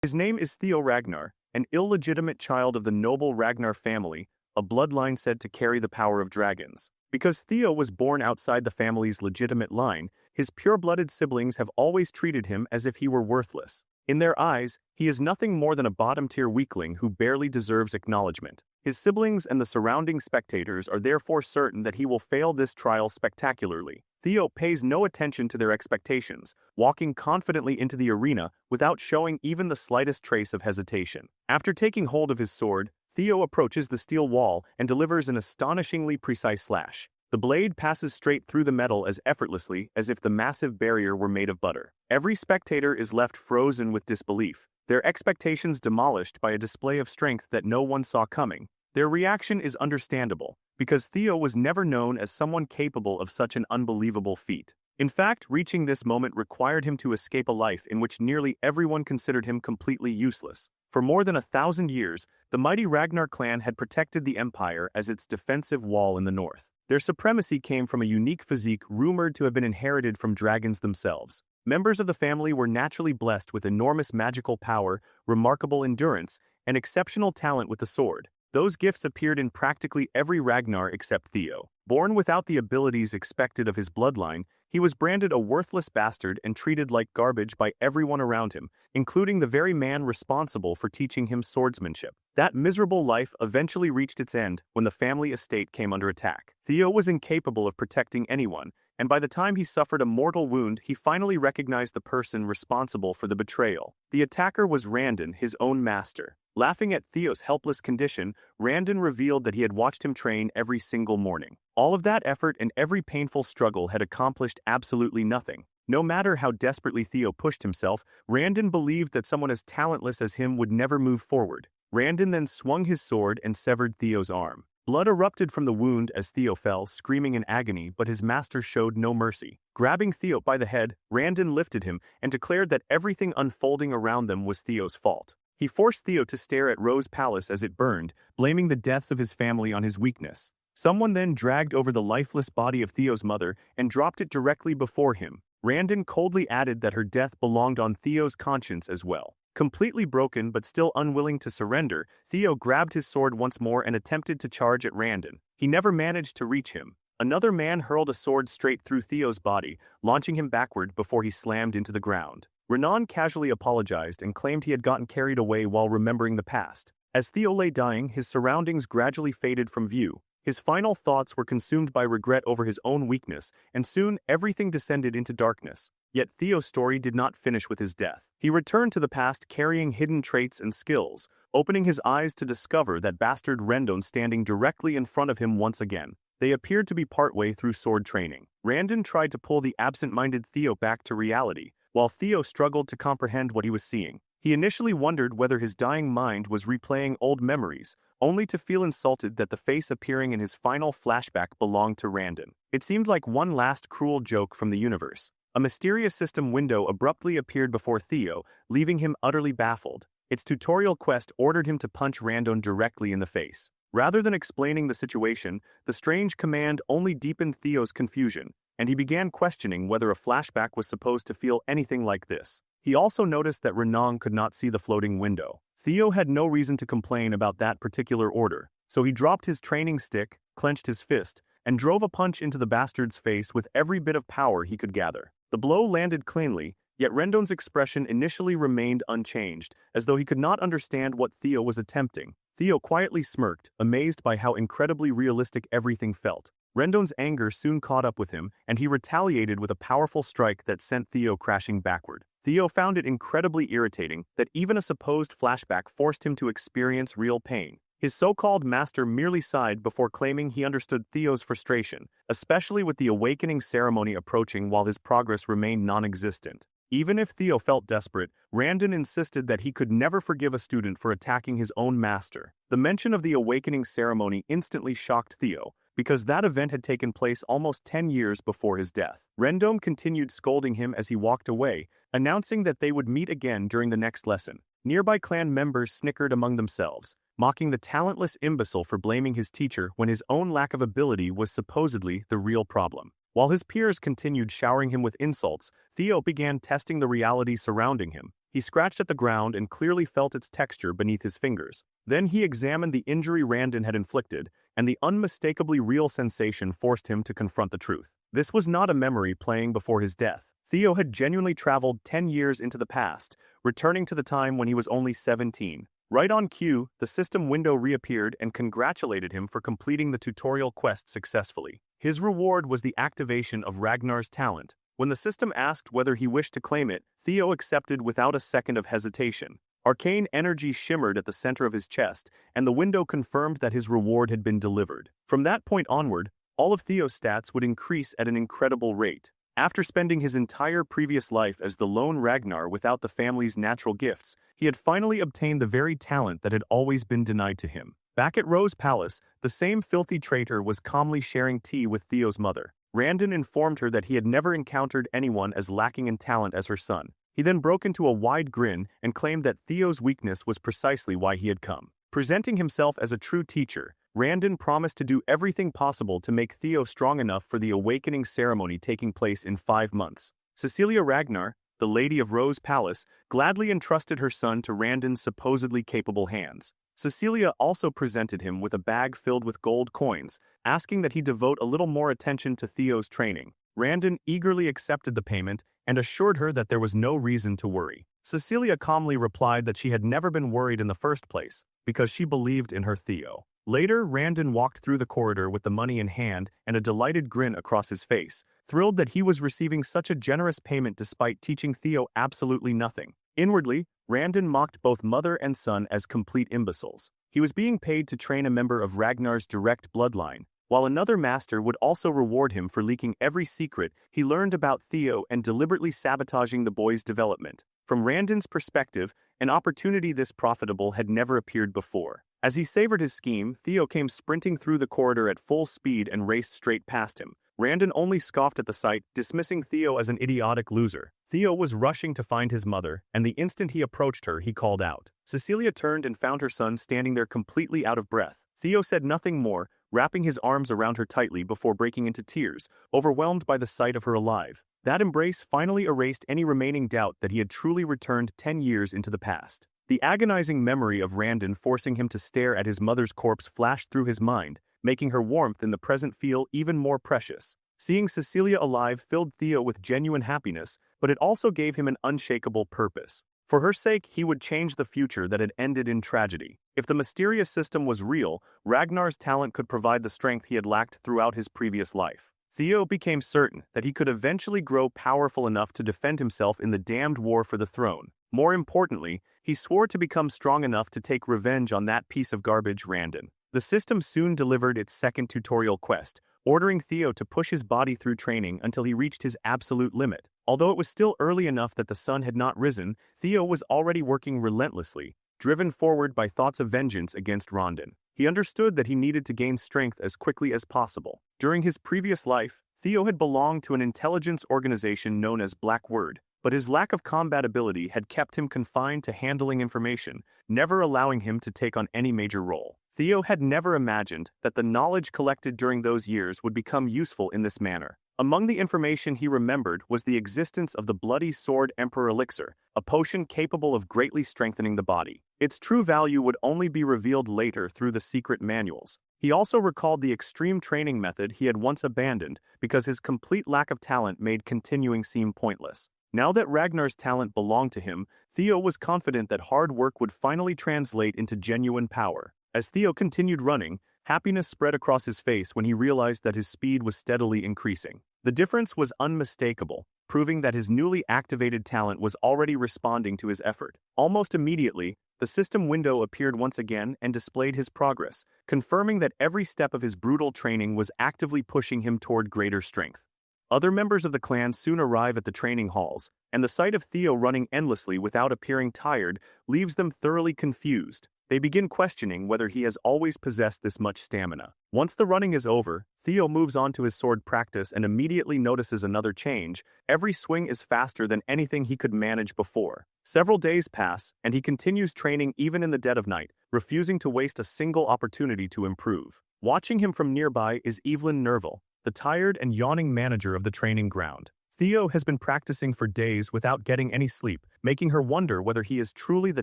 His name is Theo Ragnar, an illegitimate child of the noble Ragnar family, a bloodline said to carry the power of dragons. Because Theo was born outside the family's legitimate line, his pure-blooded siblings have always treated him as if he were worthless. In their eyes, he is nothing more than a bottom-tier weakling who barely deserves acknowledgement. His siblings and the surrounding spectators are therefore certain that he will fail this trial spectacularly. Theo pays no attention to their expectations, walking confidently into the arena without showing even the slightest trace of hesitation. After taking hold of his sword, Theo approaches the steel wall and delivers an astonishingly precise slash. The blade passes straight through the metal as effortlessly as if the massive barrier were made of butter. Every spectator is left frozen with disbelief, their expectations demolished by a display of strength that no one saw coming. Their reaction is understandable, because Theo was never known as someone capable of such an unbelievable feat. In fact, reaching this moment required him to escape a life in which nearly everyone considered him completely useless. For more than 1,000 years, the mighty Ragnar clan had protected the empire as its defensive wall in the north. Their supremacy came from a unique physique rumored to have been inherited from dragons themselves. Members of the family were naturally blessed with enormous magical power, remarkable endurance, and exceptional talent with the sword. Those gifts appeared in practically every Ragnar except Theo. Born without the abilities expected of his bloodline, he was branded a worthless bastard and treated like garbage by everyone around him, including the very man responsible for teaching him swordsmanship. That miserable life eventually reached its end when the family estate came under attack. Theo was incapable of protecting anyone, and by the time he suffered a mortal wound, he finally recognized the person responsible for the betrayal. The attacker was Randon, his own master. Laughing at Theo's helpless condition, Randon revealed that he had watched him train every single morning. All of that effort and every painful struggle had accomplished absolutely nothing. No matter how desperately Theo pushed himself, Randon believed that someone as talentless as him would never move forward. Randon then swung his sword and severed Theo's arm. Blood erupted from the wound as Theo fell, screaming in agony, but his master showed no mercy. Grabbing Theo by the head, Randon lifted him and declared that everything unfolding around them was Theo's fault. He forced Theo to stare at Rose Palace as it burned, blaming the deaths of his family on his weakness. Someone then dragged over the lifeless body of Theo's mother and dropped it directly before him. Randon coldly added that her death belonged on Theo's conscience as well. Completely broken but still unwilling to surrender, Theo grabbed his sword once more and attempted to charge at Randon. He never managed to reach him. Another man hurled a sword straight through Theo's body, launching him backward before he slammed into the ground. Renan casually apologized and claimed he had gotten carried away while remembering the past. As Theo lay dying, his surroundings gradually faded from view. His final thoughts were consumed by regret over his own weakness, and soon everything descended into darkness. Yet Theo's story did not finish with his death. He returned to the past carrying hidden traits and skills, opening his eyes to discover that bastard Randon standing directly in front of him once again. They appeared to be partway through sword training. Randon tried to pull the absent-minded Theo back to reality, while Theo struggled to comprehend what he was seeing. He initially wondered whether his dying mind was replaying old memories, only to feel insulted that the face appearing in his final flashback belonged to Randon. It seemed like one last cruel joke from the universe. A mysterious system window abruptly appeared before Theo, leaving him utterly baffled. Its tutorial quest ordered him to punch Randon directly in the face. Rather than explaining the situation, the strange command only deepened Theo's confusion, and he began questioning whether a flashback was supposed to feel anything like this. He also noticed that Renan could not see the floating window. Theo had no reason to complain about that particular order, so he dropped his training stick, clenched his fist, and drove a punch into the bastard's face with every bit of power he could gather. The blow landed cleanly, yet Rendon's expression initially remained unchanged, as though he could not understand what Theo was attempting. Theo quietly smirked, amazed by how incredibly realistic everything felt. Rendon's anger soon caught up with him, and he retaliated with a powerful strike that sent Theo crashing backward. Theo found it incredibly irritating that even a supposed flashback forced him to experience real pain. His so-called master merely sighed before claiming he understood Theo's frustration, especially with the awakening ceremony approaching while his progress remained non-existent. Even if Theo felt desperate, Randon insisted that he could never forgive a student for attacking his own master. The mention of the awakening ceremony instantly shocked Theo, because that event had taken place almost 10 years before his death. Randon continued scolding him as he walked away, announcing that they would meet again during the next lesson. Nearby clan members snickered among themselves, mocking the talentless imbecile for blaming his teacher when his own lack of ability was supposedly the real problem. While his peers continued showering him with insults, Theo began testing the reality surrounding him. He scratched at the ground and clearly felt its texture beneath his fingers. Then he examined the injury Randon had inflicted, and the unmistakably real sensation forced him to confront the truth. This was not a memory playing before his death. Theo had genuinely traveled 10 years into the past, returning to the time when he was only 17. Right on cue, the system window reappeared and congratulated him for completing the tutorial quest successfully. His reward was the activation of Ragnar's talent. When the system asked whether he wished to claim it, Theo accepted without a second of hesitation. Arcane energy shimmered at the center of his chest, and the window confirmed that his reward had been delivered. From that point onward, all of Theo's stats would increase at an incredible rate. After spending his entire previous life as the lone Ragnar without the family's natural gifts, he had finally obtained the very talent that had always been denied to him. Back at Rose Palace, the same filthy traitor was calmly sharing tea with Theo's mother. Randon informed her that he had never encountered anyone as lacking in talent as her son. He then broke into a wide grin and claimed that Theo's weakness was precisely why he had come. Presenting himself as a true teacher, Randon promised to do everything possible to make Theo strong enough for the awakening ceremony taking place in 5 months. Cecilia Ragnar, the Lady of Rose Palace, gladly entrusted her son to Randon's supposedly capable hands. Cecilia also presented him with a bag filled with gold coins, asking that he devote a little more attention to Theo's training. Randon eagerly accepted the payment and assured her that there was no reason to worry. Cecilia calmly replied that she had never been worried in the first place, because she believed in her Theo. Later, Randon walked through the corridor with the money in hand and a delighted grin across his face, thrilled that he was receiving such a generous payment despite teaching Theo absolutely nothing. Inwardly, Randon mocked both mother and son as complete imbeciles. He was being paid to train a member of Ragnar's direct bloodline, while another master would also reward him for leaking every secret he learned about Theo and deliberately sabotaging the boy's development. From Randon's perspective, an opportunity this profitable had never appeared before. As he savored his scheme, Theo came sprinting through the corridor at full speed and raced straight past him. Randon only scoffed at the sight, dismissing Theo as an idiotic loser. Theo was rushing to find his mother, and the instant he approached her, he called out. Cecilia turned and found her son standing there completely out of breath. Theo said nothing more, wrapping his arms around her tightly before breaking into tears, overwhelmed by the sight of her alive. That embrace finally erased any remaining doubt that he had truly returned 10 years into the past. The agonizing memory of Randon forcing him to stare at his mother's corpse flashed through his mind, making her warmth in the present feel even more precious. Seeing Cecilia alive filled Theo with genuine happiness, but it also gave him an unshakable purpose. For her sake, he would change the future that had ended in tragedy. If the mysterious system was real, Ragnar's talent could provide the strength he had lacked throughout his previous life. Theo became certain that he could eventually grow powerful enough to defend himself in the damned war for the throne. More importantly, he swore to become strong enough to take revenge on that piece of garbage, Randon. The system soon delivered its second tutorial quest, ordering Theo to push his body through training until he reached his absolute limit. Although it was still early enough that the sun had not risen, Theo was already working relentlessly, driven forward by thoughts of vengeance against Randon. He understood that he needed to gain strength as quickly as possible. During his previous life, Theo had belonged to an intelligence organization known as Black Word, but his lack of combat ability had kept him confined to handling information, never allowing him to take on any major role. Theo had never imagined that the knowledge collected during those years would become useful in this manner. Among the information he remembered was the existence of the Bloody Sword Emperor Elixir, a potion capable of greatly strengthening the body. Its true value would only be revealed later through the secret manuals. He also recalled the extreme training method he had once abandoned because his complete lack of talent made continuing seem pointless. Now that Ragnar's talent belonged to him, Theo was confident that hard work would finally translate into genuine power. As Theo continued running, happiness spread across his face when he realized that his speed was steadily increasing. The difference was unmistakable, proving that his newly activated talent was already responding to his effort. Almost immediately, the system window appeared once again and displayed his progress, confirming that every step of his brutal training was actively pushing him toward greater strength. Other members of the clan soon arrive at the training halls, and the sight of Theo running endlessly without appearing tired leaves them thoroughly confused. They begin questioning whether he has always possessed this much stamina. Once the running is over, Theo moves on to his sword practice and immediately notices another change. Every swing is faster than anything he could manage before. Several days pass, and he continues training even in the dead of night, refusing to waste a single opportunity to improve. Watching him from nearby is Evelyn Nerval, the tired and yawning manager of the training ground. Theo has been practicing for days without getting any sleep, making her wonder whether he is truly the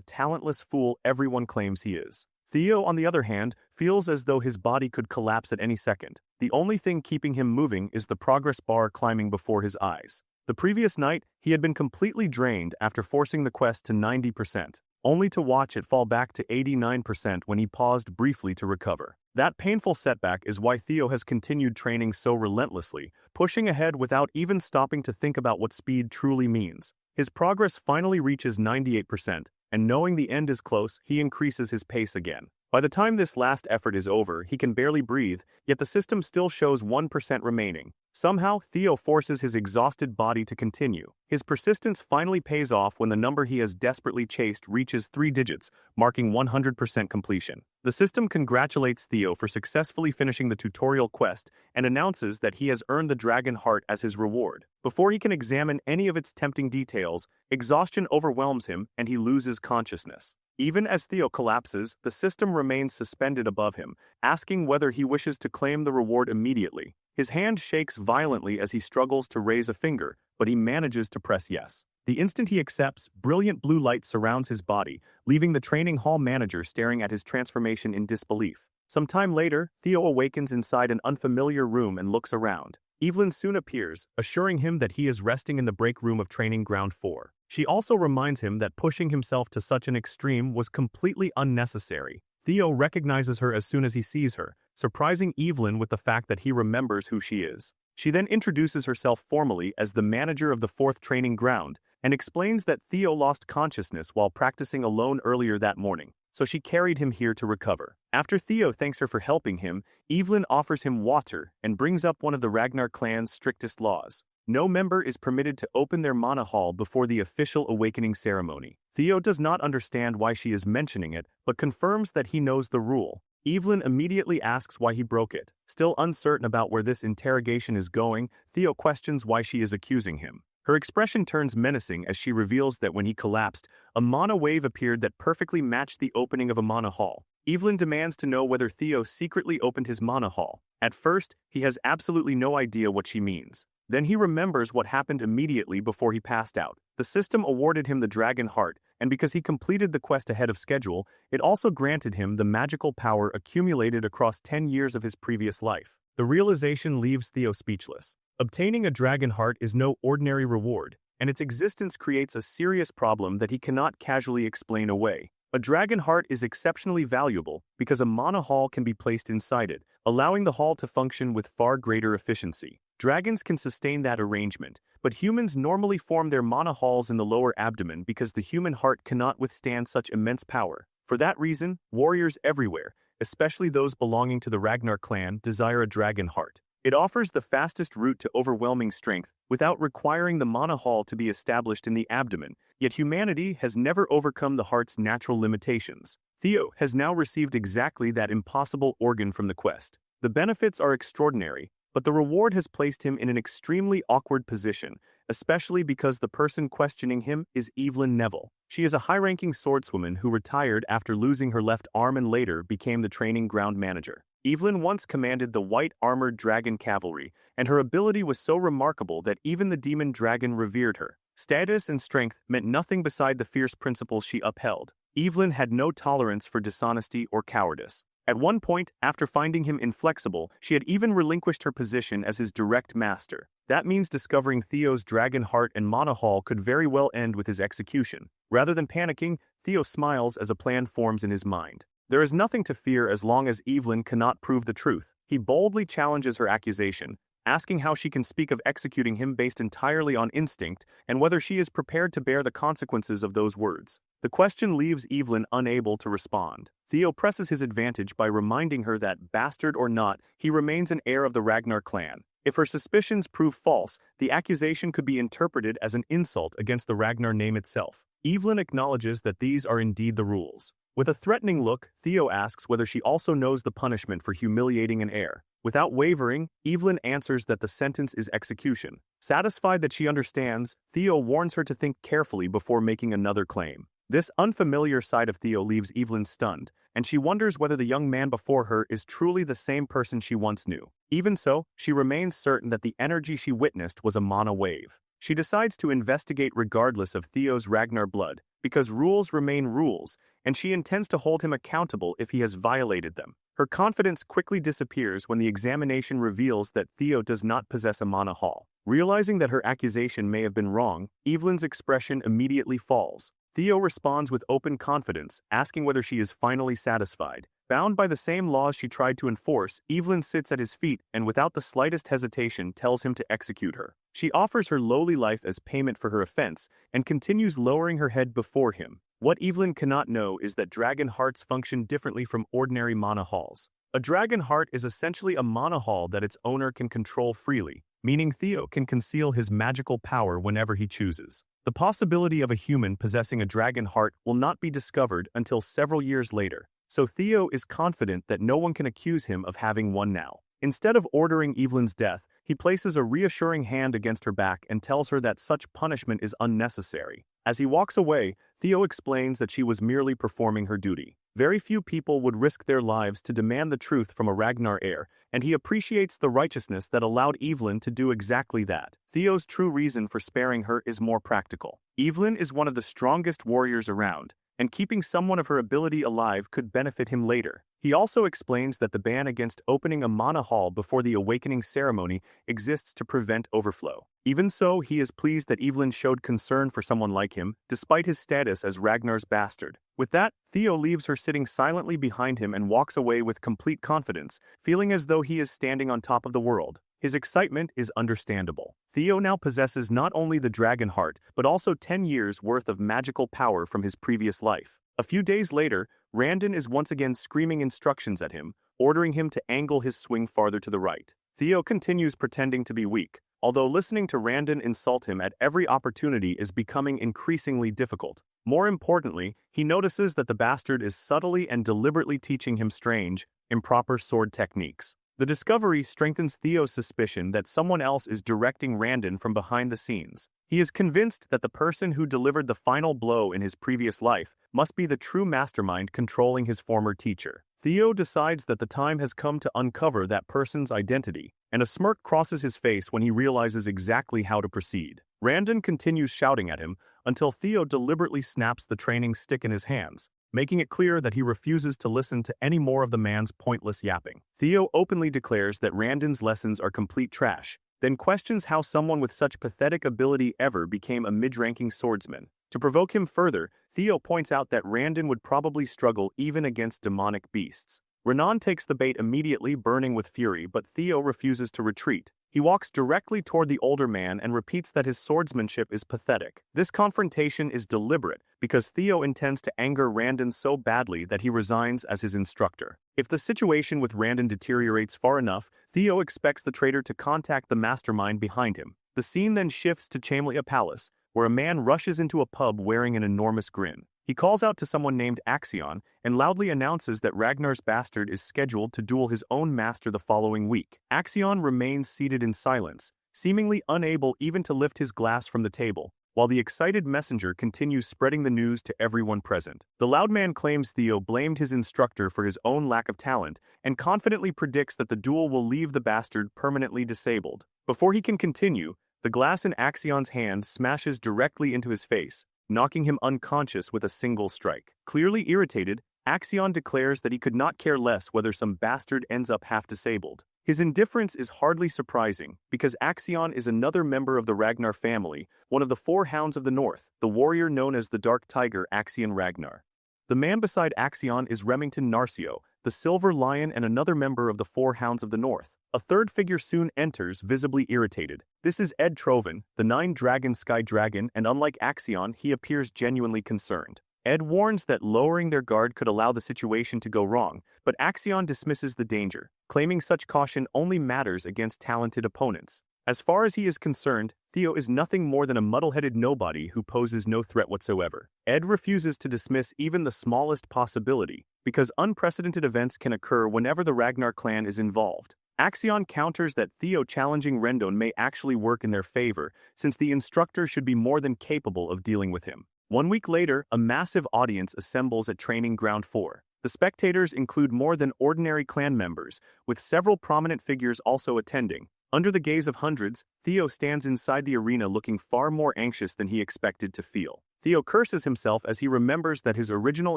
talentless fool everyone claims he is. Theo, on the other hand, feels as though his body could collapse at any second. The only thing keeping him moving is the progress bar climbing before his eyes. The previous night, he had been completely drained after forcing the quest to 90%, only to watch it fall back to 89% when he paused briefly to recover. That painful setback is why Theo has continued training so relentlessly, pushing ahead without even stopping to think about what speed truly means. His progress finally reaches 98%, and knowing the end is close, he increases his pace again. By the time this last effort is over, he can barely breathe, yet the system still shows 1% remaining. Somehow, Theo forces his exhausted body to continue. His persistence finally pays off when the number he has desperately chased reaches 3 digits, marking 100% completion. The system congratulates Theo for successfully finishing the tutorial quest and announces that he has earned the dragon heart as his reward. Before he can examine any of its tempting details, exhaustion overwhelms him and he loses consciousness. Even as Theo collapses, the system remains suspended above him, asking whether he wishes to claim the reward immediately. His hand shakes violently as he struggles to raise a finger, but he manages to press yes. The instant he accepts, brilliant blue light surrounds his body, leaving the training hall manager staring at his transformation in disbelief. Some time later, Theo awakens inside an unfamiliar room and looks around. Evelyn soon appears, assuring him that he is resting in the break room of Training Ground 4. She also reminds him that pushing himself to such an extreme was completely unnecessary. Theo recognizes her as soon as he sees her, surprising Evelyn with the fact that he remembers who she is. She then introduces herself formally as the manager of the 4th Training Ground, and explains that Theo lost consciousness while practicing alone earlier that morning, so she carried him here to recover. After Theo thanks her for helping him, Evelyn offers him water and brings up one of the Ragnar clan's strictest laws. No member is permitted to open their mana hall before the official awakening ceremony. Theo does not understand why she is mentioning it, but confirms that he knows the rule. Evelyn immediately asks why he broke it. Still uncertain about where this interrogation is going, Theo questions why she is accusing him. Her expression turns menacing as she reveals that when he collapsed, a mana wave appeared that perfectly matched the opening of a mana hall. Evelyn demands to know whether Theo secretly opened his mana hall. At first, he has absolutely no idea what she means. Then he remembers what happened immediately before he passed out. The system awarded him the dragon heart, and because he completed the quest ahead of schedule, it also granted him the magical power accumulated across 10 years of his previous life. The realization leaves Theo speechless. Obtaining a dragon heart is no ordinary reward, and its existence creates a serious problem that he cannot casually explain away. A dragon heart is exceptionally valuable because a mana hall can be placed inside it, allowing the hall to function with far greater efficiency. Dragons can sustain that arrangement, but humans normally form their mana halls in the lower abdomen because the human heart cannot withstand such immense power. For that reason, warriors everywhere, especially those belonging to the Ragnar clan, desire a dragon heart. It offers the fastest route to overwhelming strength without requiring the mana hall to be established in the abdomen, yet humanity has never overcome the heart's natural limitations. Theo has now received exactly that impossible organ from the quest. The benefits are extraordinary, but the reward has placed him in an extremely awkward position, especially because the person questioning him is Evelyn Neville. She is a high-ranking swordswoman who retired after losing her left arm and later became the training ground manager. Evelyn once commanded the white-armored dragon cavalry, and her ability was so remarkable that even the demon dragon revered her. Status and strength meant nothing beside the fierce principles she upheld. Evelyn had no tolerance for dishonesty or cowardice. At one point, after finding him inflexible, she had even relinquished her position as his direct master. That means discovering Theo's dragon heart and mana hall could very well end with his execution. Rather than panicking, Theo smiles as a plan forms in his mind. There is nothing to fear as long as Evelyn cannot prove the truth. He boldly challenges her accusation, asking how she can speak of executing him based entirely on instinct and whether she is prepared to bear the consequences of those words. The question leaves Evelyn unable to respond. Theo presses his advantage by reminding her that, bastard or not, he remains an heir of the Ragnar clan. If her suspicions prove false, the accusation could be interpreted as an insult against the Ragnar name itself. Evelyn acknowledges that these are indeed the rules. With a threatening look, Theo asks whether she also knows the punishment for humiliating an heir. Without wavering, Evelyn answers that the sentence is execution. Satisfied that she understands, Theo warns her to think carefully before making another claim. This unfamiliar side of Theo leaves Evelyn stunned, and she wonders whether the young man before her is truly the same person she once knew. Even so, she remains certain that the energy she witnessed was a mana wave. She decides to investigate regardless of Theo's Ragnar blood, because rules remain rules, and she intends to hold him accountable if he has violated them. Her confidence quickly disappears when the examination reveals that Theo does not possess a mana hall. Realizing that her accusation may have been wrong, Evelyn's expression immediately falls. Theo responds with open confidence, asking whether she is finally satisfied. Bound by the same laws she tried to enforce, Evelyn sits at his feet and without the slightest hesitation tells him to execute her. She offers her lowly life as payment for her offense and continues lowering her head before him. What Evelyn cannot know is that dragon hearts function differently from ordinary mana halls. A dragon heart is essentially a mana hall that its owner can control freely, meaning Theo can conceal his magical power whenever he chooses. The possibility of a human possessing a dragon heart will not be discovered until several years later, so Theo is confident that no one can accuse him of having one now. Instead of ordering Evelyn's death, he places a reassuring hand against her back and tells her that such punishment is unnecessary. As he walks away, Theo explains that she was merely performing her duty. Very few people would risk their lives to demand the truth from a Ragnar heir, and he appreciates the righteousness that allowed Evelyn to do exactly that. Theo's true reason for sparing her is more practical. Evelyn is one of the strongest warriors around, and keeping someone of her ability alive could benefit him later. He also explains that the ban against opening a mana hall before the awakening ceremony exists to prevent overflow. Even so, he is pleased that Evelyn showed concern for someone like him, despite his status as Ragnar's bastard. With that, Theo leaves her sitting silently behind him and walks away with complete confidence, feeling as though he is standing on top of the world. His excitement is understandable. Theo now possesses not only the dragon heart, but also 10 years worth of magical power from his previous life. A few days later, Randon is once again screaming instructions at him, ordering him to angle his swing farther to the right. Theo continues pretending to be weak, although listening to Randon insult him at every opportunity is becoming increasingly difficult. More importantly, he notices that the bastard is subtly and deliberately teaching him strange, improper sword techniques. The discovery strengthens Theo's suspicion that someone else is directing Randon from behind the scenes. He is convinced that the person who delivered the final blow in his previous life must be the true mastermind controlling his former teacher. Theo decides that the time has come to uncover that person's identity, and a smirk crosses his face when he realizes exactly how to proceed. Randon continues shouting at him until Theo deliberately snaps the training stick in his hands, making it clear that he refuses to listen to any more of the man's pointless yapping. Theo openly declares that Randon's lessons are complete trash, then questions how someone with such pathetic ability ever became a mid-ranking swordsman. To provoke him further, Theo points out that Randon would probably struggle even against demonic beasts. Renan takes the bait immediately, burning with fury, but Theo refuses to retreat. He walks directly toward the older man and repeats that his swordsmanship is pathetic. This confrontation is deliberate because Theo intends to anger Randon so badly that he resigns as his instructor. If the situation with Randon deteriorates far enough, Theo expects the traitor to contact the mastermind behind him. The scene then shifts to Chamlia Palace, where a man rushes into a pub wearing an enormous grin. He calls out to someone named Axion and loudly announces that Ragnar's bastard is scheduled to duel his own master the following week. Axion remains seated in silence, seemingly unable even to lift his glass from the table, while the excited messenger continues spreading the news to everyone present. The loud man claims Theo blamed his instructor for his own lack of talent and confidently predicts that the duel will leave the bastard permanently disabled. Before he can continue, the glass in Axion's hand smashes directly into his face, knocking him unconscious with a single strike. Clearly irritated, Axion declares that he could not care less whether some bastard ends up half-disabled. His indifference is hardly surprising, because Axion is another member of the Ragnar family, one of the four hounds of the north, the warrior known as the Dark Tiger Axion Ragnar. The man beside Axion is Remington Narcio, the Silver Lion and another member of the four hounds of the north. A third figure soon enters, visibly irritated. This is Ed Troven, the Nine-Dragon Sky Dragon, and unlike Axion, he appears genuinely concerned. Ed warns that lowering their guard could allow the situation to go wrong, but Axion dismisses the danger, claiming such caution only matters against talented opponents. As far as he is concerned, Theo is nothing more than a muddle-headed nobody who poses no threat whatsoever. Ed refuses to dismiss even the smallest possibility, because unprecedented events can occur whenever the Ragnar clan is involved. Axion counters that Theo challenging Rendon may actually work in their favor, since the instructor should be more than capable of dealing with him. 1 week later, a massive audience assembles at Training Ground 4. The spectators include more than ordinary clan members, with several prominent figures also attending. Under the gaze of hundreds, Theo stands inside the arena looking far more anxious than he expected to feel. Theo curses himself as he remembers that his original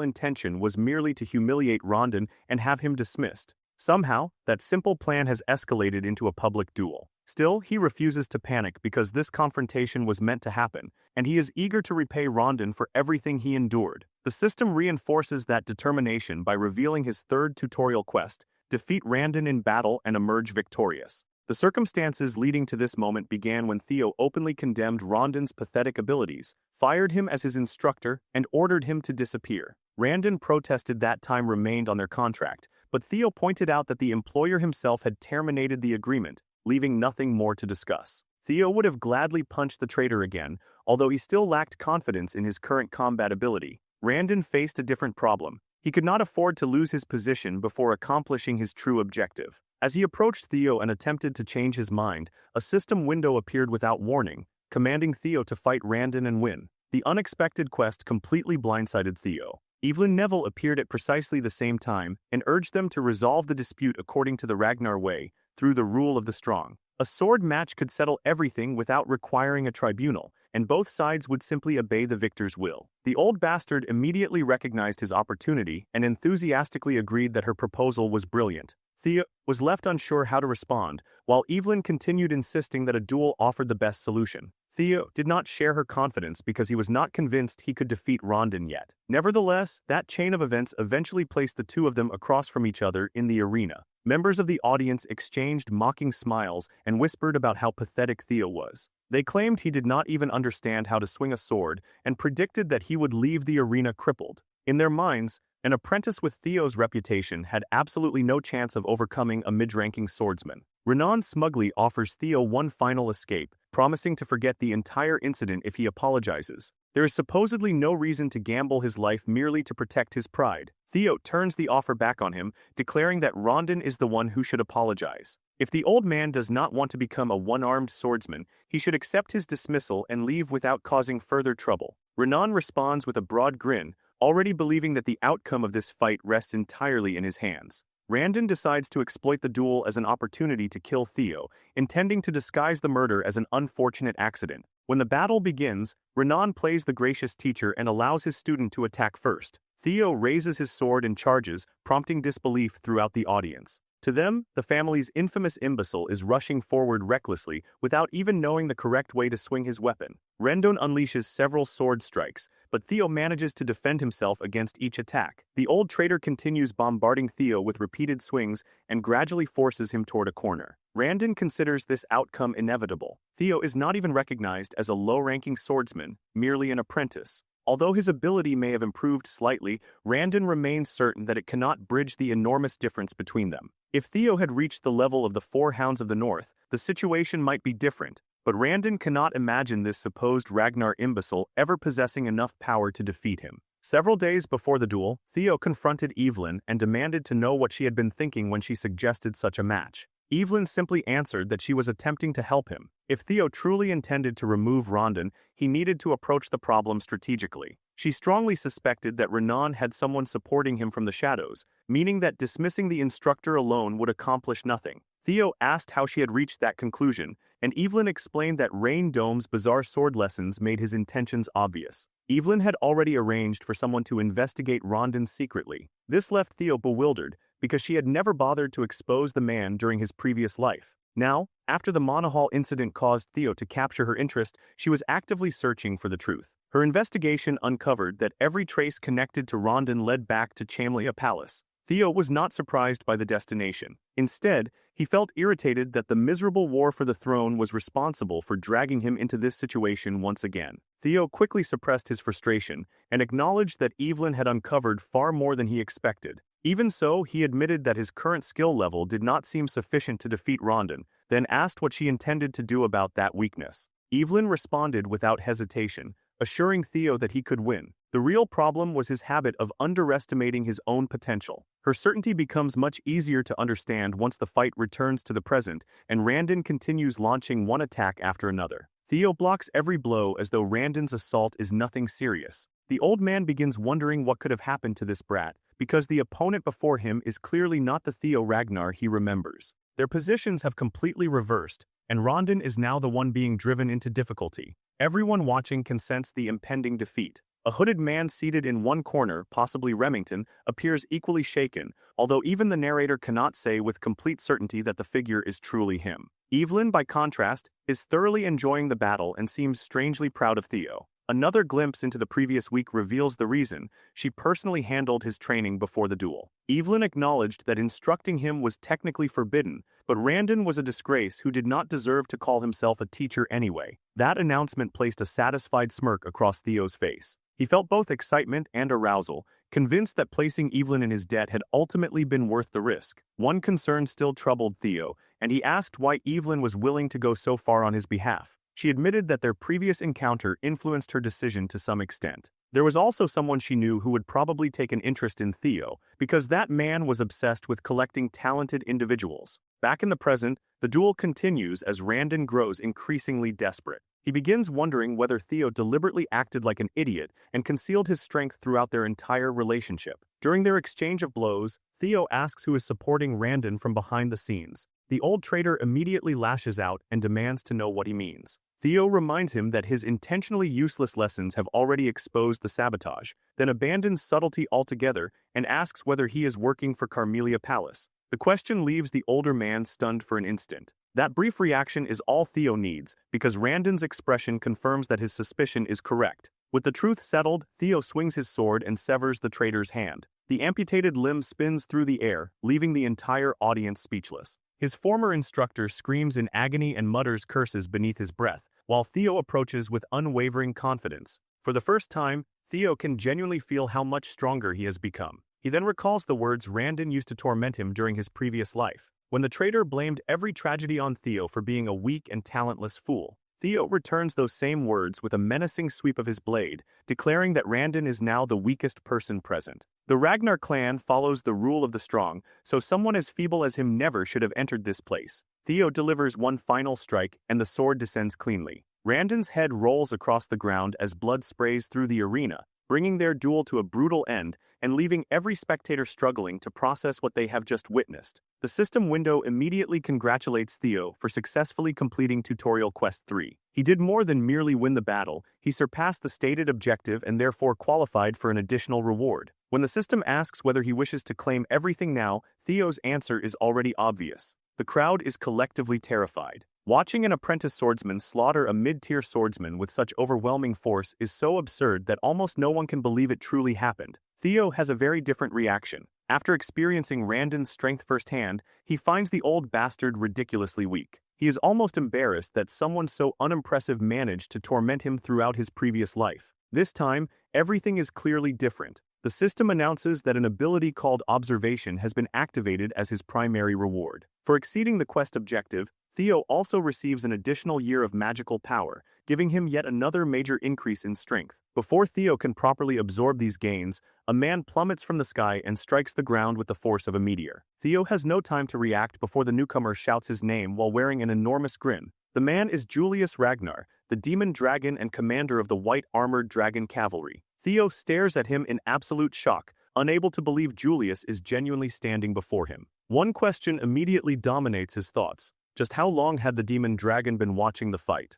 intention was merely to humiliate Rondon and have him dismissed. Somehow, that simple plan has escalated into a public duel. Still, he refuses to panic because this confrontation was meant to happen, and he is eager to repay Rondon for everything he endured. The system reinforces that determination by revealing his third tutorial quest: defeat Rondon in battle and emerge victorious. The circumstances leading to this moment began when Theo openly condemned Rondon's pathetic abilities, fired him as his instructor, and ordered him to disappear. Rondon protested that time remained on their contract, but Theo pointed out that the employer himself had terminated the agreement, leaving nothing more to discuss. Theo would have gladly punched the traitor again, although he still lacked confidence in his current combat ability. Rondon faced a different problem. He could not afford to lose his position before accomplishing his true objective. As he approached Theo and attempted to change his mind, a system window appeared without warning, commanding Theo to fight Rondon and win. The unexpected quest completely blindsided Theo. Evelyn Neville appeared at precisely the same time and urged them to resolve the dispute according to the Ragnar way, through the rule of the strong. A sword match could settle everything without requiring a tribunal, and both sides would simply obey the victor's will. The old bastard immediately recognized his opportunity and enthusiastically agreed that her proposal was brilliant. Theo was left unsure how to respond, while Evelyn continued insisting that a duel offered the best solution. Theo did not share her confidence because he was not convinced he could defeat Rondon yet. Nevertheless, that chain of events eventually placed the two of them across from each other in the arena. Members of the audience exchanged mocking smiles and whispered about how pathetic Theo was. They claimed he did not even understand how to swing a sword and predicted that he would leave the arena crippled. In their minds, an apprentice with Theo's reputation had absolutely no chance of overcoming a mid-ranking swordsman. Renan smugly offers Theo one final escape, promising to forget the entire incident if he apologizes. There is supposedly no reason to gamble his life merely to protect his pride. Theo turns the offer back on him, declaring that Rondon is the one who should apologize. If the old man does not want to become a one-armed swordsman, he should accept his dismissal and leave without causing further trouble. Renan responds with a broad grin, already believing that the outcome of this fight rests entirely in his hands. Rondon decides to exploit the duel as an opportunity to kill Theo, intending to disguise the murder as an unfortunate accident. When the battle begins, Renan plays the gracious teacher and allows his student to attack first. Theo raises his sword and charges, prompting disbelief throughout the audience. To them, the family's infamous imbecile is rushing forward recklessly without even knowing the correct way to swing his weapon. Rondon unleashes several sword strikes, but Theo manages to defend himself against each attack. The old traitor continues bombarding Theo with repeated swings and gradually forces him toward a corner. Rondon considers this outcome inevitable. Theo is not even recognized as a low-ranking swordsman, merely an apprentice. Although his ability may have improved slightly, Rondon remains certain that it cannot bridge the enormous difference between them. If Theo had reached the level of the Four Hounds of the North, the situation might be different, but Rondon cannot imagine this supposed Ragnar imbecile ever possessing enough power to defeat him. Several days before the duel, Theo confronted Evelyn and demanded to know what she had been thinking when she suggested such a match. Evelyn simply answered that she was attempting to help him. If Theo truly intended to remove Rondon, he needed to approach the problem strategically. She strongly suspected that Renan had someone supporting him from the shadows, meaning that dismissing the instructor alone would accomplish nothing. Theo asked how she had reached that conclusion, and Evelyn explained that Rain Dome's bizarre sword lessons made his intentions obvious. Evelyn had already arranged for someone to investigate Rondon secretly. This left Theo bewildered, because she had never bothered to expose the man during his previous life. Now, after the Manhwa incident caused Theo to capture her interest, she was actively searching for the truth. Her investigation uncovered that every trace connected to Rondon led back to Chamlia Palace. Theo was not surprised by the destination. Instead, he felt irritated that the miserable war for the throne was responsible for dragging him into this situation once again. Theo quickly suppressed his frustration and acknowledged that Evelyn had uncovered far more than he expected. Even so, he admitted that his current skill level did not seem sufficient to defeat Rondon, then asked what she intended to do about that weakness. Evelyn responded without hesitation, assuring Theo that he could win. The real problem was his habit of underestimating his own potential. Her certainty becomes much easier to understand once the fight returns to the present, and Rondon continues launching one attack after another. Theo blocks every blow as though Rondon's assault is nothing serious. The old man begins wondering what could have happened to this brat, because the opponent before him is clearly not the Theo Ragnar he remembers. Their positions have completely reversed, and Rondon is now the one being driven into difficulty. Everyone watching can sense the impending defeat. A hooded man seated in one corner, possibly Remington, appears equally shaken, although even the narrator cannot say with complete certainty that the figure is truly him. Evelyn, by contrast, is thoroughly enjoying the battle and seems strangely proud of Theo. Another glimpse into the previous week reveals the reason: she personally handled his training before the duel. Evelyn acknowledged that instructing him was technically forbidden, but Randon was a disgrace who did not deserve to call himself a teacher anyway. That announcement placed a satisfied smirk across Theo's face. He felt both excitement and arousal, convinced that placing Evelyn in his debt had ultimately been worth the risk. One concern still troubled Theo, and he asked why Evelyn was willing to go so far on his behalf. She admitted that their previous encounter influenced her decision to some extent. There was also someone she knew who would probably take an interest in Theo, because that man was obsessed with collecting talented individuals. Back in the present, the duel continues as Randon grows increasingly desperate. He begins wondering whether Theo deliberately acted like an idiot and concealed his strength throughout their entire relationship. During their exchange of blows, Theo asks who is supporting Randon from behind the scenes. The old traitor immediately lashes out and demands to know what he means. Theo reminds him that his intentionally useless lessons have already exposed the sabotage, then abandons subtlety altogether and asks whether he is working for Carmelia Palace. The question leaves the older man stunned for an instant. That brief reaction is all Theo needs, because Randon's expression confirms that his suspicion is correct. With the truth settled, Theo swings his sword and severs the traitor's hand. The amputated limb spins through the air, leaving the entire audience speechless. His former instructor screams in agony and mutters curses beneath his breath, while Theo approaches with unwavering confidence. For the first time, Theo can genuinely feel how much stronger he has become. He then recalls the words Randon used to torment him during his previous life. When the traitor blamed every tragedy on Theo for being a weak and talentless fool, Theo returns those same words with a menacing sweep of his blade, declaring that Randon is now the weakest person present. The Ragnar clan follows the rule of the strong, so someone as feeble as him never should have entered this place. Theo delivers one final strike, and the sword descends cleanly. Randon's head rolls across the ground as blood sprays through the arena, bringing their duel to a brutal end and leaving every spectator struggling to process what they have just witnessed. The system window immediately congratulates Theo for successfully completing Tutorial Quest 3. He did more than merely win the battle, he surpassed the stated objective and therefore qualified for an additional reward. When the system asks whether he wishes to claim everything now, Theo's answer is already obvious. The crowd is collectively terrified. Watching an apprentice swordsman slaughter a mid-tier swordsman with such overwhelming force is so absurd that almost no one can believe it truly happened. Theo has a very different reaction. After experiencing Randon's strength firsthand, he finds the old bastard ridiculously weak. He is almost embarrassed that someone so unimpressive managed to torment him throughout his previous life. This time, everything is clearly different. The system announces that an ability called Observation has been activated as his primary reward. For exceeding the quest objective, Theo also receives an additional year of magical power, giving him yet another major increase in strength. Before Theo can properly absorb these gains, a man plummets from the sky and strikes the ground with the force of a meteor. Theo has no time to react before the newcomer shouts his name while wearing an enormous grin. The man is Julius Ragnar, the demon dragon and commander of the white armored dragon cavalry. Theo stares at him in absolute shock, unable to believe Julius is genuinely standing before him. One question immediately dominates his thoughts. Just how long had the demon dragon been watching the fight?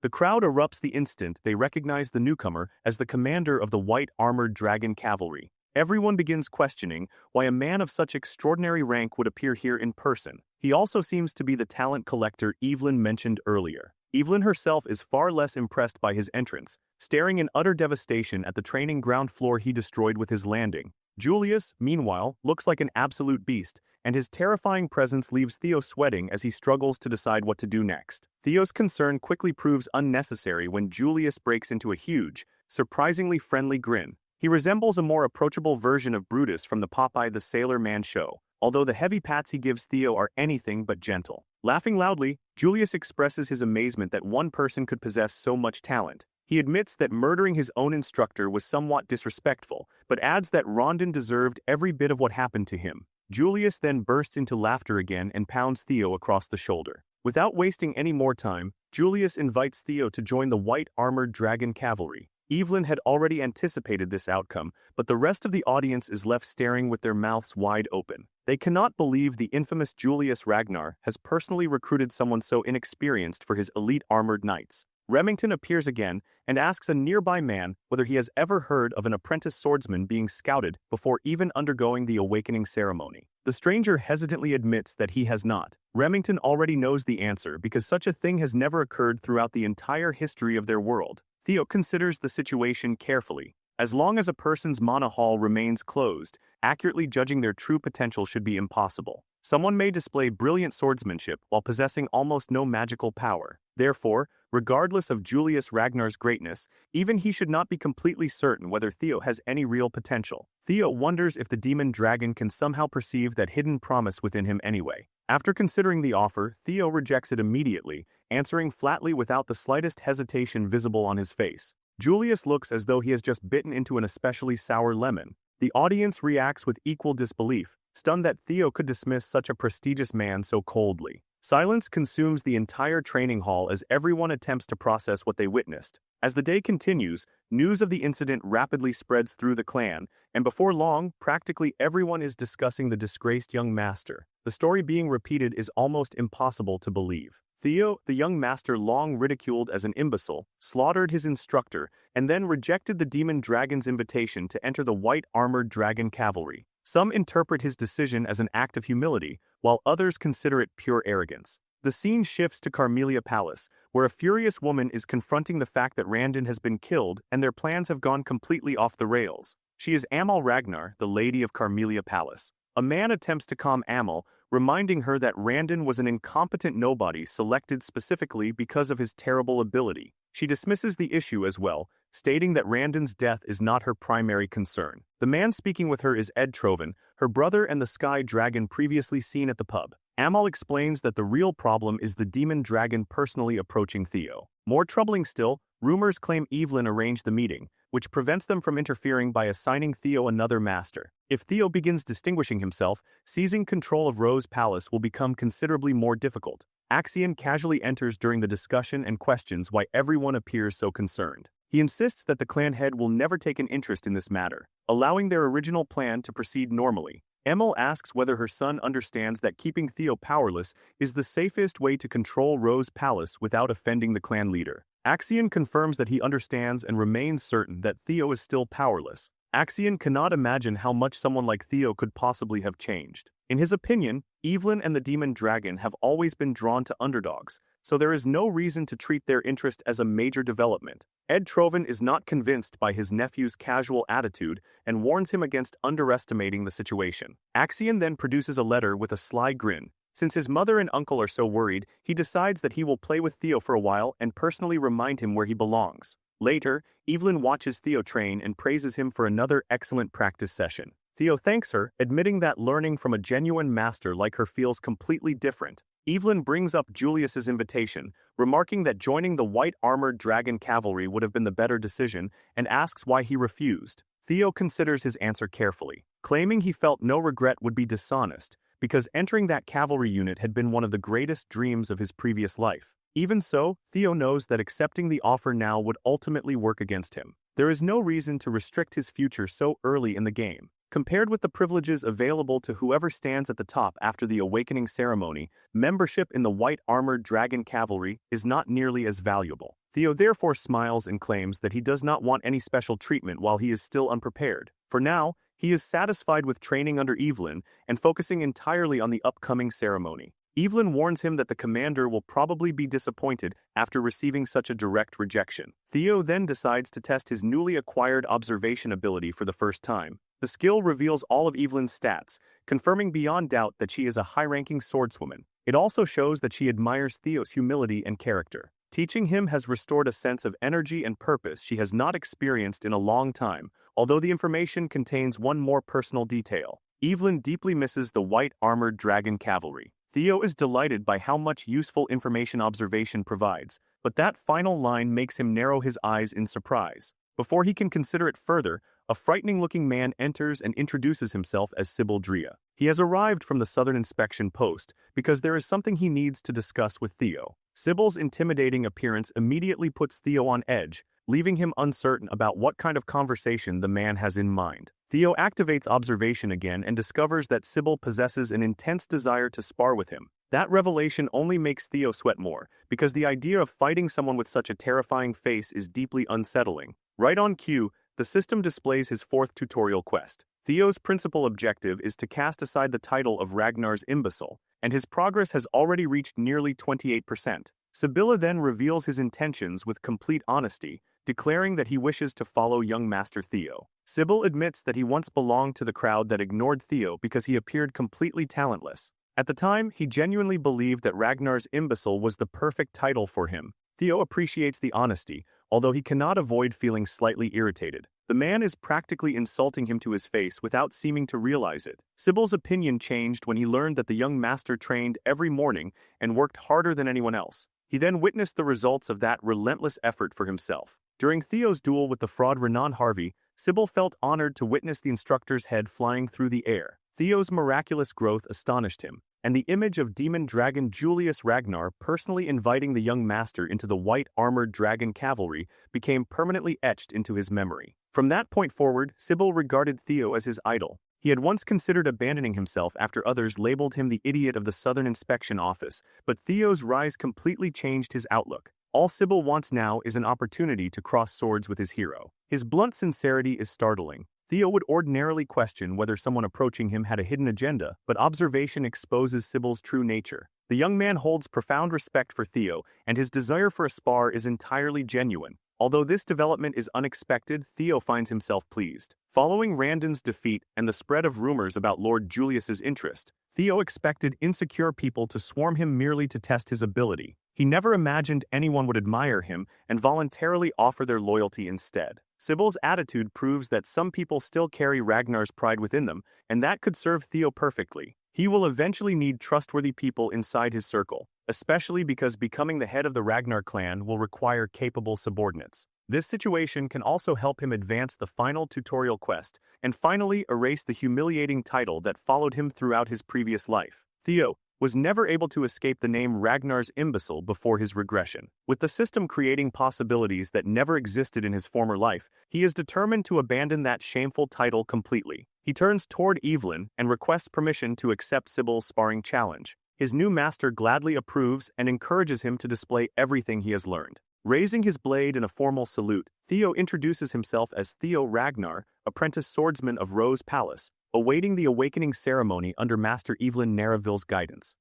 The crowd erupts the instant they recognize the newcomer as the commander of the white armored dragon cavalry. Everyone begins questioning why a man of such extraordinary rank would appear here in person. He also seems to be the talent collector Evelyn mentioned earlier. Evelyn herself is far less impressed by his entrance, staring in utter devastation at the training ground floor he destroyed with his landing. Julius, meanwhile, looks like an absolute beast, and his terrifying presence leaves Theo sweating as he struggles to decide what to do next. Theo's concern quickly proves unnecessary when Julius breaks into a huge, surprisingly friendly grin. He resembles a more approachable version of Brutus from the Popeye the Sailor Man show, although the heavy pats he gives Theo are anything but gentle. Laughing loudly, Julius expresses his amazement that one person could possess so much talent. He admits that murdering his own instructor was somewhat disrespectful, but adds that Rondon deserved every bit of what happened to him. Julius then bursts into laughter again and pounds Theo across the shoulder. Without wasting any more time, Julius invites Theo to join the white armored dragon cavalry. Evelyn had already anticipated this outcome, but the rest of the audience is left staring with their mouths wide open. They cannot believe the infamous Julius Ragnar has personally recruited someone so inexperienced for his elite armored knights. Remington appears again and asks a nearby man whether he has ever heard of an apprentice swordsman being scouted before even undergoing the awakening ceremony. The stranger hesitantly admits that he has not. Remington already knows the answer because such a thing has never occurred throughout the entire history of their world. Theo considers the situation carefully. As long as a person's mana hall remains closed, accurately judging their true potential should be impossible. Someone may display brilliant swordsmanship while possessing almost no magical power. Therefore, regardless of Julius Ragnar's greatness, even he should not be completely certain whether Theo has any real potential. Theo wonders if the demon dragon can somehow perceive that hidden promise within him anyway. After considering the offer, Theo rejects it immediately, answering flatly without the slightest hesitation visible on his face. Julius looks as though he has just bitten into an especially sour lemon. The audience reacts with equal disbelief, stunned that Theo could dismiss such a prestigious man so coldly. Silence consumes the entire training hall as everyone attempts to process what they witnessed. As the day continues, news of the incident rapidly spreads through the clan, and before long, practically everyone is discussing the disgraced young master. The story being repeated is almost impossible to believe. Theo, the young master long ridiculed as an imbecile, slaughtered his instructor, and then rejected the demon dragon's invitation to enter the white armored dragon cavalry. Some interpret his decision as an act of humility, while others consider it pure arrogance. The scene shifts to Carmelia Palace, where a furious woman is confronting the fact that Randon has been killed and their plans have gone completely off the rails. She is Amal Ragnar, the lady of Carmelia Palace. A man attempts to calm Amal, reminding her that Randon was an incompetent nobody selected specifically because of his terrible ability. She dismisses the issue as well, stating that Randon's death is not her primary concern. The man speaking with her is Ed Troven, her brother and the sky dragon previously seen at the pub. Amal explains that the real problem is the demon dragon personally approaching Theo. More troubling still, rumors claim Evelyn arranged the meeting, which prevents them from interfering by assigning Theo another master. If Theo begins distinguishing himself, seizing control of Rose Palace will become considerably more difficult. Axion casually enters during the discussion and questions why everyone appears so concerned. He insists that the clan head will never take an interest in this matter, allowing their original plan to proceed normally. Emil asks whether her son understands that keeping Theo powerless is the safest way to control Rose Palace without offending the clan leader. Axion confirms that he understands and remains certain that Theo is still powerless. Axion cannot imagine how much someone like Theo could possibly have changed. In his opinion, Evelyn and the demon dragon have always been drawn to underdogs, so there is no reason to treat their interest as a major development. Ed Troven is not convinced by his nephew's casual attitude and warns him against underestimating the situation. Axion then produces a letter with a sly grin. Since his mother and uncle are so worried, he decides that he will play with Theo for a while and personally remind him where he belongs. Later, Evelyn watches Theo train and praises him for another excellent practice session. Theo thanks her, admitting that learning from a genuine master like her feels completely different. Evelyn brings up Julius's invitation, remarking that joining the white armored dragon cavalry would have been the better decision, and asks why he refused. Theo considers his answer carefully, claiming he felt no regret would be dishonest, because entering that cavalry unit had been one of the greatest dreams of his previous life. Even so, Theo knows that accepting the offer now would ultimately work against him. There is no reason to restrict his future so early in the game. Compared with the privileges available to whoever stands at the top after the awakening ceremony, membership in the white armored dragon cavalry is not nearly as valuable. Theo therefore smiles and claims that he does not want any special treatment while he is still unprepared. For now, he is satisfied with training under Evelyn and focusing entirely on the upcoming ceremony. Evelyn warns him that the commander will probably be disappointed after receiving such a direct rejection. Theo then decides to test his newly acquired observation ability for the first time. The skill reveals all of Evelyn's stats, confirming beyond doubt that she is a high-ranking swordswoman. It also shows that she admires Theo's humility and character. Teaching him has restored a sense of energy and purpose she has not experienced in a long time, although the information contains one more personal detail. Evelyn deeply misses the white armored dragon cavalry. Theo is delighted by how much useful information observation provides, but that final line makes him narrow his eyes in surprise. Before he can consider it further, a frightening-looking man enters and introduces himself as Sybil Drea. He has arrived from the Southern Inspection Post because there is something he needs to discuss with Theo. Sybil's intimidating appearance immediately puts Theo on edge, leaving him uncertain about what kind of conversation the man has in mind. Theo activates observation again and discovers that Sybil possesses an intense desire to spar with him. That revelation only makes Theo sweat more, because the idea of fighting someone with such a terrifying face is deeply unsettling. Right on cue, the system displays his fourth tutorial quest. Theo's principal objective is to cast aside the title of Ragnar's imbecile, and his progress has already reached nearly 28%. Sibylla then reveals his intentions with complete honesty, declaring that he wishes to follow young Master Theo. Sybil admits that he once belonged to the crowd that ignored Theo because he appeared completely talentless. At the time, he genuinely believed that Ragnar's imbecile was the perfect title for him. Theo appreciates the honesty, although he cannot avoid feeling slightly irritated. The man is practically insulting him to his face without seeming to realize it. Sybil's opinion changed when he learned that the young master trained every morning and worked harder than anyone else. He then witnessed the results of that relentless effort for himself. During Theo's duel with the fraud Renan Harvey, Sybil felt honored to witness the instructor's head flying through the air. Theo's miraculous growth astonished him, and the image of demon dragon Julius Ragnar personally inviting the young master into the white armored dragon cavalry became permanently etched into his memory. From that point forward, Sybil regarded Theo as his idol. He had once considered abandoning himself after others labeled him the idiot of the Southern Inspection Office, but Theo's rise completely changed his outlook. All Sybil wants now is an opportunity to cross swords with his hero. His blunt sincerity is startling. Theo would ordinarily question whether someone approaching him had a hidden agenda, but observation exposes Sybil's true nature. The young man holds profound respect for Theo, and his desire for a spar is entirely genuine. Although this development is unexpected, Theo finds himself pleased. Following Randon's defeat and the spread of rumors about Lord Julius's interest, Theo expected insecure people to swarm him merely to test his ability. He never imagined anyone would admire him and voluntarily offer their loyalty instead. Sybil's attitude proves that some people still carry Ragnar's pride within them, and that could serve Theo perfectly. He will eventually need trustworthy people inside his circle, especially because becoming the head of the Ragnar clan will require capable subordinates. This situation can also help him advance the final tutorial quest, and finally erase the humiliating title that followed him throughout his previous life. Theo was never able to escape the name Ragnar's imbecile before his regression. With the system creating possibilities that never existed in his former life, he is determined to abandon that shameful title completely. He turns toward Evelyn and requests permission to accept Sybil's sparring challenge. His new master gladly approves and encourages him to display everything he has learned. Raising his blade in a formal salute, Theo introduces himself as Theo Ragnar, apprentice swordsman of Rose Palace, awaiting the awakening ceremony under Master Evelyn Narraville's guidance.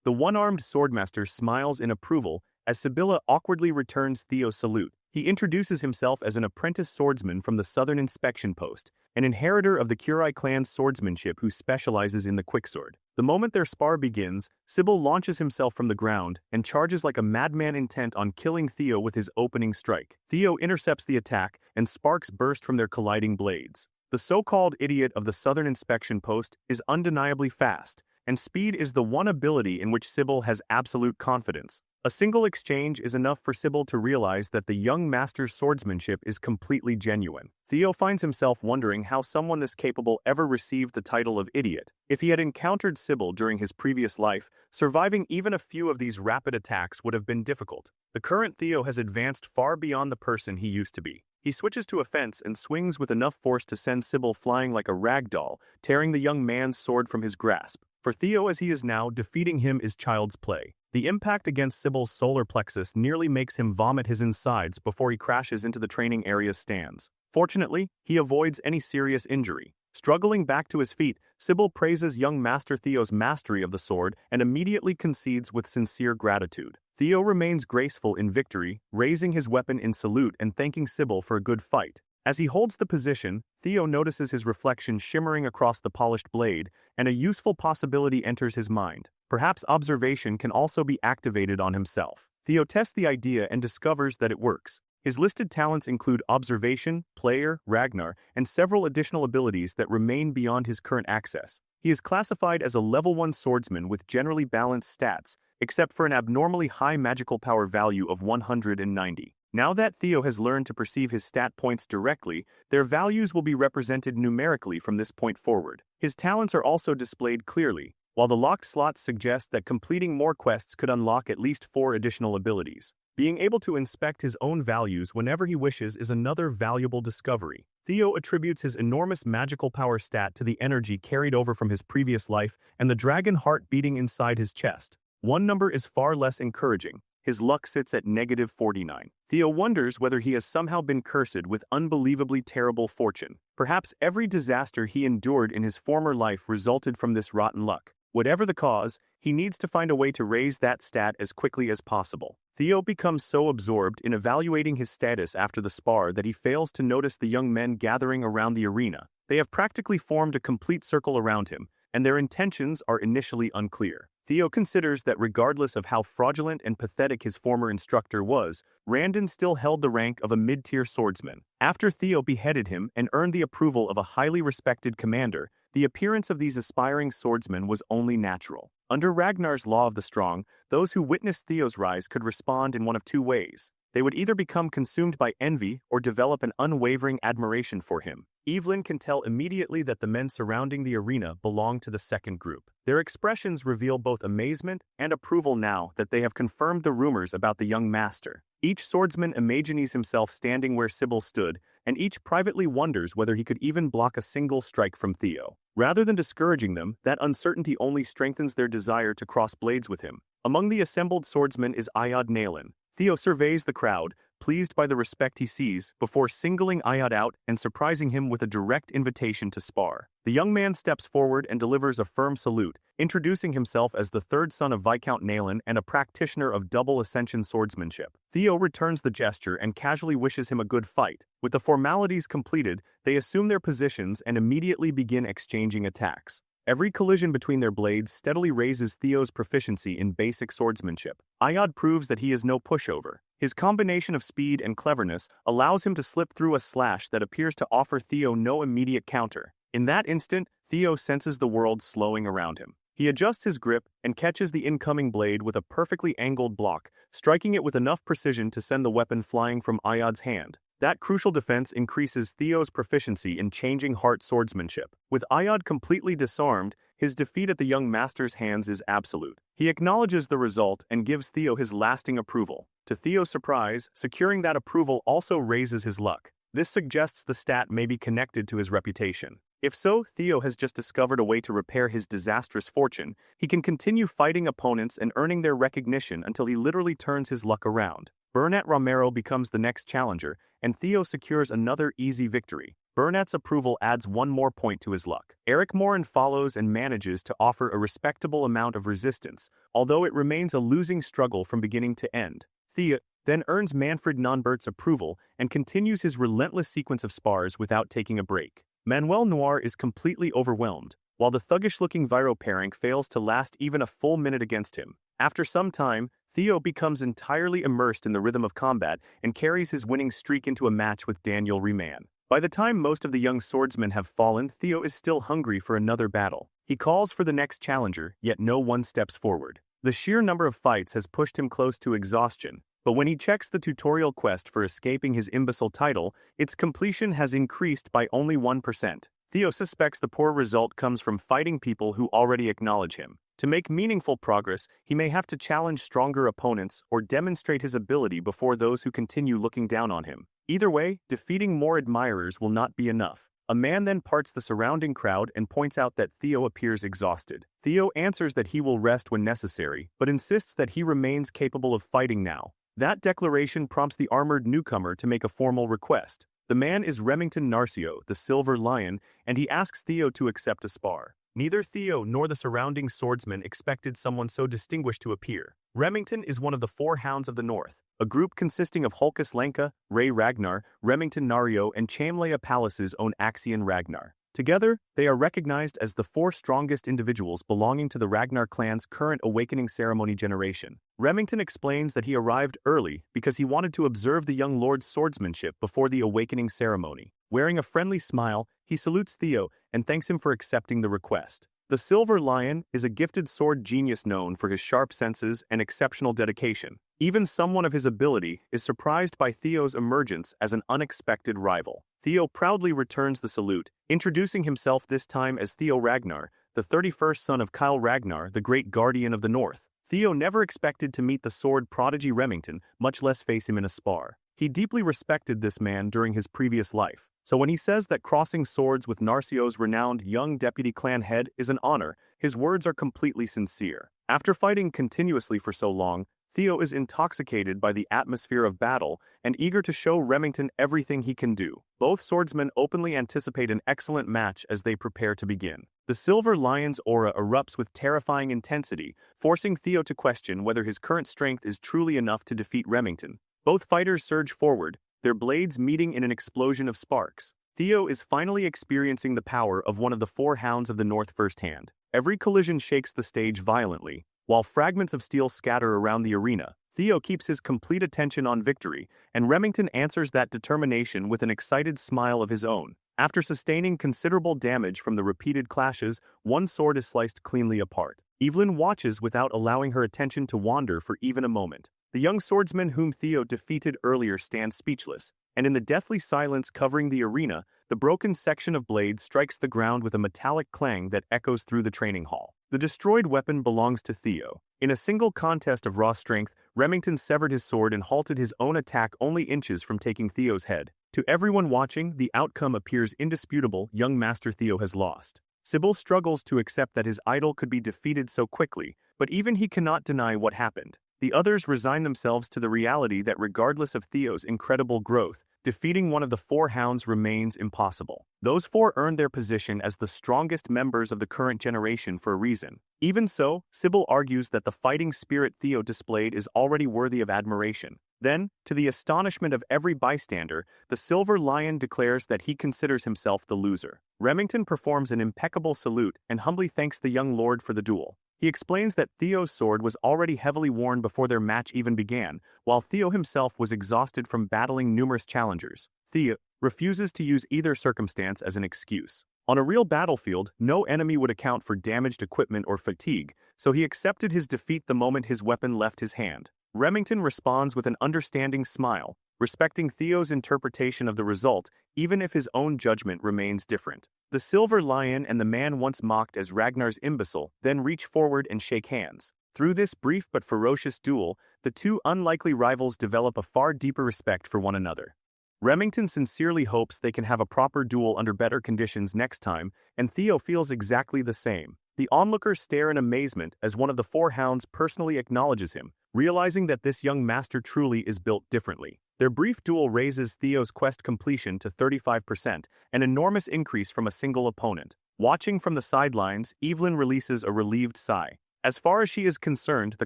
The one-armed swordmaster smiles in approval as Sibylla awkwardly returns Theo's salute. He introduces himself as an apprentice swordsman from the Southern Inspection Post, an inheritor of the Kurai clan's swordsmanship who specializes in the quicksword. The moment their spar begins, Sybil launches himself from the ground and charges like a madman intent on killing Theo with his opening strike. Theo intercepts the attack, and sparks burst from their colliding blades. The so-called idiot of the Southern Inspection Post is undeniably fast, and speed is the one ability in which Sybil has absolute confidence. A single exchange is enough for Sybil to realize that the young master's swordsmanship is completely genuine. Theo finds himself wondering how someone this capable ever received the title of idiot. If he had encountered Sybil during his previous life, surviving even a few of these rapid attacks would have been difficult. The current Theo has advanced far beyond the person he used to be. He switches to offense and swings with enough force to send Sybil flying like a rag doll, tearing the young man's sword from his grasp. For Theo as he is now, defeating him is child's play. The impact against Sybil's solar plexus nearly makes him vomit his insides before he crashes into the training area's stands. Fortunately, he avoids any serious injury. Struggling back to his feet, Sybil praises young Master Theo's mastery of the sword and immediately concedes with sincere gratitude. Theo remains graceful in victory, raising his weapon in salute and thanking Sybil for a good fight. As he holds the position, Theo notices his reflection shimmering across the polished blade, and a useful possibility enters his mind. Perhaps observation can also be activated on himself. Theo tests the idea and discovers that it works. His listed talents include observation, player, Ragnar, and several additional abilities that remain beyond his current access. He is classified as a level 1 swordsman with generally balanced stats, except for an abnormally high magical power value of 190. Now that Theo has learned to perceive his stat points directly, their values will be represented numerically from this point forward. His talents are also displayed clearly, while the locked slots suggest that completing more quests could unlock at least 4 additional abilities. Being able to inspect his own values whenever he wishes is another valuable discovery. Theo attributes his enormous magical power stat to the energy carried over from his previous life and the dragon heart beating inside his chest. One number is far less encouraging. His luck sits at -49. Theo wonders whether he has somehow been cursed with unbelievably terrible fortune. Perhaps every disaster he endured in his former life resulted from this rotten luck. Whatever the cause, he needs to find a way to raise that stat as quickly as possible. Theo becomes so absorbed in evaluating his status after the spar that he fails to notice the young men gathering around the arena. They have practically formed a complete circle around him, and their intentions are initially unclear. Theo considers that regardless of how fraudulent and pathetic his former instructor was, Randon still held the rank of a mid-tier swordsman. After Theo beheaded him and earned the approval of a highly respected commander, the appearance of these aspiring swordsmen was only natural. Under Ragnar's law of the strong, those who witnessed Theo's rise could respond in one of two ways. They would either become consumed by envy or develop an unwavering admiration for him. Evelyn can tell immediately that the men surrounding the arena belong to the second group. Their expressions reveal both amazement and approval now that they have confirmed the rumors about the young master. Each swordsman imagines himself standing where Sybil stood, and each privately wonders whether he could even block a single strike from Theo. Rather than discouraging them, that uncertainty only strengthens their desire to cross blades with him. Among the assembled swordsmen is Ayad Nalen. Theo surveys the crowd, pleased by the respect he sees, before singling Ayad out and surprising him with a direct invitation to spar. The young man steps forward and delivers a firm salute, introducing himself as the third son of Viscount Nalen and a practitioner of double ascension swordsmanship. Theo returns the gesture and casually wishes him a good fight. With the formalities completed, they assume their positions and immediately begin exchanging attacks. Every collision between their blades steadily raises Theo's proficiency in basic swordsmanship. Ayad proves that he is no pushover. His combination of speed and cleverness allows him to slip through a slash that appears to offer Theo no immediate counter. In that instant, Theo senses the world slowing around him. He adjusts his grip and catches the incoming blade with a perfectly angled block, striking it with enough precision to send the weapon flying from Ayad's hand. That crucial defense increases Theo's proficiency in changing heart swordsmanship. With Ayad completely disarmed, his defeat at the young master's hands is absolute. He acknowledges the result and gives Theo his lasting approval. To Theo's surprise, securing that approval also raises his luck. This suggests the stat may be connected to his reputation. If so, Theo has just discovered a way to repair his disastrous fortune. He can continue fighting opponents and earning their recognition until he literally turns his luck around. Bernat Romero becomes the next challenger, and Theo secures another easy victory. Bernat's approval adds one more point to his luck. Eric Morin follows and manages to offer a respectable amount of resistance, although it remains a losing struggle from beginning to end. Theo then earns Manfred Nonbert's approval and continues his relentless sequence of spars without taking a break. Manuel Noir is completely overwhelmed, while the thuggish-looking Viroparank fails to last even a full minute against him. After some time, Theo becomes entirely immersed in the rhythm of combat and carries his winning streak into a match with Daniel Reman. By the time most of the young swordsmen have fallen, Theo is still hungry for another battle. He calls for the next challenger, yet no one steps forward. The sheer number of fights has pushed him close to exhaustion, but when he checks the tutorial quest for escaping his imbecile title, its completion has increased by only 1%. Theo suspects the poor result comes from fighting people who already acknowledge him. To make meaningful progress, he may have to challenge stronger opponents or demonstrate his ability before those who continue looking down on him. Either way, defeating more admirers will not be enough. A man then parts the surrounding crowd and points out that Theo appears exhausted. Theo answers that he will rest when necessary, but insists that he remains capable of fighting now. That declaration prompts the armored newcomer to make a formal request. The man is Remington Narcio, the Silver Lion, and he asks Theo to accept a spar. Neither Theo nor the surrounding swordsmen expected someone so distinguished to appear. Remington is one of the Four Hounds of the North, a group consisting of Hulkus Lenka, Ray Ragnar, Remington Nario, and Chamlea Palace's own Axion Ragnar. Together, they are recognized as the four strongest individuals belonging to the Ragnar clan's current awakening ceremony generation. Remington explains that he arrived early because he wanted to observe the young lord's swordsmanship before the awakening ceremony. Wearing a friendly smile, he salutes Theo and thanks him for accepting the request. The Silver Lion is a gifted sword genius known for his sharp senses and exceptional dedication. Even someone of his ability is surprised by Theo's emergence as an unexpected rival. Theo proudly returns the salute, introducing himself this time as Theo Ragnar, the 31st son of Kyle Ragnar, the great guardian of the North. Theo never expected to meet the sword prodigy Remington, much less face him in a spar. He deeply respected this man during his previous life, so when he says that crossing swords with Narcio's renowned young deputy clan head is an honor, his words are completely sincere. After fighting continuously for so long, Theo is intoxicated by the atmosphere of battle and eager to show Remington everything he can do. Both swordsmen openly anticipate an excellent match as they prepare to begin. The Silver Lion's aura erupts with terrifying intensity, forcing Theo to question whether his current strength is truly enough to defeat Remington. Both fighters surge forward, their blades meeting in an explosion of sparks. Theo is finally experiencing the power of one of the four hounds of the north firsthand. Every collision shakes the stage violently, while fragments of steel scatter around the arena. Theo keeps his complete attention on victory, and Remington answers that determination with an excited smile of his own. After sustaining considerable damage from the repeated clashes, one sword is sliced cleanly apart. Evelyn watches without allowing her attention to wander for even a moment. The young swordsman whom Theo defeated earlier stands speechless, and in the deathly silence covering the arena, the broken section of blade strikes the ground with a metallic clang that echoes through the training hall. The destroyed weapon belongs to Theo. In a single contest of raw strength, Remington severed his sword and halted his own attack only inches from taking Theo's head. To everyone watching, the outcome appears indisputable: young Master Theo has lost. Sybil struggles to accept that his idol could be defeated so quickly, but even he cannot deny what happened. The others resign themselves to the reality that regardless of Theo's incredible growth, defeating one of the four hounds remains impossible. Those four earned their position as the strongest members of the current generation for a reason. Even so, Sybil argues that the fighting spirit Theo displayed is already worthy of admiration. Then, to the astonishment of every bystander, the Silver Lion declares that he considers himself the loser. Remington performs an impeccable salute and humbly thanks the young lord for the duel. He explains that Theo's sword was already heavily worn before their match even began, while Theo himself was exhausted from battling numerous challengers. Theo refuses to use either circumstance as an excuse. On a real battlefield, no enemy would account for damaged equipment or fatigue, so he accepted his defeat the moment his weapon left his hand. Remington responds with an understanding smile, respecting Theo's interpretation of the result, even if his own judgment remains different. The Silver Lion and the man once mocked as Ragnar's imbecile then reach forward and shake hands. Through this brief but ferocious duel, the two unlikely rivals develop a far deeper respect for one another. Remington sincerely hopes they can have a proper duel under better conditions next time, and Theo feels exactly the same. The onlookers stare in amazement as one of the four hounds personally acknowledges him, realizing that this young master truly is built differently. Their brief duel raises Theo's quest completion to 35%, an enormous increase from a single opponent. Watching from the sidelines, Evelyn releases a relieved sigh. As far as she is concerned, the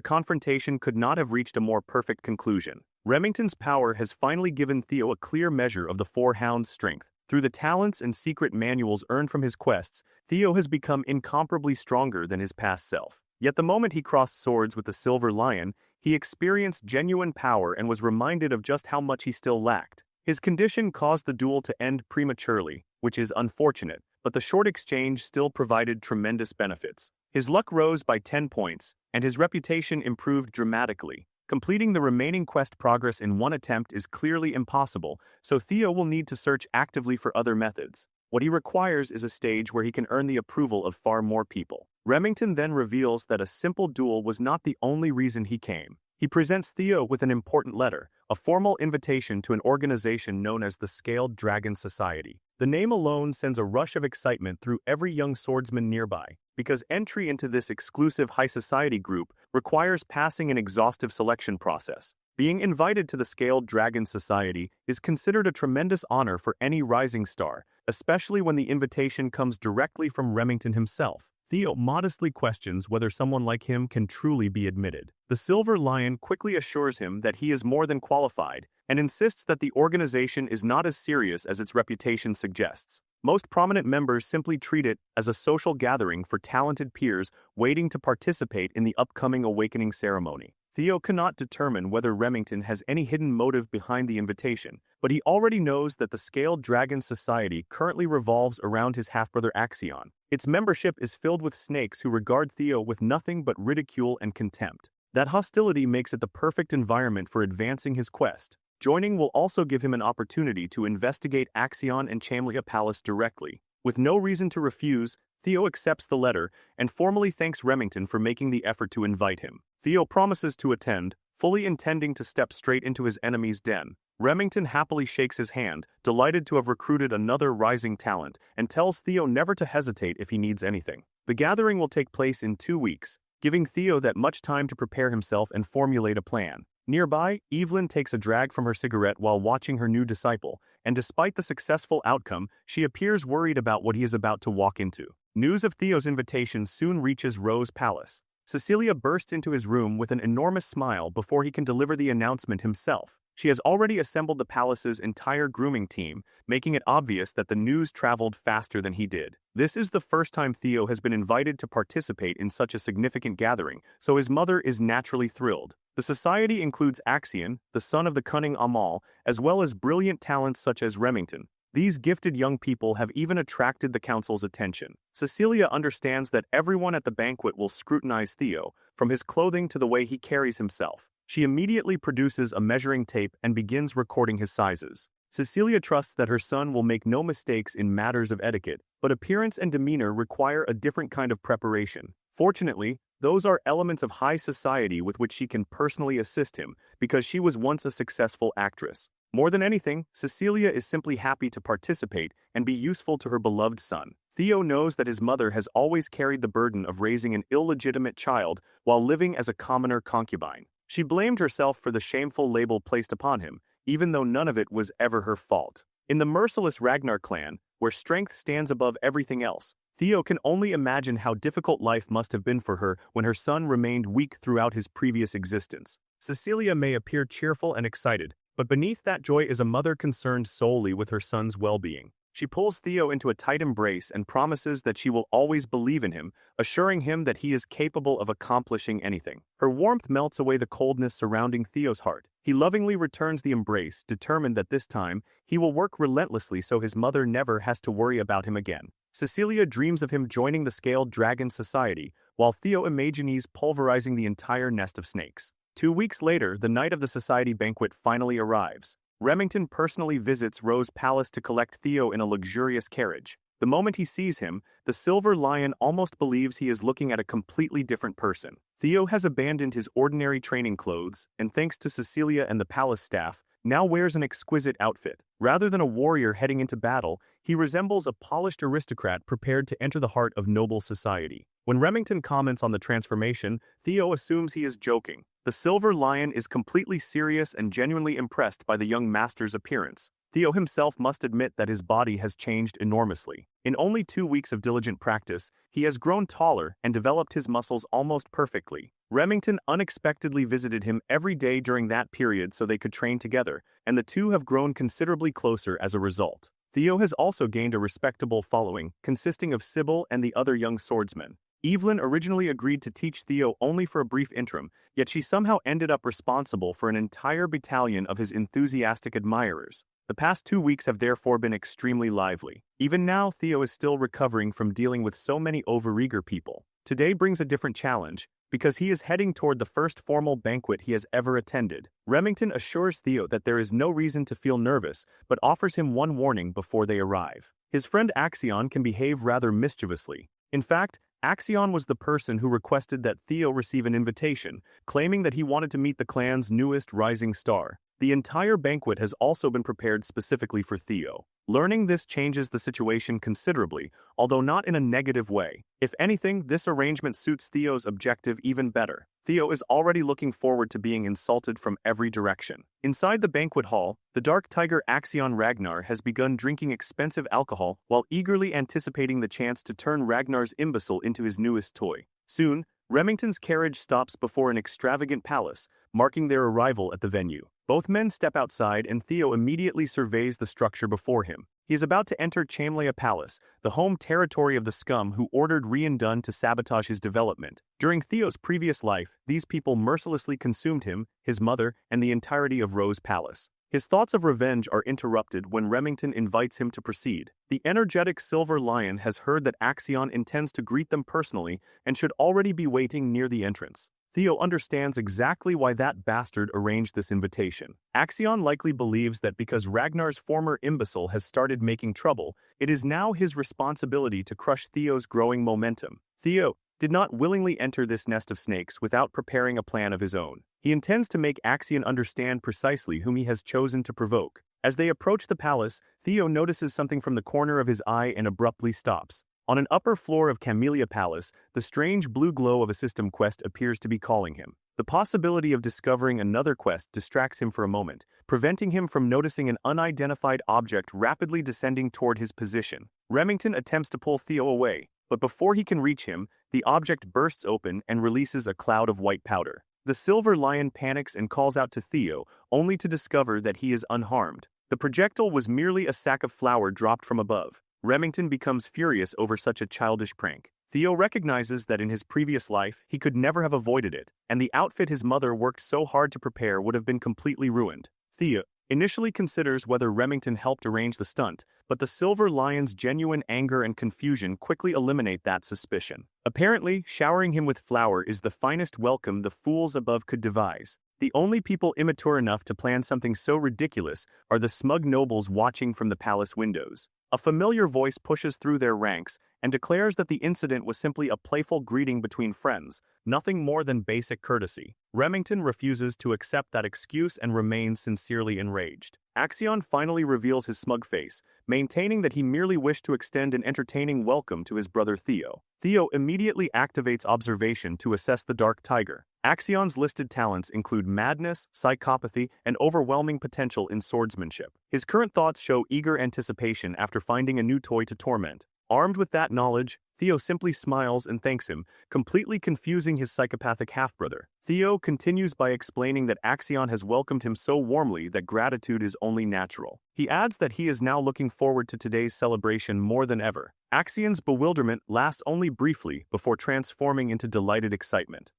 confrontation could not have reached a more perfect conclusion. Remington's power has finally given Theo a clear measure of the four hounds' strength. Through the talents and secret manuals earned from his quests, Theo has become incomparably stronger than his past self. Yet the moment he crossed swords with the Silver Lion, he experienced genuine power and was reminded of just how much he still lacked. His condition caused the duel to end prematurely, which is unfortunate, but the short exchange still provided tremendous benefits. His luck rose by 10 points, and his reputation improved dramatically. Completing the remaining quest progress in one attempt is clearly impossible, so Theo will need to search actively for other methods. What he requires is a stage where he can earn the approval of far more people. Remington then reveals that a simple duel was not the only reason he came. He presents Theo with an important letter, a formal invitation to an organization known as the Scaled Dragon Society. The name alone sends a rush of excitement through every young swordsman nearby, because entry into this exclusive high society group requires passing an exhaustive selection process. Being invited to the Scaled Dragon Society is considered a tremendous honor for any rising star, especially when the invitation comes directly from Remington himself. Theo modestly questions whether someone like him can truly be admitted. The Silver Lion quickly assures him that he is more than qualified, and insists that the organization is not as serious as its reputation suggests. Most prominent members simply treat it as a social gathering for talented peers waiting to participate in the upcoming awakening ceremony. Theo cannot determine whether Remington has any hidden motive behind the invitation, but he already knows that the Scaled Dragon Society currently revolves around his half-brother Axion. Its membership is filled with snakes who regard Theo with nothing but ridicule and contempt. That hostility makes it the perfect environment for advancing his quest. Joining will also give him an opportunity to investigate Axion and Chamlia Palace directly. With no reason to refuse, Theo accepts the letter and formally thanks Remington for making the effort to invite him. Theo promises to attend, fully intending to step straight into his enemy's den. Remington happily shakes his hand, delighted to have recruited another rising talent, and tells Theo never to hesitate if he needs anything. The gathering will take place in 2 weeks, giving Theo that much time to prepare himself and formulate a plan. Nearby, Evelyn takes a drag from her cigarette while watching her new disciple, and despite the successful outcome, she appears worried about what he is about to walk into. News of Theo's invitation soon reaches Rose Palace. Cecilia bursts into his room with an enormous smile before he can deliver the announcement himself. She has already assembled the palace's entire grooming team, making it obvious that the news traveled faster than he did. This is the first time Theo has been invited to participate in such a significant gathering, so his mother is naturally thrilled. The society includes Axion, the son of the cunning Amal, as well as brilliant talents such as Remington. These gifted young people have even attracted the council's attention. Cecilia understands that everyone at the banquet will scrutinize Theo, from his clothing to the way he carries himself. She immediately produces a measuring tape and begins recording his sizes. Cecilia trusts that her son will make no mistakes in matters of etiquette, but appearance and demeanor require a different kind of preparation. Fortunately, those are elements of high society with which she can personally assist him, because she was once a successful actress. More than anything, Cecilia is simply happy to participate and be useful to her beloved son. Theo knows that his mother has always carried the burden of raising an illegitimate child while living as a commoner concubine. She blamed herself for the shameful label placed upon him, even though none of it was ever her fault. In the merciless Ragnar clan, where strength stands above everything else, Theo can only imagine how difficult life must have been for her when her son remained weak throughout his previous existence. Cecilia may appear cheerful and excited, but beneath that joy is a mother concerned solely with her son's well-being. She pulls Theo into a tight embrace and promises that she will always believe in him, assuring him that he is capable of accomplishing anything. Her warmth melts away the coldness surrounding Theo's heart. He lovingly returns the embrace, determined that this time, he will work relentlessly so his mother never has to worry about him again. Cecilia dreams of him joining the Scaled Dragon Society, while Theo imagines pulverizing the entire nest of snakes. 2 weeks later, the night of the society banquet finally arrives. Remington personally visits Rose Palace to collect Theo in a luxurious carriage. The moment he sees him, the Silver Lion almost believes he is looking at a completely different person. Theo has abandoned his ordinary training clothes, and thanks to Cecilia and the palace staff, now wears an exquisite outfit. Rather than a warrior heading into battle, he resembles a polished aristocrat prepared to enter the heart of noble society. When Remington comments on the transformation, Theo assumes he is joking. The Silver Lion is completely serious and genuinely impressed by the young master's appearance. Theo himself must admit that his body has changed enormously. In only 2 weeks of diligent practice, he has grown taller and developed his muscles almost perfectly. Remington unexpectedly visited him every day during that period so they could train together, and the two have grown considerably closer as a result. Theo has also gained a respectable following, consisting of Sybil and the other young swordsmen. Evelyn originally agreed to teach Theo only for a brief interim, yet she somehow ended up responsible for an entire battalion of his enthusiastic admirers. The past 2 weeks have therefore been extremely lively. Even now, Theo is still recovering from dealing with so many overeager people. Today brings a different challenge, because he is heading toward the first formal banquet he has ever attended. Remington assures Theo that there is no reason to feel nervous, but offers him one warning before they arrive. His friend Axion can behave rather mischievously. In fact, Axion was the person who requested that Theo receive an invitation, claiming that he wanted to meet the clan's newest rising star. The entire banquet has also been prepared specifically for Theo. Learning this changes the situation considerably, although not in a negative way. If anything, this arrangement suits Theo's objective even better. Theo is already looking forward to being insulted from every direction. Inside the banquet hall, the dark tiger Axion Ragnar has begun drinking expensive alcohol while eagerly anticipating the chance to turn Ragnar's imbecile into his newest toy. Soon, Remington's carriage stops before an extravagant palace, marking their arrival at the venue. Both men step outside and Theo immediately surveys the structure before him. He is about to enter Chamlea Palace, the home territory of the scum who ordered Rian Dun to sabotage his development. During Theo's previous life, these people mercilessly consumed him, his mother, and the entirety of Rose Palace. His thoughts of revenge are interrupted when Remington invites him to proceed. The energetic Silver Lion has heard that Axion intends to greet them personally and should already be waiting near the entrance. Theo understands exactly why that bastard arranged this invitation. Axion likely believes that because Ragnar's former imbecile has started making trouble, it is now his responsibility to crush Theo's growing momentum. Theo, did not willingly enter this nest of snakes without preparing a plan of his own. He intends to make Axion understand precisely whom he has chosen to provoke. As they approach the palace, Theo notices something from the corner of his eye and abruptly stops. On an upper floor of Camellia Palace, the strange blue glow of a system quest appears to be calling him. The possibility of discovering another quest distracts him for a moment, preventing him from noticing an unidentified object rapidly descending toward his position. Remington attempts to pull Theo away, but before he can reach him, the object bursts open and releases a cloud of white powder. The silver lion panics and calls out to Theo, only to discover that he is unharmed. The projectile was merely a sack of flour dropped from above. Remington becomes furious over such a childish prank. Theo recognizes that in his previous life, he could never have avoided it, and the outfit his mother worked so hard to prepare would have been completely ruined. Theo initially considers whether Remington helped arrange the stunt, but the Silver Lion's genuine anger and confusion quickly eliminate that suspicion. Apparently, showering him with flour is the finest welcome the fools above could devise. The only people immature enough to plan something so ridiculous are the smug nobles watching from the palace windows. A familiar voice pushes through their ranks and declares that the incident was simply a playful greeting between friends, nothing more than basic courtesy. Remington refuses to accept that excuse and remains sincerely enraged. Axion finally reveals his smug face, maintaining that he merely wished to extend an entertaining welcome to his brother Theo. Theo immediately activates observation to assess the Dark Tiger. Axion's listed talents include madness, psychopathy, and overwhelming potential in swordsmanship. His current thoughts show eager anticipation after finding a new toy to torment. Armed with that knowledge, Theo simply smiles and thanks him, completely confusing his psychopathic half-brother. Theo continues by explaining that Axion has welcomed him so warmly that gratitude is only natural. He adds that he is now looking forward to today's celebration more than ever. Axion's bewilderment lasts only briefly before transforming into delighted excitement.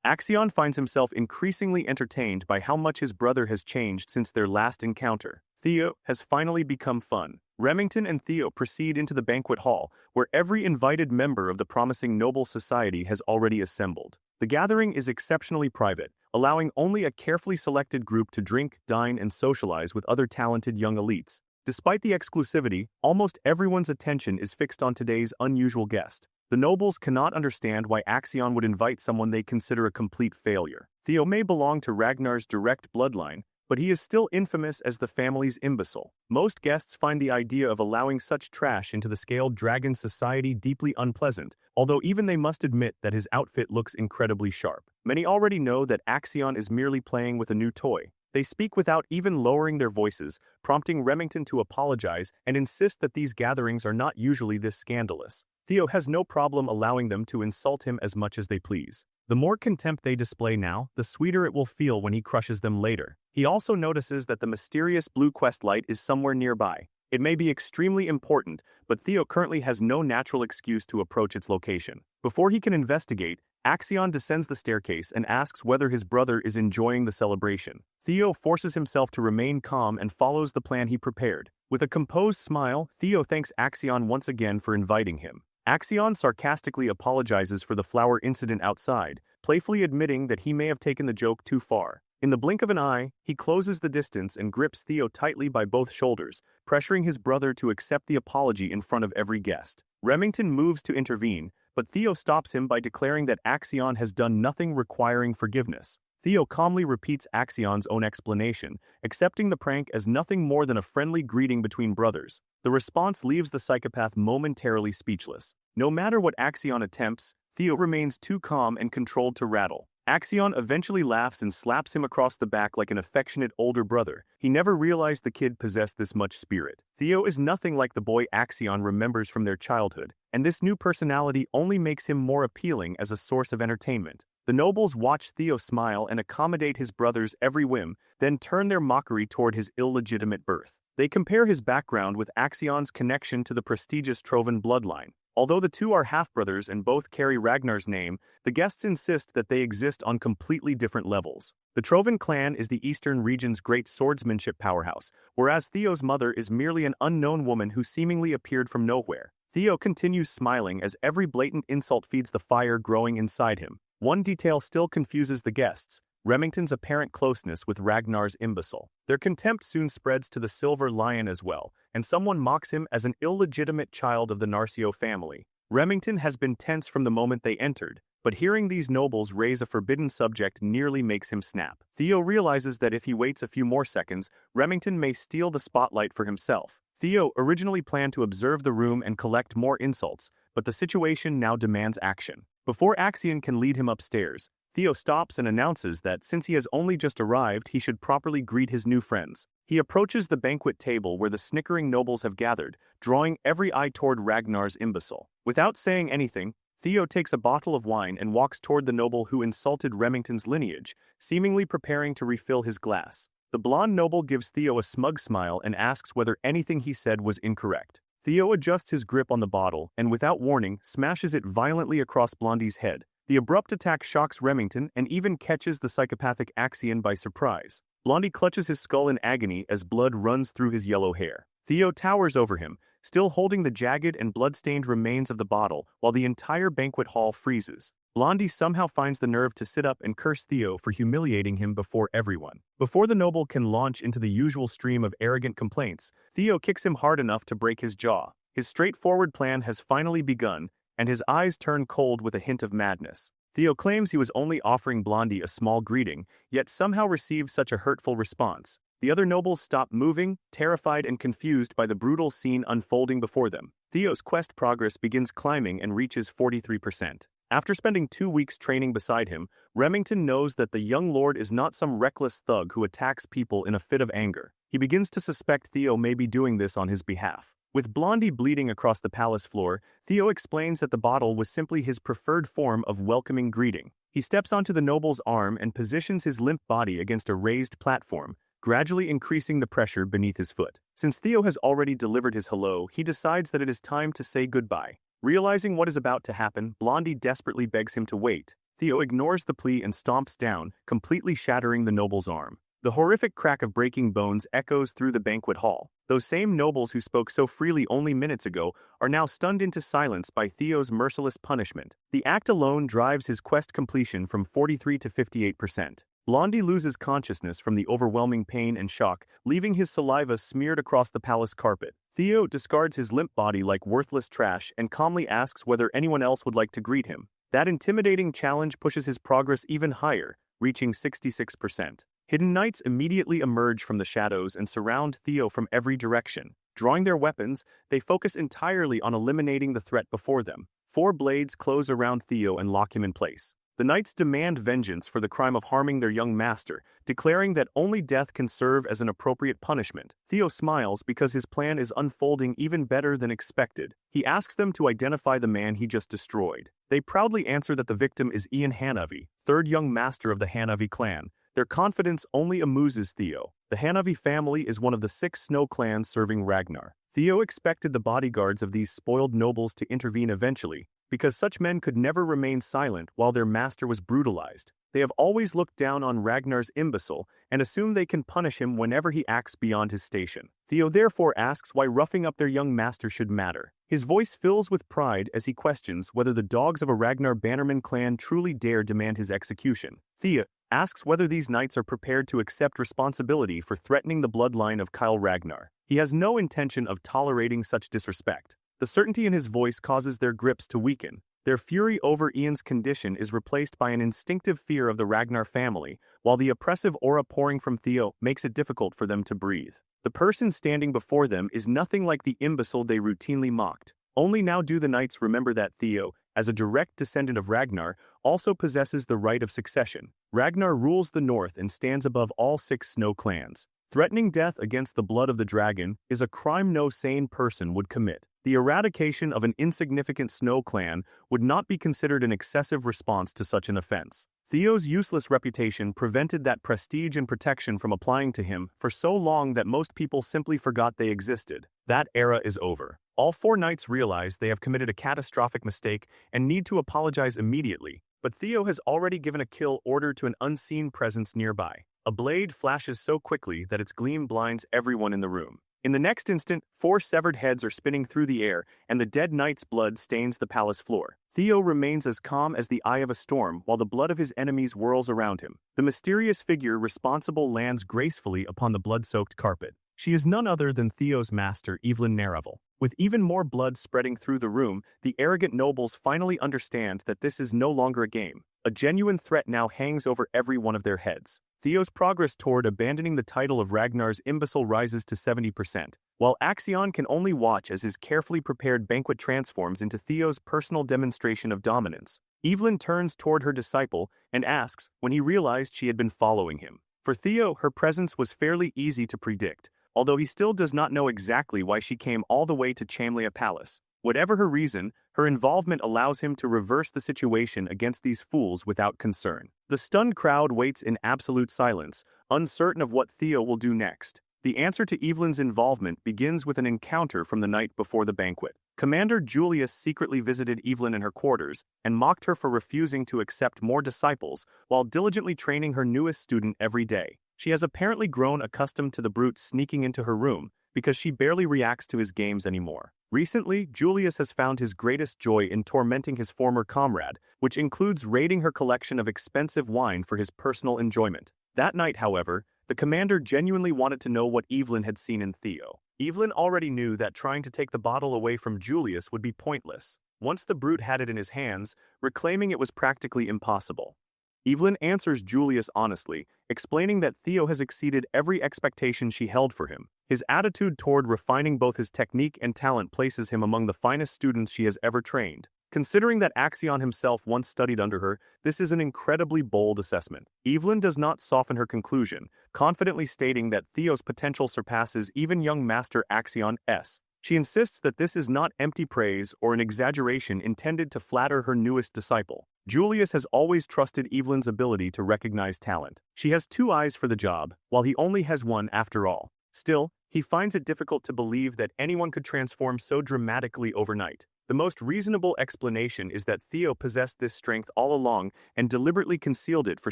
Axion finds himself increasingly entertained by how much his brother has changed since their last encounter. Theo has finally become fun. Remington and Theo proceed into the banquet hall, where every invited member of the promising noble society has already assembled. The gathering is exceptionally private, allowing only a carefully selected group to drink, dine, and socialize with other talented young elites. Despite the exclusivity, almost everyone's attention is fixed on today's unusual guest. The nobles cannot understand why Axion would invite someone they consider a complete failure. Theo may belong to Ragnar's direct bloodline, but he is still infamous as the family's imbecile. Most guests find the idea of allowing such trash into the scaled dragon society deeply unpleasant, although even they must admit that his outfit looks incredibly sharp. Many already know that Axion is merely playing with a new toy. They speak without even lowering their voices, prompting Remington to apologize and insist that these gatherings are not usually this scandalous. Theo has no problem allowing them to insult him as much as they please. The more contempt they display now, the sweeter it will feel when he crushes them later. He also notices that the mysterious blue quest light is somewhere nearby. It may be extremely important, but Theo currently has no natural excuse to approach its location. Before he can investigate, Axion descends the staircase and asks whether his brother is enjoying the celebration. Theo forces himself to remain calm and follows the plan he prepared. With a composed smile, Theo thanks Axion once again for inviting him. Axion sarcastically apologizes for the flower incident outside, playfully admitting that he may have taken the joke too far. In the blink of an eye, he closes the distance and grips Theo tightly by both shoulders, pressuring his brother to accept the apology in front of every guest. Remington moves to intervene, but Theo stops him by declaring that Axion has done nothing requiring forgiveness. Theo calmly repeats Axion's own explanation, accepting the prank as nothing more than a friendly greeting between brothers. The response leaves the psychopath momentarily speechless. No matter what Axion attempts, Theo remains too calm and controlled to rattle. Axion eventually laughs and slaps him across the back like an affectionate older brother. He never realized the kid possessed this much spirit. Theo is nothing like the boy Axion remembers from their childhood, and this new personality only makes him more appealing as a source of entertainment. The nobles watch Theo smile and accommodate his brother's every whim, then turn their mockery toward his illegitimate birth. They compare his background with Axion's connection to the prestigious Trovan bloodline. Although the two are half-brothers and both carry Ragnar's name, the guests insist that they exist on completely different levels. The Trovan clan is the eastern region's great swordsmanship powerhouse, whereas Theo's mother is merely an unknown woman who seemingly appeared from nowhere. Theo continues smiling as every blatant insult feeds the fire growing inside him. One detail still confuses the guests: Remington's apparent closeness with Ragnar's imbecile. Their contempt soon spreads to the Silver Lion as well, and someone mocks him as an illegitimate child of the Narcio family. Remington has been tense from the moment they entered, but hearing these nobles raise a forbidden subject nearly makes him snap. Theo realizes that if he waits a few more seconds, Remington may steal the spotlight for himself. Theo originally planned to observe the room and collect more insults, but the situation now demands action. Before Axion can lead him upstairs, Theo stops and announces that since he has only just arrived, he should properly greet his new friends. He approaches the banquet table where the snickering nobles have gathered, drawing every eye toward Ragnar's imbecile. Without saying anything, Theo takes a bottle of wine and walks toward the noble who insulted Remington's lineage, seemingly preparing to refill his glass. The blonde noble gives Theo a smug smile and asks whether anything he said was incorrect. Theo adjusts his grip on the bottle and, without warning, smashes it violently across Blondie's head. The abrupt attack shocks Remington and even catches the psychopathic Axion by surprise. Blondie clutches his skull in agony as blood runs through his yellow hair. Theo towers over him, still holding the jagged and blood-stained remains of the bottle, while the entire banquet hall freezes. Blondie somehow finds the nerve to sit up and curse Theo for humiliating him before everyone. Before the noble can launch into the usual stream of arrogant complaints, Theo kicks him hard enough to break his jaw. His straightforward plan has finally begun, and his eyes turn cold with a hint of madness. Theo claims he was only offering Blondie a small greeting, yet somehow received such a hurtful response. The other nobles stop moving, terrified and confused by the brutal scene unfolding before them. Theo's quest progress begins climbing and reaches 43%. After spending 2 weeks training beside him, Remington knows that the young lord is not some reckless thug who attacks people in a fit of anger. He begins to suspect Theo may be doing this on his behalf. With Blondie bleeding across the palace floor, Theo explains that the bottle was simply his preferred form of welcoming greeting. He steps onto the noble's arm and positions his limp body against a raised platform, gradually increasing the pressure beneath his foot. Since Theo has already delivered his hello, he decides that it is time to say goodbye. Realizing what is about to happen, Blondie desperately begs him to wait. Theo ignores the plea and stomps down, completely shattering the noble's arm. The horrific crack of breaking bones echoes through the banquet hall. Those same nobles who spoke so freely only minutes ago are now stunned into silence by Theo's merciless punishment. The act alone drives his quest completion from 43 to 58%. Blondie loses consciousness from the overwhelming pain and shock, leaving his saliva smeared across the palace carpet. Theo discards his limp body like worthless trash and calmly asks whether anyone else would like to greet him. That intimidating challenge pushes his progress even higher, reaching 66%. Hidden knights immediately emerge from the shadows and surround Theo from every direction. Drawing their weapons, they focus entirely on eliminating the threat before them. 4 blades close around Theo and lock him in place. The knights demand vengeance for the crime of harming their young master, declaring that only death can serve as an appropriate punishment. Theo smiles because his plan is unfolding even better than expected. He asks them to identify the man he just destroyed. They proudly answer that the victim is Ian Hanavi, 3rd young master of the Hanavi clan. Their confidence only amuses Theo. The Hanavi family is one of the 6 snow clans serving Ragnar. Theo expected the bodyguards of these spoiled nobles to intervene eventually, because such men could never remain silent while their master was brutalized. They have always looked down on Ragnar's imbecile and assume they can punish him whenever he acts beyond his station. Theo therefore asks why roughing up their young master should matter. His voice fills with pride as he questions whether the dogs of a Ragnar Bannerman clan truly dare demand his execution. Theo asks whether these knights are prepared to accept responsibility for threatening the bloodline of Kyle Ragnar. He has no intention of tolerating such disrespect. The certainty in his voice causes their grips to weaken. Their fury over Ian's condition is replaced by an instinctive fear of the Ragnar family, while the oppressive aura pouring from Theo makes it difficult for them to breathe. The person standing before them is nothing like the imbecile they routinely mocked. Only now do the knights remember that Theo, as a direct descendant of Ragnar, also possesses the right of succession. Ragnar rules the north and stands above all 6 snow clans. Threatening death against the blood of the dragon is a crime no sane person would commit. The eradication of an insignificant snow clan would not be considered an excessive response to such an offense. Theo's useless reputation prevented that prestige and protection from applying to him for so long that most people simply forgot they existed. That era is over. All 4 knights realize they have committed a catastrophic mistake and need to apologize immediately, but Theo has already given a kill order to an unseen presence nearby. A blade flashes so quickly that its gleam blinds everyone in the room. In the next instant, 4 severed heads are spinning through the air, and the dead knight's blood stains the palace floor. Theo remains as calm as the eye of a storm while the blood of his enemies whirls around him. The mysterious figure responsible lands gracefully upon the blood-soaked carpet. She is none other than Theo's master, Evelyn Naravel. With even more blood spreading through the room, the arrogant nobles finally understand that this is no longer a game. A genuine threat now hangs over every one of their heads. Theo's progress toward abandoning the title of Ragnar's imbecile rises to 70%, while Axion can only watch as his carefully prepared banquet transforms into Theo's personal demonstration of dominance. Evelyn turns toward her disciple and asks when he realized she had been following him. For Theo, her presence was fairly easy to predict, although he still does not know exactly why she came all the way to Chamlea Palace. Whatever her reason, her involvement allows him to reverse the situation against these fools without concern. The stunned crowd waits in absolute silence, uncertain of what Theo will do next. The answer to Evelyn's involvement begins with an encounter from the night before the banquet. Commander Julius secretly visited Evelyn in her quarters and mocked her for refusing to accept more disciples while diligently training her newest student every day. She has apparently grown accustomed to the brute sneaking into her room because she barely reacts to his games anymore. Recently, Julius has found his greatest joy in tormenting his former comrade, which includes raiding her collection of expensive wine for his personal enjoyment. That night, however, the commander genuinely wanted to know what Evelyn had seen in Theo. Evelyn already knew that trying to take the bottle away from Julius would be pointless. Once the brute had it in his hands, reclaiming it was practically impossible. Evelyn answers Julius honestly, explaining that Theo has exceeded every expectation she held for him. His attitude toward refining both his technique and talent places him among the finest students she has ever trained. Considering that Axion himself once studied under her, this is an incredibly bold assessment. Evelyn does not soften her conclusion, confidently stating that Theo's potential surpasses even young Master Axion's. She insists that this is not empty praise or an exaggeration intended to flatter her newest disciple. Julius has always trusted Evelyn's ability to recognize talent. She has 2 eyes for the job, while he only has 1 after all. Still, he finds it difficult to believe that anyone could transform so dramatically overnight. The most reasonable explanation is that Theo possessed this strength all along and deliberately concealed it for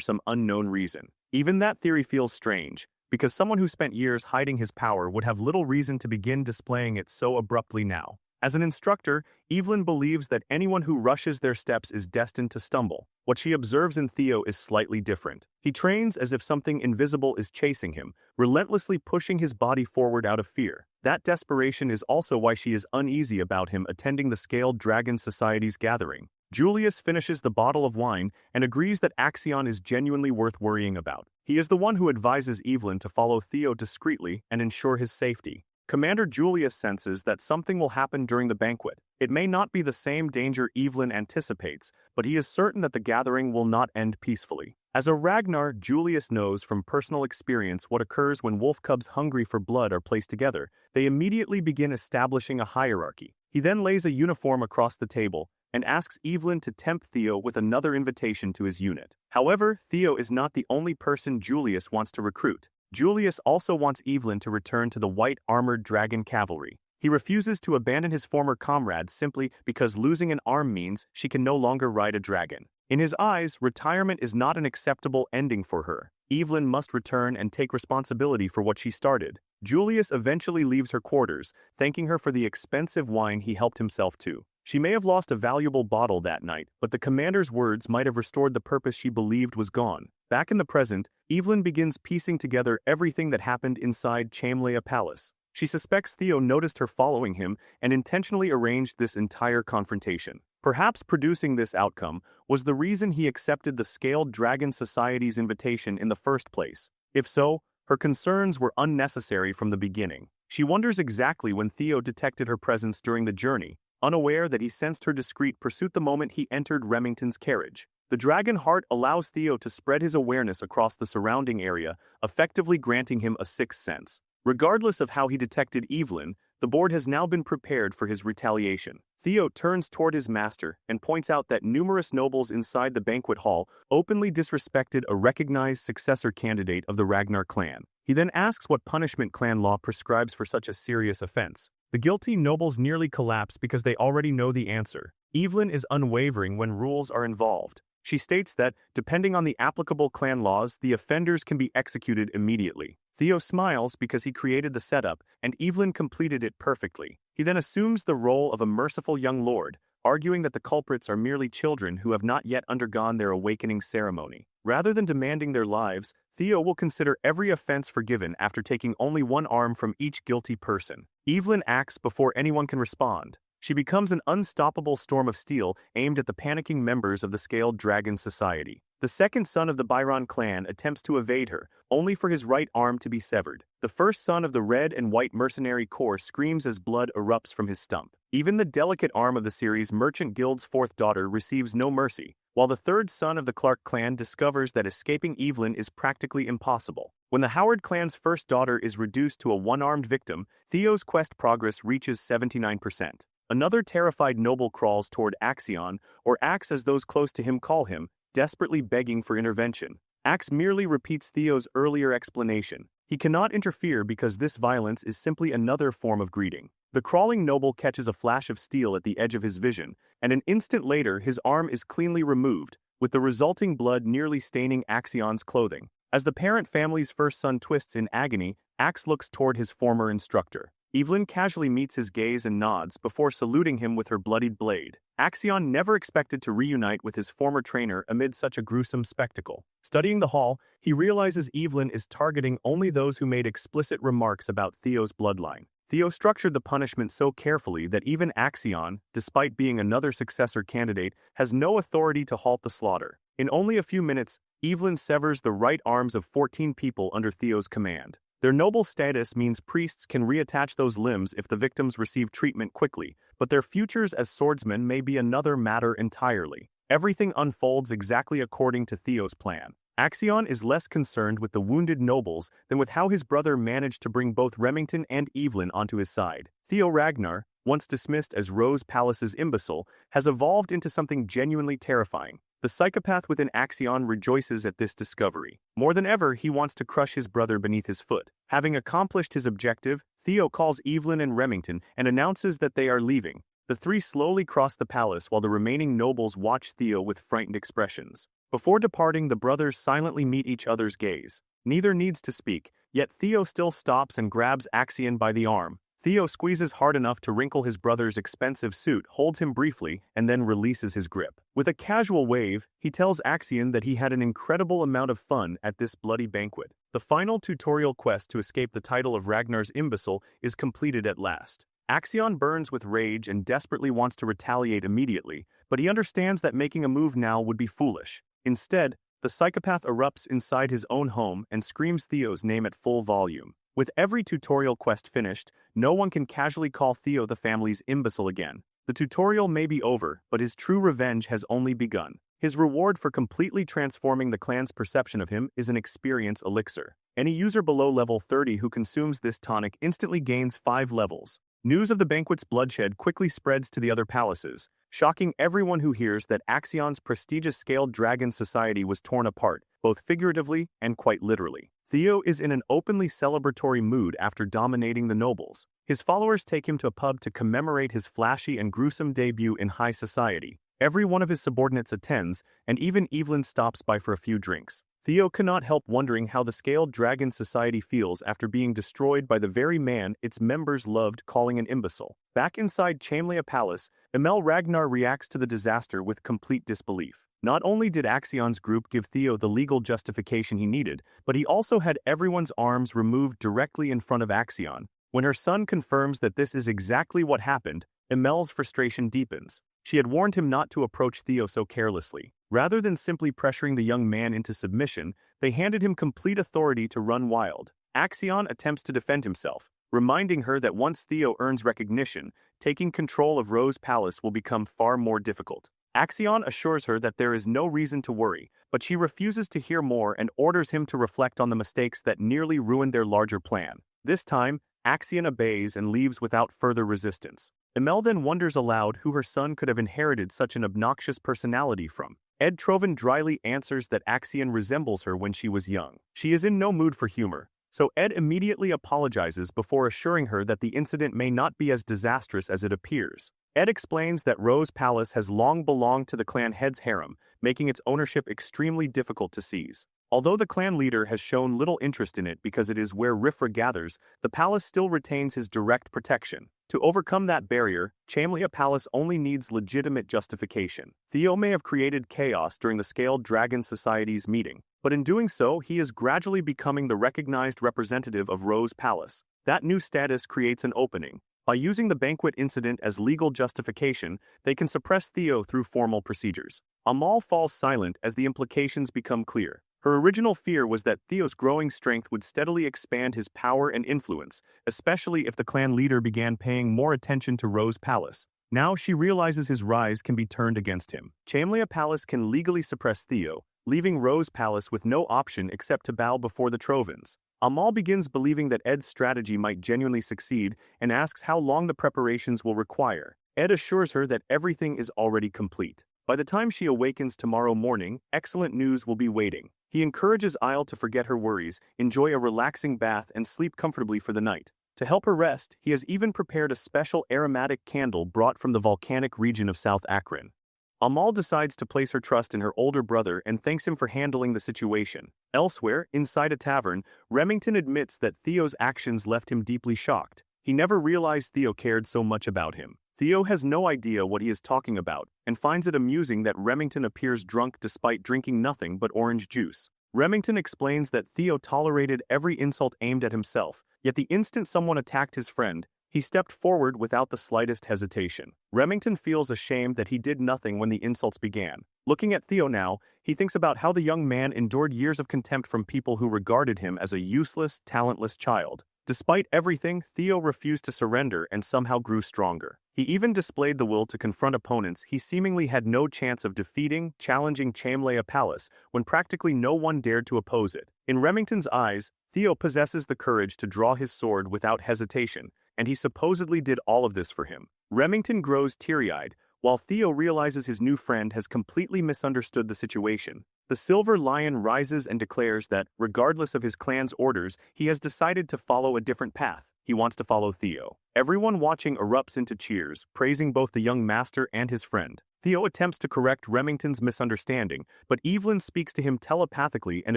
some unknown reason. Even that theory feels strange, because someone who spent years hiding his power would have little reason to begin displaying it so abruptly now. As an instructor, Evelyn believes that anyone who rushes their steps is destined to stumble. What she observes in Theo is slightly different. He trains as if something invisible is chasing him, relentlessly pushing his body forward out of fear. That desperation is also why she is uneasy about him attending the Scaled Dragon Society's gathering. Julius finishes the bottle of wine and agrees that Axion is genuinely worth worrying about. He is the one who advises Evelyn to follow Theo discreetly and ensure his safety. Commander Julius senses that something will happen during the banquet. It may not be the same danger Evelyn anticipates, but he is certain that the gathering will not end peacefully. As a Ragnar, Julius knows from personal experience what occurs when wolf cubs hungry for blood are placed together. They immediately begin establishing a hierarchy. He then lays a uniform across the table and asks Evelyn to tempt Theo with another invitation to his unit. However, Theo is not the only person Julius wants to recruit. Julius also wants Evelyn to return to the white armored dragon cavalry. He refuses to abandon his former comrades simply because losing an arm means she can no longer ride a dragon. In his eyes, retirement is not an acceptable ending for her. Evelyn must return and take responsibility for what she started. Julius eventually leaves her quarters, thanking her for the expensive wine he helped himself to. She may have lost a valuable bottle that night, but the commander's words might have restored the purpose she believed was gone. Back in the present, Evelyn begins piecing together everything that happened inside Chamlea Palace. She suspects Theo noticed her following him and intentionally arranged this entire confrontation. Perhaps producing this outcome was the reason he accepted the Scaled Dragon Society's invitation in the first place. If so, her concerns were unnecessary from the beginning. She wonders exactly when Theo detected her presence during the journey, unaware that he sensed her discreet pursuit the moment he entered Remington's carriage. The dragon heart allows Theo to spread his awareness across the surrounding area, effectively granting him a sixth sense. Regardless of how he detected Evelyn, the board has now been prepared for his retaliation. Theo turns toward his master and points out that numerous nobles inside the banquet hall openly disrespected a recognized successor candidate of the Ragnar clan. He then asks what punishment clan law prescribes for such a serious offense. The guilty nobles nearly collapse because they already know the answer. Evelyn is unwavering when rules are involved. She states that, depending on the applicable clan laws, the offenders can be executed immediately. Theo smiles because he created the setup, and Evelyn completed it perfectly. He then assumes the role of a merciful young lord, arguing that the culprits are merely children who have not yet undergone their awakening ceremony. Rather than demanding their lives, Theo will consider every offense forgiven after taking only one arm from each guilty person. Evelyn acts before anyone can respond. She becomes an unstoppable storm of steel aimed at the panicking members of the Scaled Dragon Society. The second son of the Byron clan attempts to evade her, only for his right arm to be severed. The first son of the Red and White Mercenary Corps screams as blood erupts from his stump. Even the delicate arm of the series' Merchant Guild's fourth daughter receives no mercy, while the third son of the Clark clan discovers that escaping Evelyn is practically impossible. When the Howard clan's first daughter is reduced to a one-armed victim, Theo's quest progress reaches 79%. Another terrified noble crawls toward Axion, or Axe as those close to him call him, desperately begging for intervention. Axe merely repeats Theo's earlier explanation. He cannot interfere because this violence is simply another form of greeting. The crawling noble catches a flash of steel at the edge of his vision, and an instant later his arm is cleanly removed, with the resulting blood nearly staining Axion's clothing. As the parent family's first son twists in agony, Axe looks toward his former instructor. Evelyn casually meets his gaze and nods before saluting him with her bloodied blade. Axion never expected to reunite with his former trainer amid such a gruesome spectacle. Studying the hall, he realizes Evelyn is targeting only those who made explicit remarks about Theo's bloodline. Theo structured the punishment so carefully that even Axion, despite being another successor candidate, has no authority to halt the slaughter. In only a few minutes, Evelyn severs the right arms of 14 people under Theo's command. Their noble status means priests can reattach those limbs if the victims receive treatment quickly, but their futures as swordsmen may be another matter entirely. Everything unfolds exactly according to Theo's plan. Axion is less concerned with the wounded nobles than with how his brother managed to bring both Remington and Evelyn onto his side. Theo Ragnar, once dismissed as Rose Palace's imbecile, has evolved into something genuinely terrifying. The psychopath within Axion rejoices at this discovery. More than ever, he wants to crush his brother beneath his foot. Having accomplished his objective, Theo calls Evelyn and Remington and announces that they are leaving. The three slowly cross the palace while the remaining nobles watch Theo with frightened expressions. Before departing, the brothers silently meet each other's gaze. Neither needs to speak, yet Theo still stops and grabs Axion by the arm. Theo squeezes hard enough to wrinkle his brother's expensive suit, holds him briefly, and then releases his grip. With a casual wave, he tells Axion that he had an incredible amount of fun at this bloody banquet. The final tutorial quest to escape the title of Ragnar's imbecile is completed at last. Axion burns with rage and desperately wants to retaliate immediately, but he understands that making a move now would be foolish. Instead, the psychopath erupts inside his own home and screams Theo's name at full volume. With every tutorial quest finished, no one can casually call Theo the family's imbecile again. The tutorial may be over, but his true revenge has only begun. His reward for completely transforming the clan's perception of him is an experience elixir. Any user below level 30 who consumes this tonic instantly gains 5 levels. News of the banquet's bloodshed quickly spreads to the other palaces, shocking everyone who hears that Axion's prestigious Scaled Dragon Society was torn apart, both figuratively and quite literally. Theo is in an openly celebratory mood after dominating the nobles. His followers take him to a pub to commemorate his flashy and gruesome debut in high society. Every one of his subordinates attends, and even Evelyn stops by for a few drinks. Theo cannot help wondering how the Scaled Dragon Society feels after being destroyed by the very man its members loved calling an imbecile. Back inside Chamlia Palace, Emil Ragnar reacts to the disaster with complete disbelief. Not only did Axion's group give Theo the legal justification he needed, but he also had everyone's arms removed directly in front of Axion. When her son confirms that this is exactly what happened, Emil's frustration deepens. She had warned him not to approach Theo so carelessly. Rather than simply pressuring the young man into submission, they handed him complete authority to run wild. Axion attempts to defend himself, reminding her that once Theo earns recognition, taking control of Rose Palace will become far more difficult. Axion assures her that there is no reason to worry, but she refuses to hear more and orders him to reflect on the mistakes that nearly ruined their larger plan. This time, Axion obeys and leaves without further resistance. Emil then wonders aloud who her son could have inherited such an obnoxious personality from. Ed Trovan dryly answers that Axion resembles her when she was young. She is in no mood for humor, so Ed immediately apologizes before assuring her that the incident may not be as disastrous as it appears. Ed explains that Rose Palace has long belonged to the clan head's harem, making its ownership extremely difficult to seize. Although the clan leader has shown little interest in it because it is where Rifra gathers, the palace still retains his direct protection. To overcome that barrier, Chamlia Palace only needs legitimate justification. Theo may have created chaos during the Scaled Dragon Society's meeting, but in doing so, he is gradually becoming the recognized representative of Rose Palace. That new status creates an opening. By using the banquet incident as legal justification, they can suppress Theo through formal procedures. Amal falls silent as the implications become clear. Her original fear was that Theo's growing strength would steadily expand his power and influence, especially if the clan leader began paying more attention to Rose Palace. Now she realizes his rise can be turned against him. Chamlea Palace can legally suppress Theo, leaving Rose Palace with no option except to bow before the Trovans. Amal begins believing that Ed's strategy might genuinely succeed and asks how long the preparations will require. Ed assures her that everything is already complete. By the time she awakens tomorrow morning, excellent news will be waiting. He encourages Isle to forget her worries, enjoy a relaxing bath, and sleep comfortably for the night. To help her rest, he has even prepared a special aromatic candle brought from the volcanic region of South Akron. Amal decides to place her trust in her older brother and thanks him for handling the situation. Elsewhere, inside a tavern, Remington admits that Theo's actions left him deeply shocked. He never realized Theo cared so much about him. Theo has no idea what he is talking about, and finds it amusing that Remington appears drunk despite drinking nothing but orange juice. Remington explains that Theo tolerated every insult aimed at himself, yet the instant someone attacked his friend, he stepped forward without the slightest hesitation. Remington feels ashamed that he did nothing when the insults began. Looking at Theo now, he thinks about how the young man endured years of contempt from people who regarded him as a useless, talentless child. Despite everything, Theo refused to surrender and somehow grew stronger. He even displayed the will to confront opponents he seemingly had no chance of defeating, challenging Chamlea Palace when practically no one dared to oppose it. In Remington's eyes, Theo possesses the courage to draw his sword without hesitation, and he supposedly did all of this for him. Remington grows teary-eyed, while Theo realizes his new friend has completely misunderstood the situation. The Silver Lion rises and declares that, regardless of his clan's orders, he has decided to follow a different path. He wants to follow Theo. Everyone watching erupts into cheers, praising both the young master and his friend. Theo attempts to correct Remington's misunderstanding, but Evelyn speaks to him telepathically and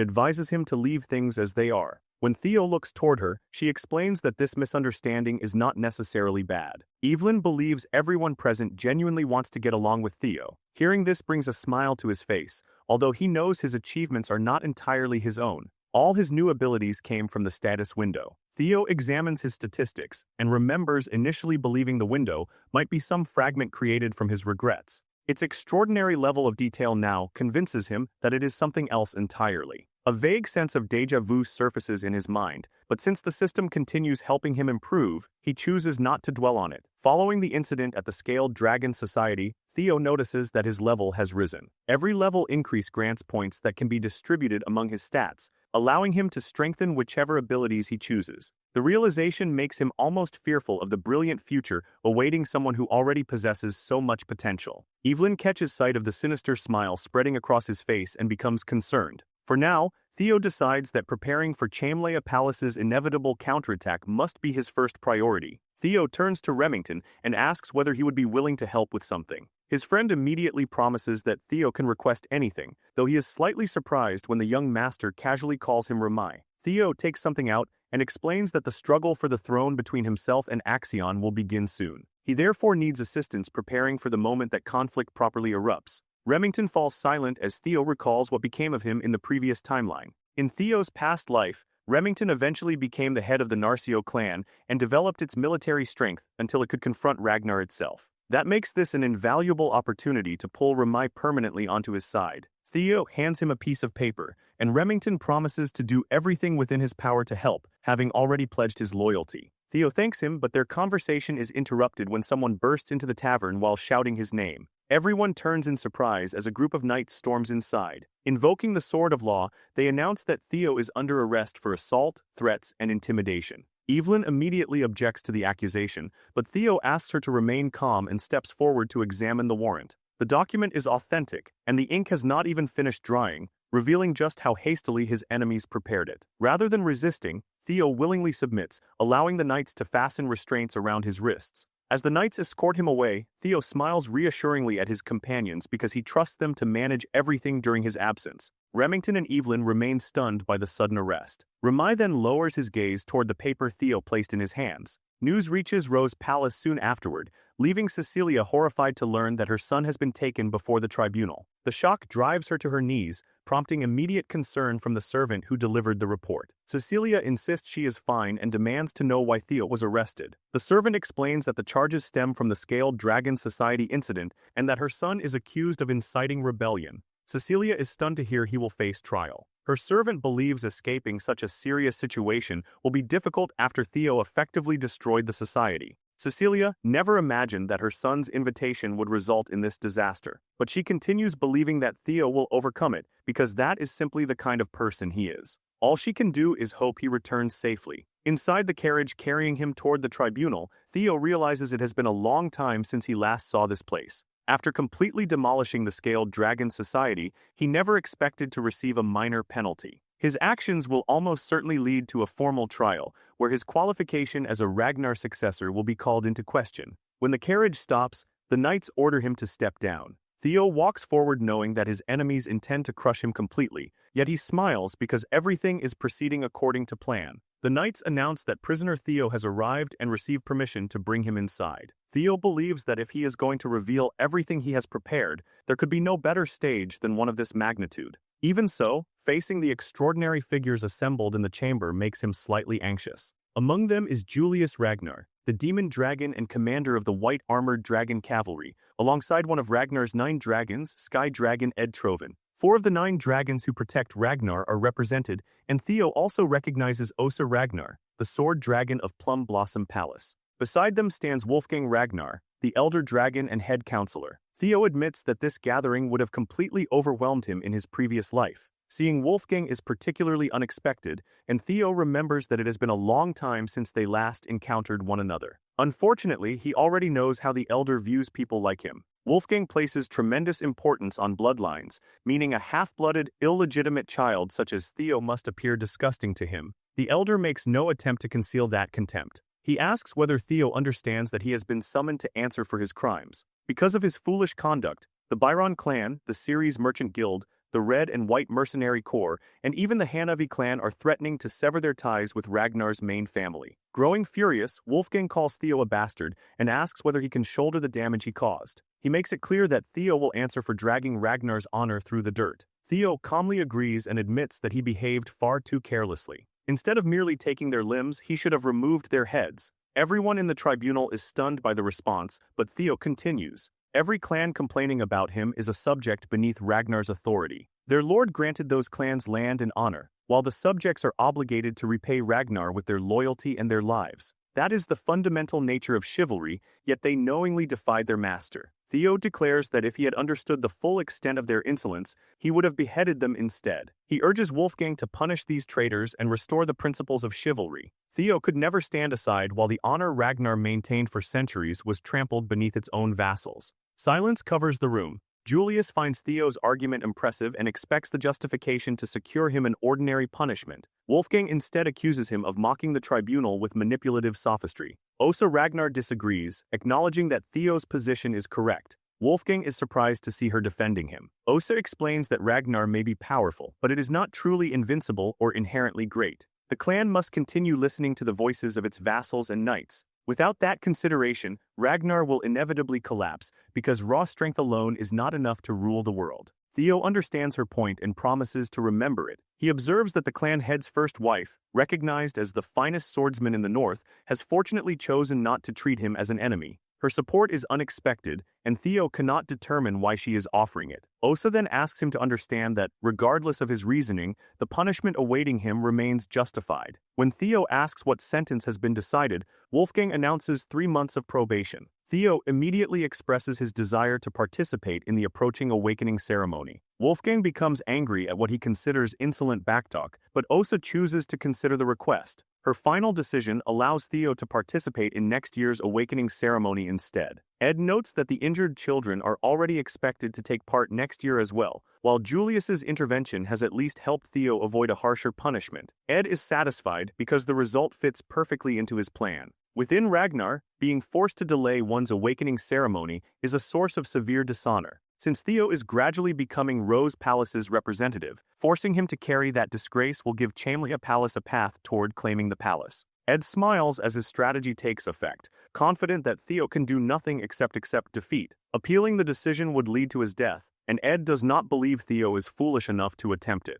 advises him to leave things as they are. When Theo looks toward her, she explains that this misunderstanding is not necessarily bad. Evelyn believes everyone present genuinely wants to get along with Theo. Hearing this brings a smile to his face, although he knows his achievements are not entirely his own. All his new abilities came from the status window. Theo examines his statistics and remembers initially believing the window might be some fragment created from his regrets. Its extraordinary level of detail now convinces him that it is something else entirely. A vague sense of déjà vu surfaces in his mind, but since the system continues helping him improve, he chooses not to dwell on it. Following the incident at the Scaled Dragon Society, Theo notices that his level has risen. Every level increase grants points that can be distributed among his stats, allowing him to strengthen whichever abilities he chooses. The realization makes him almost fearful of the brilliant future awaiting someone who already possesses so much potential. Evelyn catches sight of the sinister smile spreading across his face and becomes concerned. For now, Theo decides that preparing for Chamlea Palace's inevitable counterattack must be his first priority. Theo turns to Remington and asks whether he would be willing to help with something. His friend immediately promises that Theo can request anything, though he is slightly surprised when the young master casually calls him Ramai. Theo takes something out and explains that the struggle for the throne between himself and Axion will begin soon. He therefore needs assistance preparing for the moment that conflict properly erupts. Remington falls silent as Theo recalls what became of him in the previous timeline. In Theo's past life, Remington eventually became the head of the Narcio clan and developed its military strength until it could confront Ragnar itself. That makes this an invaluable opportunity to pull Ramai permanently onto his side. Theo hands him a piece of paper, and Remington promises to do everything within his power to help, having already pledged his loyalty. Theo thanks him, but their conversation is interrupted when someone bursts into the tavern while shouting his name. Everyone turns in surprise as a group of knights storms inside. Invoking the Sword of Law, they announce that Theo is under arrest for assault, threats, and intimidation. Evelyn immediately objects to the accusation, but Theo asks her to remain calm and steps forward to examine the warrant. The document is authentic, and the ink has not even finished drying, revealing just how hastily his enemies prepared it. Rather than resisting, Theo willingly submits, allowing the knights to fasten restraints around his wrists. As the knights escort him away, Theo smiles reassuringly at his companions because he trusts them to manage everything during his absence. Remington and Evelyn remain stunned by the sudden arrest. Ramai then lowers his gaze toward the paper Theo placed in his hands. News reaches Rose's palace soon afterward, leaving Cecilia horrified to learn that her son has been taken before the tribunal. The shock drives her to her knees, prompting immediate concern from the servant who delivered the report. Cecilia insists she is fine and demands to know why Theo was arrested. The servant explains that the charges stem from the Scaled Dragon Society incident and that her son is accused of inciting rebellion. Cecilia is stunned to hear he will face trial. Her servant believes escaping such a serious situation will be difficult after Theo effectively destroyed the society. Cecilia never imagined that her son's invitation would result in this disaster, but she continues believing that Theo will overcome it because that is simply the kind of person he is. All she can do is hope he returns safely. Inside the carriage carrying him toward the tribunal, Theo realizes it has been a long time since he last saw this place. After completely demolishing the Scaled Dragon Society, he never expected to receive a minor penalty. His actions will almost certainly lead to a formal trial, where his qualification as a Ragnar successor will be called into question. When the carriage stops, the knights order him to step down. Theo walks forward knowing that his enemies intend to crush him completely, yet he smiles because everything is proceeding according to plan. The knights announce that prisoner Theo has arrived and received permission to bring him inside. Theo believes that if he is going to reveal everything he has prepared, there could be no better stage than one of this magnitude. Even so, facing the extraordinary figures assembled in the chamber makes him slightly anxious. Among them is Julius Ragnar, the demon dragon and commander of the white-armored dragon cavalry, alongside one of Ragnar's 9 dragons, Sky Dragon Ed Troven. 4 of the 9 dragons who protect Ragnar are represented, and Theo also recognizes Osa Ragnar, the sword dragon of Plum Blossom Palace. Beside them stands Wolfgang Ragnar, the elder dragon and head counselor. Theo admits that this gathering would have completely overwhelmed him in his previous life. Seeing Wolfgang is particularly unexpected, and Theo remembers that it has been a long time since they last encountered one another. Unfortunately, he already knows how the elder views people like him. Wolfgang places tremendous importance on bloodlines, meaning a half-blooded, illegitimate child such as Theo must appear disgusting to him. The elder makes no attempt to conceal that contempt. He asks whether Theo understands that he has been summoned to answer for his crimes. Because of his foolish conduct, the Byron clan, the Ceres Merchant Guild, the Red and White Mercenary Corps, and even the Hanavi clan are threatening to sever their ties with Ragnar's main family. Growing furious, Wolfgang calls Theo a bastard and asks whether he can shoulder the damage he caused. He makes it clear that Theo will answer for dragging Ragnar's honor through the dirt. Theo calmly agrees and admits that he behaved far too carelessly. Instead of merely taking their limbs, he should have removed their heads. Everyone in the tribunal is stunned by the response, but Theo continues. Every clan complaining about him is a subject beneath Ragnar's authority. Their lord granted those clans land and honor, while the subjects are obligated to repay Ragnar with their loyalty and their lives. That is the fundamental nature of chivalry, yet they knowingly defied their master. Theo declares that if he had understood the full extent of their insolence, he would have beheaded them instead. He urges Wolfgang to punish these traitors and restore the principles of chivalry. Theo could never stand aside while the honor Ragnar maintained for centuries was trampled beneath its own vassals. Silence covers the room. Julius finds Theo's argument impressive and expects the justification to secure him an ordinary punishment. Wolfgang instead accuses him of mocking the tribunal with manipulative sophistry. Osa Ragnar disagrees, acknowledging that Theo's position is correct. Wolfgang is surprised to see her defending him. Osa explains that Ragnar may be powerful, but it is not truly invincible or inherently great. The clan must continue listening to the voices of its vassals and knights. Without that consideration, Ragnar will inevitably collapse because raw strength alone is not enough to rule the world. Theo understands her point and promises to remember it. He observes that the clan head's first wife, recognized as the finest swordsman in the north, has fortunately chosen not to treat him as an enemy. Her support is unexpected, and Theo cannot determine why she is offering it. Osa then asks him to understand that, regardless of his reasoning, the punishment awaiting him remains justified. When Theo asks what sentence has been decided, Wolfgang announces 3 months of probation. Theo immediately expresses his desire to participate in the approaching awakening ceremony. Wolfgang becomes angry at what he considers insolent backtalk, but Osa chooses to consider the request. Her final decision allows Theo to participate in next year's awakening ceremony instead. Ed notes that the injured children are already expected to take part next year as well, while Julius's intervention has at least helped Theo avoid a harsher punishment. Ed is satisfied because the result fits perfectly into his plan. Within Ragnar, being forced to delay one's awakening ceremony is a source of severe dishonor. Since Theo is gradually becoming Rose Palace's representative, forcing him to carry that disgrace will give Chamlia Palace a path toward claiming the palace. Ed smiles as his strategy takes effect, confident that Theo can do nothing except accept defeat. Appealing the decision would lead to his death, and Ed does not believe Theo is foolish enough to attempt it.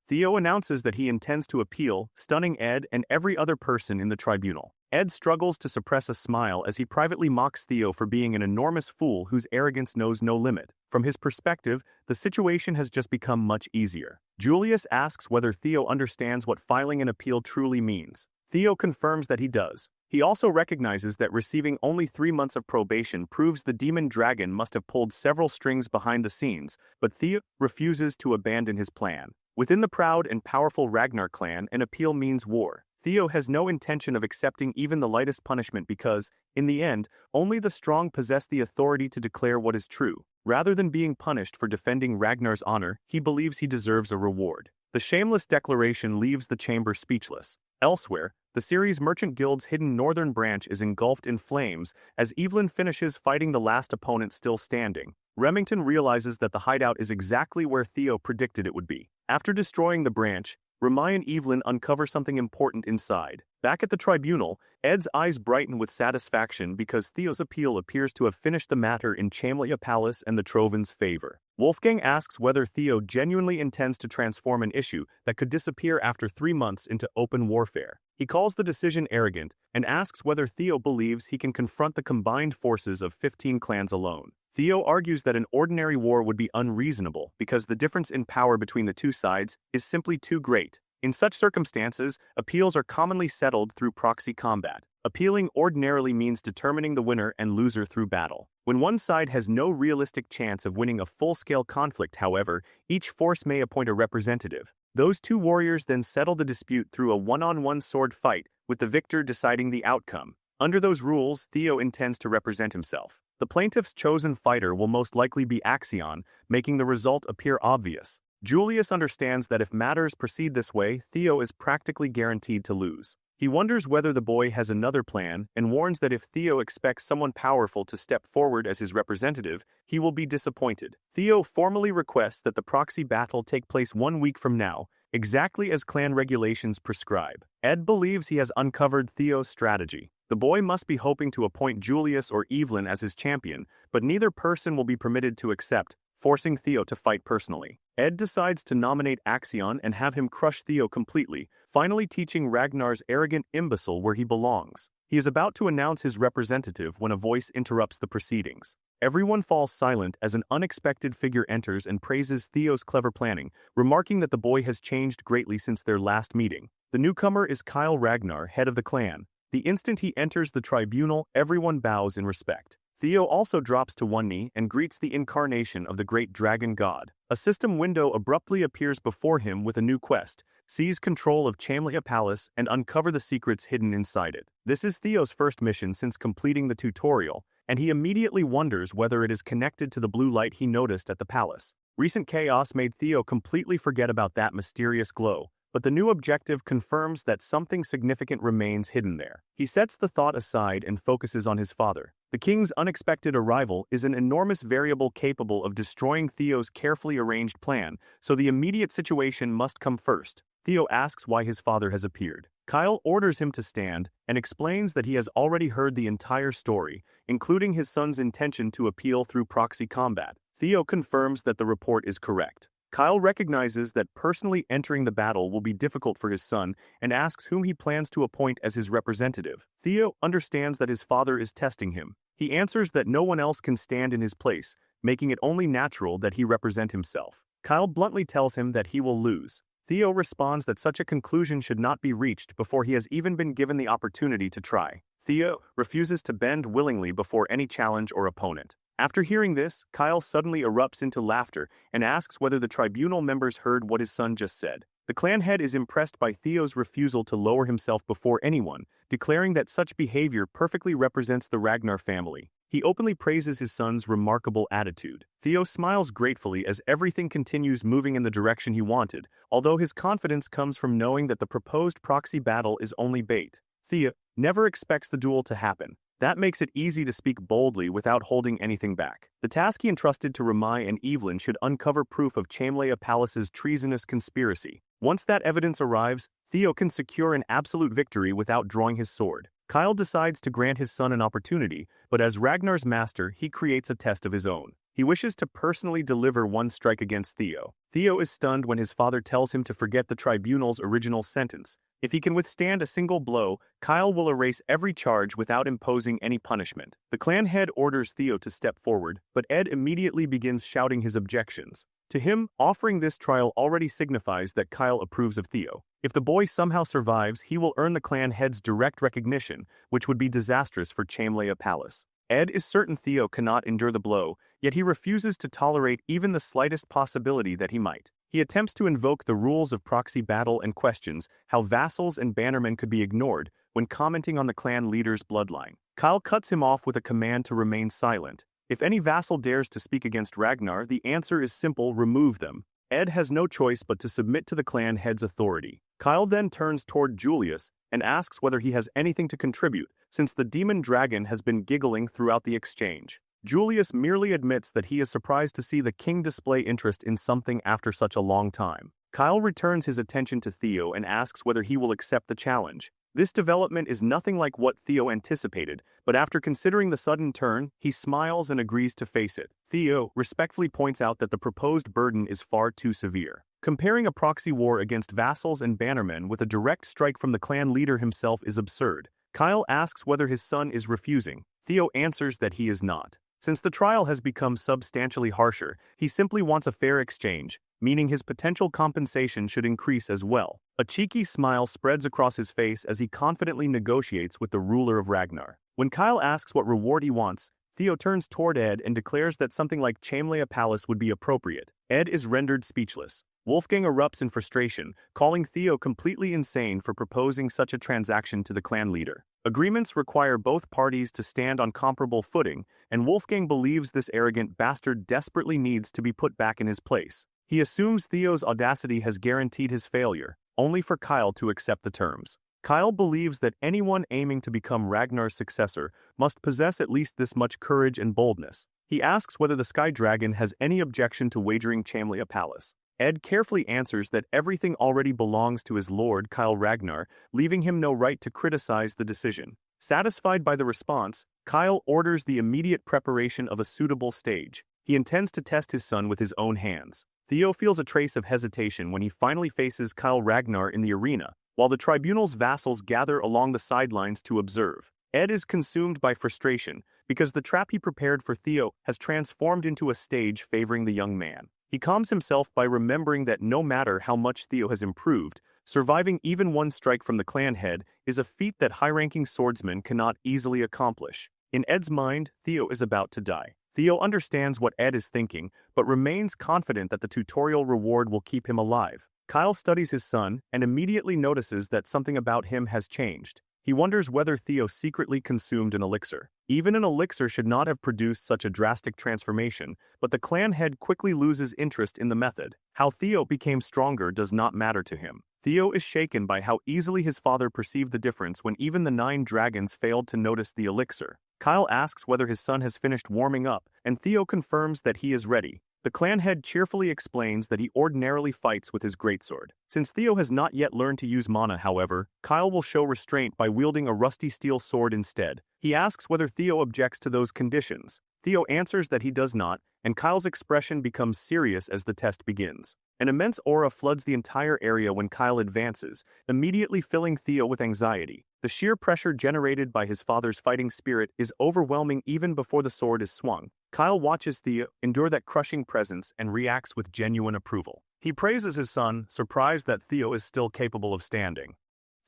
Theo announces that he intends to appeal, stunning Ed and every other person in the tribunal. Ed struggles to suppress a smile as he privately mocks Theo for being an enormous fool whose arrogance knows no limit. From his perspective, the situation has just become much easier. Julius asks whether Theo understands what filing an appeal truly means. Theo confirms that he does. He also recognizes that receiving only 3 months of probation proves the demon dragon must have pulled several strings behind the scenes, but Theo refuses to abandon his plan. Within the proud and powerful Ragnar clan, an appeal means war. Theo has no intention of accepting even the lightest punishment because, in the end, only the strong possess the authority to declare what is true. Rather than being punished for defending Ragnar's honor, he believes he deserves a reward. The shameless declaration leaves the chamber speechless. Elsewhere, the series' Merchant Guild's hidden northern branch is engulfed in flames as Evelyn finishes fighting the last opponent still standing. Remington realizes that the hideout is exactly where Theo predicted it would be. After destroying the branch, Remy and Evelyn uncover something important inside. Back at the tribunal, Ed's eyes brighten with satisfaction because Theo's appeal appears to have finished the matter in Chamlia Palace and the Troven's favor. Wolfgang asks whether Theo genuinely intends to transform an issue that could disappear after 3 months into open warfare. He calls the decision arrogant and asks whether Theo believes he can confront the combined forces of 15 clans alone. Theo argues that an ordinary war would be unreasonable because the difference in power between the two sides is simply too great. In such circumstances, appeals are commonly settled through proxy combat. Appealing ordinarily means determining the winner and loser through battle. When one side has no realistic chance of winning a full-scale conflict, however, each force may appoint a representative. Those two warriors then settle the dispute through a one-on-one sword fight, with the victor deciding the outcome. Under those rules, Theo intends to represent himself. The plaintiff's chosen fighter will most likely be Axion, making the result appear obvious. Julius understands that if matters proceed this way, Theo is practically guaranteed to lose. He wonders whether the boy has another plan and warns that if Theo expects someone powerful to step forward as his representative, he will be disappointed. Theo formally requests that the proxy battle take place 1 week from now, exactly as clan regulations prescribe. Ed believes he has uncovered Theo's strategy. The boy must be hoping to appoint Julius or Evelyn as his champion, but neither person will be permitted to accept, forcing Theo to fight personally. Ed decides to nominate Axion and have him crush Theo completely, finally teaching Ragnar's arrogant imbecile where he belongs. He is about to announce his representative when a voice interrupts the proceedings. Everyone falls silent as an unexpected figure enters and praises Theo's clever planning, remarking that the boy has changed greatly since their last meeting. The newcomer is Kyle Ragnar, head of the clan. The instant he enters the tribunal, everyone bows in respect. Theo also drops to one knee and greets the incarnation of the great dragon god. A system window abruptly appears before him with a new quest: seize control of Chamlia Palace and uncover the secrets hidden inside it. This is Theo's first mission since completing the tutorial, and he immediately wonders whether it is connected to the blue light he noticed at the palace. Recent chaos made Theo completely forget about that mysterious glow, but the new objective confirms that something significant remains hidden there. He sets the thought aside and focuses on his father. The king's unexpected arrival is an enormous variable capable of destroying Theo's carefully arranged plan, so the immediate situation must come first. Theo asks why his father has appeared. Kyle orders him to stand and explains that he has already heard the entire story, including his son's intention to appeal through proxy combat. Theo confirms that the report is correct. Kyle recognizes that personally entering the battle will be difficult for his son and asks whom he plans to appoint as his representative. Theo understands that his father is testing him. He answers that no one else can stand in his place, making it only natural that he represent himself. Kyle bluntly tells him that he will lose. Theo responds that such a conclusion should not be reached before he has even been given the opportunity to try. Theo refuses to bend willingly before any challenge or opponent. After hearing this, Kyle suddenly erupts into laughter and asks whether the tribunal members heard what his son just said. The clan head is impressed by Theo's refusal to lower himself before anyone, declaring that such behavior perfectly represents the Ragnar family. He openly praises his son's remarkable attitude. Theo smiles gratefully as everything continues moving in the direction he wanted, although his confidence comes from knowing that the proposed proxy battle is only bait. Theo never expects the duel to happen. That makes it easy to speak boldly without holding anything back. The task he entrusted to Remy and Evelyn should uncover proof of Chamlia Palace's treasonous conspiracy. Once that evidence arrives, Theo can secure an absolute victory without drawing his sword. Kyle decides to grant his son an opportunity, but as Ragnar's master, he creates a test of his own. He wishes to personally deliver one strike against Theo. Theo is stunned when his father tells him to forget the tribunal's original sentence. If he can withstand a single blow, Kyle will erase every charge without imposing any punishment. The clan head orders Theo to step forward, but Ed immediately begins shouting his objections. To him, offering this trial already signifies that Kyle approves of Theo. If the boy somehow survives, he will earn the clan head's direct recognition, which would be disastrous for Chamlea Palace. Ed is certain Theo cannot endure the blow, yet he refuses to tolerate even the slightest possibility that he might. He attempts to invoke the rules of proxy battle and questions how vassals and bannermen could be ignored when commenting on the clan leader's bloodline. Kyle cuts him off with a command to remain silent. If any vassal dares to speak against Ragnar, the answer is simple: remove them. Ed has no choice but to submit to the clan head's authority. Kyle then turns toward Julius and asks whether he has anything to contribute, since the demon dragon has been giggling throughout the exchange. Julius merely admits that he is surprised to see the king display interest in something after such a long time. Kyle returns his attention to Theo and asks whether he will accept the challenge. This development is nothing like what Theo anticipated, but after considering the sudden turn, he smiles and agrees to face it. Theo respectfully points out that the proposed burden is far too severe. Comparing a proxy war against vassals and bannermen with a direct strike from the clan leader himself is absurd. Kyle asks whether his son is refusing. Theo answers that he is not. Since the trial has become substantially harsher, he simply wants a fair exchange, meaning his potential compensation should increase as well. A cheeky smile spreads across his face as he confidently negotiates with the ruler of Ragnar. When Kyle asks what reward he wants, Theo turns toward Ed and declares that something like Chamlea Palace would be appropriate. Ed is rendered speechless. Wolfgang erupts in frustration, calling Theo completely insane for proposing such a transaction to the clan leader. Agreements require both parties to stand on comparable footing, and Wolfgang believes this arrogant bastard desperately needs to be put back in his place. He assumes Theo's audacity has guaranteed his failure, only for Kyle to accept the terms. Kyle believes that anyone aiming to become Ragnar's successor must possess at least this much courage and boldness. He asks whether the Sky Dragon has any objection to wagering Chamlea Palace. Ed carefully answers that everything already belongs to his lord, Kyle Ragnar, leaving him no right to criticize the decision. Satisfied by the response, Kyle orders the immediate preparation of a suitable stage. He intends to test his son with his own hands. Theo feels a trace of hesitation when he finally faces Kyle Ragnar in the arena, while the tribunal's vassals gather along the sidelines to observe. Ed is consumed by frustration because the trap he prepared for Theo has transformed into a stage favoring the young man. He calms himself by remembering that no matter how much Theo has improved, surviving even one strike from the clan head is a feat that high-ranking swordsmen cannot easily accomplish. In Ed's mind, Theo is about to die. Theo understands what Ed is thinking, but remains confident that the tutorial reward will keep him alive. Kyle studies his son and immediately notices that something about him has changed. He wonders whether Theo secretly consumed an elixir. Even an elixir should not have produced such a drastic transformation, but the clan head quickly loses interest in the method. How Theo became stronger does not matter to him. Theo is shaken by how easily his father perceived the difference when even the 9 dragons failed to notice the elixir. Kyle asks whether his son has finished warming up, and Theo confirms that he is ready. The clan head cheerfully explains that he ordinarily fights with his greatsword. Since Theo has not yet learned to use mana, however, Kyle will show restraint by wielding a rusty steel sword instead. He asks whether Theo objects to those conditions. Theo answers that he does not, and Kyle's expression becomes serious as the test begins. An immense aura floods the entire area when Kyle advances, immediately filling Theo with anxiety. The sheer pressure generated by his father's fighting spirit is overwhelming even before the sword is swung. Kyle watches Theo endure that crushing presence and reacts with genuine approval. He praises his son, surprised that Theo is still capable of standing.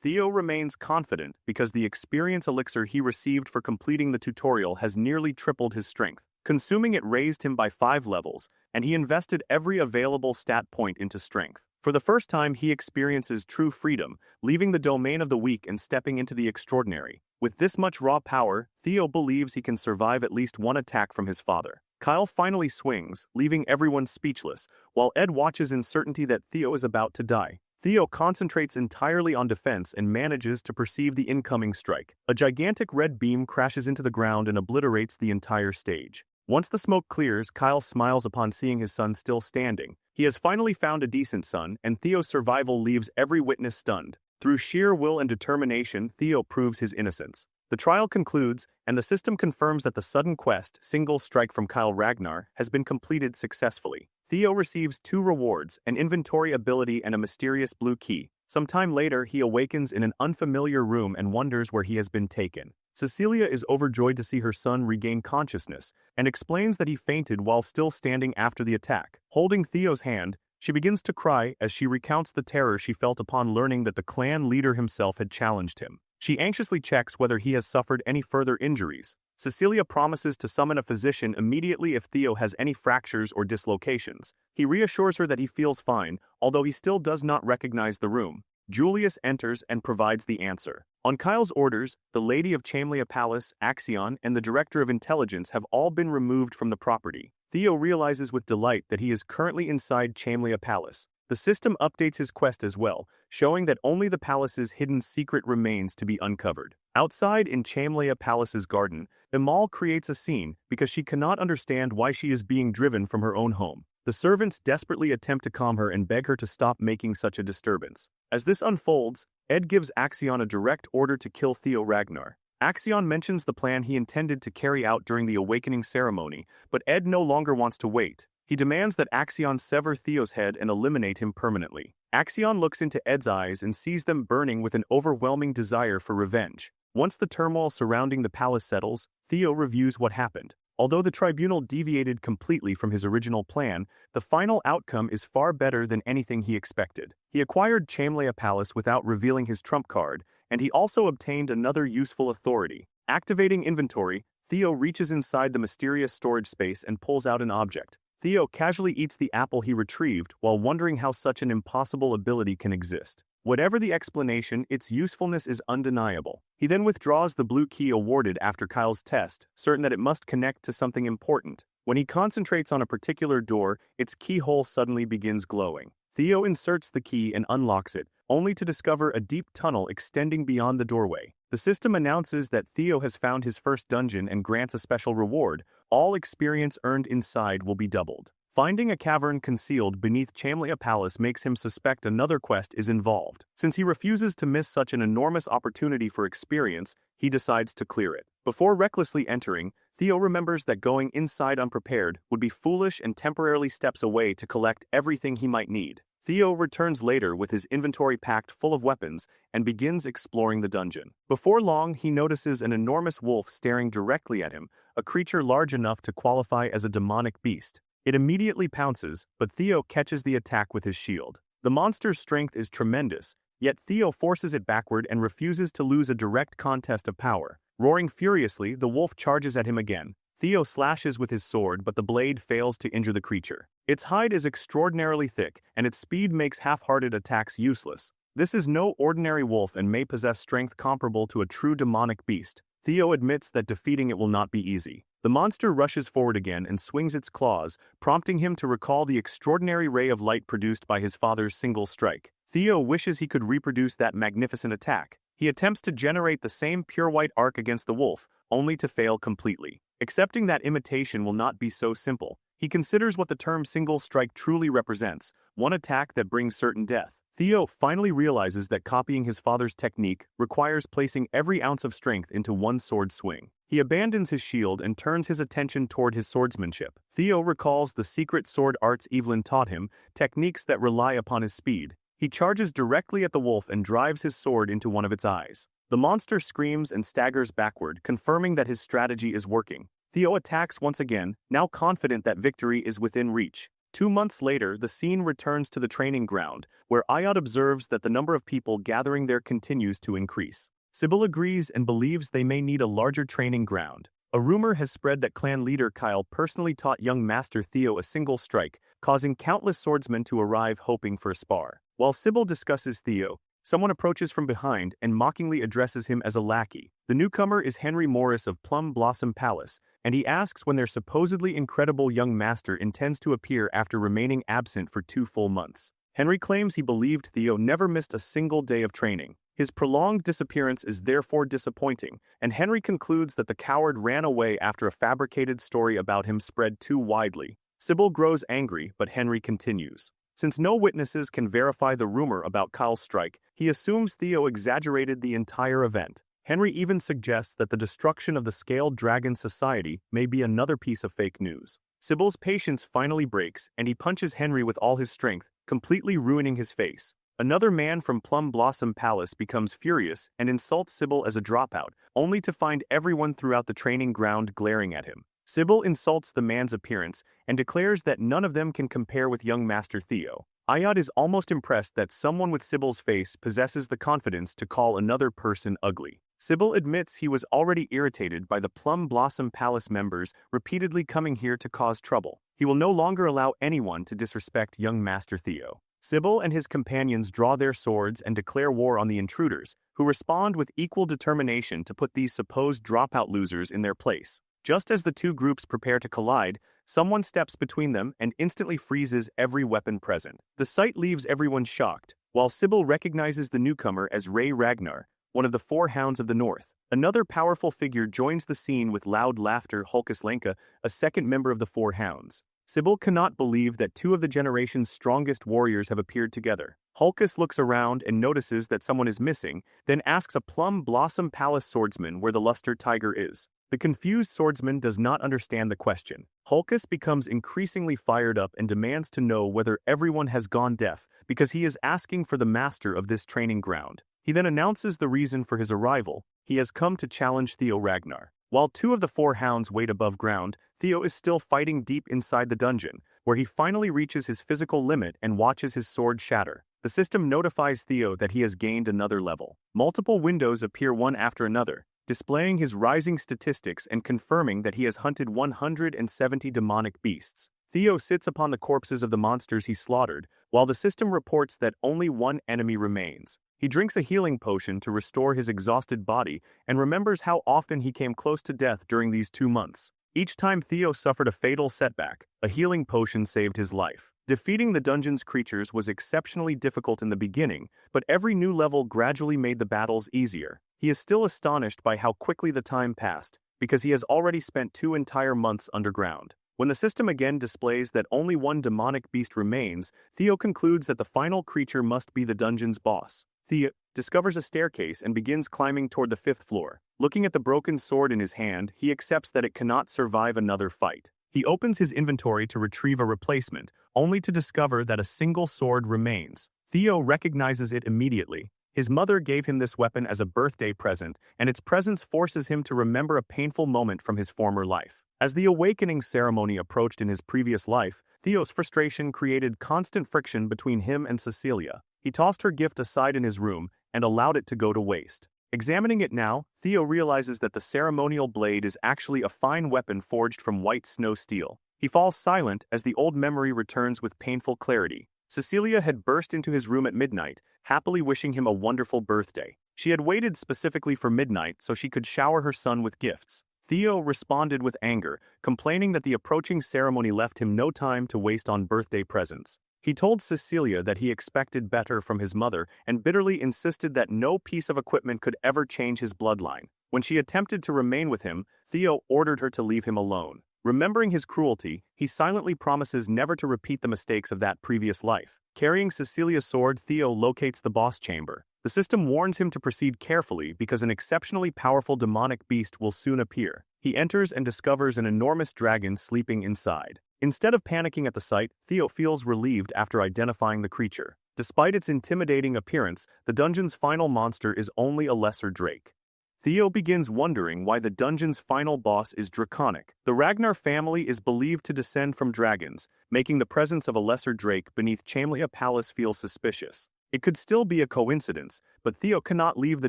Theo remains confident because the experience elixir he received for completing the tutorial has nearly tripled his strength. Consuming it raised him by 5 levels, and he invested every available stat point into strength. For the first time, he experiences true freedom, leaving the domain of the weak and stepping into the extraordinary. With this much raw power, Theo believes he can survive at least one attack from his father. Kyle finally swings, leaving everyone speechless, while Ed watches in certainty that Theo is about to die. Theo concentrates entirely on defense and manages to perceive the incoming strike. A gigantic red beam crashes into the ground and obliterates the entire stage. Once the smoke clears, Kyle smiles upon seeing his son still standing. He has finally found a decent son, and Theo's survival leaves every witness stunned. Through sheer will and determination, Theo proves his innocence. The trial concludes, and the system confirms that the sudden quest, Single Strike from Kyle Ragnar, has been completed successfully. Theo receives 2 rewards, an inventory ability and a mysterious blue key. Sometime later, he awakens in an unfamiliar room and wonders where he has been taken. Cecilia is overjoyed to see her son regain consciousness, and explains that he fainted while still standing after the attack. Holding Theo's hand, she begins to cry as she recounts the terror she felt upon learning that the clan leader himself had challenged him. She anxiously checks whether he has suffered any further injuries. Cecilia promises to summon a physician immediately if Theo has any fractures or dislocations. He reassures her that he feels fine, although he still does not recognize the room. Julius enters and provides the answer. On Kyle's orders, the Lady of Chamlia Palace, Axion, and the Director of Intelligence have all been removed from the property. Theo realizes with delight that he is currently inside Chamlia Palace. The system updates his quest as well, showing that only the palace's hidden secret remains to be uncovered. Outside in Chamlia Palace's garden, Imal creates a scene because she cannot understand why she is being driven from her own home. The servants desperately attempt to calm her and beg her to stop making such a disturbance. As this unfolds, Ed gives Axion a direct order to kill Theo Ragnar. Axion mentions the plan he intended to carry out during the awakening ceremony, but Ed no longer wants to wait. He demands that Axion sever Theo's head and eliminate him permanently. Axion looks into Ed's eyes and sees them burning with an overwhelming desire for revenge. Once the turmoil surrounding the palace settles, Theo reviews what happened. Although the tribunal deviated completely from his original plan, the final outcome is far better than anything he expected. He acquired Chamlia Palace without revealing his trump card, and he also obtained another useful authority. Activating inventory, Theo reaches inside the mysterious storage space and pulls out an object. Theo casually eats the apple he retrieved while wondering how such an impossible ability can exist. Whatever the explanation, its usefulness is undeniable. He then withdraws the blue key awarded after Kyle's test, certain that it must connect to something important. When he concentrates on a particular door, its keyhole suddenly begins glowing. Theo inserts the key and unlocks it, only to discover a deep tunnel extending beyond the doorway. The system announces that Theo has found his first dungeon and grants a special reward. All experience earned inside will be doubled. Finding a cavern concealed beneath Chamlia Palace makes him suspect another quest is involved. Since he refuses to miss such an enormous opportunity for experience, he decides to clear it. Before recklessly entering, Theo remembers that going inside unprepared would be foolish and temporarily steps away to collect everything he might need. Theo returns later with his inventory packed full of weapons and begins exploring the dungeon. Before long, he notices an enormous wolf staring directly at him, a creature large enough to qualify as a demonic beast. It immediately pounces, but Theo catches the attack with his shield. The monster's strength is tremendous, yet Theo forces it backward and refuses to lose a direct contest of power. Roaring furiously, the wolf charges at him again. Theo slashes with his sword, but the blade fails to injure the creature. Its hide is extraordinarily thick, and its speed makes half-hearted attacks useless. This is no ordinary wolf and may possess strength comparable to a true demonic beast. Theo admits that defeating it will not be easy. The monster rushes forward again and swings its claws, prompting him to recall the extraordinary ray of light produced by his father's single strike. Theo wishes he could reproduce that magnificent attack. He attempts to generate the same pure white arc against the wolf, only to fail completely. Accepting that imitation will not be so simple, he considers what the term single strike truly represents, one attack that brings certain death. Theo finally realizes that copying his father's technique requires placing every ounce of strength into one sword swing. He abandons his shield and turns his attention toward his swordsmanship. Theo recalls the secret sword arts Evelyn taught him, techniques that rely upon his speed. He charges directly at the wolf and drives his sword into one of its eyes. The monster screams and staggers backward, confirming that his strategy is working. Theo attacks once again, now confident that victory is within reach. 2 months later, the scene returns to the training ground, where Ayat observes that the number of people gathering there continues to increase. Sybil agrees and believes they may need a larger training ground. A rumor has spread that clan leader Kyle personally taught young Master Theo a single strike, causing countless swordsmen to arrive hoping for a spar. While Sybil discusses Theo, someone approaches from behind and mockingly addresses him as a lackey. The newcomer is Henry Morris of Plum Blossom Palace, and he asks when their supposedly incredible young master intends to appear after remaining absent for 2 full months. Henry claims he believed Theo never missed a single day of training. His prolonged disappearance is therefore disappointing, and Henry concludes that the coward ran away after a fabricated story about him spread too widely. Sybil grows angry, but Henry continues. Since no witnesses can verify the rumor about Kyle's strike, he assumes Theo exaggerated the entire event. Henry even suggests that the destruction of the Scaled Dragon Society may be another piece of fake news. Sybil's patience finally breaks, and he punches Henry with all his strength, completely ruining his face. Another man from Plum Blossom Palace becomes furious and insults Sybil as a dropout, only to find everyone throughout the training ground glaring at him. Sybil insults the man's appearance and declares that none of them can compare with young Master Theo. Ayad is almost impressed that someone with Sybil's face possesses the confidence to call another person ugly. Sybil admits he was already irritated by the Plum Blossom Palace members repeatedly coming here to cause trouble. He will no longer allow anyone to disrespect young Master Theo. Sybil and his companions draw their swords and declare war on the intruders, who respond with equal determination to put these supposed dropout losers in their place. Just as the two groups prepare to collide, someone steps between them and instantly freezes every weapon present. The sight leaves everyone shocked, while Sybil recognizes the newcomer as Ray Ragnar, one of the four hounds of the north. Another powerful figure joins the scene with loud laughter. Hulkus Lenka, a second member of the four hounds. Sybil cannot believe that two of the generation's strongest warriors have appeared together. Hulkus looks around and notices that someone is missing, then asks a Plum Blossom Palace swordsman where the Luster Tiger is. The confused swordsman does not understand the question. Hulkus becomes increasingly fired up and demands to know whether everyone has gone deaf because he is asking for the master of this training ground. He then announces the reason for his arrival. He has come to challenge Theo Ragnar. While two of the four hounds wait above ground, Theo is still fighting deep inside the dungeon, where he finally reaches his physical limit and watches his sword shatter. The system notifies Theo that he has gained another level. Multiple windows appear one after another, displaying his rising statistics and confirming that he has hunted 170 demonic beasts. Theo sits upon the corpses of the monsters he slaughtered, while the system reports that only one enemy remains. He drinks a healing potion to restore his exhausted body and remembers how often he came close to death during these 2 months. Each time Theo suffered a fatal setback, a healing potion saved his life. Defeating the dungeon's creatures was exceptionally difficult in the beginning, but every new level gradually made the battles easier. He is still astonished by how quickly the time passed, because he has already spent 2 entire months underground. When the system again displays that only one demonic beast remains, Theo concludes that the final creature must be the dungeon's boss. Theo discovers a staircase and begins climbing toward the 5th floor. Looking at the broken sword in his hand, he accepts that it cannot survive another fight. He opens his inventory to retrieve a replacement, only to discover that a single sword remains. Theo recognizes it immediately. His mother gave him this weapon as a birthday present, and its presence forces him to remember a painful moment from his former life. As the awakening ceremony approached in his previous life, Theo's frustration created constant friction between him and Cecilia. He tossed her gift aside in his room and allowed it to go to waste. Examining it now, Theo realizes that the ceremonial blade is actually a fine weapon forged from white snow steel. He falls silent as the old memory returns with painful clarity. Cecilia had burst into his room at midnight, happily wishing him a wonderful birthday. She had waited specifically for midnight so she could shower her son with gifts. Theo responded with anger, complaining that the approaching ceremony left him no time to waste on birthday presents. He told Cecilia that he expected better from his mother and bitterly insisted that no piece of equipment could ever change his bloodline. When she attempted to remain with him, Theo ordered her to leave him alone. Remembering his cruelty, he silently promises never to repeat the mistakes of that previous life. Carrying Cecilia's sword, Theo locates the boss chamber. The system warns him to proceed carefully because an exceptionally powerful demonic beast will soon appear. He enters and discovers an enormous dragon sleeping inside. Instead of panicking at the sight, Theo feels relieved after identifying the creature. Despite its intimidating appearance, the dungeon's final monster is only a lesser drake. Theo begins wondering why the dungeon's final boss is draconic. The Ragnar family is believed to descend from dragons, making the presence of a lesser drake beneath Chamlia Palace feel suspicious. It could still be a coincidence, but Theo cannot leave the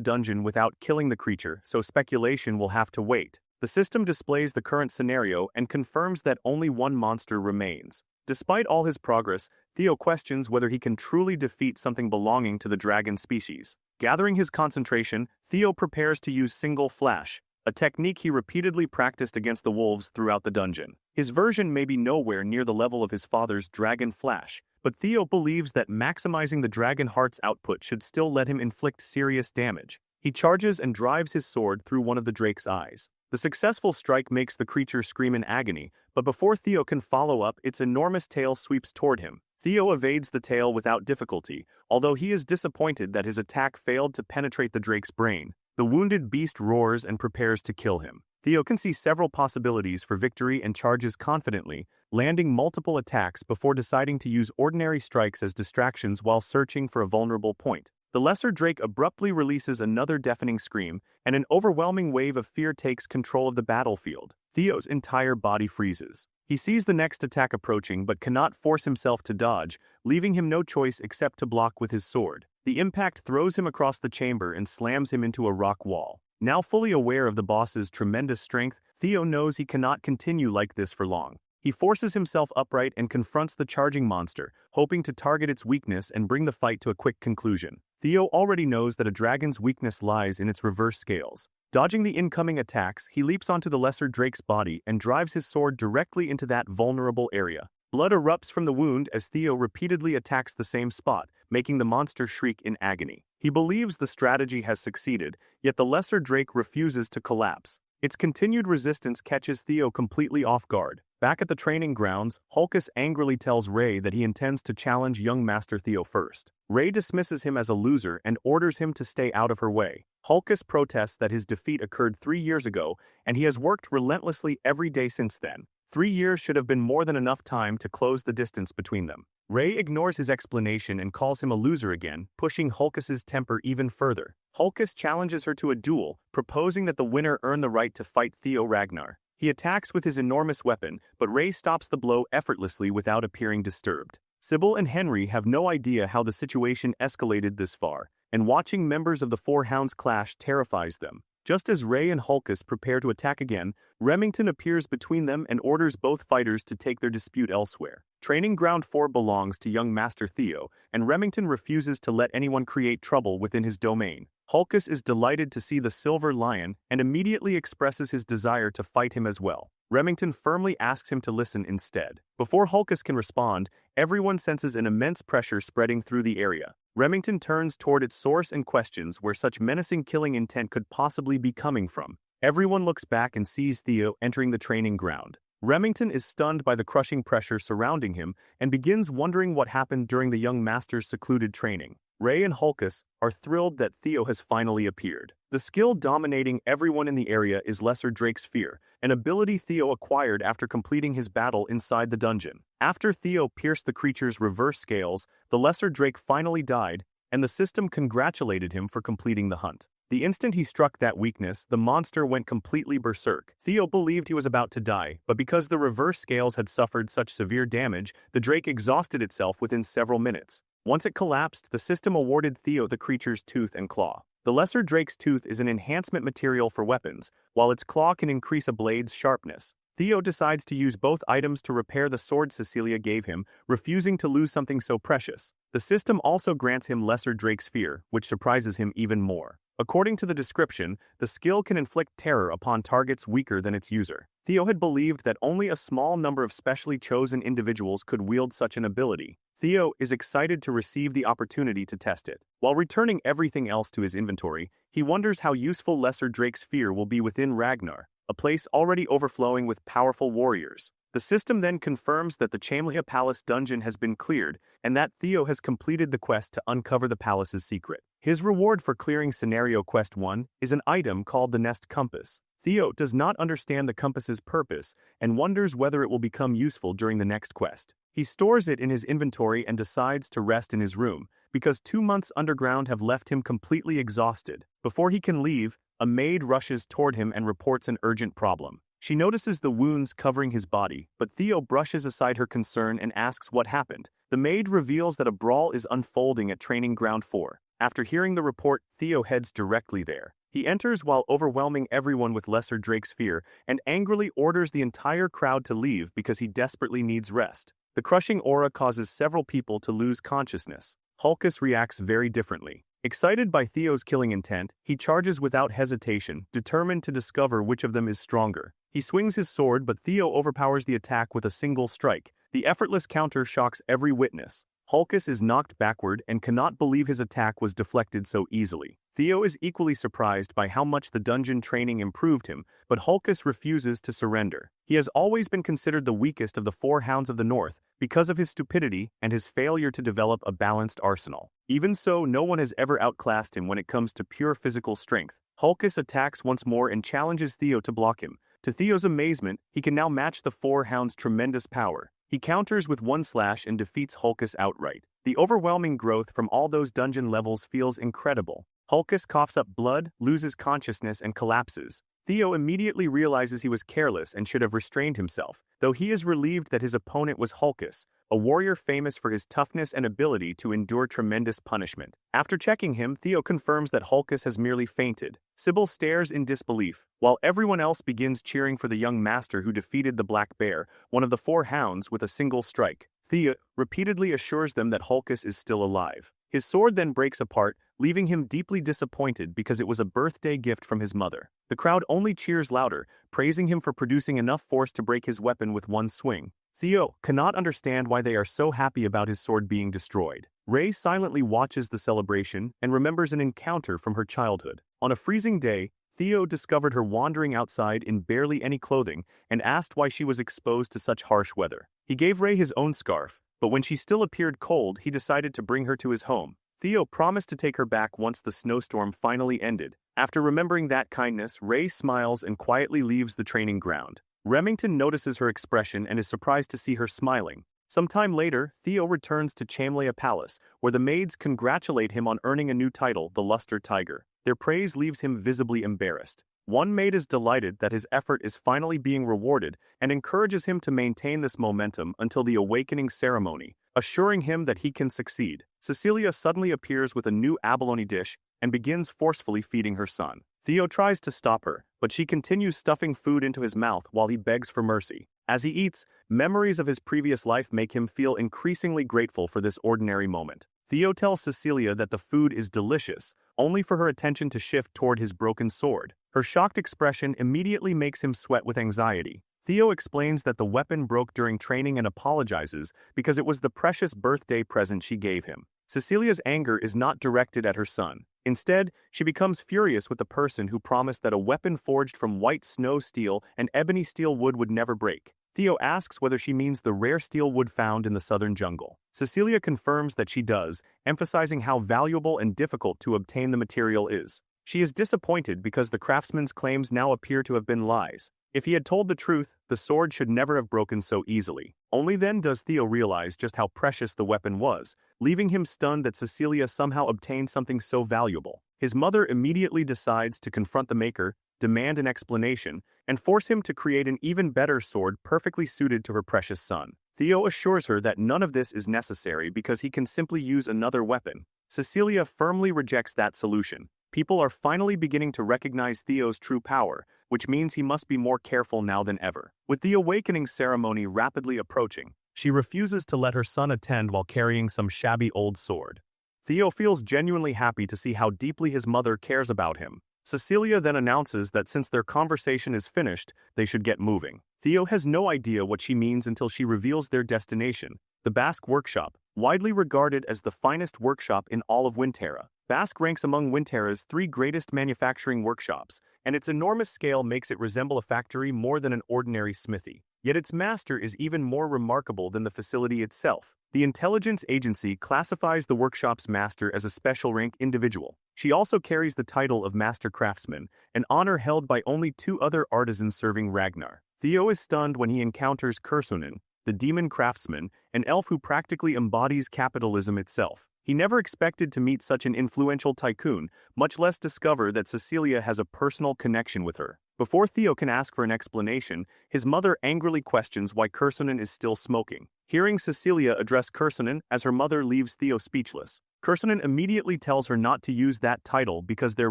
dungeon without killing the creature, so speculation will have to wait. The system displays the current scenario and confirms that only one monster remains. Despite all his progress, Theo questions whether he can truly defeat something belonging to the dragon species. Gathering his concentration, Theo prepares to use Single Flash, a technique he repeatedly practiced against the wolves throughout the dungeon. His version may be nowhere near the level of his father's Dragon Flash, but Theo believes that maximizing the Dragon Heart's output should still let him inflict serious damage. He charges and drives his sword through one of the drake's eyes. The successful strike makes the creature scream in agony, but before Theo can follow up, its enormous tail sweeps toward him. Theo evades the tail without difficulty, although he is disappointed that his attack failed to penetrate the drake's brain. The wounded beast roars and prepares to kill him. Theo can see several possibilities for victory and charges confidently, landing multiple attacks before deciding to use ordinary strikes as distractions while searching for a vulnerable point. The lesser drake abruptly releases another deafening scream, and an overwhelming wave of fear takes control of the battlefield. Theo's entire body freezes. He sees the next attack approaching but cannot force himself to dodge, leaving him no choice except to block with his sword. The impact throws him across the chamber and slams him into a rock wall. Now fully aware of the boss's tremendous strength, Theo knows he cannot continue like this for long. He forces himself upright and confronts the charging monster, hoping to target its weakness and bring the fight to a quick conclusion. Theo already knows that a dragon's weakness lies in its reverse scales. Dodging the incoming attacks, he leaps onto the lesser drake's body and drives his sword directly into that vulnerable area. Blood erupts from the wound as Theo repeatedly attacks the same spot, making the monster shriek in agony. He believes the strategy has succeeded, yet the lesser drake refuses to collapse. Its continued resistance catches Theo completely off guard. Back at the training grounds, Hulkus angrily tells Ray that he intends to challenge young Master Theo first. Ray dismisses him as a loser and orders him to stay out of her way. Hulkus protests that his defeat occurred 3 years ago, and he has worked relentlessly every day since then. 3 years should have been more than enough time to close the distance between them. Ray ignores his explanation and calls him a loser again, pushing Hulkus's temper even further. Hulkus challenges her to a duel, proposing that the winner earn the right to fight Theo Ragnar. He attacks with his enormous weapon, but Ray stops the blow effortlessly without appearing disturbed. Sybil and Henry have no idea how the situation escalated this far, and watching members of the Four Hounds clash terrifies them. Just as Ray and Hulkus prepare to attack again, Remington appears between them and orders both fighters to take their dispute elsewhere. Training Ground 4 belongs to young Master Theo, and Remington refuses to let anyone create trouble within his domain. Hulkus is delighted to see the Silver Lion and immediately expresses his desire to fight him as well. Remington firmly asks him to listen instead. Before Hulkus can respond, everyone senses an immense pressure spreading through the area. Remington turns toward its source and questions where such menacing killing intent could possibly be coming from. Everyone looks back and sees Theo entering the training ground. Remington is stunned by the crushing pressure surrounding him and begins wondering what happened during the young master's secluded training. Ray and Hulkus are thrilled that Theo has finally appeared. The skill dominating everyone in the area is Lesser Drake's Fear, an ability Theo acquired after completing his battle inside the dungeon. After Theo pierced the creature's reverse scales, the Lesser Drake finally died, and the system congratulated him for completing the hunt. The instant he struck that weakness, the monster went completely berserk. Theo believed he was about to die, but because the reverse scales had suffered such severe damage, the Drake exhausted itself within several minutes. Once it collapsed, the system awarded Theo the creature's tooth and claw. The Lesser Drake's tooth is an enhancement material for weapons, while its claw can increase a blade's sharpness. Theo decides to use both items to repair the sword Cecilia gave him, refusing to lose something so precious. The system also grants him Lesser Drake's Fear, which surprises him even more. According to the description, the skill can inflict terror upon targets weaker than its user. Theo had believed that only a small number of specially chosen individuals could wield such an ability. Theo is excited to receive the opportunity to test it. While returning everything else to his inventory, he wonders how useful Lesser Drake's Fear will be within Ragnar, a place already overflowing with powerful warriors. The system then confirms that the Chamlia Palace dungeon has been cleared and that Theo has completed the quest to uncover the palace's secret. His reward for clearing Scenario Quest 1 is an item called the Nest Compass. Theo does not understand the compass's purpose and wonders whether it will become useful during the next quest. He stores it in his inventory and decides to rest in his room, because 2 months underground have left him completely exhausted. Before he can leave, a maid rushes toward him and reports an urgent problem. She notices the wounds covering his body, but Theo brushes aside her concern and asks what happened. The maid reveals that a brawl is unfolding at Training Ground 4. After hearing the report, Theo heads directly there. He enters while overwhelming everyone with Lesser Drake's Fear and angrily orders the entire crowd to leave because he desperately needs rest. The crushing aura causes several people to lose consciousness. Hulkus reacts very differently. Excited by Theo's killing intent, he charges without hesitation, determined to discover which of them is stronger. He swings his sword, but Theo overpowers the attack with a single strike. The effortless counter shocks every witness. Hulkus is knocked backward and cannot believe his attack was deflected so easily. Theo is equally surprised by how much the dungeon training improved him, but Hulkus refuses to surrender. He has always been considered the weakest of the Four Hounds of the North, because of his stupidity and his failure to develop a balanced arsenal. Even so, no one has ever outclassed him when it comes to pure physical strength. Hulkus attacks once more and challenges Theo to block him. To Theo's amazement, he can now match the Four Hound's tremendous power. He counters with one slash and defeats Hulkus outright. The overwhelming growth from all those dungeon levels feels incredible. Hulkus coughs up blood, loses consciousness, and collapses. Theo immediately realizes he was careless and should have restrained himself, though he is relieved that his opponent was Hulkus, a warrior famous for his toughness and ability to endure tremendous punishment. After checking him, Theo confirms that Hulkus has merely fainted. Sybil stares in disbelief, while everyone else begins cheering for the young master who defeated the Black Bear, one of the Four Hounds, with a single strike. Theo repeatedly assures them that Hulkus is still alive. His sword then breaks apart, leaving him deeply disappointed because it was a birthday gift from his mother. The crowd only cheers louder, praising him for producing enough force to break his weapon with one swing. Theo cannot understand why they are so happy about his sword being destroyed. Ray silently watches the celebration and remembers an encounter from her childhood. On a freezing day, Theo discovered her wandering outside in barely any clothing and asked why she was exposed to such harsh weather. He gave Ray his own scarf, but when she still appeared cold, he decided to bring her to his home. Theo promised to take her back once the snowstorm finally ended. After remembering that kindness, Ray smiles and quietly leaves the training ground. Remington notices her expression and is surprised to see her smiling. Some time later, Theo returns to Chamlea Palace, where the maids congratulate him on earning a new title, the Luster Tiger. Their praise leaves him visibly embarrassed. One maid is delighted that his effort is finally being rewarded and encourages him to maintain this momentum until the awakening ceremony, assuring him that he can succeed. Cecilia suddenly appears with a new abalone dish and begins forcefully feeding her son. Theo tries to stop her, but she continues stuffing food into his mouth while he begs for mercy. As he eats, memories of his previous life make him feel increasingly grateful for this ordinary moment. Theo tells Cecilia that the food is delicious, only for her attention to shift toward his broken sword. Her shocked expression immediately makes him sweat with anxiety. Theo explains that the weapon broke during training and apologizes because it was the precious birthday present she gave him. Cecilia's anger is not directed at her son. Instead, she becomes furious with the person who promised that a weapon forged from white snow steel and ebony steel wood would never break. Theo asks whether she means the rare steel wood found in the southern jungle. Cecilia confirms that she does, emphasizing how valuable and difficult to obtain the material is. She is disappointed because the craftsman's claims now appear to have been lies. If he had told the truth, the sword should never have broken so easily. Only then does Theo realize just how precious the weapon was, leaving him stunned that Cecilia somehow obtained something so valuable. His mother immediately decides to confront the maker, demand an explanation, and force him to create an even better sword perfectly suited to her precious son. Theo assures her that none of this is necessary because he can simply use another weapon. Cecilia firmly rejects that solution. People are finally beginning to recognize Theo's true power, which means he must be more careful now than ever. With the awakening ceremony rapidly approaching, she refuses to let her son attend while carrying some shabby old sword. Theo feels genuinely happy to see how deeply his mother cares about him. Cecilia then announces that since their conversation is finished, they should get moving. Theo has no idea what she means until she reveals their destination, the Basque Workshop, widely regarded as the finest workshop in all of Winterra. Basque ranks among Winterra's 3 greatest manufacturing workshops, and its enormous scale makes it resemble a factory more than an ordinary smithy. Yet its master is even more remarkable than the facility itself. The intelligence agency classifies the workshop's master as a special rank individual. She also carries the title of Master Craftsman, an honor held by only 2 other artisans serving Ragnar. Theo is stunned when he encounters Kursunen, the demon craftsman, an elf who practically embodies capitalism itself. He never expected to meet such an influential tycoon, much less discover that Cecilia has a personal connection with her. Before Theo can ask for an explanation, his mother angrily questions why Kursunen is still smoking. Hearing Cecilia address Kursunen as her mother leaves Theo speechless, Kursunen immediately tells her not to use that title because their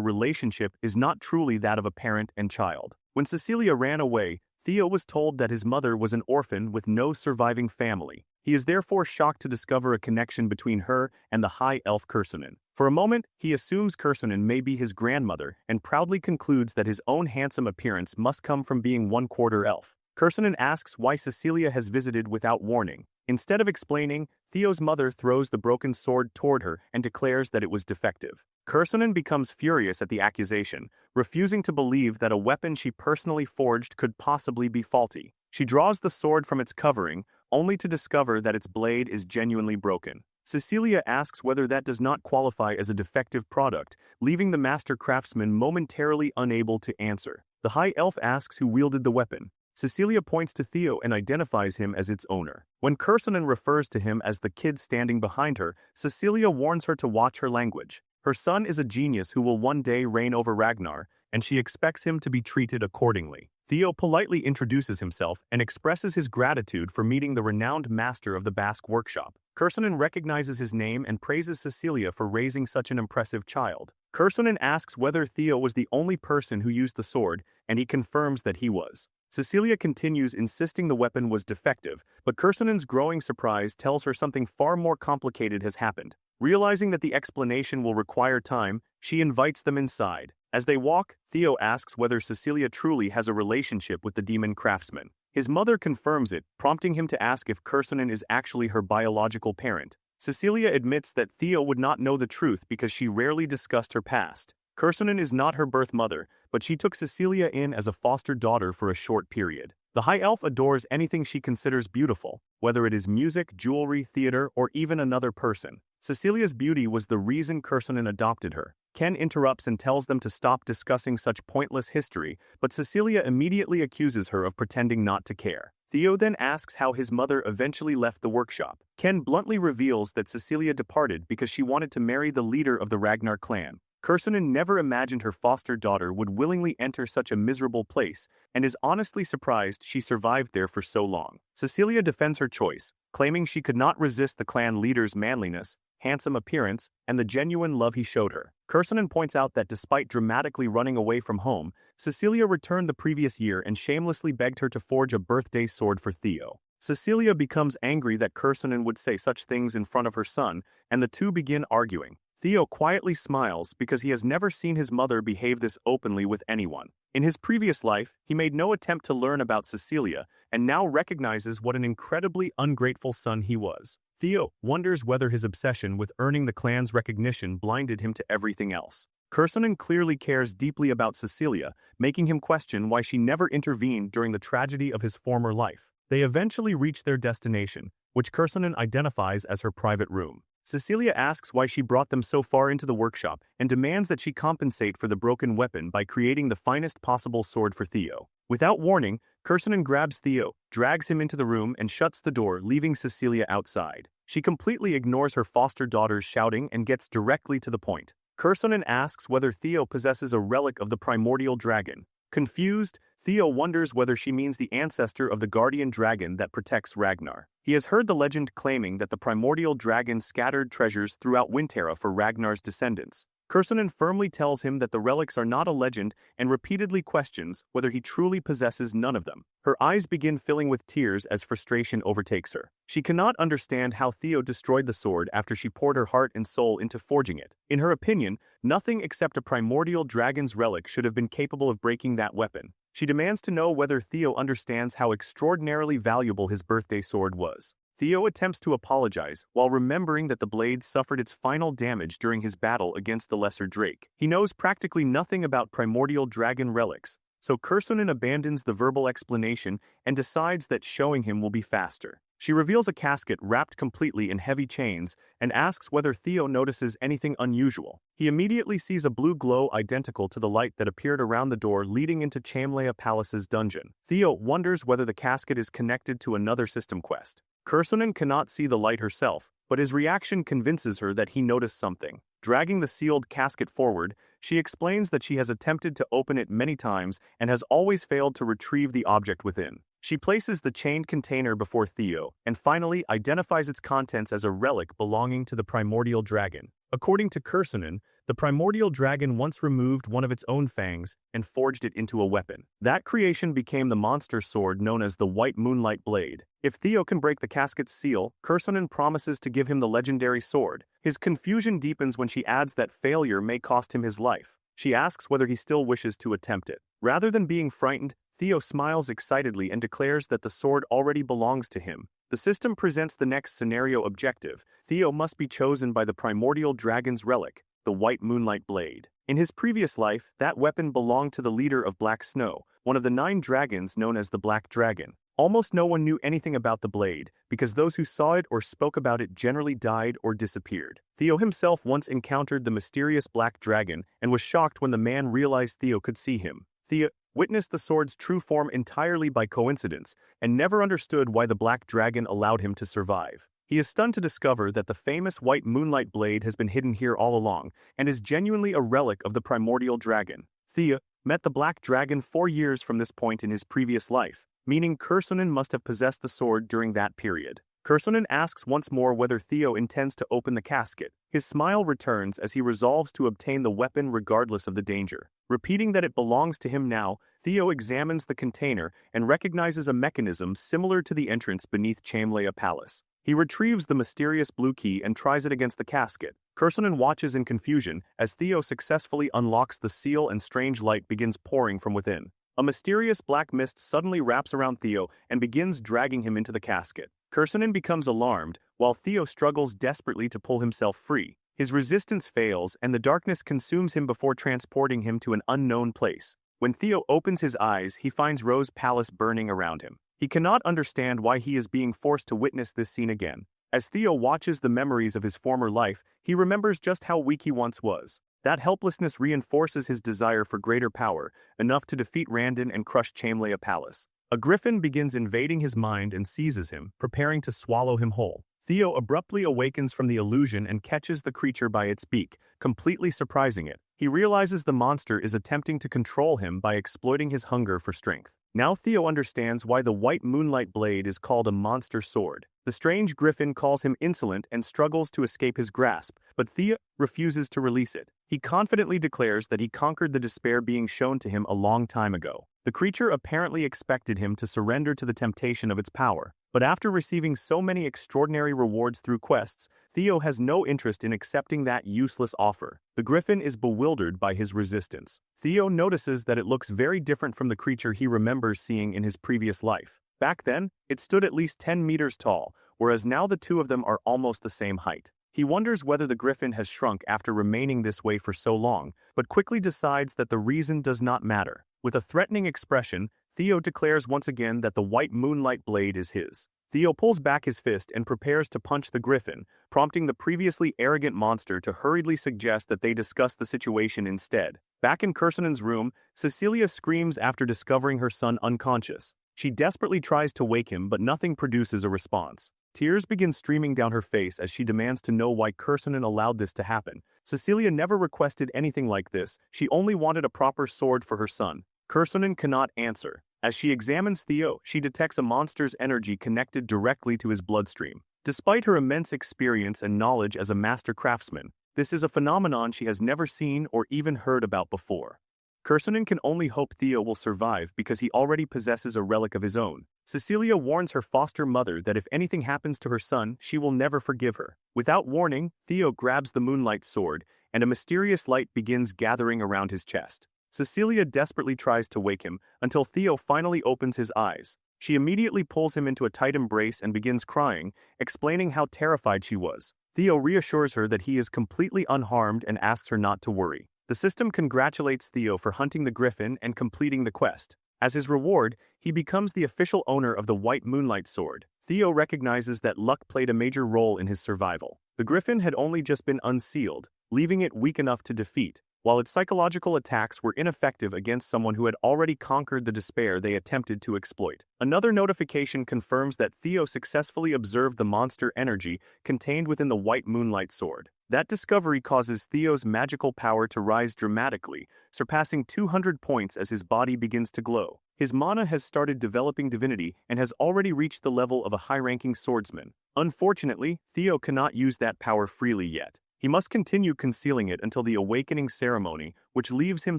relationship is not truly that of a parent and child. When Cecilia ran away, Theo was told that his mother was an orphan with no surviving family. He is therefore shocked to discover a connection between her and the high elf Kursunen. For a moment, he assumes Kursunen may be his grandmother and proudly concludes that his own handsome appearance must come from being 1/4 elf. Kursunen asks why Cecilia has visited without warning. Instead of explaining, Theo's mother throws the broken sword toward her and declares that it was defective. Kursunen becomes furious at the accusation, refusing to believe that a weapon she personally forged could possibly be faulty. She draws the sword from its covering, only to discover that its blade is genuinely broken. Cecilia asks whether that does not qualify as a defective product, leaving the master craftsman momentarily unable to answer. The High Elf asks who wielded the weapon. Cecilia points to Theo and identifies him as its owner. When Kursonen refers to him as the kid standing behind her, Cecilia warns her to watch her language. Her son is a genius who will one day reign over Ragnar, and she expects him to be treated accordingly. Theo politely introduces himself and expresses his gratitude for meeting the renowned master of the Basque workshop. Kursonen recognizes his name and praises Cecilia for raising such an impressive child. Kursonen asks whether Theo was the only person who used the sword, and he confirms that he was. Cecilia continues insisting the weapon was defective, but Kursonen's growing surprise tells her something far more complicated has happened. Realizing that the explanation will require time, she invites them inside. As they walk, Theo asks whether Cecilia truly has a relationship with the demon craftsman. His mother confirms it, prompting him to ask if Kursonen is actually her biological parent. Cecilia admits that Theo would not know the truth because she rarely discussed her past. Kursonen is not her birth mother, but she took Cecilia in as a foster daughter for a short period. The High Elf adores anything she considers beautiful, whether it is music, jewelry, theater, or even another person. Cecilia's beauty was the reason Kursonen adopted her. Ken interrupts and tells them to stop discussing such pointless history, but Cecilia immediately accuses her of pretending not to care. Theo then asks how his mother eventually left the workshop. Ken bluntly reveals that Cecilia departed because she wanted to marry the leader of the Ragnar clan. Kursonen never imagined her foster daughter would willingly enter such a miserable place, and is honestly surprised she survived there for so long. Cecilia defends her choice, claiming she could not resist the clan leader's manliness, handsome appearance, and the genuine love he showed her. Kursonen points out that despite dramatically running away from home, Cecilia returned the previous year and shamelessly begged her to forge a birthday sword for Theo. Cecilia becomes angry that Kursonen would say such things in front of her son, and the two begin arguing. Theo quietly smiles because he has never seen his mother behave this openly with anyone. In his previous life, he made no attempt to learn about Cecilia, and now recognizes what an incredibly ungrateful son he was. Theo wonders whether his obsession with earning the clan's recognition blinded him to everything else. Kursonen clearly cares deeply about Cecilia, making him question why she never intervened during the tragedy of his former life. They eventually reach their destination, which Kursonen identifies as her private room. Cecilia asks why she brought them so far into the workshop and demands that she compensate for the broken weapon by creating the finest possible sword for Theo. Without warning, Kursonen grabs Theo, drags him into the room, and shuts the door, leaving Cecilia outside. She completely ignores her foster daughter's shouting and gets directly to the point. Kursonen asks whether Theo possesses a relic of the primordial dragon. Confused, Theo wonders whether she means the ancestor of the guardian dragon that protects Ragnar. He has heard the legend claiming that the primordial dragon scattered treasures throughout Winterra for Ragnar's descendants. Kursonen firmly tells him that the relics are not a legend and repeatedly questions whether he truly possesses none of them. Her eyes begin filling with tears as frustration overtakes her. She cannot understand how Theo destroyed the sword after she poured her heart and soul into forging it. In her opinion, nothing except a primordial dragon's relic should have been capable of breaking that weapon. She demands to know whether Theo understands how extraordinarily valuable his birthday sword was. Theo attempts to apologize, while remembering that the blade suffered its final damage during his battle against the Lesser Drake. He knows practically nothing about primordial dragon relics, so Kursonen abandons the verbal explanation and decides that showing him will be faster. She reveals a casket wrapped completely in heavy chains and asks whether Theo notices anything unusual. He immediately sees a blue glow identical to the light that appeared around the door leading into Chamlea Palace's dungeon. Theo wonders whether the casket is connected to another system quest. Kursonen cannot see the light herself, but his reaction convinces her that he noticed something. Dragging the sealed casket forward, she explains that she has attempted to open it many times and has always failed to retrieve the object within. She places the chained container before Theo, and finally identifies its contents as a relic belonging to the primordial dragon. According to Kursonen, the primordial dragon once removed one of its own fangs and forged it into a weapon. That creation became the monster sword known as the White Moonlight Blade. If Theo can break the casket's seal, Kursonen promises to give him the legendary sword. His confusion deepens when she adds that failure may cost him his life. She asks whether he still wishes to attempt it. Rather than being frightened, Theo smiles excitedly and declares that the sword already belongs to him. The system presents the next scenario objective. Theo must be chosen by the primordial dragon's relic, the White Moonlight Blade. In his previous life, that weapon belonged to the leader of Black Snow, one of the 9 dragons known as the Black Dragon. Almost no one knew anything about the blade, because those who saw it or spoke about it generally died or disappeared. Theo himself once encountered the mysterious black dragon and was shocked when the man realized Theo could see him. Theo witnessed the sword's true form entirely by coincidence and never understood why the black dragon allowed him to survive. He is stunned to discover that the famous white moonlight blade has been hidden here all along and is genuinely a relic of the primordial dragon. Theo met the black dragon 4 years from this point in his previous life, meaning Kursonen must have possessed the sword during that period. Kursonen asks once more whether Theo intends to open the casket. His smile returns as he resolves to obtain the weapon regardless of the danger. Repeating that it belongs to him now, Theo examines the container and recognizes a mechanism similar to the entrance beneath Chamlea Palace. He retrieves the mysterious blue key and tries it against the casket. Kursonen watches in confusion as Theo successfully unlocks the seal and strange light begins pouring from within. A mysterious black mist suddenly wraps around Theo and begins dragging him into the casket. Kursonen becomes alarmed, while Theo struggles desperately to pull himself free. His resistance fails and the darkness consumes him before transporting him to an unknown place. When Theo opens his eyes, he finds Rose Palace burning around him. He cannot understand why he is being forced to witness this scene again. As Theo watches the memories of his former life, he remembers just how weak he once was. That helplessness reinforces his desire for greater power, enough to defeat Randon and crush Chamlea Palace. A griffin begins invading his mind and seizes him, preparing to swallow him whole. Theo abruptly awakens from the illusion and catches the creature by its beak, completely surprising it. He realizes the monster is attempting to control him by exploiting his hunger for strength. Now Theo understands why the white moonlight blade is called a monster sword. The strange griffin calls him insolent and struggles to escape his grasp, but Theo refuses to release it. He confidently declares that he conquered the despair being shown to him a long time ago. The creature apparently expected him to surrender to the temptation of its power, but after receiving so many extraordinary rewards through quests, Theo has no interest in accepting that useless offer. The griffin is bewildered by his resistance. Theo notices that it looks very different from the creature he remembers seeing in his previous life. Back then, it stood at least 10 meters tall, whereas now the two of them are almost the same height. He wonders whether the griffin has shrunk after remaining this way for so long, but quickly decides that the reason does not matter. With a threatening expression, Theo declares once again that the white moonlight blade is his. Theo pulls back his fist and prepares to punch the griffin, prompting the previously arrogant monster to hurriedly suggest that they discuss the situation instead. Back in Kursonen's room, Cecilia screams after discovering her son unconscious. She desperately tries to wake him, but nothing produces a response. Tears begin streaming down her face as she demands to know why Kursonen allowed this to happen. Cecilia never requested anything like this, she only wanted a proper sword for her son. Kursonen cannot answer. As she examines Theo, she detects a monster's energy connected directly to his bloodstream. Despite her immense experience and knowledge as a master craftsman, this is a phenomenon she has never seen or even heard about before. Kursonen can only hope Theo will survive because he already possesses a relic of his own. Cecilia warns her foster mother that if anything happens to her son, she will never forgive her. Without warning, Theo grabs the moonlight sword, and a mysterious light begins gathering around his chest. Cecilia desperately tries to wake him until Theo finally opens his eyes. She immediately pulls him into a tight embrace and begins crying, explaining how terrified she was. Theo reassures her that he is completely unharmed and asks her not to worry. The system congratulates Theo for hunting the griffin and completing the quest. As his reward, he becomes the official owner of the white moonlight sword. Theo recognizes that luck played a major role in his survival. The griffin had only just been unsealed, leaving it weak enough to defeat, while its psychological attacks were ineffective against someone who had already conquered the despair they attempted to exploit. Another notification confirms that Theo successfully observed the monster energy contained within the white moonlight sword. That discovery causes Theo's magical power to rise dramatically, surpassing 200 points as his body begins to glow. His mana has started developing divinity and has already reached the level of a high-ranking swordsman. Unfortunately, Theo cannot use that power freely yet. He must continue concealing it until the awakening ceremony, which leaves him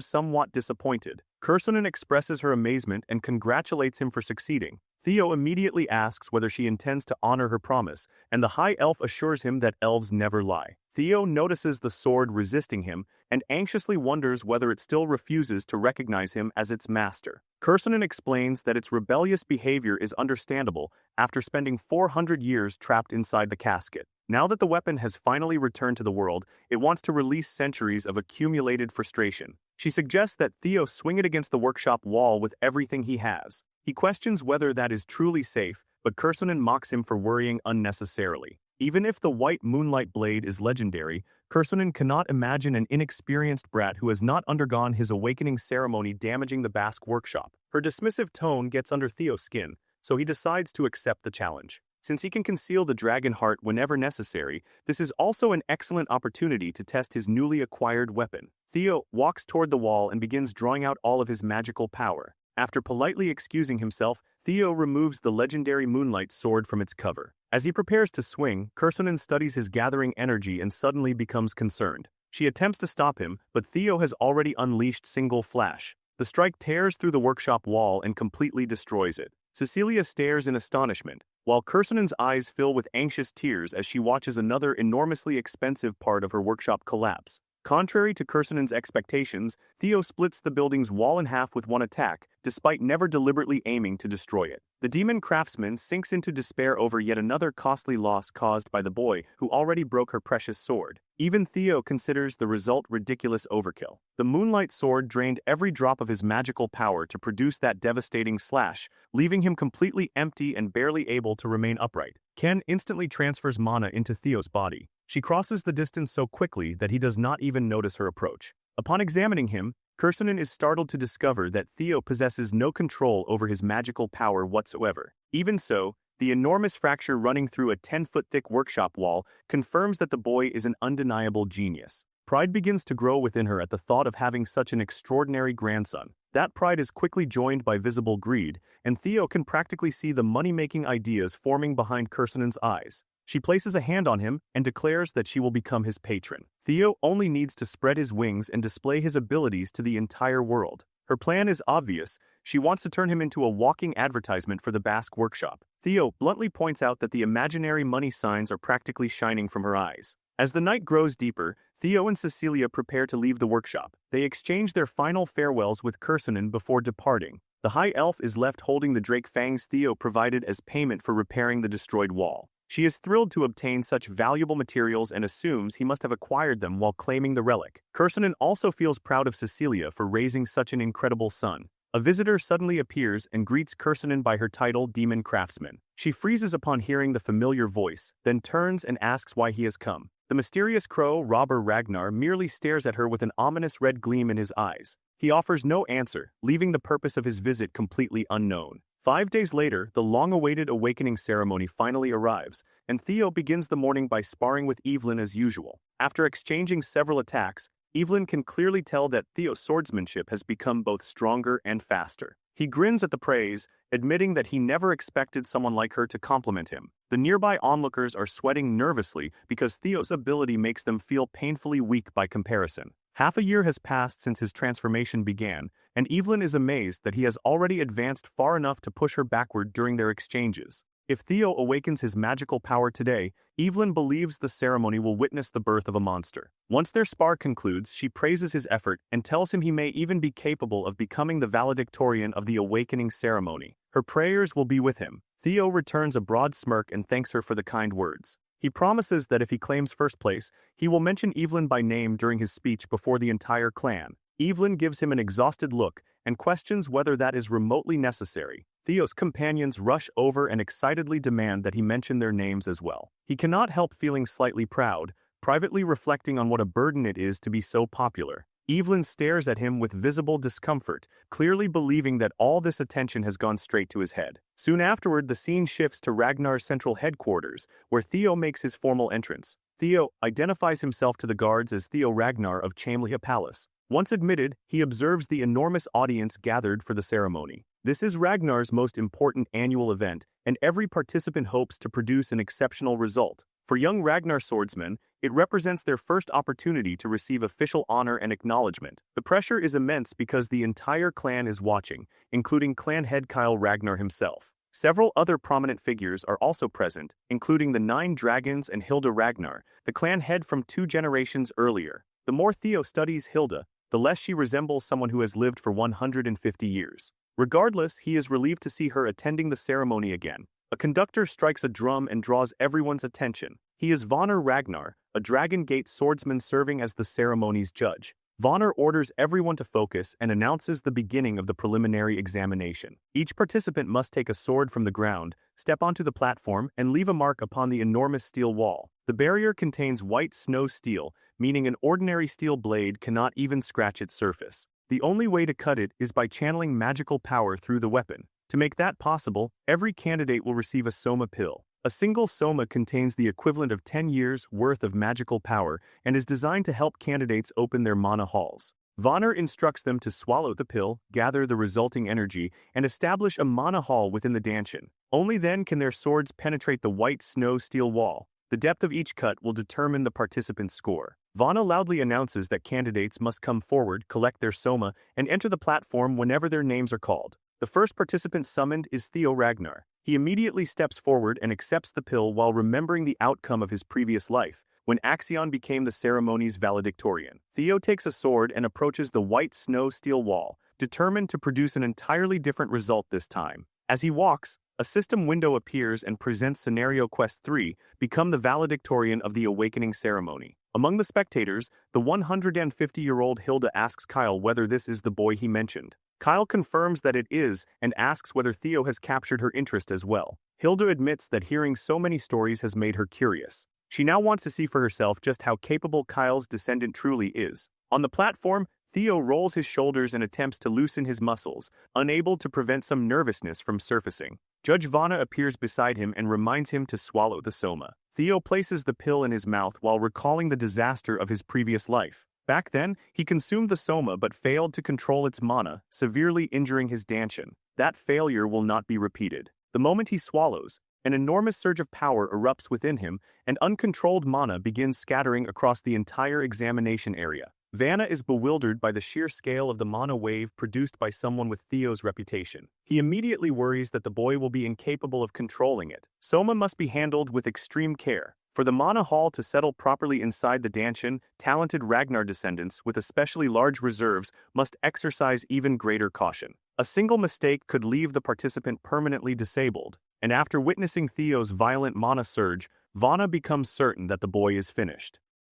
somewhat disappointed. Kursonen expresses her amazement and congratulates him for succeeding. Theo immediately asks whether she intends to honor her promise, and the high elf assures him that elves never lie. Theo notices the sword resisting him and anxiously wonders whether it still refuses to recognize him as its master. Kursonen explains that its rebellious behavior is understandable after spending 400 years trapped inside the casket. Now that the weapon has finally returned to the world, it wants to release centuries of accumulated frustration. She suggests that Theo swing it against the workshop wall with everything he has. He questions whether that is truly safe, but Kursunen mocks him for worrying unnecessarily. Even if the white moonlight blade is legendary, Kursunen cannot imagine an inexperienced brat who has not undergone his awakening ceremony damaging the Basque workshop. Her dismissive tone gets under Theo's skin, so he decides to accept the challenge. Since he can conceal the dragon heart whenever necessary, this is also an excellent opportunity to test his newly acquired weapon. Theo walks toward the wall and begins drawing out all of his magical power. After politely excusing himself, Theo removes the legendary moonlight sword from its cover. As he prepares to swing, Kursunen studies his gathering energy and suddenly becomes concerned. She attempts to stop him, but Theo has already unleashed Single Flash. The strike tears through the workshop wall and completely destroys it. Cecilia stares in astonishment, while Kursunen's eyes fill with anxious tears as she watches another enormously expensive part of her workshop collapse. Contrary to Kursunen's expectations, Theo splits the building's wall in half with one attack, despite never deliberately aiming to destroy it. The demon craftsman sinks into despair over yet another costly loss caused by the boy who already broke her precious sword. Even Theo considers the result ridiculous overkill. The moonlight sword drained every drop of his magical power to produce that devastating slash, leaving him completely empty and barely able to remain upright. Ken instantly transfers mana into Theo's body. She crosses the distance so quickly that he does not even notice her approach. Upon examining him, Kursunen is startled to discover that Theo possesses no control over his magical power whatsoever. Even so, the enormous fracture running through a 10-foot-thick workshop wall confirms that the boy is an undeniable genius. Pride begins to grow within her at the thought of having such an extraordinary grandson. That pride is quickly joined by visible greed, and Theo can practically see the money-making ideas forming behind Kursunen's eyes. She places a hand on him and declares that she will become his patron. Theo only needs to spread his wings and display his abilities to the entire world. Her plan is obvious. She wants to turn him into a walking advertisement for the Basque workshop. Theo bluntly points out that the imaginary money signs are practically shining from her eyes. As the night grows deeper, Theo and Cecilia prepare to leave the workshop. They exchange their final farewells with Kursunen before departing. The High Elf is left holding the Drake fangs Theo provided as payment for repairing the destroyed wall. She is thrilled to obtain such valuable materials and assumes he must have acquired them while claiming the relic. Kursunen also feels proud of Cecilia for raising such an incredible son. A visitor suddenly appears and greets Kursunen by her title Demon Craftsman. She freezes upon hearing the familiar voice, then turns and asks why he has come. The mysterious crow robber Ragnar merely stares at her with an ominous red gleam in his eyes. He offers no answer, leaving the purpose of his visit completely unknown. 5 days later, the long-awaited awakening ceremony finally arrives, and Theo begins the morning by sparring with Evelyn as usual. After exchanging several attacks, Evelyn can clearly tell that Theo's swordsmanship has become both stronger and faster. He grins at the praise, admitting that he never expected someone like her to compliment him. The nearby onlookers are sweating nervously because Theo's ability makes them feel painfully weak by comparison. Half a year has passed since his transformation began, and Evelyn is amazed that he has already advanced far enough to push her backward during their exchanges. If Theo awakens his magical power today, Evelyn believes the ceremony will witness the birth of a monster. Once their spar concludes, she praises his effort and tells him he may even be capable of becoming the valedictorian of the awakening ceremony. Her prayers will be with him. Theo returns a broad smirk and thanks her for the kind words. He promises that if he claims first place, he will mention Evelyn by name during his speech before the entire clan. Evelyn gives him an exhausted look and questions whether that is remotely necessary. Theo's companions rush over and excitedly demand that he mention their names as well. He cannot help feeling slightly proud, privately reflecting on what a burden it is to be so popular. Evelyn stares at him with visible discomfort, clearly believing that all this attention has gone straight to his head. Soon afterward, the scene shifts to Ragnar's central headquarters, where Theo makes his formal entrance. Theo identifies himself to the guards as Theo Ragnar of Chamlia Palace. Once admitted, he observes the enormous audience gathered for the ceremony. This is Ragnar's most important annual event, and every participant hopes to produce an exceptional result. For young Ragnar swordsmen, it represents their first opportunity to receive official honor and acknowledgement. The pressure is immense because the entire clan is watching, including clan head Kyle Ragnar himself. Several other prominent figures are also present, including the 9 dragons and Hilda Ragnar, the clan head from 2 generations earlier. The more Theo studies Hilda, the less she resembles someone who has lived for 150 years. Regardless, he is relieved to see her attending the ceremony again. A conductor strikes a drum and draws everyone's attention. He is Vonner Ragnar, a Dragon Gate swordsman serving as the ceremony's judge. Vonner orders everyone to focus and announces the beginning of the preliminary examination. Each participant must take a sword from the ground, step onto the platform, and leave a mark upon the enormous steel wall. The barrier contains white snow steel, meaning an ordinary steel blade cannot even scratch its surface. The only way to cut it is by channeling magical power through the weapon. To make that possible, every candidate will receive a soma pill. A single soma contains the equivalent of 10 years' worth of magical power and is designed to help candidates open their mana halls. Vonner instructs them to swallow the pill, gather the resulting energy, and establish a mana hall within the dantian. Only then can their swords penetrate the white snow steel wall. The depth of each cut will determine the participant's score. Vonner loudly announces that candidates must come forward, collect their soma, and enter the platform whenever their names are called. The first participant summoned is Theo Ragnar. He immediately steps forward and accepts the pill while remembering the outcome of his previous life, when Axion became the ceremony's valedictorian. Theo takes a sword and approaches the white snow steel wall, determined to produce an entirely different result this time. As he walks, a system window appears and presents Scenario Quest 3, become the valedictorian of the awakening ceremony. Among the spectators, the 150-year-old Hilda asks Kyle whether this is the boy he mentioned. Kyle confirms that it is and asks whether Theo has captured her interest as well. Hilda admits that hearing so many stories has made her curious. She now wants to see for herself just how capable Kyle's descendant truly is. On the platform, Theo rolls his shoulders and attempts to loosen his muscles, unable to prevent some nervousness from surfacing. Judge Vanna appears beside him and reminds him to swallow the soma. Theo places the pill in his mouth while recalling the disaster of his previous life. Back then, he consumed the soma but failed to control its mana, severely injuring his dantian. That failure will not be repeated. The moment he swallows, an enormous surge of power erupts within him, and uncontrolled mana begins scattering across the entire examination area. Vanna is bewildered by the sheer scale of the mana wave produced by someone with Theo's reputation. He immediately worries that the boy will be incapable of controlling it. Soma must be handled with extreme care. For the mana hall to settle properly inside the dantian, talented Ragnar descendants with especially large reserves must exercise even greater caution. A single mistake could leave the participant permanently disabled, and after witnessing Theo's violent mana surge, Vanna becomes certain that the boy is finished.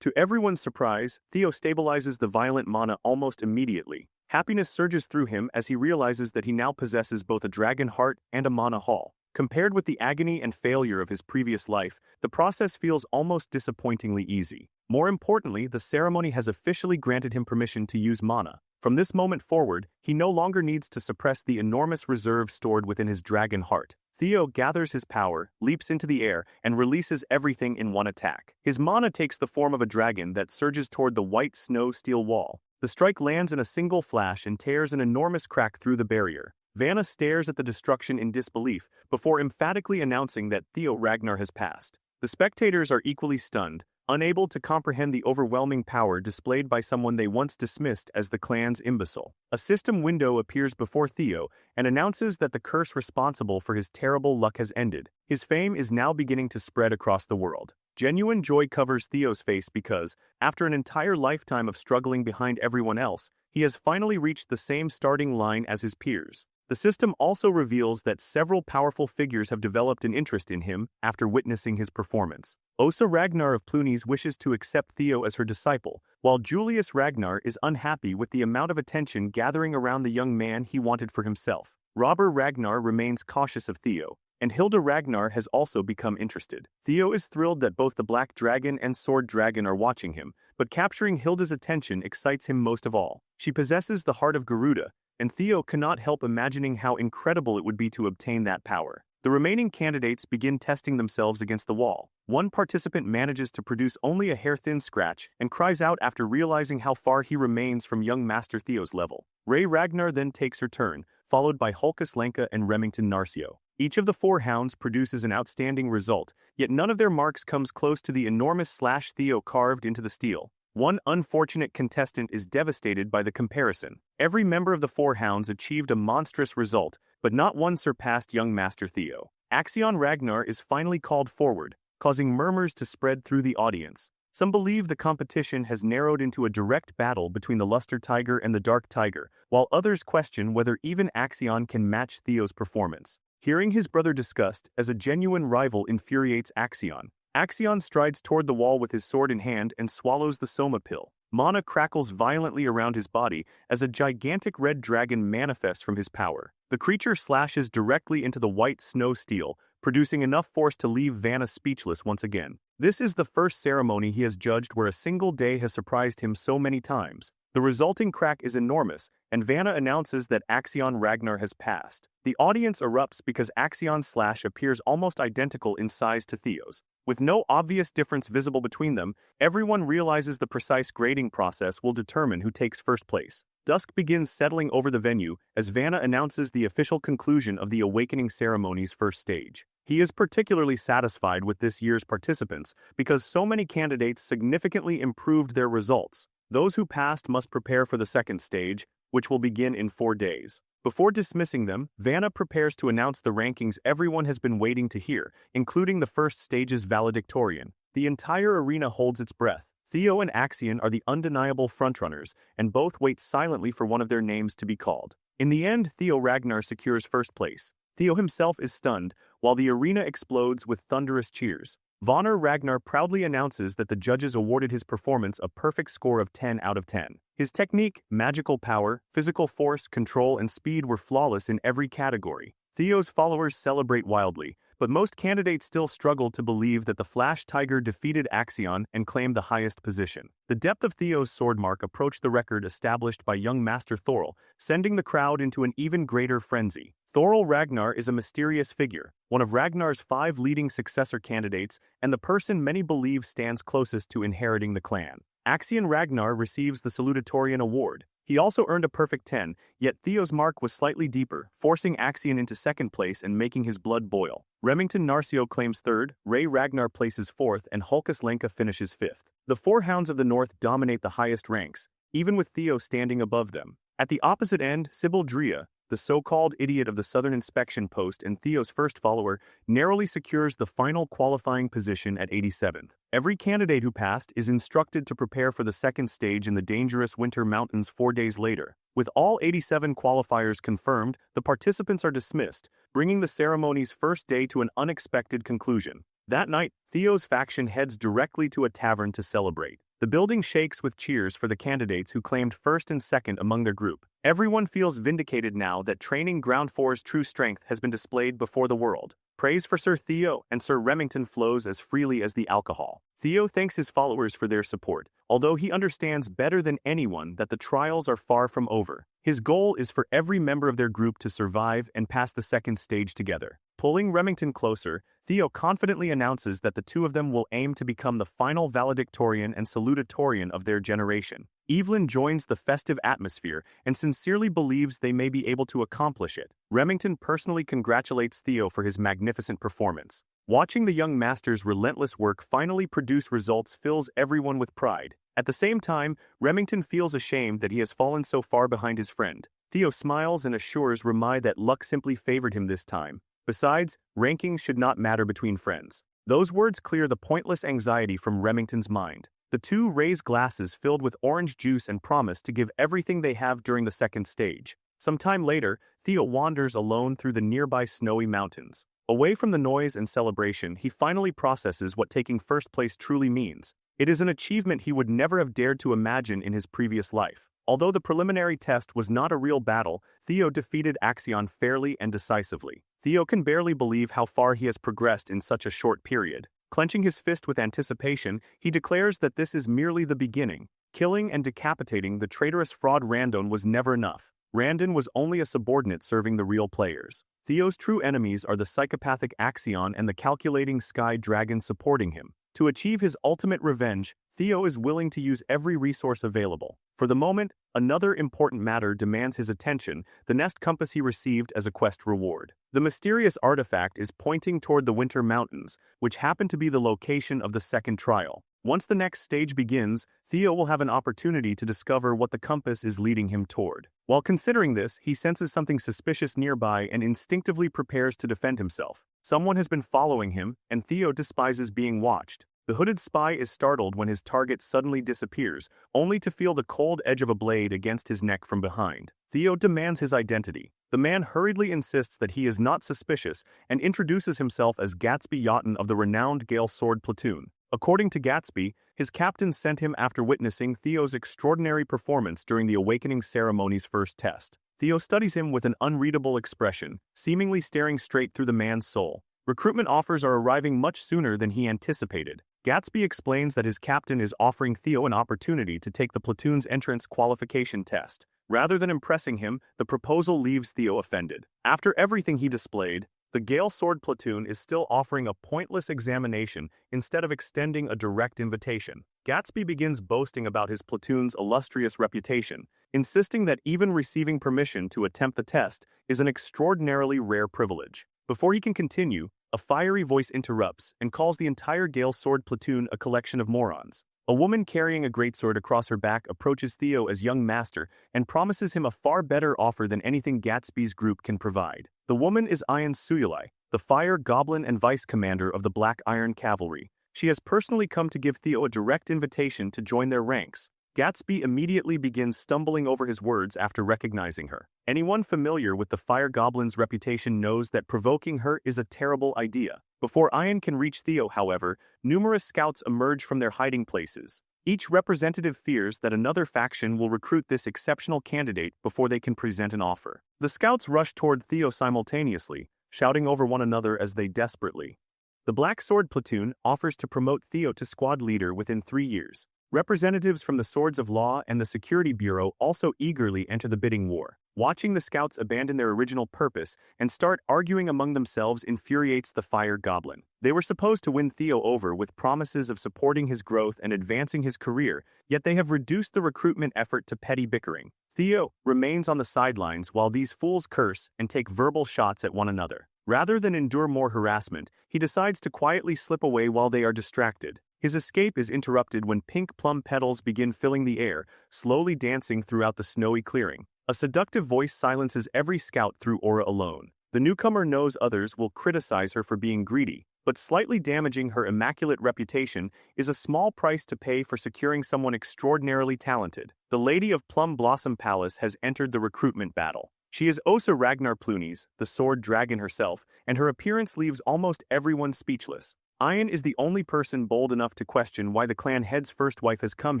To everyone's surprise, Theo stabilizes the violent mana almost immediately. Happiness surges through him as he realizes that he now possesses both a dragon heart and a mana hall. Compared with the agony and failure of his previous life, the process feels almost disappointingly easy. More importantly, the ceremony has officially granted him permission to use mana. From this moment forward, he no longer needs to suppress the enormous reserve stored within his dragon heart. Theo gathers his power, leaps into the air, and releases everything in one attack. His mana takes the form of a dragon that surges toward the white snow steel wall. The strike lands in a single flash and tears an enormous crack through the barrier. Vanna stares at the destruction in disbelief before emphatically announcing that Theo Ragnar has passed. The spectators are equally stunned, unable to comprehend the overwhelming power displayed by someone they once dismissed as the clan's imbecile. A system window appears before Theo and announces that the curse responsible for his terrible luck has ended. His fame is now beginning to spread across the world. Genuine joy covers Theo's face because, after an entire lifetime of struggling behind everyone else, he has finally reached the same starting line as his peers. The system also reveals that several powerful figures have developed an interest in him after witnessing his performance. Osa Ragnar of Plunis wishes to accept Theo as her disciple, while Julius Ragnar is unhappy with the amount of attention gathering around the young man he wanted for himself. Robber Ragnar remains cautious of Theo, and Hilda Ragnar has also become interested. Theo is thrilled that both the Black Dragon and Sword Dragon are watching him, but capturing Hilda's attention excites him most of all. She possesses the heart of Garuda, and Theo cannot help imagining how incredible it would be to obtain that power. The remaining candidates begin testing themselves against the wall. One participant manages to produce only a hair-thin scratch and cries out after realizing how far he remains from young Master Theo's level. Ray Ragnar then takes her turn, followed by Hulkus Lenka and Remington Narcio. Each of the four hounds produces an outstanding result, yet none of their marks comes close to the enormous slash Theo carved into the steel. One unfortunate contestant is devastated by the comparison. Every member of the four hounds achieved a monstrous result, but not one surpassed young Master Theo. Axion Ragnar is finally called forward, causing murmurs to spread through the audience. Some believe the competition has narrowed into a direct battle between the Luster Tiger and the Dark Tiger, while others question whether even Axion can match Theo's performance. Hearing his brother discussed as a genuine rival infuriates Axion. Axion strides toward the wall with his sword in hand and swallows the soma pill. Mana crackles violently around his body as a gigantic red dragon manifests from his power. The creature slashes directly into the white snow steel, producing enough force to leave Vanna speechless once again. This is the first ceremony he has judged where a single day has surprised him so many times. The resulting crack is enormous, and Vanna announces that Axion Ragnar has passed. The audience erupts because Axion's slash appears almost identical in size to Theo's. With no obvious difference visible between them, everyone realizes the precise grading process will determine who takes first place. Dusk begins settling over the venue as Vanna announces the official conclusion of the Awakening Ceremony's first stage. He is particularly satisfied with this year's participants because so many candidates significantly improved their results. Those who passed must prepare for the second stage, which will begin in 4 days. Before dismissing them, Vanna prepares to announce the rankings everyone has been waiting to hear, including the first stage's valedictorian. The entire arena holds its breath. Theo and Axion are the undeniable frontrunners, and both wait silently for one of their names to be called. In the end, Theo Ragnar secures first place. Theo himself is stunned, while the arena explodes with thunderous cheers. Vonner Ragnar proudly announces that the judges awarded his performance a perfect score of 10 out of 10. His technique, magical power, physical force, control, and speed were flawless in every category. Theo's followers celebrate wildly, but most candidates still struggle to believe that the Flash Tiger defeated Axion and claimed the highest position. The depth of Theo's sword mark approached the record established by young Master Thorl, sending the crowd into an even greater frenzy. Thorl Ragnar is a mysterious figure, one of Ragnar's 5 leading successor candidates and the person many believe stands closest to inheriting the clan. Axion Ragnar receives the Salutatorian Award. He also earned a perfect 10, yet Theo's mark was slightly deeper, forcing Axion into second place and making his blood boil. Remington Narcio claims third, Ray Ragnar places fourth, and Hulkus Lenka finishes fifth. The 4 Hounds of the North dominate the highest ranks, even with Theo standing above them. At the opposite end, Sybil Drea, the so-called idiot of the Southern Inspection Post and Theo's first follower, narrowly secures the final qualifying position at 87th. Every candidate who passed is instructed to prepare for the second stage in the dangerous winter mountains 4 days later. With all 87 qualifiers confirmed, the participants are dismissed, bringing the ceremony's first day to an unexpected conclusion. That night, Theo's faction heads directly to a tavern to celebrate. The building shakes with cheers for the candidates who claimed first and second among their group. Everyone feels vindicated now that training Ground 4's true strength has been displayed before the world. Praise for Sir Theo and Sir Remington flows as freely as the alcohol. Theo thanks his followers for their support, although he understands better than anyone that the trials are far from over. His goal is for every member of their group to survive and pass the second stage together. Pulling Remington closer, Theo confidently announces that the two of them will aim to become the final valedictorian and salutatorian of their generation. Evelyn joins the festive atmosphere and sincerely believes they may be able to accomplish it. Remington personally congratulates Theo for his magnificent performance. Watching the young master's relentless work finally produce results fills everyone with pride. At the same time, Remington feels ashamed that he has fallen so far behind his friend. Theo smiles and assures Ramai that luck simply favored him this time. Besides, rankings should not matter between friends. Those words clear the pointless anxiety from Remington's mind. The two raise glasses filled with orange juice and promise to give everything they have during the second stage. Some time later, Theo wanders alone through the nearby snowy mountains. Away from the noise and celebration, he finally processes what taking first place truly means. It is an achievement he would never have dared to imagine in his previous life. Although the preliminary test was not a real battle, Theo defeated Axion fairly and decisively. Theo can barely believe how far he has progressed in such a short period. Clenching his fist with anticipation, he declares that this is merely the beginning. Killing and decapitating the traitorous fraud Randon was never enough. Randon was only a subordinate serving the real players. Theo's true enemies are the psychopathic Axion and the calculating Sky Dragon supporting him. To achieve his ultimate revenge, Theo is willing to use every resource available. For the moment, another important matter demands his attention, the nest compass he received as a quest reward. The mysterious artifact is pointing toward the Winter Mountains, which happen to be the location of the second trial. Once the next stage begins, Theo will have an opportunity to discover what the compass is leading him toward. While considering this, he senses something suspicious nearby and instinctively prepares to defend himself. Someone has been following him, and Theo despises being watched. The hooded spy is startled when his target suddenly disappears, only to feel the cold edge of a blade against his neck from behind. Theo demands his identity. The man hurriedly insists that he is not suspicious and introduces himself as Gatsby Yachtin of the renowned Gale Sword Platoon. According to Gatsby, his captain sent him after witnessing Theo's extraordinary performance during the awakening ceremony's first test. Theo studies him with an unreadable expression, seemingly staring straight through the man's soul. Recruitment offers are arriving much sooner than he anticipated. Gatsby explains that his captain is offering Theo an opportunity to take the platoon's entrance qualification test. Rather than impressing him, the proposal leaves Theo offended. After everything he displayed, the Gale Sword platoon is still offering a pointless examination instead of extending a direct invitation. Gatsby begins boasting about his platoon's illustrious reputation, insisting that even receiving permission to attempt the test is an extraordinarily rare privilege. Before he can continue, a fiery voice interrupts and calls the entire Gale Sword platoon a collection of morons. A woman carrying a greatsword across her back approaches Theo as young master and promises him a far better offer than anything Gatsby's group can provide. The woman is Ayan Suyulai, the fire goblin and vice commander of the Black Iron Cavalry. She has personally come to give Theo a direct invitation to join their ranks. Gatsby immediately begins stumbling over his words after recognizing her. Anyone familiar with the fire goblin's reputation knows that provoking her is a terrible idea. Before Ayan can reach Theo, however, numerous scouts emerge from their hiding places. Each representative fears that another faction will recruit this exceptional candidate before they can present an offer. The scouts rush toward Theo simultaneously, shouting over one another as they desperately. The Black Sword platoon offers to promote Theo to squad leader within 3 years. Representatives from the Swords of Law and the Security Bureau also eagerly enter the bidding war. Watching the scouts abandon their original purpose and start arguing among themselves infuriates the Fire Goblin. They were supposed to win Theo over with promises of supporting his growth and advancing his career, yet they have reduced the recruitment effort to petty bickering. Theo remains on the sidelines while these fools curse and take verbal shots at one another. Rather than endure more harassment, he decides to quietly slip away while they are distracted. His escape is interrupted when pink plum petals begin filling the air, slowly dancing throughout the snowy clearing. A seductive voice silences every scout through aura alone. The newcomer knows others will criticize her for being greedy, but slightly damaging her immaculate reputation is a small price to pay for securing someone extraordinarily talented. The Lady of Plum Blossom Palace has entered the recruitment battle. She is Osa Ragnar Plunis, the sword dragon herself, and her appearance leaves almost everyone speechless. Ayan is the only person bold enough to question why the clan head's first wife has come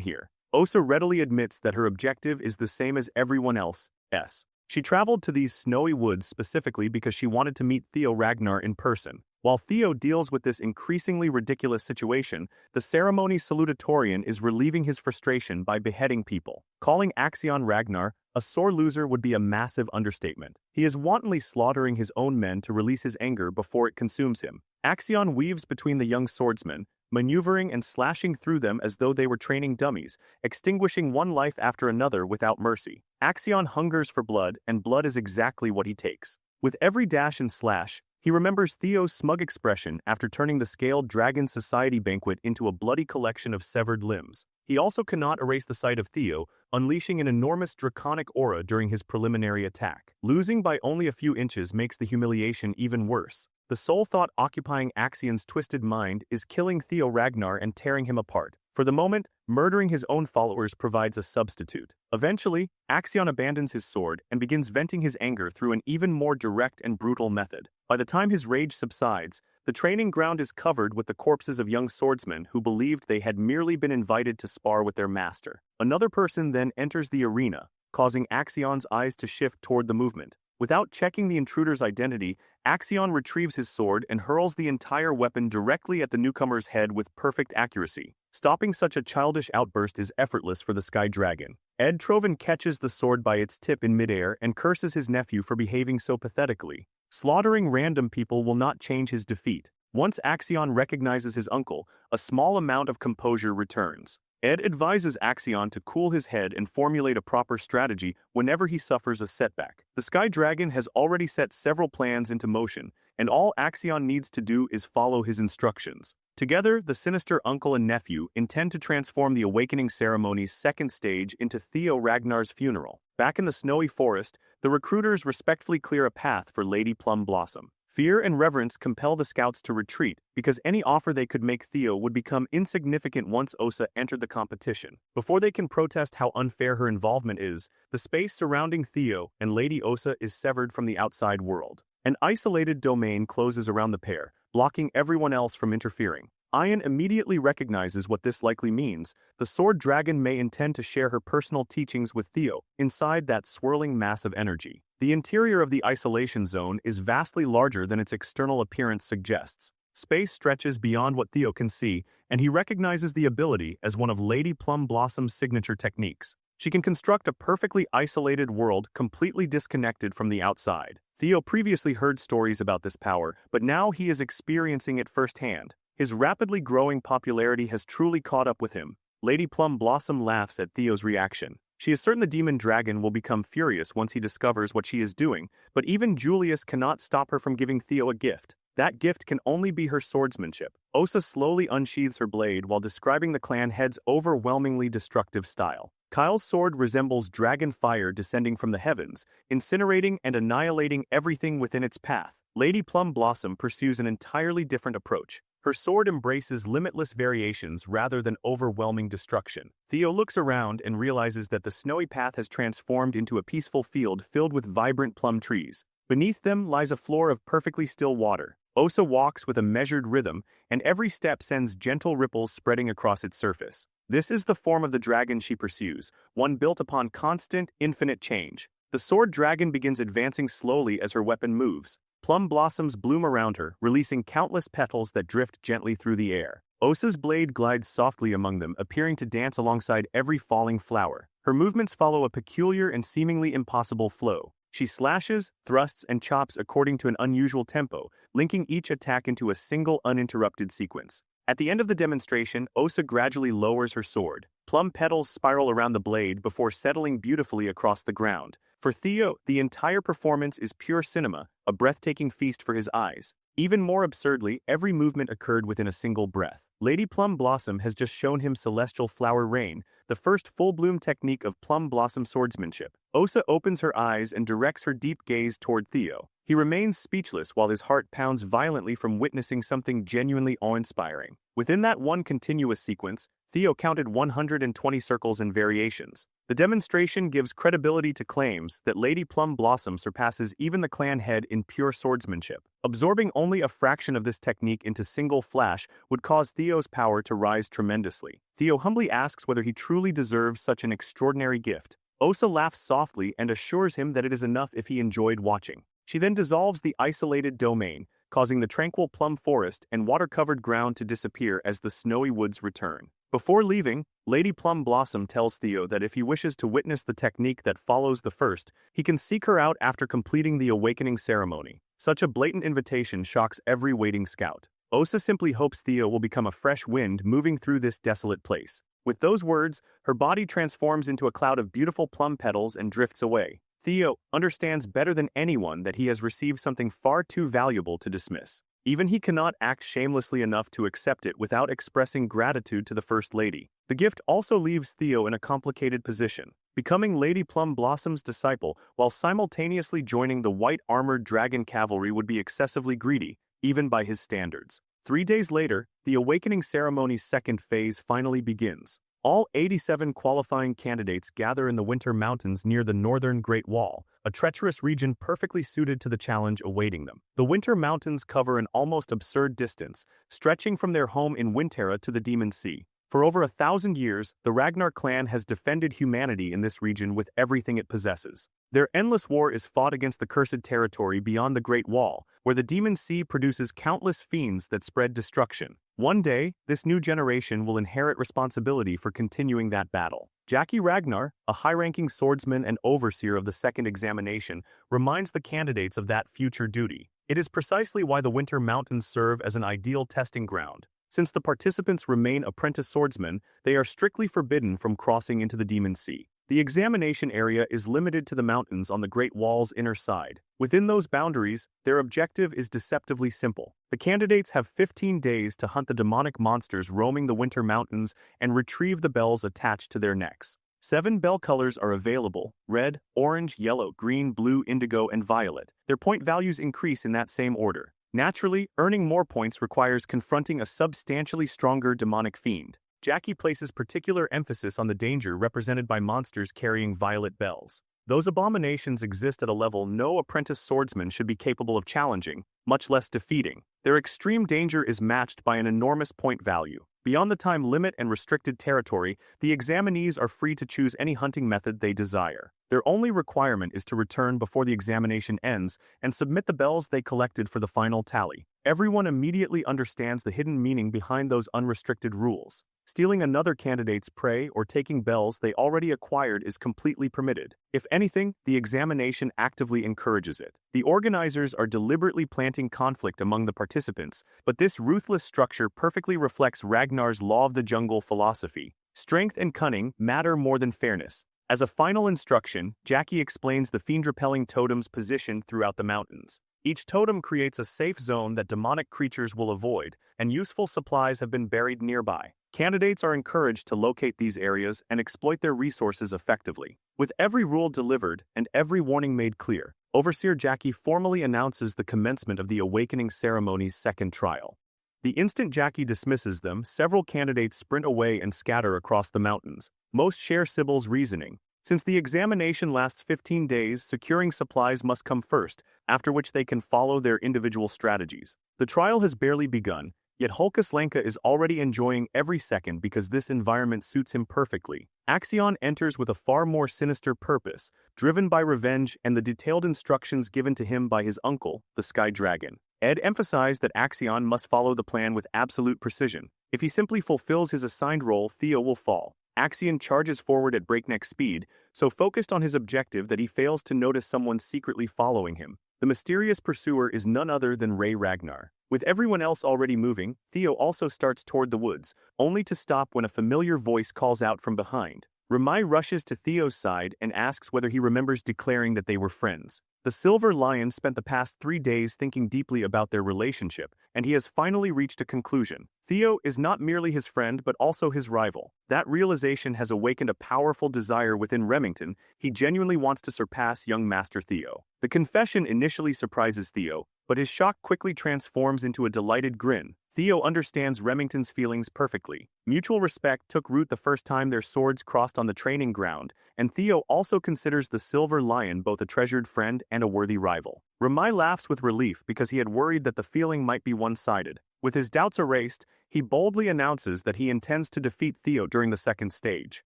here. Osa readily admits that her objective is the same as everyone else's. She traveled to these snowy woods specifically because she wanted to meet Theo Ragnar in person. While Theo deals with this increasingly ridiculous situation, the ceremony salutatorian is relieving his frustration by beheading people. Calling Axion Ragnar a sore loser would be a massive understatement. He is wantonly slaughtering his own men to release his anger before it consumes him. Axion weaves between the young swordsmen, maneuvering and slashing through them as though they were training dummies, extinguishing one life after another without mercy. Axion hungers for blood, and blood is exactly what he takes. With every dash and slash, he remembers Theo's smug expression after turning the Scaled Dragon Society banquet into a bloody collection of severed limbs. He also cannot erase the sight of Theo, unleashing an enormous draconic aura during his preliminary attack. Losing by only a few inches makes the humiliation even worse. The sole thought occupying Axion's twisted mind is killing Theo Ragnar and tearing him apart. For the moment, murdering his own followers provides a substitute. Eventually, Axion abandons his sword and begins venting his anger through an even more direct and brutal method. By the time his rage subsides, the training ground is covered with the corpses of young swordsmen who believed they had merely been invited to spar with their master. Another person then enters the arena, causing Axion's eyes to shift toward the movement. Without checking the intruder's identity, Axion retrieves his sword and hurls the entire weapon directly at the newcomer's head with perfect accuracy. Stopping such a childish outburst is effortless for the Sky Dragon. Ed Trovan catches the sword by its tip in midair and curses his nephew for behaving so pathetically. Slaughtering random people will not change his defeat. Once Axion recognizes his uncle, a small amount of composure returns. Ed advises Axion to cool his head and formulate a proper strategy whenever he suffers a setback. The Sky Dragon has already set several plans into motion, and all Axion needs to do is follow his instructions. Together, the sinister uncle and nephew intend to transform the awakening ceremony's second stage into Theo Ragnar's funeral. Back in the snowy forest, the recruiters respectfully clear a path for Lady Plum Blossom. Fear and reverence compel the scouts to retreat because any offer they could make Theo would become insignificant once Osa entered the competition. Before they can protest how unfair her involvement is, the space surrounding Theo and Lady Osa is severed from the outside world. An isolated domain closes around the pair, blocking everyone else from interfering. Ayan immediately recognizes what this likely means. The sword dragon may intend to share her personal teachings with Theo inside that swirling mass of energy. The interior of the isolation zone is vastly larger than its external appearance suggests. Space stretches beyond what Theo can see, and he recognizes the ability as one of Lady Plum Blossom's signature techniques. She can construct a perfectly isolated world completely disconnected from the outside. Theo previously heard stories about this power, but now he is experiencing it firsthand. His rapidly growing popularity has truly caught up with him. Lady Plum Blossom laughs at Theo's reaction. She is certain the demon dragon will become furious once he discovers what she is doing, but even Julius cannot stop her from giving Theo a gift. That gift can only be her swordsmanship. Osa slowly unsheathes her blade while describing the clan head's overwhelmingly destructive style. Kyle's sword resembles dragon fire descending from the heavens, incinerating and annihilating everything within its path. Lady Plum Blossom pursues an entirely different approach. Her sword embraces limitless variations rather than overwhelming destruction. Theo looks around and realizes that the snowy path has transformed into a peaceful field filled with vibrant plum trees. Beneath them lies a floor of perfectly still water. Osa walks with a measured rhythm, and every step sends gentle ripples spreading across its surface. This is the form of the dragon she pursues, one built upon constant, infinite change. The sword dragon begins advancing slowly as her weapon moves. Plum blossoms bloom around her, releasing countless petals that drift gently through the air. Osa's blade glides softly among them, appearing to dance alongside every falling flower. Her movements follow a peculiar and seemingly impossible flow. She slashes, thrusts, and chops according to an unusual tempo, linking each attack into a single uninterrupted sequence. At the end of the demonstration, Osa gradually lowers her sword. Plum petals spiral around the blade before settling beautifully across the ground. For Theo, the entire performance is pure cinema, a breathtaking feast for his eyes. Even more absurdly, every movement occurred within a single breath. Lady Plum Blossom has just shown him Celestial Flower Rain, the first full-bloom technique of Plum Blossom swordsmanship. Osa opens her eyes and directs her deep gaze toward Theo. He remains speechless while his heart pounds violently from witnessing something genuinely awe-inspiring. Within that one continuous sequence, Theo counted 120 circles and variations. The demonstration gives credibility to claims that Lady Plum Blossom surpasses even the clan head in pure swordsmanship. Absorbing only a fraction of this technique into single flash would cause Theo's power to rise tremendously. Theo humbly asks whether he truly deserves such an extraordinary gift. Osa laughs softly and assures him that it is enough if he enjoyed watching. She then dissolves the isolated domain, causing the tranquil plum forest and water-covered ground to disappear as the snowy woods return. Before leaving, Lady Plum Blossom tells Theo that if he wishes to witness the technique that follows the first, he can seek her out after completing the awakening ceremony. Such a blatant invitation shocks every waiting scout. Osa simply hopes Theo will become a fresh wind moving through this desolate place. With those words, her body transforms into a cloud of beautiful plum petals and drifts away. Theo understands better than anyone that he has received something far too valuable to dismiss. Even he cannot act shamelessly enough to accept it without expressing gratitude to the First Lady. The gift also leaves Theo in a complicated position. Becoming Lady Plum Blossom's disciple while simultaneously joining the white-armored dragon cavalry would be excessively greedy, even by his standards. 3 days later, the awakening ceremony's second phase finally begins. All 87 qualifying candidates gather in the Winter Mountains near the northern Great Wall, a treacherous region perfectly suited to the challenge awaiting them. The Winter Mountains cover an almost absurd distance, stretching from their home in Winterra to the Demon Sea. For over 1,000 years, the Ragnar clan has defended humanity in this region with everything it possesses. Their endless war is fought against the cursed territory beyond the Great Wall, where the Demon Sea produces countless fiends that spread destruction. One day, this new generation will inherit responsibility for continuing that battle. Jackie Ragnar, a high-ranking swordsman and overseer of the second examination, reminds the candidates of that future duty. It is precisely why the Winter Mountains serve as an ideal testing ground. Since the participants remain apprentice swordsmen, they are strictly forbidden from crossing into the Demon Sea. The examination area is limited to the mountains on the Great Wall's inner side. Within those boundaries, their objective is deceptively simple. The candidates have 15 days to hunt the demonic monsters roaming the Winter Mountains and retrieve the bells attached to their necks. 7 bell colors are available: red, orange, yellow, green, blue, indigo, and violet. Their point values increase in that same order. Naturally, earning more points requires confronting a substantially stronger demonic fiend. Jackie places particular emphasis on the danger represented by monsters carrying violet bells. Those abominations exist at a level no apprentice swordsman should be capable of challenging, much less defeating. Their extreme danger is matched by an enormous point value. Beyond the time limit and restricted territory, the examinees are free to choose any hunting method they desire. Their only requirement is to return before the examination ends and submit the bells they collected for the final tally. Everyone immediately understands the hidden meaning behind those unrestricted rules. Stealing another candidate's prey or taking bells they already acquired is completely permitted. If anything, the examination actively encourages it. The organizers are deliberately planting conflict among the participants, but this ruthless structure perfectly reflects Ragnar's law of the jungle philosophy. Strength and cunning matter more than fairness. As a final instruction, Jackie explains the fiend-repelling totem's position throughout the mountains. Each totem creates a safe zone that demonic creatures will avoid, and useful supplies have been buried nearby. Candidates are encouraged to locate these areas and exploit their resources effectively. With every rule delivered and every warning made clear, Overseer Jackie formally announces the commencement of the Awakening Ceremony's second trial. The instant Jackie dismisses them, several candidates sprint away and scatter across the mountains. Most share Sybil's reasoning. Since the examination lasts 15 days, securing supplies must come first, after which they can follow their individual strategies. The trial has barely begun, yet Hulkus Lanka is already enjoying every second because this environment suits him perfectly. Axion enters with a far more sinister purpose, driven by revenge and the detailed instructions given to him by his uncle, the Sky Dragon. Ed emphasized that Axion must follow the plan with absolute precision. If he simply fulfills his assigned role, Theo will fall. Axion charges forward at breakneck speed, so focused on his objective that he fails to notice someone secretly following him. The mysterious pursuer is none other than Ray Ragnar. With everyone else already moving, Theo also starts toward the woods, only to stop when a familiar voice calls out from behind. Ramai rushes to Theo's side and asks whether he remembers declaring that they were friends. The Silver Lion spent the past 3 days thinking deeply about their relationship, and he has finally reached a conclusion. Theo is not merely his friend but also his rival. That realization has awakened a powerful desire within Remington. He genuinely wants to surpass young Master Theo. The confession initially surprises Theo, but his shock quickly transforms into a delighted grin. Theo understands Remington's feelings perfectly. Mutual respect took root the first time their swords crossed on the training ground, and Theo also considers the Silver Lion both a treasured friend and a worthy rival. Ramai laughs with relief because he had worried that the feeling might be one-sided. With his doubts erased, he boldly announces that he intends to defeat Theo during the second stage.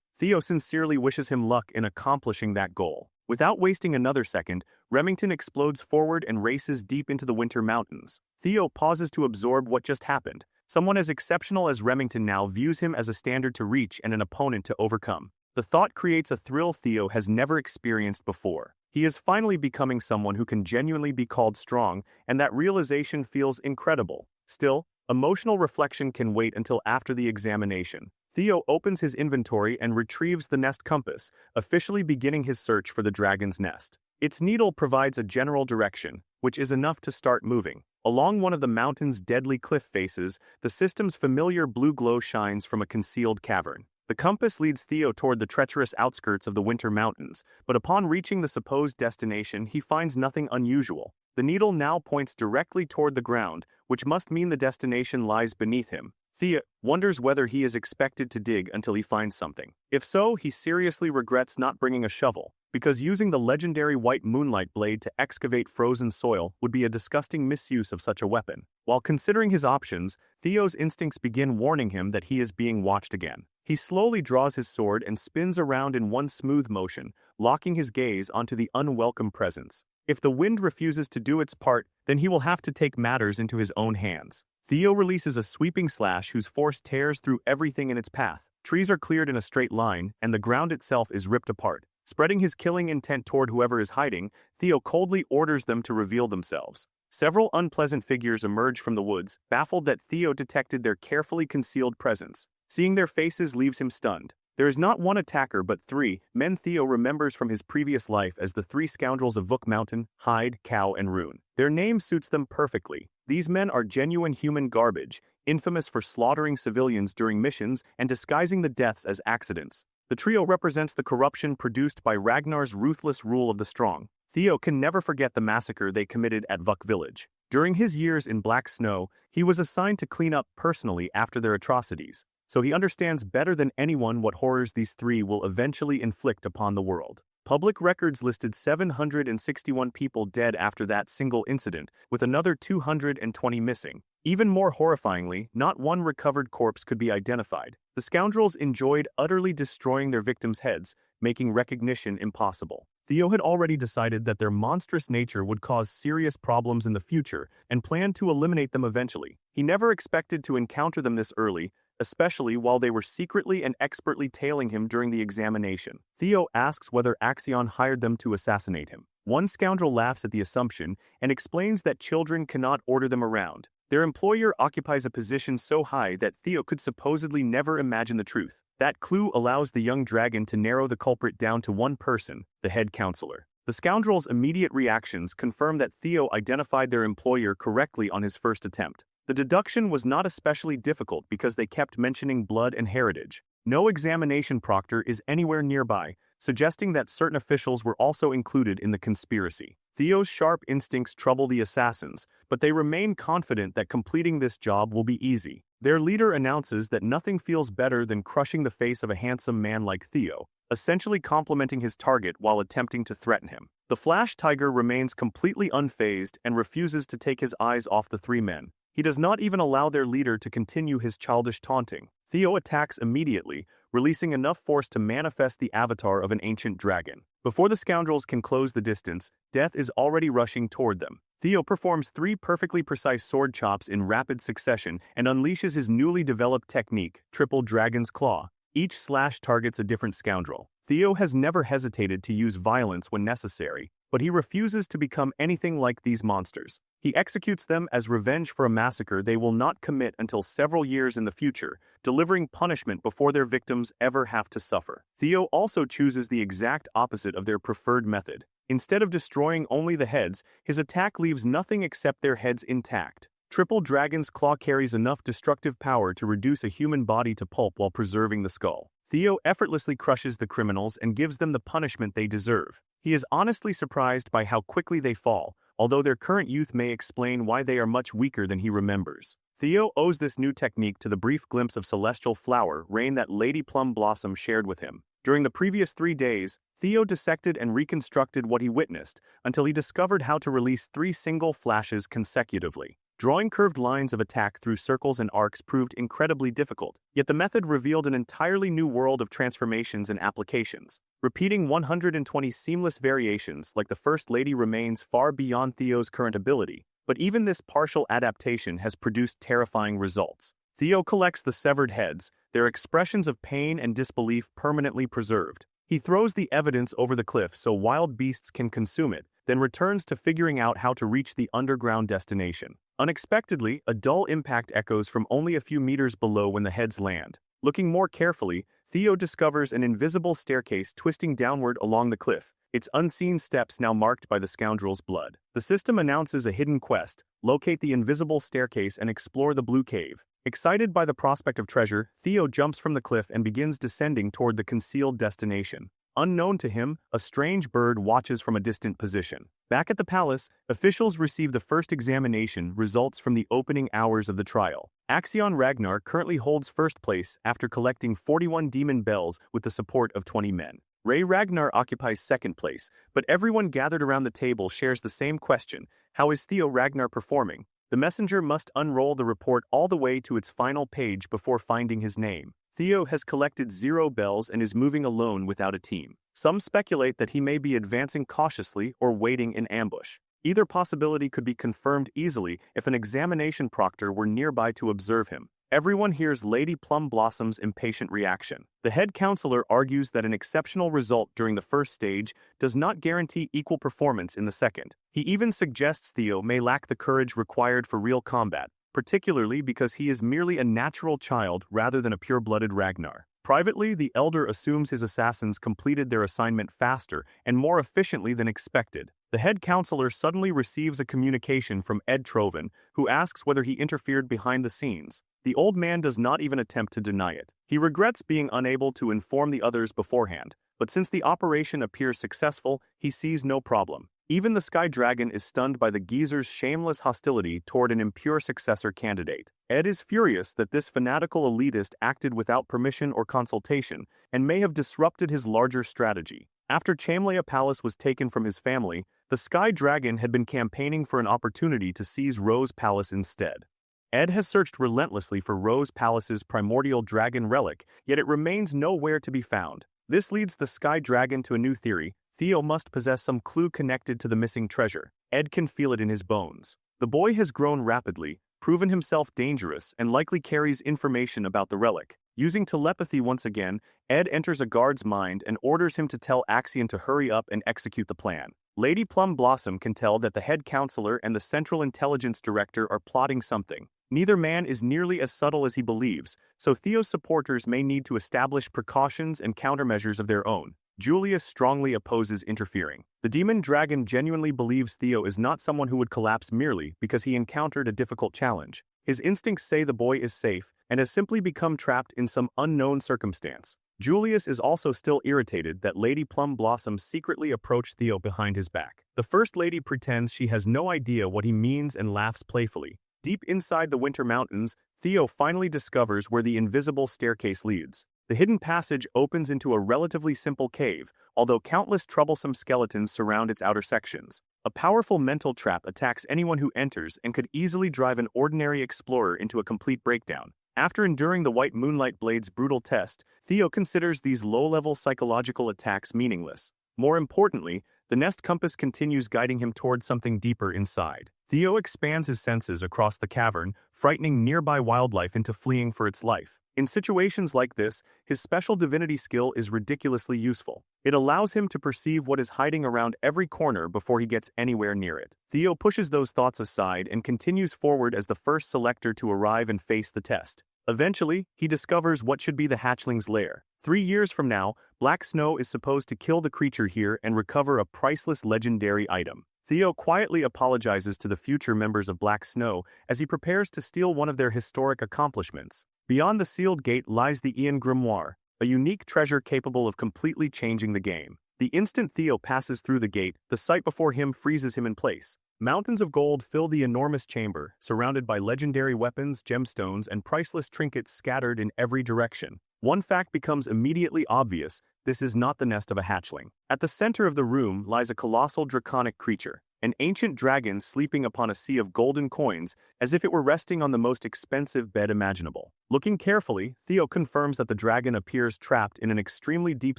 Theo sincerely wishes him luck in accomplishing that goal. Without wasting another second, Remington explodes forward and races deep into the Winter Mountains. Theo pauses to absorb what just happened. Someone as exceptional as Remington now views him as a standard to reach and an opponent to overcome. The thought creates a thrill Theo has never experienced before. He is finally becoming someone who can genuinely be called strong, and that realization feels incredible. Still, emotional reflection can wait until after the examination. Theo opens his inventory and retrieves the nest compass, officially beginning his search for the dragon's nest. Its needle provides a general direction, which is enough to start moving. Along one of the mountain's deadly cliff faces, the system's familiar blue glow shines from a concealed cavern. The compass leads Theo toward the treacherous outskirts of the Winter Mountains, but upon reaching the supposed destination, he finds nothing unusual. The needle now points directly toward the ground, which must mean the destination lies beneath him. Theo wonders whether he is expected to dig until he finds something. If so, he seriously regrets not bringing a shovel, because using the legendary white moonlight blade to excavate frozen soil would be a disgusting misuse of such a weapon. While considering his options, Theo's instincts begin warning him that he is being watched again. He slowly draws his sword and spins around in one smooth motion, locking his gaze onto the unwelcome presence. If the wind refuses to do its part, then he will have to take matters into his own hands. Theo releases a sweeping slash whose force tears through everything in its path. Trees are cleared in a straight line, and the ground itself is ripped apart. Spreading his killing intent toward whoever is hiding, Theo coldly orders them to reveal themselves. Several unpleasant figures emerge from the woods, baffled that Theo detected their carefully concealed presence. Seeing their faces leaves him stunned. There is not one attacker but 3 men Theo remembers from his previous life as the 3 scoundrels of Vuk Mountain, Hyde, Cow, and Rune. Their name suits them perfectly. These men are genuine human garbage, infamous for slaughtering civilians during missions and disguising the deaths as accidents. The trio represents the corruption produced by Ragnar's ruthless rule of the strong. Theo can never forget the massacre they committed at Vuk village. During his years in Black Snow, he was assigned to clean up personally after their atrocities, so he understands better than anyone what horrors these 3 will eventually inflict upon the world. Public records listed 761 people dead after that single incident, with another 220 missing. Even more horrifyingly, not one recovered corpse could be identified. The scoundrels enjoyed utterly destroying their victims' heads, making recognition impossible. Theo had already decided that their monstrous nature would cause serious problems in the future and planned to eliminate them eventually. He never expected to encounter them this early, especially while they were secretly and expertly tailing him during the examination. Theo asks whether Axion hired them to assassinate him. One scoundrel laughs at the assumption and explains that children cannot order them around. Their employer occupies a position so high that Theo could supposedly never imagine the truth. That clue allows the young dragon to narrow the culprit down to one person, the head counselor. The scoundrel's immediate reactions confirm that Theo identified their employer correctly on his first attempt. The deduction was not especially difficult because they kept mentioning blood and heritage. No examination proctor is anywhere nearby, suggesting that certain officials were also included in the conspiracy. Theo's sharp instincts trouble the assassins, but they remain confident that completing this job will be easy. Their leader announces that nothing feels better than crushing the face of a handsome man like Theo, essentially complimenting his target while attempting to threaten him. The Flash Tiger remains completely unfazed and refuses to take his eyes off the three men. He does not even allow their leader to continue his childish taunting. Theo attacks immediately, releasing enough force to manifest the avatar of an ancient dragon. Before the scoundrels can close the distance, death is already rushing toward them. Theo performs 3 perfectly precise sword chops in rapid succession and unleashes his newly developed technique, Triple Dragon's Claw. Each slash targets a different scoundrel. Theo has never hesitated to use violence when necessary, but he refuses to become anything like these monsters. He executes them as revenge for a massacre they will not commit until several years in the future, delivering punishment before their victims ever have to suffer. Theo also chooses the exact opposite of their preferred method. Instead of destroying only the heads, his attack leaves nothing except their heads intact. Triple Dragon's Claw carries enough destructive power to reduce a human body to pulp while preserving the skull. Theo effortlessly crushes the criminals and gives them the punishment they deserve. He is honestly surprised by how quickly they fall, although their current youth may explain why they are much weaker than he remembers. Theo owes this new technique to the brief glimpse of celestial flower rain that Lady Plum Blossom shared with him. During the previous 3 days, Theo dissected and reconstructed what he witnessed until he discovered how to release 3 single flashes consecutively. Drawing curved lines of attack through circles and arcs proved incredibly difficult, yet the method revealed an entirely new world of transformations and applications. Repeating 120 seamless variations like the First Lady remains far beyond Theo's current ability, but even this partial adaptation has produced terrifying results. Theo collects the severed heads, their expressions of pain and disbelief permanently preserved. He throws the evidence over the cliff so wild beasts can consume it, then returns to figuring out how to reach the underground destination. Unexpectedly, a dull impact echoes from only a few meters below when the heads land. Looking more carefully, Theo discovers an invisible staircase twisting downward along the cliff, its unseen steps now marked by the scoundrel's blood. The system announces a hidden quest: locate the invisible staircase and explore the blue cave. Excited by the prospect of treasure, Theo jumps from the cliff and begins descending toward the concealed destination. Unknown to him, a strange bird watches from a distant position. Back at the palace, officials receive the first examination results from the opening hours of the trial. Axion Ragnar currently holds first place after collecting 41 demon bells with the support of 20 men. Ray Ragnar occupies second place, but everyone gathered around the table shares the same question: how is Theo Ragnar performing? The messenger must unroll the report all the way to its final page before finding his name. Theo has collected 0 bells and is moving alone without a team. Some speculate that he may be advancing cautiously or waiting in ambush. Either possibility could be confirmed easily if an examination proctor were nearby to observe him. Everyone hears Lady Plum Blossom's impatient reaction. The head counselor argues that an exceptional result during the first stage does not guarantee equal performance in the second. He even suggests Theo may lack the courage required for real combat, particularly because he is merely a natural child rather than a pure-blooded Ragnar. Privately, the elder assumes his assassins completed their assignment faster and more efficiently than expected. The head counselor suddenly receives a communication from Ed Troven, who asks whether he interfered behind the scenes. The old man does not even attempt to deny it. He regrets being unable to inform the others beforehand, but since the operation appears successful, he sees no problem. Even the Sky Dragon is stunned by the geezer's shameless hostility toward an impure successor candidate. Ed is furious that this fanatical elitist acted without permission or consultation and may have disrupted his larger strategy. After Chamlea Palace was taken from his family, the Sky Dragon had been campaigning for an opportunity to seize Rose Palace instead. Ed has searched relentlessly for Rose Palace's primordial dragon relic, yet it remains nowhere to be found. This leads the Sky Dragon to a new theory: Theo must possess some clue connected to the missing treasure. Ed can feel it in his bones. The boy has grown rapidly, proven himself dangerous, and likely carries information about the relic. Using telepathy once again, Ed enters a guard's mind and orders him to tell Axion to hurry up and execute the plan. Lady Plum Blossom can tell that the head counselor and the Central Intelligence Director are plotting something. Neither man is nearly as subtle as he believes, so Theo's supporters may need to establish precautions and countermeasures of their own. Julius strongly opposes interfering. The demon dragon genuinely believes Theo is not someone who would collapse merely because he encountered a difficult challenge. His instincts say the boy is safe and has simply become trapped in some unknown circumstance. Julius is also still irritated that Lady Plum Blossom secretly approached Theo behind his back. The First Lady pretends she has no idea what he means and laughs playfully. Deep inside the Winter Mountains, Theo finally discovers where the invisible staircase leads. The hidden passage opens into a relatively simple cave, although countless troublesome skeletons surround its outer sections. A powerful mental trap attacks anyone who enters and could easily drive an ordinary explorer into a complete breakdown. After enduring the White Moonlight Blade's brutal test, Theo considers these low-level psychological attacks meaningless. More importantly, the Nest Compass continues guiding him towards something deeper inside. Theo expands his senses across the cavern, frightening nearby wildlife into fleeing for its life. In situations like this, his special divinity skill is ridiculously useful. It allows him to perceive what is hiding around every corner before he gets anywhere near it. Theo pushes those thoughts aside and continues forward as the first selector to arrive and face the test. Eventually, he discovers what should be the hatchling's lair. 3 years from now, Black Snow is supposed to kill the creature here and recover a priceless legendary item. Theo quietly apologizes to the future members of Black Snow as he prepares to steal one of their historic accomplishments. Beyond the sealed gate lies the Ian Grimoire, a unique treasure capable of completely changing the game. The instant Theo passes through the gate, the sight before him freezes him in place. Mountains of gold fill the enormous chamber, surrounded by legendary weapons, gemstones, and priceless trinkets scattered in every direction. One fact becomes immediately obvious: this is not the nest of a hatchling. At the center of the room lies a colossal draconic creature, an ancient dragon sleeping upon a sea of golden coins as if it were resting on the most expensive bed imaginable. Looking carefully, Theo confirms that the dragon appears trapped in an extremely deep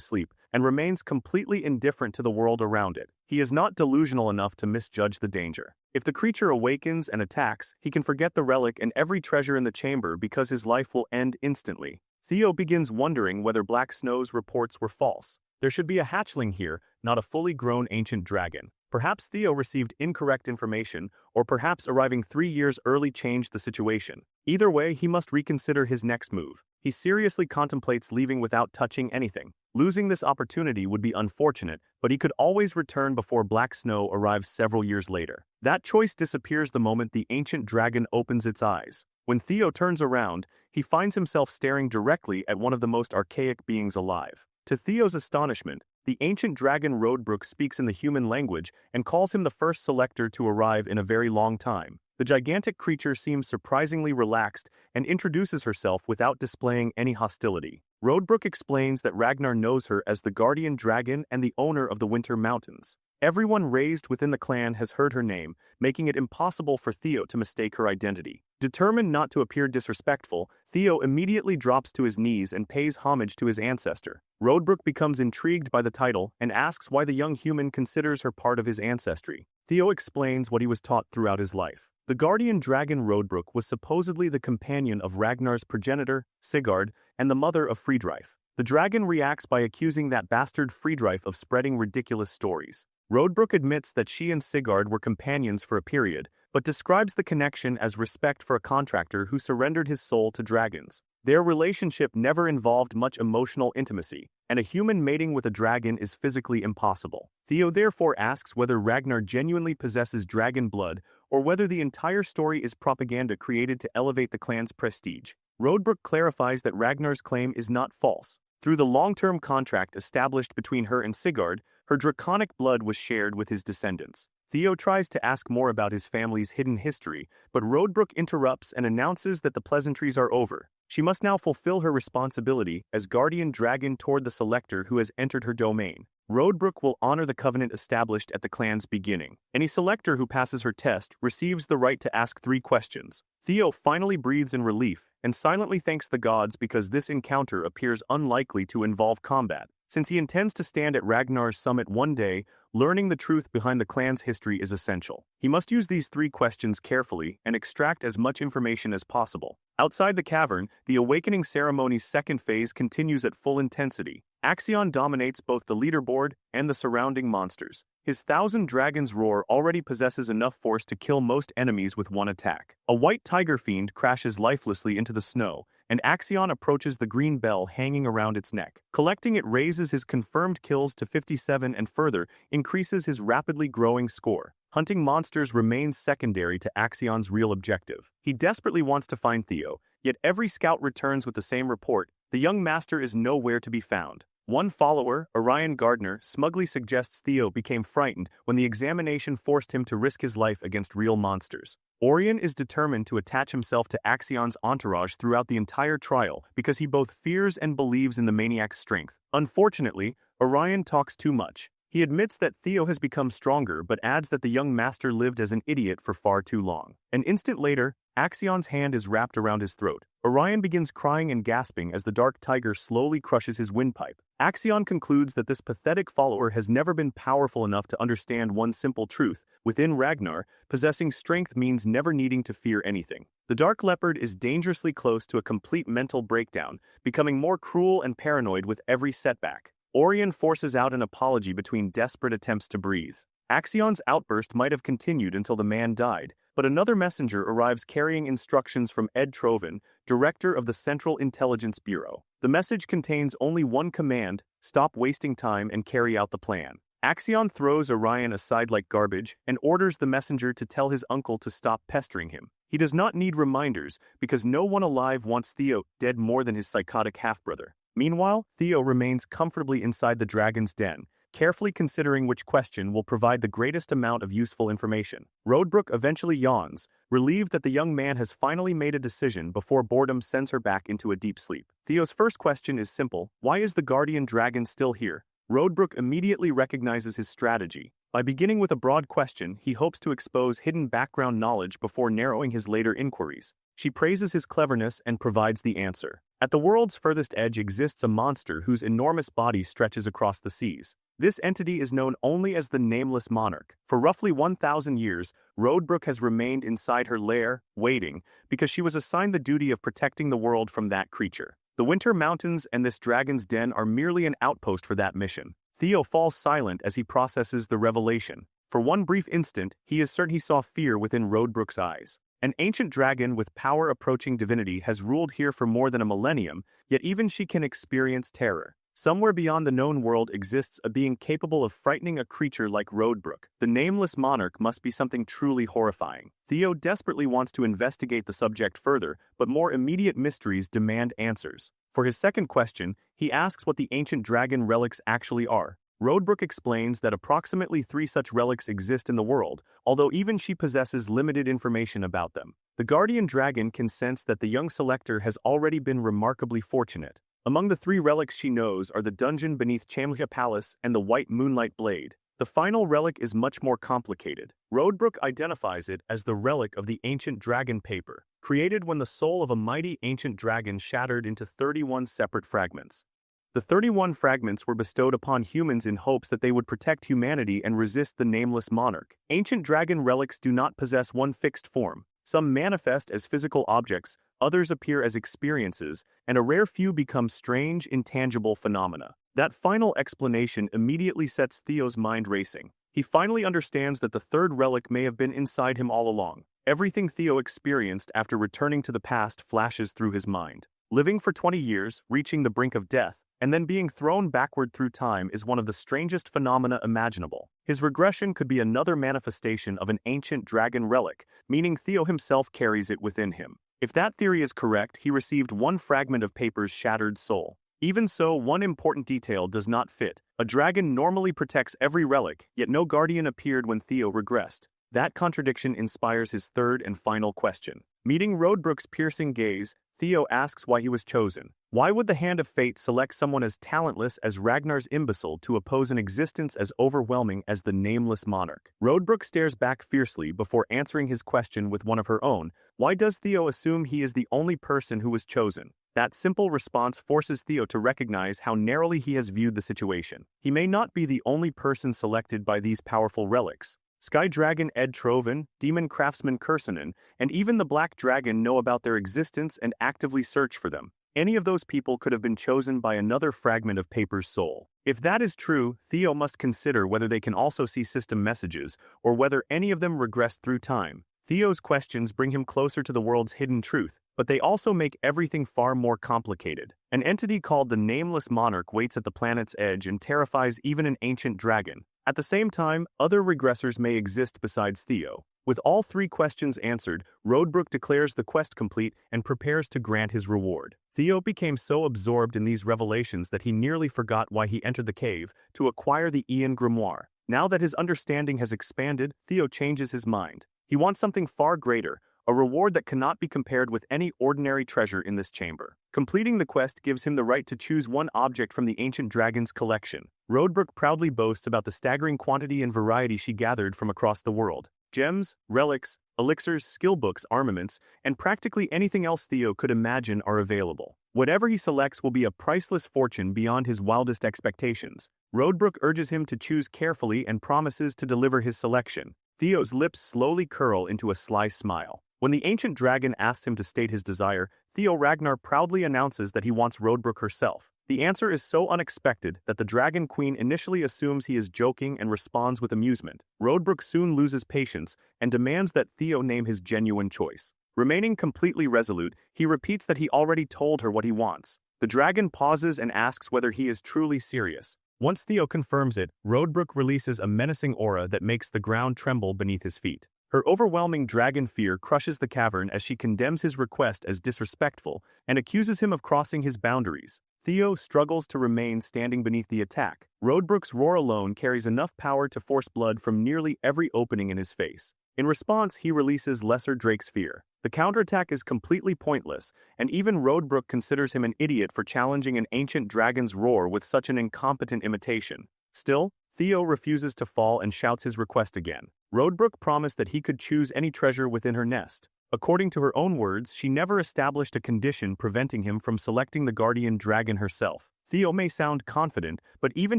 sleep and remains completely indifferent to the world around it. He is not delusional enough to misjudge the danger. If the creature awakens and attacks, he can forget the relic and every treasure in the chamber because his life will end instantly. Theo begins wondering whether Black Snow's reports were false. There should be a hatchling here, not a fully grown ancient dragon. Perhaps Theo received incorrect information, or perhaps arriving 3 years early changed the situation. Either way, he must reconsider his next move. He seriously contemplates leaving without touching anything. Losing this opportunity would be unfortunate, but he could always return before Black Snow arrives several years later. That choice disappears the moment the ancient dragon opens its eyes. When Theo turns around, he finds himself staring directly at one of the most archaic beings alive. To Theo's astonishment, the ancient dragon Roadbrook speaks in the human language and calls him the first selector to arrive in a very long time. The gigantic creature seems surprisingly relaxed and introduces herself without displaying any hostility. Roadbrook explains that Ragnar knows her as the guardian dragon and the owner of the Winter Mountains. Everyone raised within the clan has heard her name, making it impossible for Theo to mistake her identity. Determined not to appear disrespectful, Theo immediately drops to his knees and pays homage to his ancestor. Roadbrook becomes intrigued by the title and asks why the young human considers her part of his ancestry. Theo explains what he was taught throughout his life. The guardian dragon Roadbrook was supposedly the companion of Ragnar's progenitor, Sigurd, and the mother of Friedreif. The dragon reacts by accusing that bastard Friedreif of spreading ridiculous stories. Roadbrook admits that she and Sigurd were companions for a period, but describes the connection as respect for a contractor who surrendered his soul to dragons. Their relationship never involved much emotional intimacy, and a human mating with a dragon is physically impossible. Theo therefore asks whether Ragnar genuinely possesses dragon blood, or whether the entire story is propaganda created to elevate the clan's prestige. Roadbrook clarifies that Ragnar's claim is not false. Through the long-term contract established between her and Sigurd, her draconic blood was shared with his descendants. Theo tries to ask more about his family's hidden history, but Roadbrook interrupts and announces that the pleasantries are over. She must now fulfill her responsibility as guardian dragon toward the selector who has entered her domain. Roadbrook will honor the covenant established at the clan's beginning. Any selector who passes her test receives the right to ask 3 questions. Theo finally breathes in relief and silently thanks the gods because this encounter appears unlikely to involve combat. Since he intends to stand at Ragnar's summit one day, learning the truth behind the clan's history is essential. He must use these 3 questions carefully and extract as much information as possible. Outside the cavern, the awakening ceremony's second phase continues at full intensity. Axion dominates both the leaderboard and the surrounding monsters. His 1,000 Dragons roar already possesses enough force to kill most enemies with one attack. A white tiger fiend crashes lifelessly into the snow, and Axion approaches the green bell hanging around its neck. Collecting it raises his confirmed kills to 57 and further increases his rapidly growing score. Hunting monsters remains secondary to Axion's real objective. He desperately wants to find Theo, yet every scout returns with the same report: the young master is nowhere to be found. One follower, Orion Gardner, smugly suggests Theo became frightened when the examination forced him to risk his life against real monsters. Orion is determined to attach himself to Axion's entourage throughout the entire trial because he both fears and believes in the maniac's strength. Unfortunately, Orion talks too much. He admits that Theo has become stronger but adds that the young master lived as an idiot for far too long. An instant later, Axion's hand is wrapped around his throat. Orion begins crying and gasping as the dark tiger slowly crushes his windpipe. Axion concludes that this pathetic follower has never been powerful enough to understand one simple truth: within Ragnar, possessing strength means never needing to fear anything. The dark leopard is dangerously close to a complete mental breakdown, becoming more cruel and paranoid with every setback. Orion forces out an apology between desperate attempts to breathe. Axion's outburst might have continued until the man died, but another messenger arrives carrying instructions from Ed Troven, director of the Central Intelligence Bureau. The message contains only one command: stop wasting time and carry out the plan. Axion throws Orion aside like garbage and orders the messenger to tell his uncle to stop pestering him. He does not need reminders because no one alive wants Theo dead more than his psychotic half-brother. Meanwhile, Theo remains comfortably inside the dragon's den, carefully considering which question will provide the greatest amount of useful information. Roadbrook eventually yawns, relieved that the young man has finally made a decision before boredom sends her back into a deep sleep. Theo's first question is simple: why is the guardian dragon still here? Roadbrook immediately recognizes his strategy. By beginning with a broad question, he hopes to expose hidden background knowledge before narrowing his later inquiries. She praises his cleverness and provides the answer. At the world's furthest edge exists a monster whose enormous body stretches across the seas. This entity is known only as the Nameless Monarch. For roughly 1,000 years, Roadbrook has remained inside her lair, waiting, because she was assigned the duty of protecting the world from that creature. The Winter Mountains and this dragon's den are merely an outpost for that mission. Theo falls silent as he processes the revelation. For one brief instant, he is certain he saw fear within Roadbrook's eyes. An ancient dragon with power approaching divinity has ruled here for more than a millennium, yet even she can experience terror. Somewhere beyond the known world exists a being capable of frightening a creature like Roadbrook. The Nameless Monarch must be something truly horrifying. Theo desperately wants to investigate the subject further, but more immediate mysteries demand answers. For his second question, he asks what the ancient dragon relics actually are. Roadbrook explains that approximately 3 such relics exist in the world, although even she possesses limited information about them. The guardian dragon can sense that the young selector has already been remarkably fortunate. Among the 3 relics she knows are the dungeon beneath Chamlia Palace and the white moonlight blade. The final relic is much more complicated. Roadbrook identifies it as the relic of the ancient dragon paper, created when the soul of a mighty ancient dragon shattered into 31 separate fragments. The 31 fragments were bestowed upon humans in hopes that they would protect humanity and resist the Nameless Monarch. Ancient dragon relics do not possess one fixed form. Some manifest as physical objects, others appear as experiences, and a rare few become strange, intangible phenomena. That final explanation immediately sets Theo's mind racing. He finally understands that the third relic may have been inside him all along. Everything Theo experienced after returning to the past flashes through his mind. Living for 20 years, reaching the brink of death, and then being thrown backward through time is one of the strangest phenomena imaginable. His regression could be another manifestation of an ancient dragon relic, meaning Theo himself carries it within him. If that theory is correct, he received one fragment of paper's shattered soul. Even so, one important detail does not fit. A dragon normally protects every relic, yet no guardian appeared when Theo regressed. That contradiction inspires his third and final question. Meeting Roadbrook's piercing gaze, Theo asks why he was chosen. Why would the Hand of Fate select someone as talentless as Ragnar's imbecile to oppose an existence as overwhelming as the Nameless Monarch? Roadbrook stares back fiercely before answering his question with one of her own. Why does Theo assume he is the only person who was chosen? That simple response forces Theo to recognize how narrowly he has viewed the situation. He may not be the only person selected by these powerful relics. Sky Dragon Ed Troven, Demon Craftsman Kursanen, and even the Black Dragon know about their existence and actively search for them. Any of those people could have been chosen by another fragment of Paper's soul. If that is true, Theo must consider whether they can also see system messages, or whether any of them regress through time. Theo's questions bring him closer to the world's hidden truth, but they also make everything far more complicated. An entity called the Nameless Monarch waits at the planet's edge and terrifies even an ancient dragon. At the same time, other regressors may exist besides Theo. With all three questions answered, Roadbrook declares the quest complete and prepares to grant his reward. Theo became so absorbed in these revelations that he nearly forgot why he entered the cave, to acquire the Ian Grimoire. Now that his understanding has expanded, Theo changes his mind. He wants something far greater, a reward that cannot be compared with any ordinary treasure in this chamber. Completing the quest gives him the right to choose one object from the ancient dragon's collection. Roadbrook proudly boasts about the staggering quantity and variety she gathered from across the world. Gems, relics, elixirs, skill books, armaments, and practically anything else Theo could imagine are available. Whatever he selects will be a priceless fortune beyond his wildest expectations. Roadbrook urges him to choose carefully and promises to deliver his selection. Theo's lips slowly curl into a sly smile. When the ancient dragon asks him to state his desire, Theo Ragnar proudly announces that he wants Roadbrook herself. The answer is so unexpected that the Dragon Queen initially assumes he is joking and responds with amusement. Roadbrook soon loses patience and demands that Theo name his genuine choice. Remaining completely resolute, he repeats that he already told her what he wants. The dragon pauses and asks whether he is truly serious. Once Theo confirms it, Roadbrook releases a menacing aura that makes the ground tremble beneath his feet. Her overwhelming dragon fear crushes the cavern as she condemns his request as disrespectful and accuses him of crossing his boundaries. Theo struggles to remain standing beneath the attack. Roadbrook's roar alone carries enough power to force blood from nearly every opening in his face. In response, he releases Lesser Drake's fear. The counterattack is completely pointless, and even Roadbrook considers him an idiot for challenging an ancient dragon's roar with such an incompetent imitation. Still, Theo refuses to fall and shouts his request again. Roadbrook promised that he could choose any treasure within her nest. According to her own words, she never established a condition preventing him from selecting the guardian dragon herself. Theo may sound confident, but even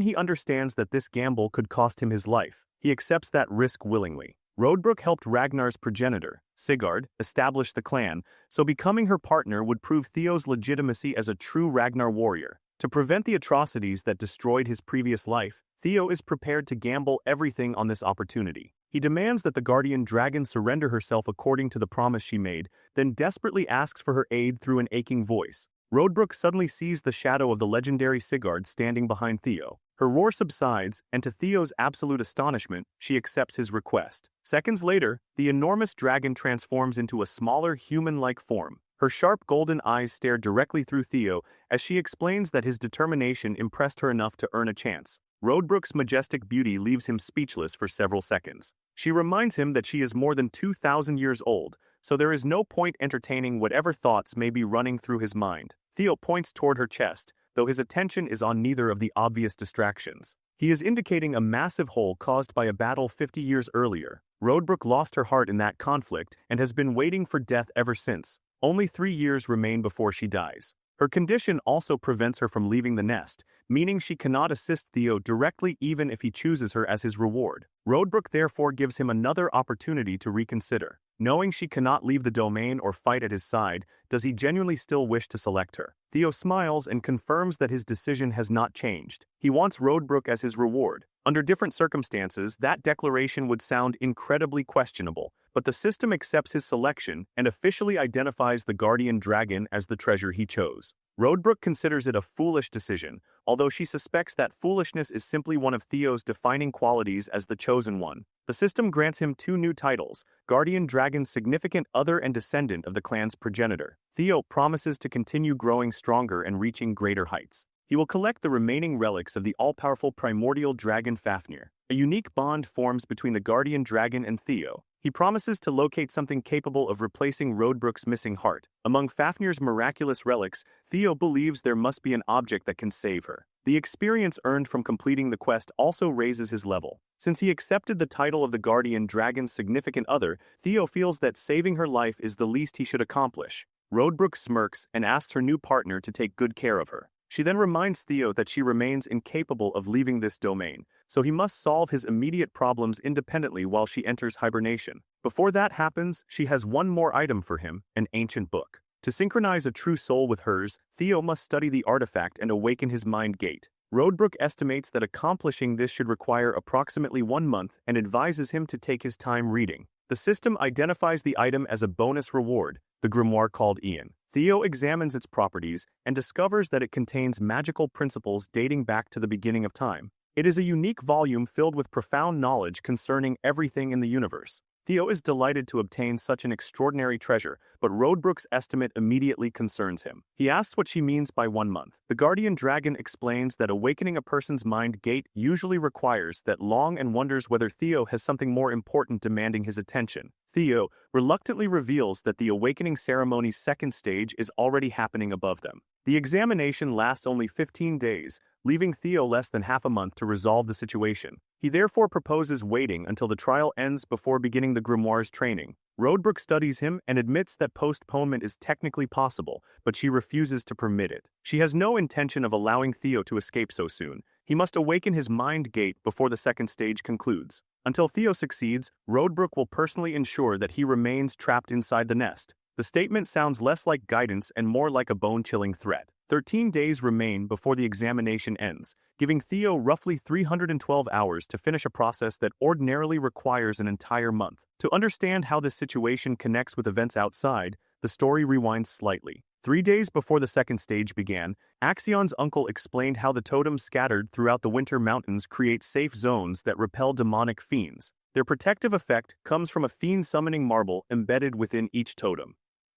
he understands that this gamble could cost him his life. He accepts that risk willingly. Roadbrook helped Ragnar's progenitor, Sigurd, establish the clan, so becoming her partner would prove Theo's legitimacy as a true Ragnar warrior. To prevent the atrocities that destroyed his previous life, Theo is prepared to gamble everything on this opportunity. He demands that the guardian dragon surrender herself according to the promise she made, then desperately asks for her aid through an aching voice. Roadbrook suddenly sees the shadow of the legendary Sigurd standing behind Theo. Her roar subsides, and to Theo's absolute astonishment, she accepts his request. Seconds later, the enormous dragon transforms into a smaller human-like form. Her sharp golden eyes stare directly through Theo as she explains that his determination impressed her enough to earn a chance. Roadbrook's majestic beauty leaves him speechless for several seconds. She reminds him that she is more than 2,000 years old, so there is no point entertaining whatever thoughts may be running through his mind. Theo points toward her chest, though his attention is on neither of the obvious distractions. He is indicating a massive hole caused by a battle 50 years earlier. Roadbrook lost her heart in that conflict and has been waiting for death ever since. Only 3 years remain before she dies. Her condition also prevents her from leaving the nest, meaning she cannot assist Theo directly even if he chooses her as his reward. Roadbrook therefore gives him another opportunity to reconsider. Knowing she cannot leave the domain or fight at his side, does he genuinely still wish to select her? Theo smiles and confirms that his decision has not changed. He wants Roadbrook as his reward. Under different circumstances, that declaration would sound incredibly questionable, but the system accepts his selection and officially identifies the guardian dragon as the treasure he chose. Roadbrook considers it a foolish decision, although she suspects that foolishness is simply one of Theo's defining qualities as the chosen one. The system grants him 2 new titles, Guardian Dragon's significant other and descendant of the clan's progenitor. Theo promises to continue growing stronger and reaching greater heights. He will collect the remaining relics of the all-powerful primordial dragon Fafnir. A unique bond forms between the guardian dragon and Theo. He promises to locate something capable of replacing Rodbrooke's missing heart. Among Fafnir's miraculous relics, Theo believes there must be an object that can save her. The experience earned from completing the quest also raises his level. Since he accepted the title of the guardian dragon's significant other, Theo feels that saving her life is the least he should accomplish. Rodbrooke smirks and asks her new partner to take good care of her. She then reminds Theo that she remains incapable of leaving this domain, so he must solve his immediate problems independently while she enters hibernation. Before that happens, she has one more item for him, an ancient book. To synchronize a true soul with hers, Theo must study the artifact and awaken his mind gate. Rodbrooke estimates that accomplishing this should require approximately 1 month and advises him to take his time reading. The system identifies the item as a bonus reward, the grimoire called Ian. Theo examines its properties and discovers that it contains magical principles dating back to the beginning of time. It is a unique volume filled with profound knowledge concerning everything in the universe. Theo is delighted to obtain such an extraordinary treasure, but Rodbrooke's estimate immediately concerns him. He asks what she means by 1 month. The guardian dragon explains that awakening a person's mind gate usually requires that long and wonders whether Theo has something more important demanding his attention. Theo reluctantly reveals that the awakening ceremony's second stage is already happening above them. The examination lasts only 15 days, leaving Theo less than half a month to resolve the situation. He therefore proposes waiting until the trial ends before beginning the grimoire's training. Rodbrooke studies him and admits that postponement is technically possible, but she refuses to permit it. She has no intention of allowing Theo to escape so soon. He must awaken his mind gate before the second stage concludes. Until Theo succeeds, Rodbrooke will personally ensure that he remains trapped inside the nest. The statement sounds less like guidance and more like a bone-chilling threat. 13 days remain before the examination ends, giving Theo roughly 312 hours to finish a process that ordinarily requires an entire month. To understand how this situation connects with events outside, the story rewinds slightly. 3 days before the second stage began, Axion's uncle explained how the totems scattered throughout the winter mountains create safe zones that repel demonic fiends. Their protective effect comes from a fiend summoning marble embedded within each totem.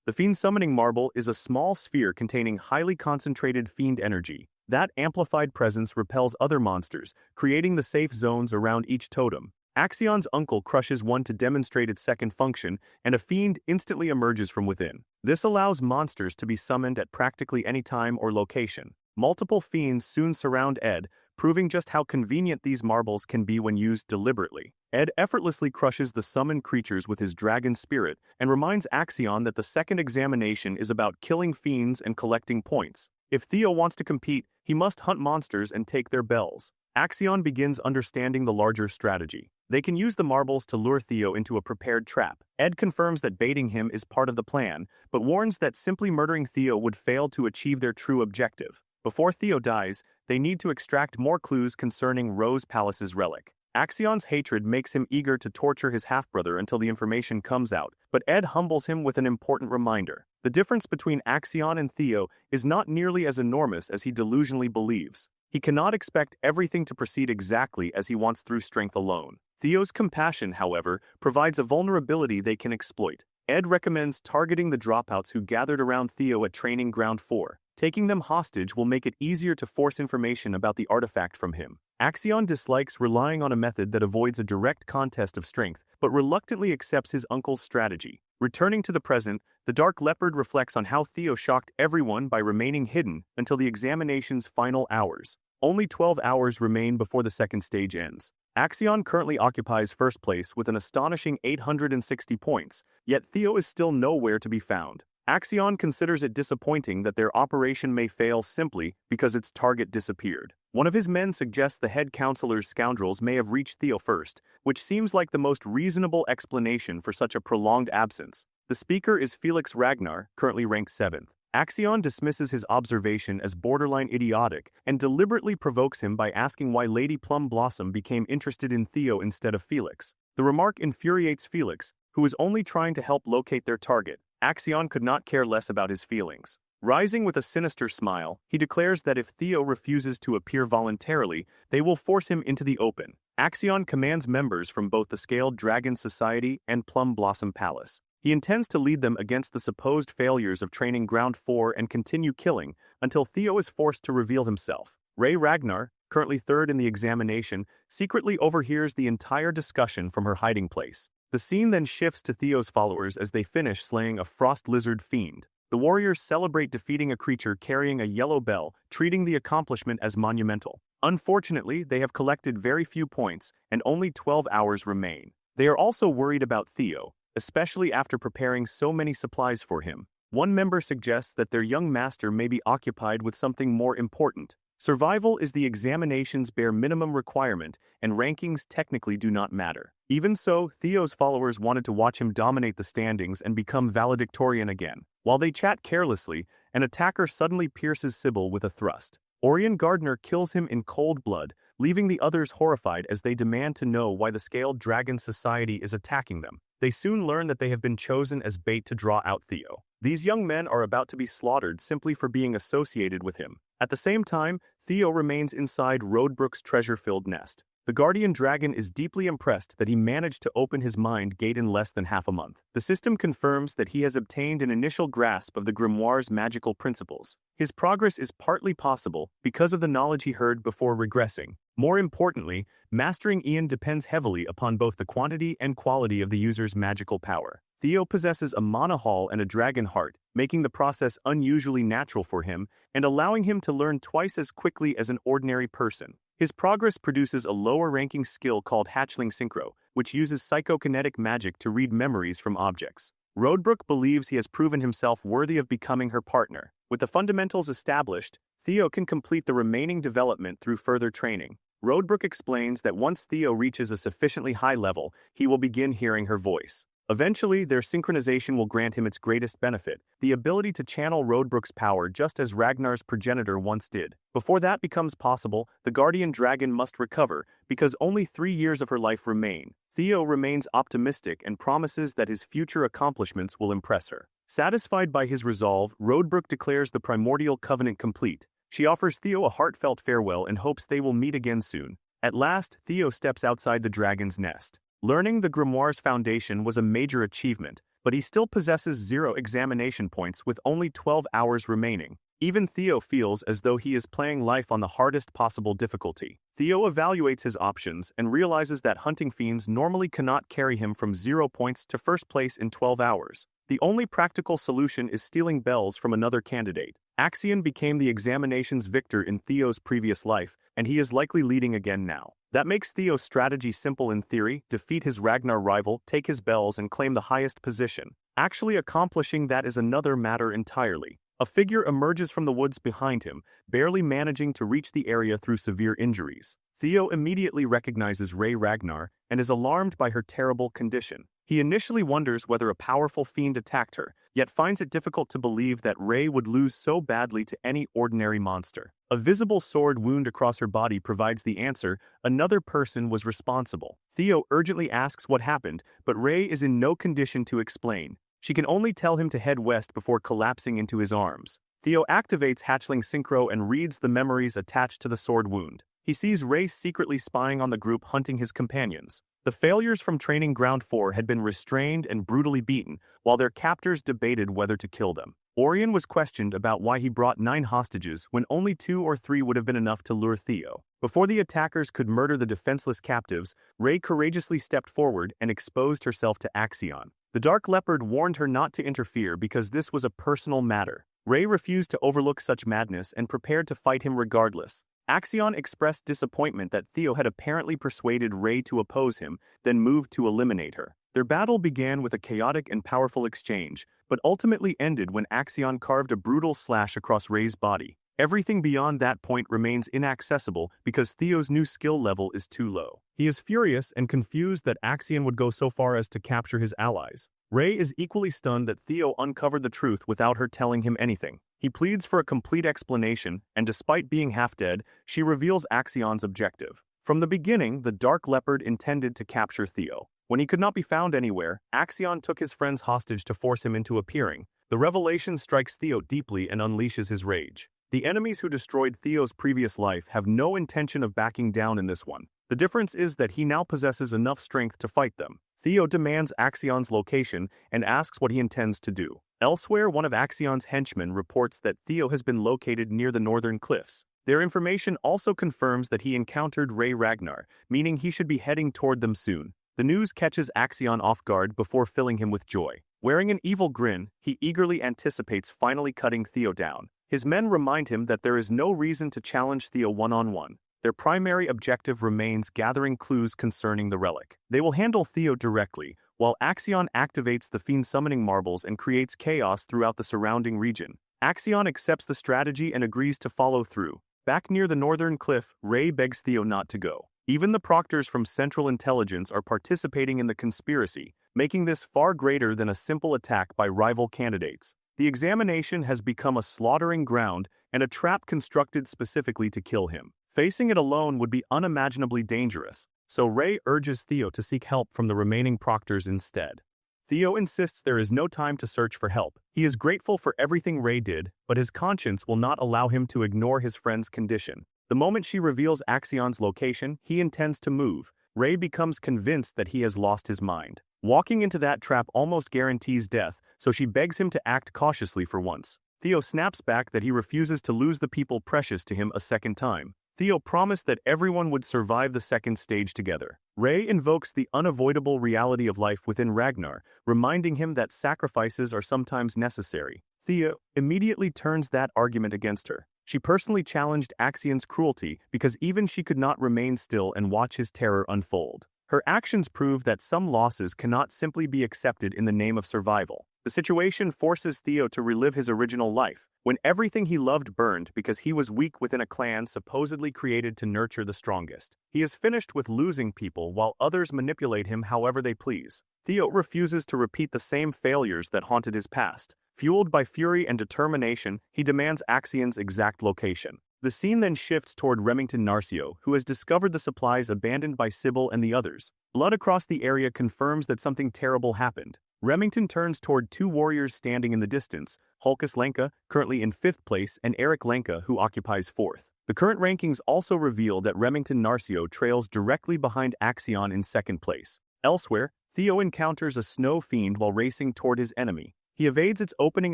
The Fiend Summoning Marble is a small sphere containing highly concentrated fiend energy. That amplified presence repels other monsters, creating the safe zones around each totem. Axion's uncle crushes one to demonstrate its second function, and a fiend instantly emerges from within. This allows monsters to be summoned at practically any time or location. Multiple fiends soon surround Ed, proving just how convenient these marbles can be when used deliberately. Ed effortlessly crushes the summoned creatures with his dragon spirit and reminds Axion that the second examination is about killing fiends and collecting points. If Theo wants to compete, he must hunt monsters and take their bells. Axion begins understanding the larger strategy. They can use the marbles to lure Theo into a prepared trap. Ed confirms that baiting him is part of the plan, but warns that simply murdering Theo would fail to achieve their true objective. Before Theo dies, they need to extract more clues concerning Rose Palace's relic. Axion's hatred makes him eager to torture his half-brother until the information comes out, but Ed humbles him with an important reminder. The difference between Axion and Theo is not nearly as enormous as he delusionally believes. He cannot expect everything to proceed exactly as he wants through strength alone. Theo's compassion, however, provides a vulnerability they can exploit. Ed recommends targeting the dropouts who gathered around Theo at Training Ground 4. Taking them hostage will make it easier to force information about the artifact from him. Axion dislikes relying on a method that avoids a direct contest of strength, but reluctantly accepts his uncle's strategy. Returning to the present, the Dark Leopard reflects on how Theo shocked everyone by remaining hidden until the examination's final hours. Only 12 hours remain before the second stage ends. Axion currently occupies first place with an astonishing 860 points, yet Theo is still nowhere to be found. Axion considers it disappointing that their operation may fail simply because its target disappeared. One of his men suggests the head counselor's scoundrels may have reached Theo first, which seems like the most reasonable explanation for such a prolonged absence. The speaker is Felix Ragnar, currently ranked 7th. Axion dismisses his observation as borderline idiotic and deliberately provokes him by asking why Lady Plum Blossom became interested in Theo instead of Felix. The remark infuriates Felix, who is only trying to help locate their target. Axion could not care less about his feelings. Rising with a sinister smile, he declares that if Theo refuses to appear voluntarily, they will force him into the open. Axion commands members from both the Scaled Dragon Society and Plum Blossom Palace. He intends to lead them against the supposed failures of Training Ground 4 and continue killing until Theo is forced to reveal himself. Ray Ragnar, currently 3rd in the examination, secretly overhears the entire discussion from her hiding place. The scene then shifts to Theo's followers as they finish slaying a frost lizard fiend. The warriors celebrate defeating a creature carrying a yellow bell, treating the accomplishment as monumental. Unfortunately, they have collected very few points, and only 12 hours remain. They are also worried about Theo, especially after preparing so many supplies for him. One member suggests that their young master may be occupied with something more important. Survival is the examination's bare minimum requirement, and rankings technically do not matter. Even so, Theo's followers wanted to watch him dominate the standings and become valedictorian again. While they chat carelessly, an attacker suddenly pierces Sybil with a thrust. Orion Gardner kills him in cold blood, leaving the others horrified as they demand to know why the Scaled Dragon Society is attacking them. They soon learn that they have been chosen as bait to draw out Theo. These young men are about to be slaughtered simply for being associated with him. At the same time, Theo remains inside Roadbrook's treasure-filled nest. The guardian dragon is deeply impressed that he managed to open his mind gate in less than half a month. The system confirms that he has obtained an initial grasp of the grimoire's magical principles. His progress is partly possible because of the knowledge he heard before regressing. More importantly, mastering Ian depends heavily upon both the quantity and quality of the user's magical power. Theo possesses a mana haul and a dragon heart, making the process unusually natural for him and allowing him to learn twice as quickly as an ordinary person. His progress produces a lower-ranking skill called Hatchling Synchro, which uses psychokinetic magic to read memories from objects. Roadbrook believes he has proven himself worthy of becoming her partner. With the fundamentals established, Theo can complete the remaining development through further training. Roadbrook explains that once Theo reaches a sufficiently high level, he will begin hearing her voice. Eventually, their synchronization will grant him its greatest benefit, the ability to channel Roadbrook's power just as Ragnar's progenitor once did. Before that becomes possible, the guardian dragon must recover, because only 3 years of her life remain. Theo remains optimistic and promises that his future accomplishments will impress her. Satisfied by his resolve, Roadbrook declares the primordial covenant complete. She offers Theo a heartfelt farewell and hopes they will meet again soon. At last, Theo steps outside the dragon's nest. Learning the grimoire's foundation was a major achievement, but he still possesses 0 examination points with only 12 hours remaining. Even Theo feels as though he is playing life on the hardest possible difficulty. Theo evaluates his options and realizes that hunting fiends normally cannot carry him from 0 points to first place in 12 hours. The only practical solution is stealing bells from another candidate. Axion became the examination's victor in Theo's previous life, and he is likely leading again now. That makes Theo's strategy simple in theory: defeat his Ragnar rival, take his bells, and claim the highest position. Actually accomplishing that is another matter entirely. A figure emerges from the woods behind him, barely managing to reach the area through severe injuries. Theo immediately recognizes Ray Ragnar and is alarmed by her terrible condition. He initially wonders whether a powerful fiend attacked her, yet finds it difficult to believe that Ray would lose so badly to any ordinary monster. A visible sword wound across her body provides the answer: another person was responsible. Theo urgently asks what happened, but Ray is in no condition to explain. She can only tell him to head west before collapsing into his arms. Theo activates Hatchling Synchro and reads the memories attached to the sword wound. He sees Ray secretly spying on the group hunting his companions. The failures from Training Ground 4 had been restrained and brutally beaten, while their captors debated whether to kill them. Orion was questioned about why he brought 9 hostages when only 2 or 3 would have been enough to lure Theo. Before the attackers could murder the defenseless captives, Ray courageously stepped forward and exposed herself to Axion. The Dark Leopard warned her not to interfere because this was a personal matter. Ray refused to overlook such madness and prepared to fight him regardless. Axion expressed disappointment that Theo had apparently persuaded Ray to oppose him, then moved to eliminate her. Their battle began with a chaotic and powerful exchange, but ultimately ended when Axion carved a brutal slash across Ray's body. Everything beyond that point remains inaccessible because Theo's new skill level is too low. He is furious and confused that Axion would go so far as to capture his allies. Ray is equally stunned that Theo uncovered the truth without her telling him anything. He pleads for a complete explanation, and despite being half-dead, she reveals Axion's objective. From the beginning, the Dark Leopard intended to capture Theo. When he could not be found anywhere, Axion took his friends hostage to force him into appearing. The revelation strikes Theo deeply and unleashes his rage. The enemies who destroyed Theo's previous life have no intention of backing down in this one. The difference is that he now possesses enough strength to fight them. Theo demands Axion's location and asks what he intends to do. Elsewhere, one of Axion's henchmen reports that Theo has been located near the northern cliffs. Their information also confirms that he encountered Ray Ragnar, meaning he should be heading toward them soon. The news catches Axion off guard before filling him with joy. Wearing an evil grin, he eagerly anticipates finally cutting Theo down. His men remind him that there is no reason to challenge Theo one-on-one. Their primary objective remains gathering clues concerning the relic. They will handle Theo directly, while Axion activates the fiend summoning marbles and creates chaos throughout the surrounding region. Axion accepts the strategy and agrees to follow through. Back near the northern cliff, Ray begs Theo not to go. Even the proctors from Central Intelligence are participating in the conspiracy, making this far greater than a simple attack by rival candidates. The examination has become a slaughtering ground and a trap constructed specifically to kill him. Facing it alone would be unimaginably dangerous, so Ray urges Theo to seek help from the remaining proctors instead. Theo insists there is no time to search for help. He is grateful for everything Ray did, but his conscience will not allow him to ignore his friend's condition. The moment she reveals Axion's location, he intends to move. Ray becomes convinced that he has lost his mind. Walking into that trap almost guarantees death, so she begs him to act cautiously for once. Theo snaps back that he refuses to lose the people precious to him a second time. Theo promised that everyone would survive the second stage together. Ray invokes the unavoidable reality of life within Ragnar, reminding him that sacrifices are sometimes necessary. Theo immediately turns that argument against her. She personally challenged Axion's cruelty because even she could not remain still and watch his terror unfold. Her actions prove that some losses cannot simply be accepted in the name of survival. The situation forces Theo to relive his original life, when everything he loved burned because he was weak within a clan supposedly created to nurture the strongest. He is finished with losing people while others manipulate him however they please. Theo refuses to repeat the same failures that haunted his past. Fueled by fury and determination, he demands Axion's exact location. The scene then shifts toward Remington Narcio, who has discovered the supplies abandoned by Sybil and the others. Blood across the area confirms that something terrible happened. Remington turns toward two warriors standing in the distance, Hulkus Lenka, currently in 5th place, and Eric Lenka, who occupies 4th. The current rankings also reveal that Remington Narcio trails directly behind Axion in 2nd place. Elsewhere, Theo encounters a snow fiend while racing toward his enemy. He evades its opening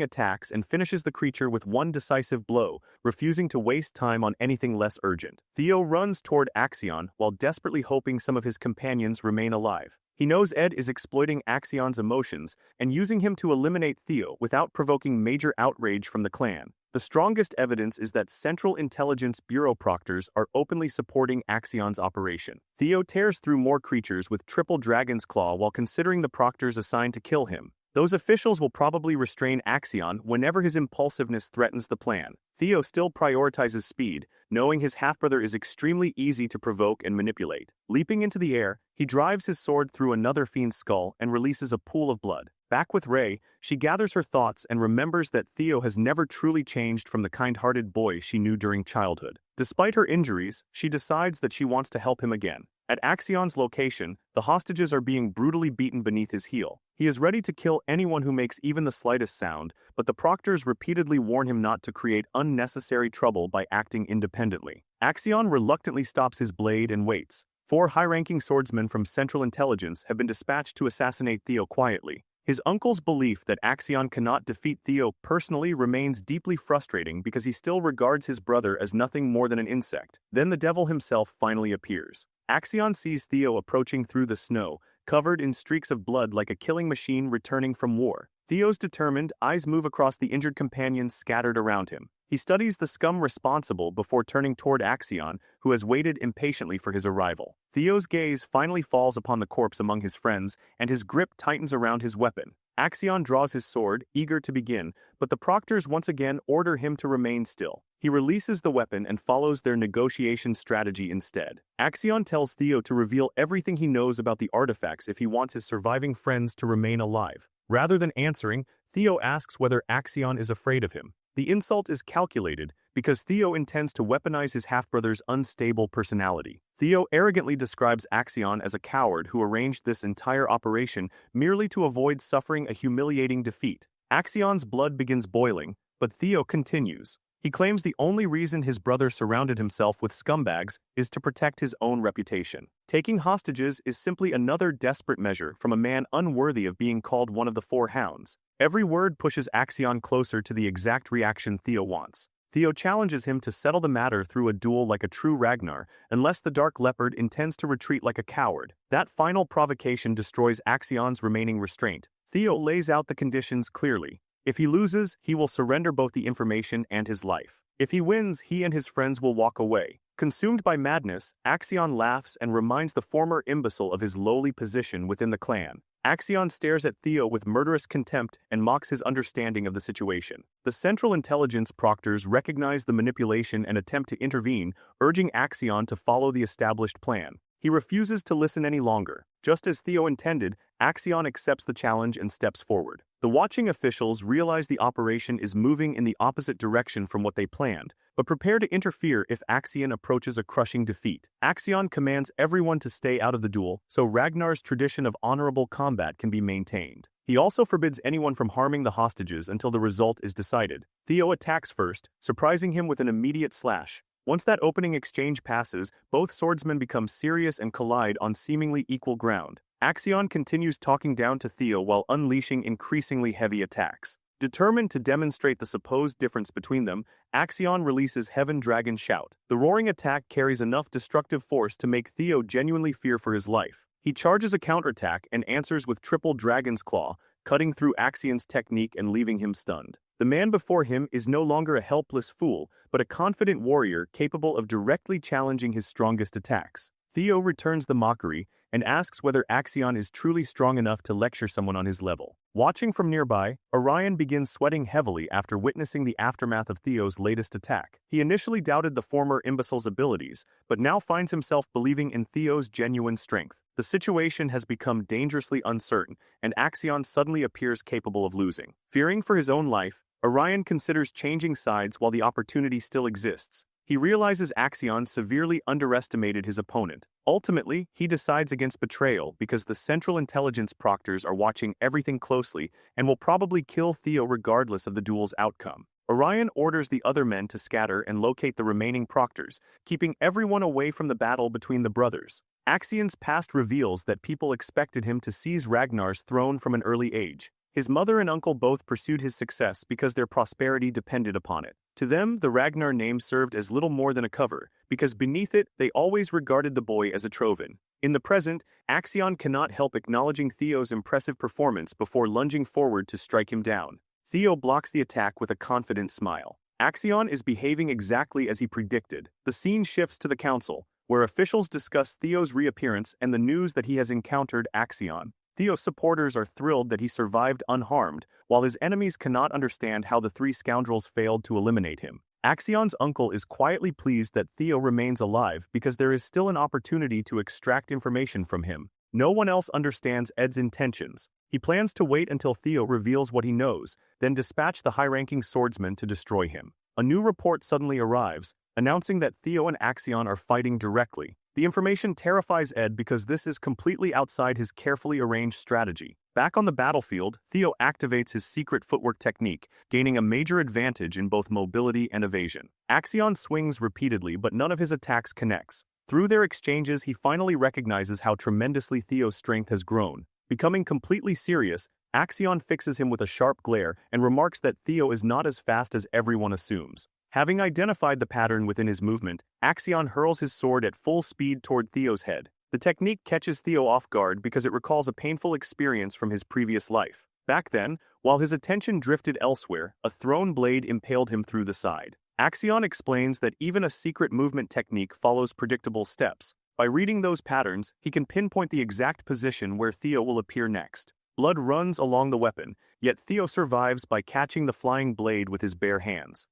attacks and finishes the creature with one decisive blow, refusing to waste time on anything less urgent. Theo runs toward Axion while desperately hoping some of his companions remain alive. He knows Ed is exploiting Axion's emotions and using him to eliminate Theo without provoking major outrage from the clan. The strongest evidence is that Central Intelligence Bureau proctors are openly supporting Axion's operation. Theo tears through more creatures with triple Dragon's Claw while considering the proctors assigned to kill him. Those officials will probably restrain Axion whenever his impulsiveness threatens the plan. Theo still prioritizes speed, knowing his half-brother is extremely easy to provoke and manipulate. Leaping into the air, he drives his sword through another fiend's skull and releases a pool of blood. Back with Ray, she gathers her thoughts and remembers that Theo has never truly changed from the kind-hearted boy she knew during childhood. Despite her injuries, she decides that she wants to help him again. At Axion's location, the hostages are being brutally beaten beneath his heel. He is ready to kill anyone who makes even the slightest sound, but the proctors repeatedly warn him not to create unnecessary trouble by acting independently. Axion reluctantly stops his blade and waits. 4 high-ranking swordsmen from Central Intelligence have been dispatched to assassinate Theo quietly. His uncle's belief that Axion cannot defeat Theo personally remains deeply frustrating because he still regards his brother as nothing more than an insect. Then the devil himself finally appears. Axion sees Theo approaching through the snow, covered in streaks of blood like a killing machine returning from war. Theo's determined eyes move across the injured companions scattered around him. He studies the scum responsible before turning toward Axion, who has waited impatiently for his arrival. Theo's gaze finally falls upon the corpse among his friends, and his grip tightens around his weapon. Axion draws his sword, eager to begin, but the proctors once again order him to remain still. He releases the weapon and follows their negotiation strategy instead. Axion tells Theo to reveal everything he knows about the artifacts if he wants his surviving friends to remain alive. Rather than answering, Theo asks whether Axion is afraid of him. The insult is calculated because Theo intends to weaponize his half-brother's unstable personality. Theo arrogantly describes Axion as a coward who arranged this entire operation merely to avoid suffering a humiliating defeat. Axion's blood begins boiling, but Theo continues. He claims the only reason his brother surrounded himself with scumbags is to protect his own reputation. Taking hostages is simply another desperate measure from a man unworthy of being called one of the 4 hounds. Every word pushes Axion closer to the exact reaction Theo wants. Theo challenges him to settle the matter through a duel like a true Ragnar, unless the Dark Leopard intends to retreat like a coward. That final provocation destroys Axion's remaining restraint. Theo lays out the conditions clearly. If he loses, he will surrender both the information and his life. If he wins, he and his friends will walk away. Consumed by madness, Axion laughs and reminds the former imbecile of his lowly position within the clan. Axion stares at Theo with murderous contempt and mocks his understanding of the situation. The Central Intelligence proctors recognize the manipulation and attempt to intervene, urging Axion to follow the established plan. He refuses to listen any longer. Just as Theo intended, Axion accepts the challenge and steps forward. The watching officials realize the operation is moving in the opposite direction from what they planned, but prepare to interfere if Axion approaches a crushing defeat. Axion commands everyone to stay out of the duel, so Ragnar's tradition of honorable combat can be maintained. He also forbids anyone from harming the hostages until the result is decided. Theo attacks first, surprising him with an immediate slash. Once that opening exchange passes, both swordsmen become serious and collide on seemingly equal ground. Axion continues talking down to Theo while unleashing increasingly heavy attacks. Determined to demonstrate the supposed difference between them, Axion releases Heaven Dragon Shout. The roaring attack carries enough destructive force to make Theo genuinely fear for his life. He charges a counterattack and answers with Triple Dragon's Claw, cutting through Axion's technique and leaving him stunned. The man before him is no longer a helpless fool, but a confident warrior capable of directly challenging his strongest attacks. Theo returns the mockery and asks whether Axion is truly strong enough to lecture someone on his level. Watching from nearby, Orion begins sweating heavily after witnessing the aftermath of Theo's latest attack. He initially doubted the former imbecile's abilities, but now finds himself believing in Theo's genuine strength. The situation has become dangerously uncertain, and Axion suddenly appears capable of losing. Fearing for his own life, Orion considers changing sides while the opportunity still exists. He realizes Axion severely underestimated his opponent. Ultimately, he decides against betrayal because the Central Intelligence proctors are watching everything closely and will probably kill Theo regardless of the duel's outcome. Orion orders the other men to scatter and locate the remaining proctors, keeping everyone away from the battle between the brothers. Axion's past reveals that people expected him to seize Ragnar's throne from an early age. His mother and uncle both pursued his success because their prosperity depended upon it. To them, the Ragnar name served as little more than a cover, because beneath it, they always regarded the boy as a Trovan. In the present, Axion cannot help acknowledging Theo's impressive performance before lunging forward to strike him down. Theo blocks the attack with a confident smile. Axion is behaving exactly as he predicted. The scene shifts to the council, where officials discuss Theo's reappearance and the news that he has encountered Axion. Theo's supporters are thrilled that he survived unharmed, while his enemies cannot understand how the three scoundrels failed to eliminate him. Axion's uncle is quietly pleased that Theo remains alive because there is still an opportunity to extract information from him. No one else understands Ed's intentions. He plans to wait until Theo reveals what he knows, then dispatch the high-ranking swordsman to destroy him. A new report suddenly arrives, announcing that Theo and Axion are fighting directly. The information terrifies Ed because this is completely outside his carefully arranged strategy. Back on the battlefield, Theo activates his secret footwork technique, gaining a major advantage in both mobility and evasion. Axion swings repeatedly, but none of his attacks connects. Through their exchanges, he finally recognizes how tremendously Theo's strength has grown. Becoming completely serious, Axion fixes him with a sharp glare and remarks that Theo is not as fast as everyone assumes. Having identified the pattern within his movement, Axion hurls his sword at full speed toward Theo's head. The technique catches Theo off guard because it recalls a painful experience from his previous life. Back then, while his attention drifted elsewhere, a thrown blade impaled him through the side. Axion explains that even a secret movement technique follows predictable steps. By reading those patterns, he can pinpoint the exact position where Theo will appear next. Blood runs along the weapon, yet Theo survives by catching the flying blade with his bare hands.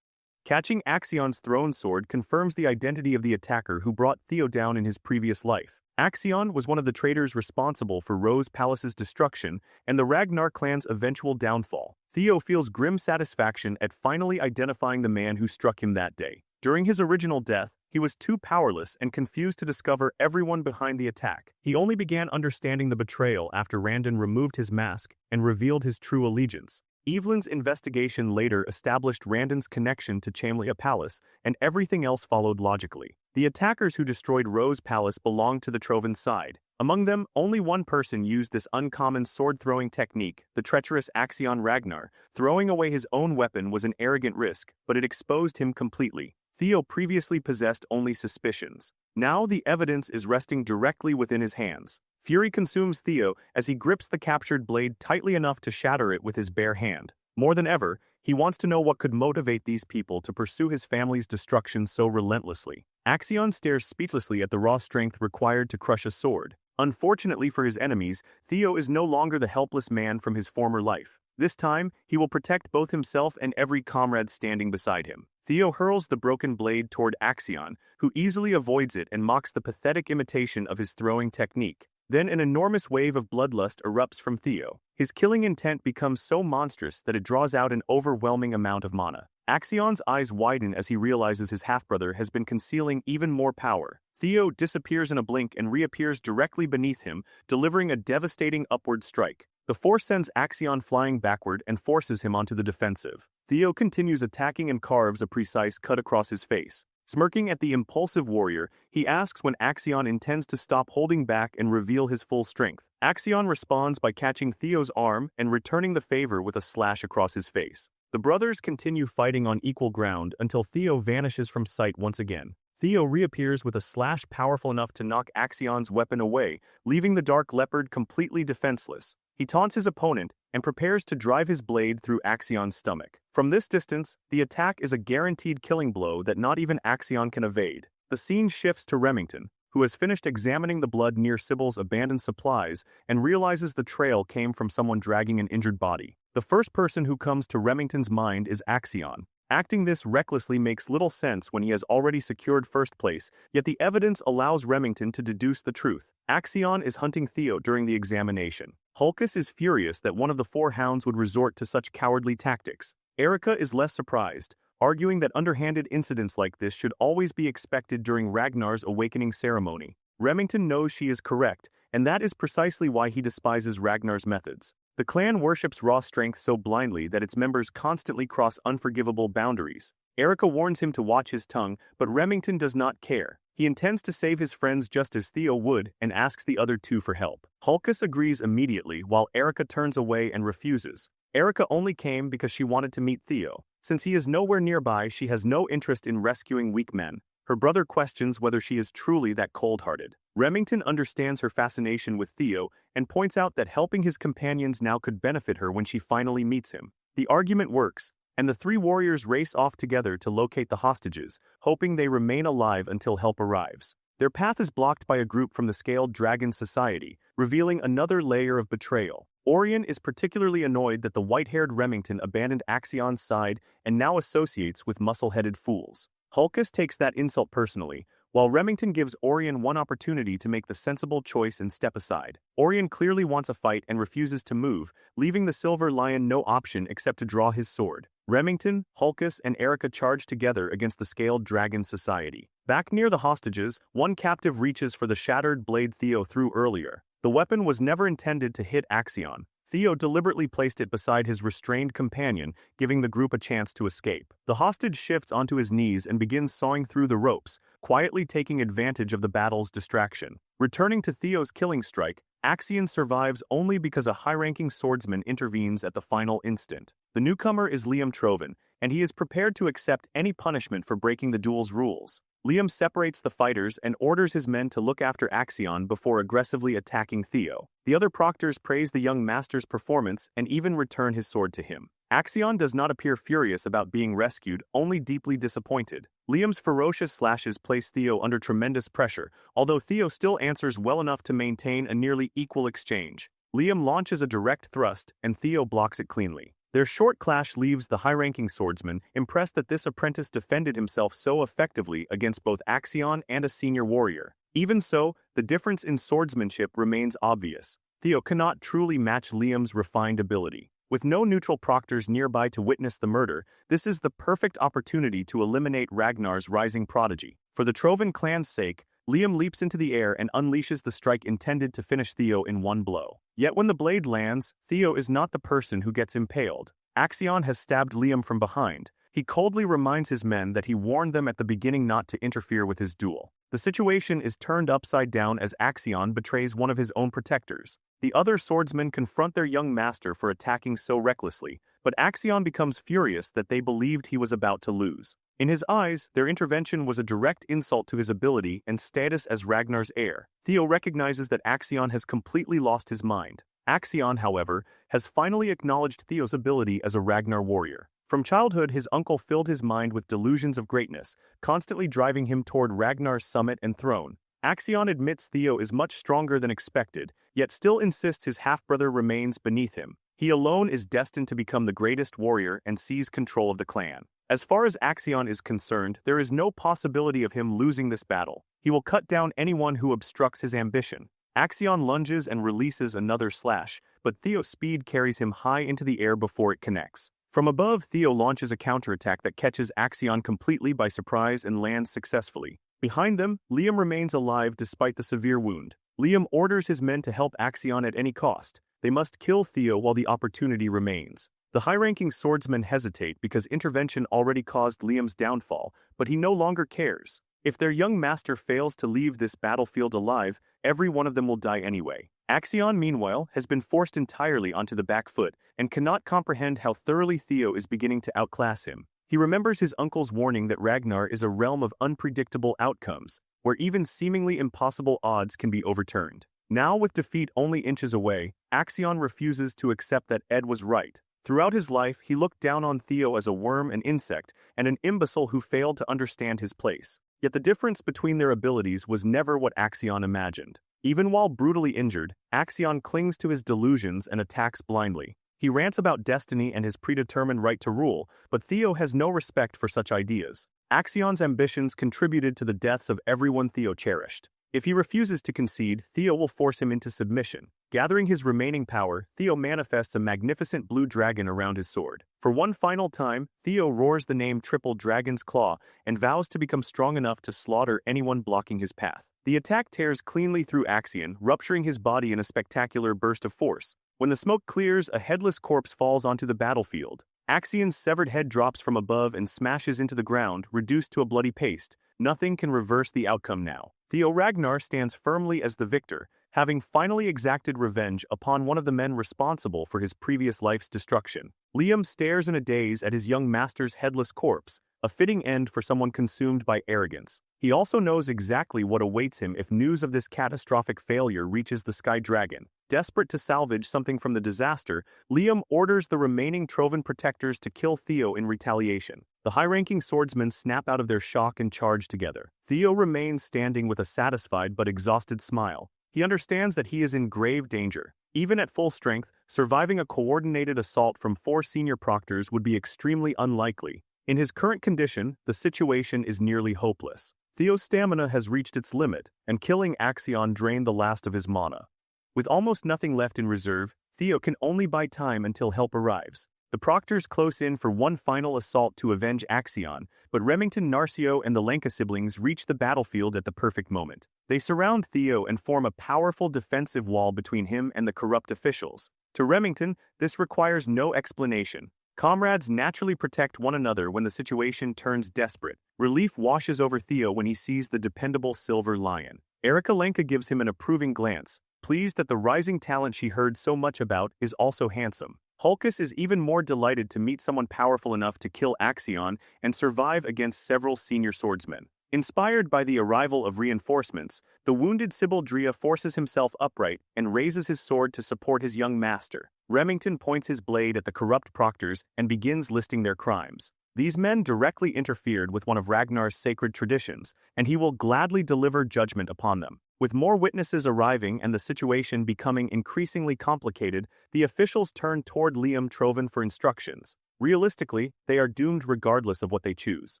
Catching Axion's thrown sword confirms the identity of the attacker who brought Theo down in his previous life. Axion was one of the traitors responsible for Rose Palace's destruction and the Ragnar clan's eventual downfall. Theo feels grim satisfaction at finally identifying the man who struck him that day. During his original death, he was too powerless and confused to discover everyone behind the attack. He only began understanding the betrayal after Randon removed his mask and revealed his true allegiance. Evelyn's investigation later established Randon's connection to Chamlia Palace, and everything else followed logically. The attackers who destroyed Rose Palace belonged to the Trovan side. Among them, only one person used this uncommon sword-throwing technique, the treacherous Axion Ragnar. Throwing away his own weapon was an arrogant risk, but it exposed him completely. Theo previously possessed only suspicions. Now the evidence is resting directly within his hands. Fury consumes Theo as he grips the captured blade tightly enough to shatter it with his bare hand. More than ever, he wants to know what could motivate these people to pursue his family's destruction so relentlessly. Axion stares speechlessly at the raw strength required to crush a sword. Unfortunately for his enemies, Theo is no longer the helpless man from his former life. This time, he will protect both himself and every comrade standing beside him. Theo hurls the broken blade toward Axion, who easily avoids it and mocks the pathetic imitation of his throwing technique. Then an enormous wave of bloodlust erupts from Theo. His killing intent becomes so monstrous that it draws out an overwhelming amount of mana. Axion's eyes widen as he realizes his half-brother has been concealing even more power. Theo disappears in a blink and reappears directly beneath him, delivering a devastating upward strike. The force sends Axion flying backward and forces him onto the defensive. Theo continues attacking and carves a precise cut across his face. Smirking at the impulsive warrior, he asks when Axion intends to stop holding back and reveal his full strength. Axion responds by catching Theo's arm and returning the favor with a slash across his face. The brothers continue fighting on equal ground until Theo vanishes from sight once again. Theo reappears with a slash powerful enough to knock Axion's weapon away, leaving the Dark Leopard completely defenseless. He taunts his opponent and prepares to drive his blade through Axion's stomach. From this distance, the attack is a guaranteed killing blow that not even Axion can evade. The scene shifts to Remington, who has finished examining the blood near Sybil's abandoned supplies and realizes the trail came from someone dragging an injured body. The first person who comes to Remington's mind is Axion. Acting this recklessly makes little sense when he has already secured first place, yet the evidence allows Remington to deduce the truth. Axion is hunting Theo during the examination. Hulkus is furious that one of the four hounds would resort to such cowardly tactics. Erica is less surprised, arguing that underhanded incidents like this should always be expected during Ragnar's awakening ceremony. Remington knows she is correct, and that is precisely why he despises Ragnar's methods. The clan worships raw strength so blindly that its members constantly cross unforgivable boundaries. Erica warns him to watch his tongue, but Remington does not care. He intends to save his friends just as Theo would and asks the other two for help. Hulkus agrees immediately while Erica turns away and refuses. Erica only came because she wanted to meet Theo. Since he is nowhere nearby, she has no interest in rescuing weak men. Her brother questions whether she is truly that cold-hearted. Remington understands her fascination with Theo and points out that helping his companions now could benefit her when she finally meets him. The argument works, and the three warriors race off together to locate the hostages, hoping they remain alive until help arrives. Their path is blocked by a group from the Scaled Dragon Society, revealing another layer of betrayal. Orion is particularly annoyed that the white-haired Remington abandoned Axion's side and now associates with muscle-headed fools. Hulkus takes that insult personally, while Remington gives Orion one opportunity to make the sensible choice and step aside. Orion clearly wants a fight and refuses to move, leaving the Silver Lion no option except to draw his sword. Remington, Hulkus, and Erica charge together against the Scaled Dragon Society. Back near the hostages, one captive reaches for the shattered blade Theo threw earlier. The weapon was never intended to hit Axion. Theo deliberately placed it beside his restrained companion, giving the group a chance to escape. The hostage shifts onto his knees and begins sawing through the ropes, quietly taking advantage of the battle's distraction. Returning to Theo's killing strike, Axion survives only because a high-ranking swordsman intervenes at the final instant. The newcomer is Liam Troven, and he is prepared to accept any punishment for breaking the duel's rules. Liam separates the fighters and orders his men to look after Axion before aggressively attacking Theo. The other proctors praise the young master's performance and even return his sword to him. Axion does not appear furious about being rescued, only deeply disappointed. Liam's ferocious slashes place Theo under tremendous pressure, although Theo still answers well enough to maintain a nearly equal exchange. Liam launches a direct thrust, and Theo blocks it cleanly. Their short clash leaves the high-ranking swordsman impressed that this apprentice defended himself so effectively against both Axion and a senior warrior. Even so, the difference in swordsmanship remains obvious. Theo cannot truly match Liam's refined ability. With no neutral proctors nearby to witness the murder, this is the perfect opportunity to eliminate Ragnar's rising prodigy. For the Troven clan's sake, Liam leaps into the air and unleashes the strike intended to finish Theo in one blow. Yet when the blade lands, Theo is not the person who gets impaled. Axion has stabbed Liam from behind. He coldly reminds his men that he warned them at the beginning not to interfere with his duel. The The situation is turned upside down as Axion betrays one of his own protectors. The other swordsmen confront their young master for attacking so recklessly, but Axion becomes furious that they believed he was about to lose. In his eyes, their intervention was a direct insult to his ability and status as Ragnar's heir. Theo recognizes that Axion has completely lost his mind. Axion, however, has finally acknowledged Theo's ability as a Ragnar warrior. From childhood, his uncle filled his mind with delusions of greatness, constantly driving him toward Ragnar's summit and throne. Axion admits Theo is much stronger than expected, yet still insists his half-brother remains beneath him. He alone is destined to become the greatest warrior and seize control of the clan. As far as Axion is concerned, there is no possibility of him losing this battle. He will cut down anyone who obstructs his ambition. Axion lunges and releases another slash, but Theo's speed carries him high into the air before it connects. From above, Theo launches a counterattack that catches Axion completely by surprise and lands successfully. Behind them, Liam remains alive despite the severe wound. Liam orders his men to help Axion at any cost. They must kill Theo while the opportunity remains. The high-ranking swordsmen hesitate because intervention already caused Liam's downfall, but he no longer cares. If their young master fails to leave this battlefield alive, every one of them will die anyway. Axion, meanwhile, has been forced entirely onto the back foot and cannot comprehend how thoroughly Theo is beginning to outclass him. He remembers his uncle's warning that Ragnar is a realm of unpredictable outcomes, where even seemingly impossible odds can be overturned. Now, with defeat only inches away, Axion refuses to accept that Ed was right. Throughout his life, he looked down on Theo as a worm and insect, and an imbecile who failed to understand his place. Yet the difference between their abilities was never what Axion imagined. Even while brutally injured, Axion clings to his delusions and attacks blindly. He rants about destiny and his predetermined right to rule, but Theo has no respect for such ideas. Axion's ambitions contributed to the deaths of everyone Theo cherished. If he refuses to concede, Theo will force him into submission. Gathering his remaining power, Theo manifests a magnificent blue dragon around his sword. For one final time, Theo roars the name Triple Dragon's Claw and vows to become strong enough to slaughter anyone blocking his path. The attack tears cleanly through Axion, rupturing his body in a spectacular burst of force. When the smoke clears, a headless corpse falls onto the battlefield. Axion's severed head drops from above and smashes into the ground, reduced to a bloody paste. Nothing can reverse the outcome now. Theo Ragnar stands firmly as the victor, having finally exacted revenge upon one of the men responsible for his previous life's destruction. Liam stares in a daze at his young master's headless corpse, a fitting end for someone consumed by arrogance. He also knows exactly what awaits him if news of this catastrophic failure reaches the Sky Dragon. Desperate to salvage something from the disaster, Liam orders the remaining Trovan protectors to kill Theo in retaliation. The high-ranking swordsmen snap out of their shock and charge together. Theo remains standing with a satisfied but exhausted smile. He understands that he is in grave danger. Even at full strength, surviving a coordinated assault from 4 senior proctors would be extremely unlikely. In his current condition, the situation is nearly hopeless. Theo's stamina has reached its limit, and killing Axion drained the last of his mana. With almost nothing left in reserve, Theo can only buy time until help arrives. The proctors close in for one final assault to avenge Axion, but Remington, Narcio, and the Lenka siblings reach the battlefield at the perfect moment. They surround Theo and form a powerful defensive wall between him and the corrupt officials. To Remington, this requires no explanation. Comrades naturally protect one another when the situation turns desperate. Relief washes over Theo when he sees the dependable Silver Lion. Erika Lenka gives him an approving glance, pleased that the rising talent she heard so much about is also handsome. Hulkus is even more delighted to meet someone powerful enough to kill Axion and survive against several senior swordsmen. Inspired by the arrival of reinforcements, the wounded Sibaldria forces himself upright and raises his sword to support his young master. Remington points his blade at the corrupt proctors and begins listing their crimes. These men directly interfered with one of Ragnar's sacred traditions, and he will gladly deliver judgment upon them. With more witnesses arriving and the situation becoming increasingly complicated, the officials turn toward Liam Trovan for instructions. Realistically, they are doomed regardless of what they choose.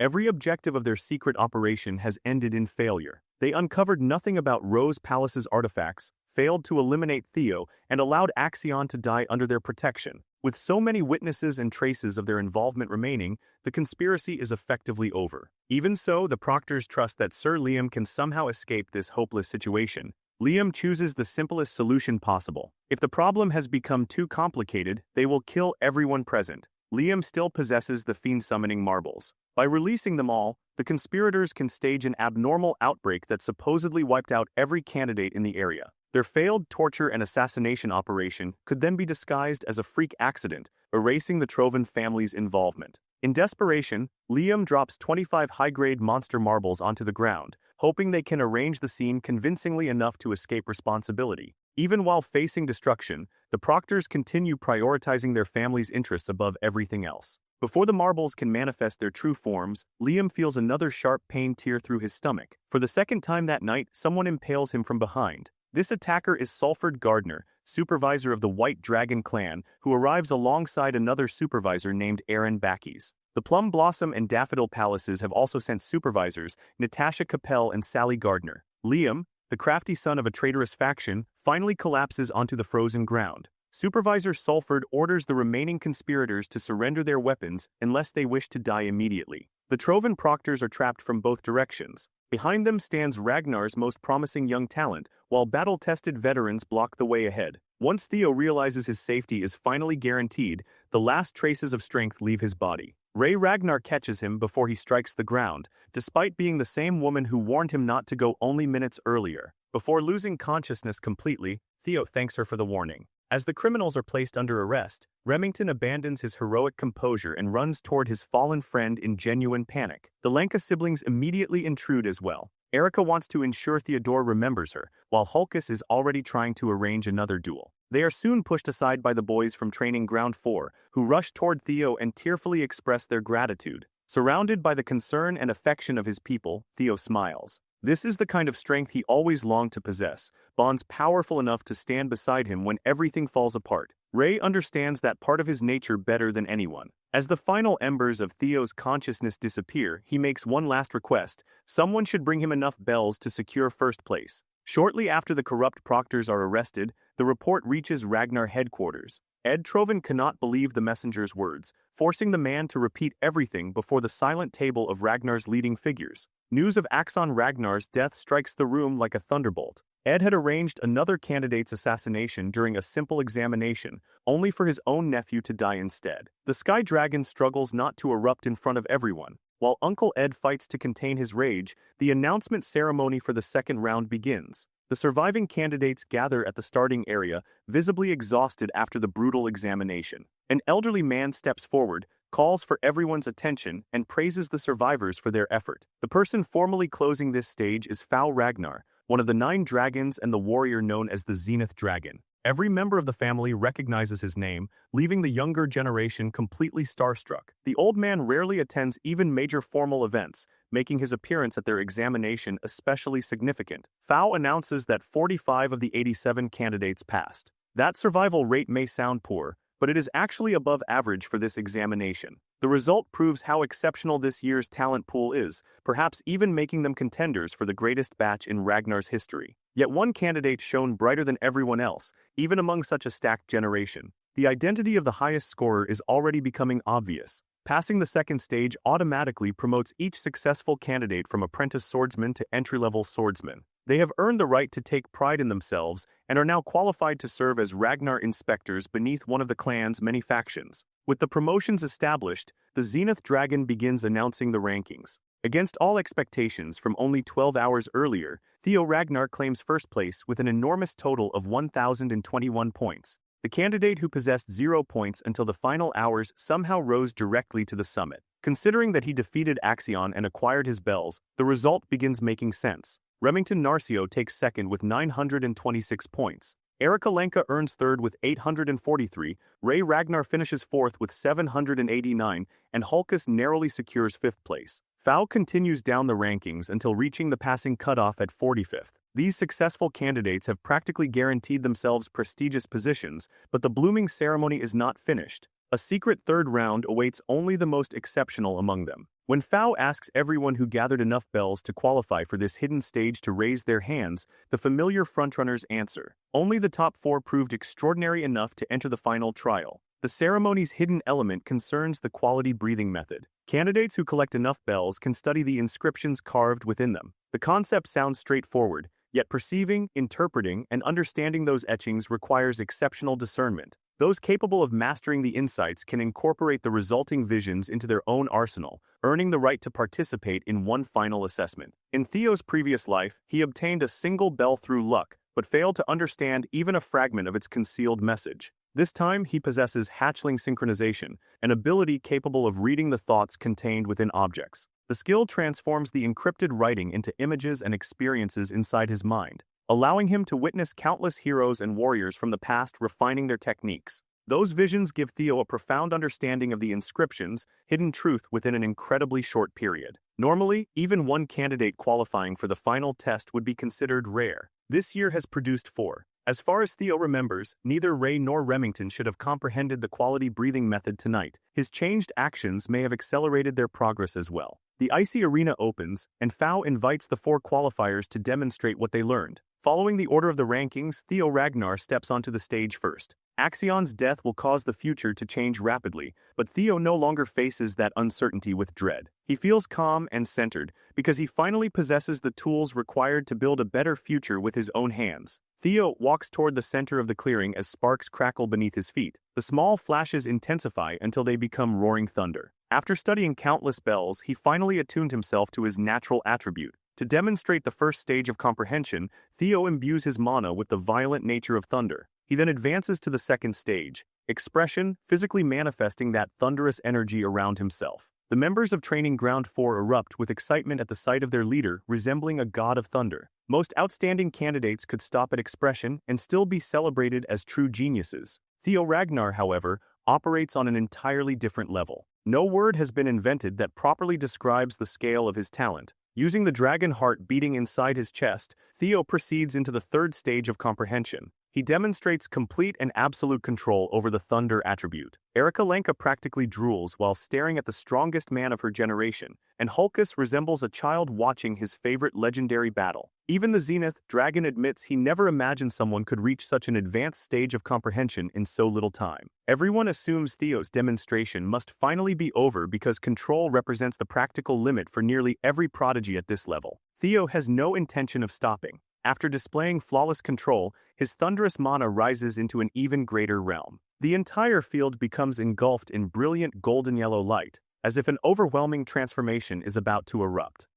Every objective of their secret operation has ended in failure. They uncovered nothing about Rose Palace's artifacts, failed to eliminate Theo, and allowed Axion to die under their protection. With so many witnesses and traces of their involvement remaining, the conspiracy is effectively over. Even so, the proctors trust that Sir Liam can somehow escape this hopeless situation. Liam chooses the simplest solution possible. If the problem has become too complicated, they will kill everyone present. Liam still possesses the fiend-summoning marbles. By releasing them all, the conspirators can stage an abnormal outbreak that supposedly wiped out every candidate in the area. Their failed torture and assassination operation could then be disguised as a freak accident, erasing the Trovan family's involvement. In desperation, Liam drops 25 high-grade monster marbles onto the ground, hoping they can arrange the scene convincingly enough to escape responsibility. Even while facing destruction, the Proctors continue prioritizing their family's interests above everything else. Before the marbles can manifest their true forms, Liam feels another sharp pain tear through his stomach. For the second time that night, someone impales him from behind. This attacker is Sulfurd Gardner, supervisor of the White Dragon clan, who arrives alongside another supervisor named Aaron Backes. The Plum Blossom and Daffodil Palaces have also sent supervisors, Natasha Capel and Sally Gardner. Liam, the crafty son of a traitorous faction, finally collapses onto the frozen ground. Supervisor Sulfurd orders the remaining conspirators to surrender their weapons unless they wish to die immediately. The Trovan Proctors are trapped from both directions. Behind them stands Ragnar's most promising young talent, while battle-tested veterans block the way ahead. Once Theo realizes his safety is finally guaranteed, the last traces of strength leave his body. Ragnar catches him before he strikes the ground, despite being the same woman who warned him not to go only minutes earlier. Before losing consciousness completely, Theo thanks her for the warning. As the criminals are placed under arrest, Remington abandons his heroic composure and runs toward his fallen friend in genuine panic. The Lenka siblings immediately intrude as well. Erica wants to ensure Theodore remembers her, while Hulkus is already trying to arrange another duel. They are soon pushed aside by the boys from Training Ground 4, who rush toward Theo and tearfully express their gratitude. Surrounded by the concern and affection of his people, Theo smiles. This is the kind of strength he always longed to possess, bonds powerful enough to stand beside him when everything falls apart. Ray understands that part of his nature better than anyone. As the final embers of Theo's consciousness disappear, he makes one last request: someone should bring him enough bells to secure first place. Shortly after the corrupt proctors are arrested, the report reaches Ragnar headquarters. Ed Trovan cannot believe the messenger's words, forcing the man to repeat everything before the silent table of Ragnar's leading figures. News of Axon Ragnar's death strikes the room like a thunderbolt. Ed had arranged another candidate's assassination during a simple examination, only for his own nephew to die instead. The Sky Dragon struggles not to erupt in front of everyone. While Uncle Ed fights to contain his rage, the announcement ceremony for the second round begins. The surviving candidates gather at the starting area, visibly exhausted after the brutal examination. An elderly man steps forward, calls for everyone's attention, and praises the survivors for their effort. The person formally closing this stage is Fao Ragnar, one of the 9 dragons and the warrior known as the Zenith Dragon. Every member of the family recognizes his name, leaving the younger generation completely starstruck. The old man rarely attends even major formal events, making his appearance at their examination especially significant. Fao announces that 45 of the 87 candidates passed. That survival rate may sound poor, but it is actually above average for this examination. The result proves how exceptional this year's talent pool is, perhaps even making them contenders for the greatest batch in Ragnar's history. Yet one candidate shone brighter than everyone else, even among such a stacked generation. The identity of the highest scorer is already becoming obvious. Passing the second stage automatically promotes each successful candidate from apprentice swordsman to entry-level swordsman. They have earned the right to take pride in themselves and are now qualified to serve as Ragnar inspectors beneath one of the clan's many factions. With the promotions established, the Zenith Dragon begins announcing the rankings. Against all expectations from only 12 hours earlier, Theo Ragnar claims first place with an enormous total of 1,021 points. The candidate who possessed 0 points until the final hours somehow rose directly to the summit. Considering that he defeated Axion and acquired his bells, the result begins making sense. Remington Narcio takes second with 926 points. Erica Lenka earns third with 843, Ray Ragnar finishes fourth with 789, and Hulkus narrowly secures fifth place. Fao continues down the rankings until reaching the passing cutoff at 45th. These successful candidates have practically guaranteed themselves prestigious positions, but the blooming ceremony is not finished. A secret third round awaits only the most exceptional among them. When Fao asks everyone who gathered enough bells to qualify for this hidden stage to raise their hands, the familiar frontrunners answer. Only the top 4 proved extraordinary enough to enter the final trial. The ceremony's hidden element concerns the quality breathing method. Candidates who collect enough bells can study the inscriptions carved within them. The concept sounds straightforward, yet perceiving, interpreting, and understanding those etchings requires exceptional discernment. Those capable of mastering the insights can incorporate the resulting visions into their own arsenal, earning the right to participate in one final assessment. In Theo's previous life, he obtained a single bell through luck, but failed to understand even a fragment of its concealed message. This time, he possesses hatchling synchronization, an ability capable of reading the thoughts contained within objects. The skill transforms the encrypted writing into images and experiences inside his mind, allowing him to witness countless heroes and warriors from the past refining their techniques. Those visions give Theo a profound understanding of the inscriptions, hidden truth within an incredibly short period. Normally, even one candidate qualifying for the final test would be considered rare. This year has produced 4. As far as Theo remembers, neither Ray nor Remington should have comprehended the quality breathing method tonight. His changed actions may have accelerated their progress as well. The icy arena opens, and Fao invites the 4 qualifiers to demonstrate what they learned. Following the order of the rankings, Theo Ragnar steps onto the stage first. Axion's death will cause the future to change rapidly, but Theo no longer faces that uncertainty with dread. He feels calm and centered because he finally possesses the tools required to build a better future with his own hands. Theo walks toward the center of the clearing as sparks crackle beneath his feet. The small flashes intensify until they become roaring thunder. After studying countless bells, he finally attuned himself to his natural attribute. To demonstrate the first stage of comprehension, Theo imbues his mana with the violent nature of thunder. He then advances to the second stage, expression, physically manifesting that thunderous energy around himself. The members of Training Ground 4 erupt with excitement at the sight of their leader, resembling a god of thunder. Most outstanding candidates could stop at expression and still be celebrated as true geniuses. Theo Ragnar, however, operates on an entirely different level. No word has been invented that properly describes the scale of his talent. Using the dragon heart beating inside his chest, Theo proceeds into the third stage of comprehension. He demonstrates complete and absolute control over the thunder attribute. Aniclimax practically drools while staring at the strongest man of her generation, and Hulkus resembles a child watching his favorite legendary battle. Even the Zenith Dragon admits he never imagined someone could reach such an advanced stage of comprehension in so little time. Everyone assumes Theo's demonstration must finally be over because control represents the practical limit for nearly every prodigy at this level. Theo has no intention of stopping. After displaying flawless control, his thunderous mana rises into an even greater realm. The entire field becomes engulfed in brilliant golden yellow light, as if an overwhelming transformation is about to erupt.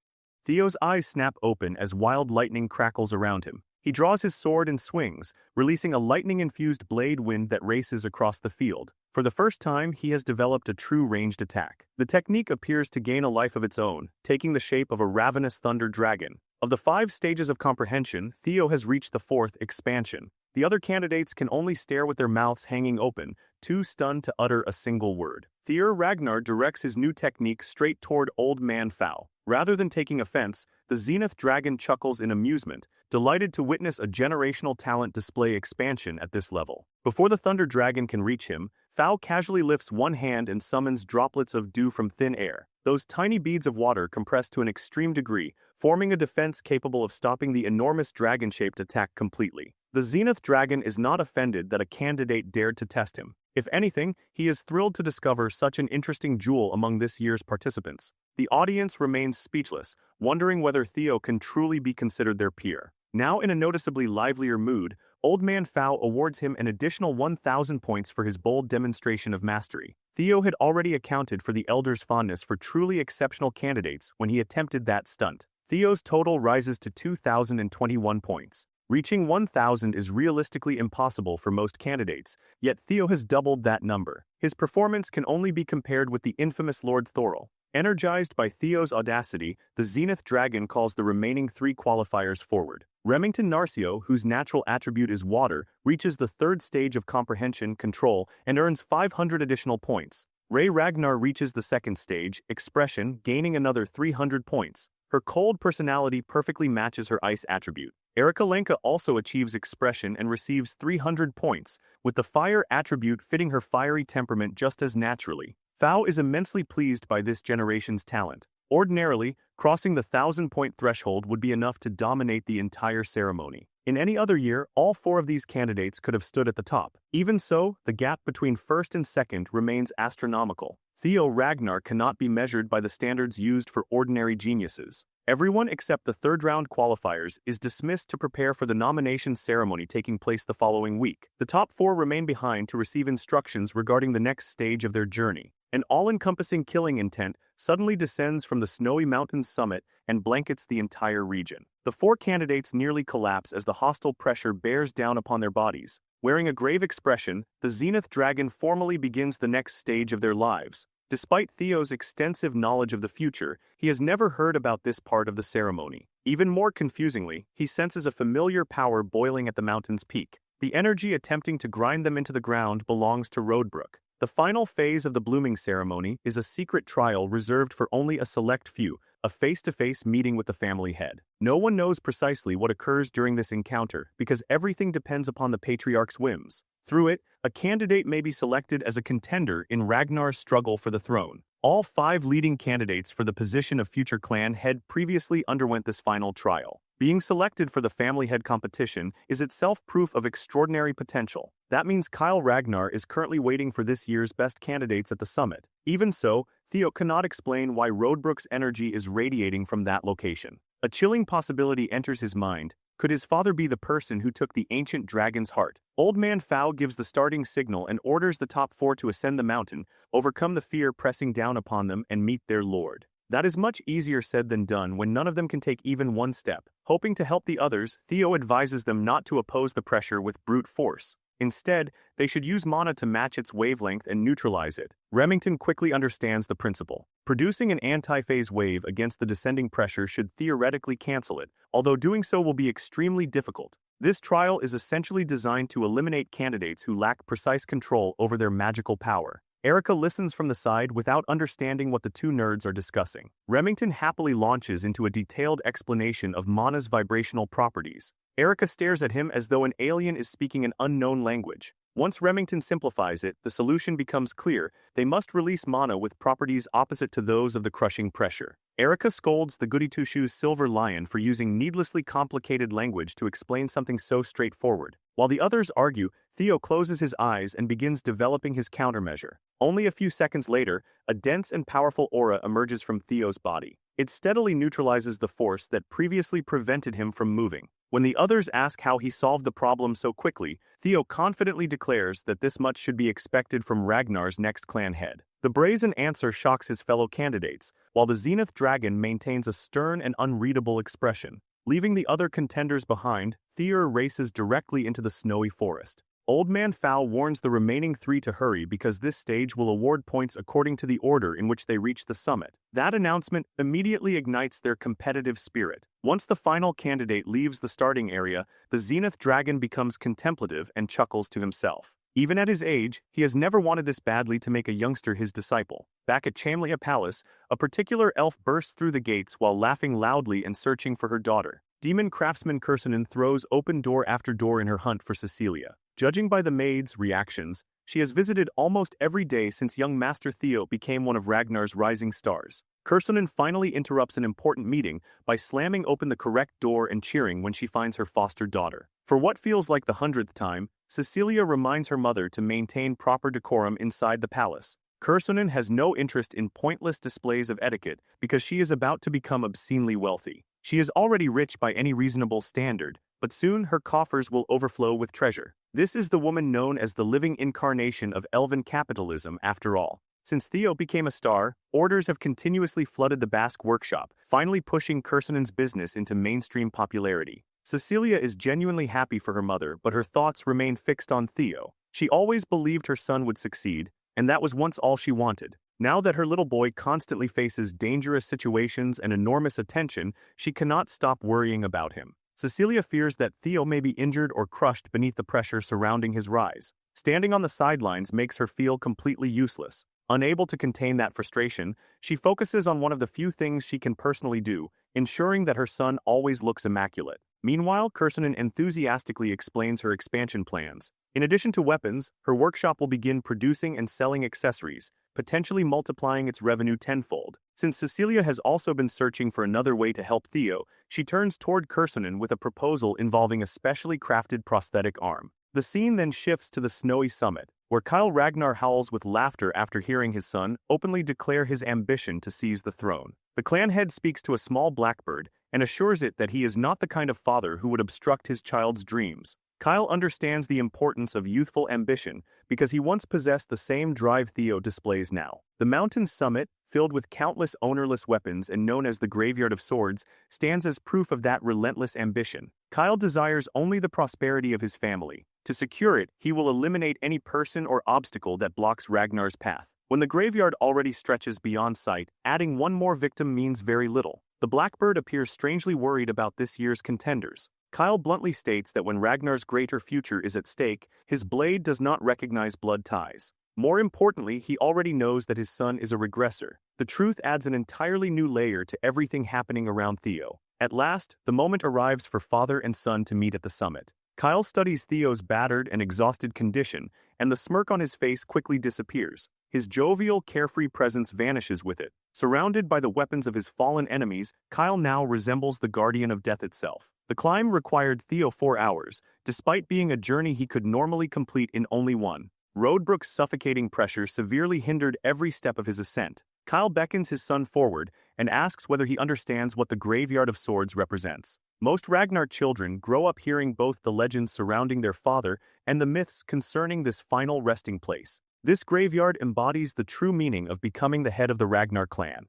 Theo's eyes snap open as wild lightning crackles around him. He draws his sword and swings, releasing a lightning-infused blade wind that races across the field. For the first time, he has developed a true ranged attack. The technique appears to gain a life of its own, taking the shape of a ravenous thunder dragon. Of the 5 stages of comprehension, Theo has reached the 4th, expansion. The other candidates can only stare with their mouths hanging open, too stunned to utter a single word. Theo Ragnar directs his new technique straight toward Old Man Fao. Rather than taking offense, the Zenith Dragon chuckles in amusement, delighted to witness a generational talent display expansion at this level. Before the Thunder Dragon can reach him, Fao casually lifts one hand and summons droplets of dew from thin air. Those tiny beads of water compress to an extreme degree, forming a defense capable of stopping the enormous dragon-shaped attack completely. The Zenith Dragon is not offended that a candidate dared to test him. If anything, he is thrilled to discover such an interesting jewel among this year's participants. The audience remains speechless, wondering whether Theo can truly be considered their peer. Now in a noticeably livelier mood, Old Man Fao awards him an additional 1,000 points for his bold demonstration of mastery. Theo had already accounted for the Elder's fondness for truly exceptional candidates when he attempted that stunt. Theo's total rises to 2,021 points. Reaching 1,000 is realistically impossible for most candidates, yet Theo has doubled that number. His performance can only be compared with the infamous Lord Thorol. Energized by Theo's audacity, the Zenith Dragon calls the remaining 3 qualifiers forward. Remington Narcio, whose natural attribute is water, reaches the 3rd stage of comprehension control and earns 500 additional points. Ray Ragnar reaches the 2nd stage, expression, gaining another 300 points. Her cold personality perfectly matches her ice attribute. Aniclimax also achieves expression and receives 300 points, with the fire attribute fitting her fiery temperament just as naturally. Fao is immensely pleased by this generation's talent. Ordinarily, crossing the 1,000-point threshold would be enough to dominate the entire ceremony. In any other year, all 4 of these candidates could have stood at the top. Even so, the gap between 1st and 2nd remains astronomical. Theo Ragnar cannot be measured by the standards used for ordinary geniuses. Everyone except the third-round qualifiers is dismissed to prepare for the nomination ceremony taking place the following week. The top 4 remain behind to receive instructions regarding the next stage of their journey. An all-encompassing killing intent suddenly descends from the snowy mountain's summit and blankets the entire region. The 4 candidates nearly collapse as the hostile pressure bears down upon their bodies. Wearing a grave expression, the Zenith Dragon formally begins the next stage of their lives. Despite Theo's extensive knowledge of the future, he has never heard about this part of the ceremony. Even more confusingly, he senses a familiar power boiling at the mountain's peak. The energy attempting to grind them into the ground belongs to Roadbrook. The final phase of the blooming ceremony is a secret trial reserved for only a select few, a face-to-face meeting with the family head. No one knows precisely what occurs during this encounter because everything depends upon the patriarch's whims. Through it, a candidate may be selected as a contender in Ragnar's struggle for the throne. All 5 leading candidates for the position of future clan head previously underwent this final trial. Being selected for the family head competition is itself proof of extraordinary potential. That means Kyle Ragnar is currently waiting for this year's best candidates at the summit. Even so, Theo cannot explain why Roadbrook's energy is radiating from that location. A chilling possibility enters his mind. Could his father be the person who took the ancient dragon's heart? Old Man Fao gives the starting signal and orders the top 4 to ascend the mountain, overcome the fear pressing down upon them, and meet their lord. That is much easier said than done when none of them can take even one step. Hoping to help the others, Theo advises them not to oppose the pressure with brute force. Instead, they should use mana to match its wavelength and neutralize it. Remington quickly understands the principle. Producing an anti-phase wave against the descending pressure should theoretically cancel it, although doing so will be extremely difficult. This trial is essentially designed to eliminate candidates who lack precise control over their magical power. Erica listens from the side without understanding what the 2 nerds are discussing. Remington happily launches into a detailed explanation of mana's vibrational properties. Erica stares at him as though an alien is speaking an unknown language. Once Remington simplifies it, the solution becomes clear. They must release mana with properties opposite to those of the crushing pressure. Erica scolds the goody-two-shoes Silver Lion for using needlessly complicated language to explain something so straightforward. While the others argue, Theo closes his eyes and begins developing his countermeasure. Only a few seconds later, a dense and powerful aura emerges from Theo's body. It steadily neutralizes the force that previously prevented him from moving. When the others ask how he solved the problem so quickly, Theo confidently declares that this much should be expected from Ragnar's next clan head. The brazen answer shocks his fellow candidates, while the Zenith Dragon maintains a stern and unreadable expression. Leaving the other contenders behind, Theo races directly into the snowy forest. Old Man Fao warns the remaining 3 to hurry because this stage will award points according to the order in which they reach the summit. That announcement immediately ignites their competitive spirit. Once the final candidate leaves the starting area, the Zenith Dragon becomes contemplative and chuckles to himself. Even at his age, he has never wanted this badly to make a youngster his disciple. Back at Chamlia Palace, a particular elf bursts through the gates while laughing loudly and searching for her daughter. Demon craftsman Kursanen throws open door after door in her hunt for Cecilia. Judging by the maid's reactions, she has visited almost every day since young Master Theo became one of Ragnar's rising stars. Kursanen finally interrupts an important meeting by slamming open the correct door and cheering when she finds her foster daughter. For what feels like the 100th time, Cecilia reminds her mother to maintain proper decorum inside the palace. Kursanen has no interest in pointless displays of etiquette because she is about to become obscenely wealthy. She is already rich by any reasonable standard, but soon her coffers will overflow with treasure. This is the woman known as the living incarnation of elven capitalism after all. Since Theo became a star, orders have continuously flooded the Basque workshop, finally pushing Kursanen's business into mainstream popularity. Cecilia is genuinely happy for her mother, but her thoughts remain fixed on Theo. She always believed her son would succeed, and that was once all she wanted. Now that her little boy constantly faces dangerous situations and enormous attention, she cannot stop worrying about him. Cecilia fears that Theo may be injured or crushed beneath the pressure surrounding his rise. Standing on the sidelines makes her feel completely useless. Unable to contain that frustration, she focuses on one of the few things she can personally do, ensuring that her son always looks immaculate. Meanwhile, Kursanen enthusiastically explains her expansion plans. In addition to weapons, her workshop will begin producing and selling accessories, potentially multiplying its revenue tenfold. Since Cecilia has also been searching for another way to help Theo, she turns toward Kursanen with a proposal involving a specially crafted prosthetic arm. The scene then shifts to the snowy summit, where Kyle Ragnar howls with laughter after hearing his son openly declare his ambition to seize the throne. The clan head speaks to a small blackbird and assures it that he is not the kind of father who would obstruct his child's dreams. Kyle understands the importance of youthful ambition because he once possessed the same drive Theo displays now. The mountain's summit, filled with countless ownerless weapons and known as the Graveyard of Swords, stands as proof of that relentless ambition. Kyle desires only the prosperity of his family. To secure it, he will eliminate any person or obstacle that blocks Ragnar's path. When the graveyard already stretches beyond sight, adding one more victim means very little. The blackbird appears strangely worried about this year's contenders. Kyle bluntly states that when Ragnar's greater future is at stake, his blade does not recognize blood ties. More importantly, he already knows that his son is a regressor. The truth adds an entirely new layer to everything happening around Theo. At last, the moment arrives for father and son to meet at the summit. Kyle studies Theo's battered and exhausted condition, and the smirk on his face quickly disappears. His jovial, carefree presence vanishes with it. Surrounded by the weapons of his fallen enemies, Kyle now resembles the guardian of death itself. The climb required Theo 4 hours, despite being a journey he could normally complete in only one. Roadbrook's suffocating pressure severely hindered every step of his ascent. Kyle beckons his son forward and asks whether he understands what the Graveyard of Swords represents. Most Ragnar children grow up hearing both the legends surrounding their father and the myths concerning this final resting place. This graveyard embodies the true meaning of becoming the head of the Ragnar clan.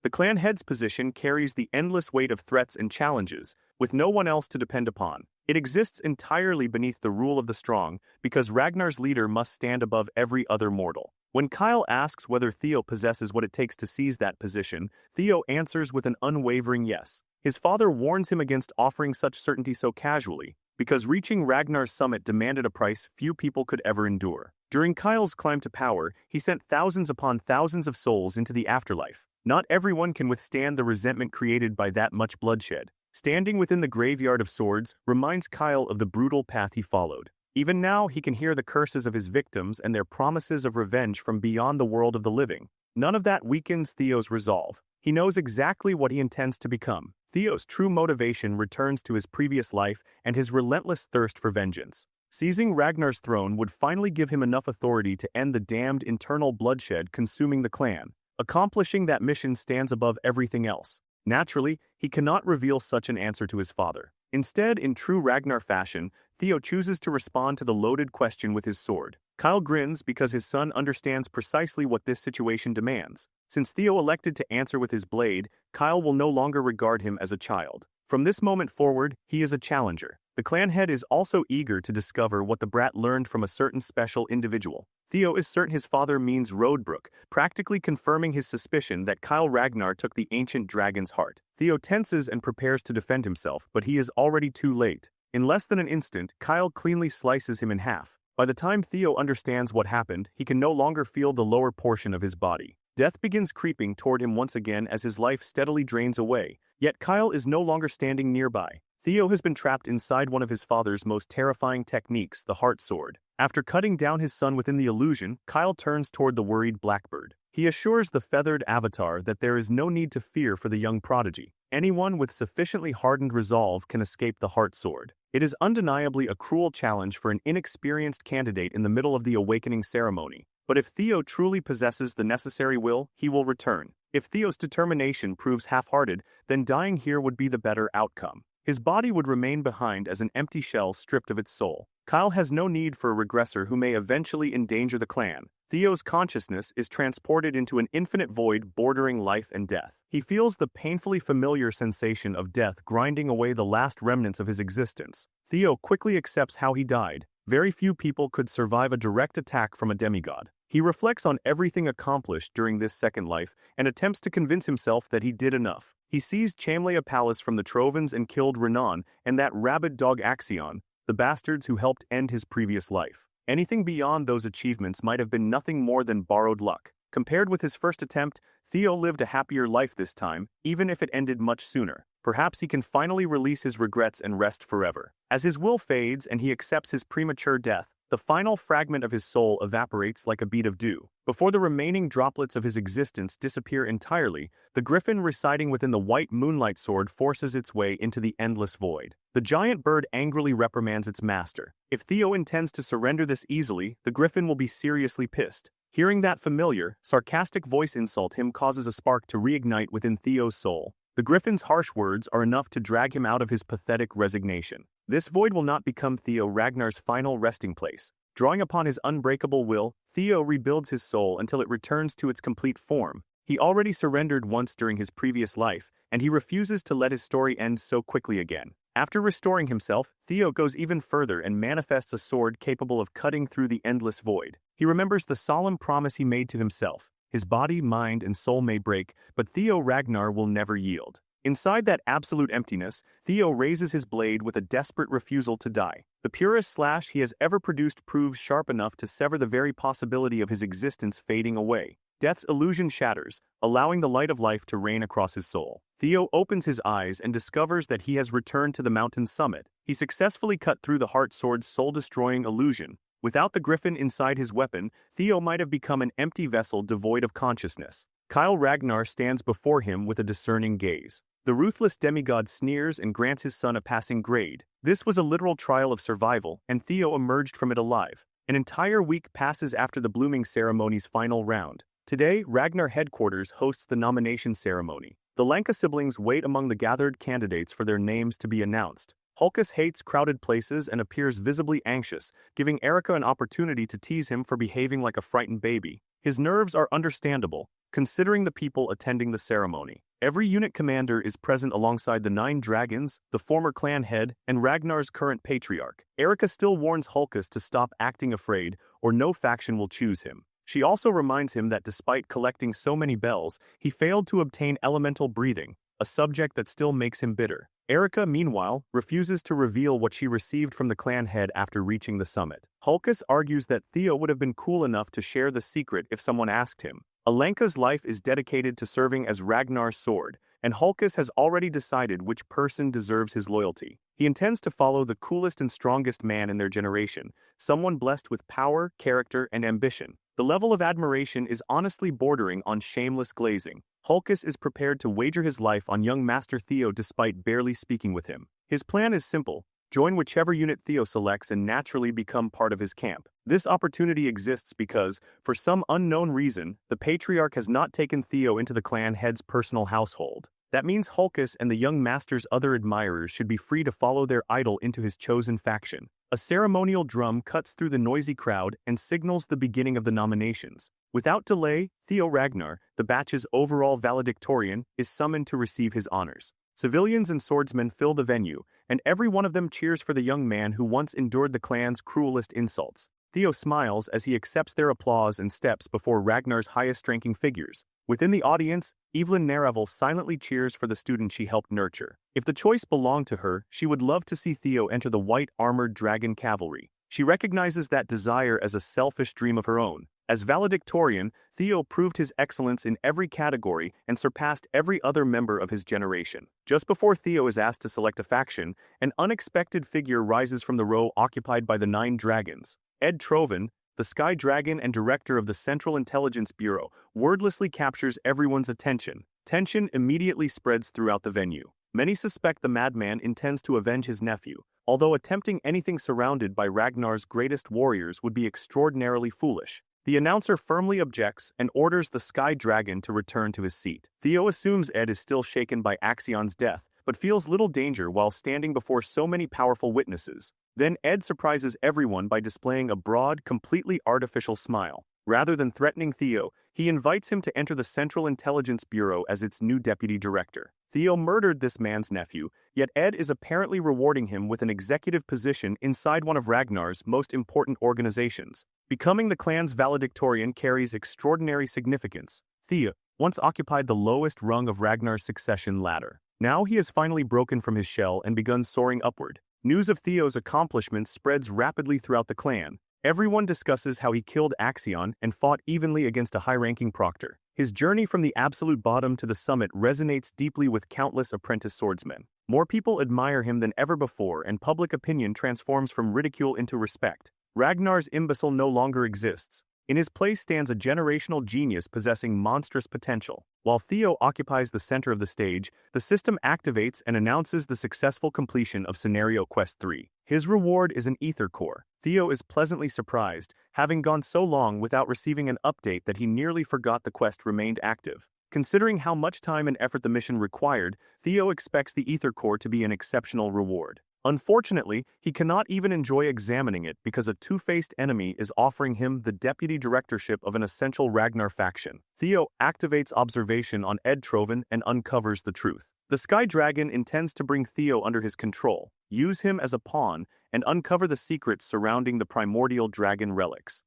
The clan head's position carries the endless weight of threats and challenges, with no one else to depend upon. It exists entirely beneath the rule of the strong, because Ragnar's leader must stand above every other mortal. When Kyle asks whether Theo possesses what it takes to seize that position, Theo answers with an unwavering yes. His father warns him against offering such certainty so casually, because reaching Ragnar's summit demanded a price few people could ever endure. During Kyle's climb to power, he sent thousands upon thousands of souls into the afterlife. Not everyone can withstand the resentment created by that much bloodshed. Standing within the Graveyard of Swords reminds Kyle of the brutal path he followed. Even now, he can hear the curses of his victims and their promises of revenge from beyond the world of the living. None of that weakens Theo's resolve. He knows exactly what he intends to become. Theo's true motivation returns to his previous life and his relentless thirst for vengeance. Seizing Ragnar's throne would finally give him enough authority to end the damned internal bloodshed consuming the clan. Accomplishing that mission stands above everything else. Naturally, he cannot reveal such an answer to his father. Instead, in true Ragnar fashion, Theo chooses to respond to the loaded question with his sword. Kyle grins because his son understands precisely what this situation demands. Since Theo elected to answer with his blade, Kyle will no longer regard him as a child. From this moment forward, he is a challenger. The clan head is also eager to discover what the brat learned from a certain special individual. Theo is certain his father means Roadbrook, practically confirming his suspicion that Kyle Ragnar took the ancient dragon's heart. Theo tenses and prepares to defend himself, but he is already too late. In less than an instant, Kyle cleanly slices him in half. By the time Theo understands what happened, he can no longer feel the lower portion of his body. Death begins creeping toward him once again as his life steadily drains away, yet Kyle is no longer standing nearby. Theo has been trapped inside one of his father's most terrifying techniques, the heart sword. After cutting down his son within the illusion, Kyle turns toward the worried blackbird. He assures the feathered avatar that there is no need to fear for the young prodigy. Anyone with sufficiently hardened resolve can escape the heart sword. It is undeniably a cruel challenge for an inexperienced candidate in the middle of the awakening ceremony. But if Theo truly possesses the necessary will, he will return. If Theo's determination proves half-hearted, then dying here would be the better outcome. His body would remain behind as an empty shell stripped of its soul. Kyle has no need for a regressor who may eventually endanger the clan. Theo's consciousness is transported into an infinite void bordering life and death. He feels the painfully familiar sensation of death grinding away the last remnants of his existence. Theo quickly accepts how he died. Very few people could survive a direct attack from a demigod. He reflects on everything accomplished during this second life and attempts to convince himself that he did enough. He seized Chamlea Palace from the Trovans and killed Renan and that rabid dog Axion, the bastards who helped end his previous life. Anything beyond those achievements might have been nothing more than borrowed luck. Compared with his first attempt, Theo lived a happier life this time, even if it ended much sooner. Perhaps he can finally release his regrets and rest forever. As his will fades and he accepts his premature death, the final fragment of his soul evaporates like a bead of dew. Before the remaining droplets of his existence disappear entirely, the griffin residing within the white moonlight sword forces its way into the endless void. The giant bird angrily reprimands its master. If Theo intends to surrender this easily, the griffin will be seriously pissed. Hearing that familiar, sarcastic voice insult him causes a spark to reignite within Theo's soul. The griffin's harsh words are enough to drag him out of his pathetic resignation. This void will not become Theo Ragnar's final resting place. Drawing upon his unbreakable will, Theo rebuilds his soul until it returns to its complete form. He already surrendered once during his previous life, and he refuses to let his story end so quickly again. After restoring himself, Theo goes even further and manifests a sword capable of cutting through the endless void. He remembers the solemn promise he made to himself. His body, mind, and soul may break, but Theo Ragnar will never yield. Inside that absolute emptiness, Theo raises his blade with a desperate refusal to die. The purest slash he has ever produced proves sharp enough to sever the very possibility of his existence fading away. Death's illusion shatters, allowing the light of life to reign across his soul. Theo opens his eyes and discovers that he has returned to the mountain's summit. He successfully cut through the heart sword's soul-destroying illusion. Without the griffin inside his weapon, Theo might have become an empty vessel devoid of consciousness. Kyle Ragnar stands before him with a discerning gaze. The ruthless demigod sneers and grants his son a passing grade. This was a literal trial of survival, and Theo emerged from it alive. An entire week passes after the blooming ceremony's final round. Today, Ragnar headquarters hosts the nomination ceremony. The Lanka siblings wait among the gathered candidates for their names to be announced. Hulkus hates crowded places and appears visibly anxious, giving Erica an opportunity to tease him for behaving like a frightened baby. His nerves are understandable, considering the people attending the ceremony. Every unit commander is present alongside the 9 dragons, the former clan head, and Ragnar's current patriarch. Erica still warns Hulkus to stop acting afraid, or no faction will choose him. She also reminds him that despite collecting so many bells, he failed to obtain elemental breathing, a subject that still makes him bitter. Erica, meanwhile, refuses to reveal what she received from the clan head after reaching the summit. Hulkus argues that Theo would have been cool enough to share the secret if someone asked him. Alenka's life is dedicated to serving as Ragnar's sword, and Hulkus has already decided which person deserves his loyalty. He intends to follow the coolest and strongest man in their generation, someone blessed with power, character, and ambition. The level of admiration is honestly bordering on shameless glazing. Hulkus is prepared to wager his life on young Master Theo despite barely speaking with him. His plan is simple: join whichever unit Theo selects and naturally become part of his camp. This opportunity exists because, for some unknown reason, the Patriarch has not taken Theo into the clan head's personal household. That means Hulkus and the young master's other admirers should be free to follow their idol into his chosen faction. A ceremonial drum cuts through the noisy crowd and signals the beginning of the nominations. Without delay, Theo Ragnar, the batch's overall valedictorian, is summoned to receive his honors. Civilians and swordsmen fill the venue, and every one of them cheers for the young man who once endured the clan's cruelest insults. Theo smiles as he accepts their applause and steps before Ragnar's highest-ranking figures. Within the audience, Evelyn Naravel silently cheers for the student she helped nurture. If the choice belonged to her, she would love to see Theo enter the white-armored dragon cavalry. She recognizes that desire as a selfish dream of her own. As valedictorian, Theo proved his excellence in every category and surpassed every other member of his generation. Just before Theo is asked to select a faction, an unexpected figure rises from the row occupied by the 9 dragons. Ed Troven, the Sky Dragon and director of the Central Intelligence Bureau, wordlessly captures everyone's attention. Tension immediately spreads throughout the venue. Many suspect the madman intends to avenge his nephew, although attempting anything surrounded by Ragnar's greatest warriors would be extraordinarily foolish. The announcer firmly objects and orders the Sky Dragon to return to his seat. Theo assumes Ed is still shaken by Axion's death, but feels little danger while standing before so many powerful witnesses. Then Ed surprises everyone by displaying a broad, completely artificial smile. Rather than threatening Theo, he invites him to enter the Central Intelligence Bureau as its new deputy director. Theo murdered this man's nephew, yet Ed is apparently rewarding him with an executive position inside one of Ragnar's most important organizations. Becoming the clan's valedictorian carries extraordinary significance. Theo once occupied the lowest rung of Ragnar's succession ladder. Now he has finally broken from his shell and begun soaring upward. News of Theo's accomplishments spreads rapidly throughout the clan. Everyone discusses how he killed Axion and fought evenly against a high-ranking proctor. His journey from the absolute bottom to the summit resonates deeply with countless apprentice swordsmen. More people admire him than ever before, and public opinion transforms from ridicule into respect. Ragnar's imbecile no longer exists. In his place stands a generational genius possessing monstrous potential. While Theo occupies the center of the stage, the system activates and announces the successful completion of Scenario Quest 3. His reward is an ether core. Theo is pleasantly surprised, having gone so long without receiving an update that he nearly forgot the quest remained active. Considering how much time and effort the mission required, Theo expects the ether core to be an exceptional reward. Unfortunately, he cannot even enjoy examining it because a two-faced enemy is offering him the deputy directorship of an essential Ragnar faction. Theo activates observation on Ed Troven and uncovers the truth. The Sky Dragon intends to bring Theo under his control, use him as a pawn, and uncover the secrets surrounding the primordial dragon relics.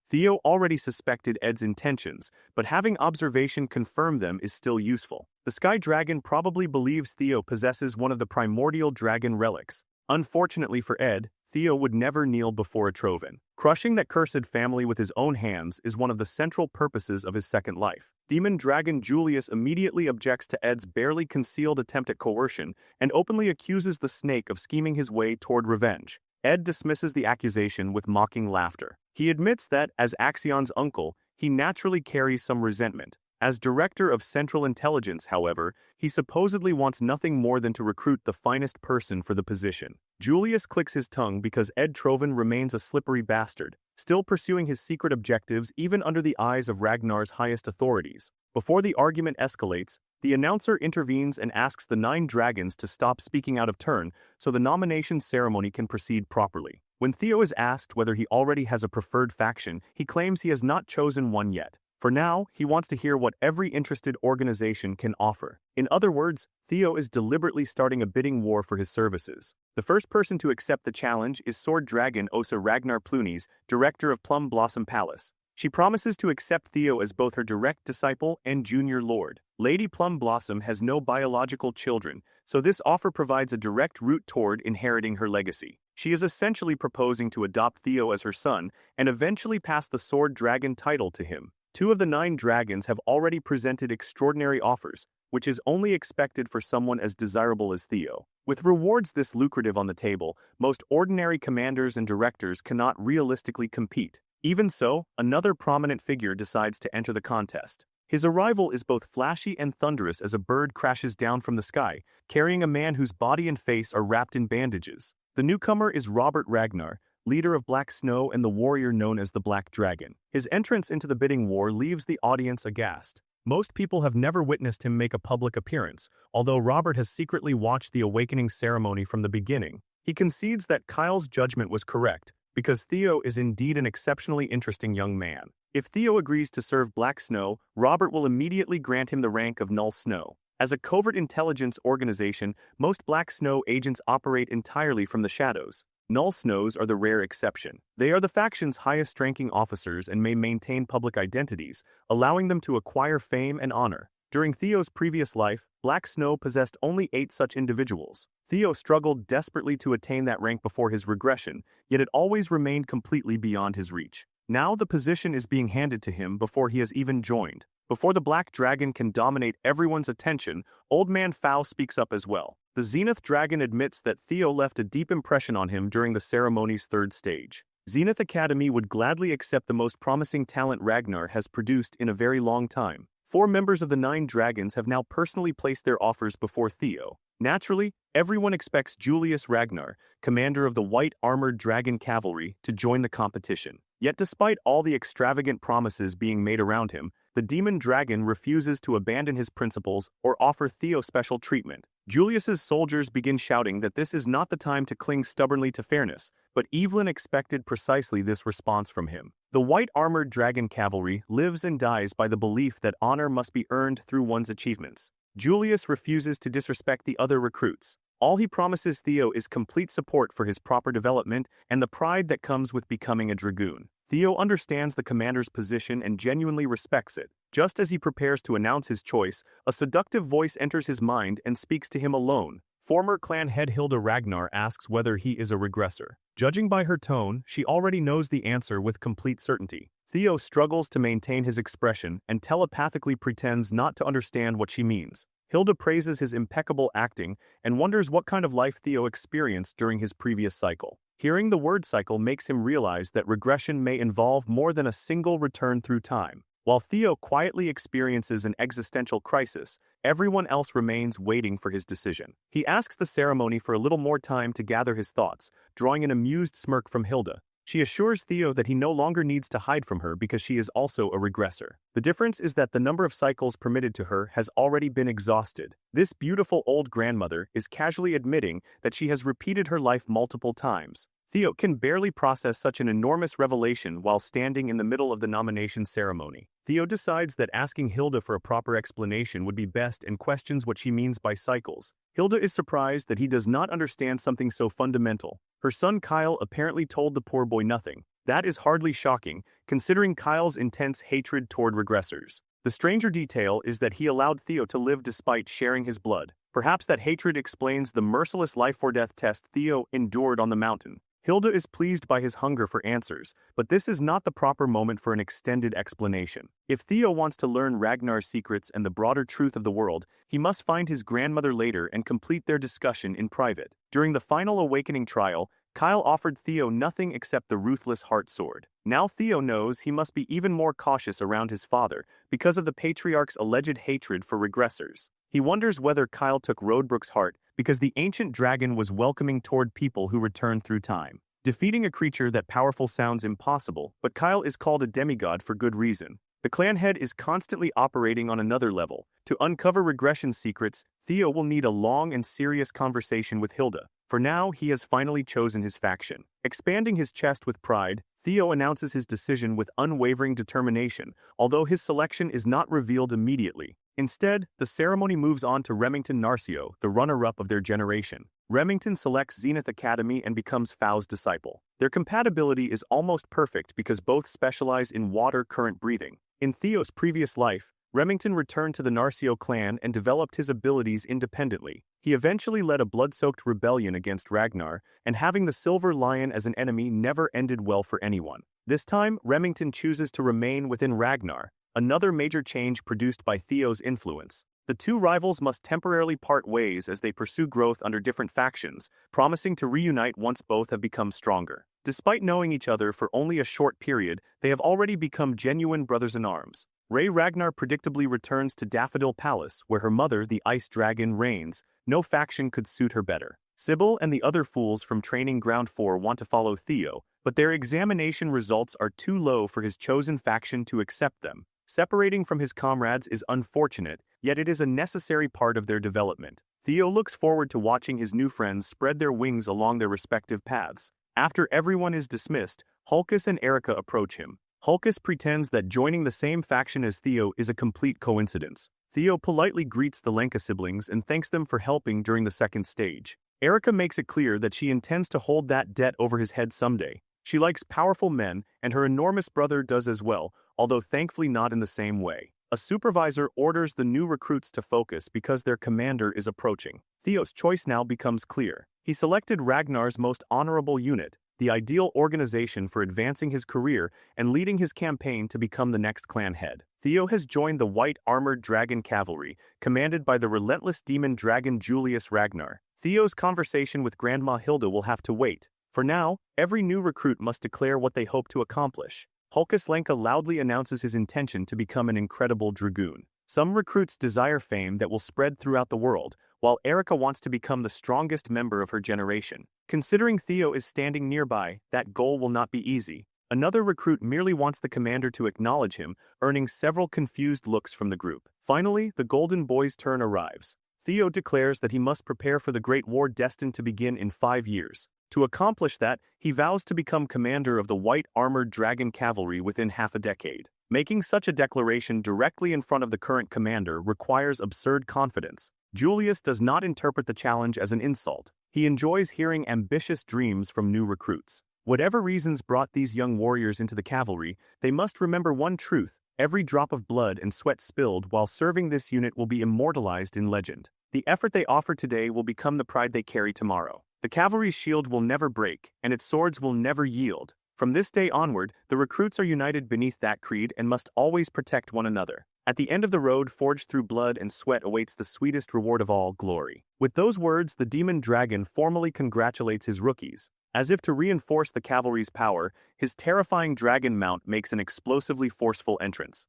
Theo already suspected Ed's intentions, but having observation confirm them is still useful. The Sky Dragon probably believes Theo possesses one of the primordial dragon relics. Unfortunately for Ed, Theo would never kneel before a Troven. Crushing that cursed family with his own hands is one of the central purposes of his second life. Demon Dragon Julius immediately objects to Ed's barely concealed attempt at coercion and openly accuses the snake of scheming his way toward revenge. Ed dismisses the accusation with mocking laughter. He admits that, as Axion's uncle, he naturally carries some resentment. As director of Central Intelligence, however, he supposedly wants nothing more than to recruit the finest person for the position. Julius clicks his tongue because Ed Troven remains a slippery bastard, still pursuing his secret objectives even under the eyes of Ragnar's highest authorities. Before the argument escalates, the announcer intervenes and asks the 9 dragons to stop speaking out of turn so the nomination ceremony can proceed properly. When Theo is asked whether he already has a preferred faction, he claims he has not chosen one yet. For now, he wants to hear what every interested organization can offer. In other words, Theo is deliberately starting a bidding war for his services. The first person to accept the challenge is Sword Dragon Osa Ragnar Plunes, director of Plum Blossom Palace. She promises to accept Theo as both her direct disciple and junior lord. Lady Plum Blossom has no biological children, so this offer provides a direct route toward inheriting her legacy. She is essentially proposing to adopt Theo as her son and eventually pass the Sword Dragon title to him. 2 of the 9 dragons have already presented extraordinary offers, which is only expected for someone as desirable as Theo. With rewards this lucrative on the table, most ordinary commanders and directors cannot realistically compete. Even so, another prominent figure decides to enter the contest. His arrival is both flashy and thunderous as a bird crashes down from the sky, carrying a man whose body and face are wrapped in bandages. The newcomer is Robert Ragnar, leader of Black Snow and the warrior known as the Black Dragon. His entrance into the bidding war leaves the audience aghast. Most people have never witnessed him make a public appearance, although Robert has secretly watched the awakening ceremony from the beginning. He concedes that Kyle's judgment was correct, because Theo is indeed an exceptionally interesting young man. If Theo agrees to serve Black Snow, Robert will immediately grant him the rank of Null Snow. As a covert intelligence organization, most Black Snow agents operate entirely from the shadows. Null Snows are the rare exception. They are the faction's highest-ranking officers and may maintain public identities, allowing them to acquire fame and honor. During Theo's previous life, Black Snow possessed only 8 such individuals. Theo struggled desperately to attain that rank before his regression, yet it always remained completely beyond his reach. Now the position is being handed to him before he has even joined. Before the Black Dragon can dominate everyone's attention, Old Man Fao speaks up as well. The Zenith Dragon admits that Theo left a deep impression on him during the ceremony's 3rd stage. Zenith Academy would gladly accept the most promising talent Ragnar has produced in a very long time. 4 members of the 9 dragons have now personally placed their offers before Theo. Naturally, everyone expects Julius Ragnar, commander of the White Armored Dragon Cavalry, to join the competition. Yet despite all the extravagant promises being made around him, the Demon Dragon refuses to abandon his principles or offer Theo special treatment. Julius's soldiers begin shouting that this is not the time to cling stubbornly to fairness, but Evelyn expected precisely this response from him. The White Armored Dragon Cavalry lives and dies by the belief that honor must be earned through one's achievements. Julius refuses to disrespect the other recruits. All he promises Theo is complete support for his proper development and the pride that comes with becoming a dragoon. Theo understands the commander's position and genuinely respects it. Just as he prepares to announce his choice, a seductive voice enters his mind and speaks to him alone. Former clan head Hilda Ragnar asks whether he is a regressor. Judging by her tone, she already knows the answer with complete certainty. Theo struggles to maintain his expression and telepathically pretends not to understand what she means. Hilda praises his impeccable acting and wonders what kind of life Theo experienced during his previous cycle. Hearing the word cycle makes him realize that regression may involve more than a single return through time. While Theo quietly experiences an existential crisis, everyone else remains waiting for his decision. He asks the ceremony for a little more time to gather his thoughts, drawing an amused smirk from Hilda. She assures Theo that he no longer needs to hide from her because she is also a regressor. The difference is that the number of cycles permitted to her has already been exhausted. This beautiful old grandmother is casually admitting that she has repeated her life multiple times. Theo can barely process such an enormous revelation while standing in the middle of the nomination ceremony. Theo decides that asking Hilda for a proper explanation would be best and questions what she means by cycles. Hilda is surprised that he does not understand something so fundamental. Her son Kyle apparently told the poor boy nothing. That is hardly shocking, considering Kyle's intense hatred toward regressors. The stranger detail is that he allowed Theo to live despite sharing his blood. Perhaps that hatred explains the merciless life-or-death test Theo endured on the mountain. Hilda is pleased by his hunger for answers, but this is not the proper moment for an extended explanation. If Theo wants to learn Ragnar's secrets and the broader truth of the world, he must find his grandmother later and complete their discussion in private. During the final awakening trial, Kyle offered Theo nothing except the ruthless heart sword. Now Theo knows he must be even more cautious around his father because of the patriarch's alleged hatred for regressors. He wonders whether Kyle took Rodebrook's heart because the ancient dragon was welcoming toward people who return through time. Defeating a creature that powerful sounds impossible, but Kyle is called a demigod for good reason. The clan head is constantly operating on another level. To uncover regression secrets, Theo will need a long and serious conversation with Hilda. For now, he has finally chosen his faction. Expanding his chest with pride, Theo announces his decision with unwavering determination, although his selection is not revealed immediately. Instead, the ceremony moves on to Remington Narcio, the runner-up of their generation. Remington selects Zenith Academy and becomes Fao's disciple. Their compatibility is almost perfect because both specialize in water current breathing. In Theo's previous life, Remington returned to the Narcio clan and developed his abilities independently. He eventually led a blood-soaked rebellion against Ragnar, and having the Silver Lion as an enemy never ended well for anyone. This time, Remington chooses to remain within Ragnar, another major change produced by Theo's influence. The two rivals must temporarily part ways as they pursue growth under different factions, promising to reunite once both have become stronger. Despite knowing each other for only a short period, they have already become genuine brothers-in-arms. Rey Ragnar predictably returns to Daffodil Palace, where her mother, the Ice Dragon, reigns. No faction could suit her better. Sybil and the other fools from Training Ground 4 want to follow Theo, but their examination results are too low for his chosen faction to accept them. Separating from his comrades is unfortunate, yet it is a necessary part of their development. Theo looks forward to watching his new friends spread their wings along their respective paths. After everyone is dismissed, Hulkus and Erica approach him. Hulkus pretends that joining the same faction as Theo is a complete coincidence. Theo politely greets the Lenka siblings and thanks them for helping during the second stage. Erica makes it clear that she intends to hold that debt over his head someday. She likes powerful men, and her enormous brother does as well, although thankfully not in the same way. A supervisor orders the new recruits to focus because their commander is approaching. Theo's choice now becomes clear. He selected Ragnar's most honorable unit, the ideal organization for advancing his career and leading his campaign to become the next clan head. Theo has joined the White Armored Dragon Cavalry, commanded by the relentless demon dragon Julius Ragnar. Theo's conversation with Grandma Hilda will have to wait. For now, every new recruit must declare what they hope to accomplish. Hulkus Lenka loudly announces his intention to become an incredible dragoon. Some recruits desire fame that will spread throughout the world, while Erica wants to become the strongest member of her generation. Considering Theo is standing nearby, that goal will not be easy. Another recruit merely wants the commander to acknowledge him, earning several confused looks from the group. Finally, the Golden Boy's turn arrives. Theo declares that he must prepare for the Great War destined to begin in 5 years. To accomplish that, he vows to become commander of the White Armored Dragon Cavalry within half a decade. Making such a declaration directly in front of the current commander requires absurd confidence. Julius does not interpret the challenge as an insult. He enjoys hearing ambitious dreams from new recruits. Whatever reasons brought these young warriors into the cavalry, they must remember one truth: every drop of blood and sweat spilled while serving this unit will be immortalized in legend. The effort they offer today will become the pride they carry tomorrow. The cavalry's shield will never break, and its swords will never yield. From this day onward, the recruits are united beneath that creed and must always protect one another. At the end of the road forged through blood and sweat awaits the sweetest reward of all, glory. With those words, the demon dragon formally congratulates his rookies. As if to reinforce the cavalry's power, his terrifying dragon mount makes an explosively forceful entrance.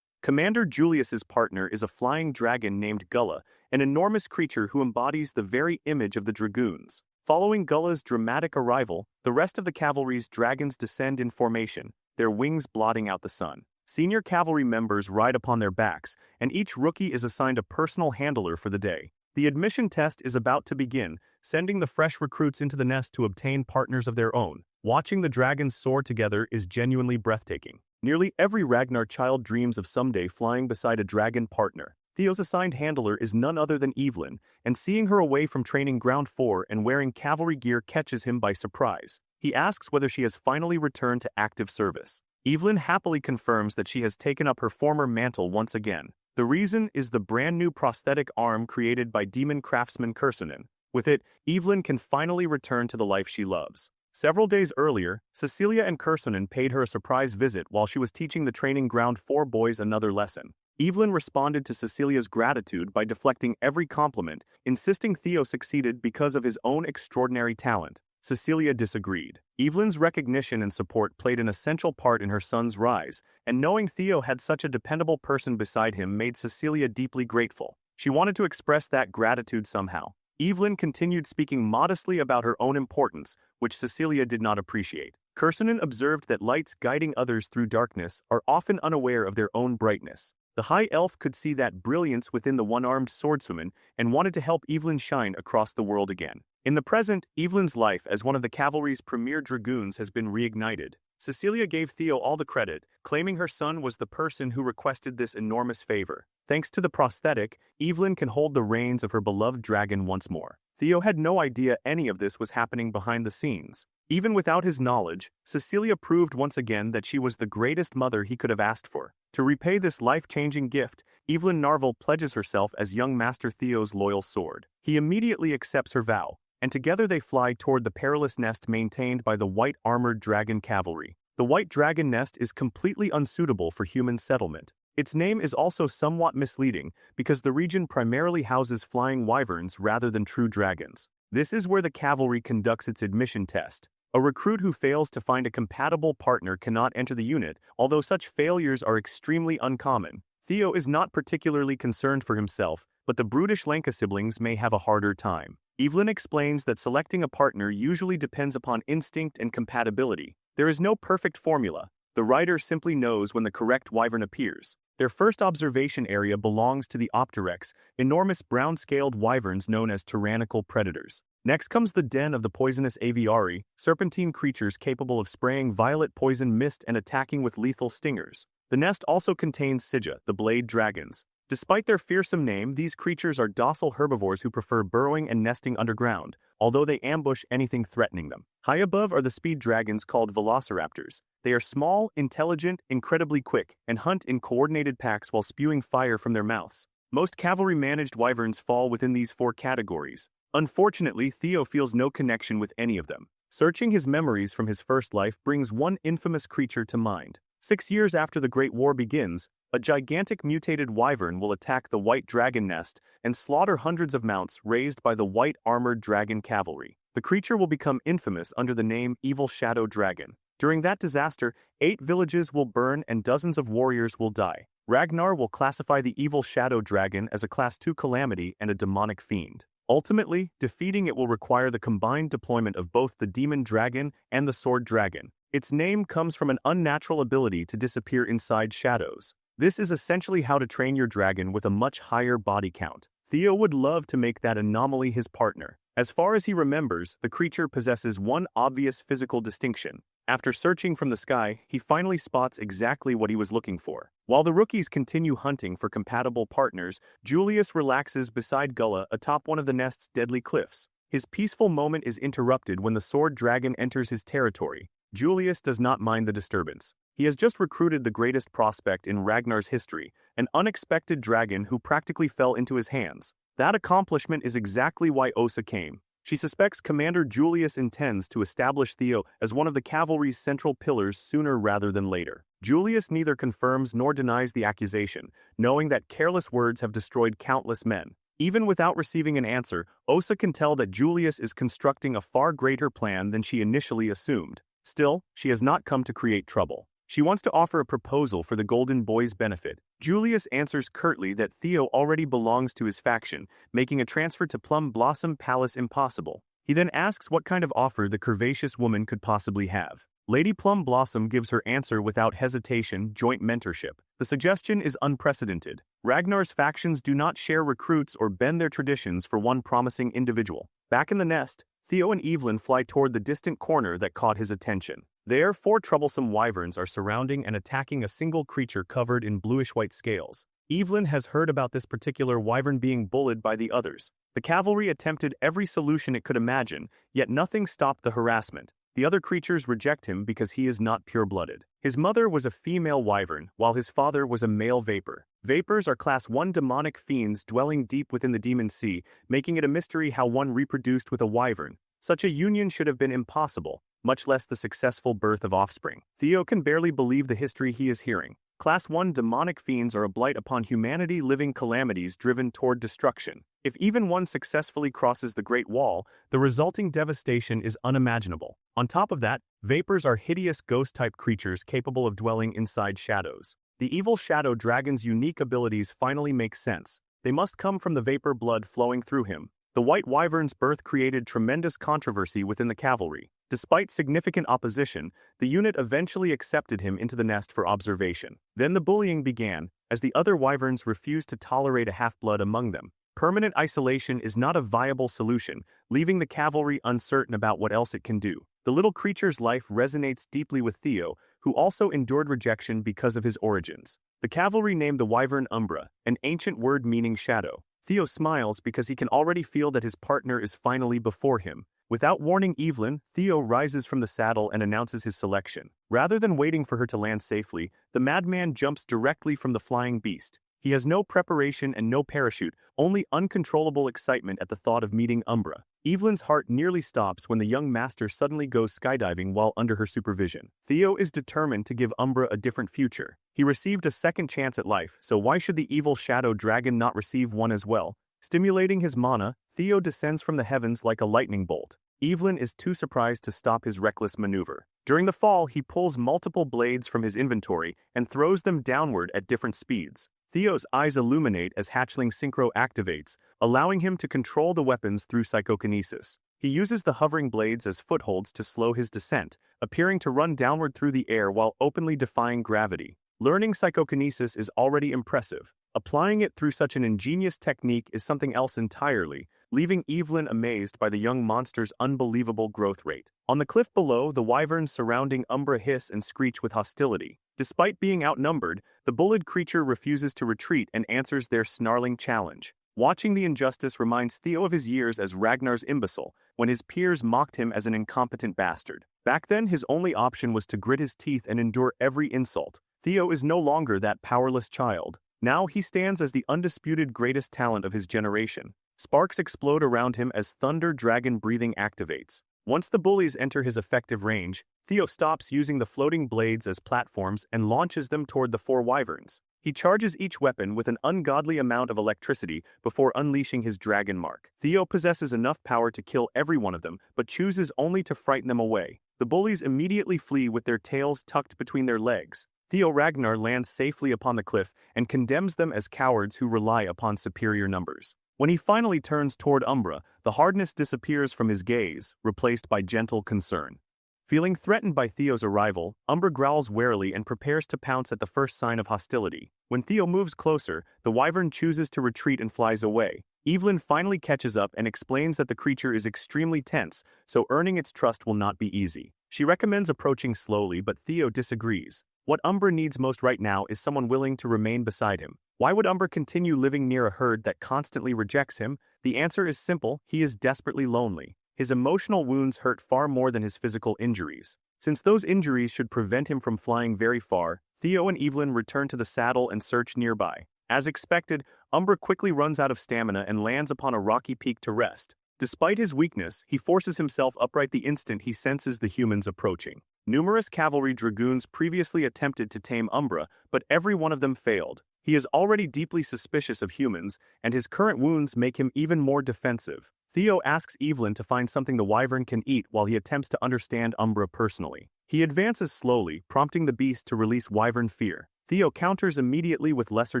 Commander Julius's partner is a flying dragon named Gullah, an enormous creature who embodies the very image of the dragoons. Following Gullah's dramatic arrival, the rest of the cavalry's dragons descend in formation, their wings blotting out the sun. Senior cavalry members ride upon their backs, and each rookie is assigned a personal handler for the day. The admission test is about to begin, sending the fresh recruits into the nest to obtain partners of their own. Watching the dragons soar together is genuinely breathtaking. Nearly every Ragnar child dreams of someday flying beside a dragon partner. Theo's assigned handler is none other than Evelyn, and seeing her away from training ground 4 and wearing cavalry gear catches him by surprise. He asks whether she has finally returned to active service. Evelyn happily confirms that she has taken up her former mantle once again. The reason is the brand new prosthetic arm created by demon craftsman Kursunen. With it, Evelyn can finally return to the life she loves. Several days earlier, Cecilia and Kursunen paid her a surprise visit while she was teaching the training ground 4 boys another lesson. Evelyn responded to Cecilia's gratitude by deflecting every compliment, insisting Theo succeeded because of his own extraordinary talent. Cecilia disagreed. Evelyn's recognition and support played an essential part in her son's rise, and knowing Theo had such a dependable person beside him made Cecilia deeply grateful. She wanted to express that gratitude somehow. Evelyn continued speaking modestly about her own importance, which Cecilia did not appreciate. Kursunen observed that lights guiding others through darkness are often unaware of their own brightness. The high elf could see that brilliance within the one-armed swordswoman and wanted to help Evelyn shine across the world again. In the present, Evelyn's life as one of the cavalry's premier dragoons has been reignited. Cecilia gave Theo all the credit, claiming her son was the person who requested this enormous favor. Thanks to the prosthetic, Evelyn can hold the reins of her beloved dragon once more. Theo had no idea any of this was happening behind the scenes. Even without his knowledge, Cecilia proved once again that she was the greatest mother he could have asked for. To repay this life-changing gift, Evelyn Narvel pledges herself as young Master Theo's loyal sword. He immediately accepts her vow, and together they fly toward the perilous nest maintained by the white armored dragon cavalry. The white dragon nest is completely unsuitable for human settlement. Its name is also somewhat misleading because the region primarily houses flying wyverns rather than true dragons. This is where the cavalry conducts its admission test. A recruit who fails to find a compatible partner cannot enter the unit, although such failures are extremely uncommon. Theo is not particularly concerned for himself, but the brutish Lanka siblings may have a harder time. Evelyn explains that selecting a partner usually depends upon instinct and compatibility. There is no perfect formula. The rider simply knows when the correct wyvern appears. Their first observation area belongs to the Opterex, enormous brown-scaled wyverns known as tyrannical predators. Next comes the den of the poisonous aviari, serpentine creatures capable of spraying violet poison mist and attacking with lethal stingers. The nest also contains Sija, the blade dragons. Despite their fearsome name, these creatures are docile herbivores who prefer burrowing and nesting underground, although they ambush anything threatening them. High above are the speed dragons called velociraptors. They are small, intelligent, incredibly quick, and hunt in coordinated packs while spewing fire from their mouths. Most cavalry-managed wyverns fall within these 4 categories. Unfortunately, Theo feels no connection with any of them. Searching his memories from his first life brings one infamous creature to mind. 6 years after the Great War begins, a gigantic mutated wyvern will attack the white dragon nest and slaughter hundreds of mounts raised by the white armored dragon cavalry. The creature will become infamous under the name Evil Shadow Dragon. During that disaster, 8 villages will burn and dozens of warriors will die. Ragnar will classify the Evil Shadow Dragon as a Class 2 calamity and a demonic fiend. Ultimately, defeating it will require the combined deployment of both the demon dragon and the sword dragon. Its name comes from an unnatural ability to disappear inside shadows. This is essentially how to train your dragon with a much higher body count. Theo would love to make that anomaly his partner. As far as he remembers, the creature possesses one obvious physical distinction. After searching from the sky, he finally spots exactly what he was looking for. While the rookies continue hunting for compatible partners, Julius relaxes beside Gullah atop one of the nest's deadly cliffs. His peaceful moment is interrupted when the sword dragon enters his territory. Julius does not mind the disturbance. He has just recruited the greatest prospect in Ragnar's history, an unexpected dragon who practically fell into his hands. That accomplishment is exactly why Osa came. She suspects Commander Julius intends to establish Theo as one of the cavalry's central pillars sooner rather than later. Julius neither confirms nor denies the accusation, knowing that careless words have destroyed countless men. Even without receiving an answer, Osa can tell that Julius is constructing a far greater plan than she initially assumed. Still, she has not come to create trouble. She wants to offer a proposal for the Golden Boy's benefit. Julius answers curtly that Theo already belongs to his faction, making a transfer to Plum Blossom Palace impossible. He then asks what kind of offer the curvaceous woman could possibly have. Lady Plum Blossom gives her answer without hesitation: joint mentorship. The suggestion is unprecedented. Ragnar's factions do not share recruits or bend their traditions for one promising individual. Back in the nest, Theo and Evelyn fly toward the distant corner that caught his attention. There, 4 troublesome wyverns are surrounding and attacking a single creature covered in bluish-white scales. Evelyn has heard about this particular wyvern being bullied by the others. The cavalry attempted every solution it could imagine, yet nothing stopped the harassment. The other creatures reject him because he is not pure-blooded. His mother was a female wyvern, while his father was a male vapor. Vapors are Class 1 demonic fiends dwelling deep within the demon sea, making it a mystery how one reproduced with a wyvern. Such a union should have been impossible, much less the successful birth of offspring. Theo can barely believe the history he is hearing. Class 1 demonic fiends are a blight upon humanity, living calamities driven toward destruction. If even one successfully crosses the Great Wall, the resulting devastation is unimaginable. On top of that, vapors are hideous ghost-type creatures capable of dwelling inside shadows. The evil shadow dragon's unique abilities finally make sense. They must come from the vapor blood flowing through him. The White Wyvern's birth created tremendous controversy within the cavalry. Despite significant opposition, the unit eventually accepted him into the nest for observation. Then the bullying began, as the other wyverns refused to tolerate a half-blood among them. Permanent isolation is not a viable solution, leaving the cavalry uncertain about what else it can do. The little creature's life resonates deeply with Theo, who also endured rejection because of his origins. The cavalry named the wyvern Umbra, an ancient word meaning shadow. Theo smiles because he can already feel that his partner is finally before him. Without warning Evelyn, Theo rises from the saddle and announces his selection. Rather than waiting for her to land safely, the madman jumps directly from the flying beast. He has no preparation and no parachute, only uncontrollable excitement at the thought of meeting Umbra. Evelyn's heart nearly stops when the young master suddenly goes skydiving while under her supervision. Theo is determined to give Umbra a different future. He received a second chance at life, so why should the evil shadow dragon not receive one as well? Stimulating his mana, Theo descends from the heavens like a lightning bolt. Evelyn is too surprised to stop his reckless maneuver. During the fall, he pulls multiple blades from his inventory and throws them downward at different speeds. Theo's eyes illuminate as hatchling synchro activates, allowing him to control the weapons through psychokinesis. He uses the hovering blades as footholds to slow his descent, appearing to run downward through the air while openly defying gravity. Learning psychokinesis is already impressive. Applying it through such an ingenious technique is something else entirely, leaving Evelyn amazed by the young monster's unbelievable growth rate. On the cliff below, the wyverns surrounding Umbra hiss and screech with hostility. Despite being outnumbered, the bullied creature refuses to retreat and answers their snarling challenge. Watching the injustice reminds Theo of his years as Ragnar's imbecile, when his peers mocked him as an incompetent bastard. Back then, his only option was to grit his teeth and endure every insult. Theo is no longer that powerless child. Now he stands as the undisputed greatest talent of his generation. Sparks explode around him as thunder dragon breathing activates. Once the bullies enter his effective range, Theo stops using the floating blades as platforms and launches them toward the 4 wyverns. He charges each weapon with an ungodly amount of electricity before unleashing his dragon mark. Theo possesses enough power to kill every one of them, but chooses only to frighten them away. The bullies immediately flee with their tails tucked between their legs. Theo Ragnar lands safely upon the cliff and condemns them as cowards who rely upon superior numbers. When he finally turns toward Umbra, the hardness disappears from his gaze, replaced by gentle concern. Feeling threatened by Theo's arrival, Umbra growls warily and prepares to pounce at the first sign of hostility. When Theo moves closer, the wyvern chooses to retreat and flies away. Evelyn finally catches up and explains that the creature is extremely tense, so earning its trust will not be easy. She recommends approaching slowly, but Theo disagrees. What Umbra needs most right now is someone willing to remain beside him. Why would Umbra continue living near a herd that constantly rejects him? The answer is simple: he is desperately lonely. His emotional wounds hurt far more than his physical injuries. Since those injuries should prevent him from flying very far, Theo and Evelyn return to the saddle and search nearby. As expected, Umbra quickly runs out of stamina and lands upon a rocky peak to rest. Despite his weakness, he forces himself upright the instant he senses the humans approaching. Numerous cavalry dragoons previously attempted to tame Umbra, but every one of them failed. He is already deeply suspicious of humans, and his current wounds make him even more defensive. Theo asks Evelyn to find something the wyvern can eat while he attempts to understand Umbra personally. He advances slowly, prompting the beast to release wyvern fear. Theo counters immediately with Lesser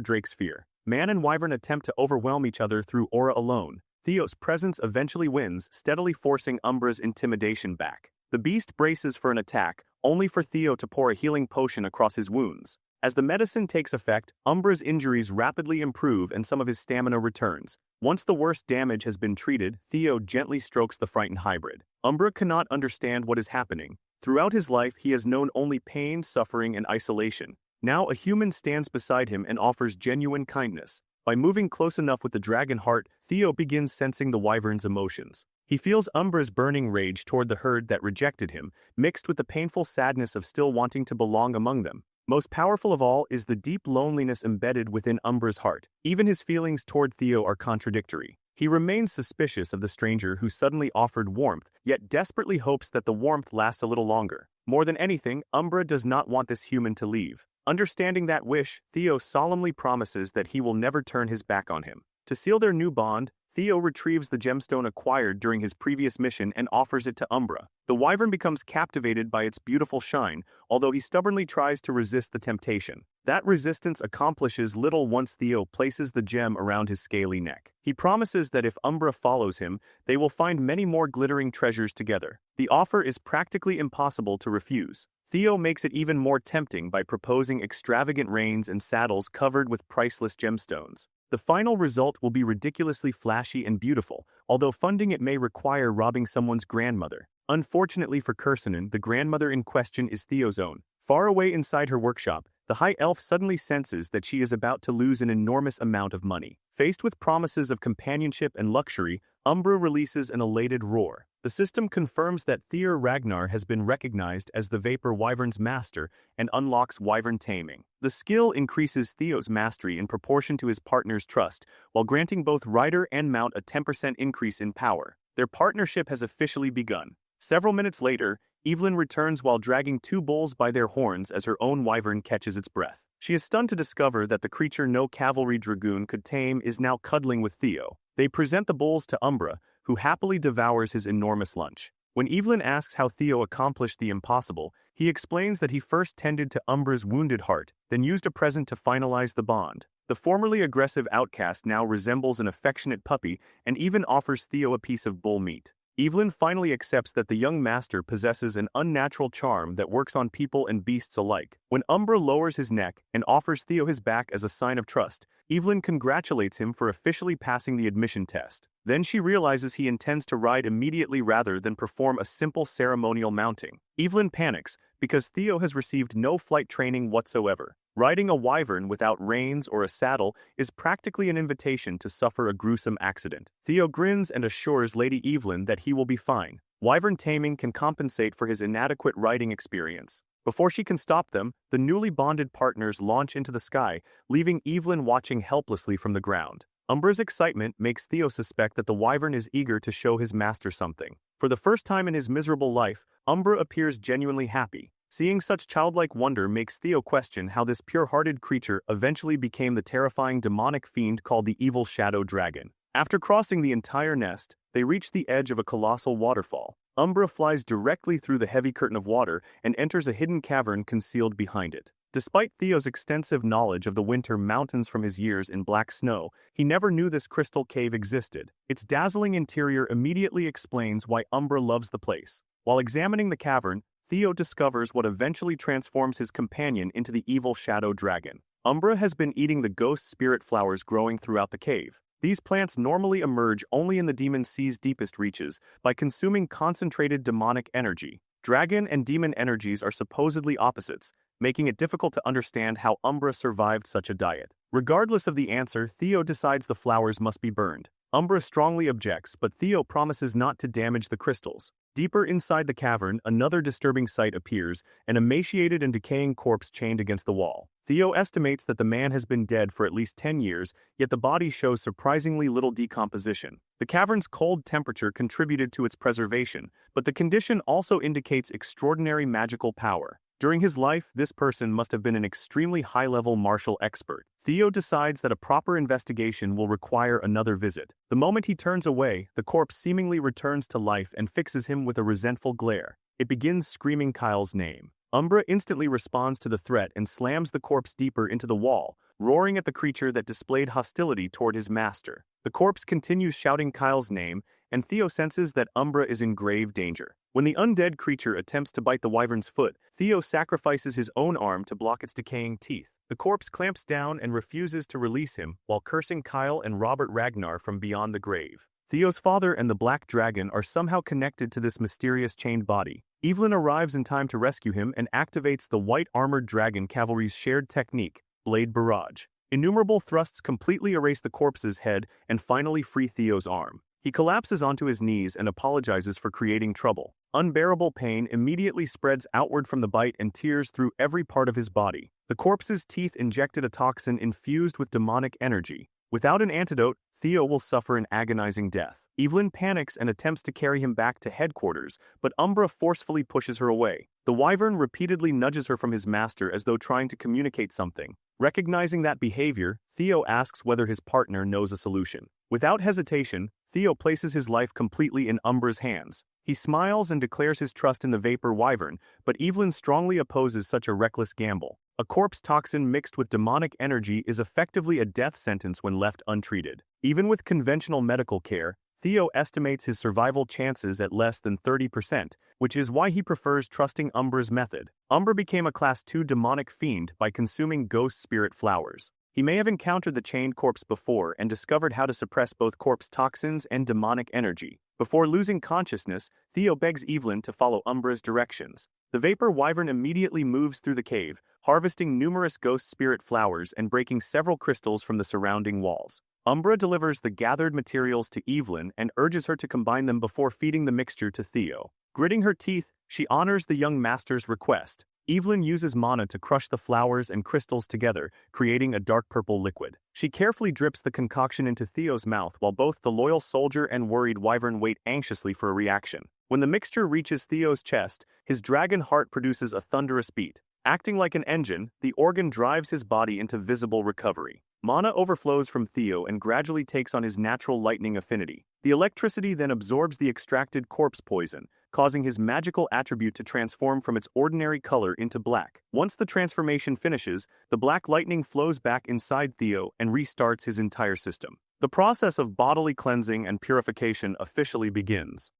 Drake's fear. Man and wyvern attempt to overwhelm each other through aura alone. Theo's presence eventually wins, steadily forcing Umbra's intimidation back. The beast braces for an attack, only for Theo to pour a healing potion across his wounds. As the medicine takes effect, Umbra's injuries rapidly improve and some of his stamina returns. Once the worst damage has been treated, Theo gently strokes the frightened hybrid. Umbra cannot understand what is happening. Throughout his life, he has known only pain, suffering, and isolation. Now a human stands beside him and offers genuine kindness. By moving close enough with the dragon heart, Theo begins sensing the wyvern's emotions. He feels Umbra's burning rage toward the herd that rejected him, mixed with the painful sadness of still wanting to belong among them. Most powerful of all is the deep loneliness embedded within Umbra's heart. Even his feelings toward Theo are contradictory. He remains suspicious of the stranger who suddenly offered warmth, yet desperately hopes that the warmth lasts a little longer. More than anything, Umbra does not want this human to leave. Understanding that wish, Theo solemnly promises that he will never turn his back on him. To seal their new bond, Theo retrieves the gemstone acquired during his previous mission and offers it to Umbra. The wyvern becomes captivated by its beautiful shine, although he stubbornly tries to resist the temptation. That resistance accomplishes little once Theo places the gem around his scaly neck. He promises that if Umbra follows him, they will find many more glittering treasures together. The offer is practically impossible to refuse. Theo makes it even more tempting by proposing extravagant reins and saddles covered with priceless gemstones. The final result will be ridiculously flashy and beautiful, although funding it may require robbing someone's grandmother. Unfortunately for Kursanen, the grandmother in question is Theo's own. Far away inside her workshop, the high elf suddenly senses that she is about to lose an enormous amount of money. Faced with promises of companionship and luxury, Umbra releases an elated roar. The system confirms that Theor Ragnar has been recognized as the Vapor Wyvern's master and unlocks wyvern taming. The skill increases Theo's mastery in proportion to his partner's trust, while granting both rider and mount a 10% increase in power. Their partnership has officially begun. Several minutes later, Evelyn returns while dragging two bulls by their horns as her own wyvern catches its breath. She is stunned to discover that the creature no cavalry dragoon could tame is now cuddling with Theo. They present the bulls to Umbra, who happily devours his enormous lunch. When Evelyn asks how Theo accomplished the impossible, he explains that he first tended to Umbra's wounded heart, then used a present to finalize the bond. The formerly aggressive outcast now resembles an affectionate puppy and even offers Theo a piece of bull meat. Evelyn finally accepts that the young master possesses an unnatural charm that works on people and beasts alike. When Umbra lowers his neck and offers Theo his back as a sign of trust, Evelyn congratulates him for officially passing the admission test. Then she realizes he intends to ride immediately rather than perform a simple ceremonial mounting. Evelyn panics because Theo has received no flight training whatsoever. Riding a wyvern without reins or a saddle is practically an invitation to suffer a gruesome accident. Theo grins and assures Lady Evelyn that he will be fine. Wyvern taming can compensate for his inadequate riding experience. Before she can stop them, the newly bonded partners launch into the sky, leaving Evelyn watching helplessly from the ground. Umbra's excitement makes Theo suspect that the wyvern is eager to show his master something. For the first time in his miserable life, Umbra appears genuinely happy. Seeing such childlike wonder makes Theo question how this pure-hearted creature eventually became the terrifying demonic fiend called the Evil Shadow Dragon. After crossing the entire nest, they reach the edge of a colossal waterfall. Umbra flies directly through the heavy curtain of water and enters a hidden cavern concealed behind it. Despite Theo's extensive knowledge of the winter mountains from his years in black snow, he never knew this crystal cave existed. Its dazzling interior immediately explains why Umbra loves the place. While examining the cavern, Theo discovers what eventually transforms his companion into the evil shadow dragon. Umbra has been eating the ghost spirit flowers growing throughout the cave. These plants normally emerge only in the demon sea's deepest reaches by consuming concentrated demonic energy. Dragon and demon energies are supposedly opposites, making it difficult to understand how Umbra survived such a diet. Regardless of the answer, Theo decides the flowers must be burned. Umbra strongly objects, but Theo promises not to damage the crystals. Deeper inside the cavern, another disturbing sight appears, an emaciated and decaying corpse chained against the wall. Theo estimates that the man has been dead for at least 10 years, yet the body shows surprisingly little decomposition. The cavern's cold temperature contributed to its preservation, but the condition also indicates extraordinary magical power. During his life, this person must have been an extremely high-level martial expert. Theo decides that a proper investigation will require another visit. The moment he turns away, the corpse seemingly returns to life and fixes him with a resentful glare. It begins screaming Kyle's name. Umbra instantly responds to the threat and slams the corpse deeper into the wall, roaring at the creature that displayed hostility toward his master. The corpse continues shouting Kyle's name, and Theo senses that Umbra is in grave danger. When the undead creature attempts to bite the wyvern's foot, Theo sacrifices his own arm to block its decaying teeth. The corpse clamps down and refuses to release him while cursing Kyle and Robert Ragnar from beyond the grave. Theo's father and the Black Dragon are somehow connected to this mysterious chained body. Evelyn arrives in time to rescue him and activates the White Armored Dragon Cavalry's shared technique, Blade Barrage. Innumerable thrusts completely erase the corpse's head and finally free Theo's arm. He collapses onto his knees and apologizes for creating trouble. Unbearable pain immediately spreads outward from the bite and tears through every part of his body. The corpse's teeth injected a toxin infused with demonic energy. Without an antidote, Theo will suffer an agonizing death. Evelyn panics and attempts to carry him back to headquarters, but Umbra forcefully pushes her away. The wyvern repeatedly nudges her from his master as though trying to communicate something. Recognizing that behavior, Theo asks whether his partner knows a solution. Without hesitation, Theo places his life completely in Umbra's hands. He smiles and declares his trust in the Vapor Wyvern, but Evelyn strongly opposes such a reckless gamble. A corpse toxin mixed with demonic energy is effectively a death sentence when left untreated. Even with conventional medical care, Theo estimates his survival chances at less than 30%, which is why he prefers trusting Umbra's method. Umbra became a Class 2 demonic fiend by consuming ghost spirit flowers. He may have encountered the chained corpse before and discovered how to suppress both corpse toxins and demonic energy. Before losing consciousness, Theo begs Evelyn to follow Umbra's directions. The Vapor Wyvern immediately moves through the cave, harvesting numerous ghost spirit flowers and breaking several crystals from the surrounding walls. Umbra delivers the gathered materials to Evelyn and urges her to combine them before feeding the mixture to Theo. Gritting her teeth, she honors the young master's request. Evelyn uses mana to crush the flowers and crystals together, creating a dark purple liquid. She carefully drips the concoction into Theo's mouth while both the loyal soldier and worried wyvern wait anxiously for a reaction. When the mixture reaches Theo's chest, his dragon heart produces a thunderous beat. Acting like an engine, the organ drives his body into visible recovery. Mana overflows from Theo and gradually takes on his natural lightning affinity. The electricity then absorbs the extracted corpse poison, causing his magical attribute to transform from its ordinary color into black. Once the transformation finishes, the black lightning flows back inside Theo and restarts his entire system. The process of bodily cleansing and purification officially begins.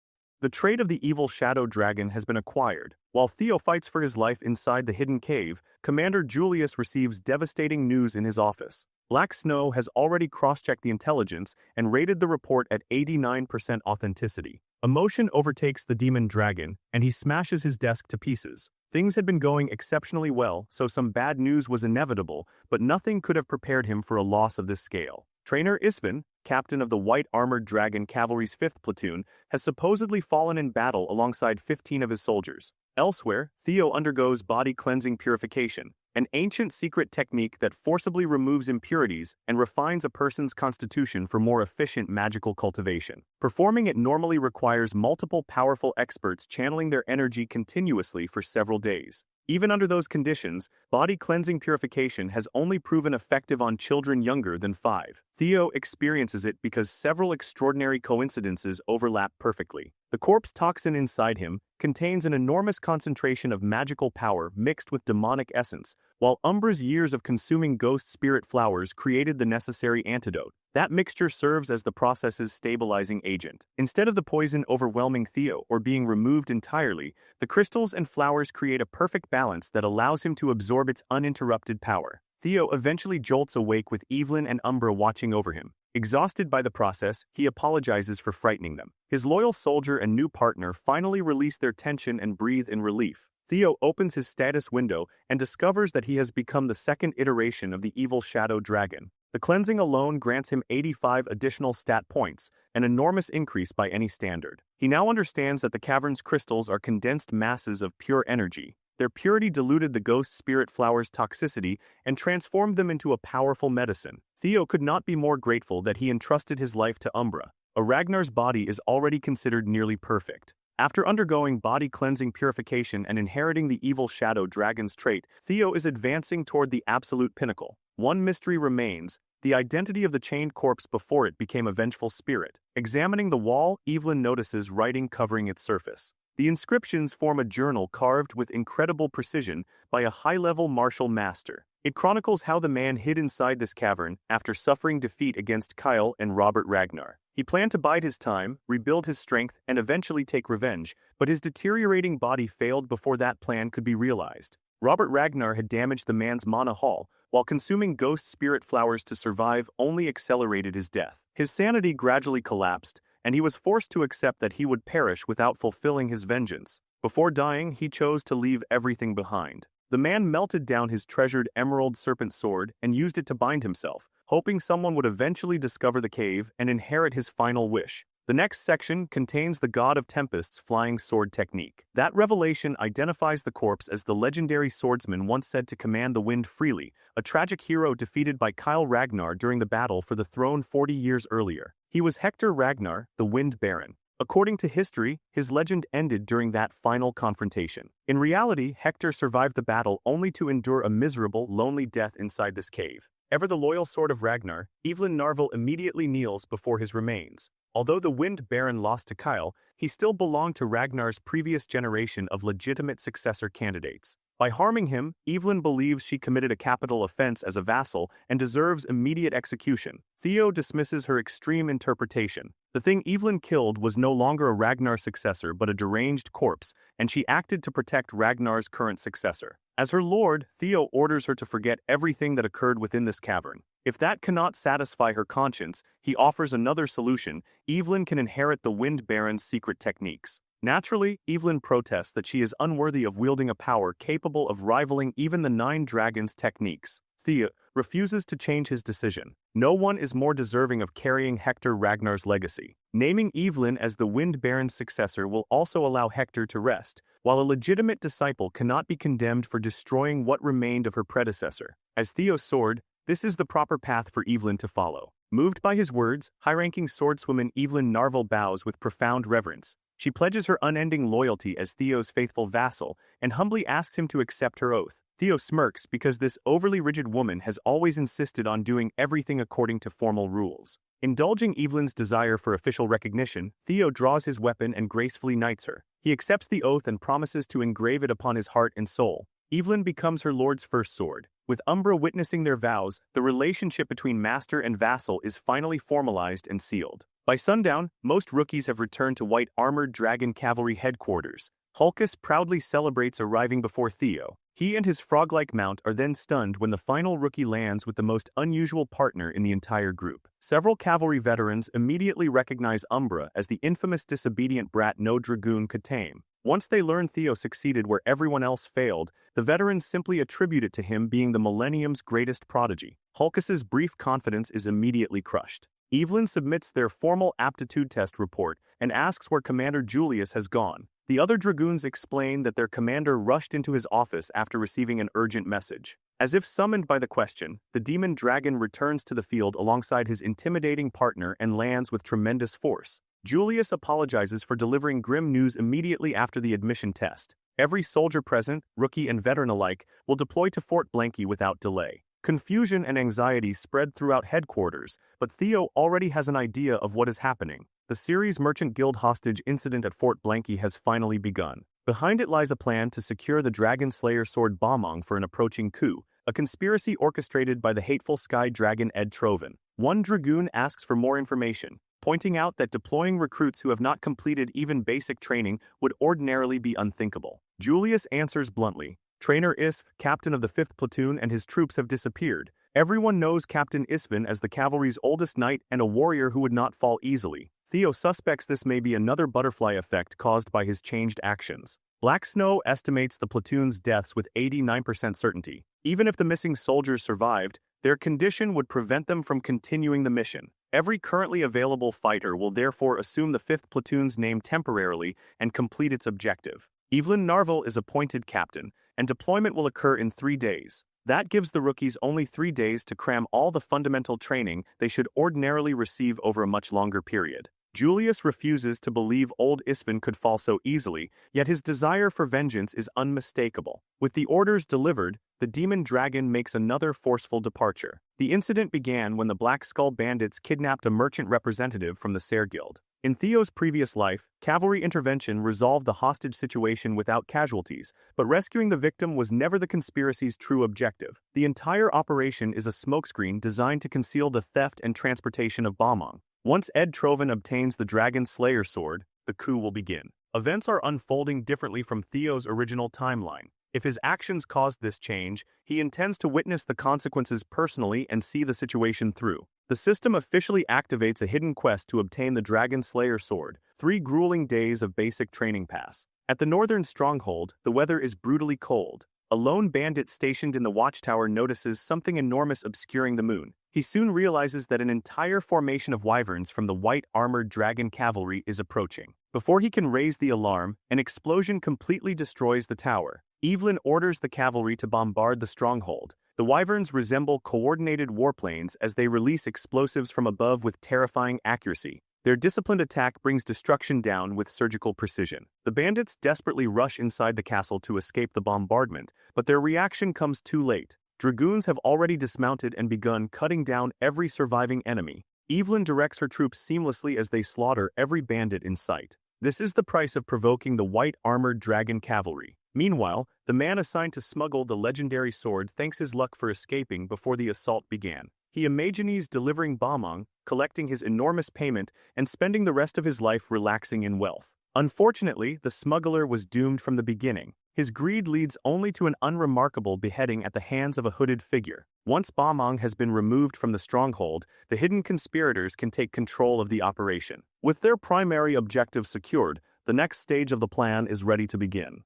The trait of the evil shadow dragon has been acquired. While Theo fights for his life inside the hidden cave, Commander Julius receives devastating news in his office. Black Snow has already cross-checked the intelligence and rated the report at 89% authenticity. Emotion overtakes the demon dragon, and he smashes his desk to pieces. Things had been going exceptionally well, so some bad news was inevitable, but nothing could have prepared him for a loss of this scale. Trainer Isvan, captain of the White Armored Dragon Cavalry's 5th platoon, has supposedly fallen in battle alongside 15 of his soldiers. Elsewhere, Theo undergoes body cleansing purification, an ancient secret technique that forcibly removes impurities and refines a person's constitution for more efficient magical cultivation. Performing it normally requires multiple powerful experts channeling their energy continuously for several days. Even under those conditions, body cleansing purification has only proven effective on children younger than 5. Theo experiences it because several extraordinary coincidences overlap perfectly. The corpse toxin inside him contains an enormous concentration of magical power mixed with demonic essence, while Umbra's years of consuming ghost spirit flowers created the necessary antidote. That mixture serves as the process's stabilizing agent. Instead of the poison overwhelming Theo or being removed entirely, the crystals and flowers create a perfect balance that allows him to absorb its uninterrupted power. Theo eventually jolts awake with Evelyn and Umbra watching over him. Exhausted by the process, he apologizes for frightening them. His loyal soldier and new partner finally release their tension and breathe in relief. Theo opens his status window and discovers that he has become the second iteration of the evil shadow dragon. The cleansing alone grants him 85 additional stat points, an enormous increase by any standard. He now understands that the cavern's crystals are condensed masses of pure energy. Their purity diluted the ghost spirit flower's toxicity and transformed them into a powerful medicine. Theo could not be more grateful that he entrusted his life to Umbra. A Ragnar's body is already considered nearly perfect. After undergoing body-cleansing purification and inheriting the evil shadow dragon's trait, Theo is advancing toward the absolute pinnacle. One mystery remains: the identity of the chained corpse before it became a vengeful spirit. Examining the wall, Evelyn notices writing covering its surface. The inscriptions form a journal carved with incredible precision by a high-level martial master. It chronicles how the man hid inside this cavern after suffering defeat against Kyle and Robert Ragnar. He planned to bide his time, rebuild his strength, and eventually take revenge, but his deteriorating body failed before that plan could be realized. Robert Ragnar had damaged the man's mana hall, while consuming ghost spirit flowers to survive only accelerated his death. His sanity gradually collapsed, and he was forced to accept that he would perish without fulfilling his vengeance. Before dying, he chose to leave everything behind. The man melted down his treasured emerald serpent sword and used it to bind himself, hoping someone would eventually discover the cave and inherit his final wish. The next section contains the God of Tempest's flying sword technique. That revelation identifies the corpse as the legendary swordsman once said to command the wind freely, a tragic hero defeated by Kyle Ragnar during the battle for the throne 40 years earlier. He was Hector Ragnar, the Wind Baron. According to history, his legend ended during that final confrontation. In reality, Hector survived the battle only to endure a miserable, lonely death inside this cave. Ever the loyal sword of Ragnar, Evelyn Narvel immediately kneels before his remains. Although the Wind Baron lost to Kyle, he still belonged to Ragnar's previous generation of legitimate successor candidates. By harming him, Evelyn believes she committed a capital offense as a vassal and deserves immediate execution. Theo dismisses her extreme interpretation. The thing Evelyn killed was no longer a Ragnar successor but a deranged corpse, and she acted to protect Ragnar's current successor. As her lord, Theo orders her to forget everything that occurred within this cavern. If that cannot satisfy her conscience, he offers another solution: Evelyn can inherit the Wind Baron's secret techniques. Naturally, Evelyn protests that she is unworthy of wielding a power capable of rivaling even the Nine Dragons' techniques. Theo refuses to change his decision. No one is more deserving of carrying Hector Ragnar's legacy. Naming Evelyn as the Wind Baron's successor will also allow Hector to rest, while a legitimate disciple cannot be condemned for destroying what remained of her predecessor. As Theo's sword, this is the proper path for Evelyn to follow. Moved by his words, high-ranking swordswoman Evelyn Narvel bows with profound reverence. She pledges her unending loyalty as Theo's faithful vassal and humbly asks him to accept her oath. Theo smirks because this overly rigid woman has always insisted on doing everything according to formal rules. Indulging Evelyn's desire for official recognition, Theo draws his weapon and gracefully knights her. He accepts the oath and promises to engrave it upon his heart and soul. Evelyn becomes her lord's first sword. With Umbra witnessing their vows, the relationship between master and vassal is finally formalized and sealed. By sundown, most rookies have returned to White Armored Dragon Cavalry headquarters. Hulkus proudly celebrates arriving before Theo. He and his frog-like mount are then stunned when the final rookie lands with the most unusual partner in the entire group. Several cavalry veterans immediately recognize Umbra as the infamous disobedient brat no dragoon could tame. Once they learn Theo succeeded where everyone else failed, the veterans simply attribute it to him being the Millennium's greatest prodigy. Hulkus's brief confidence is immediately crushed. Evelyn submits their formal aptitude test report and asks where Commander Julius has gone. The other dragoons explain that their commander rushed into his office after receiving an urgent message. As if summoned by the question, the demon dragon returns to the field alongside his intimidating partner and lands with tremendous force. Julius apologizes for delivering grim news immediately after the admission test. Every soldier present, rookie and veteran alike, will deploy to Fort Blanky without delay. Confusion and anxiety spread throughout headquarters, but Theo already has an idea of what is happening. The series Merchant Guild hostage incident at Fort Blanky has finally begun. Behind it lies a plan to secure the Dragon Slayer sword Bomong for an approaching coup, a conspiracy orchestrated by the hateful sky dragon Ed Trovan. One dragoon asks for more information, pointing out that deploying recruits who have not completed even basic training would ordinarily be unthinkable. Julius answers bluntly. Trainer Isv, captain of the 5th platoon, and his troops have disappeared. Everyone knows Captain Isvin as the cavalry's oldest knight and a warrior who would not fall easily. Theo suspects this may be another butterfly effect caused by his changed actions. Black Snow estimates the platoon's deaths with 89% certainty. Even if the missing soldiers survived, their condition would prevent them from continuing the mission. Every currently available fighter will therefore assume the 5th platoon's name temporarily and complete its objective. Evelyn Narvel is appointed captain, and deployment will occur in 3 days. That gives the rookies only 3 days to cram all the fundamental training they should ordinarily receive over a much longer period. Julius refuses to believe old Isfin could fall so easily, yet his desire for vengeance is unmistakable. With the orders delivered, the demon dragon makes another forceful departure. The incident began when the Black Skull bandits kidnapped a merchant representative from the Sere Guild. In Theo's previous life, cavalry intervention resolved the hostage situation without casualties, but rescuing the victim was never the conspiracy's true objective. The entire operation is a smokescreen designed to conceal the theft and transportation of Balmong. Once Ed Trovan obtains the Dragon Slayer sword, the coup will begin. Events are unfolding differently from Theo's original timeline. If his actions caused this change, he intends to witness the consequences personally and see the situation through. The system officially activates a hidden quest to obtain the Dragon Slayer sword, 3 grueling days of basic training pass. At the northern stronghold, the weather is brutally cold. A lone bandit stationed in the watchtower notices something enormous obscuring the moon. He soon realizes that an entire formation of wyverns from the white-armored dragon cavalry is approaching. Before he can raise the alarm, an explosion completely destroys the tower. Evelyn orders the cavalry to bombard the stronghold. The wyverns resemble coordinated warplanes as they release explosives from above with terrifying accuracy. Their disciplined attack brings destruction down with surgical precision. The bandits desperately rush inside the castle to escape the bombardment, but their reaction comes too late. Dragoons have already dismounted and begun cutting down every surviving enemy. Evelyn directs her troops seamlessly as they slaughter every bandit in sight. This is the price of provoking the white-armored dragon cavalry. Meanwhile, the man assigned to smuggle the legendary sword thanks his luck for escaping before the assault began. He imagines delivering Balmong, collecting his enormous payment, and spending the rest of his life relaxing in wealth. Unfortunately, the smuggler was doomed from the beginning. His greed leads only to an unremarkable beheading at the hands of a hooded figure. Once Balmong has been removed from the stronghold, the hidden conspirators can take control of the operation. With their primary objective secured, the next stage of the plan is ready to begin.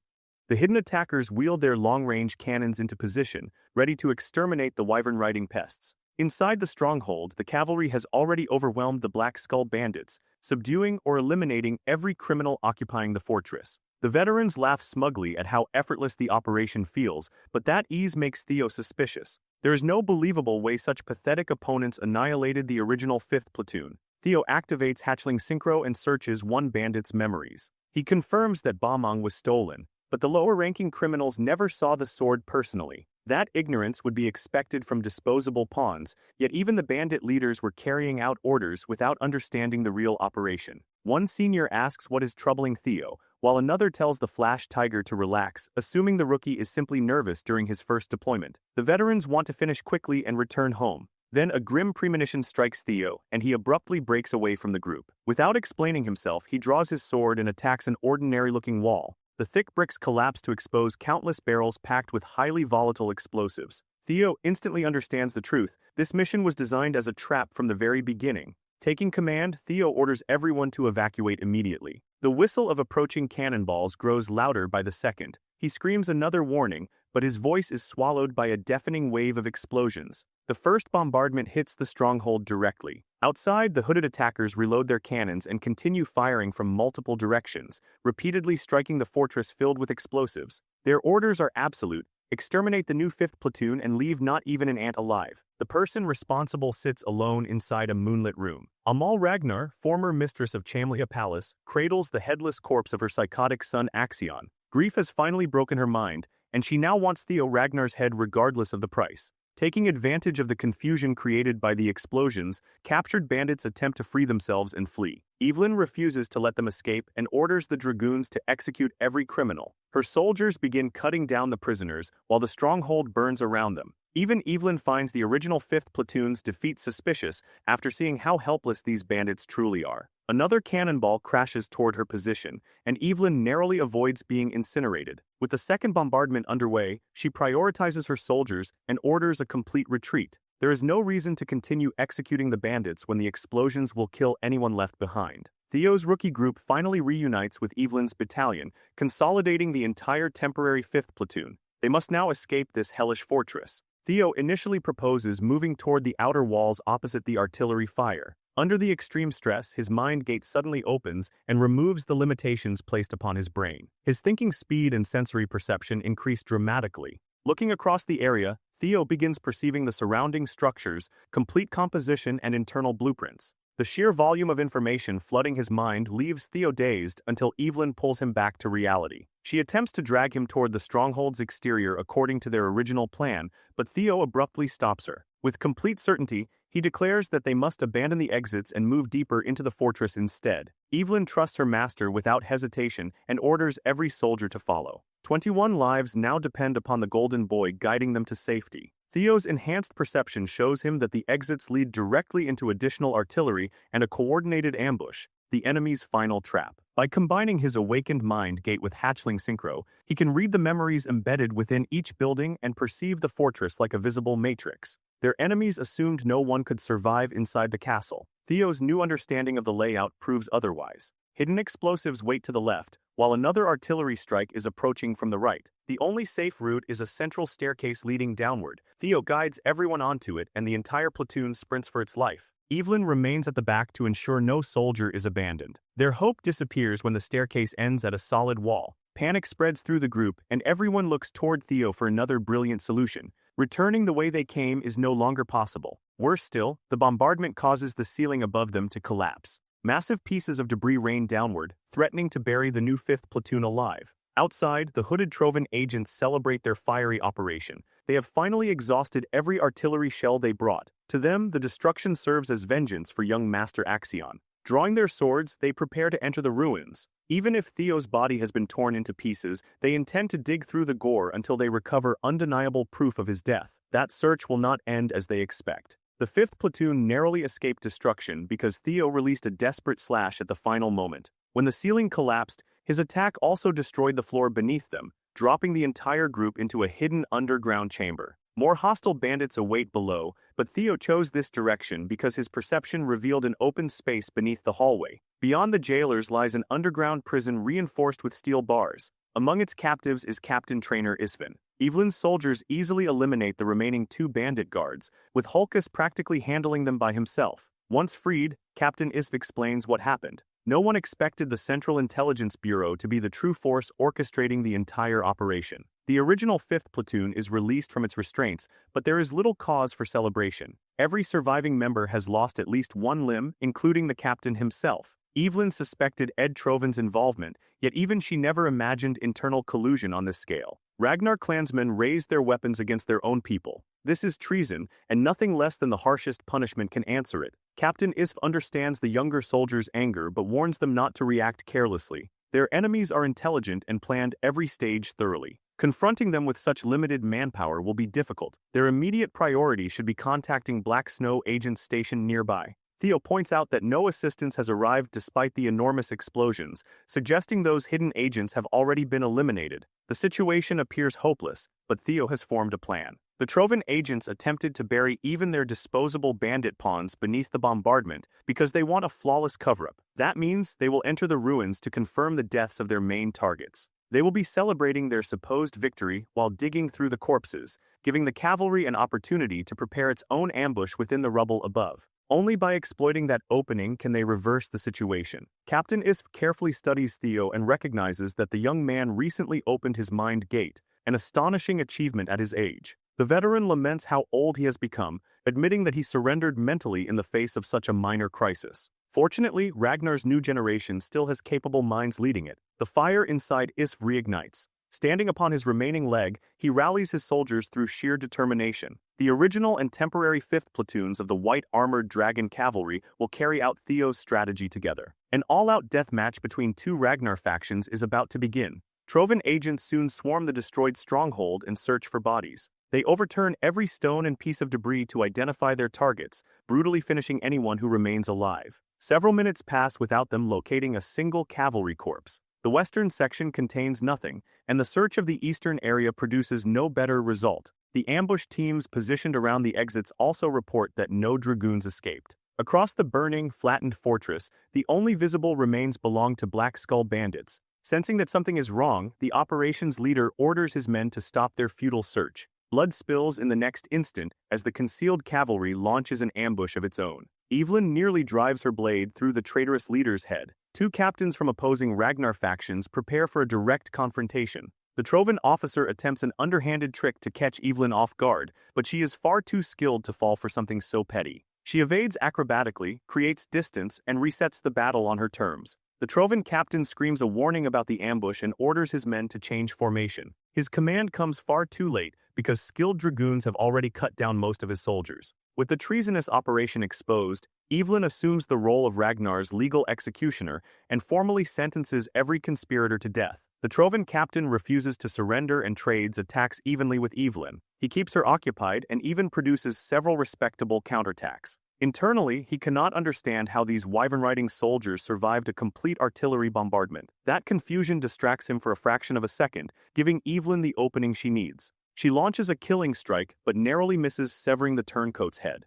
The hidden attackers wield their long-range cannons into position, ready to exterminate the wyvern-riding pests. Inside the stronghold, the cavalry has already overwhelmed the Black Skull bandits, subduing or eliminating every criminal occupying the fortress. The veterans laugh smugly at how effortless the operation feels, but that ease makes Theo suspicious. There is no believable way such pathetic opponents annihilated the original 5th platoon. Theo activates Hatchling Synchro and searches one bandit's memories. He confirms that Balmong was stolen, but the lower-ranking criminals never saw the sword personally. That ignorance would be expected from disposable pawns, yet even the bandit leaders were carrying out orders without understanding the real operation. One senior asks what is troubling Theo, while another tells the Flash Tiger to relax, assuming the rookie is simply nervous during his first deployment. The veterans want to finish quickly and return home. Then a grim premonition strikes Theo, and he abruptly breaks away from the group. Without explaining himself, he draws his sword and attacks an ordinary-looking wall. The thick bricks collapse to expose countless barrels packed with highly volatile explosives. Theo instantly understands the truth. This mission was designed as a trap from the very beginning. Taking command, Theo orders everyone to evacuate immediately. The whistle of approaching cannonballs grows louder by the second. He screams another warning, but his voice is swallowed by a deafening wave of explosions. The first bombardment hits the stronghold directly. Outside, the hooded attackers reload their cannons and continue firing from multiple directions, repeatedly striking the fortress filled with explosives. Their orders are absolute: exterminate the new 5th platoon and leave not even an ant alive. The person responsible sits alone inside a moonlit room. Amal Ragnar, former mistress of Chamlia Palace, cradles the headless corpse of her psychotic son Axion. Grief has finally broken her mind, and she now wants Theo Ragnar's head regardless of the price. Taking advantage of the confusion created by the explosions, captured bandits attempt to free themselves and flee. Evelyn refuses to let them escape and orders the dragoons to execute every criminal. Her soldiers begin cutting down the prisoners while the stronghold burns around them. Even Evelyn finds the original 5th platoon's defeat suspicious after seeing how helpless these bandits truly are. Another cannonball crashes toward her position, and Evelyn narrowly avoids being incinerated. With the second bombardment underway, she prioritizes her soldiers and orders a complete retreat. There is no reason to continue executing the bandits when the explosions will kill anyone left behind. Theo's rookie group finally reunites with Evelyn's battalion, consolidating the entire temporary 5th platoon. They must now escape this hellish fortress. Theo initially proposes moving toward the outer walls opposite the artillery fire. Under the extreme stress, his mind gate suddenly opens and removes the limitations placed upon his brain. His thinking speed and sensory perception increase dramatically. Looking across the area, Theo begins perceiving the surrounding structures, complete composition, and internal blueprints. The sheer volume of information flooding his mind leaves Theo dazed until Evelyn pulls him back to reality. She attempts to drag him toward the stronghold's exterior according to their original plan, but Theo abruptly stops her. With complete certainty, he declares that they must abandon the exits and move deeper into the fortress instead. Evelyn trusts her master without hesitation and orders every soldier to follow. 21 lives now depend upon the golden boy guiding them to safety. Theo's enhanced perception shows him that the exits lead directly into additional artillery and a coordinated ambush, the enemy's final trap. By combining his awakened mind gate with hatchling synchro, he can read the memories embedded within each building and perceive the fortress like a visible matrix. Their enemies assumed no one could survive inside the castle. Theo's new understanding of the layout proves otherwise. Hidden explosives wait to the left, while another artillery strike is approaching from the right. The only safe route is a central staircase leading downward. Theo guides everyone onto it and the entire platoon sprints for its life. Evelyn remains at the back to ensure no soldier is abandoned. Their hope disappears when the staircase ends at a solid wall. Panic spreads through the group and everyone looks toward Theo for another brilliant solution. Returning the way they came is no longer possible. Worse still, the bombardment causes the ceiling above them to collapse. Massive pieces of debris rain downward, threatening to bury the new 5th platoon alive. Outside, the hooded Trovan agents celebrate their fiery operation. They have finally exhausted every artillery shell they brought. To them, the destruction serves as vengeance for young Master Axion. Drawing their swords, they prepare to enter the ruins. Even if Theo's body has been torn into pieces, they intend to dig through the gore until they recover undeniable proof of his death. That search will not end as they expect. The 5th platoon narrowly escaped destruction because Theo released a desperate slash at the final moment. When the ceiling collapsed, his attack also destroyed the floor beneath them, dropping the entire group into a hidden underground chamber. More hostile bandits await below, but Theo chose this direction because his perception revealed an open space beneath the hallway. Beyond the jailers lies an underground prison reinforced with steel bars. Among its captives is Captain Trainer Isfin. Evelyn's soldiers easily eliminate the remaining 2 bandit guards, with Hulkus practically handling them by himself. Once freed, Captain Isf explains what happened. No one expected the Central Intelligence Bureau to be the true force orchestrating the entire operation. The original 5th platoon is released from its restraints, but there is little cause for celebration. Every surviving member has lost at least one limb, including the captain himself. Evelyn suspected Ed Trovan's involvement, yet even she never imagined internal collusion on this scale. Ragnar clansmen raised their weapons against their own people. This is treason, and nothing less than the harshest punishment can answer it. Captain Isf understands the younger soldiers' anger but warns them not to react carelessly. Their enemies are intelligent and planned every stage thoroughly. Confronting them with such limited manpower will be difficult. Their immediate priority should be contacting Black Snow agents stationed nearby. Theo points out that no assistance has arrived despite the enormous explosions, suggesting those hidden agents have already been eliminated. The situation appears hopeless, but Theo has formed a plan. The Trovan agents attempted to bury even their disposable bandit pawns beneath the bombardment because they want a flawless cover-up. That means they will enter the ruins to confirm the deaths of their main targets. They will be celebrating their supposed victory while digging through the corpses, giving the cavalry an opportunity to prepare its own ambush within the rubble above. Only by exploiting that opening can they reverse the situation. Captain Isf carefully studies Theo and recognizes that the young man recently opened his mind gate, an astonishing achievement at his age. The veteran laments how old he has become, admitting that he surrendered mentally in the face of such a minor crisis. Fortunately, Ragnar's new generation still has capable minds leading it. The fire inside Isf reignites. Standing upon his remaining leg, he rallies his soldiers through sheer determination. The original and temporary 5th platoons of the white armored dragon cavalry will carry out Theo's strategy together. An all-out deathmatch between 2 Ragnar factions is about to begin. Trovan agents soon swarm the destroyed stronghold and search for bodies. They overturn every stone and piece of debris to identify their targets, brutally finishing anyone who remains alive. Several minutes pass without them locating a single cavalry corpse. The western section contains nothing, and the search of the eastern area produces no better result. The ambush teams positioned around the exits also report that no dragoons escaped. Across the burning, flattened fortress, the only visible remains belong to Black Skull bandits. Sensing that something is wrong, the operations leader orders his men to stop their futile search. Blood spills in the next instant as the concealed cavalry launches an ambush of its own. Evelyn nearly drives her blade through the traitorous leader's head. 2 captains from opposing Ragnar factions prepare for a direct confrontation. The Trovan officer attempts an underhanded trick to catch Evelyn off guard, but she is far too skilled to fall for something so petty. She evades acrobatically, creates distance, and resets the battle on her terms. The Trovan captain screams a warning about the ambush and orders his men to change formation. His command comes far too late because skilled dragoons have already cut down most of his soldiers. With the treasonous operation exposed, Evelyn assumes the role of Ragnar's legal executioner and formally sentences every conspirator to death. The Trovan captain refuses to surrender and trades attacks evenly with Evelyn. He keeps her occupied and even produces several respectable counterattacks. Internally, he cannot understand how these wyvern-riding soldiers survived a complete artillery bombardment. That confusion distracts him for a fraction of a second, giving Evelyn the opening she needs. She launches a killing strike but narrowly misses, severing the turncoat's head.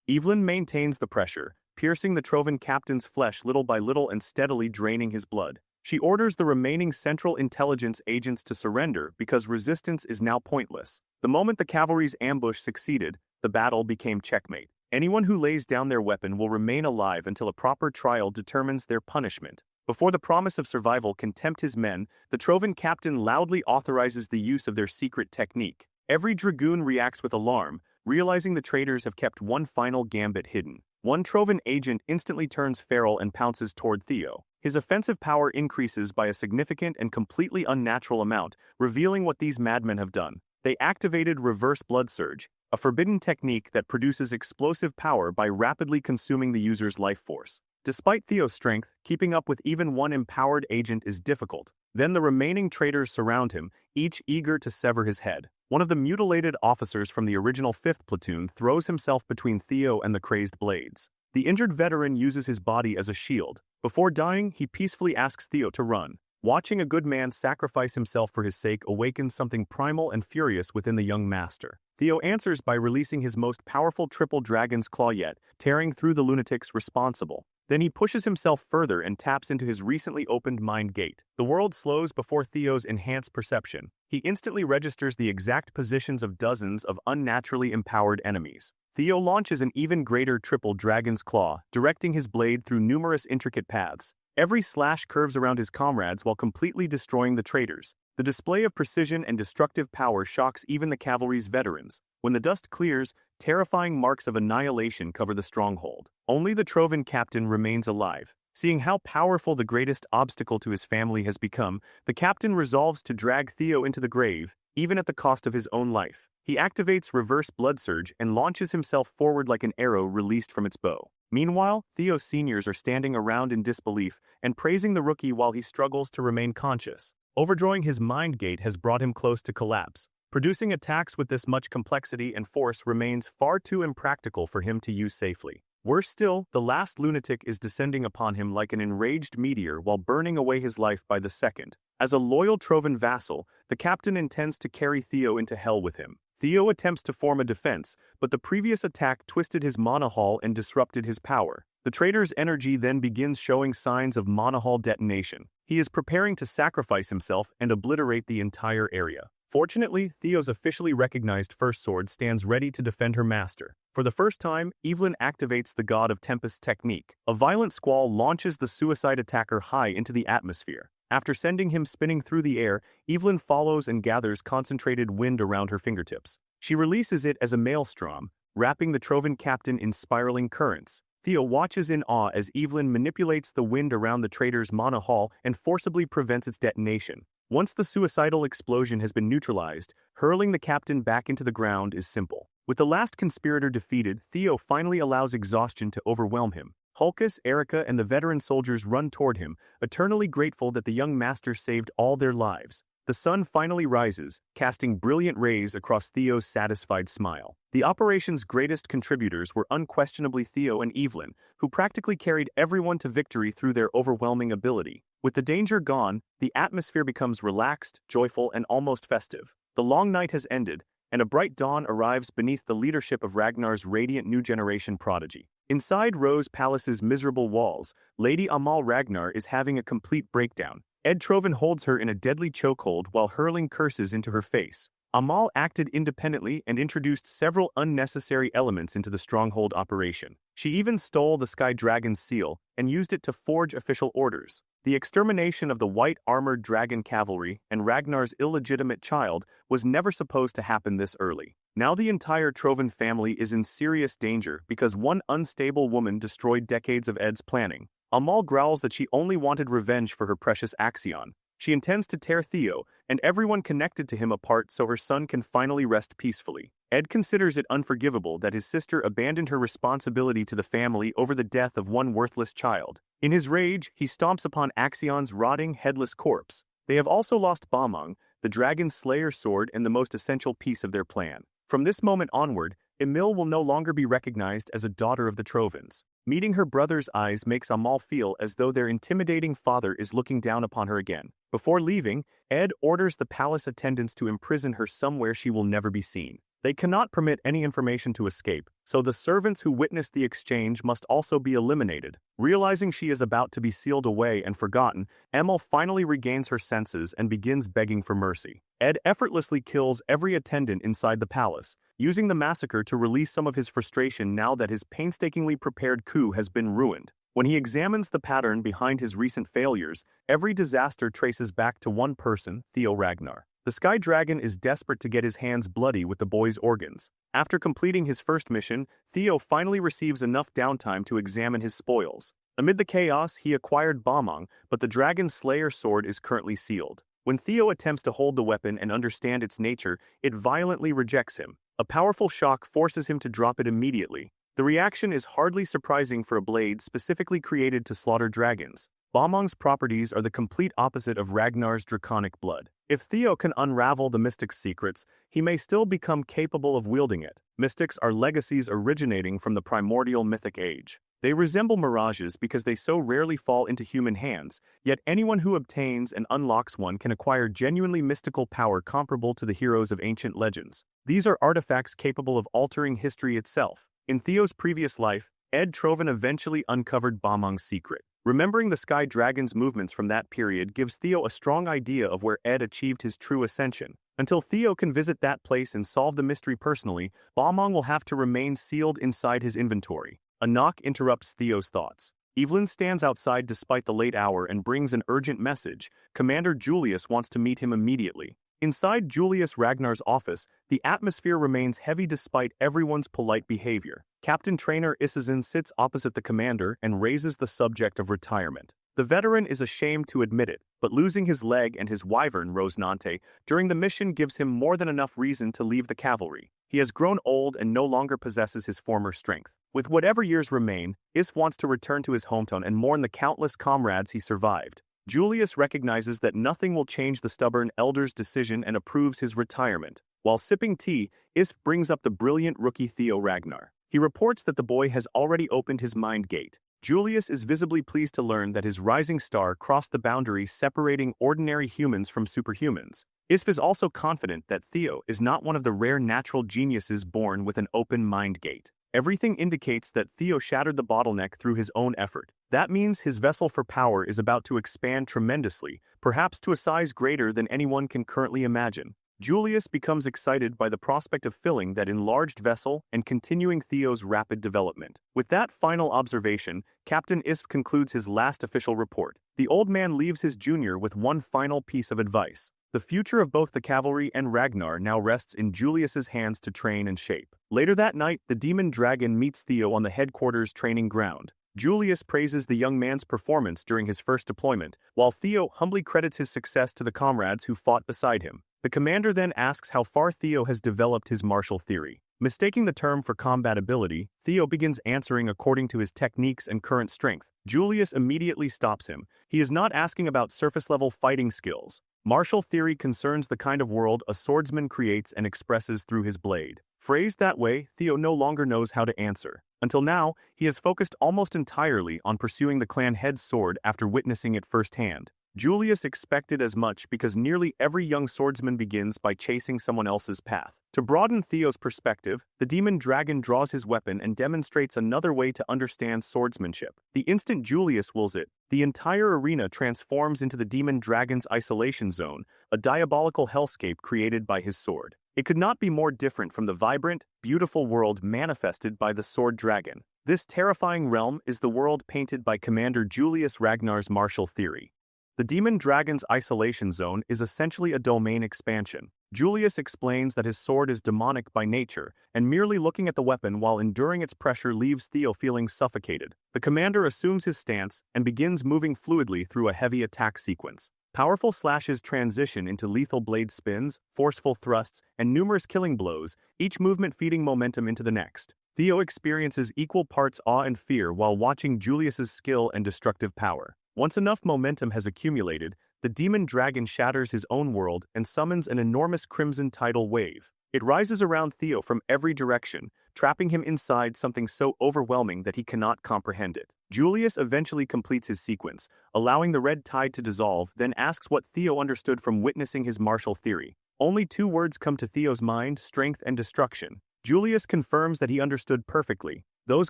Evelyn maintains the pressure, piercing the Trovan captain's flesh little by little and steadily draining his blood. She orders the remaining Central Intelligence agents to surrender because resistance is now pointless. The moment the cavalry's ambush succeeded, the battle became checkmate. Anyone who lays down their weapon will remain alive until a proper trial determines their punishment. Before the promise of survival can tempt his men, the Trovan captain loudly authorizes the use of their secret technique. Every dragoon reacts with alarm, realizing the traitors have kept one final gambit hidden. One Trovan agent instantly turns feral and pounces toward Theo. His offensive power increases by a significant and completely unnatural amount, revealing what these madmen have done. They activated Reverse Blood Surge, a forbidden technique that produces explosive power by rapidly consuming the user's life force. Despite Theo's strength, keeping up with even one empowered agent is difficult. Then the remaining traitors surround him, each eager to sever his head. One of the mutilated officers from the original 5th platoon throws himself between Theo and the crazed blades. The injured veteran uses his body as a shield. Before dying, he peacefully asks Theo to run. Watching a good man sacrifice himself for his sake awakens something primal and furious within the young master. Theo answers by releasing his most powerful triple dragon's claw yet, tearing through the lunatics responsible. Then he pushes himself further and taps into his recently opened mind gate. The world slows before Theo's enhanced perception. He instantly registers the exact positions of dozens of unnaturally empowered enemies. Theo launches an even greater triple dragon's claw, directing his blade through numerous intricate paths. Every slash curves around his comrades while completely destroying the traitors. The display of precision and destructive power shocks even the cavalry's veterans. When the dust clears, terrifying marks of annihilation cover the stronghold. Only the Trovan captain remains alive. Seeing how powerful the greatest obstacle to his family has become, the captain resolves to drag Theo into the grave, even at the cost of his own life. He activates Reverse Blood Surge and launches himself forward like an arrow released from its bow. Meanwhile, Theo's seniors are standing around in disbelief and praising the rookie while he struggles to remain conscious. Overdrawing his mind gate has brought him close to collapse. Producing attacks with this much complexity and force remains far too impractical for him to use safely. Worse still, the last lunatic is descending upon him like an enraged meteor while burning away his life by the second. As a loyal Trovan vassal, the captain intends to carry Theo into hell with him. Theo attempts to form a defense, but the previous attack twisted his mana hall and disrupted his power. The traitor's energy then begins showing signs of mana hall detonation. He is preparing to sacrifice himself and obliterate the entire area. Fortunately, Theo's officially recognized first sword stands ready to defend her master. For the first time, Evelyn activates the God of Tempest technique. A violent squall launches the suicide attacker high into the atmosphere. After sending him spinning through the air, Evelyn follows and gathers concentrated wind around her fingertips. She releases it as a maelstrom, wrapping the Trovan captain in spiraling currents. Theo watches in awe as Evelyn manipulates the wind around the traitor's mana hall and forcibly prevents its detonation. Once the suicidal explosion has been neutralized, hurling the captain back into the ground is simple. With the last conspirator defeated, Theo finally allows exhaustion to overwhelm him. Hulkus, Erica, and the veteran soldiers run toward him, eternally grateful that the young master saved all their lives. The sun finally rises, casting brilliant rays across Theo's satisfied smile. The operation's greatest contributors were unquestionably Theo and Evelyn, who practically carried everyone to victory through their overwhelming ability. With the danger gone, the atmosphere becomes relaxed, joyful, and almost festive. The long night has ended, and a bright dawn arrives beneath the leadership of Ragnar's radiant new generation prodigy. Inside Rose Palace's miserable walls, Lady Amal Ragnar is having a complete breakdown. Ed Trovan holds her in a deadly chokehold while hurling curses into her face. Amal acted independently and introduced several unnecessary elements into the stronghold operation. She even stole the Sky Dragon's seal and used it to forge official orders. The extermination of the white-armored dragon cavalry and Ragnar's illegitimate child was never supposed to happen this early. Now the entire Trovan family is in serious danger because one unstable woman destroyed decades of Ed's planning. Amal growls that she only wanted revenge for her precious Axion. She intends to tear Theo and everyone connected to him apart so her son can finally rest peacefully. Ed considers it unforgivable that his sister abandoned her responsibility to the family over the death of one worthless child. In his rage, he stomps upon Axion's rotting, headless corpse. They have also lost Bamang, the dragon slayer sword and the most essential piece of their plan. From this moment onward, Emil will no longer be recognized as a daughter of the Trovans. Meeting her brother's eyes makes Amal feel as though their intimidating father is looking down upon her again. Before leaving, Ed orders the palace attendants to imprison her somewhere she will never be seen. They cannot permit any information to escape, so the servants who witnessed the exchange must also be eliminated. Realizing she is about to be sealed away and forgotten, Emil finally regains her senses and begins begging for mercy. Ed effortlessly kills every attendant inside the palace, using the massacre to release some of his frustration now that his painstakingly prepared coup has been ruined. When he examines the pattern behind his recent failures, every disaster traces back to one person, Theo Ragnar. The Sky Dragon is desperate to get his hands bloody with the boy's organs. After completing his first mission, Theo finally receives enough downtime to examine his spoils. Amid the chaos, he acquired Bamang, but the Dragon Slayer sword is currently sealed. When Theo attempts to hold the weapon and understand its nature, it violently rejects him. A powerful shock forces him to drop it immediately. The reaction is hardly surprising for a blade specifically created to slaughter dragons. Bamang's properties are the complete opposite of Ragnar's draconic blood. If Theo can unravel the mystic's secrets, he may still become capable of wielding it. Mystics are legacies originating from the primordial mythic age. They resemble mirages because they so rarely fall into human hands, yet anyone who obtains and unlocks one can acquire genuinely mystical power comparable to the heroes of ancient legends. These are artifacts capable of altering history itself. In Theo's previous life, Ed Trovan eventually uncovered Bamang's secret. Remembering the Sky Dragon's movements from that period gives Theo a strong idea of where Ed achieved his true ascension. Until Theo can visit that place and solve the mystery personally, Bamang will have to remain sealed inside his inventory. A knock interrupts Theo's thoughts. Evelyn stands outside despite the late hour and brings an urgent message. Commander Julius wants to meet him immediately. Inside Julius Ragnar's office, the atmosphere remains heavy despite everyone's polite behavior. Captain Trainer Isizin sits opposite the commander and raises the subject of retirement. The veteran is ashamed to admit it, but losing his leg and his wyvern, Rosenante, during the mission gives him more than enough reason to leave the cavalry. He has grown old and no longer possesses his former strength. With whatever years remain, Is wants to return to his hometown and mourn the countless comrades he survived. Julius recognizes that nothing will change the stubborn elder's decision and approves his retirement. While sipping tea, Isf brings up the brilliant rookie Theo Ragnar. He reports that the boy has already opened his mind gate. Julius is visibly pleased to learn that his rising star crossed the boundary separating ordinary humans from superhumans. Isf is also confident that Theo is not one of the rare natural geniuses born with an open mind gate. Everything indicates that Theo shattered the bottleneck through his own effort. That means his vessel for power is about to expand tremendously, perhaps to a size greater than anyone can currently imagine. Julius becomes excited by the prospect of filling that enlarged vessel and continuing Theo's rapid development. With that final observation, Captain Isf concludes his last official report. The old man leaves his junior with one final piece of advice. The future of both the cavalry and Ragnar now rests in Julius's hands to train and shape. Later that night, the demon dragon meets Theo on the headquarters training ground. Julius praises the young man's performance during his first deployment, while Theo humbly credits his success to the comrades who fought beside him. The commander then asks how far Theo has developed his martial theory. Mistaking the term for combat ability, Theo begins answering according to his techniques and current strength. Julius immediately stops him. He is not asking about surface-level fighting skills. Martial theory concerns the kind of world a swordsman creates and expresses through his blade. Phrased that way, Theo no longer knows how to answer. Until now, he has focused almost entirely on pursuing the clan head's sword after witnessing it firsthand. Julius expected as much because nearly every young swordsman begins by chasing someone else's path. To broaden Theo's perspective, the demon dragon draws his weapon and demonstrates another way to understand swordsmanship. The instant Julius wills it, the entire arena transforms into the demon dragon's isolation zone, a diabolical hellscape created by his sword. It could not be more different from the vibrant, beautiful world manifested by the sword dragon. This terrifying realm is the world painted by Commander Julius Ragnar's martial theory. The demon dragon's isolation zone is essentially a domain expansion. Julius explains that his sword is demonic by nature, and merely looking at the weapon while enduring its pressure leaves Theo feeling suffocated. The commander assumes his stance and begins moving fluidly through a heavy attack sequence. Powerful slashes transition into lethal blade spins, forceful thrusts, and numerous killing blows, each movement feeding momentum into the next. Theo experiences equal parts awe and fear while watching Julius's skill and destructive power. Once enough momentum has accumulated, the demon dragon shatters his own world and summons an enormous crimson tidal wave. It rises around Theo from every direction, trapping him inside something so overwhelming that he cannot comprehend it. Julius eventually completes his sequence, allowing the red tide to dissolve, then asks what Theo understood from witnessing his martial theory. Only two words come to Theo's mind: strength and destruction. Julius confirms that he understood perfectly. Those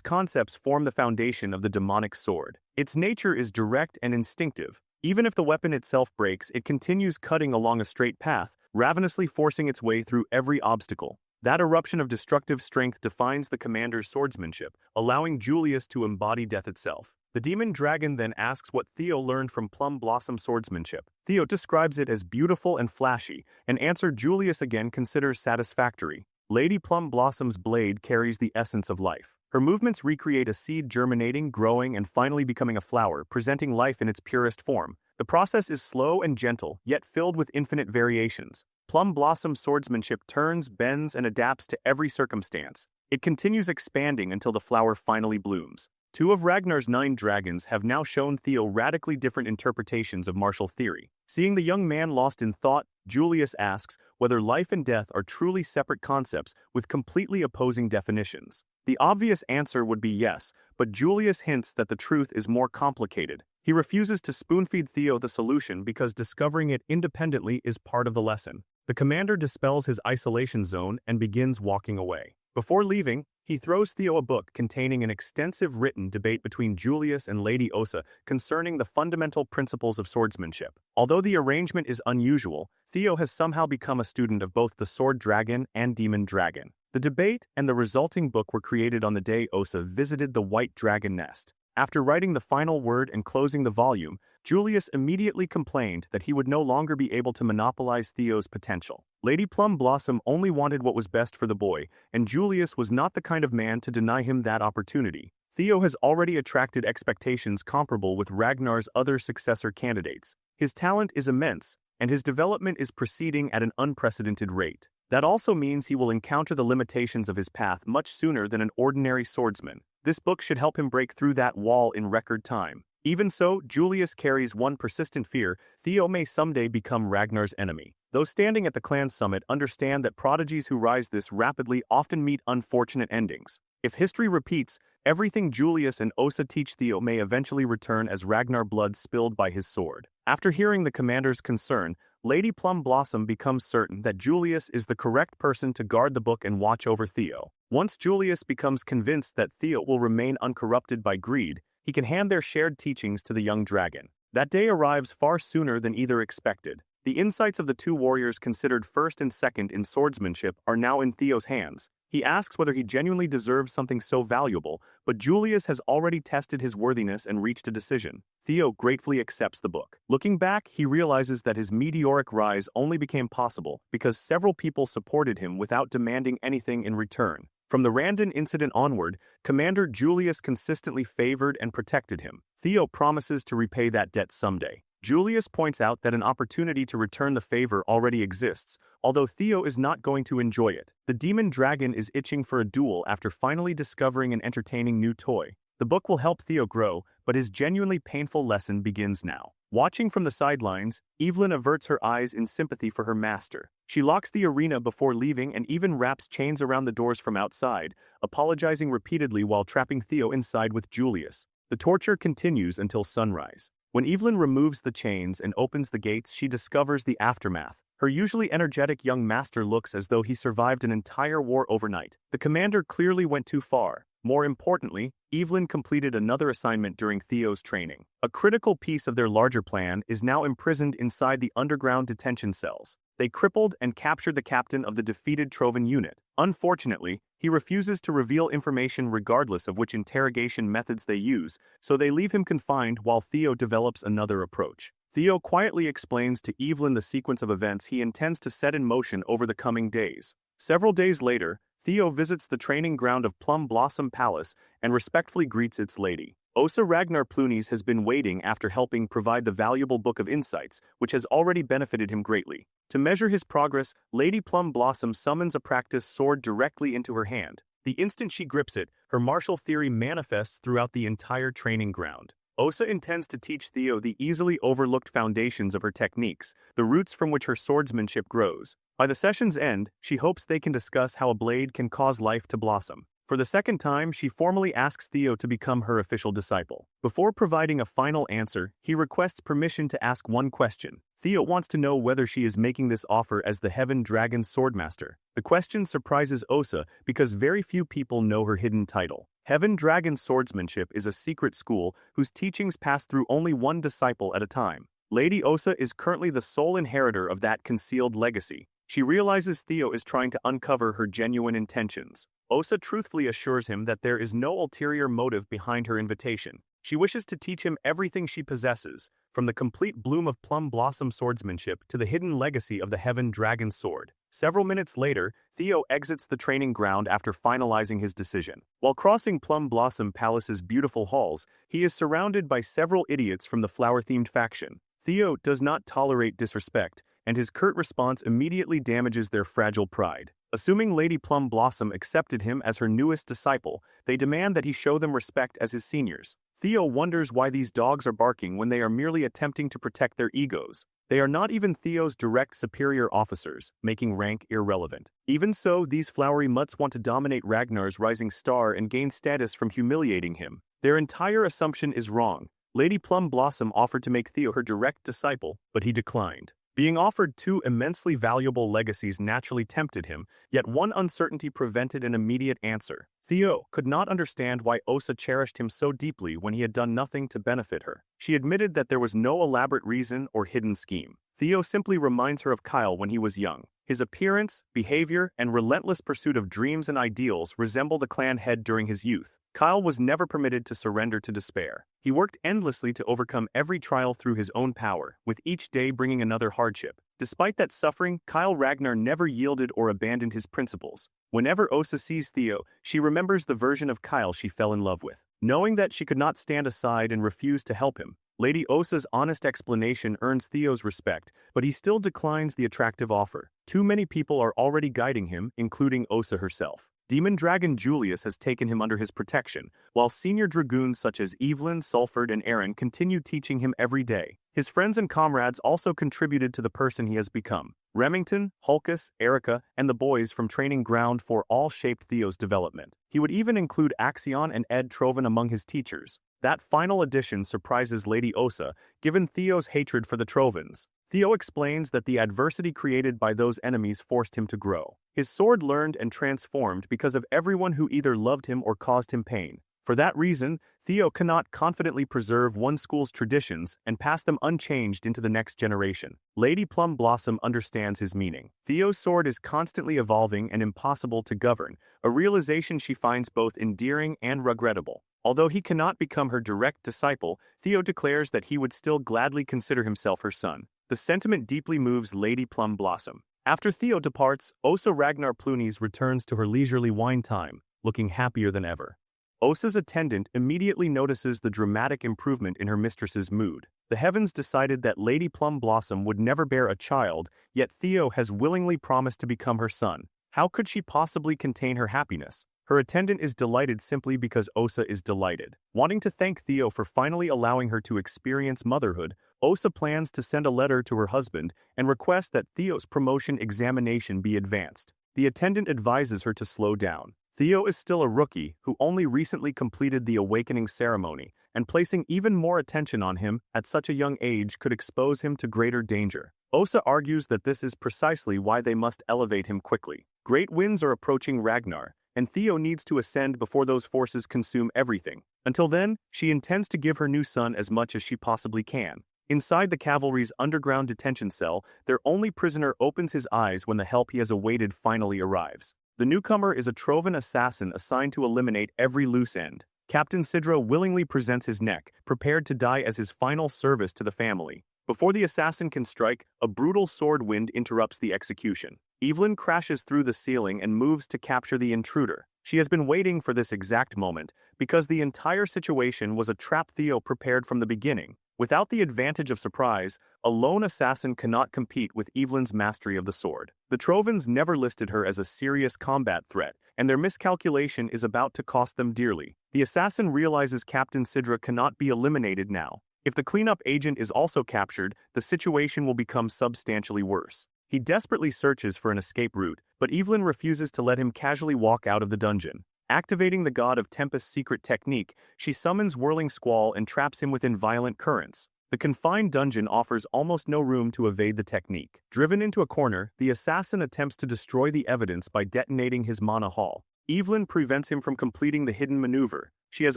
concepts form the foundation of the demonic sword. Its nature is direct and instinctive. Even if the weapon itself breaks, it continues cutting along a straight path, ravenously forcing its way through every obstacle. That eruption of destructive strength defines the commander's swordsmanship, allowing Julius to embody death itself. The demon dragon then asks what Theo learned from Plum Blossom swordsmanship. Theo describes it as beautiful and flashy, an answer Julius again considers satisfactory. Lady Plum Blossom's blade carries the essence of life. Her movements recreate a seed germinating, growing, and finally becoming a flower, presenting life in its purest form. The process is slow and gentle, yet filled with infinite variations. Plum Blossom swordsmanship turns, bends, and adapts to every circumstance. It continues expanding until the flower finally blooms. Two of Ragnar's 9 dragons have now shown Theo radically different interpretations of martial theory. Seeing the young man lost in thought, Julius asks whether life and death are truly separate concepts with completely opposing definitions. The obvious answer would be yes, but Julius hints that the truth is more complicated. He refuses to spoon-feed Theo the solution because discovering it independently is part of the lesson. The commander dispels his isolation zone and begins walking away. Before leaving, he throws Theo a book containing an extensive written debate between Julius and Lady Osa concerning the fundamental principles of swordsmanship. Although the arrangement is unusual, Theo has somehow become a student of both the sword dragon and demon dragon. The debate and the resulting book were created on the day Osa visited the White Dragon Nest. After writing the final word and closing the volume, Julius immediately complained that he would no longer be able to monopolize Theo's potential. Lady Plum Blossom only wanted what was best for the boy, and Julius was not the kind of man to deny him that opportunity. Theo has already attracted expectations comparable with Ragnar's other successor candidates. His talent is immense, and his development is proceeding at an unprecedented rate. That also means he will encounter the limitations of his path much sooner than an ordinary swordsman. This book should help him break through that wall in record time. Even so, Julius carries one persistent fear: Theo may someday become Ragnar's enemy. Those standing at the clan summit understand that prodigies who rise this rapidly often meet unfortunate endings. If history repeats, everything Julius and Osa teach Theo may eventually return as Ragnar blood spilled by his sword. After hearing the commander's concern, Lady Plum Blossom becomes certain that Julius is the correct person to guard the book and watch over Theo. Once Julius becomes convinced that Theo will remain uncorrupted by greed, he can hand their shared teachings to the young dragon. That day arrives far sooner than either expected. The insights of the two warriors considered first and second in swordsmanship are now in Theo's hands. He asks whether he genuinely deserves something so valuable, but Julius has already tested his worthiness and reached a decision. Theo gratefully accepts the book. Looking back, he realizes that his meteoric rise only became possible because several people supported him without demanding anything in return. From the Randon incident onward, Commander Julius consistently favored and protected him. Theo promises to repay that debt someday. Julius points out that an opportunity to return the favor already exists, although Theo is not going to enjoy it. The demon dragon is itching for a duel after finally discovering an entertaining new toy. The book will help Theo grow, but his genuinely painful lesson begins now. Watching from the sidelines, Evelyn averts her eyes in sympathy for her master. She locks the arena before leaving and even wraps chains around the doors from outside, apologizing repeatedly while trapping Theo inside with Julius. The torture continues until sunrise. When Evelyn removes the chains and opens the gates, she discovers the aftermath. Her usually energetic young master looks as though he survived an entire war overnight. The commander clearly went too far. More importantly, Evelyn completed another assignment during Theo's training. A critical piece of their larger plan is now imprisoned inside the underground detention cells. They crippled and captured the captain of the defeated Trovan unit. Unfortunately, he refuses to reveal information regardless of which interrogation methods they use, so they leave him confined while Theo develops another approach. Theo quietly explains to Evelyn the sequence of events he intends to set in motion over the coming days. Several days later, Theo visits the training ground of Plum Blossom Palace and respectfully greets its lady. Osa Ragnar Plunis has been waiting after helping provide the valuable Book of Insights, which has already benefited him greatly. To measure his progress, Lady Plum Blossom summons a practice sword directly into her hand. The instant she grips it, her martial theory manifests throughout the entire training ground. Osa intends to teach Theo the easily overlooked foundations of her techniques, the roots from which her swordsmanship grows. By the session's end, she hopes they can discuss how a blade can cause life to blossom. For the second time, she formally asks Theo to become her official disciple. Before providing a final answer, he requests permission to ask one question. Theo wants to know whether she is making this offer as the Heaven Dragon Swordmaster. The question surprises Osa because very few people know her hidden title. Heaven Dragon Swordsmanship is a secret school whose teachings pass through only one disciple at a time. Lady Osa is currently the sole inheritor of that concealed legacy. She realizes Theo is trying to uncover her genuine intentions. Osa truthfully assures him that there is no ulterior motive behind her invitation. She wishes to teach him everything she possesses, from the complete bloom of Plum Blossom swordsmanship to the hidden legacy of the Heaven Dragon Sword. Several minutes later, Theo exits the training ground after finalizing his decision. While crossing Plum Blossom Palace's beautiful halls, he is surrounded by several idiots from the flower-themed faction. Theo does not tolerate disrespect, and his curt response immediately damages their fragile pride. Assuming Lady Plum Blossom accepted him as her newest disciple, they demand that he show them respect as his seniors. Theo wonders why these dogs are barking when they are merely attempting to protect their egos. They are not even Theo's direct superior officers, making rank irrelevant. Even so, these flowery mutts want to dominate Ragnar's rising star and gain status from humiliating him. Their entire assumption is wrong. Lady Plum Blossom offered to make Theo her direct disciple, but he declined. Being offered two immensely valuable legacies naturally tempted him, yet one uncertainty prevented an immediate answer. Theo could not understand why Osa cherished him so deeply when he had done nothing to benefit her. She admitted that there was no elaborate reason or hidden scheme. Theo simply reminds her of Kyle when he was young. His appearance, behavior, and relentless pursuit of dreams and ideals resemble the clan head during his youth. Kyle was never permitted to surrender to despair. He worked endlessly to overcome every trial through his own power, with each day bringing another hardship. Despite that suffering, Kyle Ragnar never yielded or abandoned his principles. Whenever Osa sees Theo, she remembers the version of Kyle she fell in love with. Knowing that she could not stand aside and refuse to help him, Lady Osa's honest explanation earns Theo's respect, but he still declines the attractive offer. Too many people are already guiding him, including Osa herself. Demon Dragon Julius has taken him under his protection, while senior dragoons such as Evelyn, Sulford, and Aaron continue teaching him every day. His friends and comrades also contributed to the person he has become. Remington, Hulkus, Erica, and the boys from Training Ground 4 all shaped Theo's development. He would even include Axion and Ed Trovan among his teachers. That final addition surprises Lady Osa, given Theo's hatred for the Trovans. Theo explains that the adversity created by those enemies forced him to grow. His sword learned and transformed because of everyone who either loved him or caused him pain. For that reason, Theo cannot confidently preserve one school's traditions and pass them unchanged into the next generation. Lady Plum Blossom understands his meaning. Theo's sword is constantly evolving and impossible to govern, a realization she finds both endearing and regrettable. Although he cannot become her direct disciple, Theo declares that he would still gladly consider himself her son. The sentiment deeply moves Lady Plum Blossom. After Theo departs, Osa Ragnar Plunis returns to her leisurely wine time, looking happier than ever. Osa's attendant immediately notices the dramatic improvement in her mistress's mood. The heavens decided that Lady Plum Blossom would never bear a child, yet Theo has willingly promised to become her son. How could she possibly contain her happiness? Her attendant is delighted simply because Osa is delighted. Wanting to thank Theo for finally allowing her to experience motherhood, Osa plans to send a letter to her husband and request that Theo's promotion examination be advanced. The attendant advises her to slow down. Theo is still a rookie who only recently completed the awakening ceremony, and placing even more attention on him at such a young age could expose him to greater danger. Osa argues that this is precisely why they must elevate him quickly. Great winds are approaching Ragnar, and Theo needs to ascend before those forces consume everything. Until then, she intends to give her new son as much as she possibly can. Inside the cavalry's underground detention cell, their only prisoner opens his eyes when the help he has awaited finally arrives. The newcomer is a Trovan assassin assigned to eliminate every loose end. Captain Sidra willingly presents his neck, prepared to die as his final service to the family. Before the assassin can strike, a brutal sword wind interrupts the execution. Evelyn crashes through the ceiling and moves to capture the intruder. She has been waiting for this exact moment, because the entire situation was a trap Theo prepared from the beginning. Without the advantage of surprise, a lone assassin cannot compete with Evelyn's mastery of the sword. The Trovans never listed her as a serious combat threat, and their miscalculation is about to cost them dearly. The assassin realizes Captain Sidra cannot be eliminated now. If the cleanup agent is also captured, the situation will become substantially worse. He desperately searches for an escape route, but Evelyn refuses to let him casually walk out of the dungeon. Activating the God of Tempest's secret technique, she summons Whirling Squall and traps him within violent currents. The confined dungeon offers almost no room to evade the technique. Driven into a corner, the assassin attempts to destroy the evidence by detonating his mana haul. Evelyn prevents him from completing the hidden maneuver. She has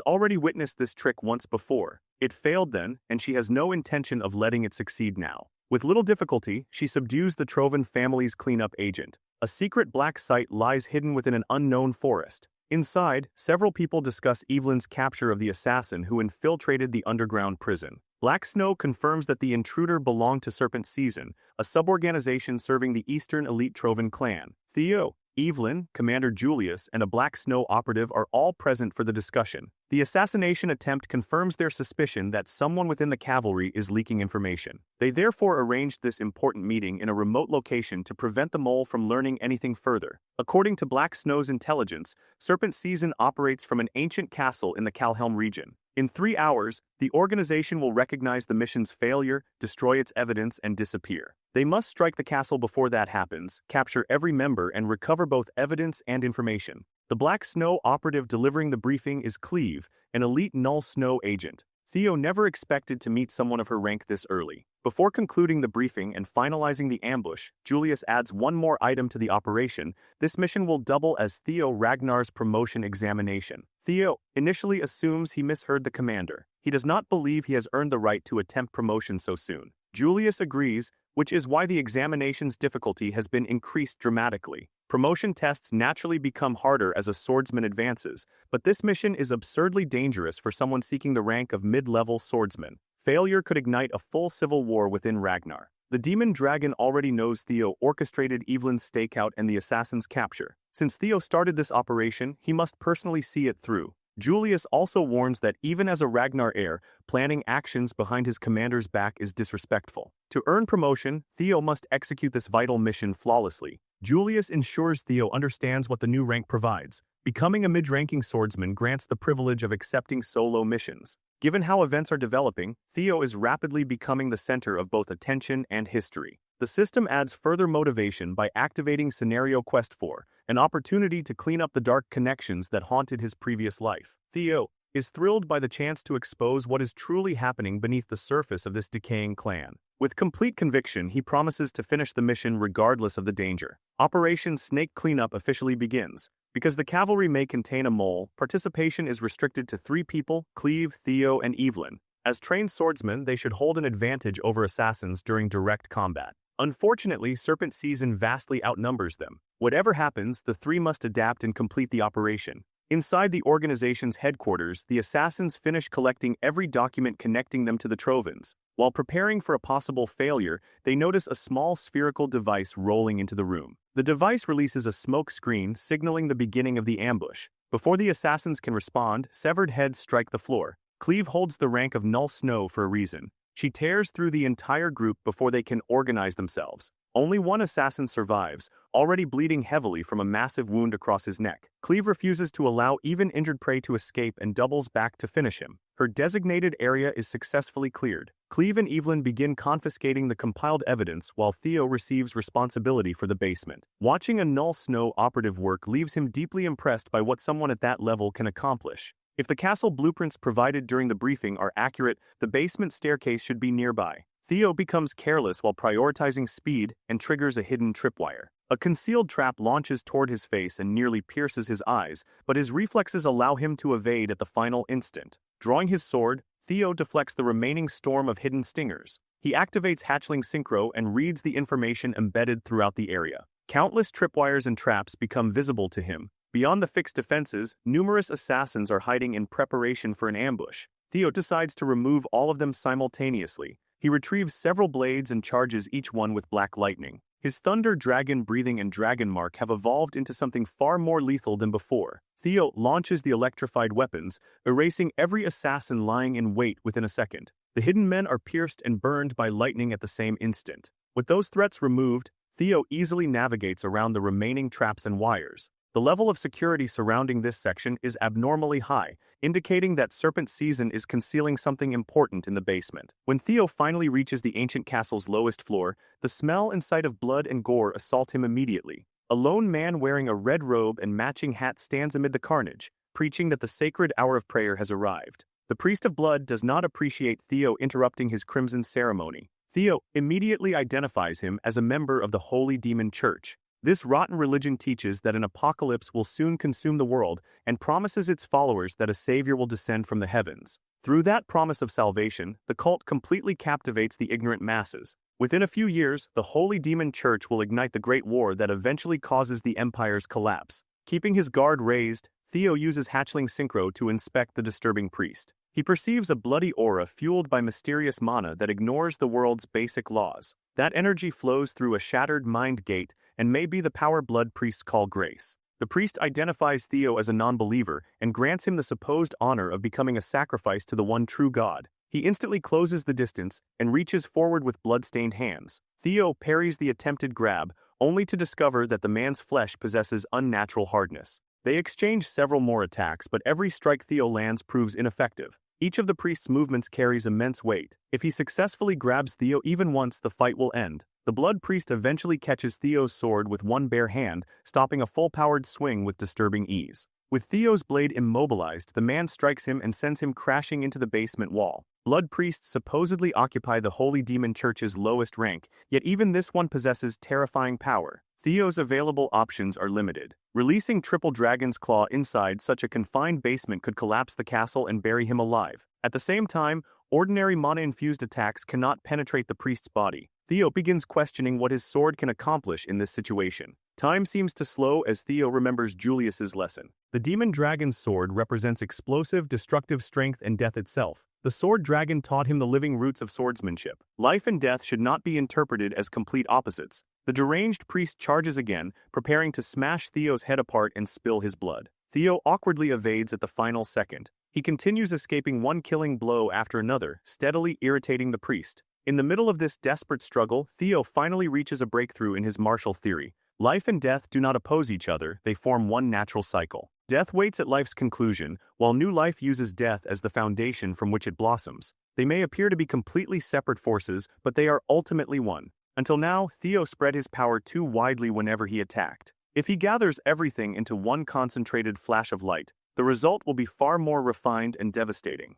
already witnessed this trick once before. It failed then, and she has no intention of letting it succeed now. With little difficulty, she subdues the Trovan family's cleanup agent. A secret black site lies hidden within an unknown forest. Inside, several people discuss Evelyn's capture of the assassin who infiltrated the underground prison. Black Snow confirms that the intruder belonged to Serpent Season, a suborganization serving the Eastern elite Trovan clan. Theo, Evelyn, Commander Julius, and a Black Snow operative are all present for the discussion. The assassination attempt confirms their suspicion that someone within the cavalry is leaking information. They therefore arranged this important meeting in a remote location to prevent the mole from learning anything further. According to Black Snow's intelligence, Serpent Season operates from an ancient castle in the Calhelm region. In 3 hours, the organization will recognize the mission's failure, destroy its evidence, and disappear. They must strike the castle before that happens, capture every member, and recover both evidence and information. The Black Snow operative delivering the briefing is Cleve, an elite Null Snow agent. Theo never expected to meet someone of her rank this early. Before concluding the briefing and finalizing the ambush, Julius adds one more item to the operation. This mission will double as Theo Ragnar's promotion examination. Theo initially assumes he misheard the commander. He does not believe he has earned the right to attempt promotion so soon. Julius agrees, which is why the examination's difficulty has been increased dramatically. Promotion tests naturally become harder as a swordsman advances, but this mission is absurdly dangerous for someone seeking the rank of mid-level swordsman. Failure could ignite a full civil war within Ragnar. The demon dragon already knows Theo orchestrated Evelyn's stakeout and the assassin's capture. Since Theo started this operation, he must personally see it through. Julius also warns that even as a Ragnar heir, planning actions behind his commander's back is disrespectful. To earn promotion, Theo must execute this vital mission flawlessly. Julius ensures Theo understands what the new rank provides. Becoming a mid-ranking swordsman grants the privilege of accepting solo missions. Given how events are developing, Theo is rapidly becoming the center of both attention and history. The system adds further motivation by activating Scenario Quest 4, an opportunity to clean up the dark connections that haunted his previous life. Theo is thrilled by the chance to expose what is truly happening beneath the surface of this decaying clan. With complete conviction, he promises to finish the mission regardless of the danger. Operation Snake Cleanup officially begins. Because the cavalry may contain a mole, participation is restricted to 3 people: Cleve, Theo, and Evelyn. As trained swordsmen, they should hold an advantage over assassins during direct combat. Unfortunately, Serpent Season vastly outnumbers them. Whatever happens, the 3 must adapt and complete the operation. Inside the organization's headquarters, the assassins finish collecting every document connecting them to the Trovans. While preparing for a possible failure, they notice a small spherical device rolling into the room. The device releases a smoke screen signaling the beginning of the ambush. Before the assassins can respond, severed heads strike the floor. Cleve holds the rank of Null Snow for a reason. She tears through the entire group before they can organize themselves. Only one assassin survives, already bleeding heavily from a massive wound across his neck. Cleve refuses to allow even injured prey to escape and doubles back to finish him. Her designated area is successfully cleared. Cleve and Evelyn begin confiscating the compiled evidence while Theo receives responsibility for the basement. Watching a Null Snow operative work leaves him deeply impressed by what someone at that level can accomplish. If the castle blueprints provided during the briefing are accurate, the basement staircase should be nearby. Theo becomes careless while prioritizing speed and triggers a hidden tripwire. A concealed trap launches toward his face and nearly pierces his eyes, but his reflexes allow him to evade at the final instant. Drawing his sword, Theo deflects the remaining storm of hidden stingers. He activates Hatchling Synchro and reads the information embedded throughout the area. Countless tripwires and traps become visible to him. Beyond the fixed defenses, numerous assassins are hiding in preparation for an ambush. Theo decides to remove all of them simultaneously. He retrieves several blades and charges each one with black lightning. His thunder, dragon breathing, and dragon mark have evolved into something far more lethal than before. Theo launches the electrified weapons, erasing every assassin lying in wait within a second. The hidden men are pierced and burned by lightning at the same instant. With those threats removed, Theo easily navigates around the remaining traps and wires. The level of security surrounding this section is abnormally high, indicating that Serpent Season is concealing something important in the basement. When Theo finally reaches the ancient castle's lowest floor, the smell and sight of blood and gore assault him immediately. A lone man wearing a red robe and matching hat stands amid the carnage, preaching that the sacred hour of prayer has arrived. The priest of blood does not appreciate Theo interrupting his crimson ceremony. Theo immediately identifies him as a member of the Holy Demon Church. This rotten religion teaches that an apocalypse will soon consume the world and promises its followers that a savior will descend from the heavens. Through that promise of salvation, the cult completely captivates the ignorant masses. Within a few years, the Holy Demon Church will ignite the great war that eventually causes the empire's collapse. Keeping his guard raised, Theo uses hatchling synchro to inspect the disturbing priest. He perceives a bloody aura fueled by mysterious mana that ignores the world's basic laws. That energy flows through a shattered mind gate and may be the power blood priests call grace. The priest identifies Theo as a non-believer and grants him the supposed honor of becoming a sacrifice to the one true God. He instantly closes the distance and reaches forward with blood-stained hands. Theo parries the attempted grab, only to discover that the man's flesh possesses unnatural hardness. They exchange several more attacks, but every strike Theo lands proves ineffective. Each of the priest's movements carries immense weight. If he successfully grabs Theo even once, the fight will end. The blood priest eventually catches Theo's sword with one bare hand, stopping a full-powered swing with disturbing ease. With Theo's blade immobilized, the man strikes him and sends him crashing into the basement wall. Blood priests supposedly occupy the Holy Demon Church's lowest rank, yet even this one possesses terrifying power. Theo's available options are limited. Releasing Triple Dragon's Claw inside such a confined basement could collapse the castle and bury him alive. At the same time, ordinary mana-infused attacks cannot penetrate the priest's body. Theo begins questioning what his sword can accomplish in this situation. Time seems to slow as Theo remembers Julius's lesson. The demon dragon's sword represents explosive, destructive strength and death itself. The sword dragon taught him the living roots of swordsmanship. Life and death should not be interpreted as complete opposites. The deranged priest charges again, preparing to smash Theo's head apart and spill his blood. Theo awkwardly evades at the final second. He continues escaping one killing blow after another, steadily irritating the priest. In the middle of this desperate struggle, Theo finally reaches a breakthrough in his martial theory. Life and death do not oppose each other, they form one natural cycle. Death waits at life's conclusion, while new life uses death as the foundation from which it blossoms. They may appear to be completely separate forces, but they are ultimately one. Until now, Theo spread his power too widely whenever he attacked. If he gathers everything into one concentrated flash of light, the result will be far more refined and devastating.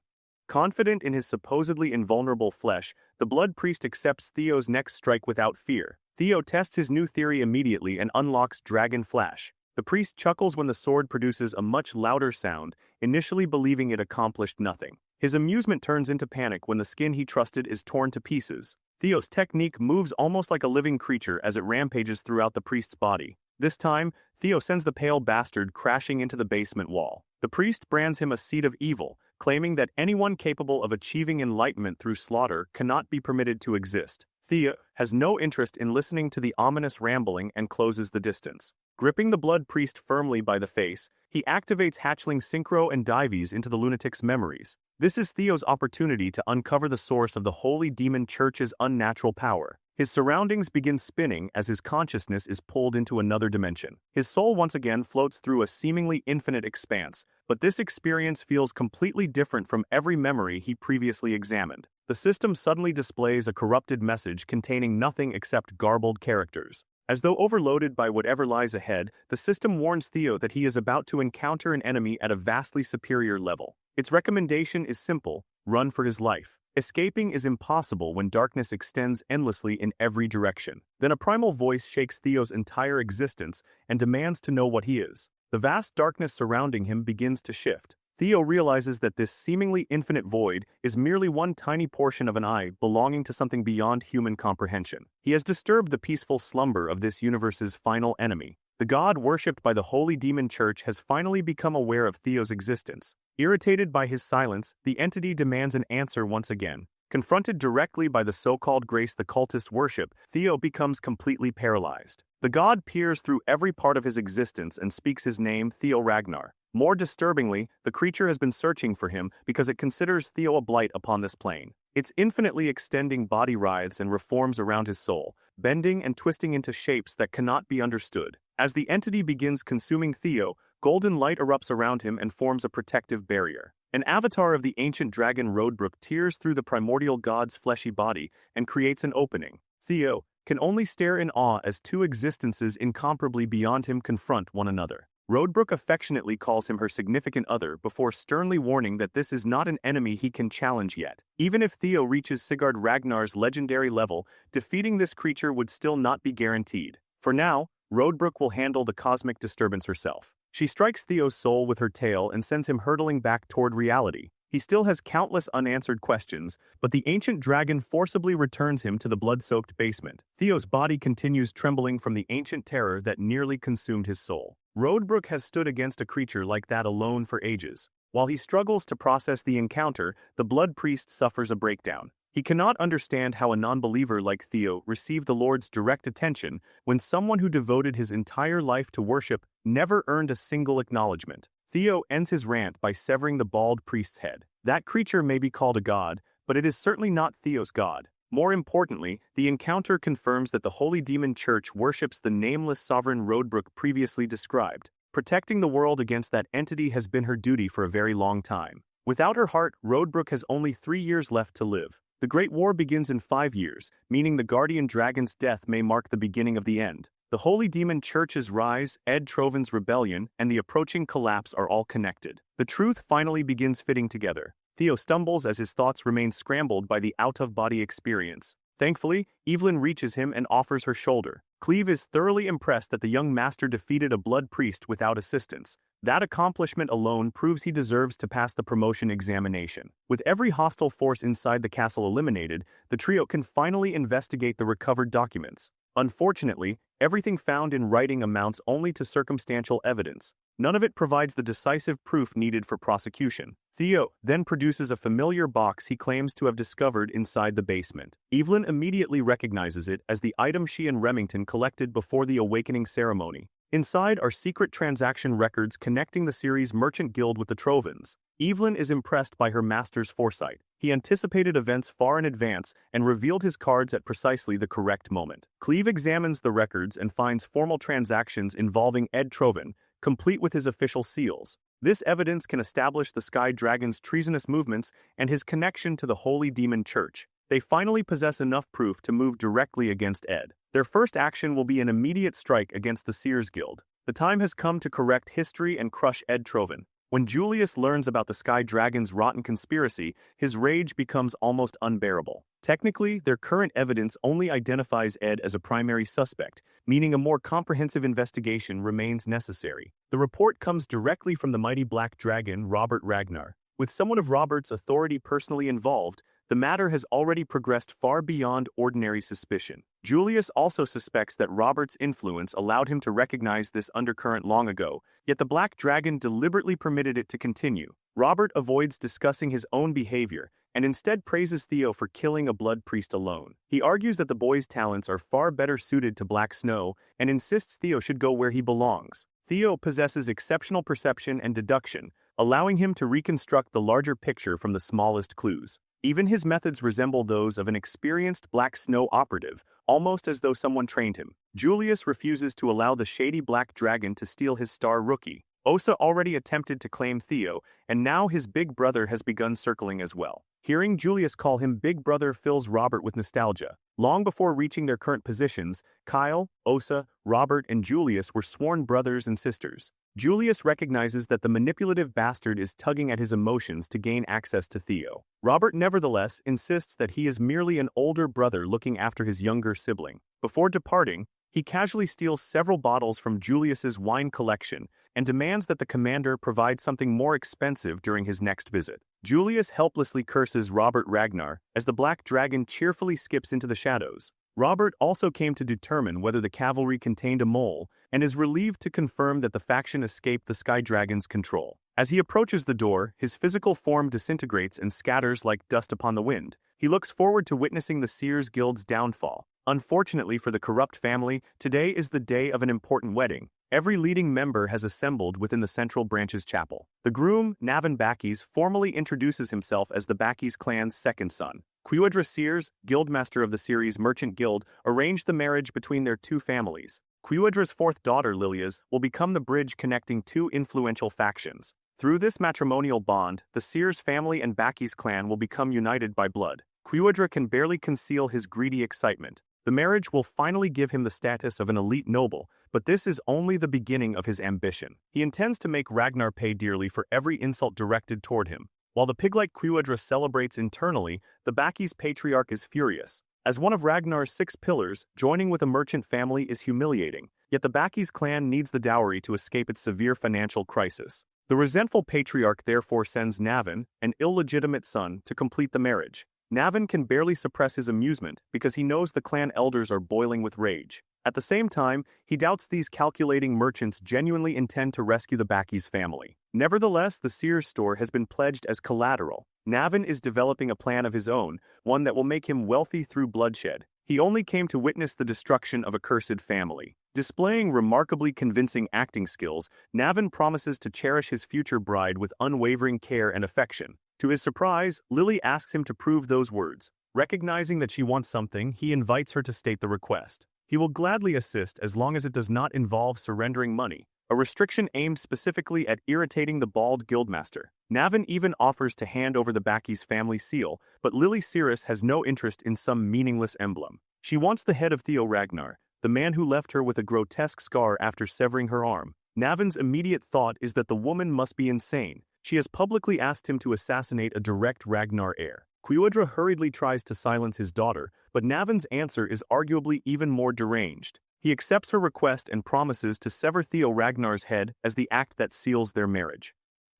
Confident in his supposedly invulnerable flesh, the blood priest accepts Theo's next strike without fear. Theo tests his new theory immediately and unlocks Dragon Flash. The priest chuckles when the sword produces a much louder sound, initially believing it accomplished nothing. His amusement turns into panic when the skin he trusted is torn to pieces. Theo's technique moves almost like a living creature as it rampages throughout the priest's body. This time, Theo sends the pale bastard crashing into the basement wall. The priest brands him a seed of evil, claiming that anyone capable of achieving enlightenment through slaughter cannot be permitted to exist. Theo has no interest in listening to the ominous rambling and closes the distance. Gripping the blood priest firmly by the face, he activates hatchling synchro and dives into the lunatic's memories. This is Theo's opportunity to uncover the source of the Holy Demon Church's unnatural power. His surroundings begin spinning as his consciousness is pulled into another dimension. His soul once again floats through a seemingly infinite expanse, but this experience feels completely different from every memory he previously examined. The system suddenly displays a corrupted message containing nothing except garbled characters. As though overloaded by whatever lies ahead, the system warns Theo that he is about to encounter an enemy at a vastly superior level. Its recommendation is simple: run for his life. Escaping is impossible when darkness extends endlessly in every direction. Then a primal voice shakes Theo's entire existence and demands to know what he is. The vast darkness surrounding him begins to shift. Theo realizes that this seemingly infinite void is merely one tiny portion of an eye belonging to something beyond human comprehension. He has disturbed the peaceful slumber of this universe's final enemy. The god worshipped by the Holy Demon Church has finally become aware of Theo's existence. Irritated by his silence, the entity demands an answer once again. Confronted directly by the so-called grace the cultists worship, Theo becomes completely paralyzed. The god peers through every part of his existence and speaks his name, Theo Ragnar. More disturbingly, the creature has been searching for him because it considers Theo a blight upon this plane. Its infinitely extending body writhes and reforms around his soul, bending and twisting into shapes that cannot be understood. As the entity begins consuming Theo, golden light erupts around him and forms a protective barrier. An avatar of the ancient dragon Rodebrook tears through the primordial god's fleshy body and creates an opening. Theo can only stare in awe as two existences incomparably beyond him confront one another. Rodebrook affectionately calls him her significant other before sternly warning that this is not an enemy he can challenge yet. Even if Theo reaches Sigurd Ragnar's legendary level, defeating this creature would still not be guaranteed. For now, Rodebrook will handle the cosmic disturbance herself. She strikes Theo's soul with her tail and sends him hurtling back toward reality. He still has countless unanswered questions, but the ancient dragon forcibly returns him to the blood-soaked basement. Theo's body continues trembling from the ancient terror that nearly consumed his soul. Rodebrook has stood against a creature like that alone for ages. While he struggles to process the encounter, the blood priest suffers a breakdown. He cannot understand how a non-believer like Theo received the Lord's direct attention when someone who devoted his entire life to worship never earned a single acknowledgement. Theo ends his rant by severing the bald priest's head. That creature may be called a god, but it is certainly not Theo's god. More importantly, the encounter confirms that the Holy Demon Church worships the nameless sovereign Rodebrook previously described. Protecting the world against that entity has been her duty for a very long time. Without her heart, Rodebrook has only 3 years left to live. The Great War begins in 5 years, meaning the Guardian Dragon's death may mark the beginning of the end. The Holy Demon Church's rise, Ed Trovin's rebellion, and the approaching collapse are all connected. The truth finally begins fitting together. Theo stumbles as his thoughts remain scrambled by the out-of-body experience. Thankfully, Evelyn reaches him and offers her shoulder. Cleve is thoroughly impressed that the young master defeated a blood priest without assistance. That accomplishment alone proves he deserves to pass the promotion examination. With every hostile force inside the castle eliminated, the trio can finally investigate the recovered documents. Unfortunately, everything found in writing amounts only to circumstantial evidence. None of it provides the decisive proof needed for prosecution. Theo then produces a familiar box he claims to have discovered inside the basement. Evelyn immediately recognizes it as the item she and Remington collected before the awakening ceremony. Inside are secret transaction records connecting the series' merchant guild with the Trovins. Evelyn is impressed by her master's foresight. He anticipated events far in advance and revealed his cards at precisely the correct moment. Cleve examines the records and finds formal transactions involving Ed Trovin, complete with his official seals. This evidence can establish the Sky Dragon's treasonous movements and his connection to the Holy Demon Church. They finally possess enough proof to move directly against Ed. Their first action will be an immediate strike against the Seers Guild. The time has come to correct history and crush Ed Trovin. When Julius learns about the Sky Dragon's rotten conspiracy, his rage becomes almost unbearable. Technically, their current evidence only identifies Ed as a primary suspect, meaning a more comprehensive investigation remains necessary. The report comes directly from the mighty Black Dragon, Robert Ragnar. With someone of Robert's authority personally involved, the matter has already progressed far beyond ordinary suspicion. Julius also suspects that Robert's influence allowed him to recognize this undercurrent long ago, yet the Black Dragon deliberately permitted it to continue. Robert avoids discussing his own behavior, and instead praises Theo for killing a blood priest alone. He argues that the boy's talents are far better suited to Black Snow, and insists Theo should go where he belongs. Theo possesses exceptional perception and deduction, allowing him to reconstruct the larger picture from the smallest clues. Even his methods resemble those of an experienced Black Snow operative, almost as though someone trained him. Julius refuses to allow the shady Black Dragon to steal his star rookie. Osa already attempted to claim Theo, and now his big brother has begun circling as well. Hearing Julius call him Big Brother fills Robert with nostalgia. Long before reaching their current positions, Kyle, Osa, Robert, and Julius were sworn brothers and sisters. Julius recognizes that the manipulative bastard is tugging at his emotions to gain access to Theo. Robert nevertheless insists that he is merely an older brother looking after his younger sibling. Before departing, he casually steals several bottles from Julius's wine collection and demands that the commander provide something more expensive during his next visit. Julius helplessly curses Robert Ragnar as the Black Dragon cheerfully skips into the shadows. Robert also came to determine whether the cavalry contained a mole, and is relieved to confirm that the faction escaped the Sky Dragon's control. As he approaches the door, his physical form disintegrates and scatters like dust upon the wind. He looks forward to witnessing the Seers Guild's downfall. Unfortunately for the corrupt family, today is the day of an important wedding. Every leading member has assembled within the Central Branch's chapel. The groom, Navin Bakis, formally introduces himself as the Bakis clan's second son. Quiwadra Seers, guildmaster of the Ceres Merchant Guild, arranged the marriage between their two families. Quiwadra's fourth daughter, Lilias, will become the bridge connecting two influential factions. Through this matrimonial bond, the Seers family and Bakis clan will become united by blood. Quiwadra can barely conceal his greedy excitement. The marriage will finally give him the status of an elite noble, but this is only the beginning of his ambition. He intends to make Ragnar pay dearly for every insult directed toward him. While the pig-like Quiwadra celebrates internally, the Bakis patriarch is furious. As one of Ragnar's 6 pillars, joining with a merchant family is humiliating, yet the Bakis clan needs the dowry to escape its severe financial crisis. The resentful patriarch therefore sends Navin, an illegitimate son, to complete the marriage. Navin can barely suppress his amusement because he knows the clan elders are boiling with rage. At the same time, he doubts these calculating merchants genuinely intend to rescue the Bakis family. Nevertheless, the Seers store has been pledged as collateral. Navin is developing a plan of his own, one that will make him wealthy through bloodshed. He only came to witness the destruction of a cursed family. Displaying remarkably convincing acting skills, Navin promises to cherish his future bride with unwavering care and affection. To his surprise, Lily asks him to prove those words. Recognizing that she wants something, he invites her to state the request. He will gladly assist as long as it does not involve surrendering money, a restriction aimed specifically at irritating the bald guildmaster. Navin even offers to hand over the Bakis family seal, but Lily Cirrus has no interest in some meaningless emblem. She wants the head of Theo Ragnar, the man who left her with a grotesque scar after severing her arm. Navin's immediate thought is that the woman must be insane. She has publicly asked him to assassinate a direct Ragnar heir. Quiwadra hurriedly tries to silence his daughter, but Navin's answer is arguably even more deranged. He accepts her request and promises to sever Theo Ragnar's head as the act that seals their marriage.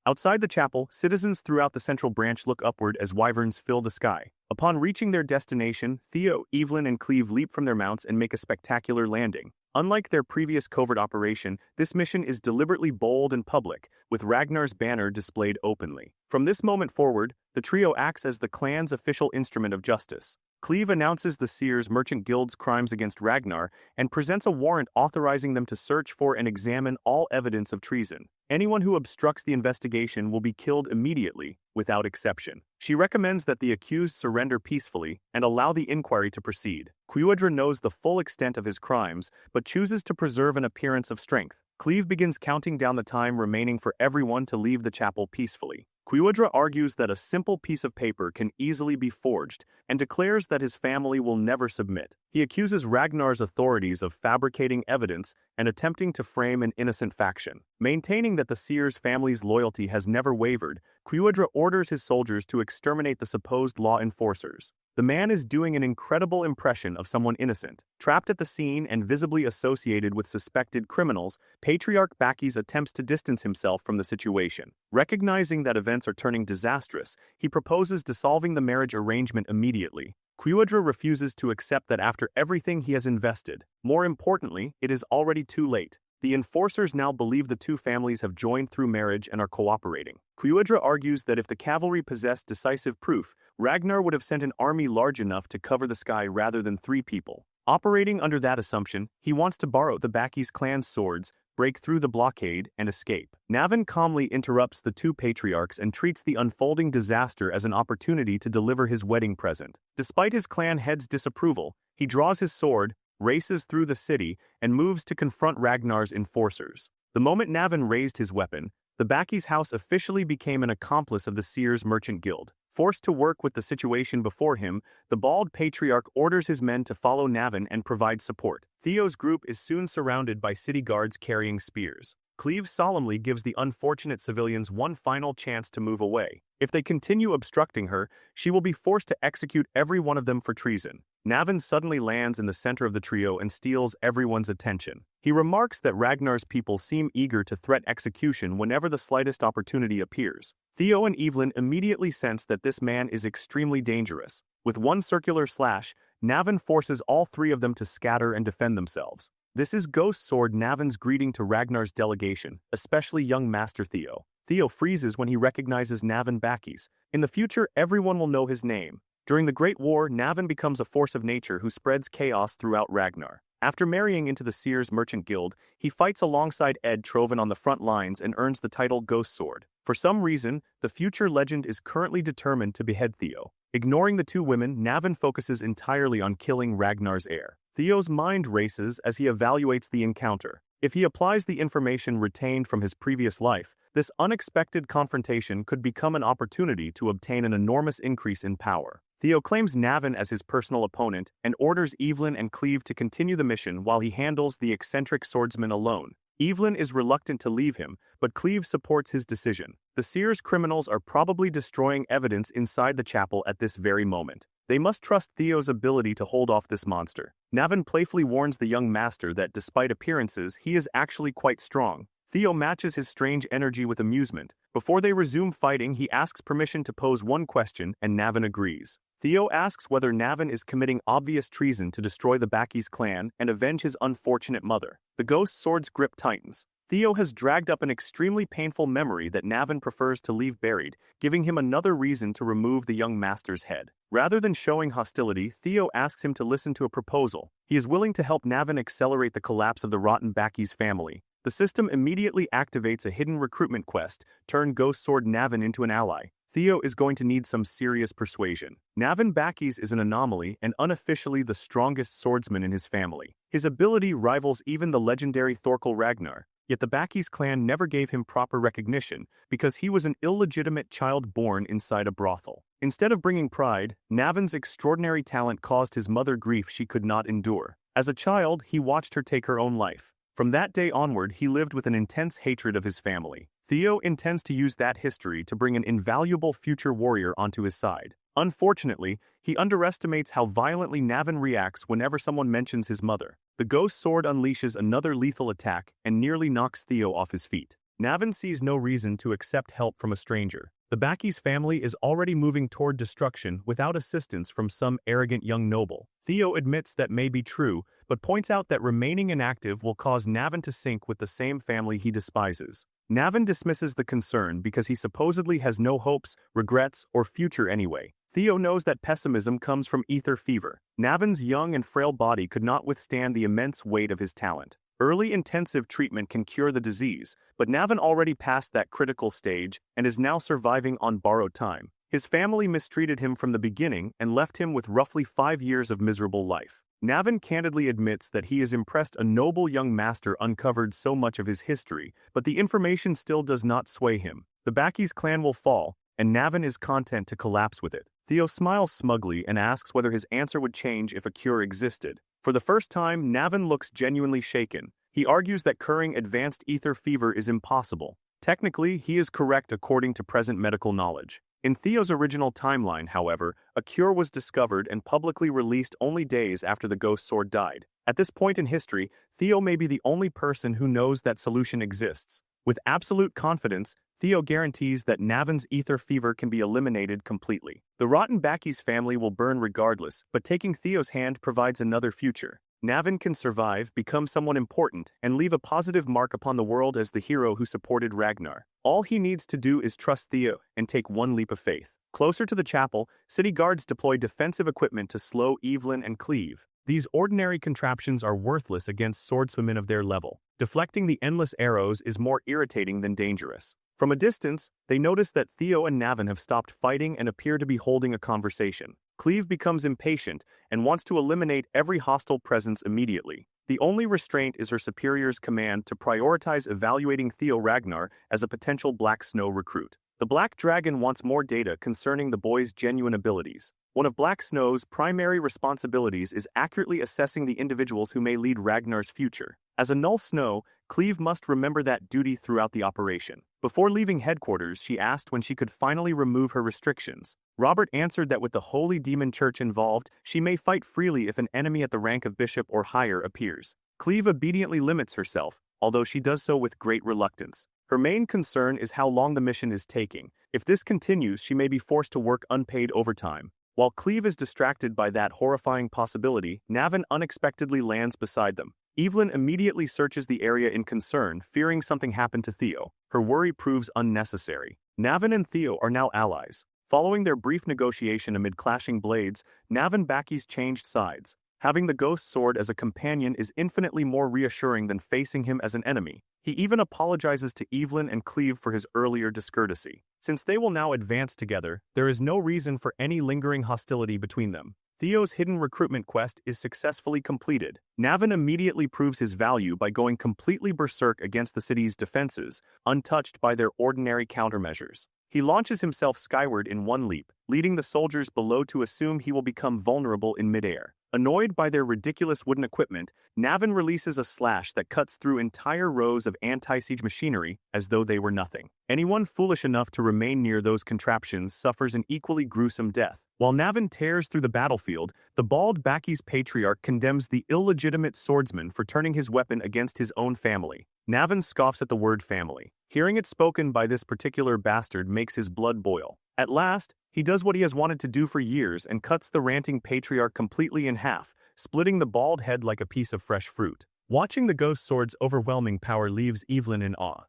Outside the chapel, citizens throughout the Central Branch look upward as wyverns fill the sky. Upon reaching their destination, Theo, Evelyn, and Cleve leap from their mounts and make a spectacular landing. Unlike their previous covert operation, this mission is deliberately bold and public, with Ragnar's banner displayed openly. From this moment forward, the trio acts as the clan's official instrument of justice. Cleve announces the Seers Merchant Guild's crimes against Ragnar and presents a warrant authorizing them to search for and examine all evidence of treason. Anyone who obstructs the investigation will be killed immediately, without exception. She recommends that the accused surrender peacefully and allow the inquiry to proceed. Quiwadra knows the full extent of his crimes, but chooses to preserve an appearance of strength. Cleve begins counting down the time remaining for everyone to leave the chapel peacefully. Quiwadra argues that a simple piece of paper can easily be forged and declares that his family will never submit. He accuses Ragnar's authorities of fabricating evidence and attempting to frame an innocent faction. Maintaining that the Seers family's loyalty has never wavered, Quiwadra orders his soldiers to exterminate the supposed law enforcers. The man is doing an incredible impression of someone innocent. Trapped at the scene and visibly associated with suspected criminals, Patriarch Bakis attempts to distance himself from the situation. Recognizing that events are turning disastrous, he proposes dissolving the marriage arrangement immediately. Quiwadra refuses to accept that after everything he has invested. More importantly, it is already too late. The enforcers now believe the two families have joined through marriage and are cooperating. Quiwadra argues that if the cavalry possessed decisive proof, Ragnar would have sent an army large enough to cover the sky rather than 3 people. Operating under that assumption, he wants to borrow the Bakis clan's swords, break through the blockade, and escape. Navin calmly interrupts the two patriarchs and treats the unfolding disaster as an opportunity to deliver his wedding present. Despite his clan head's disapproval, he draws his sword, races through the city, and moves to confront Ragnar's enforcers. The moment Navin raised his weapon, the Bakis house officially became an accomplice of the Seers Merchant Guild. Forced to work with the situation before him, the bald patriarch orders his men to follow Navin and provide support. Theo's group is soon surrounded by city guards carrying spears. Cleve solemnly gives the unfortunate civilians one final chance to move away. If they continue obstructing her, she will be forced to execute every one of them for treason. Navin suddenly lands in the center of the trio and steals everyone's attention. He remarks that Ragnar's people seem eager to threat execution whenever the slightest opportunity appears. Theo and Evelyn immediately sense that this man is extremely dangerous. With one circular slash, Navin forces all three of them to scatter and defend themselves. This is Ghost Sword Navin's greeting to Ragnar's delegation, especially young Master Theo. Theo freezes when he recognizes Navin Bakis. In the future, everyone will know his name. During the Great War, Navin becomes a force of nature who spreads chaos throughout Ragnar. After marrying into the Seers Merchant Guild, he fights alongside Ed Trovan on the front lines and earns the title Ghost Sword. For some reason, the future legend is currently determined to behead Theo. Ignoring the two women, Navin focuses entirely on killing Ragnar's heir. Theo's mind races as he evaluates the encounter. If he applies the information retained from his previous life, this unexpected confrontation could become an opportunity to obtain an enormous increase in power. Theo claims Navin as his personal opponent and orders Evelyn and Cleve to continue the mission while he handles the eccentric swordsman alone. Evelyn is reluctant to leave him, but Cleve supports his decision. The Seers criminals are probably destroying evidence inside the chapel at this very moment. They must trust Theo's ability to hold off this monster. Navin playfully warns the young master that despite appearances, he is actually quite strong. Theo matches his strange energy with amusement. Before they resume fighting, he asks permission to pose one question, and Navin agrees. Theo asks whether Navin is committing obvious treason to destroy the Bakis clan and avenge his unfortunate mother. The ghost sword's grip tightens. Theo has dragged up an extremely painful memory that Navin prefers to leave buried, giving him another reason to remove the young master's head. Rather than showing hostility, Theo asks him to listen to a proposal. He is willing to help Navin accelerate the collapse of the rotten Bakis family. The system immediately activates a hidden recruitment quest, turn Ghost Sword Navin into an ally. Theo is going to need some serious persuasion. Navin Bakis is an anomaly and unofficially the strongest swordsman in his family. His ability rivals even the legendary Thorkel Ragnar, yet the Bakis clan never gave him proper recognition because he was an illegitimate child born inside a brothel. Instead of bringing pride, Navin's extraordinary talent caused his mother grief she could not endure. As a child, he watched her take her own life. From that day onward, he lived with an intense hatred of his family. Theo intends to use that history to bring an invaluable future warrior onto his side. Unfortunately, he underestimates how violently Navin reacts whenever someone mentions his mother. The ghost sword unleashes another lethal attack and nearly knocks Theo off his feet. Navin sees no reason to accept help from a stranger. The Bakis family is already moving toward destruction without assistance from some arrogant young noble. Theo admits that may be true, but points out that remaining inactive will cause Navin to sink with the same family he despises. Navin dismisses the concern because he supposedly has no hopes, regrets, or future anyway. Theo knows that pessimism comes from ether fever. Navin's young and frail body could not withstand the immense weight of his talent. Early intensive treatment can cure the disease, but Navin already passed that critical stage and is now surviving on borrowed time. His family mistreated him from the beginning and left him with roughly 5 years of miserable life. Navin candidly admits that he is impressed a noble young master uncovered so much of his history, but the information still does not sway him. The Bakis clan will fall, and Navin is content to collapse with it. Theo smiles smugly and asks whether his answer would change if a cure existed. For the first time, Navin looks genuinely shaken. He argues that curing advanced ether fever is impossible. Technically, he is correct according to present medical knowledge. In Theo's original timeline, however, a cure was discovered and publicly released only days after the ghost sword died. At this point in history, Theo may be the only person who knows that solution exists. With absolute confidence, Theo guarantees that Navin's ether fever can be eliminated completely. The rotten Bakis family will burn regardless, but taking Theo's hand provides another future. Navin can survive, become someone important, and leave a positive mark upon the world as the hero who supported Ragnar. All he needs to do is trust Theo and take one leap of faith. Closer to the chapel, city guards deploy defensive equipment to slow Evelyn and Cleve. These ordinary contraptions are worthless against swordswomen of their level. Deflecting the endless arrows is more irritating than dangerous. From a distance, they notice that Theo and Navin have stopped fighting and appear to be holding a conversation. Cleve becomes impatient and wants to eliminate every hostile presence immediately. The only restraint is her superior's command to prioritize evaluating Theo Ragnar as a potential Black Snow recruit. The Black Dragon wants more data concerning the boy's genuine abilities. One of Black Snow's primary responsibilities is accurately assessing the individuals who may lead Ragnar's future. As a Null Snow, Cleve must remember that duty throughout the operation. Before leaving headquarters, she asked when she could finally remove her restrictions. Robert answered that with the Holy Demon Church involved, she may fight freely if an enemy at the rank of bishop or higher appears. Cleve obediently limits herself, although she does so with great reluctance. Her main concern is how long the mission is taking. If this continues, she may be forced to work unpaid overtime. While Cleve is distracted by that horrifying possibility, Navin unexpectedly lands beside them. Evelyn immediately searches the area in concern, fearing something happened to Theo. Her worry proves unnecessary. Navin and Theo are now allies. Following their brief negotiation amid clashing blades, Navin Bakis changed sides. Having the ghost sword as a companion is infinitely more reassuring than facing him as an enemy. He even apologizes to Evelyn and Cleve for his earlier discourtesy. Since they will now advance together, there is no reason for any lingering hostility between them. Theo's hidden recruitment quest is successfully completed. Navin immediately proves his value by going completely berserk against the city's defenses, untouched by their ordinary countermeasures. He launches himself skyward in one leap, leading the soldiers below to assume he will become vulnerable in midair. Annoyed by their ridiculous wooden equipment, Navin releases a slash that cuts through entire rows of anti-siege machinery as though they were nothing. Anyone foolish enough to remain near those contraptions suffers an equally gruesome death. While Navin tears through the battlefield, the bald Bakis patriarch condemns the illegitimate swordsman for turning his weapon against his own family. Navin scoffs at the word family. Hearing it spoken by this particular bastard makes his blood boil. At last, he does what he has wanted to do for years and cuts the ranting patriarch completely in half, splitting the bald head like a piece of fresh fruit. Watching the ghost sword's overwhelming power leaves Evelyn in awe.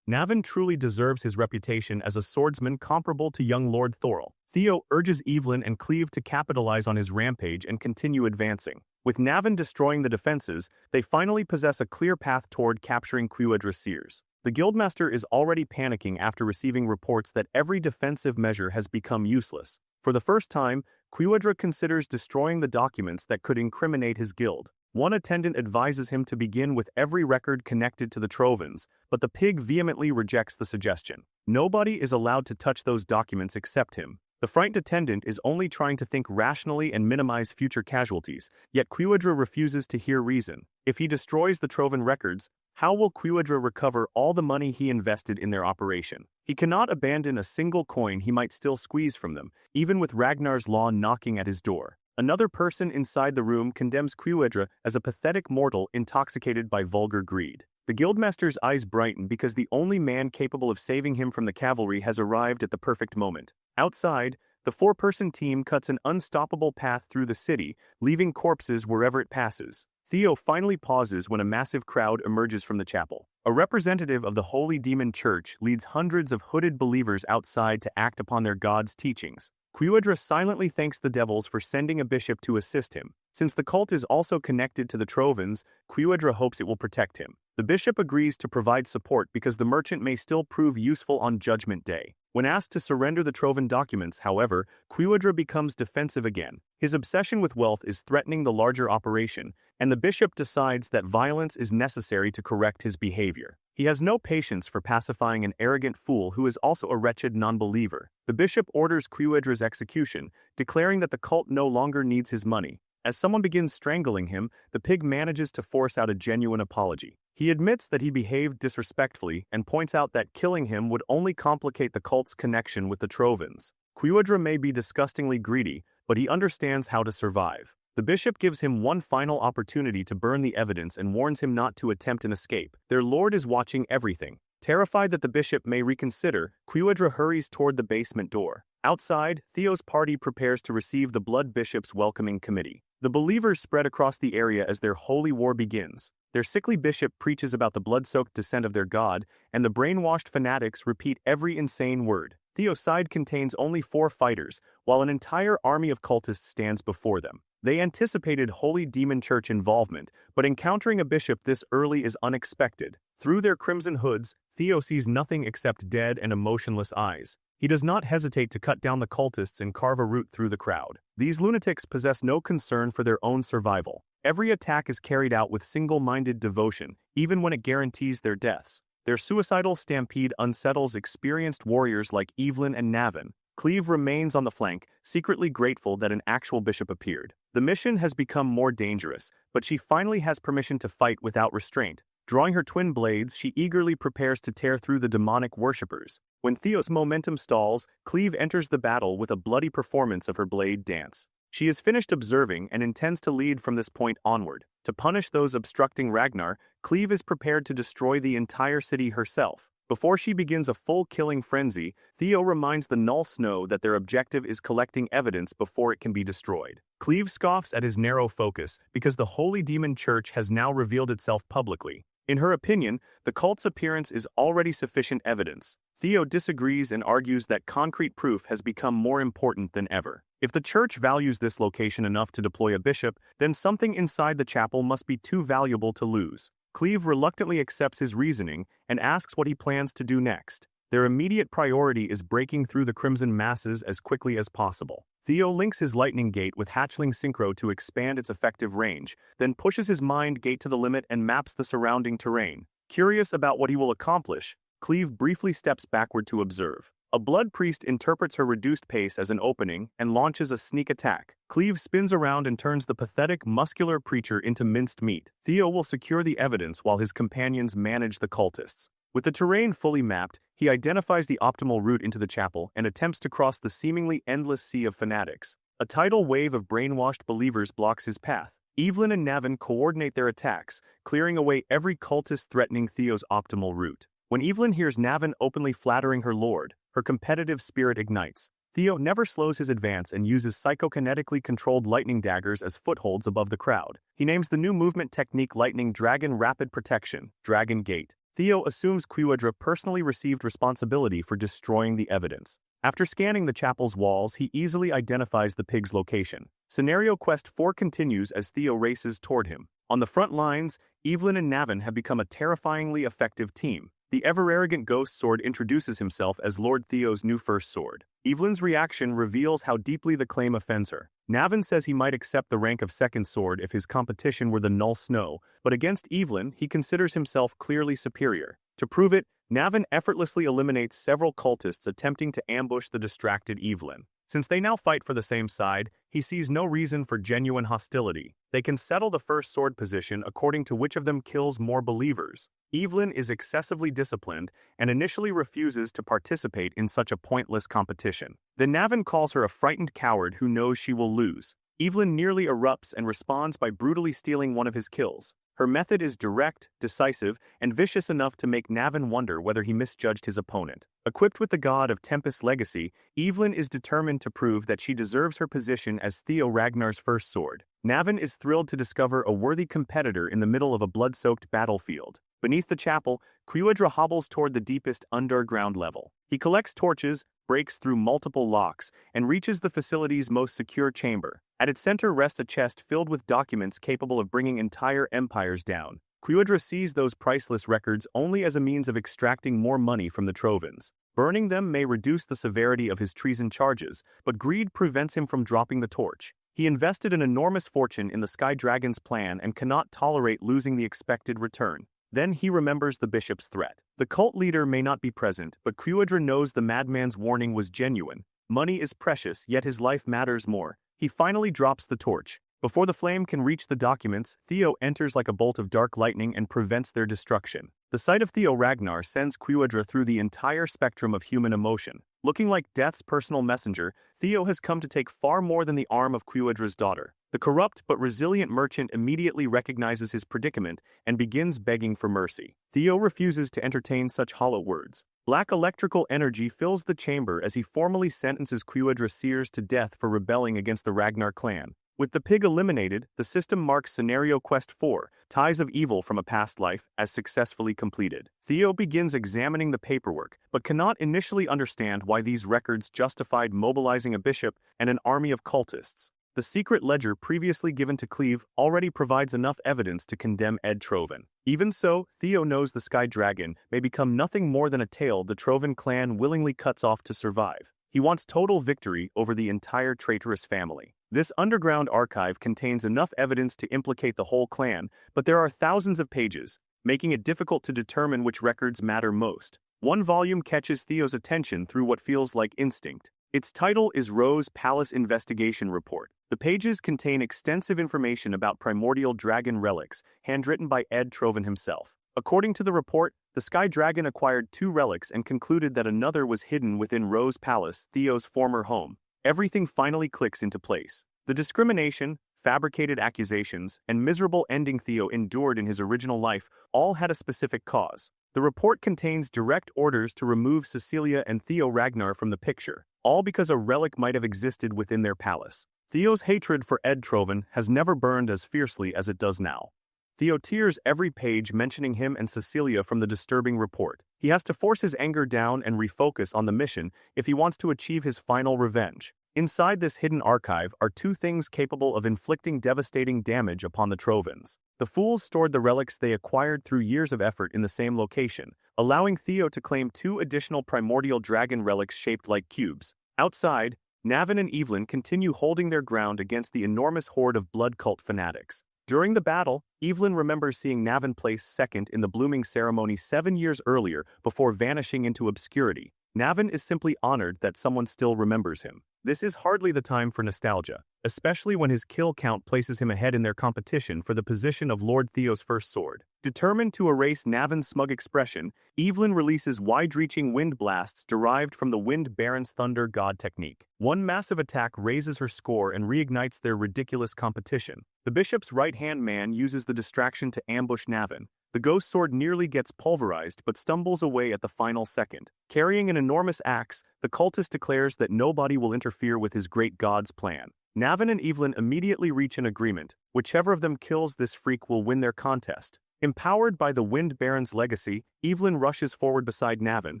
Navin truly deserves his reputation as a swordsman comparable to young Lord Thorol. Theo urges Evelyn and Cleve to capitalize on his rampage and continue advancing. With Navin destroying the defenses, they finally possess a clear path toward capturing Quiwadra Sears. The Guildmaster is already panicking after receiving reports that every defensive measure has become useless. For the first time, Quiwadra considers destroying the documents that could incriminate his guild. One attendant advises him to begin with every record connected to the Trovans, but the pig vehemently rejects the suggestion. Nobody is allowed to touch those documents except him. The frightened attendant is only trying to think rationally and minimize future casualties, yet Quiwadra refuses to hear reason. If he destroys the Trovan records, how will Quiwadra recover all the money he invested in their operation? He cannot abandon a single coin he might still squeeze from them, even with Ragnar's law knocking at his door. Another person inside the room condemns Quiwadra as a pathetic mortal intoxicated by vulgar greed. The Guildmaster's eyes brighten because the only man capable of saving him from the cavalry has arrived at the perfect moment. Outside, the four-person team cuts an unstoppable path through the city, leaving corpses wherever it passes. Theo finally pauses when a massive crowd emerges from the chapel. A representative of the Holy Demon Church leads hundreds of hooded believers outside to act upon their god's teachings. Quiwadra silently thanks the devils for sending a bishop to assist him. Since the cult is also connected to the Trovans, Quiwadra hopes it will protect him. The bishop agrees to provide support because the merchant may still prove useful on Judgment Day. When asked to surrender the Trovan documents, however, Quiwadra becomes defensive again. His obsession with wealth is threatening the larger operation, and the bishop decides that violence is necessary to correct his behavior. He has no patience for pacifying an arrogant fool who is also a wretched non-believer. The bishop orders Quiwadra's execution, declaring that the cult no longer needs his money. As someone begins strangling him, the pig manages to force out a genuine apology. He admits that he behaved disrespectfully and points out that killing him would only complicate the cult's connection with the Trovans. Quiwadra may be disgustingly greedy, but he understands how to survive. The bishop gives him one final opportunity to burn the evidence and warns him not to attempt an escape. Their lord is watching everything. Terrified that the bishop may reconsider, Quiwadra hurries toward the basement door. Outside, Theo's party prepares to receive the Blood Bishop's welcoming committee. The believers spread across the area as their holy war begins. Their sickly bishop preaches about the blood-soaked descent of their god, and the brainwashed fanatics repeat every insane word. Theo's side contains only 4 fighters, while an entire army of cultists stands before them. They anticipated Holy Demon Church involvement, but encountering a bishop this early is unexpected. Through their crimson hoods, Theo sees nothing except dead and emotionless eyes. He does not hesitate to cut down the cultists and carve a route through the crowd. These lunatics possess no concern for their own survival. Every attack is carried out with single-minded devotion, even when it guarantees their deaths. Their suicidal stampede unsettles experienced warriors like Evelyn and Navin. Cleve remains on the flank, secretly grateful that an actual bishop appeared. The mission has become more dangerous, but she finally has permission to fight without restraint. Drawing her twin blades, she eagerly prepares to tear through the demonic worshippers. When Theo's momentum stalls, Cleve enters the battle with a bloody performance of her blade dance. She is finished observing and intends to lead from this point onward. To punish those obstructing Ragnar, Cleve is prepared to destroy the entire city herself. Before she begins a full killing frenzy, Theo reminds the Null Snow that their objective is collecting evidence before it can be destroyed. Cleve scoffs at his narrow focus because the Holy Demon Church has now revealed itself publicly. In her opinion, the cult's appearance is already sufficient evidence. Theo disagrees and argues that concrete proof has become more important than ever. If the church values this location enough to deploy a bishop, then something inside the chapel must be too valuable to lose. Cleve reluctantly accepts his reasoning and asks what he plans to do next. Their immediate priority is breaking through the Crimson masses as quickly as possible. Theo links his lightning gate with hatchling synchro to expand its effective range, then pushes his mind gate to the limit and maps the surrounding terrain. Curious about what he will accomplish, Cleve briefly steps backward to observe. A blood priest interprets her reduced pace as an opening and launches a sneak attack. Cleve spins around and turns the pathetic, muscular preacher into minced meat. Theo will secure the evidence while his companions manage the cultists. With the terrain fully mapped, he identifies the optimal route into the chapel and attempts to cross the seemingly endless sea of fanatics. A tidal wave of brainwashed believers blocks his path. Evelyn and Navin coordinate their attacks, clearing away every cultist threatening Theo's optimal route. When Evelyn hears Navin openly flattering her lord, her competitive spirit ignites. Theo never slows his advance and uses psychokinetically controlled lightning daggers as footholds above the crowd. He names the new movement technique Lightning Dragon Rapid Protection, Dragon Gate. Theo assumes Quiwadra personally received responsibility for destroying the evidence. After scanning the chapel's walls, he easily identifies the pig's location. Scenario Quest 4 continues as Theo races toward him. On the front lines, Evelyn and Navin have become a terrifyingly effective team. The ever-arrogant Ghost Sword introduces himself as Lord Theo's new first sword. Evelyn's reaction reveals how deeply the claim offends her. Navin says he might accept the rank of second sword if his competition were the Null Snow, but against Evelyn, he considers himself clearly superior. To prove it, Navin effortlessly eliminates several cultists attempting to ambush the distracted Evelyn. Since they now fight for the same side, he sees no reason for genuine hostility. They can settle the first sword position according to which of them kills more believers. Evelyn is excessively disciplined and initially refuses to participate in such a pointless competition. Then Navin calls her a frightened coward who knows she will lose. Evelyn nearly erupts and responds by brutally stealing one of his kills. Her method is direct, decisive, and vicious enough to make Navin wonder whether he misjudged his opponent. Equipped with the god of Tempest's legacy, Evelyn is determined to prove that she deserves her position as Theo Ragnar's first sword. Navin is thrilled to discover a worthy competitor in the middle of a blood-soaked battlefield. Beneath the chapel, Quiwadra hobbles toward the deepest underground level. He collects torches, breaks through multiple locks, and reaches the facility's most secure chamber. At its center rests a chest filled with documents capable of bringing entire empires down. Quiwadra sees those priceless records only as a means of extracting more money from the Trovans. Burning them may reduce the severity of his treason charges, but greed prevents him from dropping the torch. He invested an enormous fortune in the Sky Dragon's plan and cannot tolerate losing the expected return. Then he remembers the bishop's threat. The cult leader may not be present, but Quiwadra knows the madman's warning was genuine. Money is precious, yet his life matters more. He finally drops the torch. Before the flame can reach the documents, Theo enters like a bolt of dark lightning and prevents their destruction. The sight of Theo Ragnar sends Quiwadra through the entire spectrum of human emotion. Looking like death's personal messenger, Theo has come to take far more than the arm of Quiwadra's daughter. The corrupt but resilient merchant immediately recognizes his predicament and begins begging for mercy. Theo refuses to entertain such hollow words. Black electrical energy fills the chamber as he formally sentences Quiwadra Seers to death for rebelling against the Ragnar clan. With the pig eliminated, the system marks Scenario Quest 4, Ties of Evil from a Past Life, as successfully completed. Theo begins examining the paperwork, but cannot initially understand why these records justified mobilizing a bishop and an army of cultists. The secret ledger previously given to Cleve already provides enough evidence to condemn Ed Trovan. Even so, Theo knows the Sky Dragon may become nothing more than a tail the Trovan clan willingly cuts off to survive. He wants total victory over the entire traitorous family. This underground archive contains enough evidence to implicate the whole clan, but there are thousands of pages, making it difficult to determine which records matter most. One volume catches Theo's attention through what feels like instinct. Its title is Rose Palace Investigation Report. The pages contain extensive information about primordial dragon relics, handwritten by Ed Trovan himself. According to the report, the Sky Dragon acquired 2 relics and concluded that another was hidden within Rose Palace, Theo's former home. Everything finally clicks into place. The discrimination, fabricated accusations, and miserable ending Theo endured in his original life all had a specific cause. The report contains direct orders to remove Cecilia and Theo Ragnar from the picture, all because a relic might have existed within their palace. Theo's hatred for Eindhoven has never burned as fiercely as it does now. Theo tears every page mentioning him and Cecilia from the disturbing report. He has to force his anger down and refocus on the mission if he wants to achieve his final revenge. Inside this hidden archive are two things capable of inflicting devastating damage upon the Trovans. The fools stored the relics they acquired through years of effort in the same location, allowing Theo to claim two additional primordial dragon relics shaped like cubes. Outside, Navin and Evelyn continue holding their ground against the enormous horde of blood cult fanatics. During the battle, Evelyn remembers seeing Navin place second in the blooming ceremony 7 years earlier before vanishing into obscurity. Navin is simply honored that someone still remembers him. This is hardly the time for nostalgia, especially when his kill count places him ahead in their competition for the position of Lord Theo's first sword. Determined to erase Navin's smug expression, Evelyn releases wide-reaching wind blasts derived from the Wind Baron's Thunder God technique. One massive attack raises her score and reignites their ridiculous competition. The bishop's right-hand man uses the distraction to ambush Navin. The ghost sword nearly gets pulverized but stumbles away at the final second. Carrying an enormous axe, the cultist declares that nobody will interfere with his great god's plan. Navin and Evelyn immediately reach an agreement. Whichever of them kills this freak will win their contest. Empowered by the Wind Baron's legacy, Evelyn rushes forward beside Navin,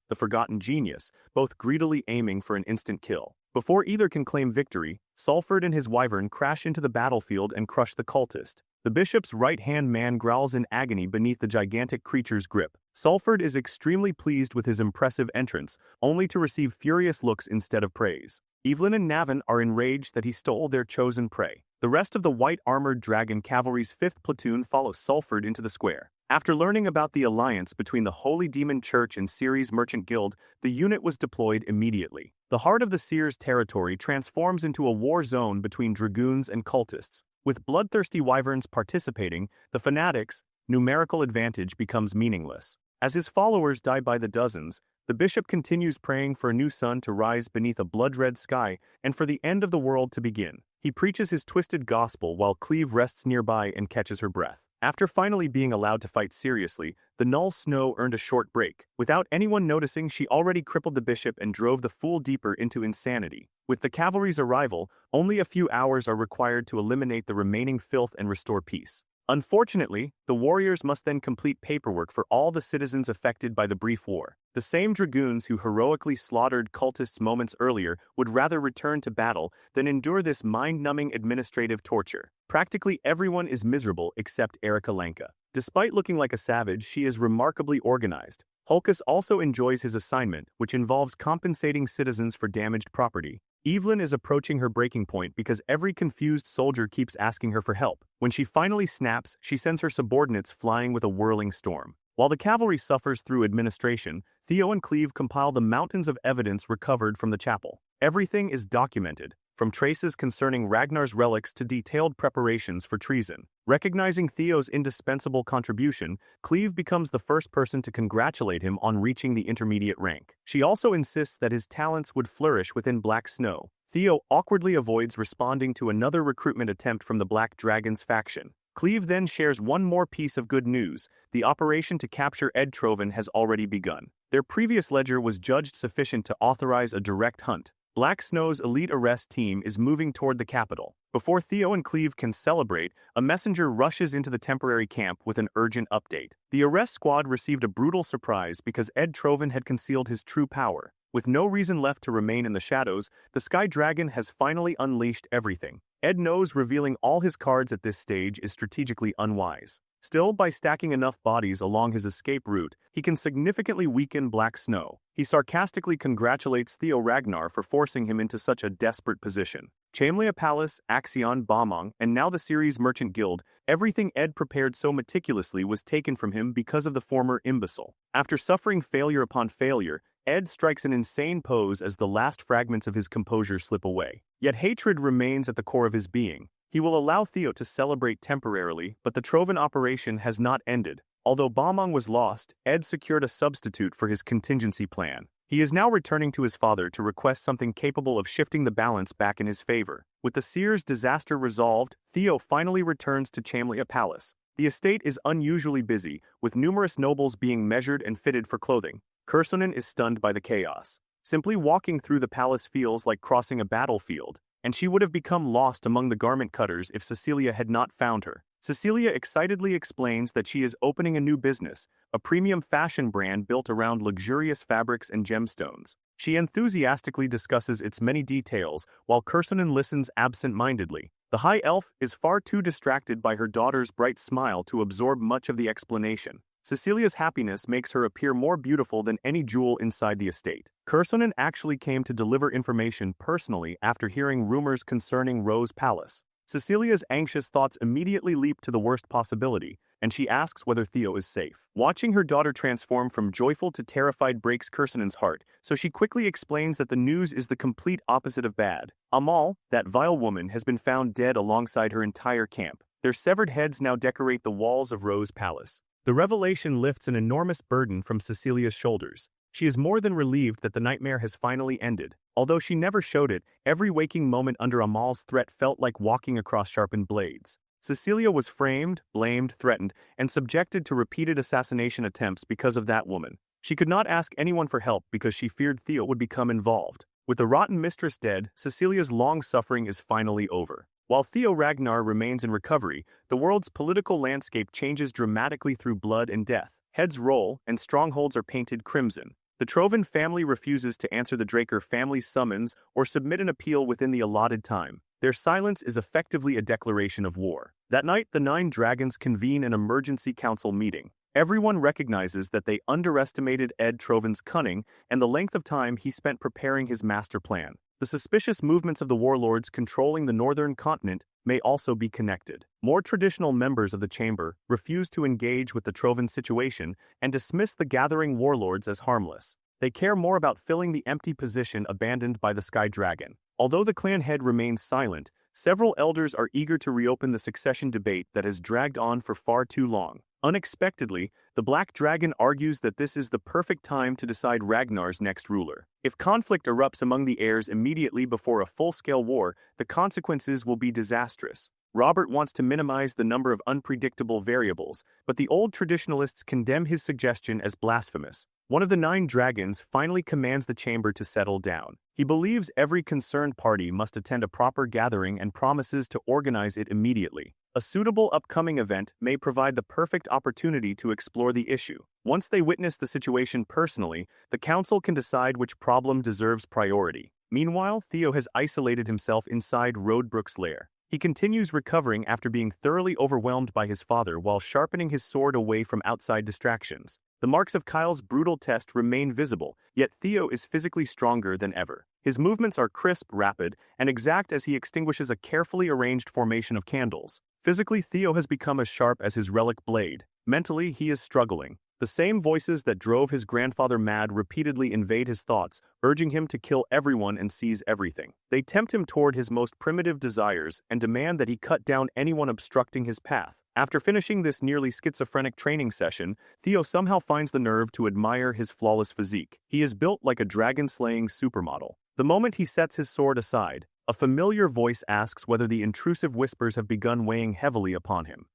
the forgotten genius, both greedily aiming for an instant kill. Before either can claim victory, Sulfurd and his wyvern crash into the battlefield and crush the cultist. The bishop's right-hand man growls in agony beneath the gigantic creature's grip. Sulfurd is extremely pleased with his impressive entrance, only to receive furious looks instead of praise. Evelyn and Navin are enraged that he stole their chosen prey. The rest of the white-armored dragon cavalry's 5th platoon follows Sulfurd into the square. After learning about the alliance between the Holy Demon Church and Ceres Merchant Guild, the unit was deployed immediately. The heart of the Seer's territory transforms into a war zone between dragoons and cultists. With bloodthirsty wyverns participating, the fanatics' numerical advantage becomes meaningless. As his followers die by the dozens, the bishop continues praying for a new sun to rise beneath a blood-red sky and for the end of the world to begin. He preaches his twisted gospel while Cleve rests nearby and catches her breath. After finally being allowed to fight seriously, the Null Snow earned a short break. Without anyone noticing, she already crippled the bishop and drove the fool deeper into insanity. With the cavalry's arrival, only a few hours are required to eliminate the remaining filth and restore peace. Unfortunately, the warriors must then complete paperwork for all the citizens affected by the brief war. The same dragoons who heroically slaughtered cultists moments earlier would rather return to battle than endure this mind-numbing administrative torture. Practically everyone is miserable except Erika Lanka. Despite looking like a savage, she is remarkably organized. Hulkus also enjoys his assignment, which involves compensating citizens for damaged property. Evelyn is approaching her breaking point because every confused soldier keeps asking her for help. When she finally snaps, she sends her subordinates flying with a whirling storm. While the cavalry suffers through administration, Theo and Cleve compile the mountains of evidence recovered from the chapel. Everything is documented, from traces concerning Ragnar's relics to detailed preparations for treason. Recognizing Theo's indispensable contribution, Cleve becomes the first person to congratulate him on reaching the intermediate rank. She also insists that his talents would flourish within Black Snow. Theo awkwardly avoids responding to another recruitment attempt from the Black Dragons faction. Cleve then shares one more piece of good news. The operation to capture Eindhoven has already begun. Their previous ledger was judged sufficient to authorize a direct hunt. Black Snow's elite arrest team is moving toward the capital. Before Theo and Cleve can celebrate, a messenger rushes into the temporary camp with an urgent update. The arrest squad received a brutal surprise because Eindhoven had concealed his true power. With no reason left to remain in the shadows, the Sky Dragon has finally unleashed everything. Ed knows revealing all his cards at this stage is strategically unwise. Still, by stacking enough bodies along his escape route, he can significantly weaken Black Snow. He sarcastically congratulates Theo Ragnar for forcing him into such a desperate position. Chamlia Palace, Axion, Bomong, and now the Ceres Merchant Guild, everything Ed prepared so meticulously was taken from him because of the former imbecile. After suffering failure upon failure, Ed strikes an insane pose as the last fragments of his composure slip away. Yet hatred remains at the core of his being. He will allow Theo to celebrate temporarily, but the Trovan operation has not ended. Although Bomong was lost, Ed secured a substitute for his contingency plan. He is now returning to his father to request something capable of shifting the balance back in his favor. With the Seer's disaster resolved, Theo finally returns to Chamlia Palace. The estate is unusually busy, with numerous nobles being measured and fitted for clothing. Kursonen is stunned by the chaos. Simply walking through the palace feels like crossing a battlefield, and she would have become lost among the garment cutters if Cecilia had not found her. Cecilia excitedly explains that she is opening a new business, a premium fashion brand built around luxurious fabrics and gemstones. She enthusiastically discusses its many details, while Kursonen listens absent-mindedly. The high elf is far too distracted by her daughter's bright smile to absorb much of the explanation. Cecilia's happiness makes her appear more beautiful than any jewel inside the estate. Kursonen actually came to deliver information personally after hearing rumors concerning Rose Palace. Cecilia's anxious thoughts immediately leap to the worst possibility, and she asks whether Theo is safe. Watching her daughter transform from joyful to terrified breaks Kursonen's heart, so she quickly explains that the news is the complete opposite of bad. Amal, that vile woman, has been found dead alongside her entire camp. Their severed heads now decorate the walls of Rose Palace. The revelation lifts an enormous burden from Cecilia's shoulders. She is more than relieved that the nightmare has finally ended. Although she never showed it, every waking moment under Amal's threat felt like walking across sharpened blades. Cecilia was framed, blamed, threatened, and subjected to repeated assassination attempts because of that woman. She could not ask anyone for help because she feared Theo would become involved. With the rotten mistress dead, Cecilia's long suffering is finally over. While Theo Ragnar remains in recovery, the world's political landscape changes dramatically through blood and death. Heads roll, and strongholds are painted crimson. The Trovan family refuses to answer the Draker family's summons or submit an appeal within the allotted time. Their silence is effectively a declaration of war. That night, the 9 dragons convene an emergency council meeting. Everyone recognizes that they underestimated Ed Trovan's cunning and the length of time he spent preparing his master plan. The suspicious movements of the warlords controlling the northern continent may also be connected. More traditional members of the chamber refuse to engage with the Trovan situation and dismiss the gathering warlords as harmless. They care more about filling the empty position abandoned by the Sky Dragon. Although the clan head remains silent, several elders are eager to reopen the succession debate that has dragged on for far too long. Unexpectedly, the Black Dragon argues that this is the perfect time to decide Ragnar's next ruler. If conflict erupts among the heirs immediately before a full-scale war, the consequences will be disastrous. Robert wants to minimize the number of unpredictable variables, but the old traditionalists condemn his suggestion as blasphemous. One of the 9 dragons finally commands the chamber to settle down. He believes every concerned party must attend a proper gathering and promises to organize it immediately. A suitable upcoming event may provide the perfect opportunity to explore the issue. Once they witness the situation personally, the council can decide which problem deserves priority. Meanwhile, Theo has isolated himself inside Rodebrook's lair. He continues recovering after being thoroughly overwhelmed by his father while sharpening his sword away from outside distractions. The marks of Kyle's brutal test remain visible, yet Theo is physically stronger than ever. His movements are crisp, rapid, and exact as he extinguishes a carefully arranged formation of candles. Physically, Theo has become as sharp as his relic blade. Mentally, he is struggling. The same voices that drove his grandfather mad repeatedly invade his thoughts, urging him to kill everyone and seize everything. They tempt him toward his most primitive desires and demand that he cut down anyone obstructing his path. After finishing this nearly schizophrenic training session, Theo somehow finds the nerve to admire his flawless physique. He is built like a dragon-slaying supermodel. The moment he sets his sword aside, a familiar voice asks whether the intrusive whispers have begun weighing heavily upon him.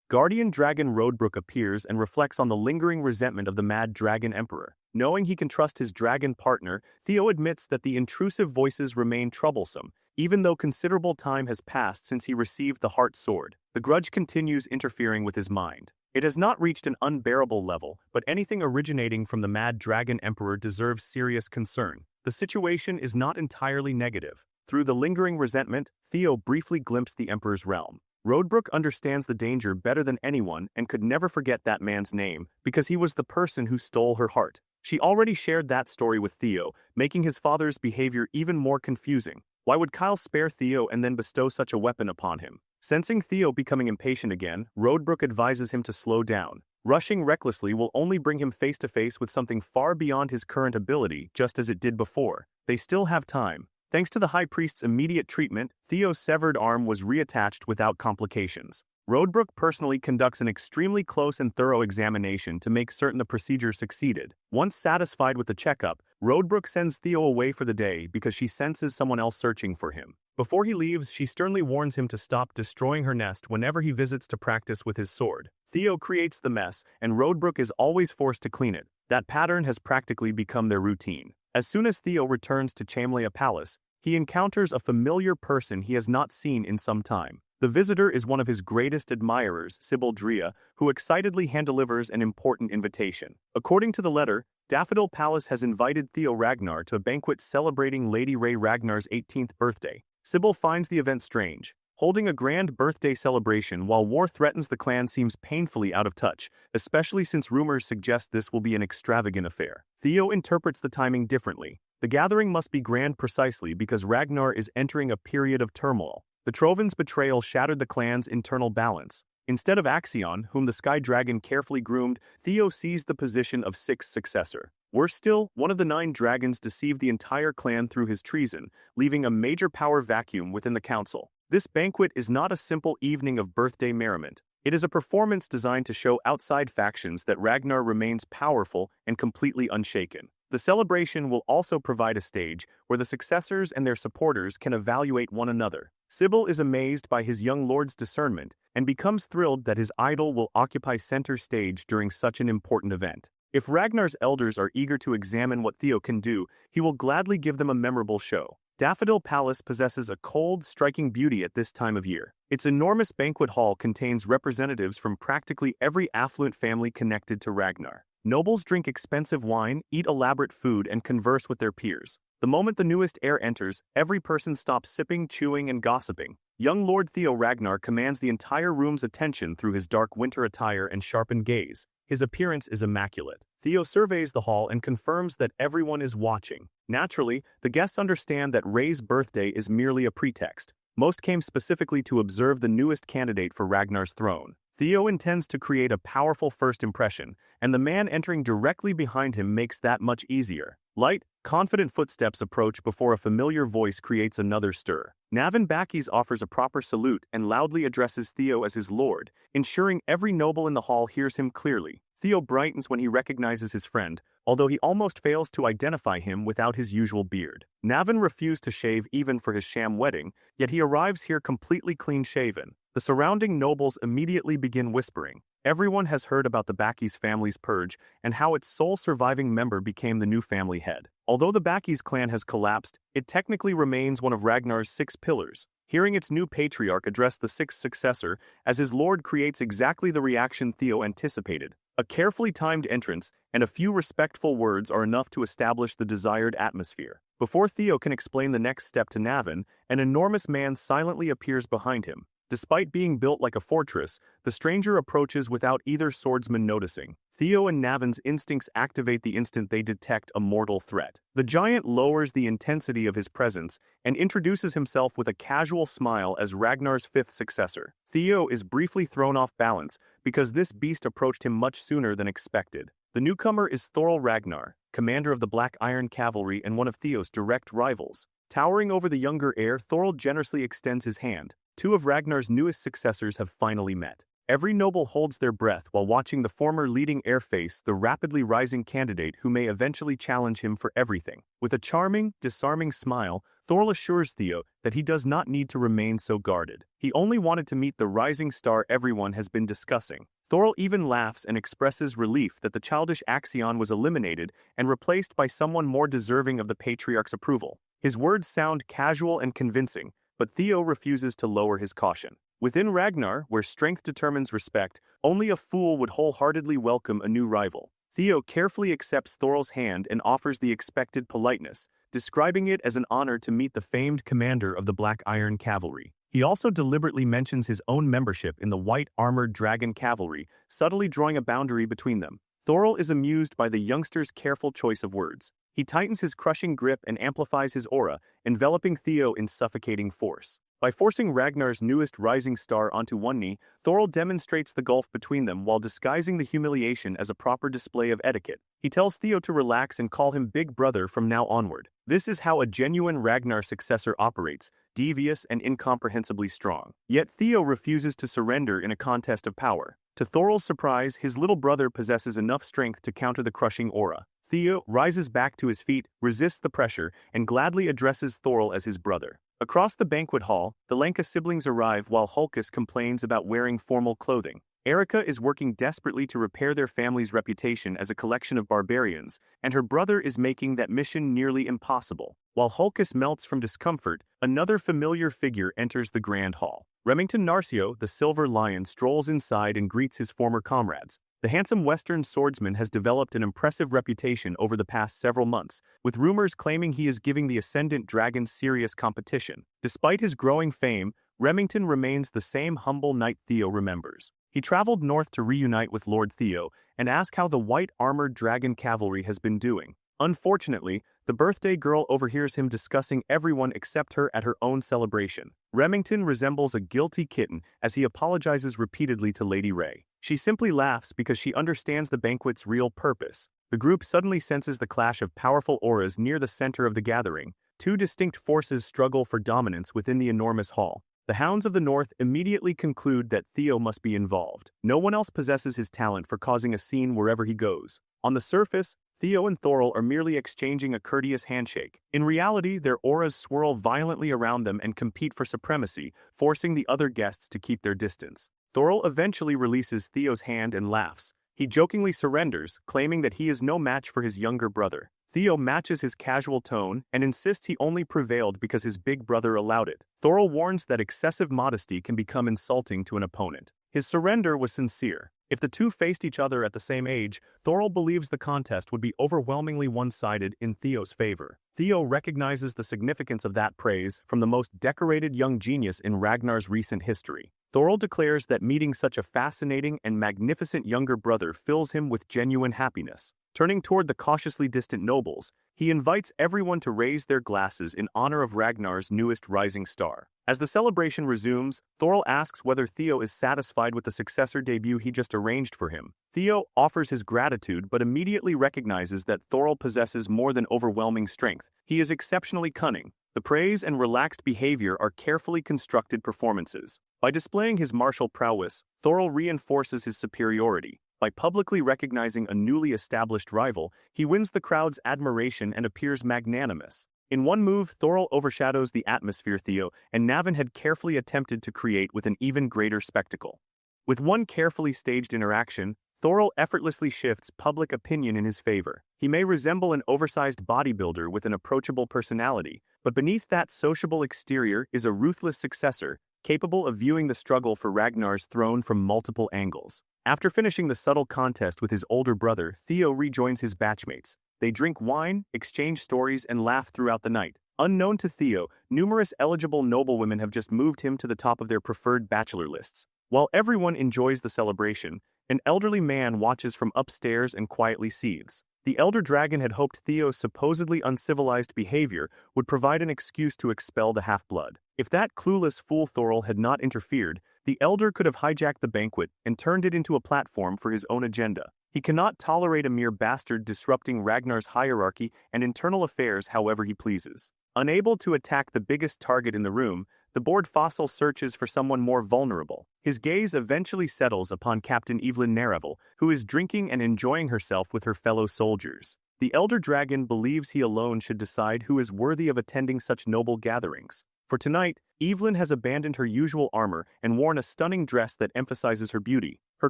Guardian Dragon Rodebrook appears and reflects on the lingering resentment of the Mad Dragon Emperor. Knowing he can trust his dragon partner, Theo admits that the intrusive voices remain troublesome, even though considerable time has passed since he received the Heart Sword. The grudge continues interfering with his mind. It has not reached an unbearable level, but anything originating from the Mad Dragon Emperor deserves serious concern. The situation is not entirely negative. Through the lingering resentment, Theo briefly glimpsed the Emperor's realm. Rodebrook understands the danger better than anyone and could never forget that man's name because he was the person who stole her heart. She already shared that story with Theo, making his father's behavior even more confusing. Why would Kyle spare Theo and then bestow such a weapon upon him? Sensing Theo becoming impatient again, Rodebrook advises him to slow down. Rushing recklessly will only bring him face to face with something far beyond his current ability, just as it did before. They still have time. Thanks to the High Priest's immediate treatment, Theo's severed arm was reattached without complications. Rodebrook personally conducts an extremely close and thorough examination to make certain the procedure succeeded. Once satisfied with the checkup, Rodebrook sends Theo away for the day because she senses someone else searching for him. Before he leaves, she sternly warns him to stop destroying her nest whenever he visits to practice with his sword. Theo creates the mess, and Roadbrook is always forced to clean it. That pattern has practically become their routine. As soon as Theo returns to Chamlea Palace, he encounters a familiar person he has not seen in some time. The visitor is one of his greatest admirers, Sybil Drea, who excitedly hand-delivers an important invitation. According to the letter, Daffodil Palace has invited Theo Ragnar to a banquet celebrating Lady Ray Ragnar's 18th birthday. Sybil finds the event strange. Holding a grand birthday celebration while war threatens the clan seems painfully out of touch, especially since rumors suggest this will be an extravagant affair. Theo interprets the timing differently. The gathering must be grand precisely because Ragnar is entering a period of turmoil. The Troven's betrayal shattered the clan's internal balance. Instead of Axion, whom the Sky Dragon carefully groomed, Theo seized the position of sixth successor. Worse still, one of the 9 dragons deceived the entire clan through his treason, leaving a major power vacuum within the council. This banquet is not a simple evening of birthday merriment. It is a performance designed to show outside factions that Ragnar remains powerful and completely unshaken. The celebration will also provide a stage where the successors and their supporters can evaluate one another. Sybil is amazed by his young lord's discernment and becomes thrilled that his idol will occupy center stage during such an important event. If Ragnar's elders are eager to examine what Theo can do, he will gladly give them a memorable show. Daffodil Palace possesses a cold, striking beauty at this time of year. Its enormous banquet hall contains representatives from practically every affluent family connected to Ragnar. Nobles drink expensive wine, eat elaborate food, and converse with their peers. The moment the newest heir enters, every person stops sipping, chewing, and gossiping. Young Lord Theo Ragnar commands the entire room's attention through his dark winter attire and sharpened gaze. His appearance is immaculate. Theo surveys the hall and confirms that everyone is watching. Naturally, the guests understand that Ray's birthday is merely a pretext. Most came specifically to observe the newest candidate for Ragnar's throne. Theo intends to create a powerful first impression, and the man entering directly behind him makes that much easier. Light, confident footsteps approach before a familiar voice creates another stir. Navin Bakis offers a proper salute and loudly addresses Theo as his lord, ensuring every noble in the hall hears him clearly. Theo brightens when he recognizes his friend, although he almost fails to identify him without his usual beard. Navin refused to shave even for his sham wedding, yet he arrives here completely clean-shaven. The surrounding nobles immediately begin whispering. Everyone has heard about the Bakis family's purge and how its sole surviving member became the new family head. Although the Bakis clan has collapsed, it technically remains one of Ragnar's 6 pillars. Hearing its new patriarch address the 6th successor as his lord creates exactly the reaction Theo anticipated. A carefully timed entrance and a few respectful words are enough to establish the desired atmosphere. Before Theo can explain the next step to Navin, an enormous man silently appears behind him. Despite being built like a fortress, the stranger approaches without either swordsman noticing. Theo and Navin's instincts activate the instant they detect a mortal threat. The giant lowers the intensity of his presence and introduces himself with a casual smile as Ragnar's 5th successor. Theo is briefly thrown off balance because this beast approached him much sooner than expected. The newcomer is Thoril Ragnar, commander of the Black Iron Cavalry and one of Theo's direct rivals. Towering over the younger heir, Thoril generously extends his hand. 2 of Ragnar's newest successors have finally met. Every noble holds their breath while watching the former leading heir face the rapidly rising candidate who may eventually challenge him for everything. With a charming, disarming smile, Thoril assures Theo that he does not need to remain so guarded. He only wanted to meet the rising star everyone has been discussing. Thoril even laughs and expresses relief that the childish Axion was eliminated and replaced by someone more deserving of the patriarch's approval. His words sound casual and convincing, but Theo refuses to lower his caution. Within Ragnar, where strength determines respect, only a fool would wholeheartedly welcome a new rival. Theo carefully accepts Thoril's hand and offers the expected politeness, describing it as an honor to meet the famed commander of the Black Iron Cavalry. He also deliberately mentions his own membership in the White Armored Dragon Cavalry, subtly drawing a boundary between them. Thoril is amused by the youngster's careful choice of words. He tightens his crushing grip and amplifies his aura, enveloping Theo in suffocating force. By forcing Ragnar's newest rising star onto one knee, Thoril demonstrates the gulf between them while disguising the humiliation as a proper display of etiquette. He tells Theo to relax and call him Big Brother from now onward. This is how a genuine Ragnar successor operates, devious and incomprehensibly strong. Yet Theo refuses to surrender in a contest of power. To Thoril's surprise, his little brother possesses enough strength to counter the crushing aura. Theo rises back to his feet, resists the pressure, and gladly addresses Thorol as his brother. Across the banquet hall, the Lanka siblings arrive while Hulkus complains about wearing formal clothing. Erica is working desperately to repair their family's reputation as a collection of barbarians, and her brother is making that mission nearly impossible. While Hulkus melts from discomfort, another familiar figure enters the grand hall. Remington Narcio, the Silver Lion, strolls inside and greets his former comrades. The handsome Western swordsman has developed an impressive reputation over the past several months, with rumors claiming he is giving the Ascendant Dragon serious competition. Despite his growing fame, Remington remains the same humble knight Theo remembers. He traveled north to reunite with Lord Theo and ask how the white-armored dragon cavalry has been doing. Unfortunately, the birthday girl overhears him discussing everyone except her at her own celebration. Remington resembles a guilty kitten as he apologizes repeatedly to Lady Ray. She simply laughs because she understands the banquet's real purpose. The group suddenly senses the clash of powerful auras near the center of the gathering. Two distinct forces struggle for dominance within the enormous hall. The Hounds of the North immediately conclude that Theo must be involved. No one else possesses his talent for causing a scene wherever he goes. On the surface, Theo and Thorol are merely exchanging a courteous handshake. In reality, their auras swirl violently around them and compete for supremacy, forcing the other guests to keep their distance. Thorol eventually releases Theo's hand and laughs. He jokingly surrenders, claiming that he is no match for his younger brother. Theo matches his casual tone and insists he only prevailed because his big brother allowed it. Thorol warns that excessive modesty can become insulting to an opponent. His surrender was sincere. If the two faced each other at the same age, Thorol believes the contest would be overwhelmingly one-sided in Theo's favor. Theo recognizes the significance of that praise from the most decorated young genius in Ragnar's recent history. Thorol declares that meeting such a fascinating and magnificent younger brother fills him with genuine happiness. Turning toward the cautiously distant nobles, he invites everyone to raise their glasses in honor of Ragnar's newest rising star. As the celebration resumes, Thorol asks whether Theo is satisfied with the successor debut he just arranged for him. Theo offers his gratitude but immediately recognizes that Thorol possesses more than overwhelming strength. He is exceptionally cunning. The praise and relaxed behavior are carefully constructed performances. By displaying his martial prowess, Thorol reinforces his superiority. By publicly recognizing a newly established rival, he wins the crowd's admiration and appears magnanimous. In one move, Thorol overshadows the atmosphere Theo and Navin had carefully attempted to create with an even greater spectacle. With one carefully staged interaction, Thorol effortlessly shifts public opinion in his favor. He may resemble an oversized bodybuilder with an approachable personality, but beneath that sociable exterior is a ruthless successor, capable of viewing the struggle for Ragnar's throne from multiple angles. After finishing the subtle contest with his older brother, Theo rejoins his batchmates. They drink wine, exchange stories, and laugh throughout the night. Unknown to Theo, numerous eligible noblewomen have just moved him to the top of their preferred bachelor lists. While everyone enjoys the celebration, an elderly man watches from upstairs and quietly seethes. The elder dragon had hoped Theo's supposedly uncivilized behavior would provide an excuse to expel the half-blood. If that clueless fool Thorol had not interfered, the elder could have hijacked the banquet and turned it into a platform for his own agenda. He cannot tolerate a mere bastard disrupting Ragnar's hierarchy and internal affairs however he pleases. Unable to attack the biggest target in the room, the bored fossil searches for someone more vulnerable. His gaze eventually settles upon Captain Evelyn Naravel, who is drinking and enjoying herself with her fellow soldiers. The elder dragon believes he alone should decide who is worthy of attending such noble gatherings. For tonight, Evelyn has abandoned her usual armor and worn a stunning dress that emphasizes her beauty. Her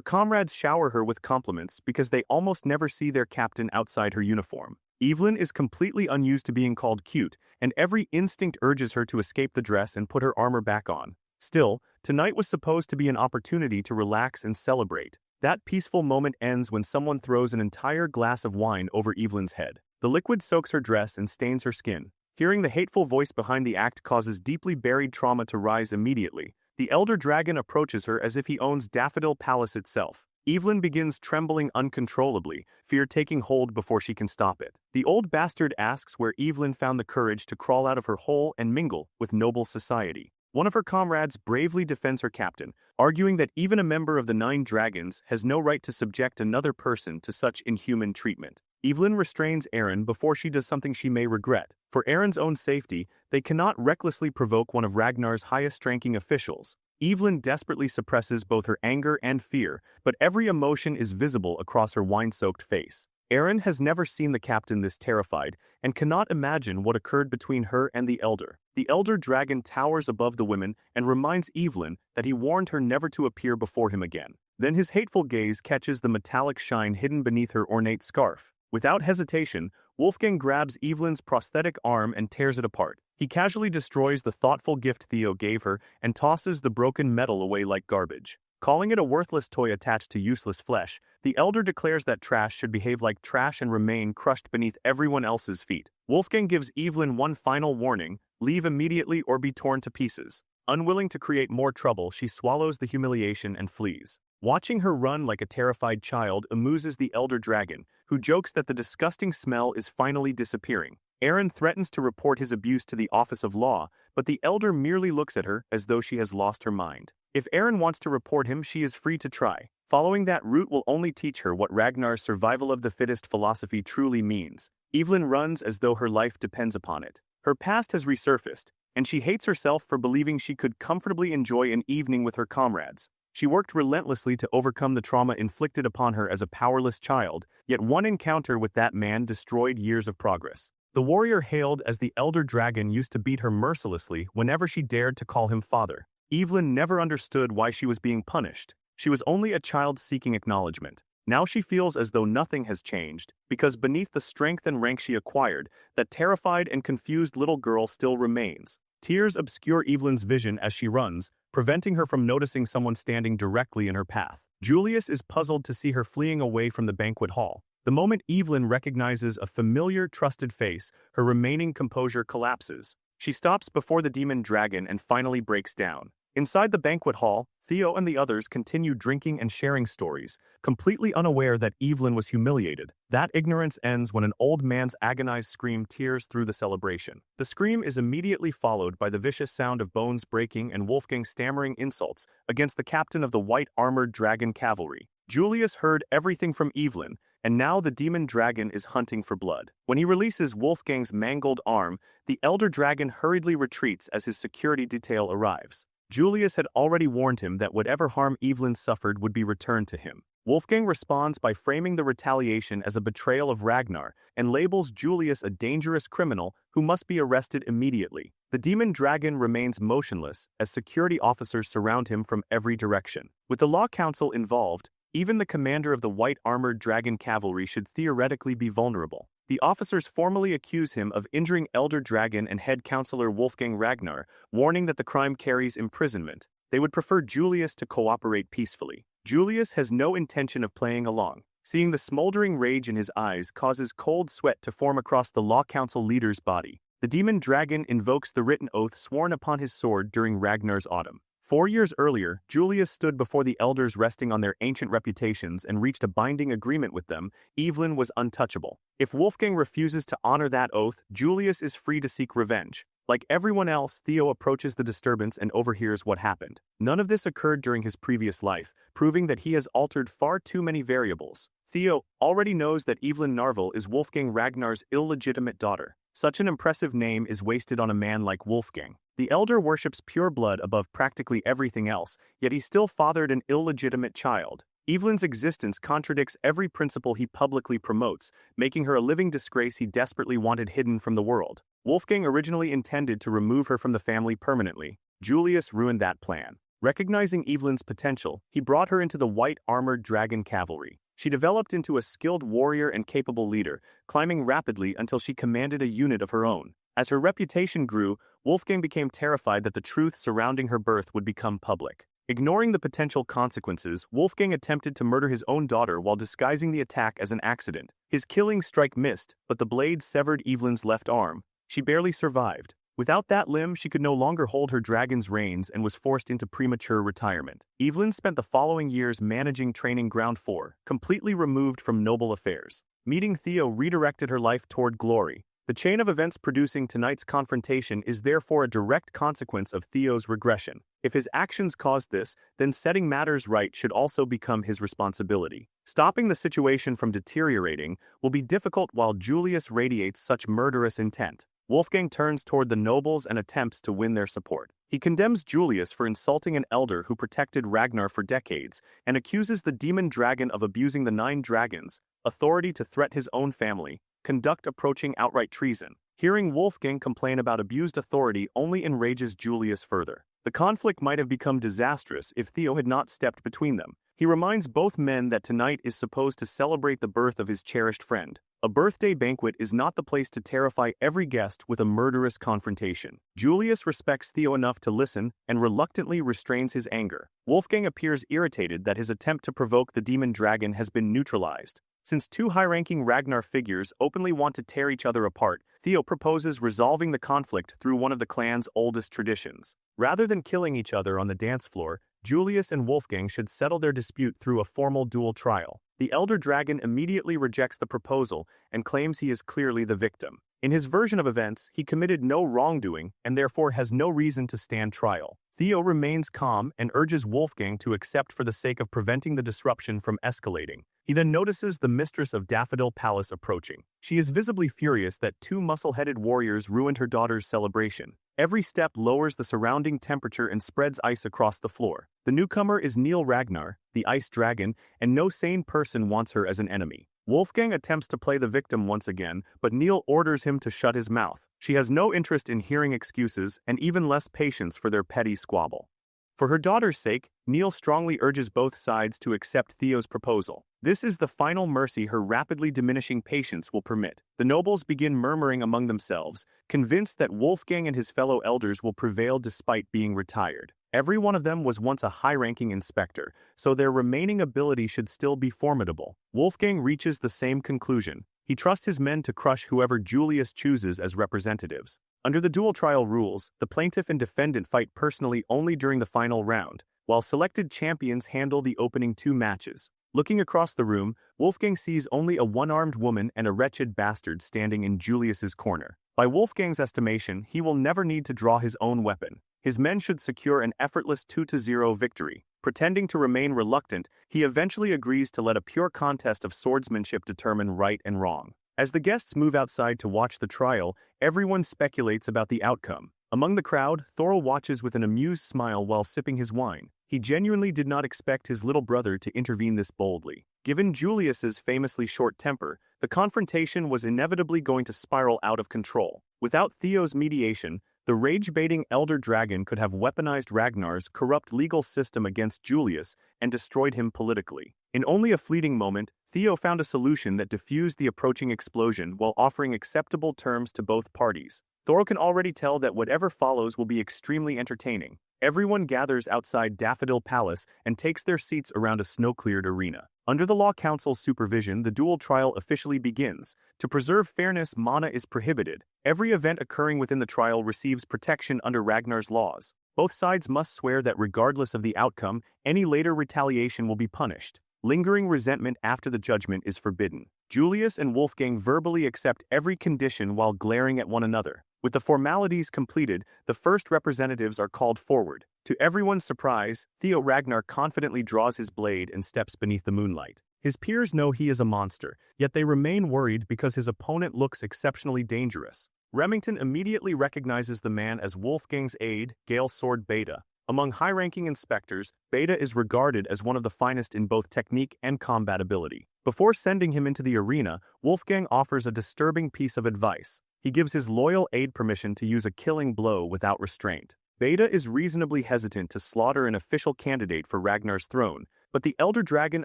comrades shower her with compliments because they almost never see their captain outside her uniform. Evelyn is completely unused to being called cute, and every instinct urges her to escape the dress and put her armor back on. Still, tonight was supposed to be an opportunity to relax and celebrate. That peaceful moment ends when someone throws an entire glass of wine over Evelyn's head. The liquid soaks her dress and stains her skin. Hearing the hateful voice behind the act causes deeply buried trauma to rise immediately. The elder dragon approaches her as if he owns Daffodil Palace itself. Evelyn begins trembling uncontrollably, fear taking hold before she can stop it. The old bastard asks where Evelyn found the courage to crawl out of her hole and mingle with noble society. One of her comrades bravely defends her captain, arguing that even a member of the 9 Dragons has no right to subject another person to such inhuman treatment. Evelyn restrains Aaron before she does something she may regret. For Aaron's own safety, they cannot recklessly provoke one of Ragnar's highest-ranking officials. Evelyn desperately suppresses both her anger and fear, but every emotion is visible across her wine-soaked face. Aaron has never seen the captain this terrified and cannot imagine what occurred between her and the elder. The elder dragon towers above the women and reminds Evelyn that he warned her never to appear before him again. Then his hateful gaze catches the metallic shine hidden beneath her ornate scarf. Without hesitation, Wolfgang grabs Evelyn's prosthetic arm and tears it apart. He casually destroys the thoughtful gift Theo gave her and tosses the broken metal away like garbage. Calling it a worthless toy attached to useless flesh, the elder declares that trash should behave like trash and remain crushed beneath everyone else's feet. Wolfgang gives Evelyn one final warning: leave immediately or be torn to pieces. Unwilling to create more trouble, she swallows the humiliation and flees. Watching her run like a terrified child amuses the elder dragon, who jokes that the disgusting smell is finally disappearing. Aaron threatens to report his abuse to the Office of Law, but the elder merely looks at her as though she has lost her mind. If Aaron wants to report him, she is free to try. Following that route will only teach her what Ragnar's survival of the fittest philosophy truly means. Evelyn runs as though her life depends upon it. Her past has resurfaced, and she hates herself for believing she could comfortably enjoy an evening with her comrades. She worked relentlessly to overcome the trauma inflicted upon her as a powerless child, yet one encounter with that man destroyed years of progress. The warrior hailed as the elder dragon used to beat her mercilessly whenever she dared to call him father. Evelyn never understood why she was being punished. She was only a child seeking acknowledgement. Now she feels as though nothing has changed, because beneath the strength and rank she acquired, that terrified and confused little girl still remains. Tears obscure Evelyn's vision as she runs, preventing her from noticing someone standing directly in her path. Julius is puzzled to see her fleeing away from the banquet hall. The moment Evelyn recognizes a familiar, trusted face, her remaining composure collapses. She stops before the demon dragon and finally breaks down. Inside the banquet hall, Theo and the others continue drinking and sharing stories, completely unaware that Evelyn was humiliated. That ignorance ends when an old man's agonized scream tears through the celebration. The scream is immediately followed by the vicious sound of bones breaking and Wolfgang stammering insults against the captain of the white-armored dragon cavalry. Julius heard everything from Evelyn, and now the demon dragon is hunting for blood. When he releases Wolfgang's mangled arm, the elder dragon hurriedly retreats as his security detail arrives. Julius had already warned him that whatever harm Evelyn suffered would be returned to him. Wolfgang responds by framing the retaliation as a betrayal of Ragnar and labels Julius a dangerous criminal who must be arrested immediately. The demon dragon remains motionless as security officers surround him from every direction. With the Law Council involved, even the commander of the white-armored dragon cavalry should theoretically be vulnerable. The officers formally accuse him of injuring Elder Dragon and head counselor Wolfgang Ragnar, warning that the crime carries imprisonment. They would prefer Julius to cooperate peacefully. Julius has no intention of playing along. Seeing the smoldering rage in his eyes causes cold sweat to form across the Law Council leader's body. The demon dragon invokes the written oath sworn upon his sword during Ragnar's autumn. 4 years earlier, Julius stood before the elders resting on their ancient reputations and reached a binding agreement with them. Evelyn was untouchable. If Wolfgang refuses to honor that oath, Julius is free to seek revenge. Like everyone else, Theo approaches the disturbance and overhears what happened. None of this occurred during his previous life, proving that he has altered far too many variables. Theo already knows that Evelyn Narvel is Wolfgang Ragnar's illegitimate daughter. Such an impressive name is wasted on a man like Wolfgang. The elder worships pure blood above practically everything else, yet he still fathered an illegitimate child. Evelyn's existence contradicts every principle he publicly promotes, making her a living disgrace he desperately wanted hidden from the world. Wolfgang originally intended to remove her from the family permanently. Julius ruined that plan. Recognizing Evelyn's potential, he brought her into the white-armored dragon cavalry. She developed into a skilled warrior and capable leader, climbing rapidly until she commanded a unit of her own. As her reputation grew, Wolfgang became terrified that the truth surrounding her birth would become public. Ignoring the potential consequences, Wolfgang attempted to murder his own daughter while disguising the attack as an accident. His killing strike missed, but the blade severed Evelyn's left arm. She barely survived. Without that limb, she could no longer hold her dragon's reins and was forced into premature retirement. Evelyn spent the following years managing Training Ground 4, completely removed from noble affairs. Meeting Theo redirected her life toward glory. The chain of events producing tonight's confrontation is therefore a direct consequence of Theo's regression. If his actions caused this, then setting matters right should also become his responsibility. Stopping the situation from deteriorating will be difficult while Julius radiates such murderous intent. Wolfgang turns toward the nobles and attempts to win their support. He condemns Julius for insulting an elder who protected Ragnar for decades and accuses the demon dragon of abusing the 9 dragons, authority to threat his own family, conduct approaching outright treason. Hearing Wolfgang complain about abused authority only enrages Julius further. The conflict might have become disastrous if Theo had not stepped between them. He reminds both men that tonight is supposed to celebrate the birth of his cherished friend. A birthday banquet is not the place to terrify every guest with a murderous confrontation. Julius respects Theo enough to listen and reluctantly restrains his anger. Wolfgang appears irritated that his attempt to provoke the demon dragon has been neutralized. Since two high-ranking Ragnar figures openly want to tear each other apart, Theo proposes resolving the conflict through one of the clan's oldest traditions. Rather than killing each other on the dance floor, Julius and Wolfgang should settle their dispute through a formal duel trial. The Elder Dragon immediately rejects the proposal and claims he is clearly the victim. In his version of events, he committed no wrongdoing and therefore has no reason to stand trial. Theo remains calm and urges Wolfgang to accept for the sake of preventing the disruption from escalating. He then notices the mistress of Daffodil Palace approaching. She is visibly furious that two muscle-headed warriors ruined her daughter's celebration. Every step lowers the surrounding temperature and spreads ice across the floor. The newcomer is Neil Ragnar, the Ice Dragon, and no sane person wants her as an enemy. Wolfgang attempts to play the victim once again, but Neil orders him to shut his mouth. She has no interest in hearing excuses and even less patience for their petty squabble. For her daughter's sake, Neil strongly urges both sides to accept Theo's proposal. This is the final mercy her rapidly diminishing patience will permit. The nobles begin murmuring among themselves, convinced that Wolfgang and his fellow elders will prevail despite being retired. Every one of them was once a high-ranking inspector, so their remaining ability should still be formidable. Wolfgang reaches the same conclusion. He trusts his men to crush whoever Julius chooses as representatives. Under the dual trial rules, the plaintiff and defendant fight personally only during the final round, while selected champions handle the opening two matches. Looking across the room, Wolfgang sees only a one-armed woman and a wretched bastard standing in Julius's corner. By Wolfgang's estimation, he will never need to draw his own weapon. His men should secure an effortless 2-0 victory. Pretending to remain reluctant, he eventually agrees to let a pure contest of swordsmanship determine right and wrong. As the guests move outside to watch the trial, everyone speculates about the outcome. Among the crowd, Thorl watches with an amused smile while sipping his wine. He genuinely did not expect his little brother to intervene this boldly. Given Julius's famously short temper, the confrontation was inevitably going to spiral out of control. Without Theo's mediation, the rage-baiting Elder Dragon could have weaponized Ragnar's corrupt legal system against Julius and destroyed him politically. In only a fleeting moment, Theo found a solution that diffused the approaching explosion while offering acceptable terms to both parties. Thor can already tell that whatever follows will be extremely entertaining. Everyone gathers outside Daffodil Palace and takes their seats around a snow-cleared arena. Under the Law Council's supervision, the dual trial officially begins. To preserve fairness, mana is prohibited. Every event occurring within the trial receives protection under Ragnar's laws. Both sides must swear that regardless of the outcome, any later retaliation will be punished. Lingering resentment after the judgment is forbidden. Julius and Wolfgang verbally accept every condition while glaring at one another. With the formalities completed, the first representatives are called forward. To everyone's surprise, Theo Ragnar confidently draws his blade and steps beneath the moonlight. His peers know he is a monster, yet they remain worried because his opponent looks exceptionally dangerous. Remington immediately recognizes the man as Wolfgang's aide, Gale Sword Beta. Among high-ranking inspectors, Beta is regarded as one of the finest in both technique and combat ability. Before sending him into the arena, Wolfgang offers a disturbing piece of advice. He gives his loyal aide permission to use a killing blow without restraint. Beta is reasonably hesitant to slaughter an official candidate for Ragnar's throne, but the Elder Dragon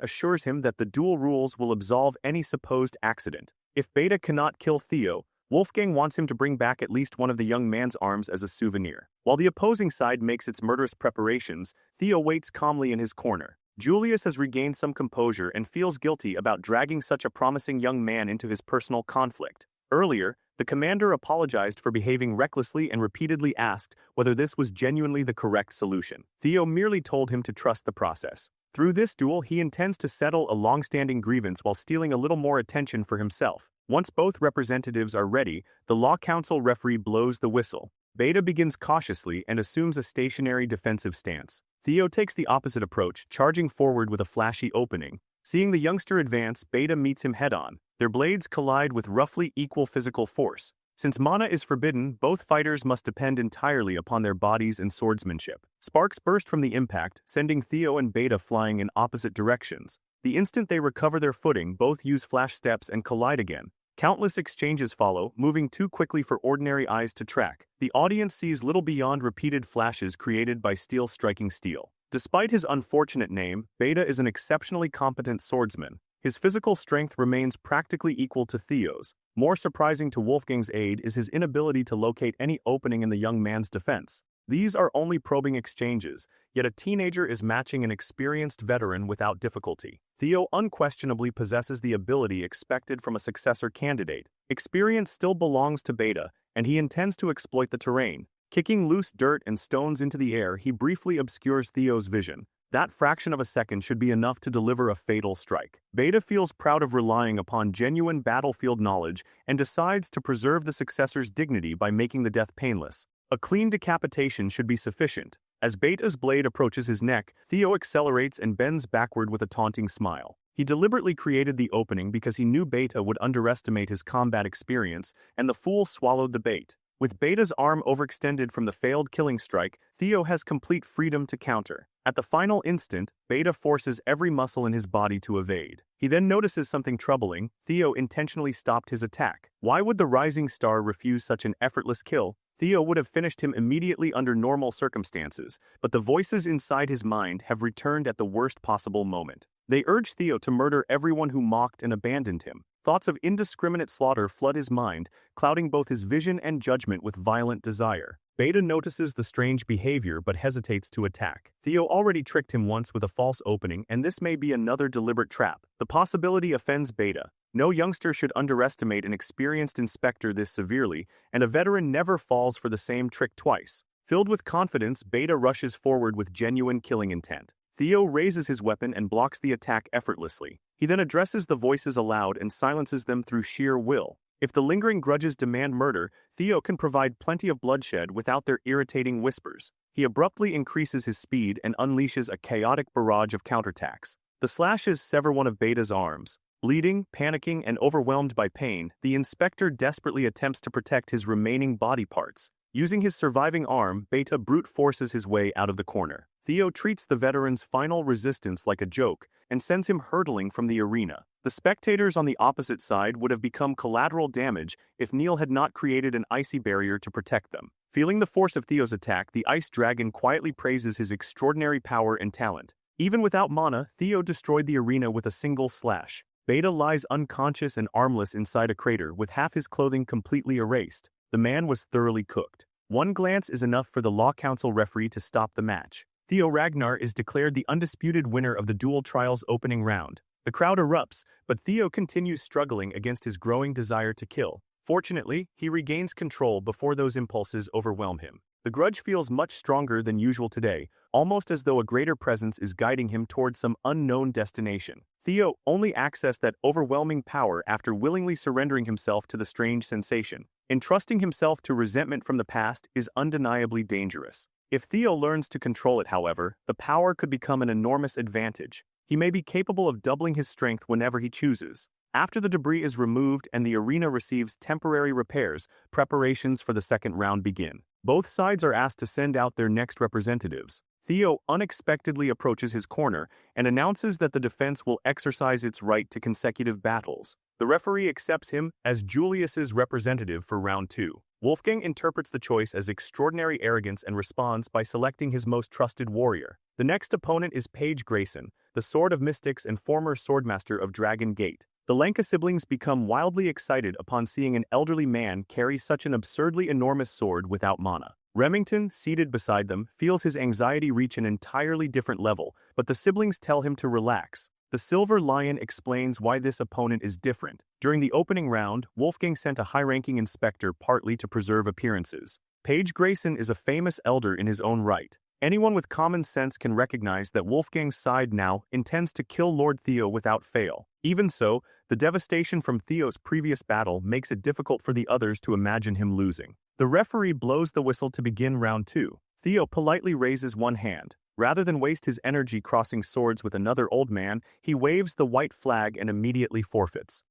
assures him that the duel rules will absolve any supposed accident. If Beta cannot kill Theo, Wolfgang wants him to bring back at least one of the young man's arms as a souvenir. While the opposing side makes its murderous preparations, Theo waits calmly in his corner. Julius has regained some composure and feels guilty about dragging such a promising young man into his personal conflict. Earlier, the commander apologized for behaving recklessly and repeatedly asked whether this was genuinely the correct solution. Theo merely told him to trust the process. Through this duel, he intends to settle a long-standing grievance while stealing a little more attention for himself. Once both representatives are ready, the Law Council referee blows the whistle. Beta begins cautiously and assumes a stationary defensive stance. Theo takes the opposite approach, charging forward with a flashy opening. Seeing the youngster advance, Beta meets him head-on. Their blades collide with roughly equal physical force. Since mana is forbidden, both fighters must depend entirely upon their bodies and swordsmanship. Sparks burst from the impact, sending Theo and Beta flying in opposite directions. The instant they recover their footing, both use flash steps and collide again. Countless exchanges follow, moving too quickly for ordinary eyes to track. The audience sees little beyond repeated flashes created by steel striking steel. Despite his unfortunate name, Beta is an exceptionally competent swordsman. His physical strength remains practically equal to Theo's. More surprising to Wolfgang's aid is his inability to locate any opening in the young man's defense. These are only probing exchanges, yet a teenager is matching an experienced veteran without difficulty. Theo unquestionably possesses the ability expected from a successor candidate. Experience still belongs to Beta, and he intends to exploit the terrain. Kicking loose dirt and stones into the air, he briefly obscures Theo's vision. That fraction of a second should be enough to deliver a fatal strike. Beta feels proud of relying upon genuine battlefield knowledge and decides to preserve the successor's dignity by making the death painless. A clean decapitation should be sufficient. As Beta's blade approaches his neck, Theo accelerates and bends backward with a taunting smile. He deliberately created the opening because he knew Beta would underestimate his combat experience, and the fool swallowed the bait. With Beta's arm overextended from the failed killing strike, Theo has complete freedom to counter. At the final instant, Beta forces every muscle in his body to evade. He then notices something troubling. Theo intentionally stopped his attack. Why would the rising star refuse such an effortless kill? Theo would have finished him immediately under normal circumstances, but the voices inside his mind have returned at the worst possible moment. They urge Theo to murder everyone who mocked and abandoned him. Thoughts of indiscriminate slaughter flood his mind, clouding both his vision and judgment with violent desire. Beta notices the strange behavior but hesitates to attack. Theo already tricked him once with a false opening, and this may be another deliberate trap. The possibility offends Beta. No youngster should underestimate an experienced inspector this severely, and a veteran never falls for the same trick twice. Filled with confidence, Beta rushes forward with genuine killing intent. Theo raises his weapon and blocks the attack effortlessly. He then addresses the voices aloud and silences them through sheer will. If the lingering grudges demand murder, Theo can provide plenty of bloodshed without their irritating whispers. He abruptly increases his speed and unleashes a chaotic barrage of counterattacks. The slashes sever one of Beta's arms. Bleeding, panicking, and overwhelmed by pain, the inspector desperately attempts to protect his remaining body parts. Using his surviving arm, Beta brute forces his way out of the corner. Theo treats the veteran's final resistance like a joke and sends him hurtling from the arena. The spectators on the opposite side would have become collateral damage if Neil had not created an icy barrier to protect them. Feeling the force of Theo's attack, the ice dragon quietly praises his extraordinary power and talent. Even without mana, Theo destroyed the arena with a single slash. Beta lies unconscious and armless inside a crater with half his clothing completely erased. The man was thoroughly cooked. One glance is enough for the Law Council referee to stop the match. Theo Ragnar is declared the undisputed winner of the Duel Trials opening round. The crowd erupts, but Theo continues struggling against his growing desire to kill. Fortunately, he regains control before those impulses overwhelm him. The grudge feels much stronger than usual today, almost as though a greater presence is guiding him towards some unknown destination. Theo only accessed that overwhelming power after willingly surrendering himself to the strange sensation. Entrusting himself to resentment from the past is undeniably dangerous. If Theo learns to control it, however, the power could become an enormous advantage. He may be capable of doubling his strength whenever he chooses. After the debris is removed and the arena receives temporary repairs, preparations for the second round begin. Both sides are asked to send out their next representatives. Theo unexpectedly approaches his corner and announces that the defense will exercise its right to consecutive battles. The referee accepts him as Julius's representative for round 2. Wolfgang interprets the choice as extraordinary arrogance and responds by selecting his most trusted warrior. The next opponent is Paige Grayson, the Sword of Mystics and former Swordmaster of Dragon Gate. The Lanka siblings become wildly excited upon seeing an elderly man carry such an absurdly enormous sword without mana. Remington, seated beside them, feels his anxiety reach an entirely different level, but the siblings tell him to relax. The Silver Lion explains why this opponent is different. During the opening round, Wolfgang sent a high-ranking inspector partly to preserve appearances. Paige Grayson is a famous elder in his own right. Anyone with common sense can recognize that Wolfgang's side now intends to kill Lord Theo without fail. Even so, the devastation from Theo's previous battle makes it difficult for the others to imagine him losing. The referee blows the whistle to begin round 2. Theo politely raises one hand. Rather than waste his energy crossing swords with another old man, he waves the white flag and immediately forfeits.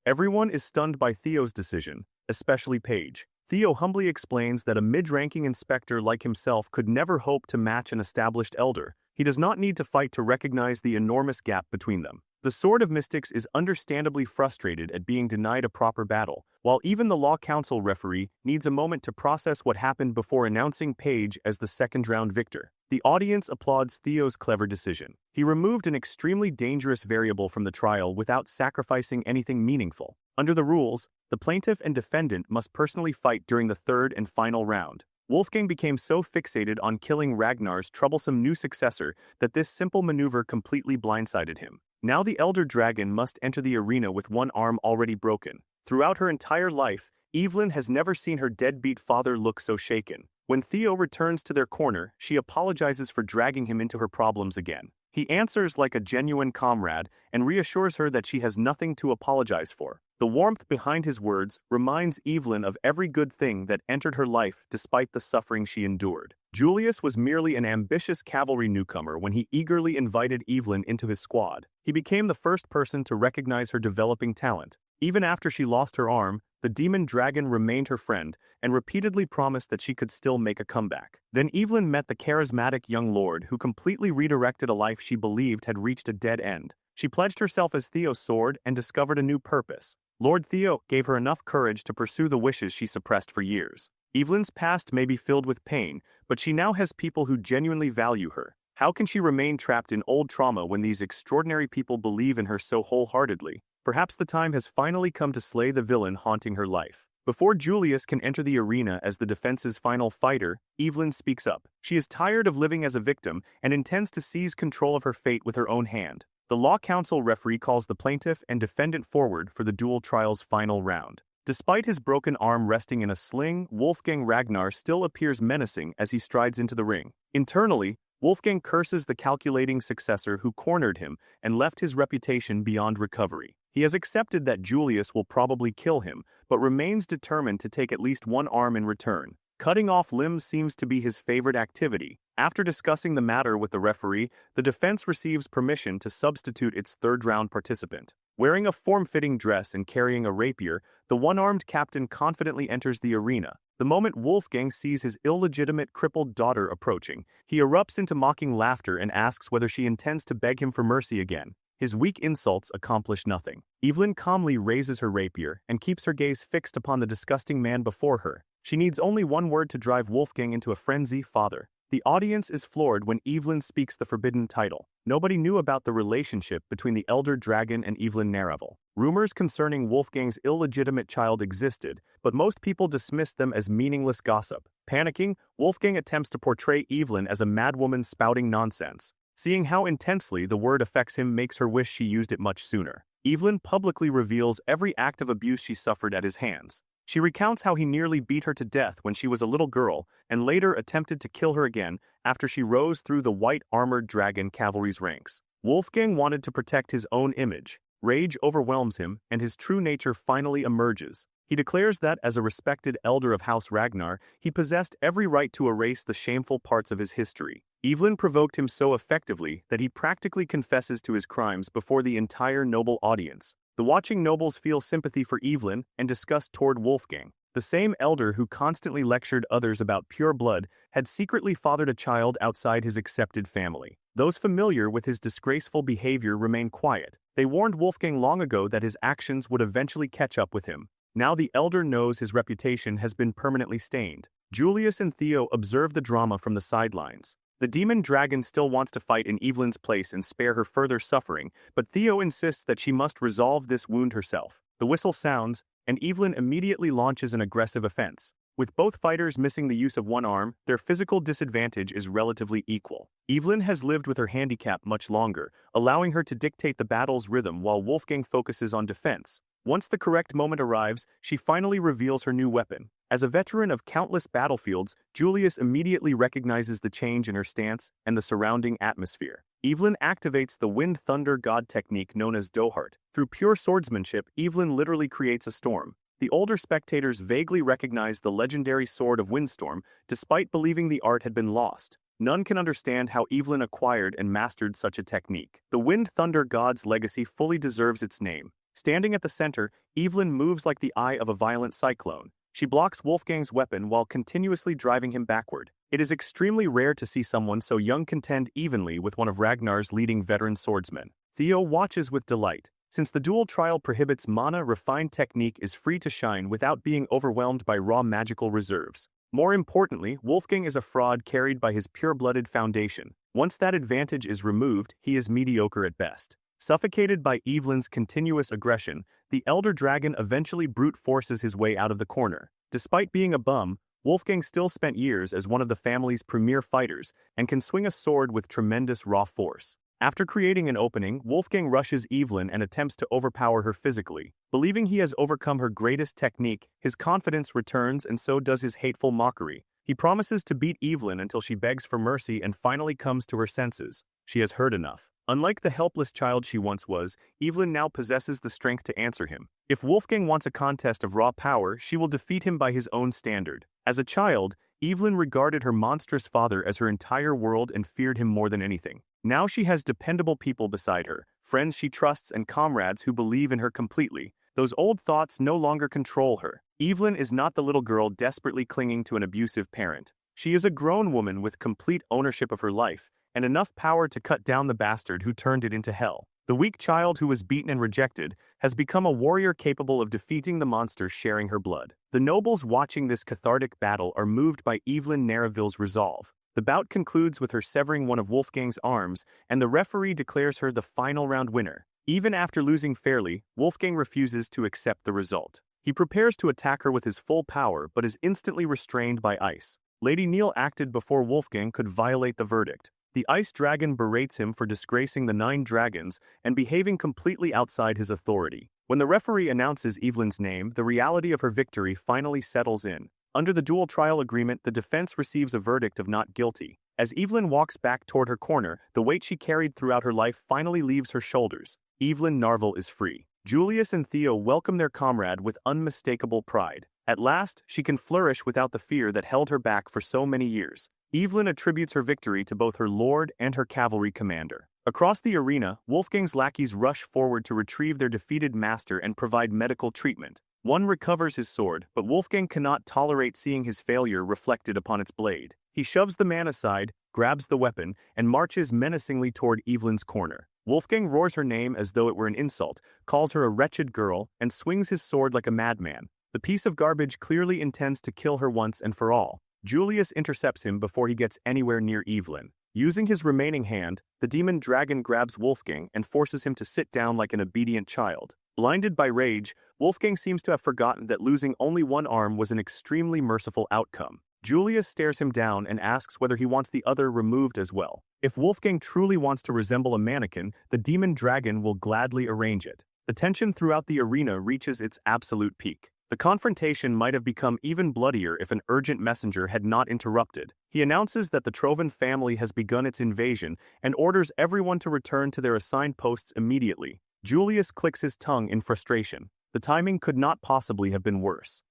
Everyone is stunned by Theo's decision, especially Paige. Theo humbly explains that a mid-ranking inspector like himself could never hope to match an established elder. He does not need to fight to recognize the enormous gap between them. The Sword of Mystics is understandably frustrated at being denied a proper battle, while even the Law Council referee needs a moment to process what happened before announcing Paige as the second-round victor. The audience applauds Theo's clever decision. He removed an extremely dangerous variable from the trial without sacrificing anything meaningful. Under the rules, the plaintiff and defendant must personally fight during the third and final round. Wolfgang became so fixated on killing Ragnar's troublesome new successor that this simple maneuver completely blindsided him. Now the Elder Dragon must enter the arena with one arm already broken. Throughout her entire life, Evelyn has never seen her deadbeat father look so shaken. When Theo returns to their corner, she apologizes for dragging him into her problems again. He answers like a genuine comrade and reassures her that she has nothing to apologize for. The warmth behind his words reminds Evelyn of every good thing that entered her life despite the suffering she endured. Julius was merely an ambitious cavalry newcomer when he eagerly invited Evelyn into his squad. He became the first person to recognize her developing talent. Even after she lost her arm, the demon dragon remained her friend and repeatedly promised that she could still make a comeback. Then Evelyn met the charismatic young lord who completely redirected a life she believed had reached a dead end. She pledged herself as Theo's sword and discovered a new purpose. Lord Theo gave her enough courage to pursue the wishes she suppressed for years. Evelyn's past may be filled with pain, but she now has people who genuinely value her. How can she remain trapped in old trauma when these extraordinary people believe in her so wholeheartedly? Perhaps the time has finally come to slay the villain haunting her life. Before Julius can enter the arena as the defense's final fighter, Evelyn speaks up. She is tired of living as a victim and intends to seize control of her fate with her own hand. The Law Council referee calls the plaintiff and defendant forward for the dual trial's final round. Despite his broken arm resting in a sling, Wolfgang Ragnar still appears menacing as he strides into the ring. Internally, Wolfgang curses the calculating successor who cornered him and left his reputation beyond recovery. He has accepted that Julius will probably kill him, but remains determined to take at least one arm in return. Cutting off limbs seems to be his favorite activity. After discussing the matter with the referee, the defense receives permission to substitute its third-round participant. Wearing a form-fitting dress and carrying a rapier, the one-armed captain confidently enters the arena. The moment Wolfgang sees his illegitimate crippled daughter approaching, he erupts into mocking laughter and asks whether she intends to beg him for mercy again. His weak insults accomplish nothing. Evelyn calmly raises her rapier and keeps her gaze fixed upon the disgusting man before her. She needs only one word to drive Wolfgang into a frenzy: father. The audience is floored when Evelyn speaks the forbidden title. Nobody knew about the relationship between the Elder Dragon and Evelyn Naravel. Rumors concerning Wolfgang's illegitimate child existed, but most people dismissed them as meaningless gossip. Panicking, Wolfgang attempts to portray Evelyn as a madwoman spouting nonsense. Seeing how intensely the word affects him makes her wish she used it much sooner. Evelyn publicly reveals every act of abuse she suffered at his hands. She recounts how he nearly beat her to death when she was a little girl and later attempted to kill her again after she rose through the white-armored dragon cavalry's ranks. Wolfgang wanted to protect his own image. Rage overwhelms him, and his true nature finally emerges. He declares that, as a respected elder of House Ragnar, he possessed every right to erase the shameful parts of his history. Evelyn provoked him so effectively that he practically confesses to his crimes before the entire noble audience. The watching nobles feel sympathy for Evelyn and disgust toward Wolfgang. The same elder who constantly lectured others about pure blood had secretly fathered a child outside his accepted family. Those familiar with his disgraceful behavior remain quiet. They warned Wolfgang long ago that his actions would eventually catch up with him. Now the elder knows his reputation has been permanently stained. Julius and Theo observe the drama from the sidelines. The demon dragon still wants to fight in Evelyn's place and spare her further suffering, but Theo insists that she must resolve this wound herself. The whistle sounds, and Evelyn immediately launches an aggressive offense. With both fighters missing the use of one arm, their physical disadvantage is relatively equal. Evelyn has lived with her handicap much longer, allowing her to dictate the battle's rhythm while Wolfgang focuses on defense. Once the correct moment arrives, she finally reveals her new weapon. As a veteran of countless battlefields, Julius immediately recognizes the change in her stance and the surrounding atmosphere. Evelyn activates the Wind Thunder God technique known as Dohart. Through pure swordsmanship, Evelyn literally creates a storm. The older spectators vaguely recognize the legendary Sword of Windstorm, despite believing the art had been lost. None can understand how Evelyn acquired and mastered such a technique. The Wind Thunder God's legacy fully deserves its name. Standing at the center, Evelyn moves like the eye of a violent cyclone. She blocks Wolfgang's weapon while continuously driving him backward. It is extremely rare to see someone so young contend evenly with one of Ragnar's leading veteran swordsmen. Theo watches with delight. Since the dual trial prohibits mana, refined technique is free to shine without being overwhelmed by raw magical reserves. More importantly, Wolfgang is a fraud carried by his pure-blooded foundation. Once that advantage is removed, he is mediocre at best. Suffocated by Evelyn's continuous aggression, the Elder Dragon eventually brute forces his way out of the corner. Despite being a bum, Wolfgang still spent years as one of the family's premier fighters and can swing a sword with tremendous raw force. After creating an opening, Wolfgang rushes Evelyn and attempts to overpower her physically. Believing he has overcome her greatest technique, his confidence returns and so does his hateful mockery. He promises to beat Evelyn until she begs for mercy and finally comes to her senses. She has heard enough. Unlike the helpless child she once was, Evelyn now possesses the strength to answer him. If Wolfgang wants a contest of raw power, she will defeat him by his own standard. As a child, Evelyn regarded her monstrous father as her entire world and feared him more than anything. Now she has dependable people beside her, friends she trusts and comrades who believe in her completely. Those old thoughts no longer control her. Evelyn is not the little girl desperately clinging to an abusive parent. She is a grown woman with complete ownership of her life, and enough power to cut down the bastard who turned it into hell. The weak child who was beaten and rejected has become a warrior capable of defeating the monster sharing her blood. The nobles watching this cathartic battle are moved by Evelyn Nareville's resolve. The bout concludes with her severing one of Wolfgang's arms, and the referee declares her the final round winner. Even after losing fairly, Wolfgang refuses to accept the result. He prepares to attack her with his full power but is instantly restrained by ice. Lady Neil acted before Wolfgang could violate the verdict. The ice dragon berates him for disgracing the 9 dragons and behaving completely outside his authority. When the referee announces Evelyn's name, the reality of her victory finally settles in. Under the dual trial agreement, the defense receives a verdict of not guilty. As Evelyn walks back toward her corner, the weight she carried throughout her life finally leaves her shoulders. Evelyn Narville is free. Julius and Theo welcome their comrade with unmistakable pride. At last, she can flourish without the fear that held her back for so many years. Evelyn attributes her victory to both her lord and her cavalry commander. Across the arena, Wolfgang's lackeys rush forward to retrieve their defeated master and provide medical treatment. One recovers his sword, but Wolfgang cannot tolerate seeing his failure reflected upon its blade. He shoves the man aside, grabs the weapon, and marches menacingly toward Evelyn's corner. Wolfgang roars her name as though it were an insult, calls her a wretched girl, and swings his sword like a madman. The piece of garbage clearly intends to kill her once and for all. Julius intercepts him before he gets anywhere near Evelyn. Using his remaining hand, the demon dragon grabs Wolfgang and forces him to sit down like an obedient child. Blinded by rage, Wolfgang seems to have forgotten that losing only one arm was an extremely merciful outcome. Julius stares him down and asks whether he wants the other removed as well. If Wolfgang truly wants to resemble a mannequin, the demon dragon will gladly arrange it. The tension throughout the arena reaches its absolute peak. The confrontation might have become even bloodier if an urgent messenger had not interrupted. He announces that the Trovan family has begun its invasion and orders everyone to return to their assigned posts immediately. Julius clicks his tongue in frustration. The timing could not possibly have been worse.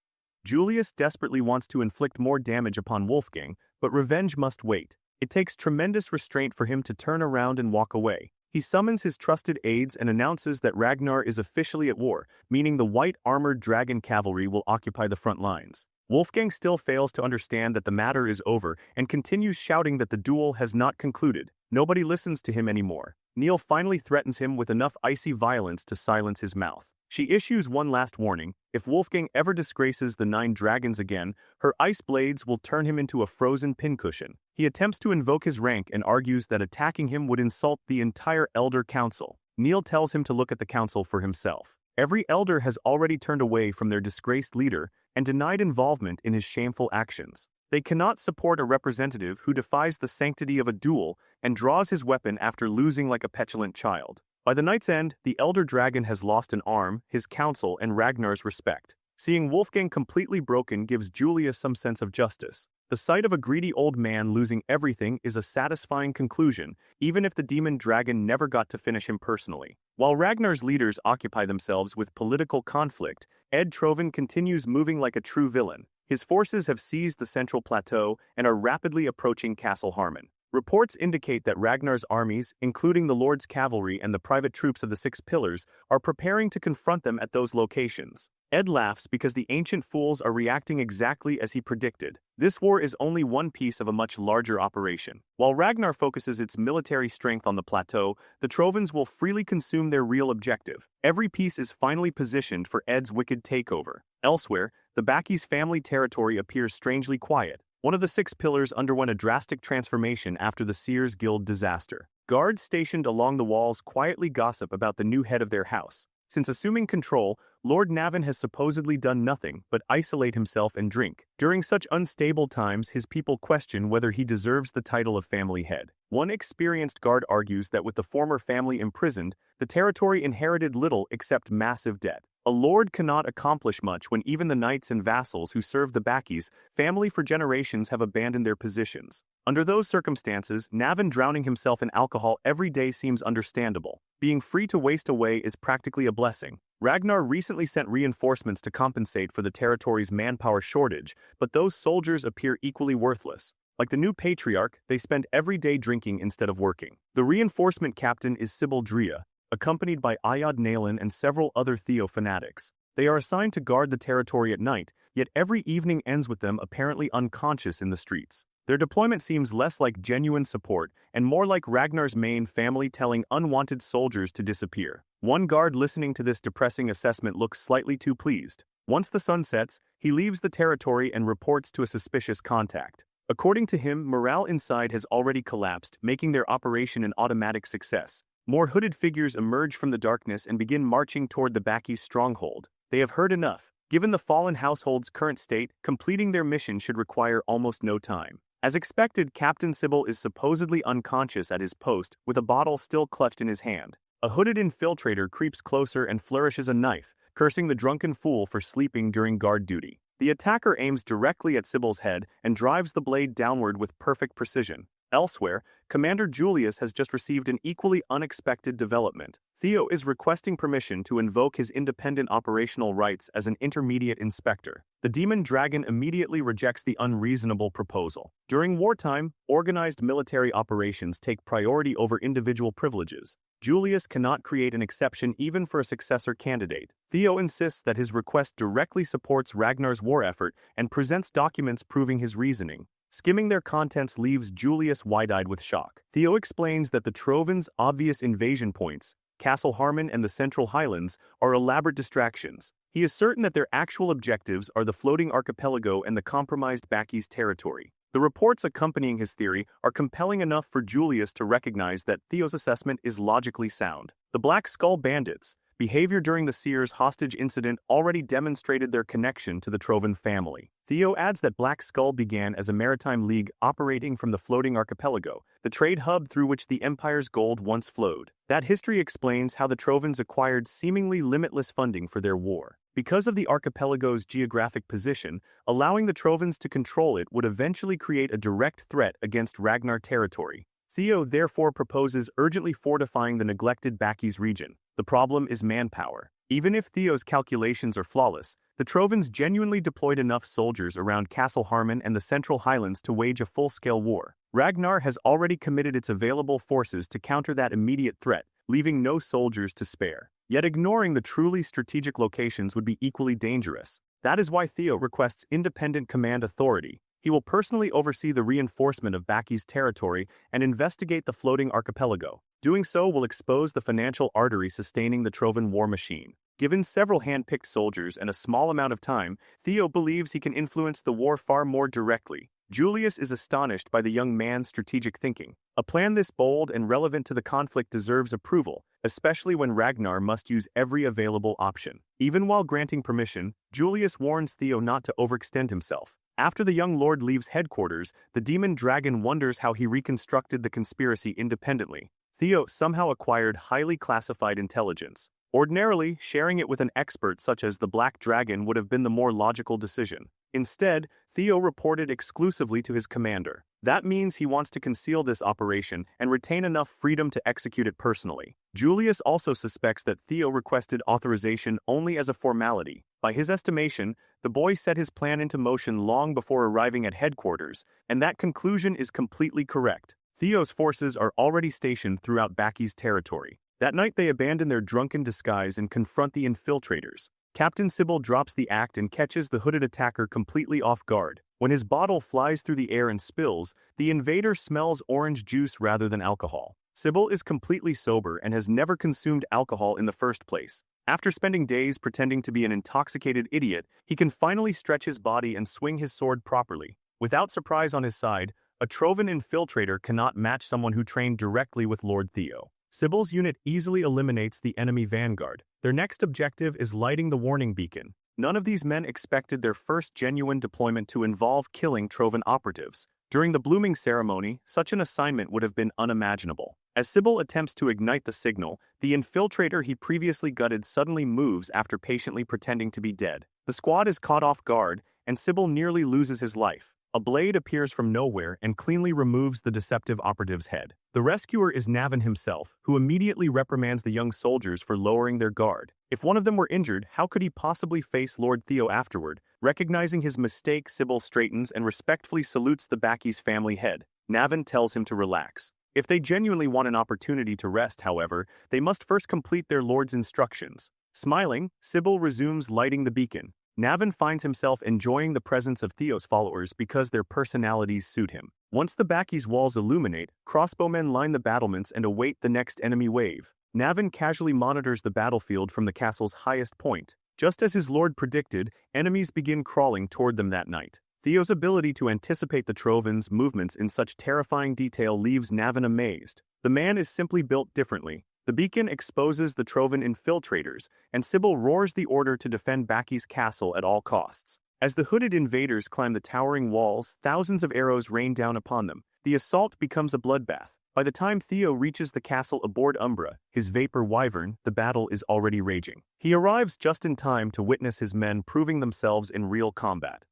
Julius desperately wants to inflict more damage upon Wolfgang, but revenge must wait. It takes tremendous restraint for him to turn around and walk away. He summons his trusted aides and announces that Ragnar is officially at war, meaning the white-armored dragon cavalry will occupy the front lines. Wolfgang still fails to understand that the matter is over and continues shouting that the duel has not concluded. Nobody listens to him anymore. Neil finally threatens him with enough icy violence to silence his mouth. She issues one last warning. If Wolfgang ever disgraces the 9 dragons again, her ice blades will turn him into a frozen pincushion. He attempts to invoke his rank and argues that attacking him would insult the entire Elder Council. Neil tells him to look at the council for himself. Every elder has already turned away from their disgraced leader and denied involvement in his shameful actions. They cannot support a representative who defies the sanctity of a duel and draws his weapon after losing like a petulant child. By the night's end, the Elder Dragon has lost an arm, his council, and Ragnar's respect. Seeing Wolfgang completely broken gives Julius some sense of justice. The sight of a greedy old man losing everything is a satisfying conclusion, even if the demon dragon never got to finish him personally. While Ragnar's leaders occupy themselves with political conflict, Ed Trovan continues moving like a true villain. His forces have seized the central plateau and are rapidly approaching Castle Harmon. Reports indicate that Ragnar's armies, including the Lord's cavalry and the private troops of the 6 Pillars, are preparing to confront them at those locations. Ed laughs because the ancient fools are reacting exactly as he predicted. This war is only one piece of a much larger operation. While Ragnar focuses its military strength on the plateau, the Trovans will freely consume their real objective. Every piece is finally positioned for Ed's wicked takeover. Elsewhere, the Bakki's family territory appears strangely quiet. One of the 6 pillars underwent a drastic transformation after the Seers Guild disaster. Guards stationed along the walls quietly gossip about the new head of their house. Since assuming control, Lord Navin has supposedly done nothing but isolate himself and drink. During such unstable times, his people question whether he deserves the title of family head. One experienced guard argues that with the former family imprisoned, the territory inherited little except massive debt. A lord cannot accomplish much when even the knights and vassals who serve the Bakki's family for generations have abandoned their positions. Under those circumstances, Navin drowning himself in alcohol every day seems understandable. Being free to waste away is practically a blessing. Ragnar recently sent reinforcements to compensate for the territory's manpower shortage, but those soldiers appear equally worthless. Like the new patriarch, they spend every day drinking instead of working. The reinforcement captain is Sybil Drea, accompanied by Ayad Nalen and several other Theo fanatics. They are assigned to guard the territory at night, yet every evening ends with them apparently unconscious in the streets. Their deployment seems less like genuine support and more like Ragnar's main family telling unwanted soldiers to disappear. One guard listening to this depressing assessment looks slightly too pleased. Once the sun sets, he leaves the territory and reports to a suspicious contact. According to him, morale inside has already collapsed, making their operation an automatic success. More hooded figures emerge from the darkness and begin marching toward the Bakki's stronghold. They have heard enough. Given the fallen household's current state, completing their mission should require almost no time. As expected, Captain Sybil is supposedly unconscious at his post, with a bottle still clutched in his hand. A hooded infiltrator creeps closer and flourishes a knife, cursing the drunken fool for sleeping during guard duty. The attacker aims directly at Sybil's head and drives the blade downward with perfect precision. Elsewhere, Commander Julius has just received an equally unexpected development. Theo is requesting permission to invoke his independent operational rights as an intermediate inspector. The demon dragon immediately rejects the unreasonable proposal. During wartime, organized military operations take priority over individual privileges. Julius cannot create an exception even for a successor candidate. Theo insists that his request directly supports Ragnar's war effort and presents documents proving his reasoning. Skimming their contents leaves Julius wide-eyed with shock. Theo explains that the Trovans' obvious invasion points, Castle Harmon and the Central Highlands, are elaborate distractions. He is certain that their actual objectives are the floating archipelago and the compromised Bakki's territory. The reports accompanying his theory are compelling enough for Julius to recognize that Theo's assessment is logically sound. The Black Skull Bandits' behavior during the Seers hostage incident already demonstrated their connection to the Trovan family. Theo adds that Black Skull began as a maritime league operating from the floating archipelago, the trade hub through which the Empire's gold once flowed. That history explains how the Trovans acquired seemingly limitless funding for their war. Because of the archipelago's geographic position, allowing the Trovans to control it would eventually create a direct threat against Ragnar territory. Theo therefore proposes urgently fortifying the neglected Bakki's region. The problem is manpower. Even if Theo's calculations are flawless, the Trovans genuinely deployed enough soldiers around Castle Harmon and the Central Highlands to wage a full-scale war. Ragnar has already committed its available forces to counter that immediate threat, leaving no soldiers to spare. Yet ignoring the truly strategic locations would be equally dangerous. That is why Theo requests independent command authority. He will personally oversee the reinforcement of Bakki's territory and investigate the floating archipelago. Doing so will expose the financial artery sustaining the Trovan war machine. Given several hand-picked soldiers and a small amount of time, Theo believes he can influence the war far more directly. Julius is astonished by the young man's strategic thinking. A plan this bold and relevant to the conflict deserves approval, especially when Ragnar must use every available option. Even while granting permission, Julius warns Theo not to overextend himself. After the young lord leaves headquarters, the demon dragon wonders how he reconstructed the conspiracy independently. Theo somehow acquired highly classified intelligence. Ordinarily, sharing it with an expert such as the Black Dragon would have been the more logical decision. Instead, Theo reported exclusively to his commander. That means he wants to conceal this operation and retain enough freedom to execute it personally. Julius also suspects that Theo requested authorization only as a formality. By his estimation, the boy set his plan into motion long before arriving at headquarters, and that conclusion is completely correct. Theo's forces are already stationed throughout Bakki's territory. That night they abandon their drunken disguise and confront the infiltrators. Captain Sybil drops the act and catches the hooded attacker completely off guard. When his bottle flies through the air and spills, the invader smells orange juice rather than alcohol. Sybil is completely sober and has never consumed alcohol in the first place. After spending days pretending to be an intoxicated idiot, he can finally stretch his body and swing his sword properly. Without surprise on his side, a Trovan infiltrator cannot match someone who trained directly with Lord Theo. Sybil's unit easily eliminates the enemy vanguard. Their next objective is lighting the warning beacon. None of these men expected their first genuine deployment to involve killing Trovan operatives. During the blooming ceremony, such an assignment would have been unimaginable. As Sybil attempts to ignite the signal, the infiltrator he previously gutted suddenly moves after patiently pretending to be dead. The squad is caught off guard, and Sybil nearly loses his life. A blade appears from nowhere and cleanly removes the deceptive operative's head. The rescuer is Navin himself, who immediately reprimands the young soldiers for lowering their guard. If one of them were injured, how could he possibly face Lord Theo afterward? Recognizing his mistake, Sybil straightens and respectfully salutes the Baki's family head. Navin tells him to relax. If they genuinely want an opportunity to rest, however, they must first complete their lord's instructions. Smiling, Sybil resumes lighting the beacon. Navin finds himself enjoying the presence of Theo's followers because their personalities suit him. Once the Baki's walls illuminate, crossbowmen line the battlements and await the next enemy wave. Navin casually monitors the battlefield from the castle's highest point. Just as his lord predicted, enemies begin crawling toward them that night. Theo's ability to anticipate the Trovan's movements in such terrifying detail leaves Navin amazed. The man is simply built differently. The beacon exposes the Trovan infiltrators, and Sybil roars the order to defend Baki's castle at all costs. As the hooded invaders climb the towering walls, thousands of arrows rain down upon them. The assault becomes a bloodbath. By the time Theo reaches the castle aboard Umbra, his vapor wyvern, the battle is already raging. He arrives just in time to witness his men proving themselves in real combat.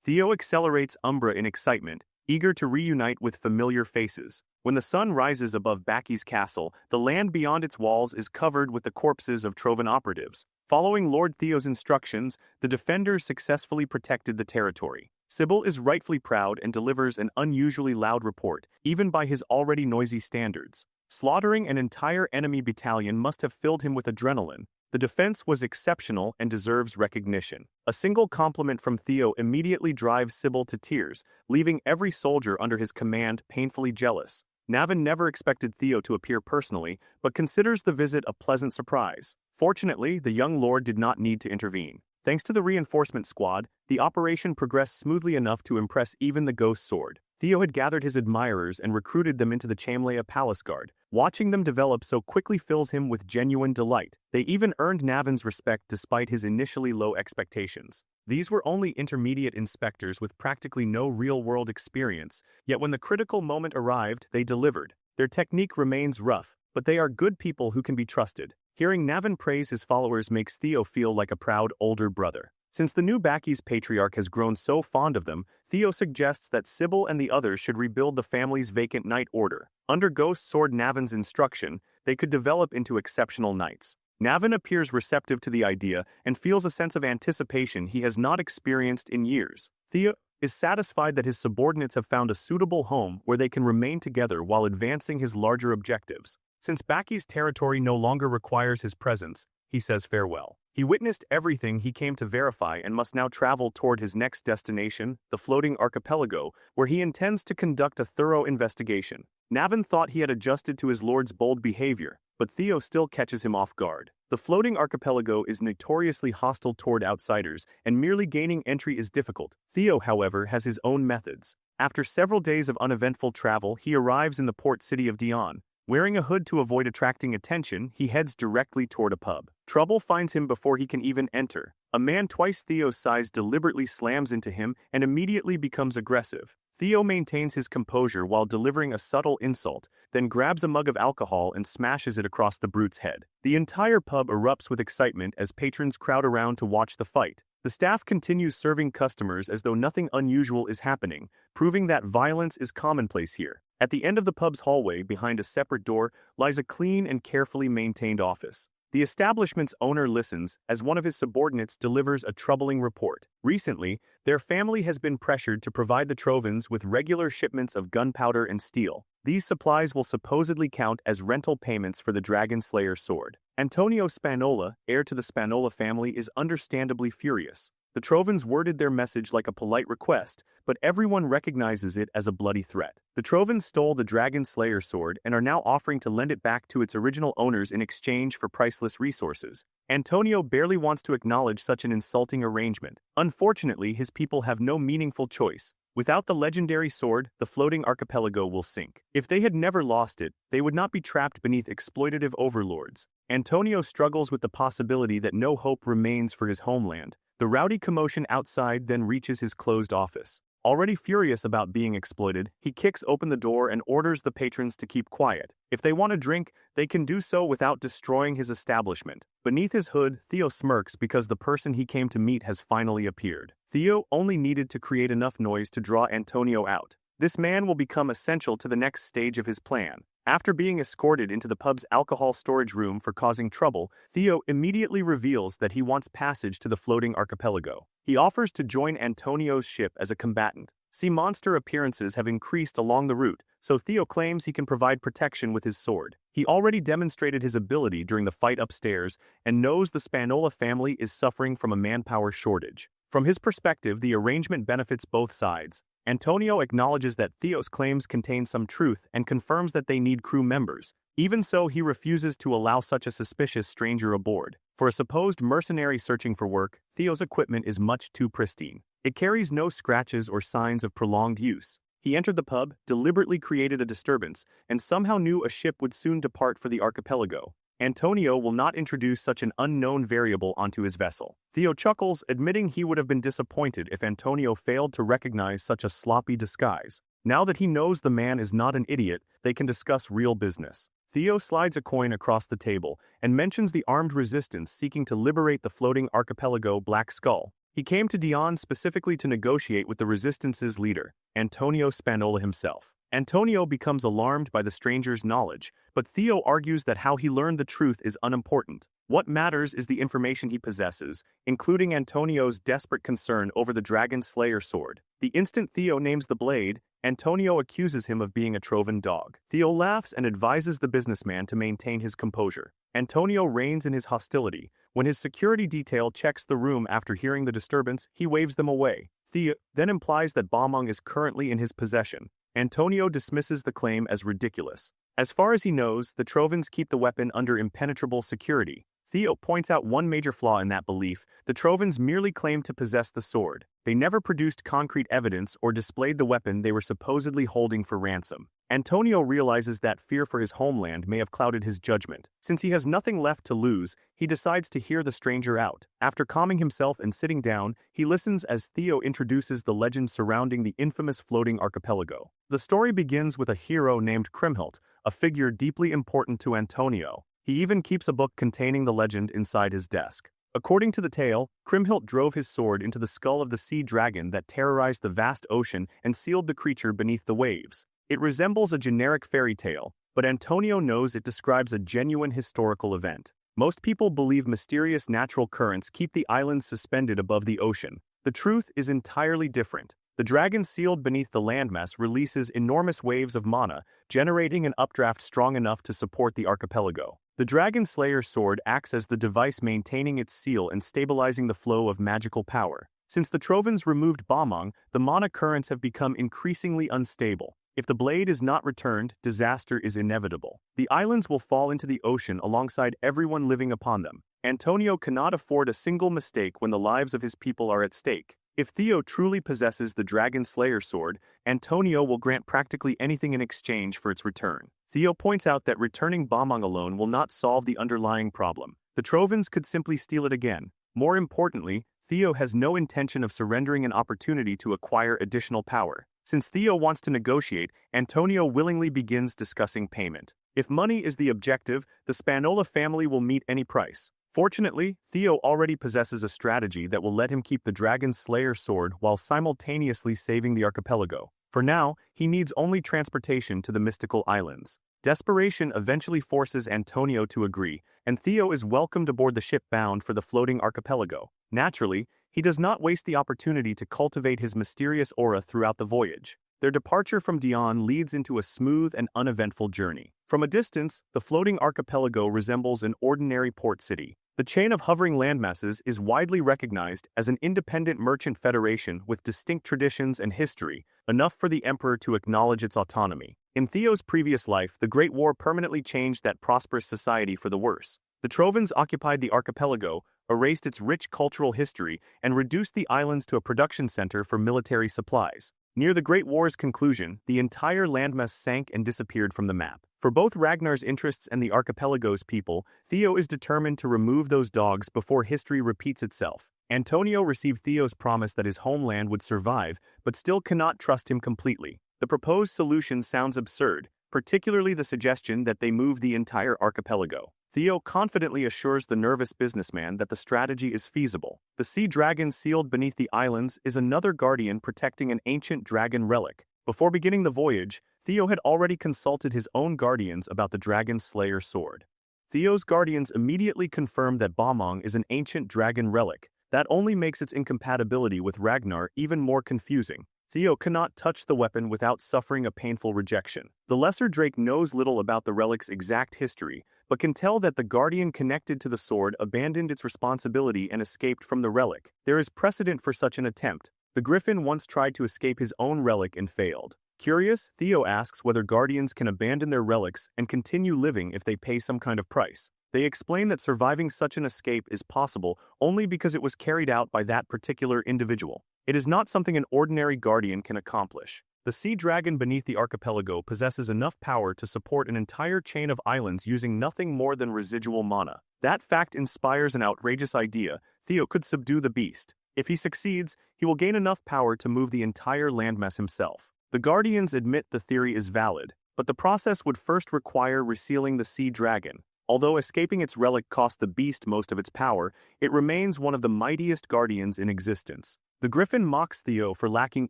Theo accelerates Umbra in excitement, eager to reunite with familiar faces. When the sun rises above Baki's castle, the land beyond its walls is covered with the corpses of Trovan operatives. Following Lord Theo's instructions, the defenders successfully protected the territory. Sybil is rightfully proud and delivers an unusually loud report, even by his already noisy standards. Slaughtering an entire enemy battalion must have filled him with adrenaline. The defense was exceptional and deserves recognition. A single compliment from Theo immediately drives Sybil to tears, leaving every soldier under his command painfully jealous. Navin never expected Theo to appear personally, but considers the visit a pleasant surprise. Fortunately, the young lord did not need to intervene. Thanks to the reinforcement squad, the operation progressed smoothly enough to impress even the Ghost Sword. Theo had gathered his admirers and recruited them into the Chamlea Palace Guard. Watching them develop so quickly fills him with genuine delight. They even earned Navin's respect despite his initially low expectations. These were only intermediate inspectors with practically no real-world experience, yet when the critical moment arrived, they delivered. Their technique remains rough, but they are good people who can be trusted. Hearing Navin praise his followers makes Theo feel like a proud older brother. Since the new Baki's patriarch has grown so fond of them, Theo suggests that Sybil and the others should rebuild the family's vacant knight order. Under Ghost Sword Navin's instruction, they could develop into exceptional knights. Navin appears receptive to the idea and feels a sense of anticipation he has not experienced in years. Theo is satisfied that his subordinates have found a suitable home where they can remain together while advancing his larger objectives. Since Baki's territory no longer requires his presence, he says farewell. He witnessed everything he came to verify and must now travel toward his next destination, the floating archipelago, where he intends to conduct a thorough investigation. Navin thought he had adjusted to his lord's bold behavior, but Theo still catches him off guard. The floating archipelago is notoriously hostile toward outsiders, and merely gaining entry is difficult. Theo, however, has his own methods. After several days of uneventful travel, he arrives in the port city of Dion. Wearing a hood to avoid attracting attention, he heads directly toward a pub. Trouble finds him before he can even enter. A man twice Theo's size deliberately slams into him and immediately becomes aggressive. Theo maintains his composure while delivering a subtle insult, then grabs a mug of alcohol and smashes it across the brute's head. The entire pub erupts with excitement as patrons crowd around to watch the fight. The staff continues serving customers as though nothing unusual is happening, proving that violence is commonplace here. At the end of the pub's hallway, behind a separate door, lies a clean and carefully maintained office. The establishment's owner listens as one of his subordinates delivers a troubling report. Recently, their family has been pressured to provide the Trovans with regular shipments of gunpowder and steel. These supplies will supposedly count as rental payments for the Dragon Slayer sword. Antonio Spanola, heir to the Spanola family, is understandably furious. The Trovans worded their message like a polite request, but everyone recognizes it as a bloody threat. The Trovans stole the Dragon Slayer sword and are now offering to lend it back to its original owners in exchange for priceless resources. Antonio barely wants to acknowledge such an insulting arrangement. Unfortunately, his people have no meaningful choice. Without the legendary sword, the floating archipelago will sink. If they had never lost it, they would not be trapped beneath exploitative overlords. Antonio struggles with the possibility that no hope remains for his homeland. The rowdy commotion outside then reaches his closed office. Already furious about being exploited, he kicks open the door and orders the patrons to keep quiet. If they want a drink, they can do so without destroying his establishment. Beneath his hood, Theo smirks because the person he came to meet has finally appeared. Theo only needed to create enough noise to draw Antonio out. This man will become essential to the next stage of his plan. After being escorted into the pub's alcohol storage room for causing trouble, Theo immediately reveals that he wants passage to the floating archipelago. He offers to join Antonio's ship as a combatant. Sea monster appearances have increased along the route, so Theo claims he can provide protection with his sword. He already demonstrated his ability during the fight upstairs and knows the Spanola family is suffering from a manpower shortage. From his perspective, the arrangement benefits both sides. Antonio acknowledges that Theo's claims contain some truth and confirms that they need crew members. Even so, he refuses to allow such a suspicious stranger aboard. For a supposed mercenary searching for work, Theo's equipment is much too pristine. It carries no scratches or signs of prolonged use. He entered the pub, deliberately created a disturbance, and somehow knew a ship would soon depart for the archipelago. Antonio will not introduce such an unknown variable onto his vessel. Theo chuckles, admitting he would have been disappointed if Antonio failed to recognize such a sloppy disguise. Now that he knows the man is not an idiot, they can discuss real business. Theo slides a coin across the table and mentions the armed resistance seeking to liberate the floating archipelago Black Skull. He came to Dion specifically to negotiate with the resistance's leader, Antonio Spanola himself. Antonio becomes alarmed by the stranger's knowledge, but Theo argues that how he learned the truth is unimportant. What matters is the information he possesses, including Antonio's desperate concern over the Dragon Slayer sword. The instant Theo names the blade, Antonio accuses him of being a Trovan dog. Theo laughs and advises the businessman to maintain his composure. Antonio reins in his hostility. When his security detail checks the room after hearing the disturbance, he waves them away. Theo then implies that Bomong is currently in his possession. Antonio dismisses the claim as ridiculous. As far as he knows, the Trovans keep the weapon under impenetrable security. Theo points out one major flaw in that belief: the Trovans merely claimed to possess the sword. They never produced concrete evidence or displayed the weapon they were supposedly holding for ransom. Antonio realizes that fear for his homeland may have clouded his judgment. Since he has nothing left to lose, he decides to hear the stranger out. After calming himself and sitting down, he listens as Theo introduces the legend surrounding the infamous floating archipelago. The story begins with a hero named Kriemhild, a figure deeply important to Antonio. He even keeps a book containing the legend inside his desk. According to the tale, Kriemhild drove his sword into the skull of the sea dragon that terrorized the vast ocean and sealed the creature beneath the waves. It resembles a generic fairy tale, but Antonio knows it describes a genuine historical event. Most people believe mysterious natural currents keep the islands suspended above the ocean. The truth is entirely different. The dragon sealed beneath the landmass releases enormous waves of mana, generating an updraft strong enough to support the archipelago. The Dragon Slayer sword acts as the device maintaining its seal and stabilizing the flow of magical power. Since the Trovans removed Bomong, the mana currents have become increasingly unstable. If the blade is not returned, disaster is inevitable. The islands will fall into the ocean alongside everyone living upon them. Antonio cannot afford a single mistake when the lives of his people are at stake. If Theo truly possesses the Dragon Slayer sword, Antonio will grant practically anything in exchange for its return. Theo points out that returning Bomong alone will not solve the underlying problem. The Trovans could simply steal it again. More importantly, Theo has no intention of surrendering an opportunity to acquire additional power. Since Theo wants to negotiate, Antonio willingly begins discussing payment. If money is the objective, the Spanola family will meet any price. Fortunately, Theo already possesses a strategy that will let him keep the Dragon Slayer sword while simultaneously saving the archipelago. For now, he needs only transportation to the mystical islands. Desperation eventually forces Antonio to agree, and Theo is welcomed aboard the ship bound for the floating archipelago. Naturally, he does not waste the opportunity to cultivate his mysterious aura throughout the voyage. Their departure from Dion leads into a smooth and uneventful journey. From a distance, the floating archipelago resembles an ordinary port city. The chain of hovering landmasses is widely recognized as an independent merchant federation with distinct traditions and history, enough for the emperor to acknowledge its autonomy. In Theo's previous life, the Great War permanently changed that prosperous society for the worse. The Trovans occupied the archipelago, erased its rich cultural history, and reduced the islands to a production center for military supplies. Near the Great War's conclusion, the entire landmass sank and disappeared from the map. For both Ragnar's interests and the archipelago's people, Theo is determined to remove those dogs before history repeats itself. Antonio received Theo's promise that his homeland would survive, but still cannot trust him completely. The proposed solution sounds absurd, particularly the suggestion that they move the entire archipelago. Theo confidently assures the nervous businessman that the strategy is feasible. The sea dragon sealed beneath the islands is another guardian protecting an ancient dragon relic. Before beginning the voyage, Theo had already consulted his own guardians about the dragon slayer sword. Theo's guardians immediately confirmed that Balmung is an ancient dragon relic. That only makes its incompatibility with Ragnar even more confusing. Theo cannot touch the weapon without suffering a painful rejection. The Lesser Drake knows little about the relic's exact history, but can tell that the guardian connected to the sword abandoned its responsibility and escaped from the relic. There is precedent for such an attempt. The Griffin once tried to escape his own relic and failed. Curious, Theo asks whether guardians can abandon their relics and continue living if they pay some kind of price. They explain that surviving such an escape is possible only because it was carried out by that particular individual. It is not something an ordinary guardian can accomplish. The sea dragon beneath the archipelago possesses enough power to support an entire chain of islands using nothing more than residual mana. That fact inspires an outrageous idea. Theo could subdue the beast. If he succeeds, he will gain enough power to move the entire landmass himself. The guardians admit the theory is valid, but the process would first require resealing the sea dragon. Although escaping its relic cost the beast most of its power, it remains one of the mightiest guardians in existence. The Griffin mocks Theo for lacking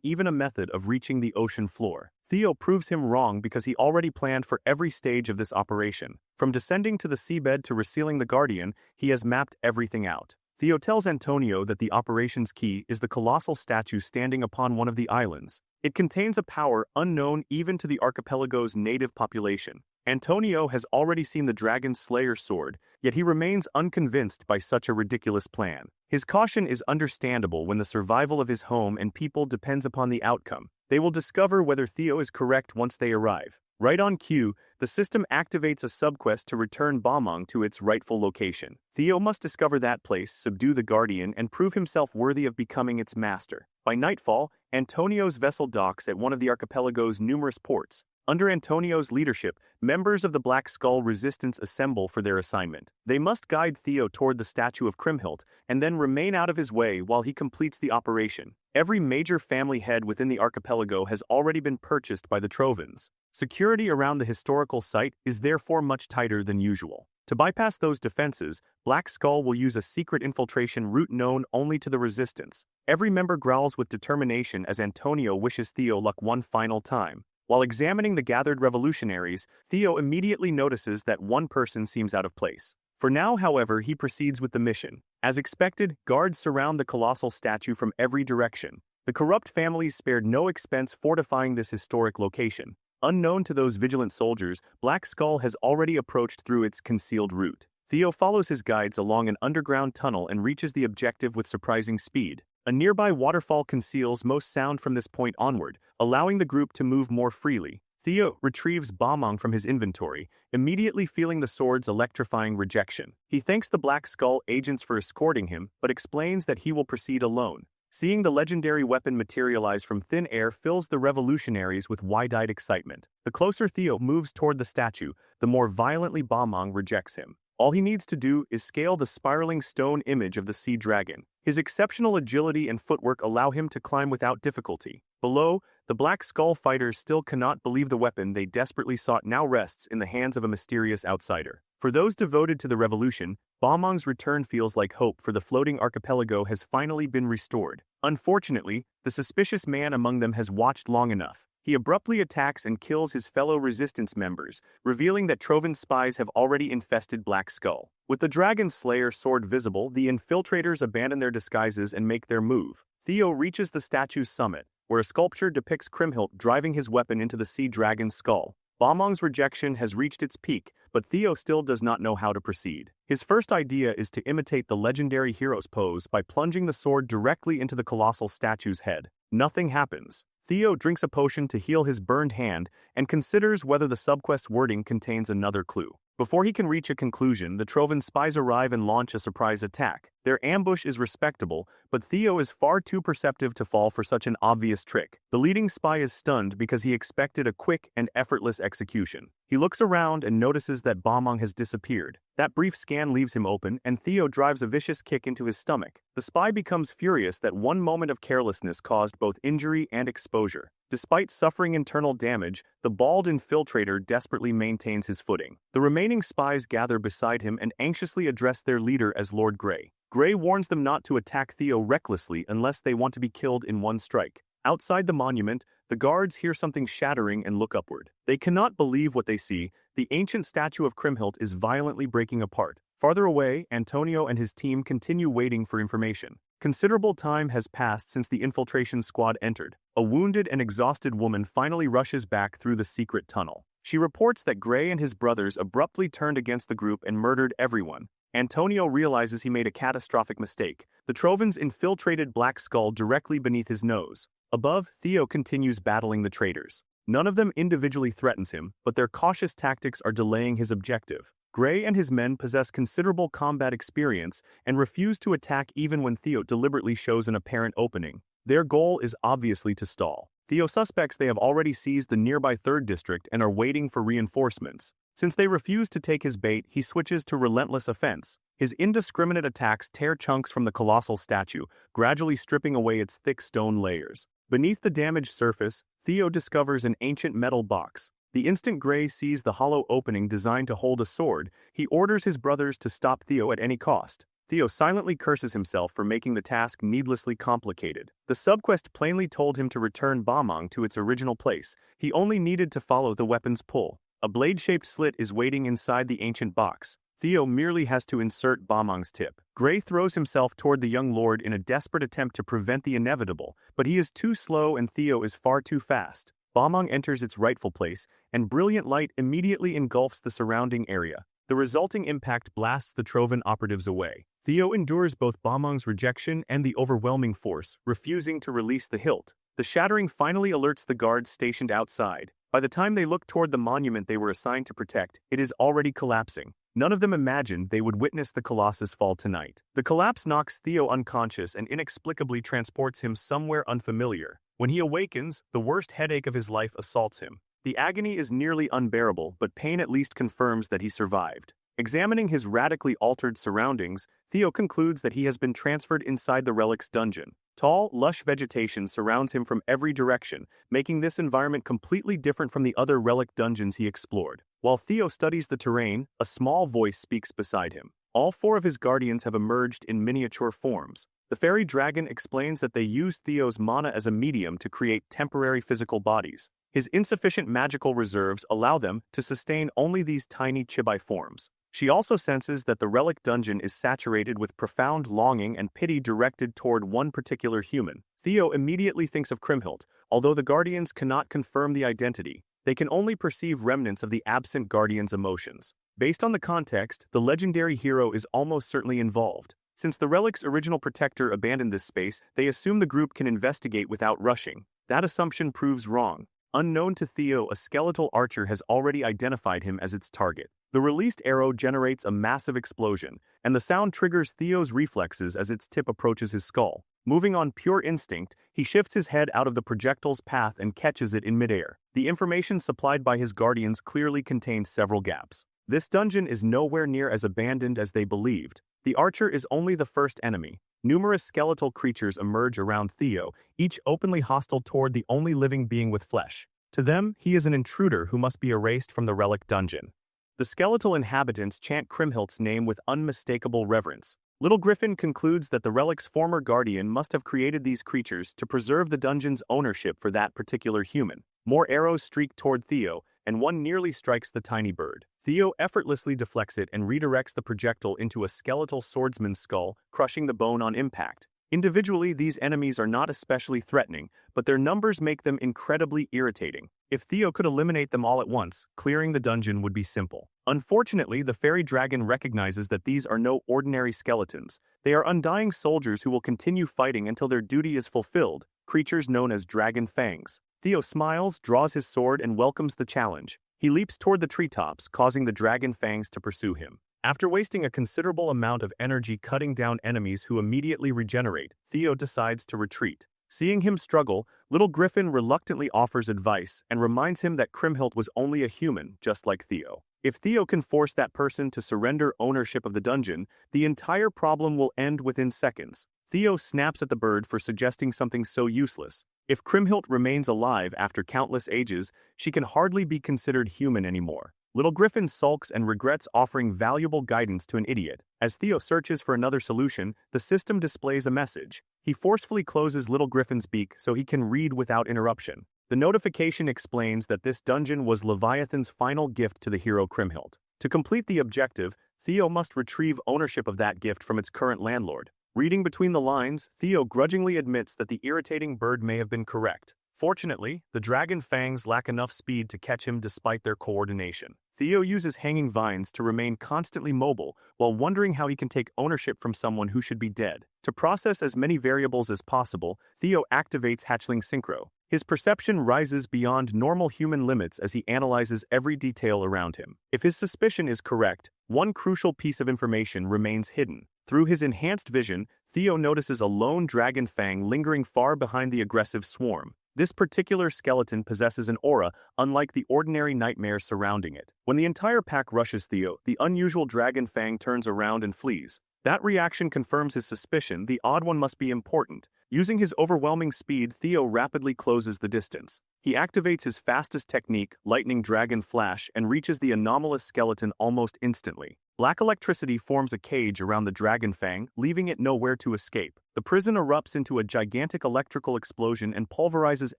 even a method of reaching the ocean floor. Theo proves him wrong because he already planned for every stage of this operation. From descending to the seabed to resealing the guardian, he has mapped everything out. Theo tells Antonio that the operation's key is the colossal statue standing upon one of the islands. It contains a power unknown even to the archipelago's native population. Antonio has already seen the Dragon Slayer sword, yet he remains unconvinced by such a ridiculous plan. His caution is understandable when the survival of his home and people depends upon the outcome. They will discover whether Theo is correct once they arrive. Right on cue, the system activates a subquest to return Balmung to its rightful location. Theo must discover that place, subdue the Guardian, and prove himself worthy of becoming its master. By nightfall, Antonio's vessel docks at one of the archipelago's numerous ports. Under Antonio's leadership, members of the Black Skull Resistance assemble for their assignment. They must guide Theo toward the statue of Kriemhild, and then remain out of his way while he completes the operation. Every major family head within the archipelago has already been purchased by the Trovans. Security around the historical site is therefore much tighter than usual. To bypass those defenses, Black Skull will use a secret infiltration route known only to the Resistance. Every member growls with determination as Antonio wishes Theo luck one final time. While examining the gathered revolutionaries, Theo immediately notices that one person seems out of place. For now, however, he proceeds with the mission. As expected, guards surround the colossal statue from every direction. The corrupt families spared no expense fortifying this historic location. Unknown to those vigilant soldiers, Black Skull has already approached through its concealed route. Theo follows his guides along an underground tunnel and reaches the objective with surprising speed. A nearby waterfall conceals most sound from this point onward, allowing the group to move more freely. Theo retrieves Balmung from his inventory, immediately feeling the sword's electrifying rejection. He thanks the Black Skull agents for escorting him, but explains that he will proceed alone. Seeing the legendary weapon materialize from thin air fills the revolutionaries with wide-eyed excitement. The closer Theo moves toward the statue, the more violently Balmung rejects him. All he needs to do is scale the spiraling stone image of the sea dragon. His exceptional agility and footwork allow him to climb without difficulty. Below, the Black Skull fighters still cannot believe the weapon they desperately sought now rests in the hands of a mysterious outsider. For those devoted to the revolution, Balmung's return feels like hope, for the floating archipelago has finally been restored. Unfortunately, the suspicious man among them has watched long enough. He abruptly attacks and kills his fellow resistance members, revealing that Trovan spies have already infested Black Skull. With the Dragon Slayer sword visible, the infiltrators abandon their disguises and make their move. Theo reaches the statue's summit, where a sculpture depicts Kriemhild driving his weapon into the sea dragon's skull. Balmong's rejection has reached its peak, but Theo still does not know how to proceed. His first idea is to imitate the legendary hero's pose by plunging the sword directly into the colossal statue's head. Nothing happens. Theo drinks a potion to heal his burned hand and considers whether the subquest wording contains another clue. Before he can reach a conclusion, the Trovan spies arrive and launch a surprise attack. Their ambush is respectable, but Theo is far too perceptive to fall for such an obvious trick. The leading spy is stunned because he expected a quick and effortless execution. He looks around and notices that Balmong has disappeared. That brief scan leaves him open, and Theo drives a vicious kick into his stomach. The spy becomes furious that one moment of carelessness caused both injury and exposure. Despite suffering internal damage, the bald infiltrator desperately maintains his footing. The remaining spies gather beside him and anxiously address their leader as Lord Grey. Grey warns them not to attack Theo recklessly unless they want to be killed in one strike. Outside the monument, the guards hear something shattering and look upward. They cannot believe what they see. The ancient statue of Kriemhild is violently breaking apart. Farther away, Antonio and his team continue waiting for information. Considerable time has passed since the infiltration squad entered. A wounded and exhausted woman finally rushes back through the secret tunnel. She reports that Grey and his brothers abruptly turned against the group and murdered everyone. Antonio realizes he made a catastrophic mistake. The Trovans infiltrated Black Skull directly beneath his nose. Above, Theo continues battling the traitors. None of them individually threatens him, but their cautious tactics are delaying his objective. Grey and his men possess considerable combat experience and refuse to attack even when Theo deliberately shows an apparent opening. Their goal is obviously to stall. Theo suspects they have already seized the nearby 3rd District and are waiting for reinforcements. Since they refuse to take his bait, he switches to relentless offense. His indiscriminate attacks tear chunks from the colossal statue, gradually stripping away its thick stone layers. Beneath the damaged surface, Theo discovers an ancient metal box. The instant Grey sees the hollow opening designed to hold a sword, he orders his brothers to stop Theo at any cost. Theo silently curses himself for making the task needlessly complicated. The subquest plainly told him to return Balmong to its original place. He only needed to follow the weapon's pull. A blade-shaped slit is waiting inside the ancient box. Theo merely has to insert Balmong's tip. Grey throws himself toward the young lord in a desperate attempt to prevent the inevitable, but he is too slow and Theo is far too fast. Balmong enters its rightful place, and brilliant light immediately engulfs the surrounding area. The resulting impact blasts the Trovan operatives away. Theo endures both Balmong's rejection and the overwhelming force, refusing to release the hilt. The shattering finally alerts the guards stationed outside. By the time they look toward the monument they were assigned to protect, it is already collapsing. None of them imagined they would witness the Colossus fall tonight. The collapse knocks Theo unconscious and inexplicably transports him somewhere unfamiliar. When he awakens, the worst headache of his life assaults him. The agony is nearly unbearable, but pain at least confirms that he survived. Examining his radically altered surroundings, Theo concludes that he has been transferred inside the relic's dungeon. Tall, lush vegetation surrounds him from every direction, making this environment completely different from the other relic dungeons he explored. While Theo studies the terrain, a small voice speaks beside him. All 4 of his guardians have emerged in miniature forms. The fairy dragon explains that they use Theo's mana as a medium to create temporary physical bodies. His insufficient magical reserves allow them to sustain only these tiny chibi forms. She also senses that the relic dungeon is saturated with profound longing and pity directed toward one particular human. Theo immediately thinks of Kriemhild. Although the guardians cannot confirm the identity, they can only perceive remnants of the absent guardian's emotions. Based on the context, the legendary hero is almost certainly involved. Since the relic's original protector abandoned this space, they assume the group can investigate without rushing. That assumption proves wrong. Unknown to Theo, a skeletal archer has already identified him as its target. The released arrow generates a massive explosion, and the sound triggers Theo's reflexes as its tip approaches his skull. Moving on pure instinct, he shifts his head out of the projectile's path and catches it in midair. The information supplied by his guardians clearly contains several gaps. This dungeon is nowhere near as abandoned as they believed. The archer is only the first enemy. Numerous skeletal creatures emerge around Theo, each openly hostile toward the only living being with flesh. To them, he is an intruder who must be erased from the relic dungeon. The skeletal inhabitants chant Kriemhild's name with unmistakable reverence. Little Griffin concludes that the relic's former guardian must have created these creatures to preserve the dungeon's ownership for that particular human. More arrows streak toward Theo, and one nearly strikes the tiny bird. Theo effortlessly deflects it and redirects the projectile into a skeletal swordsman's skull, crushing the bone on impact. Individually, these enemies are not especially threatening, but their numbers make them incredibly irritating. If Theo could eliminate them all at once, clearing the dungeon would be simple. Unfortunately, the fairy dragon recognizes that these are no ordinary skeletons. They are undying soldiers who will continue fighting until their duty is fulfilled, creatures known as dragon fangs. Theo smiles, draws his sword, and welcomes the challenge. He leaps toward the treetops, causing the dragon fangs to pursue him. After wasting a considerable amount of energy cutting down enemies who immediately regenerate, Theo decides to retreat. Seeing him struggle, Little Griffin reluctantly offers advice and reminds him that Kriemhild was only a human, just like Theo. If Theo can force that person to surrender ownership of the dungeon, the entire problem will end within seconds. Theo snaps at the bird for suggesting something so useless. If Kriemhild remains alive after countless ages, she can hardly be considered human anymore. Little Griffin sulks and regrets offering valuable guidance to an idiot. As Theo searches for another solution, the system displays a message. He forcefully closes Little Griffin's beak so he can read without interruption. The notification explains that this dungeon was Leviathan's final gift to the hero Kriemhild. To complete the objective, Theo must retrieve ownership of that gift from its current landlord. Reading between the lines, Theo grudgingly admits that the irritating bird may have been correct. Fortunately, the dragon fangs lack enough speed to catch him despite their coordination. Theo uses hanging vines to remain constantly mobile while wondering how he can take ownership from someone who should be dead. To process as many variables as possible, Theo activates Hatchling Synchro. His perception rises beyond normal human limits as he analyzes every detail around him. If his suspicion is correct, one crucial piece of information remains hidden. Through his enhanced vision, Theo notices a lone dragon fang lingering far behind the aggressive swarm. This particular skeleton possesses an aura unlike the ordinary nightmares surrounding it. When the entire pack rushes Theo, the unusual dragon fang turns around and flees. That reaction confirms his suspicion the odd one must be important. Using his overwhelming speed, Theo rapidly closes the distance. He activates his fastest technique, Lightning Dragon Flash, and reaches the anomalous skeleton almost instantly. Black electricity forms a cage around the dragon fang, leaving it nowhere to escape. The prison erupts into a gigantic electrical explosion and pulverizes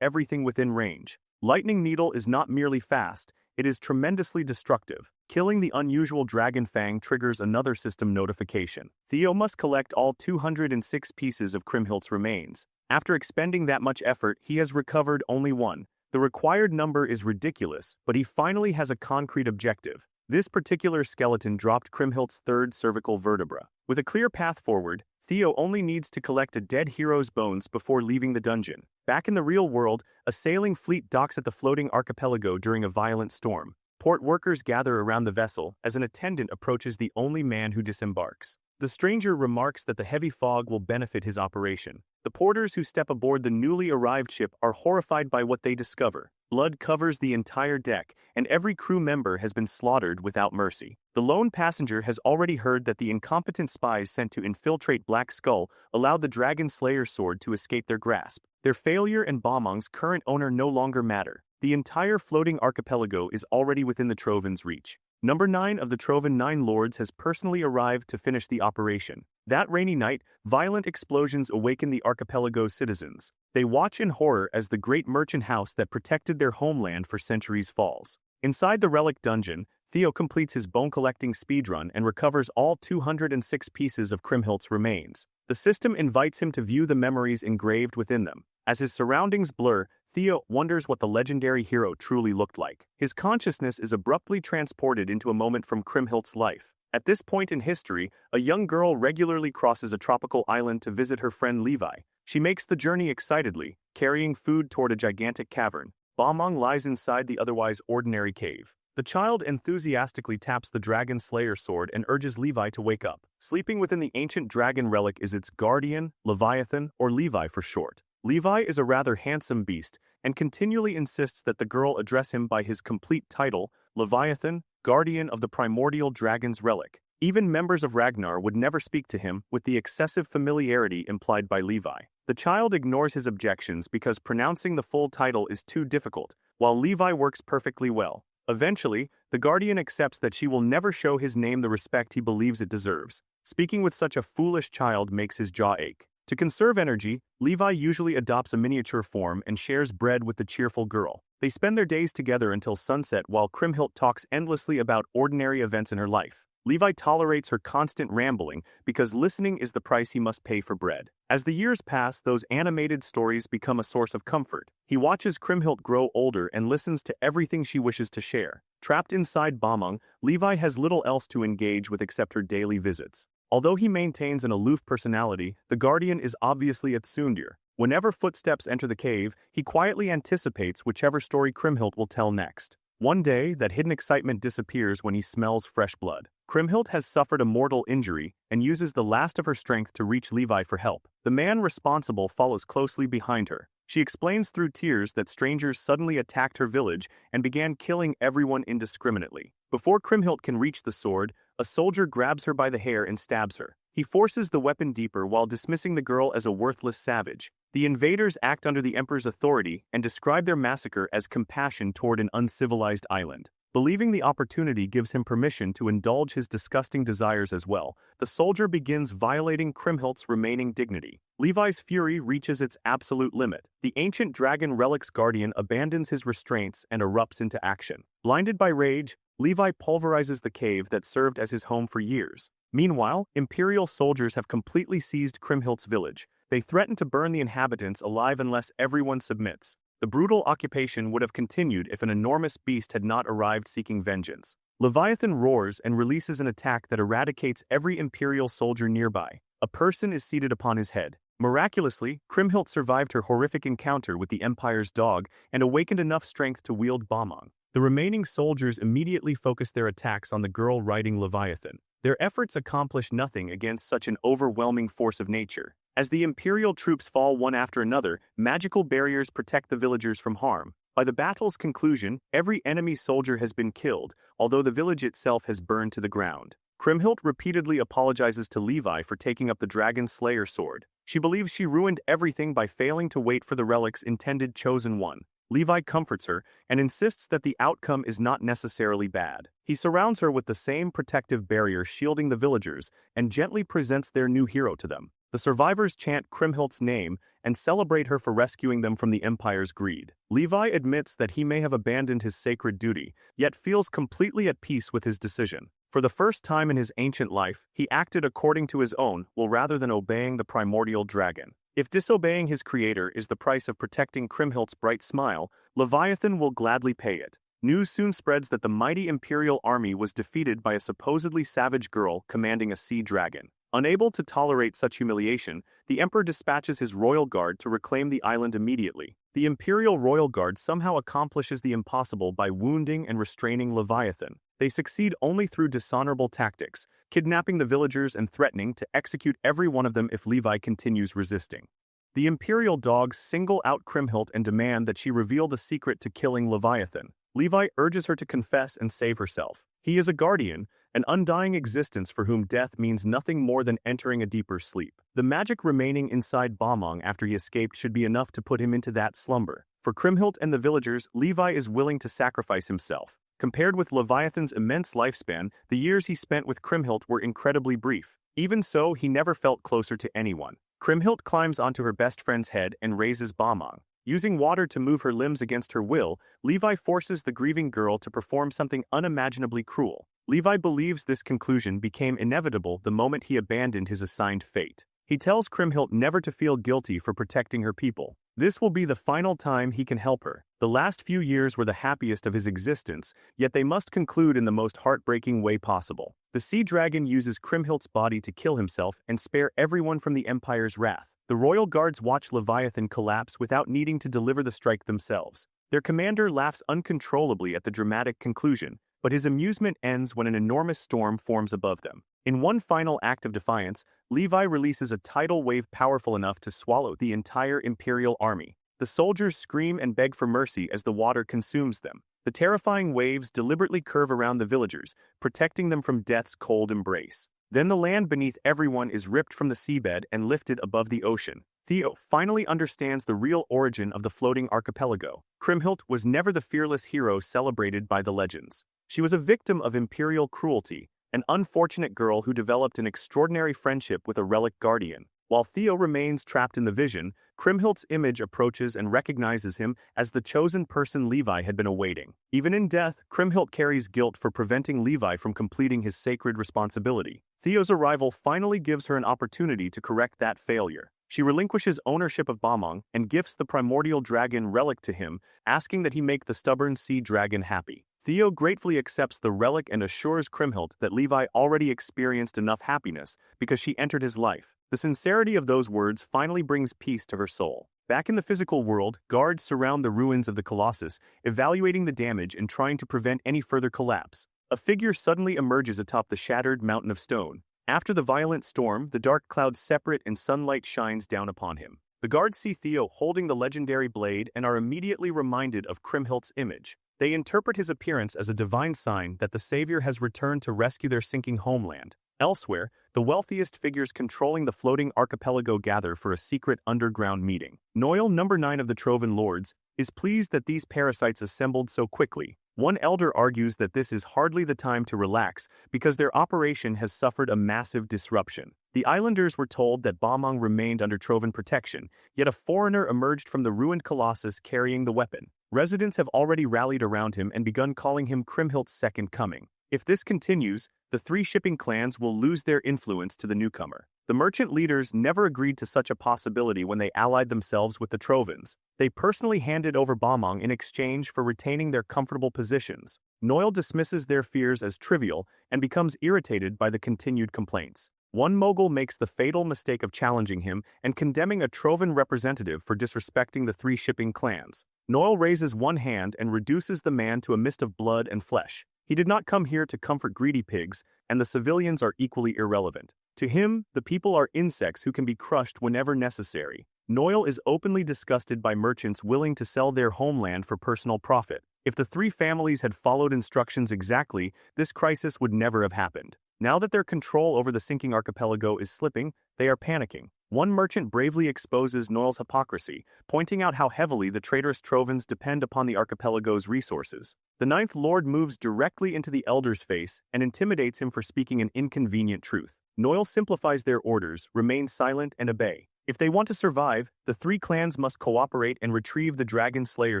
everything within range. Lightning Needle is not merely fast, it is tremendously destructive. Killing the unusual dragon fang triggers another system notification. Theo must collect all 206 pieces of Kriemhild's remains. After expending that much effort, he has recovered only one. The required number is ridiculous, but he finally has a concrete objective. This particular skeleton dropped Kriemhild's third cervical vertebra. With a clear path forward, Theo only needs to collect a dead hero's bones before leaving the dungeon. Back in the real world, a sailing fleet docks at the floating archipelago during a violent storm. Port workers gather around the vessel as an attendant approaches the only man who disembarks. The stranger remarks that the heavy fog will benefit his operation. The porters who step aboard the newly arrived ship are horrified by what they discover. Blood covers the entire deck, and every crew member has been slaughtered without mercy. The lone passenger has already heard that the incompetent spies sent to infiltrate Black Skull allowed the Dragon Slayer's sword to escape their grasp. Their failure and Bomong's current owner no longer matter. The entire floating archipelago is already within the Troven's reach. Number 9 of the Troven 9 Lords has personally arrived to finish the operation. That rainy night, violent explosions awaken the archipelago's citizens. They watch in horror as the great merchant house that protected their homeland for centuries falls. Inside the relic dungeon, Theo completes his bone-collecting speedrun and recovers all 206 pieces of Kriemhild's remains. The system invites him to view the memories engraved within them. As his surroundings blur, Theo wonders what the legendary hero truly looked like. His consciousness is abruptly transported into a moment from Kriemhild's life. At this point in history, a young girl regularly crosses a tropical island to visit her friend Levi. She makes the journey excitedly, carrying food toward a gigantic cavern. Bomong lies inside the otherwise ordinary cave. The child enthusiastically taps the Dragon Slayer sword and urges Levi to wake up. Sleeping within the ancient dragon relic is its guardian, Leviathan, or Levi for short. Levi is a rather handsome beast and continually insists that the girl address him by his complete title, Leviathan, guardian of the primordial dragon's relic. Even members of Ragnar would never speak to him with the excessive familiarity implied by Levi. The child ignores his objections because pronouncing the full title is too difficult, while Levi works perfectly well. Eventually, the guardian accepts that she will never show his name the respect he believes it deserves. Speaking with such a foolish child makes his jaw ache. To conserve energy, Levi usually adopts a miniature form and shares bread with the cheerful girl. They spend their days together until sunset while Kriemhild talks endlessly about ordinary events in her life. Levi tolerates her constant rambling because listening is the price he must pay for bread. As the years pass, those animated stories become a source of comfort. He watches Kriemhild grow older and listens to everything she wishes to share. Trapped inside Bamang, Levi has little else to engage with except her daily visits. Although he maintains an aloof personality, the guardian is obviously a tsundere. Whenever footsteps enter the cave, he quietly anticipates whichever story Kriemhild will tell next. One day, that hidden excitement disappears when he smells fresh blood. Kriemhild has suffered a mortal injury and uses the last of her strength to reach Levi for help. The man responsible follows closely behind her. She explains through tears that strangers suddenly attacked her village and began killing everyone indiscriminately. Before Kriemhild can reach the sword, a soldier grabs her by the hair and stabs her. He forces the weapon deeper while dismissing the girl as a worthless savage. The invaders act under the Emperor's authority and describe their massacre as compassion toward an uncivilized island. Believing the opportunity gives him permission to indulge his disgusting desires as well, the soldier begins violating Kriemhild's remaining dignity. Levi's fury reaches its absolute limit. The ancient dragon relic's guardian abandons his restraints and erupts into action. Blinded by rage, Levi pulverizes the cave that served as his home for years. Meanwhile, Imperial soldiers have completely seized Kriemhild's village. They threaten to burn the inhabitants alive unless everyone submits. The brutal occupation would have continued if an enormous beast had not arrived seeking vengeance. Leviathan roars and releases an attack that eradicates every Imperial soldier nearby. A person is seated upon his head. Miraculously, Kriemhild survived her horrific encounter with the Empire's dog and awakened enough strength to wield Bamang. The remaining soldiers immediately focus their attacks on the girl riding Leviathan. Their efforts accomplish nothing against such an overwhelming force of nature. As the Imperial troops fall one after another, magical barriers protect the villagers from harm. By the battle's conclusion, every enemy soldier has been killed, although the village itself has burned to the ground. Kriemhild repeatedly apologizes to Levi for taking up the Dragon Slayer sword. She believes she ruined everything by failing to wait for the relic's intended chosen one. Levi comforts her and insists that the outcome is not necessarily bad. He surrounds her with the same protective barrier shielding the villagers and gently presents their new hero to them. The survivors chant Kriemhild's name and celebrate her for rescuing them from the Empire's greed. Levi admits that he may have abandoned his sacred duty, yet feels completely at peace with his decision. For the first time in his ancient life, he acted according to his own will rather than obeying the primordial dragon. If disobeying his creator is the price of protecting Kriemhild's bright smile, Leviathan will gladly pay it. News soon spreads that the mighty Imperial army was defeated by a supposedly savage girl commanding a sea dragon. Unable to tolerate such humiliation, the Emperor dispatches his royal guard to reclaim the island immediately. The Imperial Royal Guard somehow accomplishes the impossible by wounding and restraining Leviathan. They succeed only through dishonorable tactics, kidnapping the villagers and threatening to execute every one of them if Levi continues resisting. The Imperial dogs single out Kriemhild and demand that she reveal the secret to killing Leviathan. Levi urges her to confess and save herself. He is a guardian, an undying existence for whom death means nothing more than entering a deeper sleep. The magic remaining inside Bamang after he escaped should be enough to put him into that slumber. For Kriemhild and the villagers, Levi is willing to sacrifice himself. Compared with Leviathan's immense lifespan, the years he spent with Kriemhild were incredibly brief. Even so, he never felt closer to anyone. Kriemhild climbs onto her best friend's head and raises Bamang. Using water to move her limbs against her will, Levi forces the grieving girl to perform something unimaginably cruel. Levi believes this conclusion became inevitable the moment he abandoned his assigned fate. He tells Kriemhild never to feel guilty for protecting her people. This will be the final time he can help her. The last few years were the happiest of his existence, yet they must conclude in the most heartbreaking way possible. The sea dragon uses Kriemhild's body to kill himself and spare everyone from the Empire's wrath. The royal guards watch Leviathan collapse without needing to deliver the strike themselves. Their commander laughs uncontrollably at the dramatic conclusion, but his amusement ends when an enormous storm forms above them. In one final act of defiance, Levi releases a tidal wave powerful enough to swallow the entire Imperial army. The soldiers scream and beg for mercy as the water consumes them. The terrifying waves deliberately curve around the villagers, protecting them from death's cold embrace. Then the land beneath everyone is ripped from the seabed and lifted above the ocean. Theo finally understands the real origin of the floating archipelago. Kriemhild was never the fearless hero celebrated by the legends. She was a victim of imperial cruelty, an unfortunate girl who developed an extraordinary friendship with a relic guardian. While Theo remains trapped in the vision, Kriemhildt's image approaches and recognizes him as the chosen person Levi had been awaiting. Even in death, Kriemhildt carries guilt for preventing Levi from completing his sacred responsibility. Theo's arrival finally gives her an opportunity to correct that failure. She relinquishes ownership of Bamang and gifts the primordial dragon relic to him, asking that he make the stubborn sea dragon happy. Theo gratefully accepts the relic and assures Kriemhildt that Levi already experienced enough happiness because she entered his life. The sincerity of those words finally brings peace to her soul. Back in the physical world, guards surround the ruins of the Colossus, evaluating the damage and trying to prevent any further collapse. A figure suddenly emerges atop the shattered mountain of stone. After the violent storm, the dark clouds separate and sunlight shines down upon him. The guards see Theo holding the legendary blade and are immediately reminded of Kriemhildt's image. They interpret his appearance as a divine sign that the savior has returned to rescue their sinking homeland. Elsewhere, the wealthiest figures controlling the floating archipelago gather for a secret underground meeting. Noel, number 9 of the Trovan Lords, is pleased that these parasites assembled so quickly. One elder argues that this is hardly the time to relax because their operation has suffered a massive disruption. The islanders were told that Bamang remained under Trovan protection, yet a foreigner emerged from the ruined colossus carrying the weapon. Residents have already rallied around him and begun calling him Kriemhildt's second coming. If this continues, the 3 shipping clans will lose their influence to the newcomer. The merchant leaders never agreed to such a possibility when they allied themselves with the Trovans. They personally handed over Bamang in exchange for retaining their comfortable positions. Noel dismisses their fears as trivial and becomes irritated by the continued complaints. One mogul makes the fatal mistake of challenging him and condemning a Trovan representative for disrespecting the 3 shipping clans. Noel raises one hand and reduces the man to a mist of blood and flesh. He did not come here to comfort greedy pigs, and the civilians are equally irrelevant. To him, the people are insects who can be crushed whenever necessary. Noel is openly disgusted by merchants willing to sell their homeland for personal profit. If the 3 families had followed instructions exactly, this crisis would never have happened. Now that their control over the sinking archipelago is slipping, they are panicking. One merchant bravely exposes Noel's hypocrisy, pointing out how heavily the traitorous Trovans depend upon the archipelago's resources. The 9th Lord moves directly into the elder's face and intimidates him for speaking an inconvenient truth. Noel simplifies their orders, remain silent, and obey. If they want to survive, the 3 clans must cooperate and retrieve the Dragon Slayer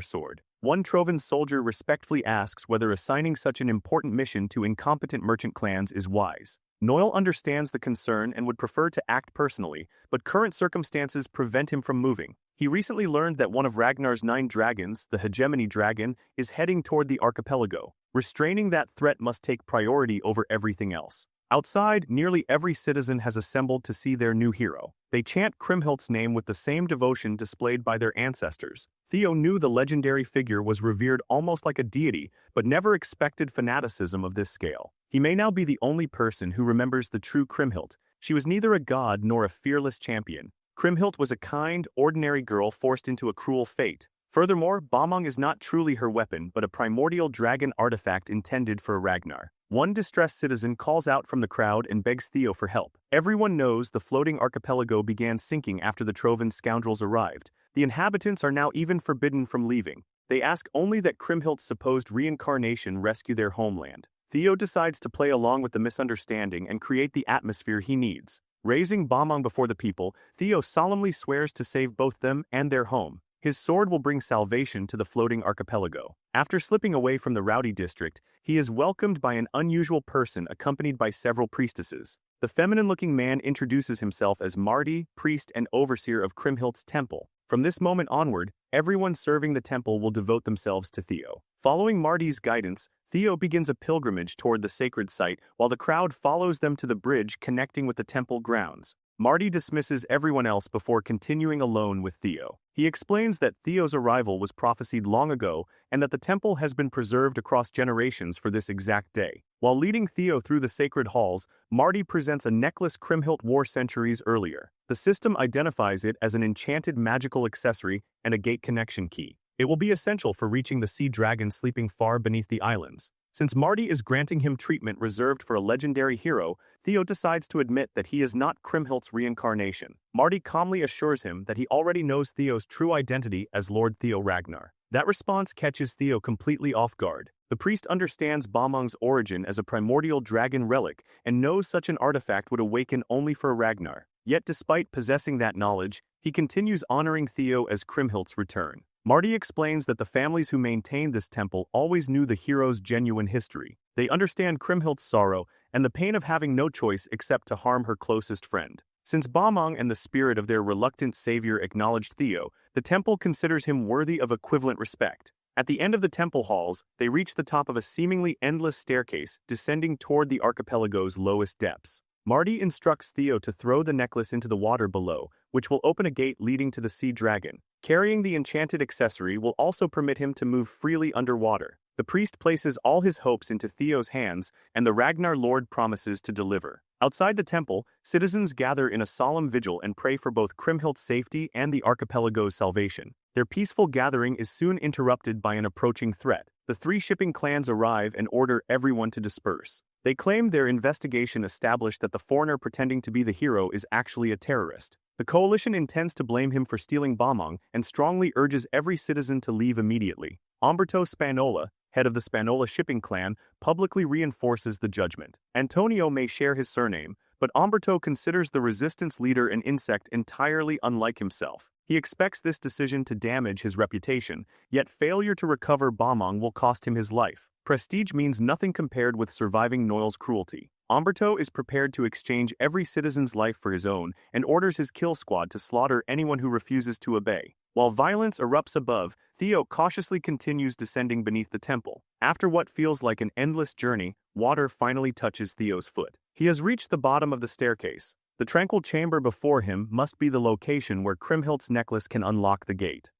sword. One Trovan soldier respectfully asks whether assigning such an important mission to incompetent merchant clans is wise. Noel understands the concern and would prefer to act personally, but current circumstances prevent him from moving. He recently learned that one of Ragnar's 9 dragons, the hegemony dragon, is heading toward the archipelago. Restraining that threat must take priority over everything else. Outside, nearly every citizen has assembled to see their new hero. They chant Kriemhildt's name with the same devotion displayed by their ancestors. Theo knew the legendary figure was revered almost like a deity, but never expected fanaticism of this scale. He may now be the only person who remembers the true Kriemhildt. She was neither a god nor a fearless champion. Kriemhildt was a kind, ordinary girl forced into a cruel fate. Furthermore, Bamang is not truly her weapon, but a primordial dragon artifact intended for Ragnar. One distressed citizen calls out from the crowd and begs Theo for help. Everyone knows the floating archipelago began sinking after the Trovan scoundrels arrived. The inhabitants are now even forbidden from leaving. They ask only that Kriemhildt's supposed reincarnation rescue their homeland. Theo decides to play along with the misunderstanding and create the atmosphere he needs. Raising Bamang before the people, Theo solemnly swears to save both them and their home. His sword will bring salvation to the floating archipelago. After slipping away from the rowdy district, he is welcomed by an unusual person accompanied by several priestesses. The feminine-looking man introduces himself as Marty, priest and overseer of Kriemhildt's temple. From this moment onward, everyone serving the temple will devote themselves to Theo. Following Marty's guidance, Theo begins a pilgrimage toward the sacred site while the crowd follows them to the bridge connecting with the temple grounds. Marty dismisses everyone else before continuing alone with Theo. He explains that Theo's arrival was prophesied long ago and that the temple has been preserved across generations for this exact day. While leading Theo through the sacred halls, Marty presents a necklace Kriemhildt wore centuries earlier. The system identifies it as an enchanted magical accessory and a gate connection key. It will be essential for reaching the sea dragon sleeping far beneath the islands. Since Marty is granting him treatment reserved for a legendary hero, Theo decides to admit that he is not Kriemhildt's reincarnation. Marty calmly assures him that he already knows Theo's true identity as Lord Theo Ragnar. That response catches Theo completely off guard. The priest understands Bamang's origin as a primordial dragon relic and knows such an artifact would awaken only for Ragnar. Yet despite possessing that knowledge, he continues honoring Theo as Kriemhildt's return. Marty explains that the families who maintained this temple always knew the hero's genuine history. They understand Kriemhildt's sorrow and the pain of having no choice except to harm her closest friend. Since Balmung and the spirit of their reluctant savior acknowledged Theo, the temple considers him worthy of equivalent respect. At the end of the temple halls, they reach the top of a seemingly endless staircase descending toward the archipelago's lowest depths. Marty instructs Theo to throw the necklace into the water below, which will open a gate leading to the sea dragon. Carrying the enchanted accessory will also permit him to move freely underwater. The priest places all his hopes into Theo's hands, and the Ragnar Lord promises to deliver. Outside the temple, citizens gather in a solemn vigil and pray for both Kriemhildt's safety and the archipelago's salvation. Their peaceful gathering is soon interrupted by an approaching threat. The three shipping clans arrive and order everyone to disperse. They claim their investigation established that the foreigner pretending to be the hero is actually a terrorist. The coalition intends to blame him for stealing Balmung and strongly urges every citizen to leave immediately. Umberto Spanola, head of the Spanola shipping clan, publicly reinforces the judgment. Antonio may share his surname, but Umberto considers the resistance leader an insect entirely unlike himself. He expects this decision to damage his reputation, yet failure to recover Balmung will cost him his life. Prestige means nothing compared with surviving Noel's cruelty. Umberto is prepared to exchange every citizen's life for his own and orders his kill squad to slaughter anyone who refuses to obey. While violence erupts above, Theo cautiously continues descending beneath the temple. After what feels like an endless journey, water finally touches Theo's foot. He has reached the bottom of the staircase. The tranquil chamber before him must be the location where Kriemhildt's necklace can unlock the gate.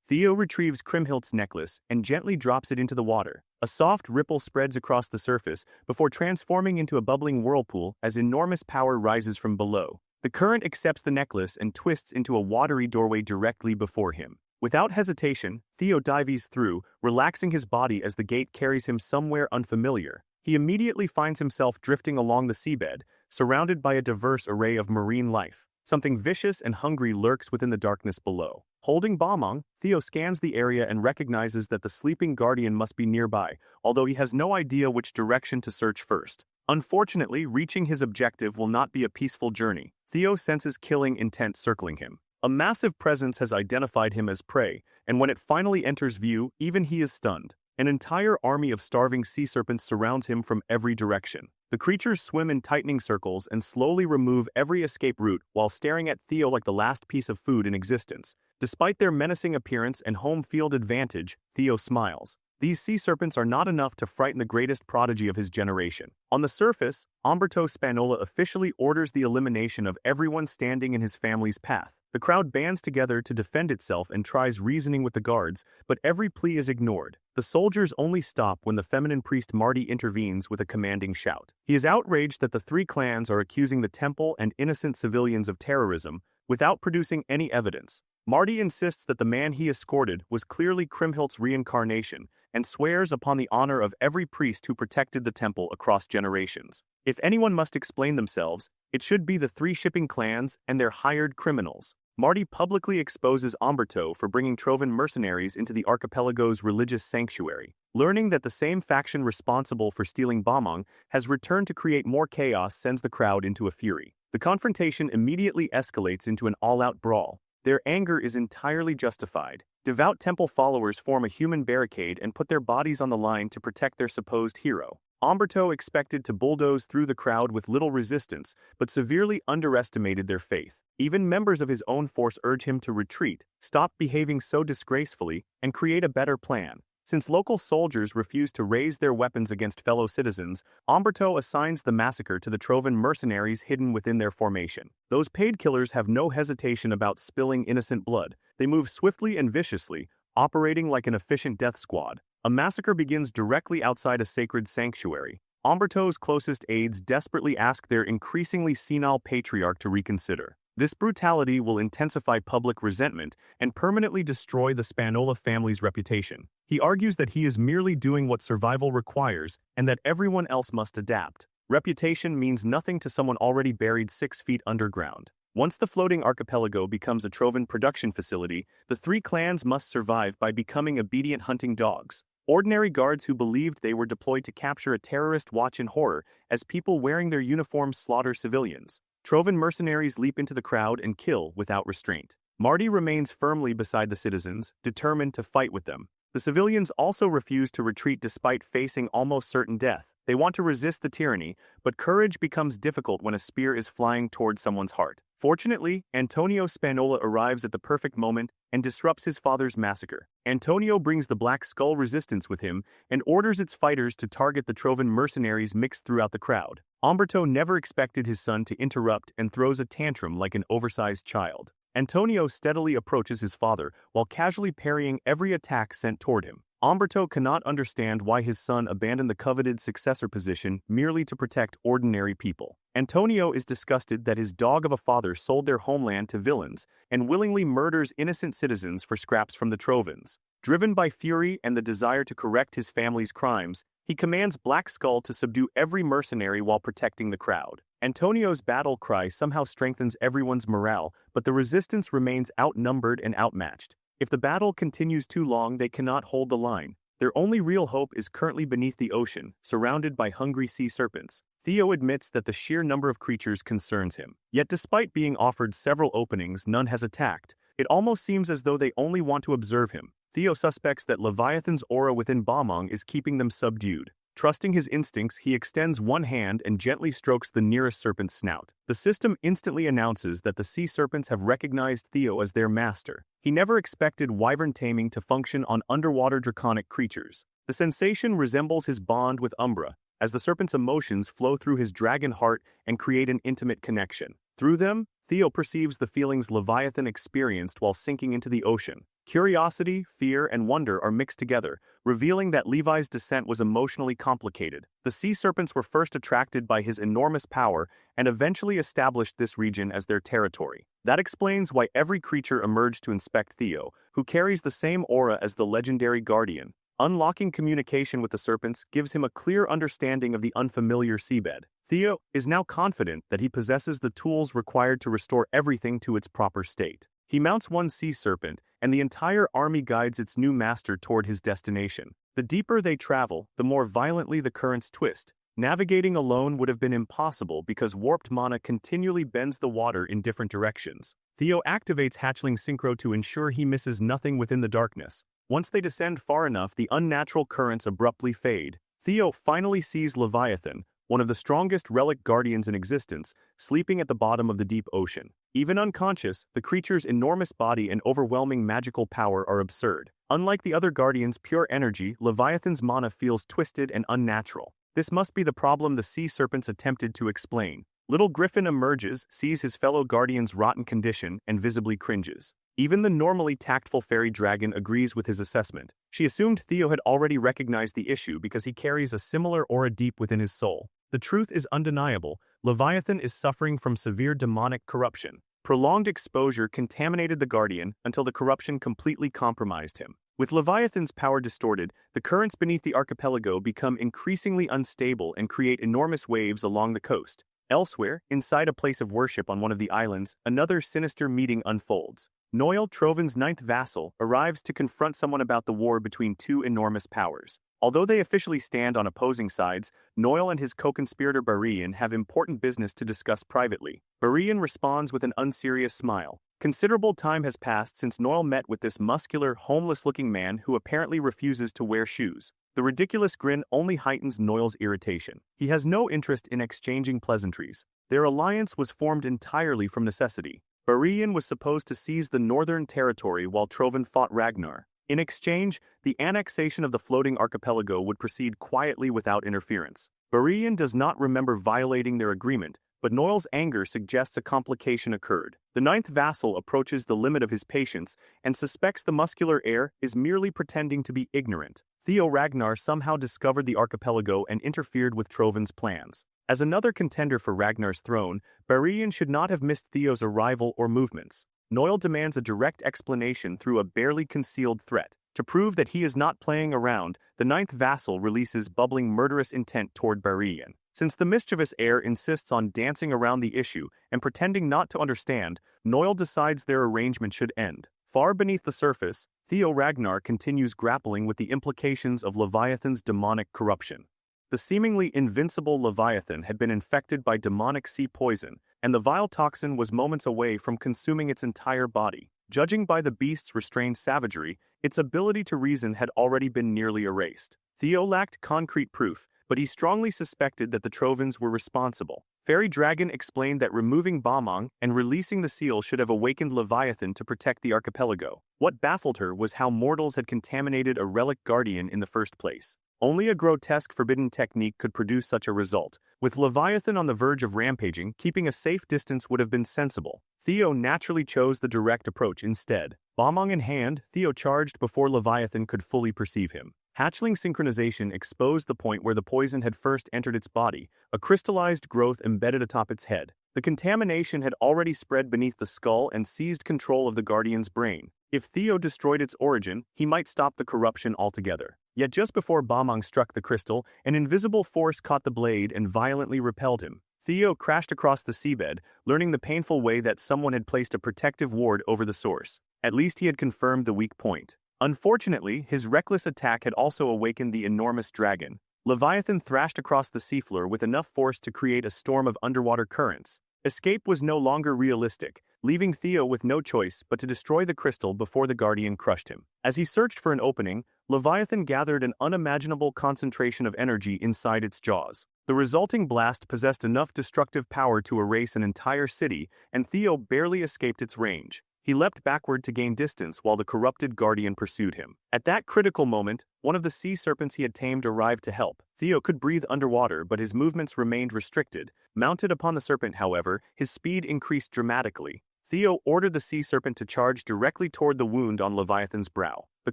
Theo retrieves Kriemhildt's necklace and gently drops it into the water. A soft ripple spreads across the surface before transforming into a bubbling whirlpool as enormous power rises from below. The current accepts the necklace and twists into a watery doorway directly before him. Without hesitation, Theo dives through, relaxing his body as the gate carries him somewhere unfamiliar. He immediately finds himself drifting along the seabed, surrounded by a diverse array of marine life. Something vicious and hungry lurks within the darkness below. Holding Balmung, Theo scans the area and recognizes that the sleeping guardian must be nearby, although he has no idea which direction to search first. Unfortunately, reaching his objective will not be a peaceful journey. Theo senses killing intent circling him. A massive presence has identified him as prey, and when it finally enters view, even he is stunned. An entire army of starving sea serpents surrounds him from every direction. The creatures swim in tightening circles and slowly remove every escape route while staring at Theo like the last piece of food in existence. Despite their menacing appearance and home field advantage, Theo smiles. These sea serpents are not enough to frighten the greatest prodigy of his generation. On the surface, Umberto Spanola officially orders the elimination of everyone standing in his family's path. The crowd bands together to defend itself and tries reasoning with the guards, but every plea is ignored. The soldiers only stop when the feminine priest Marty intervenes with a commanding shout. He is outraged that the three clans are accusing the temple and innocent civilians of terrorism without producing any evidence. Marty insists that the man he escorted was clearly Kriemhildt's reincarnation and swears upon the honor of every priest who protected the temple across generations. If anyone must explain themselves, it should be the three shipping clans and their hired criminals. Marty publicly exposes Umberto for bringing Trovan mercenaries into the archipelago's religious sanctuary. Learning that the same faction responsible for stealing Balmung has returned to create more chaos sends the crowd into a fury. The confrontation immediately escalates into an all-out brawl. Their anger is entirely justified. Devout temple followers form a human barricade and put their bodies on the line to protect their supposed hero. Umberto expected to bulldoze through the crowd with little resistance, but severely underestimated their faith. Even members of his own force urge him to retreat, stop behaving so disgracefully, and create a better plan. Since local soldiers refuse to raise their weapons against fellow citizens, Umberto assigns the massacre to the Trovan mercenaries hidden within their formation. Those paid killers have no hesitation about spilling innocent blood. They move swiftly and viciously, operating like an efficient death squad. A massacre begins directly outside a sacred sanctuary. Umberto's closest aides desperately ask their increasingly senile patriarch to reconsider. This brutality will intensify public resentment and permanently destroy the Spanola family's reputation. He argues that he is merely doing what survival requires and that everyone else must adapt. Reputation means nothing to someone already buried 6 feet underground. Once the floating archipelago becomes a Trovan production facility, the three clans must survive by becoming obedient hunting dogs. Ordinary guards who believed they were deployed to capture a terrorist watch in horror as people wearing their uniforms slaughter civilians. Trovan mercenaries leap into the crowd and kill without restraint. Marty remains firmly beside the citizens, determined to fight with them. The civilians also refuse to retreat despite facing almost certain death. They want to resist the tyranny, but courage becomes difficult when a spear is flying toward someone's heart. Fortunately, Antonio Spanola arrives at the perfect moment and disrupts his father's massacre. Antonio brings the Black Skull resistance with him and orders its fighters to target the Trovan mercenaries mixed throughout the crowd. Umberto never expected his son to interrupt and throws a tantrum like an oversized child. Antonio steadily approaches his father while casually parrying every attack sent toward him. Umberto cannot understand why his son abandoned the coveted successor position merely to protect ordinary people. Antonio is disgusted that his dog of a father sold their homeland to villains and willingly murders innocent citizens for scraps from the Trovans. Driven by fury and the desire to correct his family's crimes, he commands Black Skull to subdue every mercenary while protecting the crowd. Antonio's battle cry somehow strengthens everyone's morale, but the resistance remains outnumbered and outmatched. If the battle continues too long, they cannot hold the line. Their only real hope is currently beneath the ocean, surrounded by hungry sea serpents. Theo admits that the sheer number of creatures concerns him. Yet despite being offered several openings, none has attacked. It almost seems as though they only want to observe him. Theo suspects that Leviathan's aura within Bamong is keeping them subdued. Trusting his instincts, he extends one hand and gently strokes the nearest serpent's snout. The system instantly announces that the sea serpents have recognized Theo as their master. He never expected wyvern taming to function on underwater draconic creatures. The sensation resembles his bond with Umbra, as the serpent's emotions flow through his dragon heart and create an intimate connection. Through them, Theo perceives the feelings Leviathan experienced while sinking into the ocean. Curiosity, fear, and wonder are mixed together, revealing that Levi's descent was emotionally complicated. The sea serpents were first attracted by his enormous power and eventually established this region as their territory. That explains why every creature emerged to inspect Theo, who carries the same aura as the legendary Guardian. Unlocking communication with the serpents gives him a clear understanding of the unfamiliar seabed. Theo is now confident that he possesses the tools required to restore everything to its proper state. He mounts one sea serpent, and the entire army guides its new master toward his destination. The deeper they travel, the more violently the currents twist. Navigating alone would have been impossible because warped mana continually bends the water in different directions. Theo activates Hatchling Synchro to ensure he misses nothing within the darkness. Once they descend far enough, the unnatural currents abruptly fade. Theo finally sees Leviathan, one of the strongest relic guardians in existence, sleeping at the bottom of the deep ocean. Even unconscious, the creature's enormous body and overwhelming magical power are absurd. Unlike the other guardians' pure energy, Leviathan's mana feels twisted and unnatural. This must be the problem the sea serpents attempted to explain. Little Griffin emerges, sees his fellow guardian's rotten condition, and visibly cringes. Even the normally tactful fairy dragon agrees with his assessment. She assumed Theo had already recognized the issue because he carries a similar aura deep within his soul. The truth is undeniable. Leviathan is suffering from severe demonic corruption. Prolonged exposure contaminated the Guardian until the corruption completely compromised him. With Leviathan's power distorted, the currents beneath the archipelago become increasingly unstable and create enormous waves along the coast. Elsewhere, inside a place of worship on one of the islands, another sinister meeting unfolds. Noel, Trovan's ninth vassal, arrives to confront someone about the war between two enormous powers. Although they officially stand on opposing sides, Noel and his co-conspirator Barian have important business to discuss privately. Barian responds with an unserious smile. Considerable time has passed since Noel met with this muscular, homeless-looking man who apparently refuses to wear shoes. The ridiculous grin only heightens Noel's irritation. He has no interest in exchanging pleasantries. Their alliance was formed entirely from necessity. Barian was supposed to seize the northern territory while Trovan fought Ragnar. In exchange, the annexation of the floating archipelago would proceed quietly without interference. Barian does not remember violating their agreement, but Noel's anger suggests a complication occurred. The ninth vassal approaches the limit of his patience and suspects the muscular heir is merely pretending to be ignorant. Theo Ragnar somehow discovered the archipelago and interfered with Trovan's plans. As another contender for Ragnar's throne, Barian should not have missed Theo's arrival or movements. Noel demands a direct explanation through a barely concealed threat. To prove that he is not playing around, the ninth vassal releases bubbling murderous intent toward Barian. Since the mischievous heir insists on dancing around the issue and pretending not to understand, Noel decides their arrangement should end. Far beneath the surface, Theo Ragnar continues grappling with the implications of Leviathan's demonic corruption. The seemingly invincible Leviathan had been infected by demonic sea poison, and the vile toxin was moments away from consuming its entire body. Judging by the beast's restrained savagery, its ability to reason had already been nearly erased. Theo lacked concrete proof, but he strongly suspected that the Trovans were responsible. Fairy Dragon explained that removing Bamang and releasing the seal should have awakened Leviathan to protect the archipelago. What baffled her was how mortals had contaminated a relic guardian in the first place. Only a grotesque forbidden technique could produce such a result. With Leviathan on the verge of rampaging, keeping a safe distance would have been sensible. Theo naturally chose the direct approach instead. Bamang in hand, Theo charged before Leviathan could fully perceive him. Hatchling synchronization exposed the point where the poison had first entered its body, a crystallized growth embedded atop its head. The contamination had already spread beneath the skull and seized control of the Guardian's brain. If Theo destroyed its origin, he might stop the corruption altogether. Yet just before Bamang struck the crystal, an invisible force caught the blade and violently repelled him. Theo crashed across the seabed, learning the painful way that someone had placed a protective ward over the source. At least he had confirmed the weak point. Unfortunately, his reckless attack had also awakened the enormous dragon. Leviathan thrashed across the seafloor with enough force to create a storm of underwater currents. Escape was no longer realistic, leaving Theo with no choice but to destroy the crystal before the Guardian crushed him. As he searched for an opening, Leviathan gathered an unimaginable concentration of energy inside its jaws. The resulting blast possessed enough destructive power to erase an entire city, and Theo barely escaped its range. He leapt backward to gain distance while the corrupted Guardian pursued him. At that critical moment, one of the sea serpents he had tamed arrived to help. Theo could breathe underwater, but his movements remained restricted. Mounted upon the serpent, however, his speed increased dramatically. Theo ordered the sea serpent to charge directly toward the wound on Leviathan's brow. The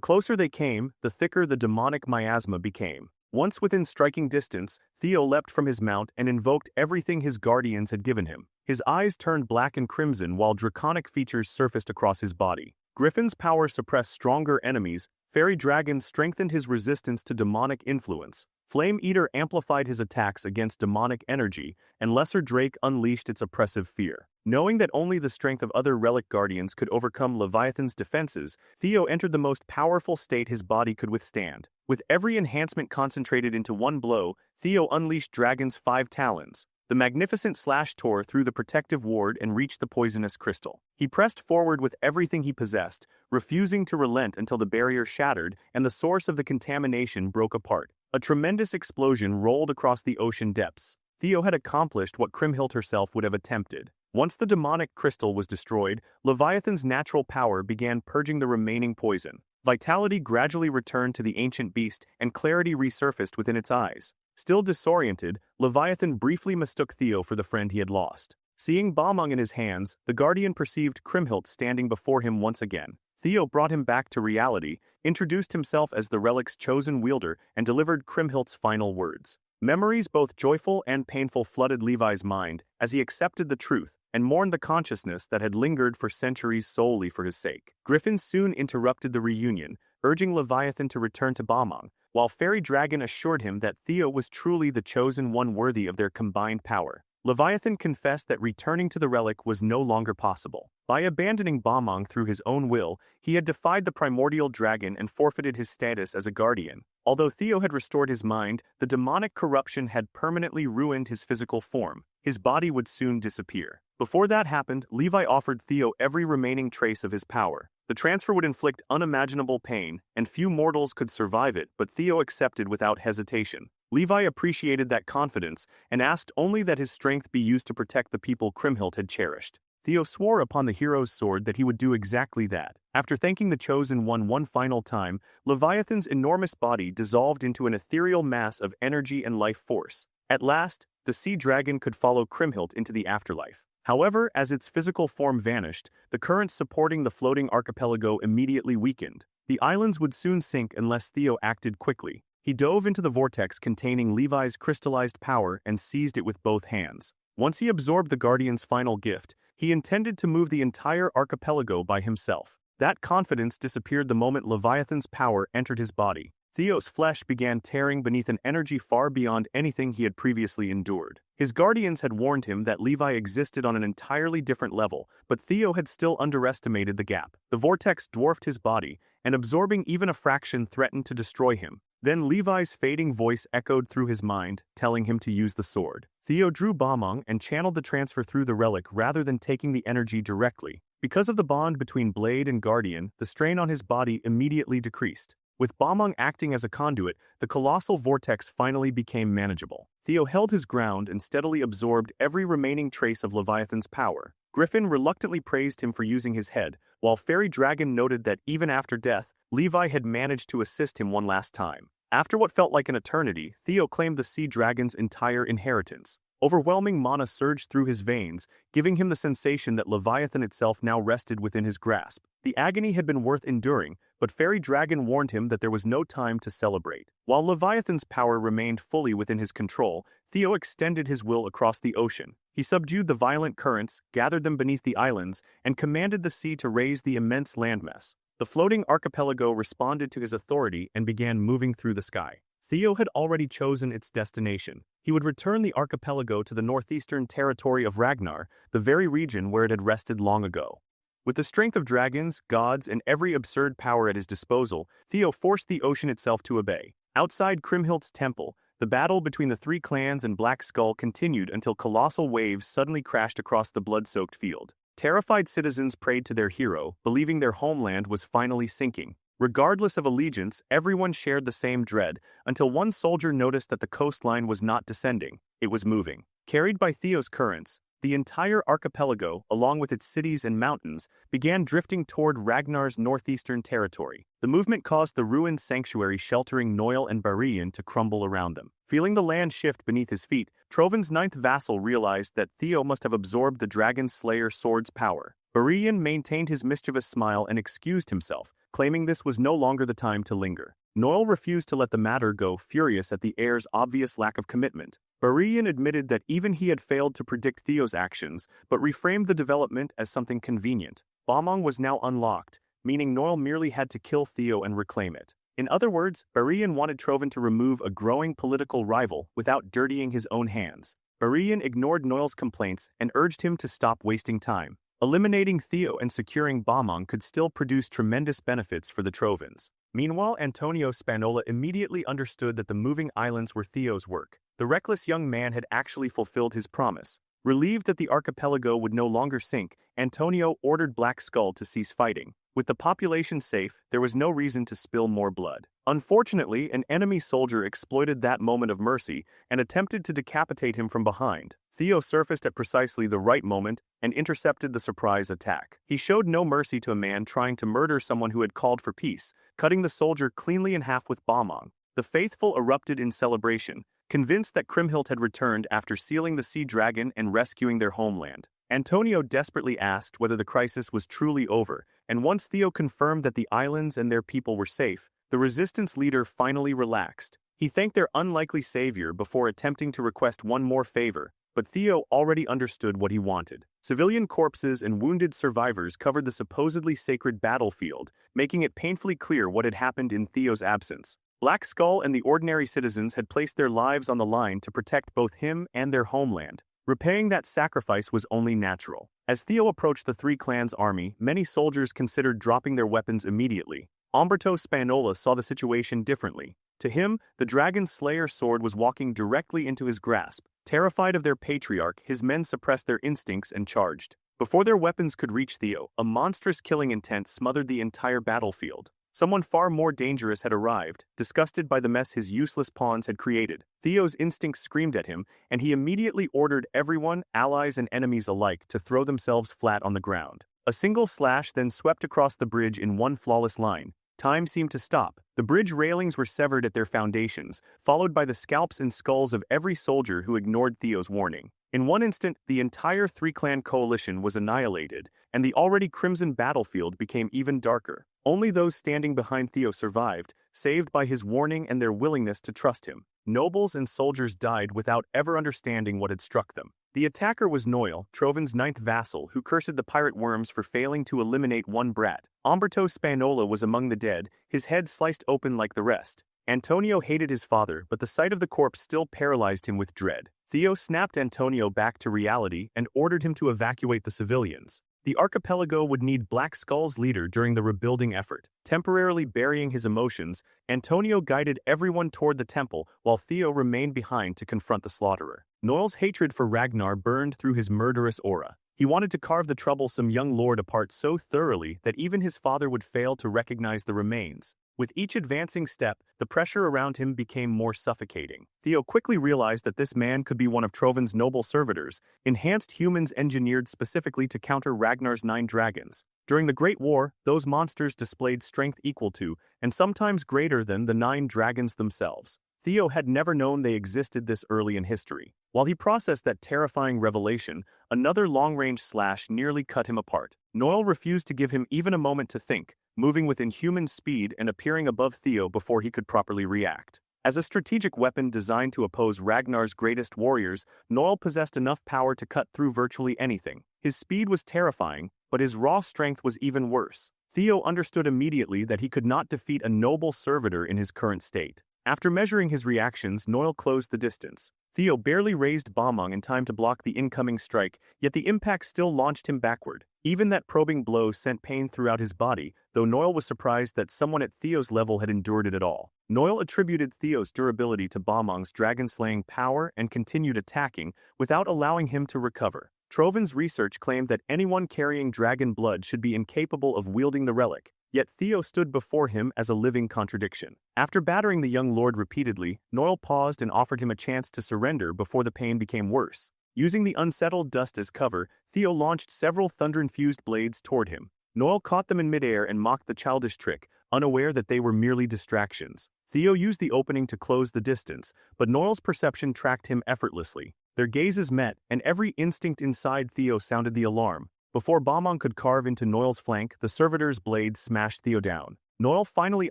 closer they came, the thicker the demonic miasma became. Once within striking distance, Theo leapt from his mount and invoked everything his guardians had given him. His eyes turned black and crimson while draconic features surfaced across his body. Griffin's power suppressed stronger enemies, Fairy Dragon strengthened his resistance to demonic influence, Flame Eater amplified his attacks against demonic energy, and Lesser Drake unleashed its oppressive fear. Knowing that only the strength of other relic guardians could overcome Leviathan's defenses, Theo entered the most powerful state his body could withstand. With every enhancement concentrated into one blow, Theo unleashed Dragon's 5 talons. The magnificent slash tore through the protective ward and reached the poisonous crystal. He pressed forward with everything he possessed, refusing to relent until the barrier shattered and the source of the contamination broke apart. A tremendous explosion rolled across the ocean depths. Theo had accomplished what Kriemhild herself would have attempted. Once the demonic crystal was destroyed, Leviathan's natural power began purging the remaining poison. Vitality gradually returned to the ancient beast and clarity resurfaced within its eyes. Still disoriented, Leviathan briefly mistook Theo for the friend he had lost. Seeing Bamang in his hands, the Guardian perceived Kriemhild standing before him once again. Theo brought him back to reality, introduced himself as the relic's chosen wielder, and delivered Kriemhild's final words. Memories both joyful and painful flooded Levi's mind as he accepted the truth and mourned the consciousness that had lingered for centuries solely for his sake. Griffin soon interrupted the reunion, urging Leviathan to return to Bamang, while Fairy Dragon assured him that Theo was truly the chosen one worthy of their combined power. Leviathan confessed that returning to the relic was no longer possible. By abandoning Bamang through his own will, he had defied the primordial dragon and forfeited his status as a guardian. Although Theo had restored his mind, the demonic corruption had permanently ruined his physical form. His body would soon disappear. Before that happened, Levi offered Theo every remaining trace of his power. The transfer would inflict unimaginable pain, and few mortals could survive it, but Theo accepted without hesitation. Levi appreciated that confidence and asked only that his strength be used to protect the people Kriemhild had cherished. Theo swore upon the hero's sword that he would do exactly that. After thanking the Chosen one final time, Leviathan's enormous body dissolved into an ethereal mass of energy and life force. At last, the sea dragon could follow Kriemhild into the afterlife. However, as its physical form vanished, the currents supporting the floating archipelago immediately weakened. The islands would soon sink unless Theo acted quickly. He dove into the vortex containing Levi's crystallized power and seized it with both hands. Once he absorbed the Guardian's final gift, he intended to move the entire archipelago by himself. That confidence disappeared the moment Leviathan's power entered his body. Theo's flesh began tearing beneath an energy far beyond anything he had previously endured. His guardians had warned him that Levi existed on an entirely different level, but Theo had still underestimated the gap. The vortex dwarfed his body, and absorbing even a fraction threatened to destroy him. Then Levi's fading voice echoed through his mind, telling him to use the sword. Theo drew Bamong and channeled the transfer through the relic rather than taking the energy directly. Because of the bond between Blade and Guardian, the strain on his body immediately decreased. With Bamong acting as a conduit, the colossal vortex finally became manageable. Theo held his ground and steadily absorbed every remaining trace of Leviathan's power. Griffin reluctantly praised him for using his head, while Fairy Dragon noted that even after death, Levi had managed to assist him one last time. After what felt like an eternity, Theo claimed the Sea Dragon's entire inheritance. Overwhelming mana surged through his veins, giving him the sensation that Leviathan itself now rested within his grasp. The agony had been worth enduring, but Fairy Dragon warned him that there was no time to celebrate. While Leviathan's power remained fully within his control, Theo extended his will across the ocean. He subdued the violent currents, gathered them beneath the islands, and commanded the sea to raise the immense landmass. The floating archipelago responded to his authority and began moving through the sky. Theo had already chosen its destination. He would return the archipelago to the northeastern territory of Ragnar, the very region where it had rested long ago. With the strength of dragons, gods, and every absurd power at his disposal, Theo forced the ocean itself to obey. Outside Kriemhildt's temple, the battle between the three clans and Black Skull continued until colossal waves suddenly crashed across the blood-soaked field. Terrified citizens prayed to their hero, believing their homeland was finally sinking. Regardless of allegiance, everyone shared the same dread, until one soldier noticed that the coastline was not descending, it was moving. Carried by Theo's currents, the entire archipelago, along with its cities and mountains, began drifting toward Ragnar's northeastern territory. The movement caused the ruined sanctuary sheltering Noil and Barian to crumble around them. Feeling the land shift beneath his feet, Trovin's ninth vassal realized that Theo must have absorbed the Dragon Slayer sword's power. Barian maintained his mischievous smile and excused himself, claiming this was no longer the time to linger. Noil refused to let the matter go, furious at the heir's obvious lack of commitment. Barian admitted that even he had failed to predict Theo's actions, but reframed the development as something convenient. Bamong was now unlocked, meaning Noil merely had to kill Theo and reclaim it. In other words, Barian wanted Trovin to remove a growing political rival without dirtying his own hands. Barian ignored Noil's complaints and urged him to stop wasting time. Eliminating Theo and securing Bamong could still produce tremendous benefits for the Trovins. Meanwhile, Antonio Spanola immediately understood that the moving islands were Theo's work. The reckless young man had actually fulfilled his promise. Relieved that the archipelago would no longer sink, Antonio ordered Black Skull to cease fighting. With the population safe, there was no reason to spill more blood. Unfortunately, an enemy soldier exploited that moment of mercy and attempted to decapitate him from behind. Theo surfaced at precisely the right moment and intercepted the surprise attack. He showed no mercy to a man trying to murder someone who had called for peace, cutting the soldier cleanly in half with Bamong. The faithful erupted in celebration, convinced that Kriemhild had returned after sealing the Sea Dragon and rescuing their homeland. Antonio desperately asked whether the crisis was truly over, and once Theo confirmed that the islands and their people were safe, the resistance leader finally relaxed. He thanked their unlikely savior before attempting to request one more favor, but Theo already understood what he wanted. Civilian corpses and wounded survivors covered the supposedly sacred battlefield, making it painfully clear what had happened in Theo's absence. Black Skull and the ordinary citizens had placed their lives on the line to protect both him and their homeland. Repaying that sacrifice was only natural. As Theo approached the three clans' army, many soldiers considered dropping their weapons immediately. Umberto Spanola saw the situation differently. To him, the Dragon Slayer sword was walking directly into his grasp. Terrified of their patriarch, his men suppressed their instincts and charged. Before their weapons could reach Theo, a monstrous killing intent smothered the entire battlefield. Someone far more dangerous had arrived, disgusted by the mess his useless pawns had created. Theo's instincts screamed at him, and he immediately ordered everyone, allies and enemies alike, to throw themselves flat on the ground. A single slash then swept across the bridge in one flawless line. Time seemed to stop. The bridge railings were severed at their foundations, followed by the scalps and skulls of every soldier who ignored Theo's warning. In one instant, the entire three-clan coalition was annihilated, and the already crimson battlefield became even darker. Only those standing behind Theo survived, saved by his warning and their willingness to trust him. Nobles and soldiers died without ever understanding what had struck them. The attacker was Noil, Trovin's ninth vassal, who cursed the pirate worms for failing to eliminate one brat. Umberto Spanola was among the dead, his head sliced open like the rest. Antonio hated his father, but the sight of the corpse still paralyzed him with dread. Theo snapped Antonio back to reality and ordered him to evacuate the civilians. The archipelago would need Black Skull's leader during the rebuilding effort. Temporarily burying his emotions, Antonio guided everyone toward the temple while Theo remained behind to confront the slaughterer. Noel's hatred for Ragnar burned through his murderous aura. He wanted to carve the troublesome young lord apart so thoroughly that even his father would fail to recognize the remains. With each advancing step, the pressure around him became more suffocating. Theo quickly realized that this man could be one of Trovin's noble servitors, enhanced humans engineered specifically to counter Ragnar's 9 dragons. During the Great War, those monsters displayed strength equal to, and sometimes greater than, the 9 dragons themselves. Theo had never known they existed this early in history. While he processed that terrifying revelation, another long-range slash nearly cut him apart. Noel refused to give him even a moment to think, moving with inhuman speed and appearing above Theo before he could properly react. As a strategic weapon designed to oppose Ragnar's greatest warriors, Noel possessed enough power to cut through virtually anything. His speed was terrifying, but his raw strength was even worse. Theo understood immediately that he could not defeat a noble servitor in his current state. After measuring his reactions, Noel closed the distance. Theo barely raised Balmung in time to block the incoming strike, yet the impact still launched him backward. Even that probing blow sent pain throughout his body, though Noel was surprised that someone at Theo's level had endured it at all. Noel attributed Theo's durability to Balmung's dragon-slaying power and continued attacking, without allowing him to recover. Trovin's research claimed that anyone carrying dragon blood should be incapable of wielding the relic, yet Theo stood before him as a living contradiction. After battering the young lord repeatedly, Noel paused and offered him a chance to surrender before the pain became worse. Using the unsettled dust as cover, Theo launched several thunder-infused blades toward him. Noel caught them in midair and mocked the childish trick, unaware that they were merely distractions. Theo used the opening to close the distance, but Noel's perception tracked him effortlessly. Their gazes met, and every instinct inside Theo sounded the alarm. Before Balmung could carve into Noel's flank, the servitor's blade smashed Theo down. Noel finally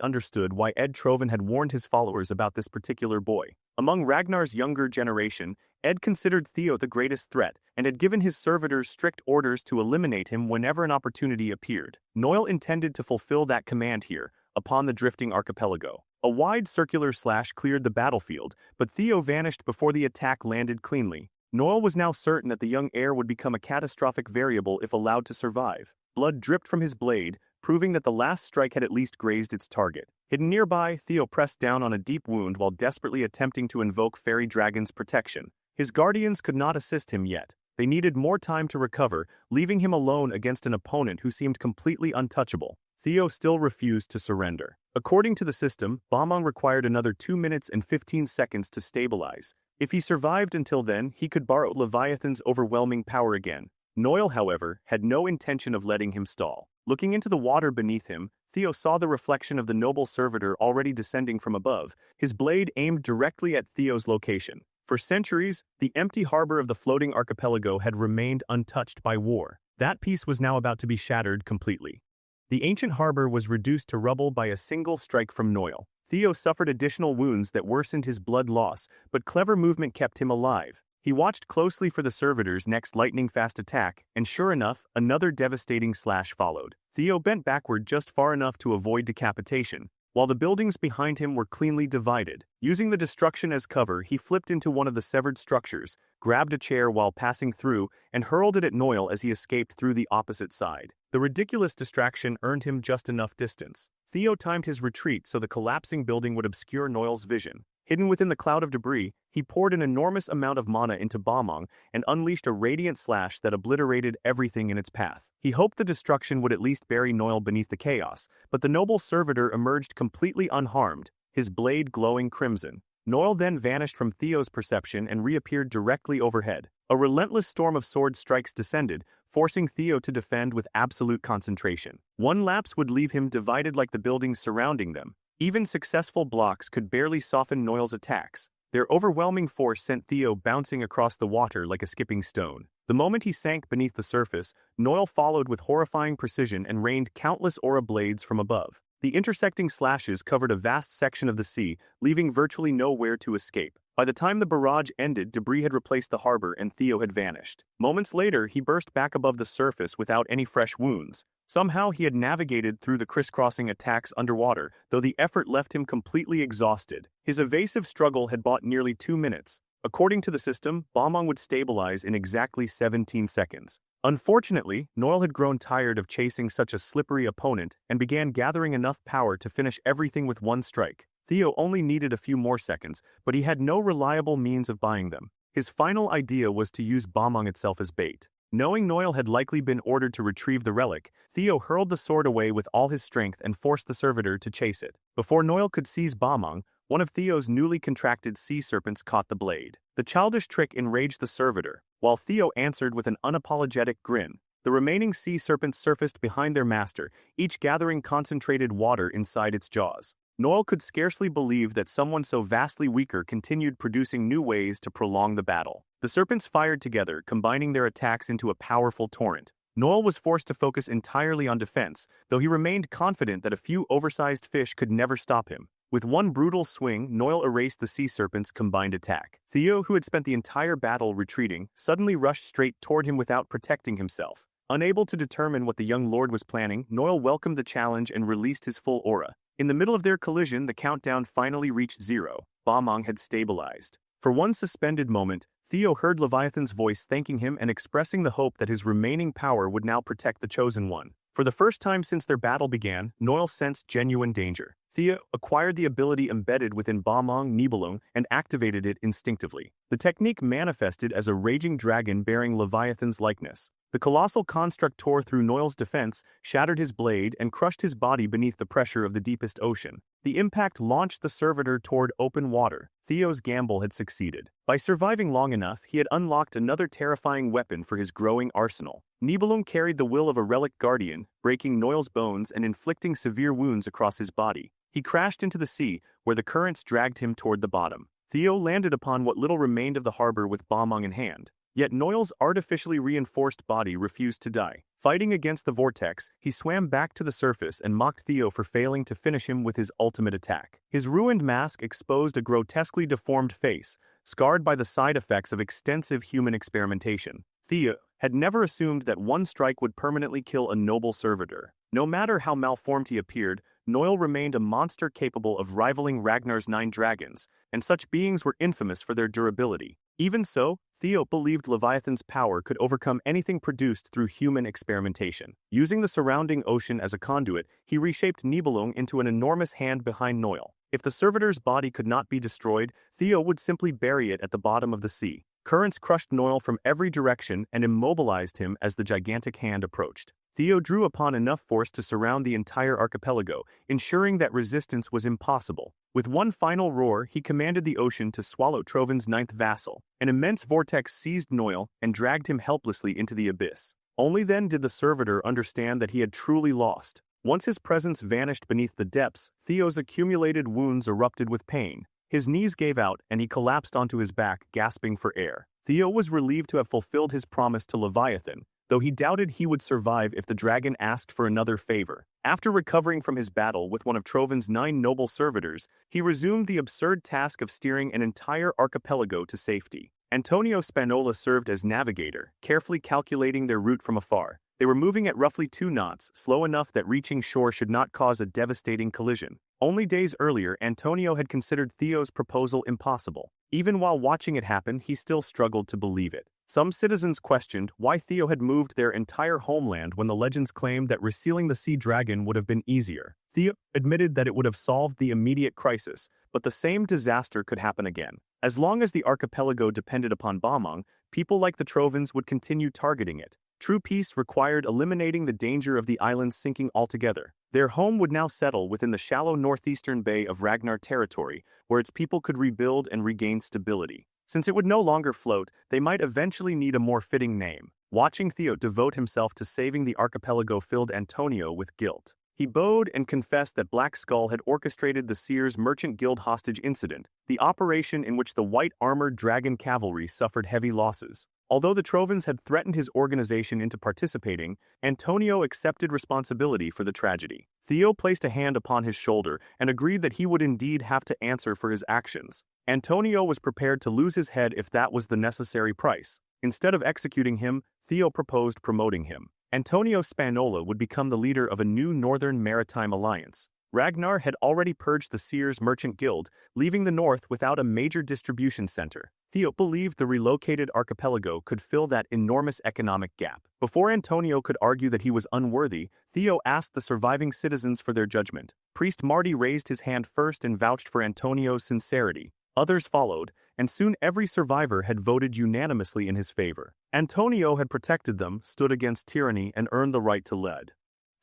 understood why Ed Trovin had warned his followers about this particular boy. Among Ragnar's younger generation, Ed considered Theo the greatest threat, and had given his servitors strict orders to eliminate him whenever an opportunity appeared. Noel intended to fulfill that command here, upon the drifting archipelago. A wide circular slash cleared the battlefield, but Theo vanished before the attack landed cleanly. Noel was now certain that the young heir would become a catastrophic variable if allowed to survive. Blood dripped from his blade, proving that the last strike had at least grazed its target. Hidden nearby, Theo pressed down on a deep wound while desperately attempting to invoke Fairy Dragon's protection. His guardians could not assist him yet. They needed more time to recover, leaving him alone against an opponent who seemed completely untouchable. Theo still refused to surrender. According to the system, Balmung required another 2 minutes and 15 seconds to stabilize. If he survived until then, he could borrow Leviathan's overwhelming power again. Noel, however, had no intention of letting him stall. Looking into the water beneath him, Theo saw the reflection of the noble servitor already descending from above, his blade aimed directly at Theo's location. For centuries, the empty harbor of the floating archipelago had remained untouched by war. That peace was now about to be shattered completely. The ancient harbor was reduced to rubble by a single strike from Noel. Theo suffered additional wounds that worsened his blood loss, but clever movement kept him alive. He watched closely for the servitor's next lightning-fast attack, and sure enough, another devastating slash followed. Theo bent backward just far enough to avoid decapitation, while the buildings behind him were cleanly divided. Using the destruction as cover, he flipped into one of the severed structures, grabbed a chair while passing through, and hurled it at Noel as he escaped through the opposite side. The ridiculous distraction earned him just enough distance. Theo timed his retreat so the collapsing building would obscure Noel's vision. Hidden within the cloud of debris, he poured an enormous amount of mana into Balmung and unleashed a radiant slash that obliterated everything in its path. He hoped the destruction would at least bury Noel beneath the chaos, but the noble servitor emerged completely unharmed, his blade glowing crimson. Noel then vanished from Theo's perception and reappeared directly overhead. A relentless storm of sword strikes descended, forcing Theo to defend with absolute concentration. One lapse would leave him divided like the buildings surrounding them. Even successful blocks could barely soften Noel's attacks. Their overwhelming force sent Theo bouncing across the water like a skipping stone. The moment he sank beneath the surface, Noel followed with horrifying precision and rained countless aura blades from above. The intersecting slashes covered a vast section of the sea, leaving virtually nowhere to escape. By the time the barrage ended, debris had replaced the harbor and Theo had vanished. Moments later, he burst back above the surface without any fresh wounds. Somehow he had navigated through the crisscrossing attacks underwater, though the effort left him completely exhausted. His evasive struggle had bought nearly 2 minutes. According to the system, Balmung would stabilize in exactly 17 seconds. Unfortunately, Noel had grown tired of chasing such a slippery opponent and began gathering enough power to finish everything with one strike. Theo only needed a few more seconds, but he had no reliable means of buying them. His final idea was to use Bomong itself as bait. Knowing Noel had likely been ordered to retrieve the relic, Theo hurled the sword away with all his strength and forced the servitor to chase it. Before Noel could seize Bomong, one of Theo's newly contracted sea serpents caught the blade. The childish trick enraged the servitor, while Theo answered with an unapologetic grin. The remaining sea serpents surfaced behind their master, each gathering concentrated water inside its jaws. Noel could scarcely believe that someone so vastly weaker continued producing new ways to prolong the battle. The serpents fired together, combining their attacks into a powerful torrent. Noel was forced to focus entirely on defense, though he remained confident that a few oversized fish could never stop him. With one brutal swing, Noel erased the sea serpent's combined attack. Theo, who had spent the entire battle retreating, suddenly rushed straight toward him without protecting himself. Unable to determine what the young lord was planning, Noel welcomed the challenge and released his full aura. In the middle of their collision, the countdown finally reached 0. Bomong had stabilized. For one suspended moment, Theo heard Leviathan's voice thanking him and expressing the hope that his remaining power would now protect the Chosen One. For the first time since their battle began, Noel sensed genuine danger. Theo acquired the ability embedded within Bomong Nibelung and activated it instinctively. The technique manifested as a raging dragon bearing Leviathan's likeness. The colossal construct tore through Noel's defense, shattered his blade, and crushed his body beneath the pressure of the deepest ocean. The impact launched the servitor toward open water. Theo's gamble had succeeded. By surviving long enough, he had unlocked another terrifying weapon for his growing arsenal. Nibelung carried the will of a relic guardian, breaking Noel's bones and inflicting severe wounds across his body. He crashed into the sea, where the currents dragged him toward the bottom. Theo landed upon what little remained of the harbor with Bomong in hand. Yet Noel's artificially reinforced body refused to die. Fighting against the vortex, he swam back to the surface and mocked Theo for failing to finish him with his ultimate attack. His ruined mask exposed a grotesquely deformed face, scarred by the side effects of extensive human experimentation. Theo had never assumed that one strike would permanently kill a noble servitor. No matter how malformed he appeared, Noel remained a monster capable of rivaling Ragnar's 9 dragons, and such beings were infamous for their durability. Even so, Theo believed Leviathan's power could overcome anything produced through human experimentation. Using the surrounding ocean as a conduit, he reshaped Nibelung into an enormous hand behind Noel. If the servitor's body could not be destroyed, Theo would simply bury it at the bottom of the sea. Currents crushed Noel from every direction and immobilized him as the gigantic hand approached. Theo drew upon enough force to surround the entire archipelago, ensuring that resistance was impossible. With one final roar, he commanded the ocean to swallow Trovin's 9th vassal. An immense vortex seized Noel and dragged him helplessly into the abyss. Only then did the servitor understand that he had truly lost. Once his presence vanished beneath the depths, Theo's accumulated wounds erupted with pain. His knees gave out and he collapsed onto his back, gasping for air. Theo was relieved to have fulfilled his promise to Leviathan, though he doubted he would survive if the dragon asked for another favor. After recovering from his battle with one of Trovin's 9 noble servitors, he resumed the absurd task of steering an entire archipelago to safety. Antonio Spanola served as navigator, carefully calculating their route from afar. They were moving at roughly 2 knots, slow enough that reaching shore should not cause a devastating collision. Only days earlier, Antonio had considered Theo's proposal impossible. Even while watching it happen, he still struggled to believe it. Some citizens questioned why Theo had moved their entire homeland when the legends claimed that resealing the sea dragon would have been easier. Theo admitted that it would have solved the immediate crisis, but the same disaster could happen again. As long as the archipelago depended upon Bomong, people like the Trovins would continue targeting it. True peace required eliminating the danger of the islands sinking altogether. Their home would now settle within the shallow northeastern bay of Ragnar territory, where its people could rebuild and regain stability. Since it would no longer float, they might eventually need a more fitting name. Watching Theo devote himself to saving the archipelago filled Antonio with guilt. He bowed and confessed that Black Skull had orchestrated the Sears Merchant Guild hostage incident, the operation in which the white-armored dragon cavalry suffered heavy losses. Although the Trovins had threatened his organization into participating, Antonio accepted responsibility for the tragedy. Theo placed a hand upon his shoulder and agreed that he would indeed have to answer for his actions. Antonio was prepared to lose his head if that was the necessary price. Instead of executing him, Theo proposed promoting him. Antonio Spanola would become the leader of a new Northern Maritime Alliance. Ragnar had already purged the Sears Merchant Guild, leaving the north without a major distribution center. Theo believed the relocated archipelago could fill that enormous economic gap. Before Antonio could argue that he was unworthy, Theo asked the surviving citizens for their judgment. Priest Marty raised his hand first and vouched for Antonio's sincerity. Others followed, and soon every survivor had voted unanimously in his favor. Antonio had protected them, stood against tyranny, and earned the right to lead.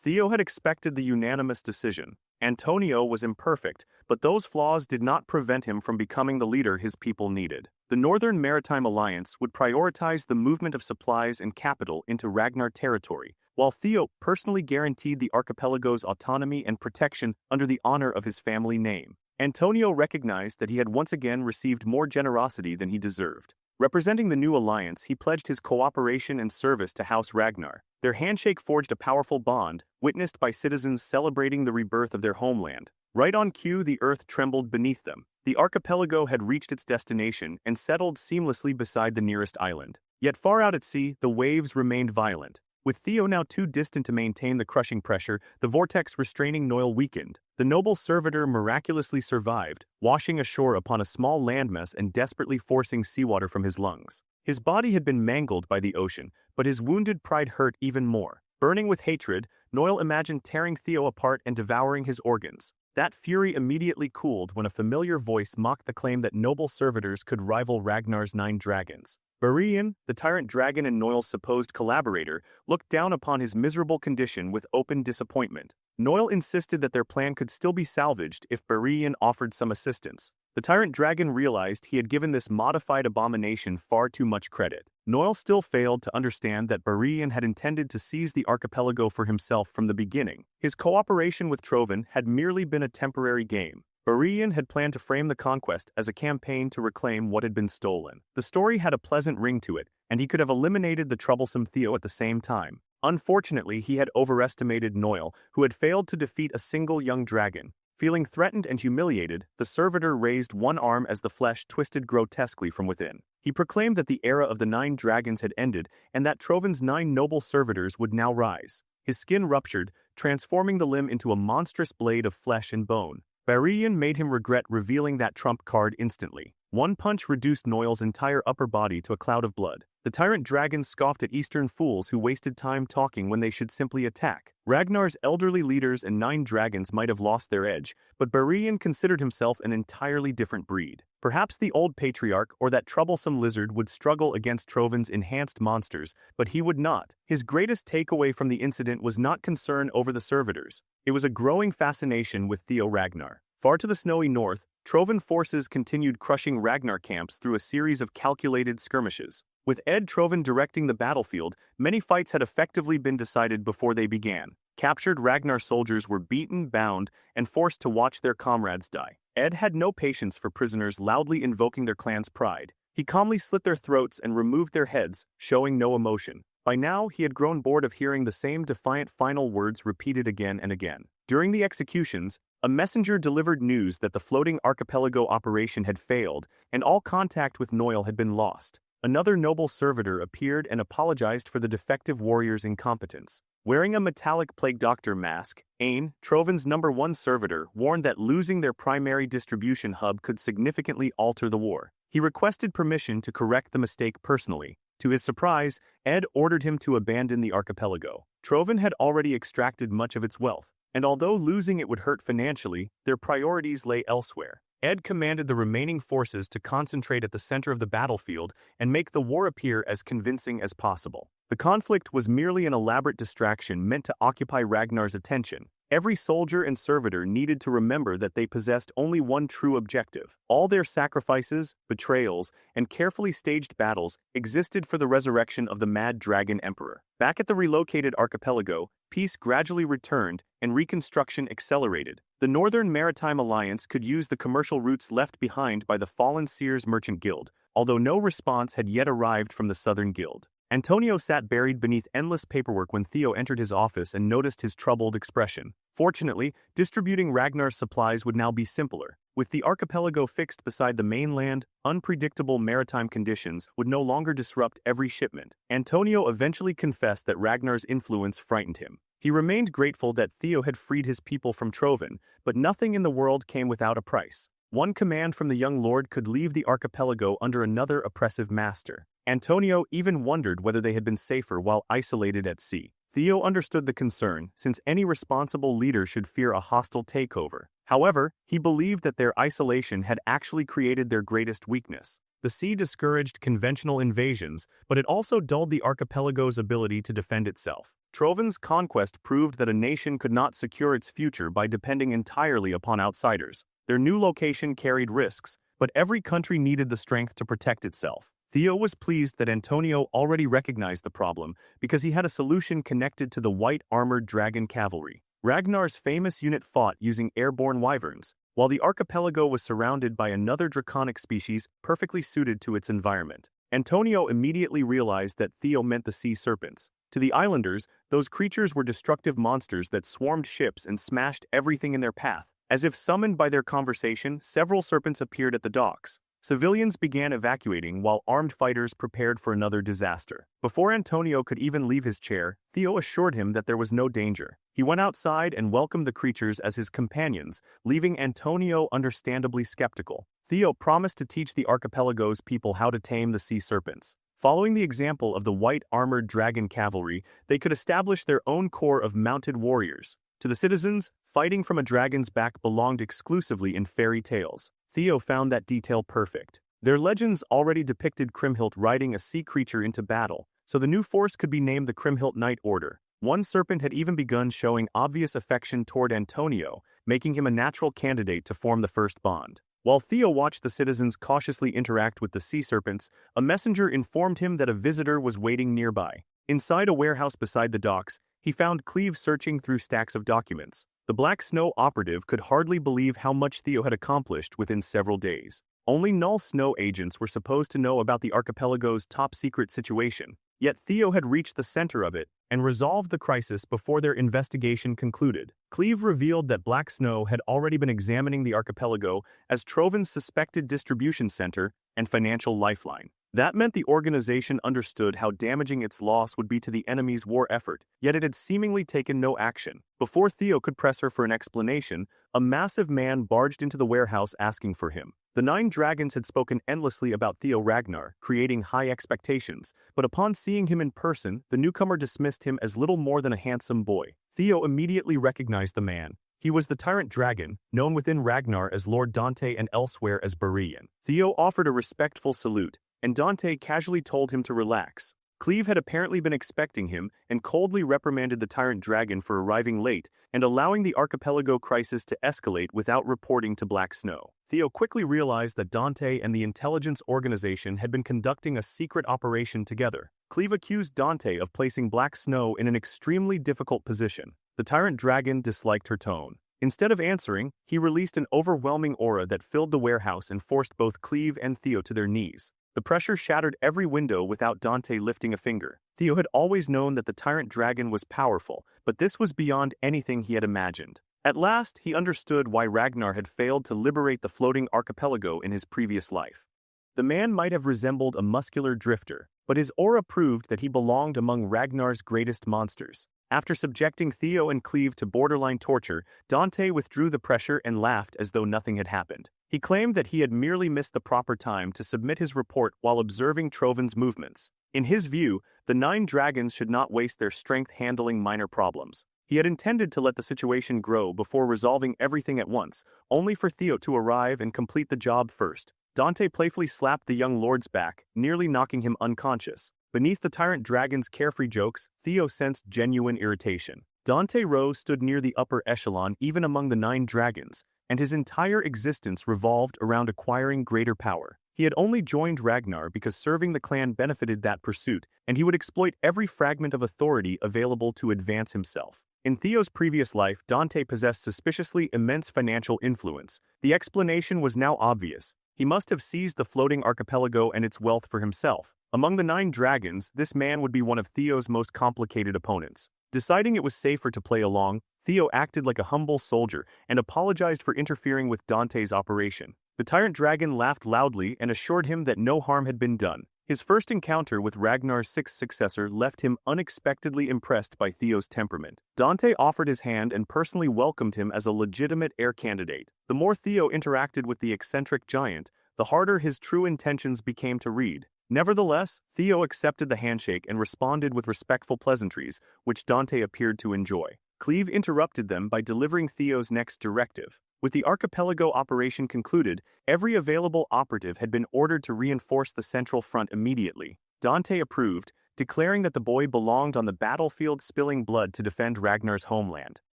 Theo had expected the unanimous decision. Antonio was imperfect, but those flaws did not prevent him from becoming the leader his people needed. The Northern Maritime Alliance would prioritize the movement of supplies and capital into Ragnar territory, while Theo personally guaranteed the archipelago's autonomy and protection under the honor of his family name. Antonio recognized that he had once again received more generosity than he deserved. Representing the new alliance, he pledged his cooperation and service to House Ragnar. Their handshake forged a powerful bond, witnessed by citizens celebrating the rebirth of their homeland. Right on cue, the earth trembled beneath them. The archipelago had reached its destination and settled seamlessly beside the nearest island. Yet far out at sea, the waves remained violent. With Theo now too distant to maintain the crushing pressure, the vortex restraining Noel weakened. The noble servitor miraculously survived, washing ashore upon a small landmass and desperately forcing seawater from his lungs. His body had been mangled by the ocean, but his wounded pride hurt even more. Burning with hatred, Noel imagined tearing Theo apart and devouring his organs. That fury immediately cooled when a familiar voice mocked the claim that noble servitors could rival Ragnar's 9 dragons. Barian, the tyrant dragon and Noel's supposed collaborator, looked down upon his miserable condition with open disappointment. Noel insisted that their plan could still be salvaged if Barian offered some assistance. The tyrant dragon realized he had given this modified abomination far too much credit. Noel still failed to understand that Barian had intended to seize the archipelago for himself from the beginning. His cooperation with Trovan had merely been a temporary game. Barian had planned to frame the conquest as a campaign to reclaim what had been stolen. The story had a pleasant ring to it, and he could have eliminated the troublesome Theo at the same time. Unfortunately, he had overestimated Noel, who had failed to defeat a single young dragon. Feeling threatened and humiliated, the servitor raised one arm as the flesh twisted grotesquely from within. He proclaimed that the era of the 9 dragons had ended and that Trovan's 9 noble servitors would now rise. His skin ruptured, transforming the limb into a monstrous blade of flesh and bone. Barian made him regret revealing that trump card instantly. One punch reduced Noel's entire upper body to a cloud of blood. The tyrant dragon scoffed at Eastern fools who wasted time talking when they should simply attack. Ragnar's elderly leaders and 9 dragons might have lost their edge, but Barian considered himself an entirely different breed. Perhaps the old patriarch or that troublesome lizard would struggle against Trovan's enhanced monsters, but he would not. His greatest takeaway from the incident was not concern over the servitors. It was a growing fascination with Theo Ragnar. Far to the snowy north, Trovan forces continued crushing Ragnar camps through a series of calculated skirmishes. With Ed Trovan directing the battlefield, many fights had effectively been decided before they began. Captured Ragnar soldiers were beaten, bound, and forced to watch their comrades die. Ed had no patience for prisoners loudly invoking their clan's pride. He calmly slit their throats and removed their heads, showing no emotion. By now, he had grown bored of hearing the same defiant final words repeated again and again. During the executions, a messenger delivered news that the floating archipelago operation had failed, and all contact with Noel had been lost. Another noble servitor appeared and apologized for the defective warrior's incompetence. Wearing a metallic plague doctor mask, Ain, Trovan's #1 servitor, warned that losing their primary distribution hub could significantly alter the war. He requested permission to correct the mistake personally. To his surprise, Ed ordered him to abandon the archipelago. Trovan had already extracted much of its wealth, and although losing it would hurt financially, their priorities lay elsewhere. Ed commanded the remaining forces to concentrate at the center of the battlefield and make the war appear as convincing as possible. The conflict was merely an elaborate distraction meant to occupy Ragnar's attention. Every soldier and servitor needed to remember that they possessed only one true objective. All their sacrifices, betrayals, and carefully staged battles existed for the resurrection of the Mad Dragon Emperor. Back at the relocated archipelago, peace gradually returned and reconstruction accelerated. The Northern Maritime Alliance could use the commercial routes left behind by the fallen Sears Merchant Guild, although no response had yet arrived from the Southern Guild. Antonio sat buried beneath endless paperwork when Theo entered his office and noticed his troubled expression. Fortunately, distributing Ragnar's supplies would now be simpler. With the archipelago fixed beside the mainland, unpredictable maritime conditions would no longer disrupt every shipment. Antonio eventually confessed that Ragnar's influence frightened him. He remained grateful that Theo had freed his people from Trovan, but nothing in the world came without a price. One command from the young lord could leave the archipelago under another oppressive master. Antonio even wondered whether they had been safer while isolated at sea. Theo understood the concern, since any responsible leader should fear a hostile takeover. However, he believed that their isolation had actually created their greatest weakness. The sea discouraged conventional invasions, but it also dulled the archipelago's ability to defend itself. Troven's conquest proved that a nation could not secure its future by depending entirely upon outsiders. Their new location carried risks, but every country needed the strength to protect itself. Theo was pleased that Antonio already recognized the problem because he had a solution connected to the white armored dragon cavalry. Ragnar's famous unit fought using airborne wyverns, while the archipelago was surrounded by another draconic species perfectly suited to its environment. Antonio immediately realized that Theo meant the sea serpents. To the islanders, those creatures were destructive monsters that swarmed ships and smashed everything in their path. As if summoned by their conversation, several serpents appeared at the docks. Civilians began evacuating while armed fighters prepared for another disaster. Before Antonio could even leave his chair, Theo assured him that there was no danger. He went outside and welcomed the creatures as his companions, leaving Antonio understandably skeptical. Theo promised to teach the archipelago's people how to tame the sea serpents. Following the example of the white armored dragon cavalry, they could establish their own corps of mounted warriors. To the citizens, fighting from a dragon's back belonged exclusively in fairy tales. Theo found that detail perfect. Their legends already depicted Kriemhild riding a sea creature into battle, so the new force could be named the Kriemhild Knight Order. One serpent had even begun showing obvious affection toward Antonio, making him a natural candidate to form the first bond. While Theo watched the citizens cautiously interact with the sea serpents, a messenger informed him that a visitor was waiting nearby. Inside a warehouse beside the docks, he found Cleve searching through stacks of documents. The Black Snow operative could hardly believe how much Theo had accomplished within several days. Only Null Snow agents were supposed to know about the archipelago's top-secret situation, yet Theo had reached the center of it and resolved the crisis before their investigation concluded. Cleve revealed that Black Snow had already been examining the archipelago as Troven's suspected distribution center and financial lifeline. That meant the organization understood how damaging its loss would be to the enemy's war effort, yet it had seemingly taken no action. Before Theo could press her for an explanation, a massive man barged into the warehouse asking for him. The 9 dragons had spoken endlessly about Theo Ragnar, creating high expectations, but upon seeing him in person, the newcomer dismissed him as little more than a handsome boy. Theo immediately recognized the man. He was the tyrant dragon, known within Ragnar as Lord Dante and elsewhere as Barian. Theo offered a respectful salute, and Dante casually told him to relax. Cleve had apparently been expecting him and coldly reprimanded the tyrant dragon for arriving late and allowing the archipelago crisis to escalate without reporting to Black Snow. Theo quickly realized that Dante and the intelligence organization had been conducting a secret operation together. Cleve accused Dante of placing Black Snow in an extremely difficult position. The tyrant dragon disliked her tone. Instead of answering, he released an overwhelming aura that filled the warehouse and forced both Cleve and Theo to their knees. The pressure shattered every window without Dante lifting a finger. Theo had always known that the tyrant dragon was powerful, but this was beyond anything he had imagined. At last, he understood why Ragnar had failed to liberate the floating archipelago in his previous life. The man might have resembled a muscular drifter, but his aura proved that he belonged among Ragnar's greatest monsters. After subjecting Theo and Cleve to borderline torture, Dante withdrew the pressure and laughed as though nothing had happened. He claimed that he had merely missed the proper time to submit his report while observing Troven's movements. In his view, the 9 dragons should not waste their strength handling minor problems. He had intended to let the situation grow before resolving everything at once, only for Theo to arrive and complete the job first. Dante playfully slapped the young lord's back, nearly knocking him unconscious. Beneath the tyrant dragon's carefree jokes, Theo sensed genuine irritation. Dante Rose stood near the upper echelon even among the 9 dragons, and his entire existence revolved around acquiring greater power. He had only joined Ragnar because serving the clan benefited that pursuit, and he would exploit every fragment of authority available to advance himself. In Theo's previous life, Dante possessed suspiciously immense financial influence. The explanation was now obvious. He must have seized the floating archipelago and its wealth for himself. Among the 9 dragons, this man would be one of Theo's most complicated opponents. Deciding it was safer to play along, Theo acted like a humble soldier and apologized for interfering with Dante's operation. The tyrant dragon laughed loudly and assured him that no harm had been done. His first encounter with Ragnar's sixth successor left him unexpectedly impressed by Theo's temperament. Dante offered his hand and personally welcomed him as a legitimate heir candidate. The more Theo interacted with the eccentric giant, the harder his true intentions became to read. Nevertheless, Theo accepted the handshake and responded with respectful pleasantries, which Dante appeared to enjoy. Cleve interrupted them by delivering Theo's next directive. With the archipelago operation concluded, every available operative had been ordered to reinforce the central front immediately. Dante approved, declaring that the boy belonged on the battlefield spilling blood to defend Ragnar's homeland.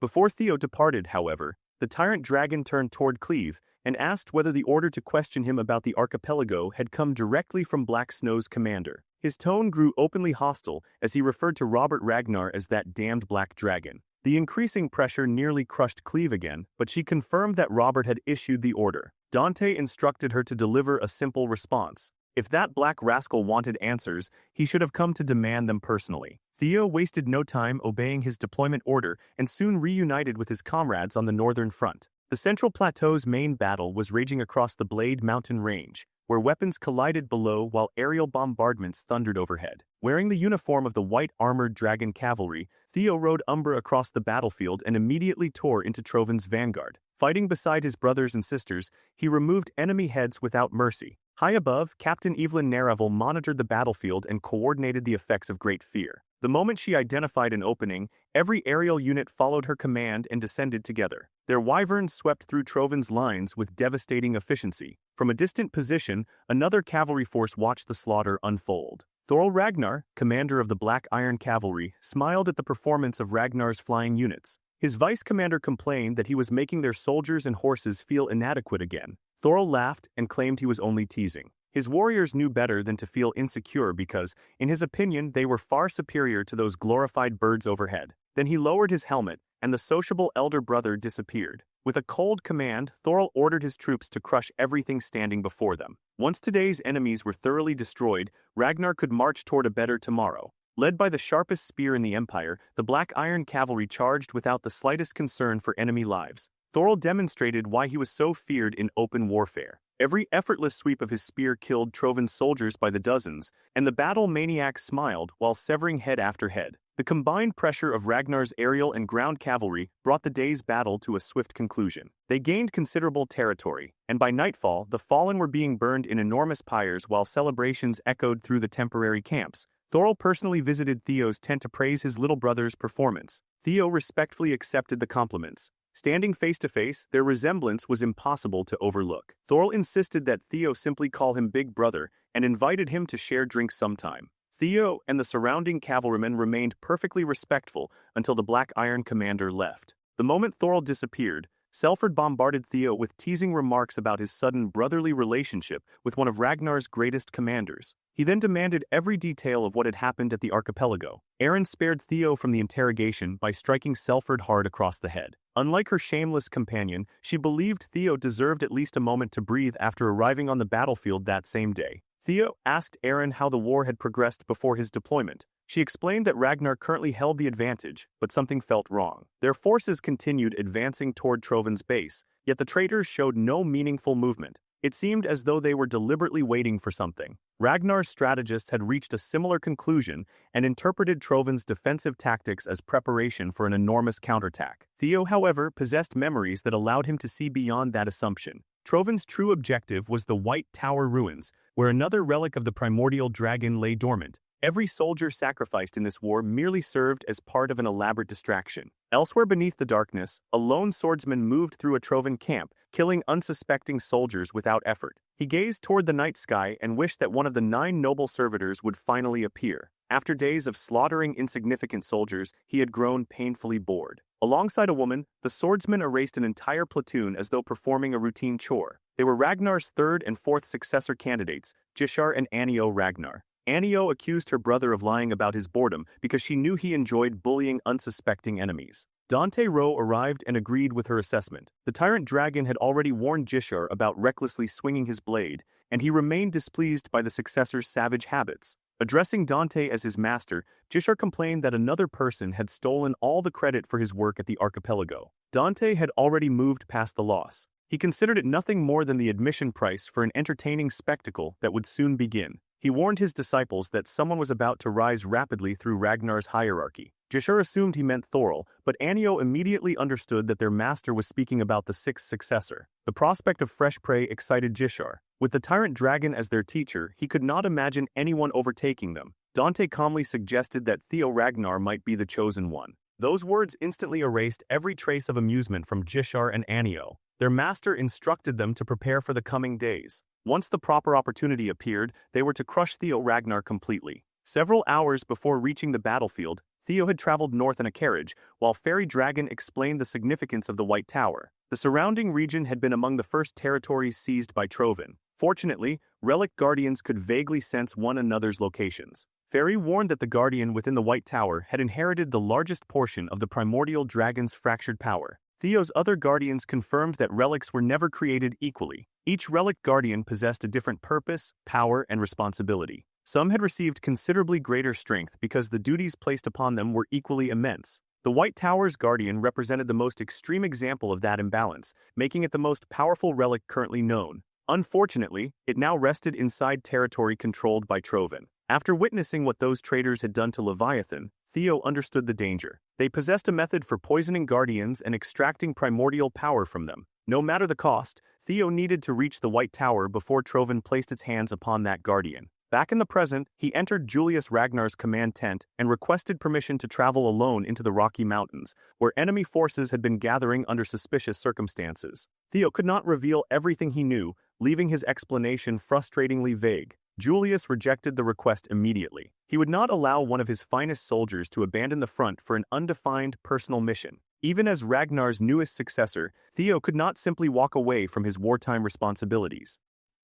Before Theo departed, however, the tyrant dragon turned toward Cleve and asked whether the order to question him about the archipelago had come directly from Black Snow's commander. His tone grew openly hostile as he referred to Robert Ragnar as that damned black dragon. The increasing pressure nearly crushed Cleve again, but she confirmed that Robert had issued the order. Dante instructed her to deliver a simple response. If that black rascal wanted answers, he should have come to demand them personally. Theo wasted no time obeying his deployment order and soon reunited with his comrades on the northern front. The Central Plateau's main battle was raging across the Blade Mountain Range, where weapons collided below while aerial bombardments thundered overhead. Wearing the uniform of the white armored dragon cavalry, Theo rode Umbra across the battlefield and immediately tore into Trovin's vanguard. Fighting beside his brothers and sisters, he removed enemy heads without mercy. High above, Captain Evelyn Naravel monitored the battlefield and coordinated the effects of great fear. The moment she identified an opening, every aerial unit followed her command and descended together. Their wyverns swept through Trovin's lines with devastating efficiency. From a distant position, another cavalry force watched the slaughter unfold. Thorl Ragnar, commander of the Black Iron Cavalry, smiled at the performance of Ragnar's flying units. His vice commander complained that he was making their soldiers and horses feel inadequate again. Thorl laughed and claimed he was only teasing. His warriors knew better than to feel insecure because, in his opinion, they were far superior to those glorified birds overhead. Then he lowered his helmet, and the sociable elder brother disappeared. With a cold command, Thorl ordered his troops to crush everything standing before them. Once today's enemies were thoroughly destroyed, Ragnar could march toward a better tomorrow. Led by the sharpest spear in the Empire, the Black Iron Cavalry charged without the slightest concern for enemy lives. Thorl demonstrated why he was so feared in open warfare. Every effortless sweep of his spear killed Trovin's soldiers by the dozens, and the battle maniac smiled while severing head after head. The combined pressure of Ragnar's aerial and ground cavalry brought the day's battle to a swift conclusion. They gained considerable territory, and by nightfall, the fallen were being burned in enormous pyres while celebrations echoed through the temporary camps. Thorl personally visited Theo's tent to praise his little brother's performance. Theo respectfully accepted the compliments. Standing face to face, their resemblance was impossible to overlook. Thorl insisted that Theo simply call him Big Brother and invited him to share drinks sometime. Theo and the surrounding cavalrymen remained perfectly respectful until the Black Iron commander left. The moment Thorl disappeared, Selford bombarded Theo with teasing remarks about his sudden brotherly relationship with one of Ragnar's greatest commanders. He then demanded every detail of what had happened at the archipelago. Erin spared Theo from the interrogation by striking Selford hard across the head. Unlike her shameless companion, she believed Theo deserved at least a moment to breathe after arriving on the battlefield that same day. Theo asked Erin how the war had progressed before his deployment. She explained that Ragnar currently held the advantage, but something felt wrong. Their forces continued advancing toward Trovin's base, yet the traitors showed no meaningful movement. It seemed as though they were deliberately waiting for something. Ragnar's strategists had reached a similar conclusion and interpreted Trovin's defensive tactics as preparation for an enormous counterattack. Theo, however, possessed memories that allowed him to see beyond that assumption. Trovin's true objective was the White Tower ruins, where another relic of the primordial dragon lay dormant. Every soldier sacrificed in this war merely served as part of an elaborate distraction. Elsewhere beneath the darkness, a lone swordsman moved through a Trovin camp, killing unsuspecting soldiers without effort. He gazed toward the night sky and wished that one of the 9 noble servitors would finally appear. After days of slaughtering insignificant soldiers, he had grown painfully bored. Alongside a woman, the swordsman erased an entire platoon as though performing a routine chore. They were Ragnar's 3rd and 4th successor candidates, Gishar and Anio Ragnar. Anio accused her brother of lying about his boredom because she knew he enjoyed bullying unsuspecting enemies. Dante Rowe arrived and agreed with her assessment. The tyrant dragon had already warned Gishar about recklessly swinging his blade, and he remained displeased by the successor's savage habits. Addressing Dante as his master, Gishar complained that another person had stolen all the credit for his work at the archipelago. Dante had already moved past the loss. He considered it nothing more than the admission price for an entertaining spectacle that would soon begin. He warned his disciples that someone was about to rise rapidly through Ragnar's hierarchy. Jishar assumed he meant Thoril, but Anio immediately understood that their master was speaking about the sixth successor. The prospect of fresh prey excited Jishar. With the tyrant dragon as their teacher, he could not imagine anyone overtaking them. Dante calmly suggested that Theo Ragnar might be the chosen one. Those words instantly erased every trace of amusement from Jishar and Anio. Their master instructed them to prepare for the coming days. Once the proper opportunity appeared, they were to crush Theo Ragnar completely. Several hours before reaching the battlefield, Theo had traveled north in a carriage, while Fairy Dragon explained the significance of the White Tower. The surrounding region had been among the first territories seized by Trovan. Fortunately, relic guardians could vaguely sense one another's locations. Fairy warned that the guardian within the White Tower had inherited the largest portion of the primordial dragon's fractured power. Theo's other guardians confirmed that relics were never created equally. Each relic guardian possessed a different purpose, power, and responsibility. Some had received considerably greater strength because the duties placed upon them were equally immense. The White Tower's guardian represented the most extreme example of that imbalance, making it the most powerful relic currently known. Unfortunately, it now rested inside territory controlled by Trovan. After witnessing what those traitors had done to Leviathan, Theo understood the danger. They possessed a method for poisoning guardians and extracting primordial power from them. No matter the cost, Theo needed to reach the White Tower before Trovan placed its hands upon that guardian. Back in the present, he entered Julius Ragnar's command tent and requested permission to travel alone into the Rocky Mountains, where enemy forces had been gathering under suspicious circumstances. Theo could not reveal everything he knew, leaving his explanation frustratingly vague. Julius rejected the request immediately. He would not allow one of his finest soldiers to abandon the front for an undefined personal mission. Even as Ragnar's newest successor, Theo could not simply walk away from his wartime responsibilities.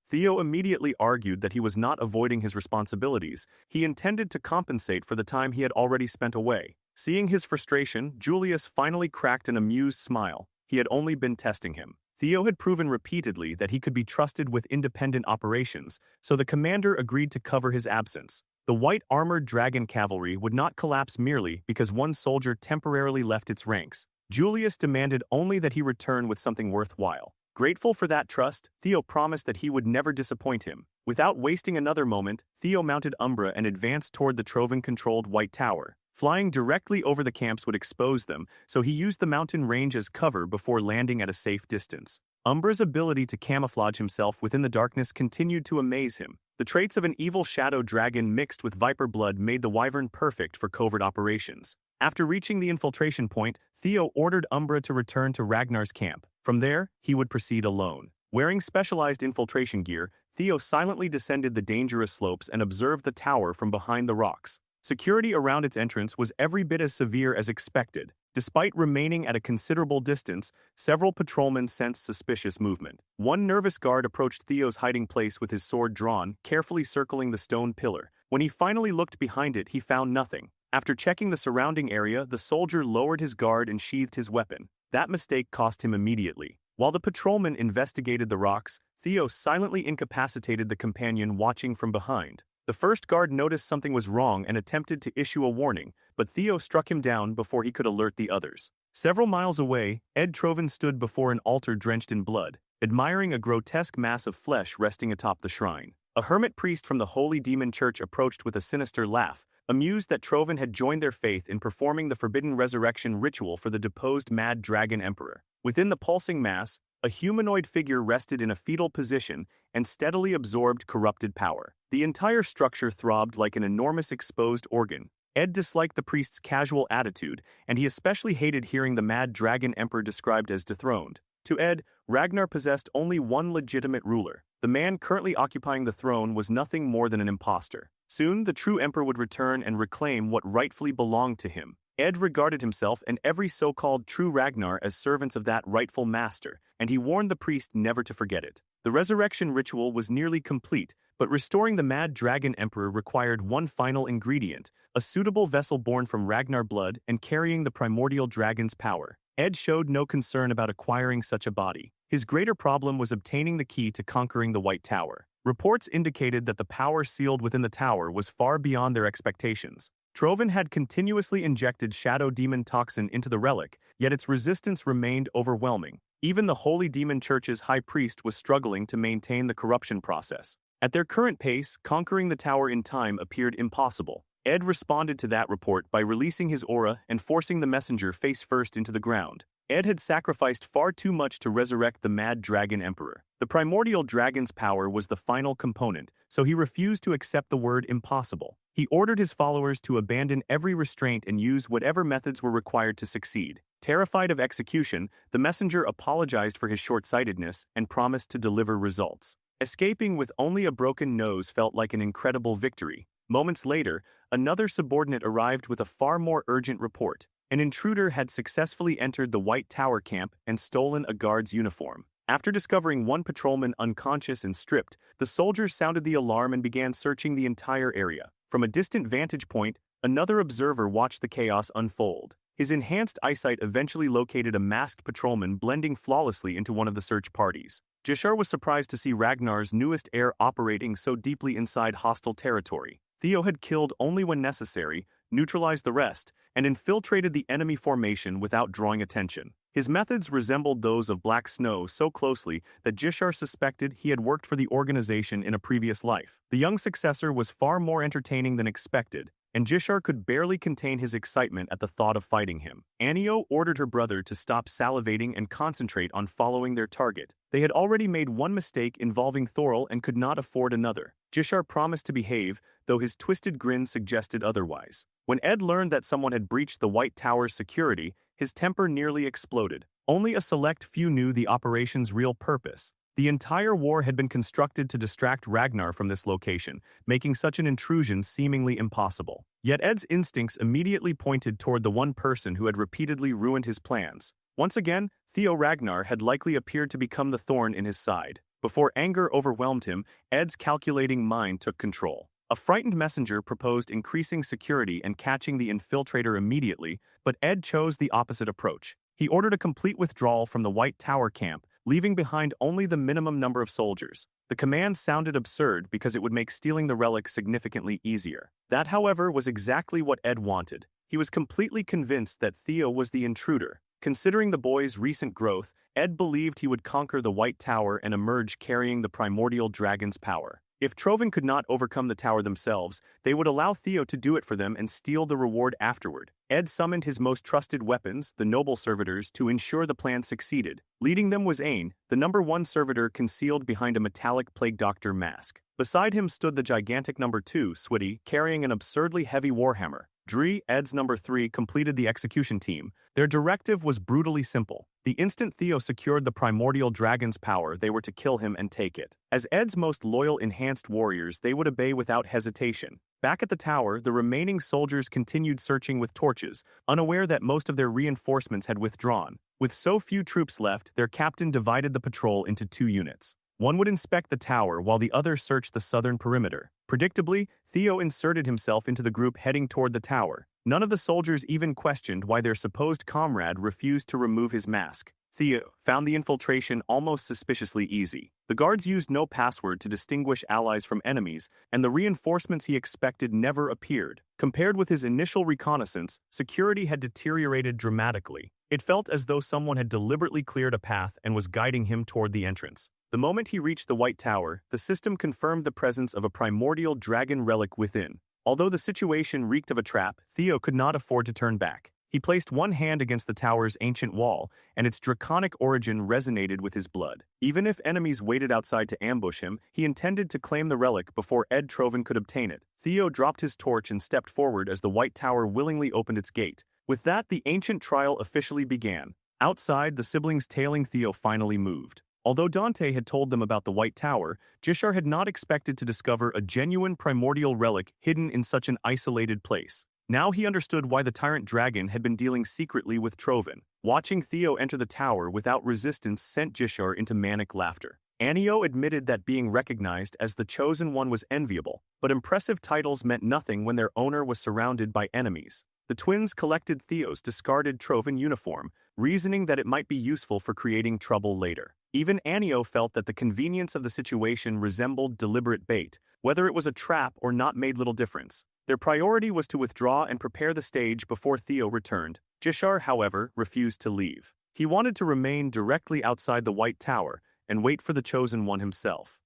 Theo immediately argued that he was not avoiding his responsibilities. He intended to compensate for the time he had already spent away. Seeing his frustration, Julius finally cracked an amused smile. He had only been testing him. Theo had proven repeatedly that he could be trusted with independent operations, so the commander agreed to cover his absence. The white armored dragon cavalry would not collapse merely because one soldier temporarily left its ranks. Julius demanded only that he return with something worthwhile. Grateful for that trust, Theo promised that he would never disappoint him. Without wasting another moment, Theo mounted Umbra and advanced toward the Trovan-controlled White Tower. Flying directly over the camps would expose them, so he used the mountain range as cover before landing at a safe distance. Umbra's ability to camouflage himself within the darkness continued to amaze him. The traits of an evil shadow dragon mixed with viper blood made the wyvern perfect for covert operations. After reaching the infiltration point, Theo ordered Umbra to return to Ragnar's camp. From there, he would proceed alone. Wearing specialized infiltration gear, Theo silently descended the dangerous slopes and observed the tower from behind the rocks. Security around its entrance was every bit as severe as expected. Despite remaining at a considerable distance, several patrolmen sensed suspicious movement. One nervous guard approached Theo's hiding place with his sword drawn, carefully circling the stone pillar. When he finally looked behind it, he found nothing. After checking the surrounding area, the soldier lowered his guard and sheathed his weapon. That mistake cost him immediately. While the patrolman investigated the rocks, Theo silently incapacitated the companion watching from behind. The first guard noticed something was wrong and attempted to issue a warning, but Theo struck him down before he could alert the others. Several miles away, Ed Trovan stood before an altar drenched in blood, admiring a grotesque mass of flesh resting atop the shrine. A hermit priest from the Holy Demon Church approached with a sinister laugh, amused that Trovan had joined their faith in performing the forbidden resurrection ritual for the deposed Mad Dragon Emperor. Within the pulsing mass, a humanoid figure rested in a fetal position and steadily absorbed corrupted power. The entire structure throbbed like an enormous exposed organ. Ed disliked the priest's casual attitude, and he especially hated hearing the Mad Dragon Emperor described as dethroned. To Ed, Ragnar possessed only one legitimate ruler. The man currently occupying the throne was nothing more than an impostor. Soon, the true emperor would return and reclaim what rightfully belonged to him. Ed regarded himself and every so-called true Ragnar as servants of that rightful master, and he warned the priest never to forget it. The resurrection ritual was nearly complete, but restoring the Mad Dragon Emperor required one final ingredient, a suitable vessel born from Ragnar blood and carrying the primordial dragon's power. Ed showed no concern about acquiring such a body. His greater problem was obtaining the key to conquering the White Tower. Reports indicated that the power sealed within the tower was far beyond their expectations. Trovan had continuously injected Shadow Demon Toxin into the relic, yet its resistance remained overwhelming. Even the Holy Demon Church's high priest was struggling to maintain the corruption process. At their current pace, conquering the tower in time appeared impossible. Ed responded to that report by releasing his aura and forcing the messenger face first into the ground. Ed had sacrificed far too much to resurrect the Mad Dragon Emperor. The primordial dragon's power was the final component, so he refused to accept the word impossible. He ordered his followers to abandon every restraint and use whatever methods were required to succeed. Terrified of execution, the messenger apologized for his short-sightedness and promised to deliver results. Escaping with only a broken nose felt like an incredible victory. Moments later, another subordinate arrived with a far more urgent report. An intruder had successfully entered the White Tower camp and stolen a guard's uniform. After discovering one patrolman unconscious and stripped, the soldiers sounded the alarm and began searching the entire area. From a distant vantage point, another observer watched the chaos unfold. His enhanced eyesight eventually located a masked patrolman blending flawlessly into one of the search parties. Jishar was surprised to see Ragnar's newest heir operating so deeply inside hostile territory. Theo had killed only when necessary, neutralized the rest, and infiltrated the enemy formation without drawing attention. His methods resembled those of Black Snow so closely that Jishar suspected he had worked for the organization in a previous life. The young successor was far more entertaining than expected, and Jishar could barely contain his excitement at the thought of fighting him. Anio ordered her brother to stop salivating and concentrate on following their target. They had already made one mistake involving Thorol and could not afford another. Jishar promised to behave, though his twisted grin suggested otherwise. When Ed learned that someone had breached the White Tower's security, his temper nearly exploded. Only a select few knew the operation's real purpose. The entire war had been constructed to distract Ragnar from this location, making such an intrusion seemingly impossible. Yet Ed's instincts immediately pointed toward the one person who had repeatedly ruined his plans. Once again, Theo Ragnar had likely appeared to become the thorn in his side. Before anger overwhelmed him, Ed's calculating mind took control. A frightened messenger proposed increasing security and catching the infiltrator immediately, but Ed chose the opposite approach. He ordered a complete withdrawal from the White Tower camp, leaving behind only the minimum number of soldiers. The command sounded absurd because it would make stealing the relic significantly easier. That, however, was exactly what Ed wanted. He was completely convinced that Theo was the intruder. Considering the boy's recent growth, Ed believed he would conquer the White Tower and emerge carrying the primordial dragon's power. If Trovan could not overcome the tower themselves, they would allow Theo to do it for them and steal the reward afterward. Ed summoned his most trusted weapons, the noble servitors, to ensure the plan succeeded. Leading them was Ain, the #1 servitor concealed behind a metallic plague doctor mask. Beside him stood the gigantic #2, Switty, carrying an absurdly heavy warhammer. Dree, Ed's #3, completed the execution team. Their directive was brutally simple. The instant Theo secured the primordial dragon's power, they were to kill him and take it. As Ed's most loyal enhanced warriors, they would obey without hesitation. Back at the tower, the remaining soldiers continued searching with torches, unaware that most of their reinforcements had withdrawn. With so few troops left, their captain divided the patrol into 2 units. One would inspect the tower while the other searched the southern perimeter. Predictably, Theo inserted himself into the group heading toward the tower. None of the soldiers even questioned why their supposed comrade refused to remove his mask. Theo found the infiltration almost suspiciously easy. The guards used no password to distinguish allies from enemies, and the reinforcements he expected never appeared. Compared with his initial reconnaissance, security had deteriorated dramatically. It felt as though someone had deliberately cleared a path and was guiding him toward the entrance. The moment he reached the White Tower, the system confirmed the presence of a primordial dragon relic within. Although the situation reeked of a trap, Theo could not afford to turn back. He placed one hand against the tower's ancient wall, and its draconic origin resonated with his blood. Even if enemies waited outside to ambush him, he intended to claim the relic before Ed Trovan could obtain it. Theo dropped his torch and stepped forward as the White Tower willingly opened its gate. With that, the ancient trial officially began. Outside, the siblings tailing Theo finally moved. Although Dante had told them about the White Tower, Jishar had not expected to discover a genuine primordial relic hidden in such an isolated place. Now he understood why the tyrant dragon had been dealing secretly with Trovan. Watching Theo enter the tower without resistance sent Jishar into manic laughter. Anio admitted that being recognized as the Chosen One was enviable, but impressive titles meant nothing when their owner was surrounded by enemies. The twins collected Theo's discarded Trovan uniform, reasoning that it might be useful for creating trouble later. Even Anio felt that the convenience of the situation resembled deliberate bait. Whether it was a trap or not made little difference. Their priority was to withdraw and prepare the stage before Theo returned. Jishar, however, refused to leave. He wanted to remain directly outside the White Tower and wait for the Chosen One himself.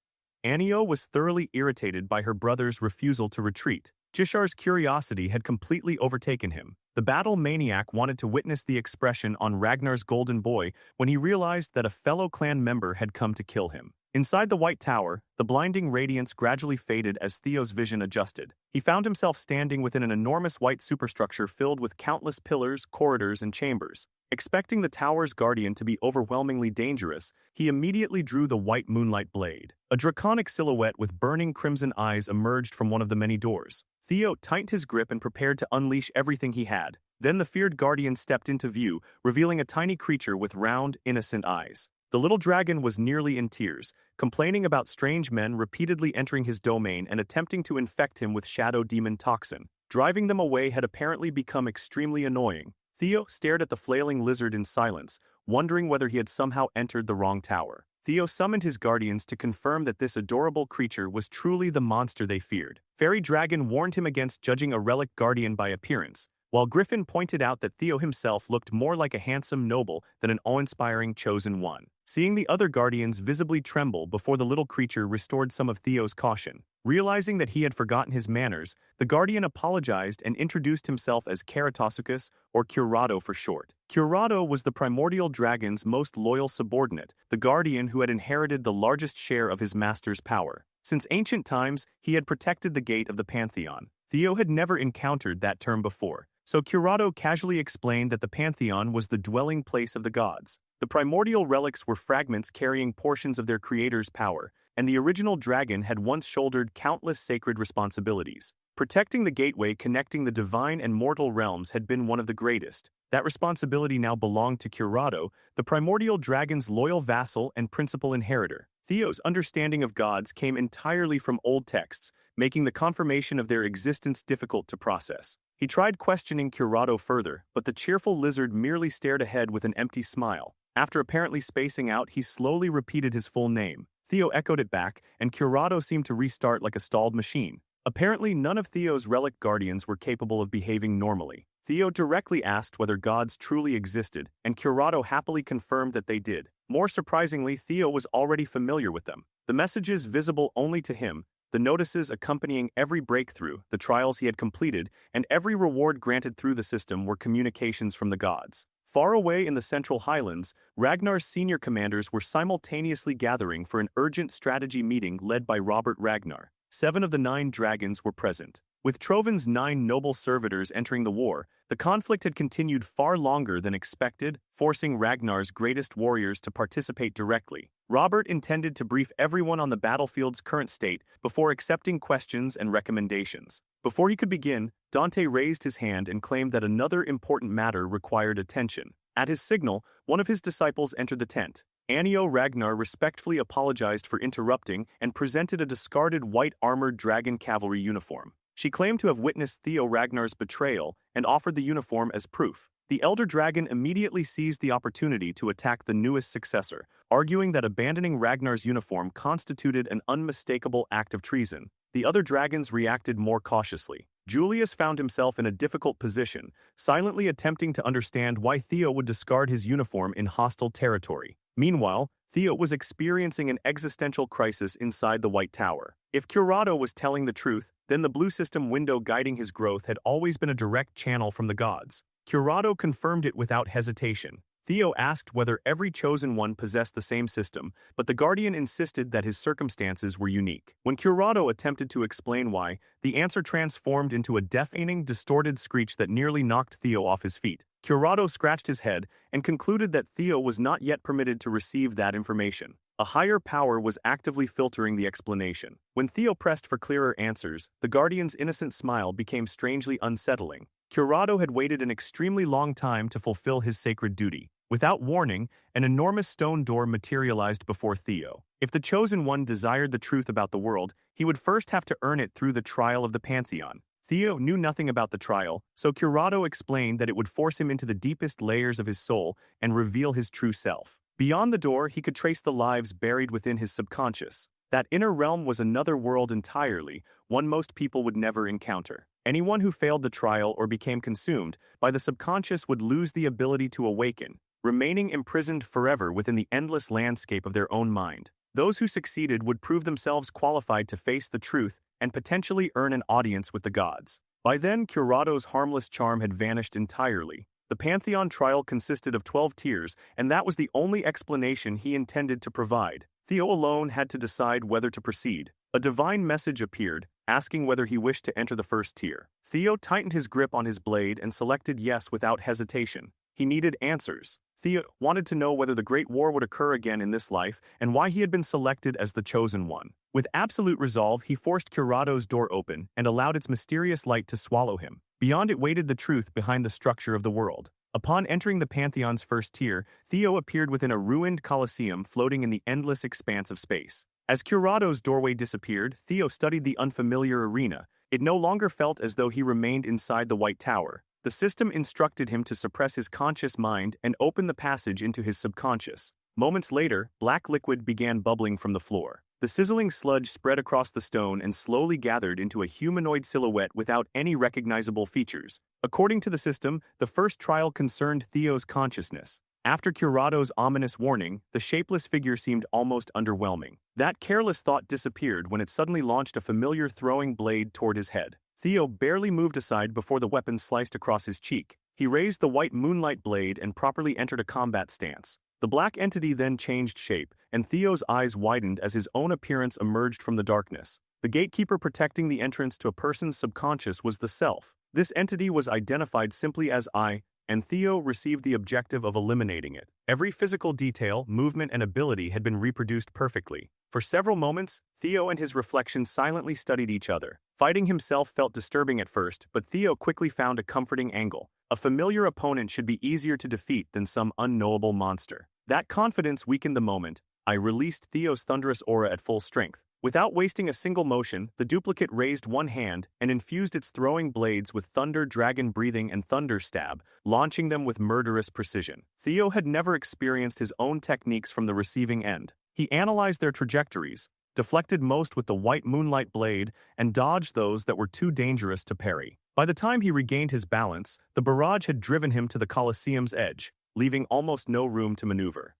Anio was thoroughly irritated by her brother's refusal to retreat. Jishar's curiosity had completely overtaken him. The battle maniac wanted to witness the expression on Ragnar's golden boy when he realized that a fellow clan member had come to kill him. Inside the White Tower, the blinding radiance gradually faded as Theo's vision adjusted. He found himself standing within an enormous white superstructure filled with countless pillars, corridors, and chambers. Expecting the tower's guardian to be overwhelmingly dangerous, he immediately drew the white moonlight blade. A draconic silhouette with burning crimson eyes emerged from one of the many doors. Theo tightened his grip and prepared to unleash everything he had. Then the feared guardian stepped into view, revealing a tiny creature with round, innocent eyes. The little dragon was nearly in tears, complaining about strange men repeatedly entering his domain and attempting to infect him with shadow demon toxin. Driving them away had apparently become extremely annoying. Theo stared at the flailing lizard in silence, wondering whether he had somehow entered the wrong tower. Theo summoned his guardians to confirm that this adorable creature was truly the monster they feared. Fairy Dragon warned him against judging a relic guardian by appearance, while Griffin pointed out that Theo himself looked more like a handsome noble than an awe-inspiring chosen one. Seeing the other guardians visibly tremble before the little creature restored some of Theo's caution. Realizing that he had forgotten his manners, the guardian apologized and introduced himself as Karatasuchus, or Curado for short. Curado was the primordial dragon's most loyal subordinate, the guardian who had inherited the largest share of his master's power. Since ancient times, he had protected the gate of the Pantheon. Theo had never encountered that term before, so Curado casually explained that the Pantheon was the dwelling place of the gods. The primordial relics were fragments carrying portions of their creator's power, and the original dragon had once shouldered countless sacred responsibilities. Protecting the gateway connecting the divine and mortal realms had been one of the greatest. That responsibility now belonged to Curado, the primordial dragon's loyal vassal and principal inheritor. Theo's understanding of gods came entirely from old texts, making the confirmation of their existence difficult to process. He tried questioning Curado further, but the cheerful lizard merely stared ahead with an empty smile. After apparently spacing out, he slowly repeated his full name. Theo echoed it back, and Curado seemed to restart like a stalled machine. Apparently, none of Theo's relic guardians were capable of behaving normally. Theo directly asked whether gods truly existed, and Curado happily confirmed that they did. More surprisingly, Theo was already familiar with them. The messages visible only to him, the notices accompanying every breakthrough, the trials he had completed, and every reward granted through the system were communications from the gods. Far away in the Central Highlands, Ragnar's senior commanders were simultaneously gathering for an urgent strategy meeting led by Robert Ragnar. 7 of the 9 dragons were present. With Trovin's 9 noble servitors entering the war, the conflict had continued far longer than expected, forcing Ragnar's greatest warriors to participate directly. Robert intended to brief everyone on the battlefield's current state before accepting questions and recommendations. Before he could begin, Dante raised his hand and claimed that another important matter required attention. At his signal, one of his disciples entered the tent. Anio Ragnar respectfully apologized for interrupting and presented a discarded white-armored dragon cavalry uniform. She claimed to have witnessed Theo Ragnar's betrayal and offered the uniform as proof. The elder dragon immediately seized the opportunity to attack the newest successor, arguing that abandoning Ragnar's uniform constituted an unmistakable act of treason. The other dragons reacted more cautiously. Julius found himself in a difficult position, silently attempting to understand why Theo would discard his uniform in hostile territory. Meanwhile, Theo was experiencing an existential crisis inside the White Tower. If Curado was telling the truth, then the blue system window guiding his growth had always been a direct channel from the gods. Curado confirmed it without hesitation. Theo asked whether every chosen one possessed the same system, but the guardian insisted that his circumstances were unique. When Curado attempted to explain why, the answer transformed into a deafening, distorted screech that nearly knocked Theo off his feet. Curado scratched his head and concluded that Theo was not yet permitted to receive that information. A higher power was actively filtering the explanation. When Theo pressed for clearer answers, the guardian's innocent smile became strangely unsettling. Curado had waited an extremely long time to fulfill his sacred duty. Without warning, an enormous stone door materialized before Theo. If the Chosen One desired the truth about the world, he would first have to earn it through the trial of the Pantheon. Theo knew nothing about the trial, so Curado explained that it would force him into the deepest layers of his soul and reveal his true self. Beyond the door, he could trace the lives buried within his subconscious. That inner realm was another world entirely, one most people would never encounter. Anyone who failed the trial or became consumed by the subconscious would lose the ability to awaken, remaining imprisoned forever within the endless landscape of their own mind. Those who succeeded would prove themselves qualified to face the truth and potentially earn an audience with the gods. By then, Curado's harmless charm had vanished entirely. The Pantheon trial consisted of 12 tiers, and that was the only explanation he intended to provide. Theo alone had to decide whether to proceed. A divine message appeared, asking whether he wished to enter the first tier. Theo tightened his grip on his blade and selected yes without hesitation. He needed answers. Theo wanted to know whether the Great War would occur again in this life and why he had been selected as the chosen one. With absolute resolve, he forced Curado's door open and allowed its mysterious light to swallow him. Beyond it waited the truth behind the structure of the world. Upon entering the Pantheon's first tier, Theo appeared within a ruined Colosseum floating in the endless expanse of space. As Curado's doorway disappeared, Theo studied the unfamiliar arena. It no longer felt as though he remained inside the White Tower. The system instructed him to suppress his conscious mind and open the passage into his subconscious. Moments later, black liquid began bubbling from the floor. The sizzling sludge spread across the stone and slowly gathered into a humanoid silhouette without any recognizable features. According to the system, the first trial concerned Theo's consciousness. After Curado's ominous warning, the shapeless figure seemed almost underwhelming. That careless thought disappeared when it suddenly launched a familiar throwing blade toward his head. Theo barely moved aside before the weapon sliced across his cheek. He raised the white moonlight blade and properly entered a combat stance. The black entity then changed shape, and Theo's eyes widened as his own appearance emerged from the darkness. The gatekeeper protecting the entrance to a person's subconscious was the self. This entity was identified simply as I, and Theo received the objective of eliminating it. Every physical detail, movement, and ability had been reproduced perfectly. For several moments, Theo and his reflection silently studied each other. Fighting himself felt disturbing at first, but Theo quickly found a comforting angle. A familiar opponent should be easier to defeat than some unknowable monster. That confidence weakened the moment. I released Theo's thunderous aura at full strength. Without wasting a single motion, the duplicate raised one hand and infused its throwing blades with thunder, dragon breathing, and thunder stab, launching them with murderous precision. Theo had never experienced his own techniques from the receiving end. He analyzed their trajectories, deflected most with the white moonlight blade, and dodged those that were too dangerous to parry. By the time he regained his balance, the barrage had driven him to the Colosseum's edge, leaving almost no room to maneuver.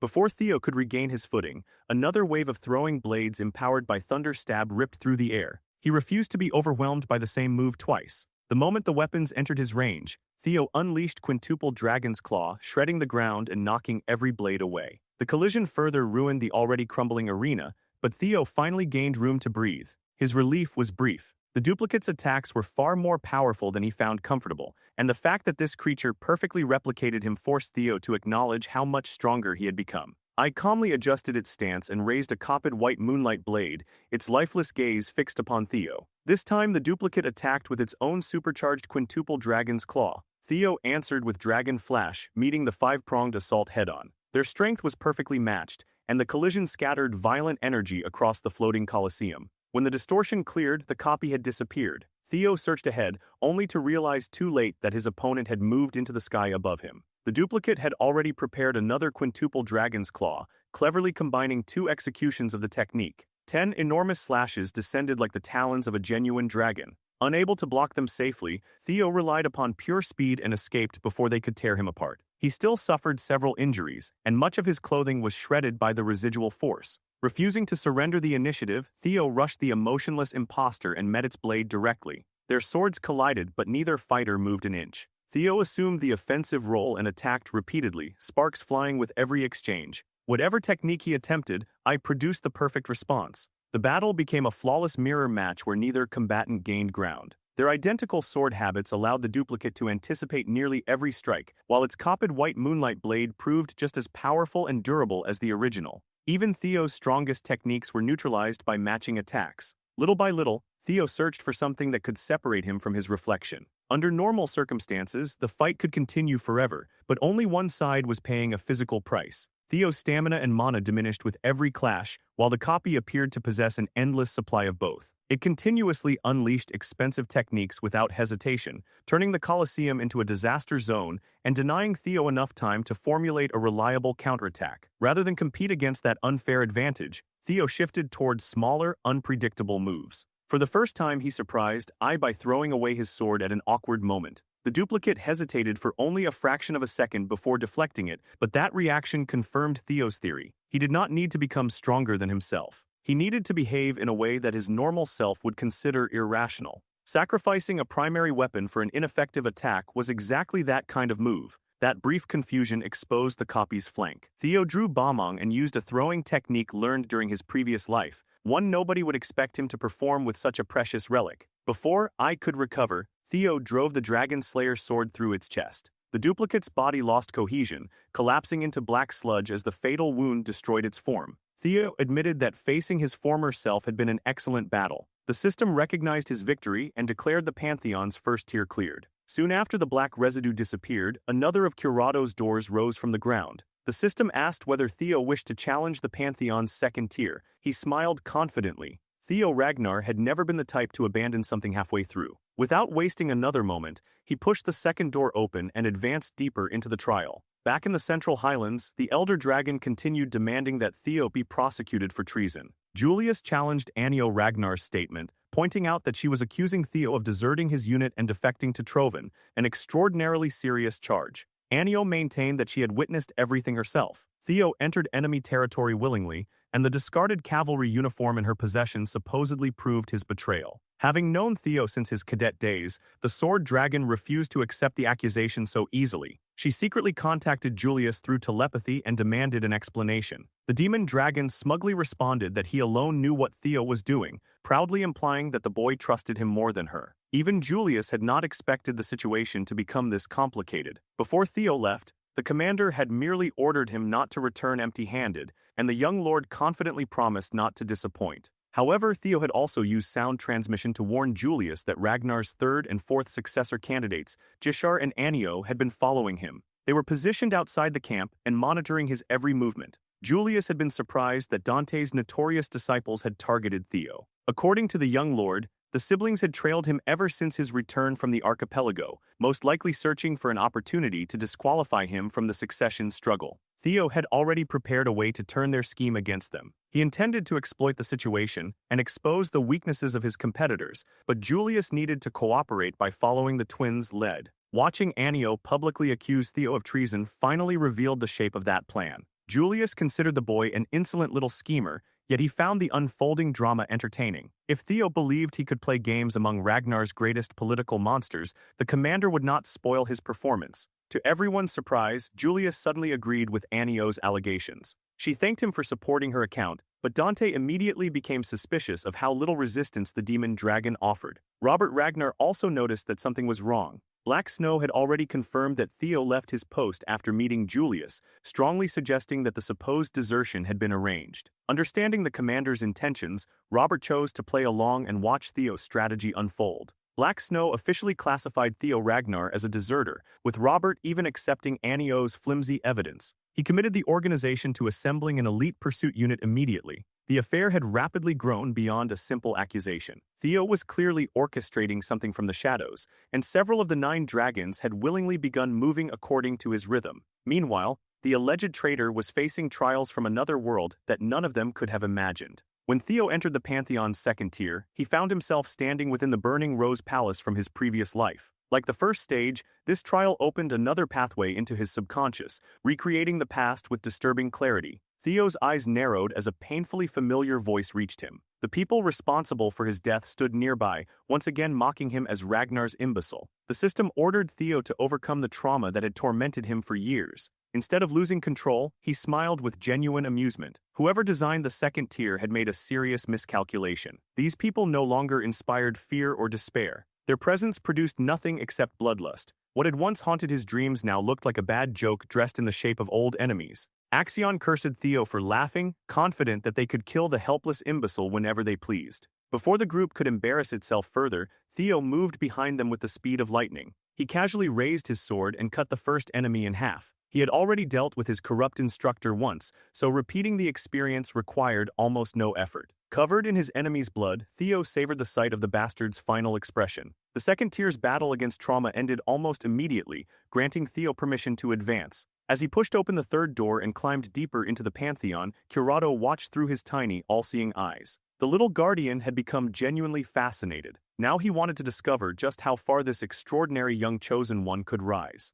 Before Theo could regain his footing, another wave of throwing blades empowered by thunder stab ripped through the air. He refused to be overwhelmed by the same move twice. The moment the weapons entered his range, Theo unleashed quintuple dragon's claw, shredding the ground and knocking every blade away. The collision further ruined the already crumbling arena, but Theo finally gained room to breathe. His relief was brief. The duplicate's attacks were far more powerful than he found comfortable, and the fact that this creature perfectly replicated him forced Theo to acknowledge how much stronger he had become. I calmly adjusted its stance and raised a copied white moonlight blade, its lifeless gaze fixed upon Theo. This time the duplicate attacked with its own supercharged quintuple dragon's claw. Theo answered with dragon flash, meeting the five-pronged assault head-on. Their strength was perfectly matched, and the collision scattered violent energy across the floating Colosseum. When the distortion cleared, the copy had disappeared. Theo searched ahead, only to realize too late that his opponent had moved into the sky above him. The duplicate had already prepared another quintuple dragon's claw, cleverly combining two executions of the technique. 10 enormous slashes descended like the talons of a genuine dragon. Unable to block them safely, Theo relied upon pure speed and escaped before they could tear him apart. He still suffered several injuries, and much of his clothing was shredded by the residual force. Refusing to surrender the initiative, Theo rushed the emotionless imposter and met its blade directly. Their swords collided, but neither fighter moved an inch. Theo assumed the offensive role and attacked repeatedly, sparks flying with every exchange. Whatever technique he attempted, I produced the perfect response. The battle became a flawless mirror match where neither combatant gained ground. Their identical sword habits allowed the duplicate to anticipate nearly every strike, while its copied white moonlight blade proved just as powerful and durable as the original. Even Theo's strongest techniques were neutralized by matching attacks. Little by little, Theo searched for something that could separate him from his reflection. Under normal circumstances, the fight could continue forever, but only one side was paying a physical price. Theo's stamina and mana diminished with every clash, while the copy appeared to possess an endless supply of both. It continuously unleashed expensive techniques without hesitation, turning the Colosseum into a disaster zone and denying Theo enough time to formulate a reliable counterattack. Rather than compete against that unfair advantage, Theo shifted towards smaller, unpredictable moves. For the first time, he surprised I by throwing away his sword at an awkward moment. The duplicate hesitated for only a fraction of a second before deflecting it, but that reaction confirmed Theo's theory. He did not need to become stronger than himself. He needed to behave in a way that his normal self would consider irrational. Sacrificing a primary weapon for an ineffective attack was exactly that kind of move. That brief confusion exposed the copy's flank. Theo drew Bamong and used a throwing technique learned during his previous life, one nobody would expect him to perform with such a precious relic. Before I could recover, Theo drove the Dragon Slayer sword through its chest. The duplicate's body lost cohesion, collapsing into black sludge as the fatal wound destroyed its form. Theo admitted that facing his former self had been an excellent battle. The system recognized his victory and declared the Pantheon's first tier cleared. Soon after the black residue disappeared, another of Curado's doors rose from the ground. The system asked whether Theo wished to challenge the Pantheon's second tier. He smiled confidently. Theo Ragnar had never been the type to abandon something halfway through. Without wasting another moment, he pushed the second door open and advanced deeper into the trial. Back in the Central Highlands, the Elder Dragon continued demanding that Theo be prosecuted for treason. Julius challenged Anio Ragnar's statement, pointing out that she was accusing Theo of deserting his unit and defecting to Troven, an extraordinarily serious charge. Anio maintained that she had witnessed everything herself. Theo entered enemy territory willingly, and the discarded cavalry uniform in her possession supposedly proved his betrayal. Having known Theo since his cadet days, the Sword Dragon refused to accept the accusation so easily. She secretly contacted Julius through telepathy and demanded an explanation. The demon dragon smugly responded that he alone knew what Theo was doing, proudly implying that the boy trusted him more than her. Even Julius had not expected the situation to become this complicated. Before Theo left, the commander had merely ordered him not to return empty-handed, and the young lord confidently promised not to disappoint. However, Theo had also used sound transmission to warn Julius that Ragnar's third and fourth successor candidates, Jishar and Anio, had been following him. They were positioned outside the camp and monitoring his every movement. Julius had been surprised that Dante's notorious disciples had targeted Theo. According to the young lord, the siblings had trailed him ever since his return from the archipelago, most likely searching for an opportunity to disqualify him from the succession struggle. Theo had already prepared a way to turn their scheme against them. He intended to exploit the situation and expose the weaknesses of his competitors, but Julius needed to cooperate by following the twins' lead. Watching Anio publicly accuse Theo of treason finally revealed the shape of that plan. Julius considered the boy an insolent little schemer, yet he found the unfolding drama entertaining. If Theo believed he could play games among Ragnar's greatest political monsters, the commander would not spoil his performance. To everyone's surprise, Julius suddenly agreed with Anio's allegations. She thanked him for supporting her account, but Dante immediately became suspicious of how little resistance the demon dragon offered. Robert Ragnar also noticed that something was wrong. Black Snow had already confirmed that Theo left his post after meeting Julius, strongly suggesting that the supposed desertion had been arranged. Understanding the commander's intentions, Robert chose to play along and watch Theo's strategy unfold. Black Snow officially classified Theo Ragnar as a deserter, with Robert even accepting Anio's flimsy evidence. He committed the organization to assembling an elite pursuit unit immediately. The affair had rapidly grown beyond a simple accusation. Theo was clearly orchestrating something from the shadows, and several of the 9 dragons had willingly begun moving according to his rhythm. Meanwhile, the alleged traitor was facing trials from another world that none of them could have imagined. When Theo entered the Pantheon's second tier, he found himself standing within the burning Rose Palace from his previous life. Like the first stage, this trial opened another pathway into his subconscious, recreating the past with disturbing clarity. Theo's eyes narrowed as a painfully familiar voice reached him. The people responsible for his death stood nearby, once again mocking him as Ragnar's imbecile. The system ordered Theo to overcome the trauma that had tormented him for years. Instead of losing control, he smiled with genuine amusement. Whoever designed the second tier had made a serious miscalculation. These people no longer inspired fear or despair. Their presence produced nothing except bloodlust. What had once haunted his dreams now looked like a bad joke dressed in the shape of old enemies. Axion cursed Theo for laughing, confident that they could kill the helpless imbecile whenever they pleased. Before the group could embarrass itself further, Theo moved behind them with the speed of lightning. He casually raised his sword and cut the first enemy in half. He had already dealt with his corrupt instructor once, so repeating the experience required almost no effort. Covered in his enemy's blood, Theo savored the sight of the bastard's final expression. The second tier's battle against trauma ended almost immediately, granting Theo permission to advance. As he pushed open the third door and climbed deeper into the Pantheon, Curado watched through his tiny, all-seeing eyes. The little guardian had become genuinely fascinated. Now he wanted to discover just how far this extraordinary young chosen one could rise.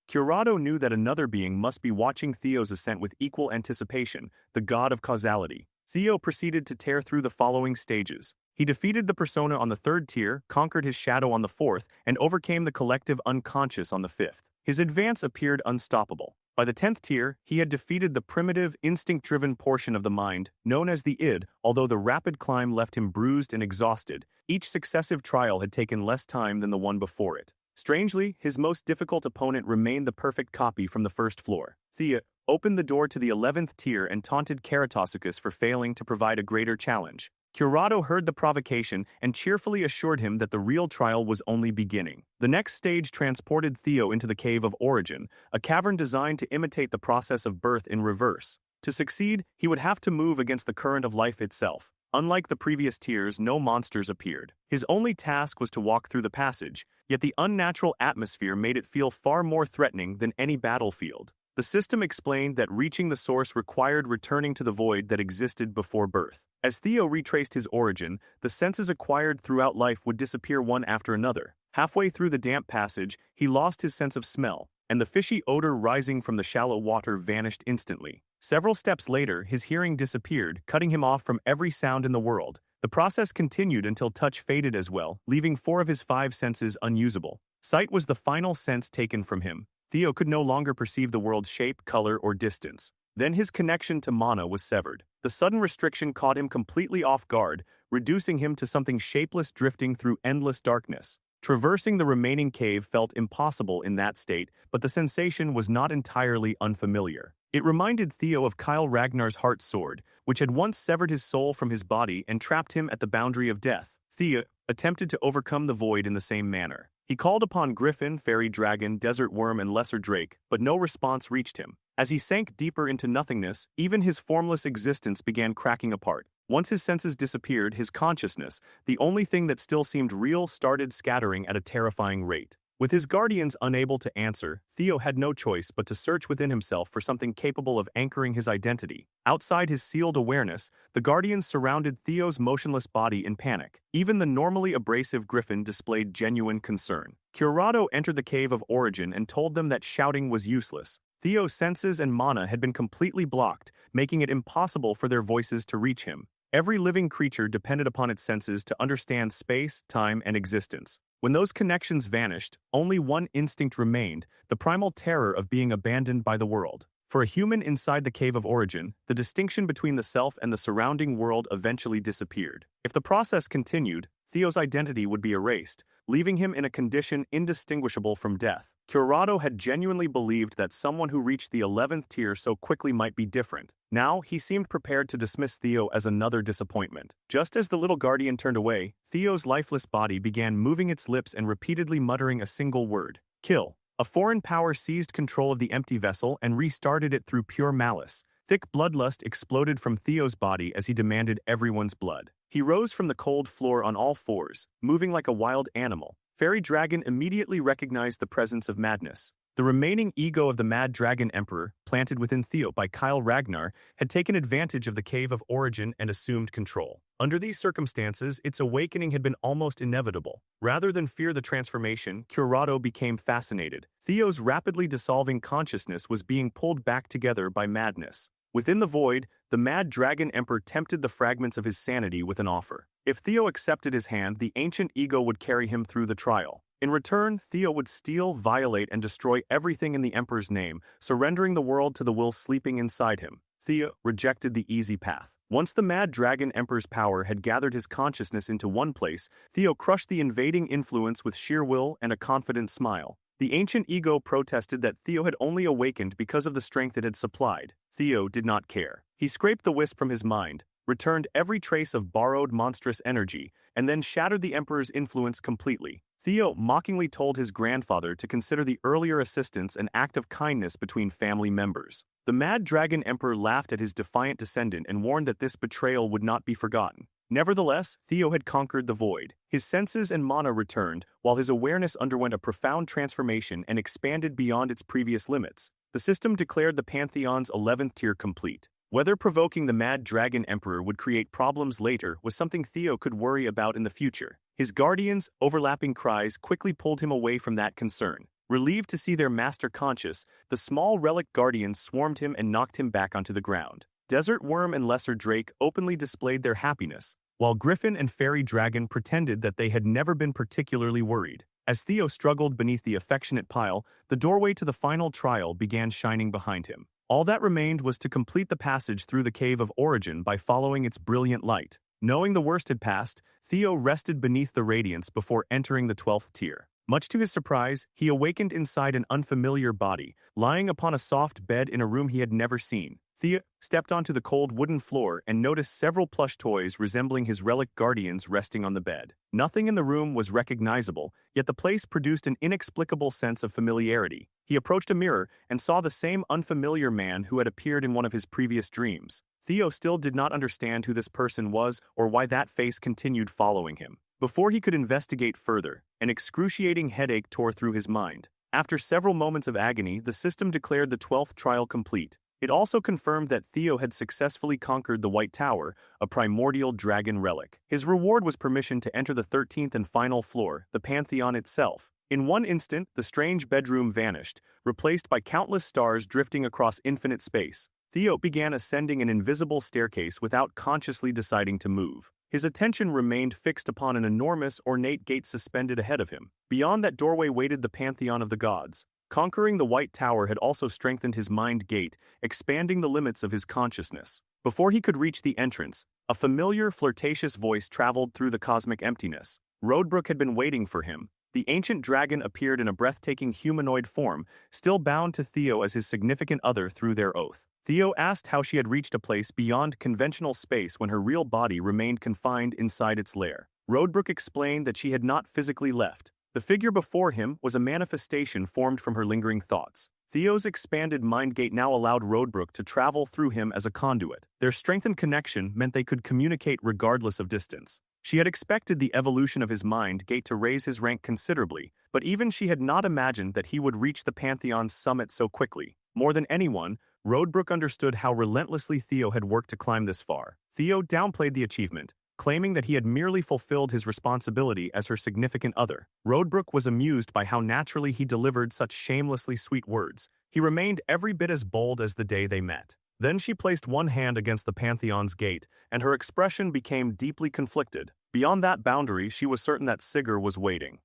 Curado knew that another being must be watching Theo's ascent with equal anticipation, the god of causality. Theo proceeded to tear through the following stages. He defeated the persona on the 3rd tier, conquered his shadow on the 4th, and overcame the collective unconscious on the 5th. His advance appeared unstoppable. By the 10th tier, he had defeated the primitive, instinct-driven portion of the mind, known as the id, although the rapid climb left him bruised and exhausted. Each successive trial had taken less time than the one before it. Strangely, his most difficult opponent remained the perfect copy from the 1st floor. Thea opened the door to the 11th tier and taunted Karatasuchus for failing to provide a greater challenge. Curado heard the provocation and cheerfully assured him that the real trial was only beginning. The next stage transported Theo into the Cave of Origin, a cavern designed to imitate the process of birth in reverse. To succeed, he would have to move against the current of life itself. Unlike the previous tiers, no monsters appeared. His only task was to walk through the passage, yet the unnatural atmosphere made it feel far more threatening than any battlefield. The system explained that reaching the source required returning to the void that existed before birth. As Theo retraced his origin, the senses acquired throughout life would disappear one after another. Halfway through the damp passage, he lost his sense of smell, and the fishy odor rising from the shallow water vanished instantly. Several steps later, his hearing disappeared, cutting him off from every sound in the world. The process continued until touch faded as well, leaving 4 of his 5 senses unusable. Sight was the final sense taken from him. Theo could no longer perceive the world's shape, color, or distance. Then his connection to mana was severed. The sudden restriction caught him completely off guard, reducing him to something shapeless drifting through endless darkness. Traversing the remaining cave felt impossible in that state, but the sensation was not entirely unfamiliar. It reminded Theo of Kyle Ragnar's heart sword, which had once severed his soul from his body and trapped him at the boundary of death. Theo attempted to overcome the void in the same manner. He called upon Griffin, Fairy Dragon, Desert Worm, and Lesser Drake, but no response reached him. As he sank deeper into nothingness, even his formless existence began cracking apart. Once his senses disappeared, his consciousness, the only thing that still seemed real, started scattering at a terrifying rate. With his guardians unable to answer, Theo had no choice but to search within himself for something capable of anchoring his identity. Outside his sealed awareness, the guardians surrounded Theo's motionless body in panic. Even the normally abrasive Griffin displayed genuine concern. Curado entered the Cave of Origin and told them that shouting was useless. Theo's senses and mana had been completely blocked, making it impossible for their voices to reach him. Every living creature depended upon its senses to understand space, time, and existence. When those connections vanished, only one instinct remained, the primal terror of being abandoned by the world. For a human inside the Cave of Origin, the distinction between the self and the surrounding world eventually disappeared. If the process continued, Theo's identity would be erased, leaving him in a condition indistinguishable from death. Curado had genuinely believed that someone who reached the 11th tier so quickly might be different. Now, he seemed prepared to dismiss Theo as another disappointment. Just as the little guardian turned away, Theo's lifeless body began moving its lips and repeatedly muttering a single word: kill. A foreign power seized control of the empty vessel and restarted it through pure malice. Thick bloodlust exploded from Theo's body as he demanded everyone's blood. He rose from the cold floor on all fours, moving like a wild animal. Fairy Dragon immediately recognized the presence of madness. The remaining ego of the Mad Dragon Emperor, planted within Theo by Kyle Ragnar, had taken advantage of the Cave of Origin and assumed control. Under these circumstances, its awakening had been almost inevitable. Rather than fear the transformation, Curado became fascinated. Theo's rapidly dissolving consciousness was being pulled back together by madness. Within the void, the Mad Dragon Emperor tempted the fragments of his sanity with an offer. If Theo accepted his hand, the ancient ego would carry him through the trial. In return, Theo would steal, violate, and destroy everything in the Emperor's name, surrendering the world to the will sleeping inside him. Theo rejected the easy path. Once the Mad Dragon Emperor's power had gathered his consciousness into one place, Theo crushed the invading influence with sheer will and a confident smile. The ancient ego protested that Theo had only awakened because of the strength it had supplied. Theo did not care. He scraped the wisp from his mind, returned every trace of borrowed monstrous energy, and then shattered the Emperor's influence completely. Theo mockingly told his grandfather to consider the earlier assistance an act of kindness between family members. The Mad Dragon Emperor laughed at his defiant descendant and warned that this betrayal would not be forgotten. Nevertheless, Theo had conquered the void. His senses and mana returned, while his awareness underwent a profound transformation and expanded beyond its previous limits. The system declared the Pantheon's 11th tier complete. Whether provoking the Mad Dragon Emperor would create problems later was something Theo could worry about in the future. His guardians' overlapping cries quickly pulled him away from that concern. Relieved to see their master conscious, the small relic guardians swarmed him and knocked him back onto the ground. Desert Worm and Lesser Drake openly displayed their happiness, while Griffin and Fairy Dragon pretended that they had never been particularly worried. As Theo struggled beneath the affectionate pile, the doorway to the final trial began shining behind him. All that remained was to complete the passage through the Cave of Origin by following its brilliant light. Knowing the worst had passed, Theo rested beneath the radiance before entering the 12th tier. Much to his surprise, he awakened inside an unfamiliar body, lying upon a soft bed in a room he had never seen. Theo stepped onto the cold wooden floor and noticed several plush toys resembling his relic guardians resting on the bed. Nothing in the room was recognizable, yet the place produced an inexplicable sense of familiarity. He approached a mirror and saw the same unfamiliar man who had appeared in one of his previous dreams. Theo still did not understand who this person was or why that face continued following him. Before he could investigate further, an excruciating headache tore through his mind. After several moments of agony, the system declared the 12th trial complete. It also confirmed that Theo had successfully conquered the White Tower, a primordial dragon relic. His reward was permission to enter the 13th and final floor, the Pantheon itself. In one instant, the strange bedroom vanished, replaced by countless stars drifting across infinite space. Theo began ascending an invisible staircase without consciously deciding to move. His attention remained fixed upon an enormous, ornate gate suspended ahead of him. Beyond that doorway waited the Pantheon of the Gods. Conquering the White Tower had also strengthened his mind gate, expanding the limits of his consciousness. Before he could reach the entrance, a familiar, flirtatious voice traveled through the cosmic emptiness. Roadbrook had been waiting for him. The ancient dragon appeared in a breathtaking humanoid form, still bound to Theo as his significant other through their oath. Theo asked how she had reached a place beyond conventional space when her real body remained confined inside its lair. Roadbrook explained that she had not physically left. The figure before him was a manifestation formed from her lingering thoughts. Theo's expanded mind gate now allowed Roadbrook to travel through him as a conduit. Their strengthened connection meant they could communicate regardless of distance. She had expected the evolution of his mind gate to raise his rank considerably, but even she had not imagined that he would reach the Pantheon's summit so quickly. More than anyone, Roadbrook understood how relentlessly Theo had worked to climb this far. Theo downplayed the achievement, claiming that he had merely fulfilled his responsibility as her significant other. Roadbrook was amused by how naturally he delivered such shamelessly sweet words. He remained every bit as bold as the day they met. Then she placed one hand against the Pantheon's gate, and her expression became deeply conflicted. Beyond that boundary, she was certain that Sigurd was waiting.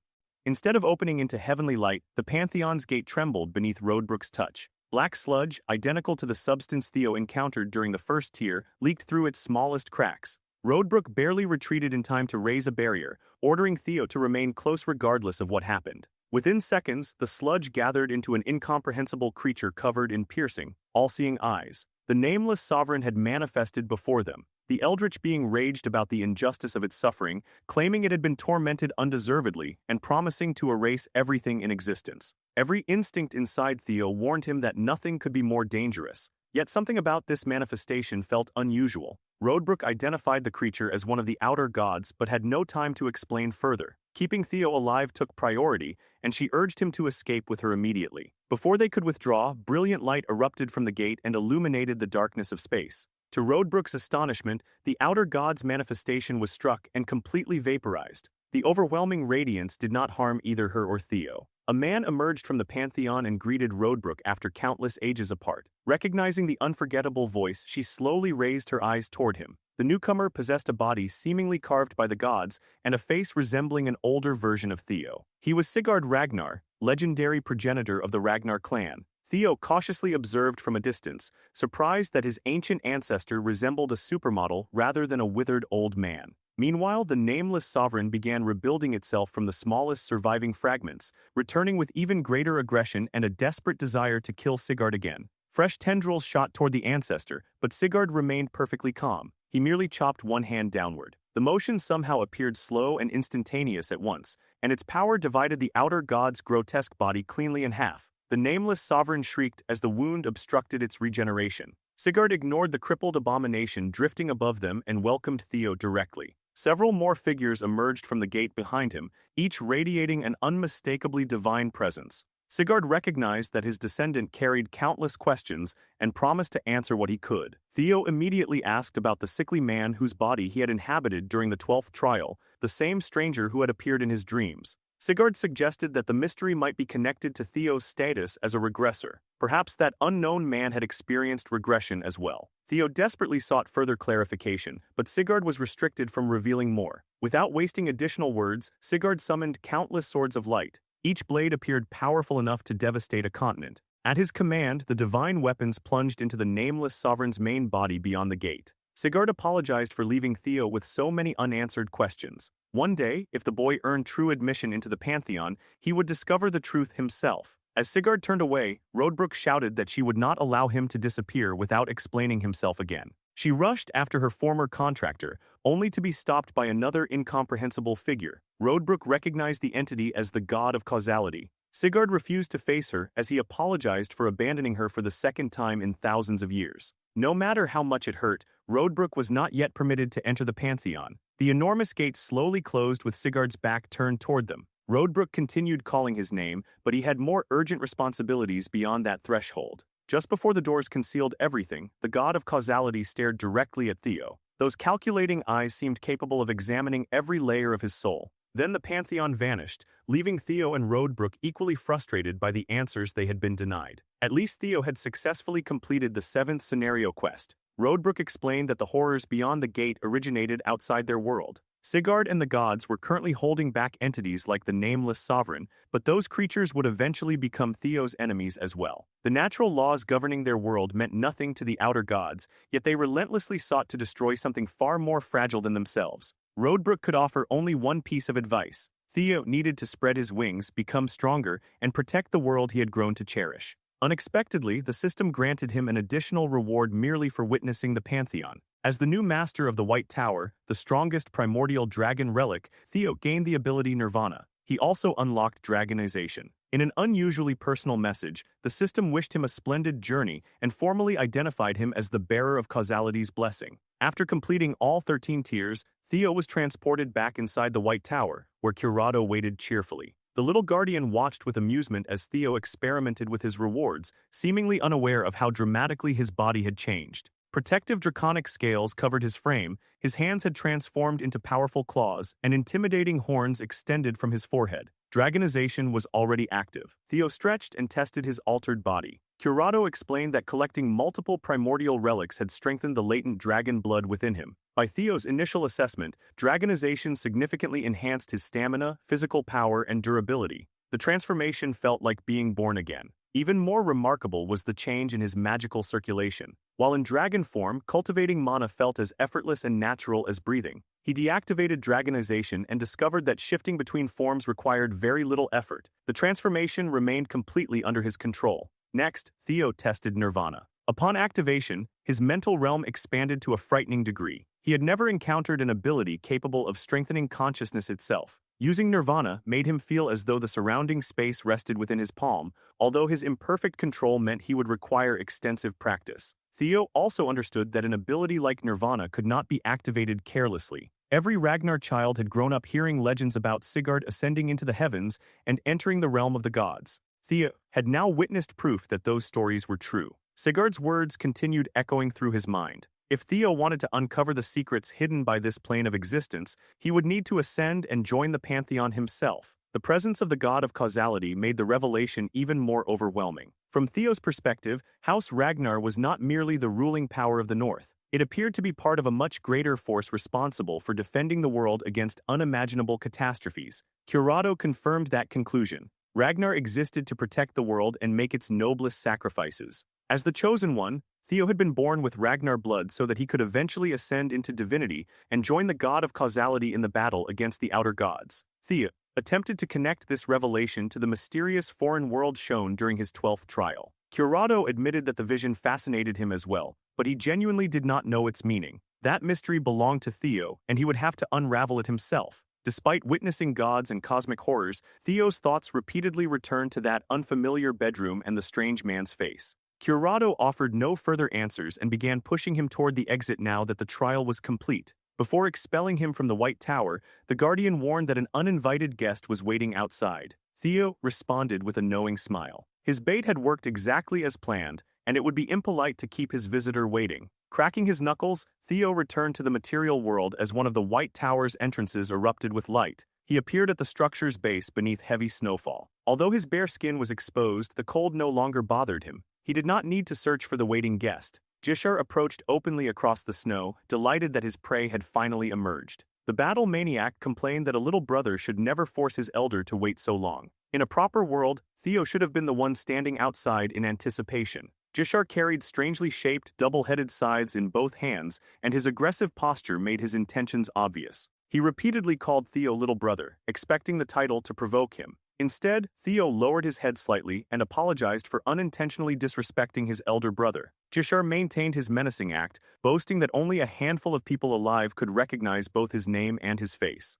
Instead of opening into heavenly light, the Pantheon's gate trembled beneath Roadbrook's touch. Black sludge, identical to the substance Theo encountered during the first tier, leaked through its smallest cracks. Roadbrook barely retreated in time to raise a barrier, ordering Theo to remain close regardless of what happened. Within seconds, the sludge gathered into an incomprehensible creature covered in piercing, all-seeing eyes. The nameless sovereign had manifested before them. The eldritch being raged about the injustice of its suffering, claiming it had been tormented undeservedly and promising to erase everything in existence. Every instinct inside Theo warned him that nothing could be more dangerous. Yet something about this manifestation felt unusual. Roadbrook identified the creature as one of the outer gods but had no time to explain further. Keeping Theo alive took priority, and she urged him to escape with her immediately. Before they could withdraw, brilliant light erupted from the gate and illuminated the darkness of space. To Roadbrook's astonishment, the outer god's manifestation was struck and completely vaporized. The overwhelming radiance did not harm either her or Theo. A man emerged from the Pantheon and greeted Roadbrook after countless ages apart. Recognizing the unforgettable voice, she slowly raised her eyes toward him. The newcomer possessed a body seemingly carved by the gods and a face resembling an older version of Theo. He was Sigurd Ragnar, legendary progenitor of the Ragnar clan. Theo cautiously observed from a distance, surprised that his ancient ancestor resembled a supermodel rather than a withered old man. Meanwhile, the nameless sovereign began rebuilding itself from the smallest surviving fragments, returning with even greater aggression and a desperate desire to kill Sigurd again. Fresh tendrils shot toward the ancestor, but Sigurd remained perfectly calm. He merely chopped one hand downward. The motion somehow appeared slow and instantaneous at once, and its power divided the outer god's grotesque body cleanly in half. The nameless sovereign shrieked as the wound obstructed its regeneration. Sigurd ignored the crippled abomination drifting above them and welcomed Theo directly. Several more figures emerged from the gate behind him, each radiating an unmistakably divine presence. Sigurd recognized that his descendant carried countless questions and promised to answer what he could. Theo immediately asked about the sickly man whose body he had inhabited during the 12th trial, the same stranger who had appeared in his dreams. Sigurd suggested that the mystery might be connected to Theo's status as a regressor. Perhaps that unknown man had experienced regression as well. Theo desperately sought further clarification, but Sigurd was restricted from revealing more. Without wasting additional words, Sigurd summoned countless swords of light. Each blade appeared powerful enough to devastate a continent. At his command, the divine weapons plunged into the nameless sovereign's main body beyond the gate. Sigurd apologized for leaving Theo with so many unanswered questions. One day, if the boy earned true admission into the Pantheon, he would discover the truth himself. As Sigurd turned away, Rodbrooke shouted that she would not allow him to disappear without explaining himself again. She rushed after her former contractor, only to be stopped by another incomprehensible figure. Rodbrooke recognized the entity as the god of causality. Sigurd refused to face her as he apologized for abandoning her for the second time in thousands of years. No matter how much it hurt, Rodbrooke was not yet permitted to enter the Pantheon. The enormous gates slowly closed with Sigurd's back turned toward them. Rodbrooke continued calling his name, but he had more urgent responsibilities beyond that threshold. Just before the doors concealed everything, the god of causality stared directly at Theo. Those calculating eyes seemed capable of examining every layer of his soul. Then the Pantheon vanished, leaving Theo and Rodbrooke equally frustrated by the answers they had been denied. At least Theo had successfully completed the 7th scenario quest. Rodbrooke explained that the horrors beyond the gate originated outside their world. Sigurd and the gods were currently holding back entities like the Nameless Sovereign, but those creatures would eventually become Theo's enemies as well. The natural laws governing their world meant nothing to the outer gods, yet they relentlessly sought to destroy something far more fragile than themselves. Rodbrooke could offer only one piece of advice. Theo needed to spread his wings, become stronger, and protect the world he had grown to cherish. Unexpectedly, the system granted him an additional reward merely for witnessing the Pantheon. As the new master of the White Tower, the strongest primordial dragon relic, Theo gained the ability Nirvana. He also unlocked dragonization. In an unusually personal message, the system wished him a splendid journey and formally identified him as the bearer of causality's blessing. After completing all 13 tiers, Theo was transported back inside the White Tower, where Curado waited cheerfully. The little guardian watched with amusement as Theo experimented with his rewards, seemingly unaware of how dramatically his body had changed. Protective draconic scales covered his frame, his hands had transformed into powerful claws, and intimidating horns extended from his forehead. Dragonization was already active. Theo stretched and tested his altered body. Curado explained that collecting multiple primordial relics had strengthened the latent dragon blood within him. By Theo's initial assessment, dragonization significantly enhanced his stamina, physical power, and durability. The transformation felt like being born again. Even more remarkable was the change in his magical circulation. While in dragon form, cultivating mana felt as effortless and natural as breathing. He deactivated dragonization and discovered that shifting between forms required very little effort. The transformation remained completely under his control. Next, Theo tested Nirvana. Upon activation, his mental realm expanded to a frightening degree. He had never encountered an ability capable of strengthening consciousness itself. Using Nirvana made him feel as though the surrounding space rested within his palm, although his imperfect control meant he would require extensive practice. Theo also understood that an ability like Nirvana could not be activated carelessly. Every Ragnar child had grown up hearing legends about Sigurd ascending into the heavens and entering the realm of the gods. Theo had now witnessed proof that those stories were true. Sigurd's words continued echoing through his mind. If Theo wanted to uncover the secrets hidden by this plane of existence, he would need to ascend and join the Pantheon himself. The presence of the god of causality made the revelation even more overwhelming. From Theo's perspective, House Ragnar was not merely the ruling power of the North. It appeared to be part of a much greater force responsible for defending the world against unimaginable catastrophes. Curado confirmed that conclusion. Ragnar existed to protect the world and make its noblest sacrifices. As the Chosen One, Theo had been born with Ragnar blood so that he could eventually ascend into divinity and join the god of causality in the battle against the outer gods. Theo attempted to connect this revelation to the mysterious foreign world shown during his 12th trial. Curado admitted that the vision fascinated him as well, but he genuinely did not know its meaning. That mystery belonged to Theo, and he would have to unravel it himself. Despite witnessing gods and cosmic horrors, Theo's thoughts repeatedly returned to that unfamiliar bedroom and the strange man's face. Curado offered no further answers and began pushing him toward the exit now that the trial was complete. Before expelling him from the White Tower, the Guardian warned that an uninvited guest was waiting outside. Theo responded with a knowing smile. His bait had worked exactly as planned, and it would be impolite to keep his visitor waiting. Cracking his knuckles, Theo returned to the material world as one of the White Tower's entrances erupted with light. He appeared at the structure's base beneath heavy snowfall. Although his bare skin was exposed, the cold no longer bothered him. He did not need to search for the waiting guest. Jishar approached openly across the snow, delighted that his prey had finally emerged. The battle maniac complained that a little brother should never force his elder to wait so long. In a proper world, Theo should have been the one standing outside in anticipation. Jishar carried strangely shaped, double-headed scythes in both hands, and his aggressive posture made his intentions obvious. He repeatedly called Theo little brother, expecting the title to provoke him. Instead, Theo lowered his head slightly and apologized for unintentionally disrespecting his elder brother. Jishar maintained his menacing act, boasting that only a handful of people alive could recognize both his name and his face.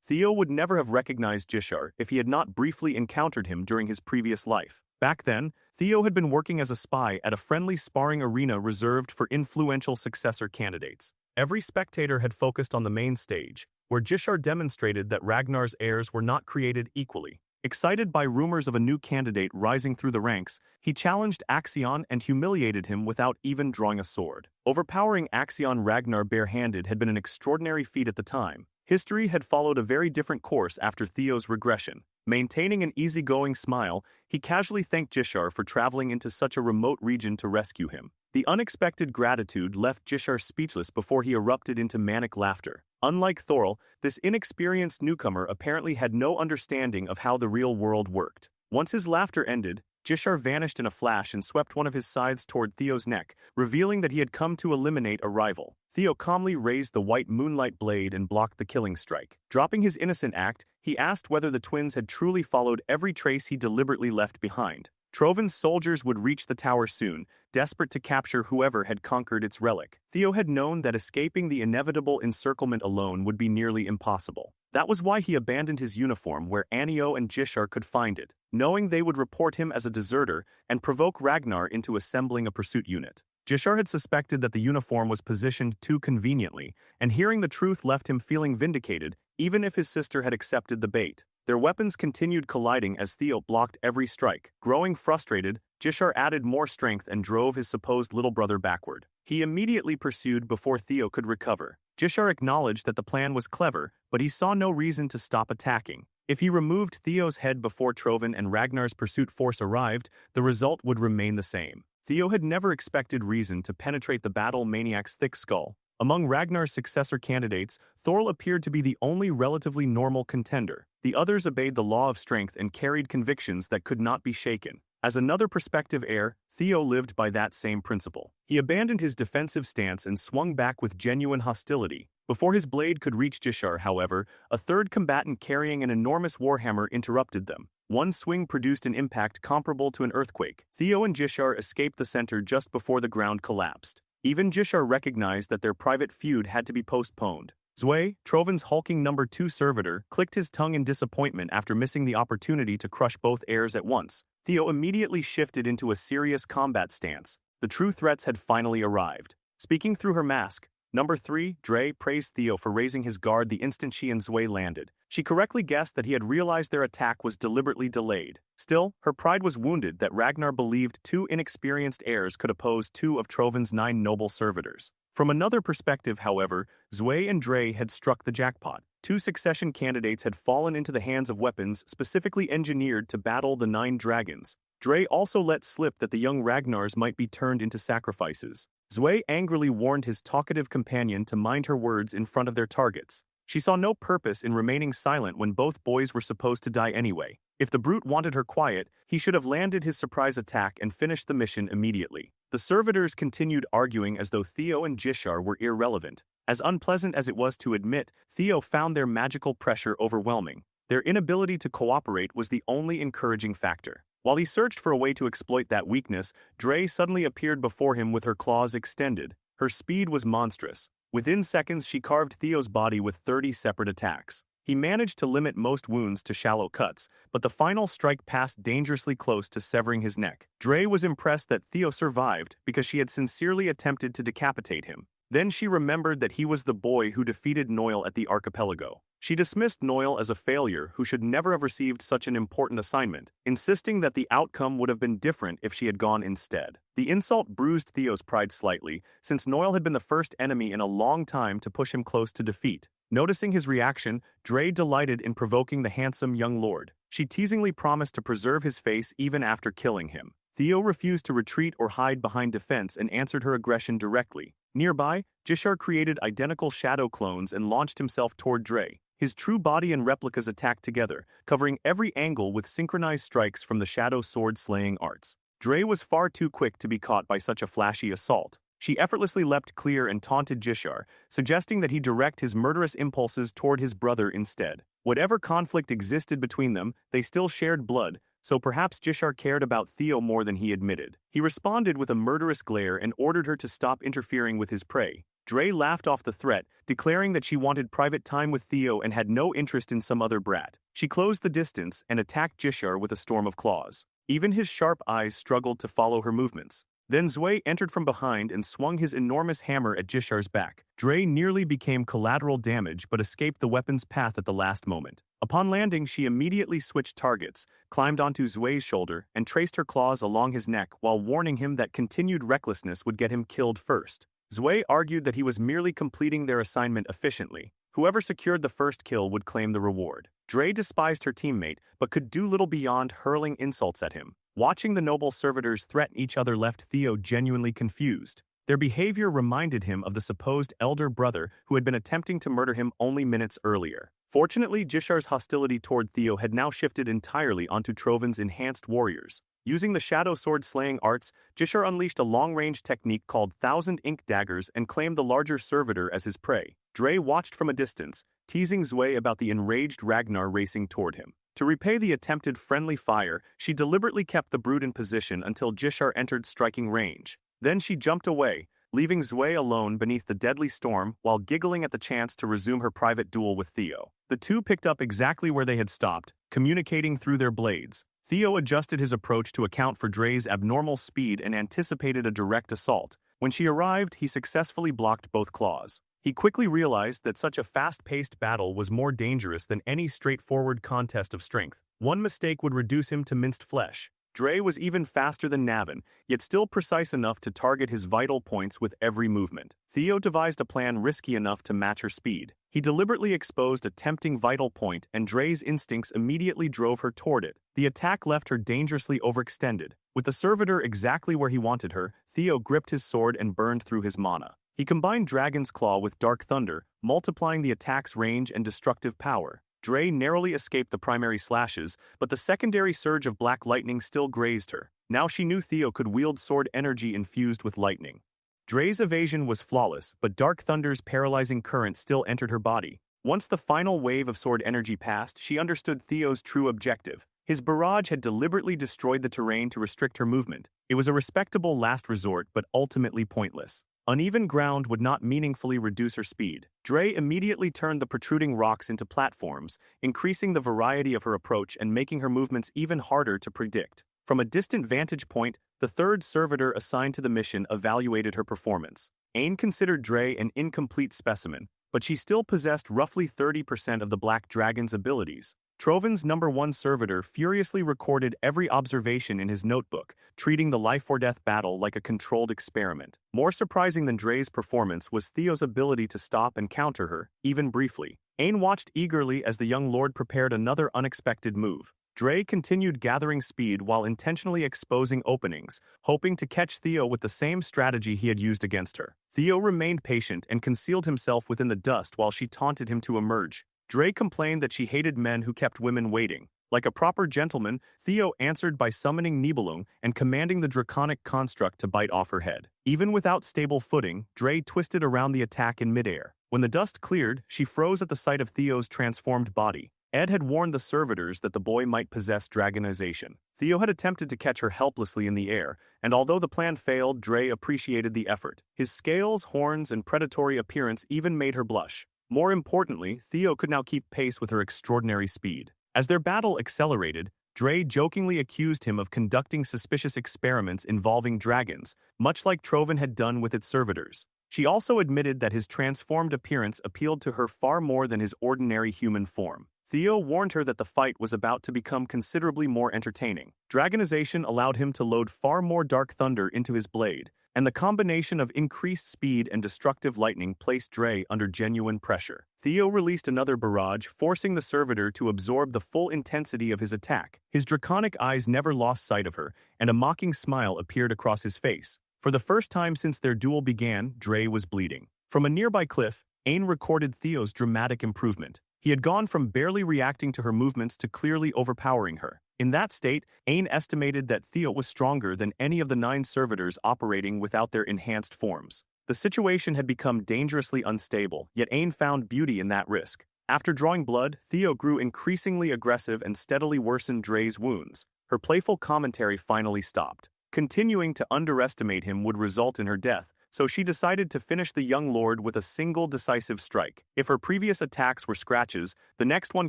Theo would never have recognized Jishar if he had not briefly encountered him during his previous life. Back then, Theo had been working as a spy at a friendly sparring arena reserved for influential successor candidates. Every spectator had focused on the main stage, where Jishar demonstrated that Ragnar's heirs were not created equally. Excited by rumors of a new candidate rising through the ranks, he challenged Axion and humiliated him without even drawing a sword. Overpowering Axion Ragnar barehanded had been an extraordinary feat at the time. History had followed a very different course after Theo's regression. Maintaining an easygoing smile, he casually thanked Jishar for traveling into such a remote region to rescue him. The unexpected gratitude left Jishar speechless before he erupted into manic laughter. Unlike Thorl, this inexperienced newcomer apparently had no understanding of how the real world worked. Once his laughter ended, Jishar vanished in a flash and swept one of his scythes toward Theo's neck, revealing that he had come to eliminate a rival. Theo calmly raised the white moonlight blade and blocked the killing strike. Dropping his innocent act, he asked whether the twins had truly followed every trace he deliberately left behind. Troven's soldiers would reach the tower soon, desperate to capture whoever had conquered its relic. Theo had known that escaping the inevitable encirclement alone would be nearly impossible. That was why he abandoned his uniform where Anio and Jishar could find it, knowing they would report him as a deserter and provoke Ragnar into assembling a pursuit unit. Jishar had suspected that the uniform was positioned too conveniently, and hearing the truth left him feeling vindicated, even if his sister had accepted the bait. Their weapons continued colliding as Theo blocked every strike. Growing frustrated, Jishar added more strength and drove his supposed little brother backward. He immediately pursued before Theo could recover. Jishar acknowledged that the plan was clever, but he saw no reason to stop attacking. If he removed Theo's head before Troven and Ragnar's pursuit force arrived, the result would remain the same. Theo had never expected reason to penetrate the battle maniac's thick skull. Among Ragnar's successor candidates, Thorl appeared to be the only relatively normal contender. The others obeyed the law of strength and carried convictions that could not be shaken. As another prospective heir, Theo lived by that same principle. He abandoned his defensive stance and swung back with genuine hostility. Before his blade could reach Jishar, however, a third combatant carrying an enormous warhammer interrupted them. One swing produced an impact comparable to an earthquake. Theo and Jishar escaped the center just before the ground collapsed. Even Jishar recognized that their private feud had to be postponed. Zwei, Troven's hulking number 2 servitor, clicked his tongue in disappointment after missing the opportunity to crush both heirs at once. Theo immediately shifted into a serious combat stance. The true threats had finally arrived. Speaking through her mask, Number 3, Dre praised Theo for raising his guard the instant she and Zwei landed. She correctly guessed that he had realized their attack was deliberately delayed. Still, her pride was wounded that Ragnar believed 2 inexperienced heirs could oppose 2 of Troven's 9 noble servitors. From another perspective, however, Zwei and Dre had struck the jackpot. 2 succession candidates had fallen into the hands of weapons specifically engineered to battle the 9 dragons. Dre also let slip that the young Ragnars might be turned into sacrifices. Zwei angrily warned his talkative companion to mind her words in front of their targets. She saw no purpose in remaining silent when both boys were supposed to die anyway. If the brute wanted her quiet, he should have landed his surprise attack and finished the mission immediately. The servitors continued arguing as though Theo and Jishar were irrelevant. As unpleasant as it was to admit, Theo found their magical pressure overwhelming. Their inability to cooperate was the only encouraging factor. While he searched for a way to exploit that weakness, Dre suddenly appeared before him with her claws extended. Her speed was monstrous. Within seconds, she carved Theo's body with 30 separate attacks. He managed to limit most wounds to shallow cuts, but the final strike passed dangerously close to severing his neck. Dre was impressed that Theo survived because she had sincerely attempted to decapitate him. Then she remembered that he was the boy who defeated Noil at the archipelago. She dismissed Noil as a failure who should never have received such an important assignment, insisting that the outcome would have been different if she had gone instead. The insult bruised Theo's pride slightly, since Noil had been the first enemy in a long time to push him close to defeat. Noticing his reaction, Dre delighted in provoking the handsome young lord. She teasingly promised to preserve his face even after killing him. Theo refused to retreat or hide behind defense and answered her aggression directly. Nearby, Jishar created identical shadow clones and launched himself toward Dre. His true body and replicas attacked together, covering every angle with synchronized strikes from the shadow sword-slaying arts. Dre was far too quick to be caught by such a flashy assault. She effortlessly leapt clear and taunted Jishar, suggesting that he direct his murderous impulses toward his brother instead. Whatever conflict existed between them, they still shared blood, so perhaps Jishar cared about Theo more than he admitted. He responded with a murderous glare and ordered her to stop interfering with his prey. Dre laughed off the threat, declaring that she wanted private time with Theo and had no interest in some other brat. She closed the distance and attacked Jishar with a storm of claws. Even his sharp eyes struggled to follow her movements. Then Zwei entered from behind and swung his enormous hammer at Jishar's back. Dre nearly became collateral damage but escaped the weapon's path at the last moment. Upon landing, she immediately switched targets, climbed onto Zwei's shoulder, and traced her claws along his neck while warning him that continued recklessness would get him killed first. Zwei argued that he was merely completing their assignment efficiently. Whoever secured the first kill would claim the reward. Dre despised her teammate, but could do little beyond hurling insults at him. Watching the noble servitors threaten each other left Theo genuinely confused. Their behavior reminded him of the supposed elder brother who had been attempting to murder him only minutes earlier. Fortunately, Jishar's hostility toward Theo had now shifted entirely onto Troven's enhanced warriors. Using the shadow sword slaying arts, Jishar unleashed a long-range technique called Thousand Ink Daggers and claimed the larger servitor as his prey. Dre watched from a distance, teasing Zwei about the enraged Ragnar racing toward him. To repay the attempted friendly fire, she deliberately kept the brute in position until Jishar entered striking range. Then she jumped away, leaving Zwei alone beneath the deadly storm while giggling at the chance to resume her private duel with Theo. The two picked up exactly where they had stopped, communicating through their blades. Theo adjusted his approach to account for Dre's abnormal speed and anticipated a direct assault. When she arrived, he successfully blocked both claws. He quickly realized that such a fast-paced battle was more dangerous than any straightforward contest of strength. One mistake would reduce him to minced flesh. Dre was even faster than Navin, yet still precise enough to target his vital points with every movement. Theo devised a plan risky enough to match her speed. He deliberately exposed a tempting vital point, and Dre's instincts immediately drove her toward it. The attack left her dangerously overextended. With the servitor exactly where he wanted her, Theo gripped his sword and burned through his mana. He combined Dragon's Claw with Dark Thunder, multiplying the attack's range and destructive power. Dre narrowly escaped the primary slashes, but the secondary surge of black lightning still grazed her. Now she knew Theo could wield sword energy infused with lightning. Dre's evasion was flawless, but Dark Thunder's paralyzing current still entered her body. Once the final wave of sword energy passed, she understood Theo's true objective. His barrage had deliberately destroyed the terrain to restrict her movement. It was a respectable last resort, but ultimately pointless. Uneven ground would not meaningfully reduce her speed. Dre immediately turned the protruding rocks into platforms, increasing the variety of her approach and making her movements even harder to predict. From a distant vantage point, the third servitor assigned to the mission evaluated her performance. Ain considered Dre an incomplete specimen, but she still possessed roughly 30% of the Black Dragon's abilities. Troven's #1 servitor furiously recorded every observation in his notebook, treating the life-or-death battle like a controlled experiment. More surprising than Dre's performance was Theo's ability to stop and counter her, even briefly. Ain watched eagerly as the young lord prepared another unexpected move. Dre continued gathering speed while intentionally exposing openings, hoping to catch Theo with the same strategy he had used against her. Theo remained patient and concealed himself within the dust while she taunted him to emerge. Dre complained that she hated men who kept women waiting. Like a proper gentleman, Theo answered by summoning Nibelung and commanding the draconic construct to bite off her head. Even without stable footing, Dre twisted around the attack in midair. When the dust cleared, she froze at the sight of Theo's transformed body. Ed had warned the servitors that the boy might possess dragonization. Theo had attempted to catch her helplessly in the air, and although the plan failed, Dre appreciated the effort. His scales, horns, and predatory appearance even made her blush. More importantly, Theo could now keep pace with her extraordinary speed. As their battle accelerated, Dre jokingly accused him of conducting suspicious experiments involving dragons, much like Troven had done with its servitors. She also admitted that his transformed appearance appealed to her far more than his ordinary human form. Theo warned her that the fight was about to become considerably more entertaining. Dragonization allowed him to load far more Dark Thunder into his blade, and the combination of increased speed and destructive lightning placed Dre under genuine pressure. Theo released another barrage, forcing the servitor to absorb the full intensity of his attack. His draconic eyes never lost sight of her, and a mocking smile appeared across his face. For the first time since their duel began, Dre was bleeding. From a nearby cliff, Ain recorded Theo's dramatic improvement. He had gone from barely reacting to her movements to clearly overpowering her. In that state, Ain estimated that Theo was stronger than any of the 9 servitors operating without their enhanced forms. The situation had become dangerously unstable, yet Ain found beauty in that risk. After drawing blood, Theo grew increasingly aggressive and steadily worsened Dre's wounds. Her playful commentary finally stopped. Continuing to underestimate him would result in her death, so she decided to finish the young lord with a single decisive strike. If her previous attacks were scratches, the next one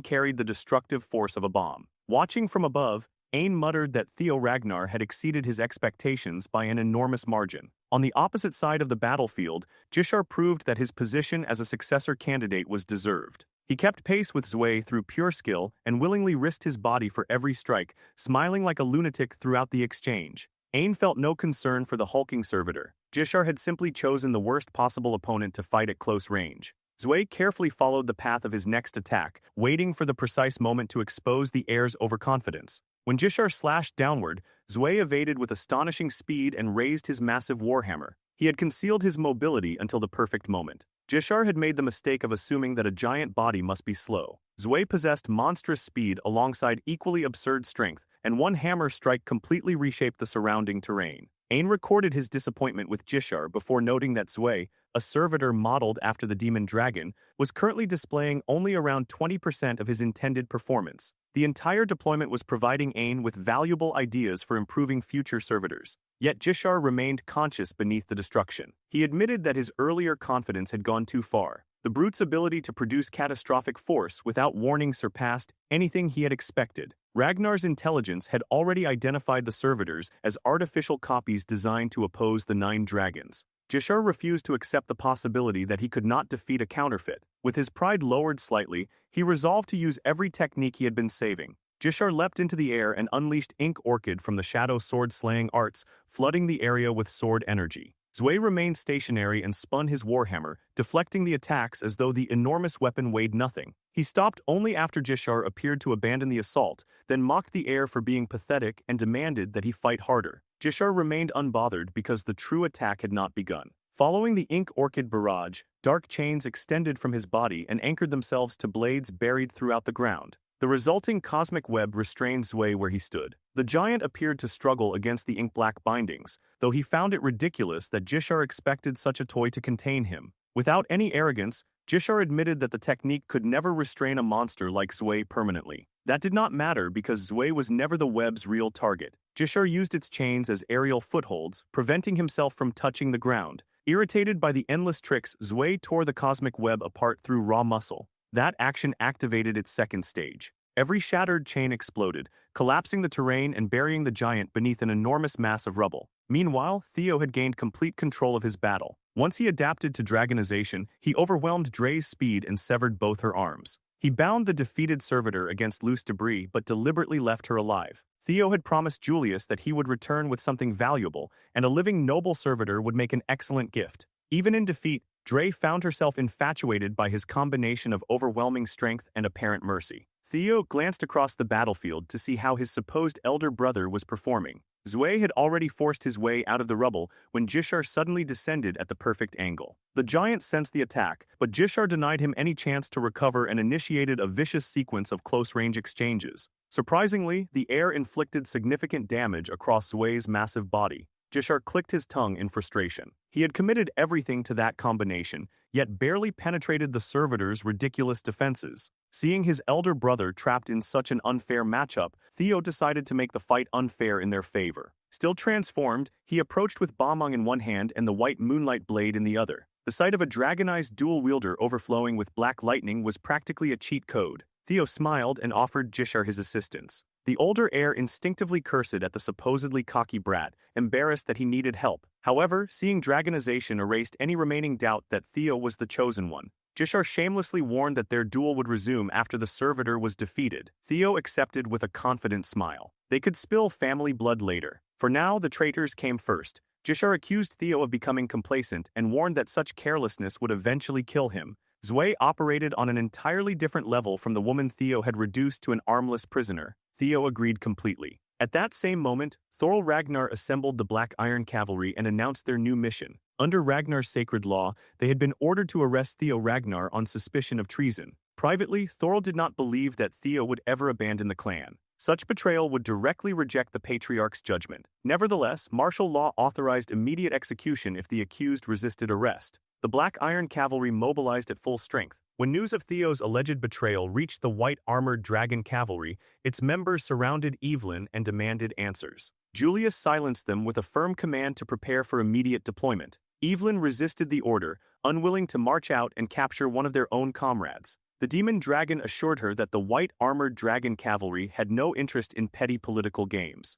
carried the destructive force of a bomb. Watching from above, Ain muttered that Theo Ragnar had exceeded his expectations by an enormous margin. On the opposite side of the battlefield, Jishar proved that his position as a successor candidate was deserved. He kept pace with Zwei through pure skill and willingly risked his body for every strike, smiling like a lunatic throughout the exchange. Ain felt no concern for the hulking servitor. Jishar had simply chosen the worst possible opponent to fight at close range. Zwei carefully followed the path of his next attack, waiting for the precise moment to expose the heir's overconfidence. When Jishar slashed downward, Zwei evaded with astonishing speed and raised his massive warhammer. He had concealed his mobility until the perfect moment. Jishar had made the mistake of assuming that a giant body must be slow. Zwei possessed monstrous speed alongside equally absurd strength, and one hammer strike completely reshaped the surrounding terrain. Ain recorded his disappointment with Jishar before noting that Zwei, a servitor modeled after the demon dragon, was currently displaying only around 20% of his intended performance. The entire deployment was providing Ain with valuable ideas for improving future servitors. Yet Jishar remained conscious beneath the destruction. He admitted that his earlier confidence had gone too far. The brute's ability to produce catastrophic force without warning surpassed anything he had expected. Ragnar's intelligence had already identified the servitors as artificial copies designed to oppose the 9 dragons. Jishar refused to accept the possibility that he could not defeat a counterfeit. With his pride lowered slightly, he resolved to use every technique he had been saving. Jishar leapt into the air and unleashed Ink Orchid from the Shadow Sword-slaying arts, flooding the area with sword energy. Zwei remained stationary and spun his warhammer, deflecting the attacks as though the enormous weapon weighed nothing. He stopped only after Jishar appeared to abandon the assault, then mocked the heir for being pathetic and demanded that he fight harder. Jishar remained unbothered because the true attack had not begun. Following the Ink Orchid barrage, dark chains extended from his body and anchored themselves to blades buried throughout the ground. The resulting cosmic web restrained Zwei where he stood. The giant appeared to struggle against the ink-black bindings, though he found it ridiculous that Jishar expected such a toy to contain him. Without any arrogance, Jishar admitted that the technique could never restrain a monster like Zwei permanently. That did not matter because Zwei was never the web's real target. Jishar used its chains as aerial footholds, preventing himself from touching the ground. Irritated by the endless tricks, Zwei tore the cosmic web apart through raw muscle. That action activated its second stage. Every shattered chain exploded, collapsing the terrain and burying the giant beneath an enormous mass of rubble. Meanwhile, Theo had gained complete control of his battle. Once he adapted to dragonization, he overwhelmed Dre's speed and severed both her arms. He bound the defeated servitor against loose debris but deliberately left her alive. Theo had promised Julius that he would return with something valuable, and a living noble servitor would make an excellent gift. Even in defeat, Dre found herself infatuated by his combination of overwhelming strength and apparent mercy. Theo glanced across the battlefield to see how his supposed elder brother was performing. Zwei had already forced his way out of the rubble when Jishar suddenly descended at the perfect angle. The giant sensed the attack, but Jishar denied him any chance to recover and initiated a vicious sequence of close-range exchanges. Surprisingly, the air inflicted significant damage across Zwei's massive body. Jishar clicked his tongue in frustration. He had committed everything to that combination, yet barely penetrated the servitor's ridiculous defenses. Seeing his elder brother trapped in such an unfair matchup, Theo decided to make the fight unfair in their favor. Still transformed, he approached with Bomong in one hand and the white moonlight blade in the other. The sight of a dragonized dual-wielder overflowing with black lightning was practically a cheat code. Theo smiled and offered Jishar his assistance. The older heir instinctively cursed at the supposedly cocky brat, embarrassed that he needed help. However, seeing dragonization erased any remaining doubt that Theo was the chosen one. Jishar shamelessly warned that their duel would resume after the servitor was defeated. Theo accepted with a confident smile. They could spill family blood later. For now, the traitors came first. Jishar accused Theo of becoming complacent and warned that such carelessness would eventually kill him. Zwei operated on an entirely different level from the woman Theo had reduced to an armless prisoner. Theo agreed completely. At that same moment, Thorl Ragnar assembled the Black Iron Cavalry and announced their new mission. Under Ragnar's sacred law, they had been ordered to arrest Theo Ragnar on suspicion of treason. Privately, Thorl did not believe that Theo would ever abandon the clan. Such betrayal would directly reject the Patriarch's judgment. Nevertheless, martial law authorized immediate execution if the accused resisted arrest. The Black Iron Cavalry mobilized at full strength. When news of Theo's alleged betrayal reached the white-armored Dragon Cavalry, its members surrounded Evelyn and demanded answers. Julius silenced them with a firm command to prepare for immediate deployment. Evelyn resisted the order, unwilling to march out and capture one of their own comrades. The demon dragon assured her that the white-armored Dragon Cavalry had no interest in petty political games.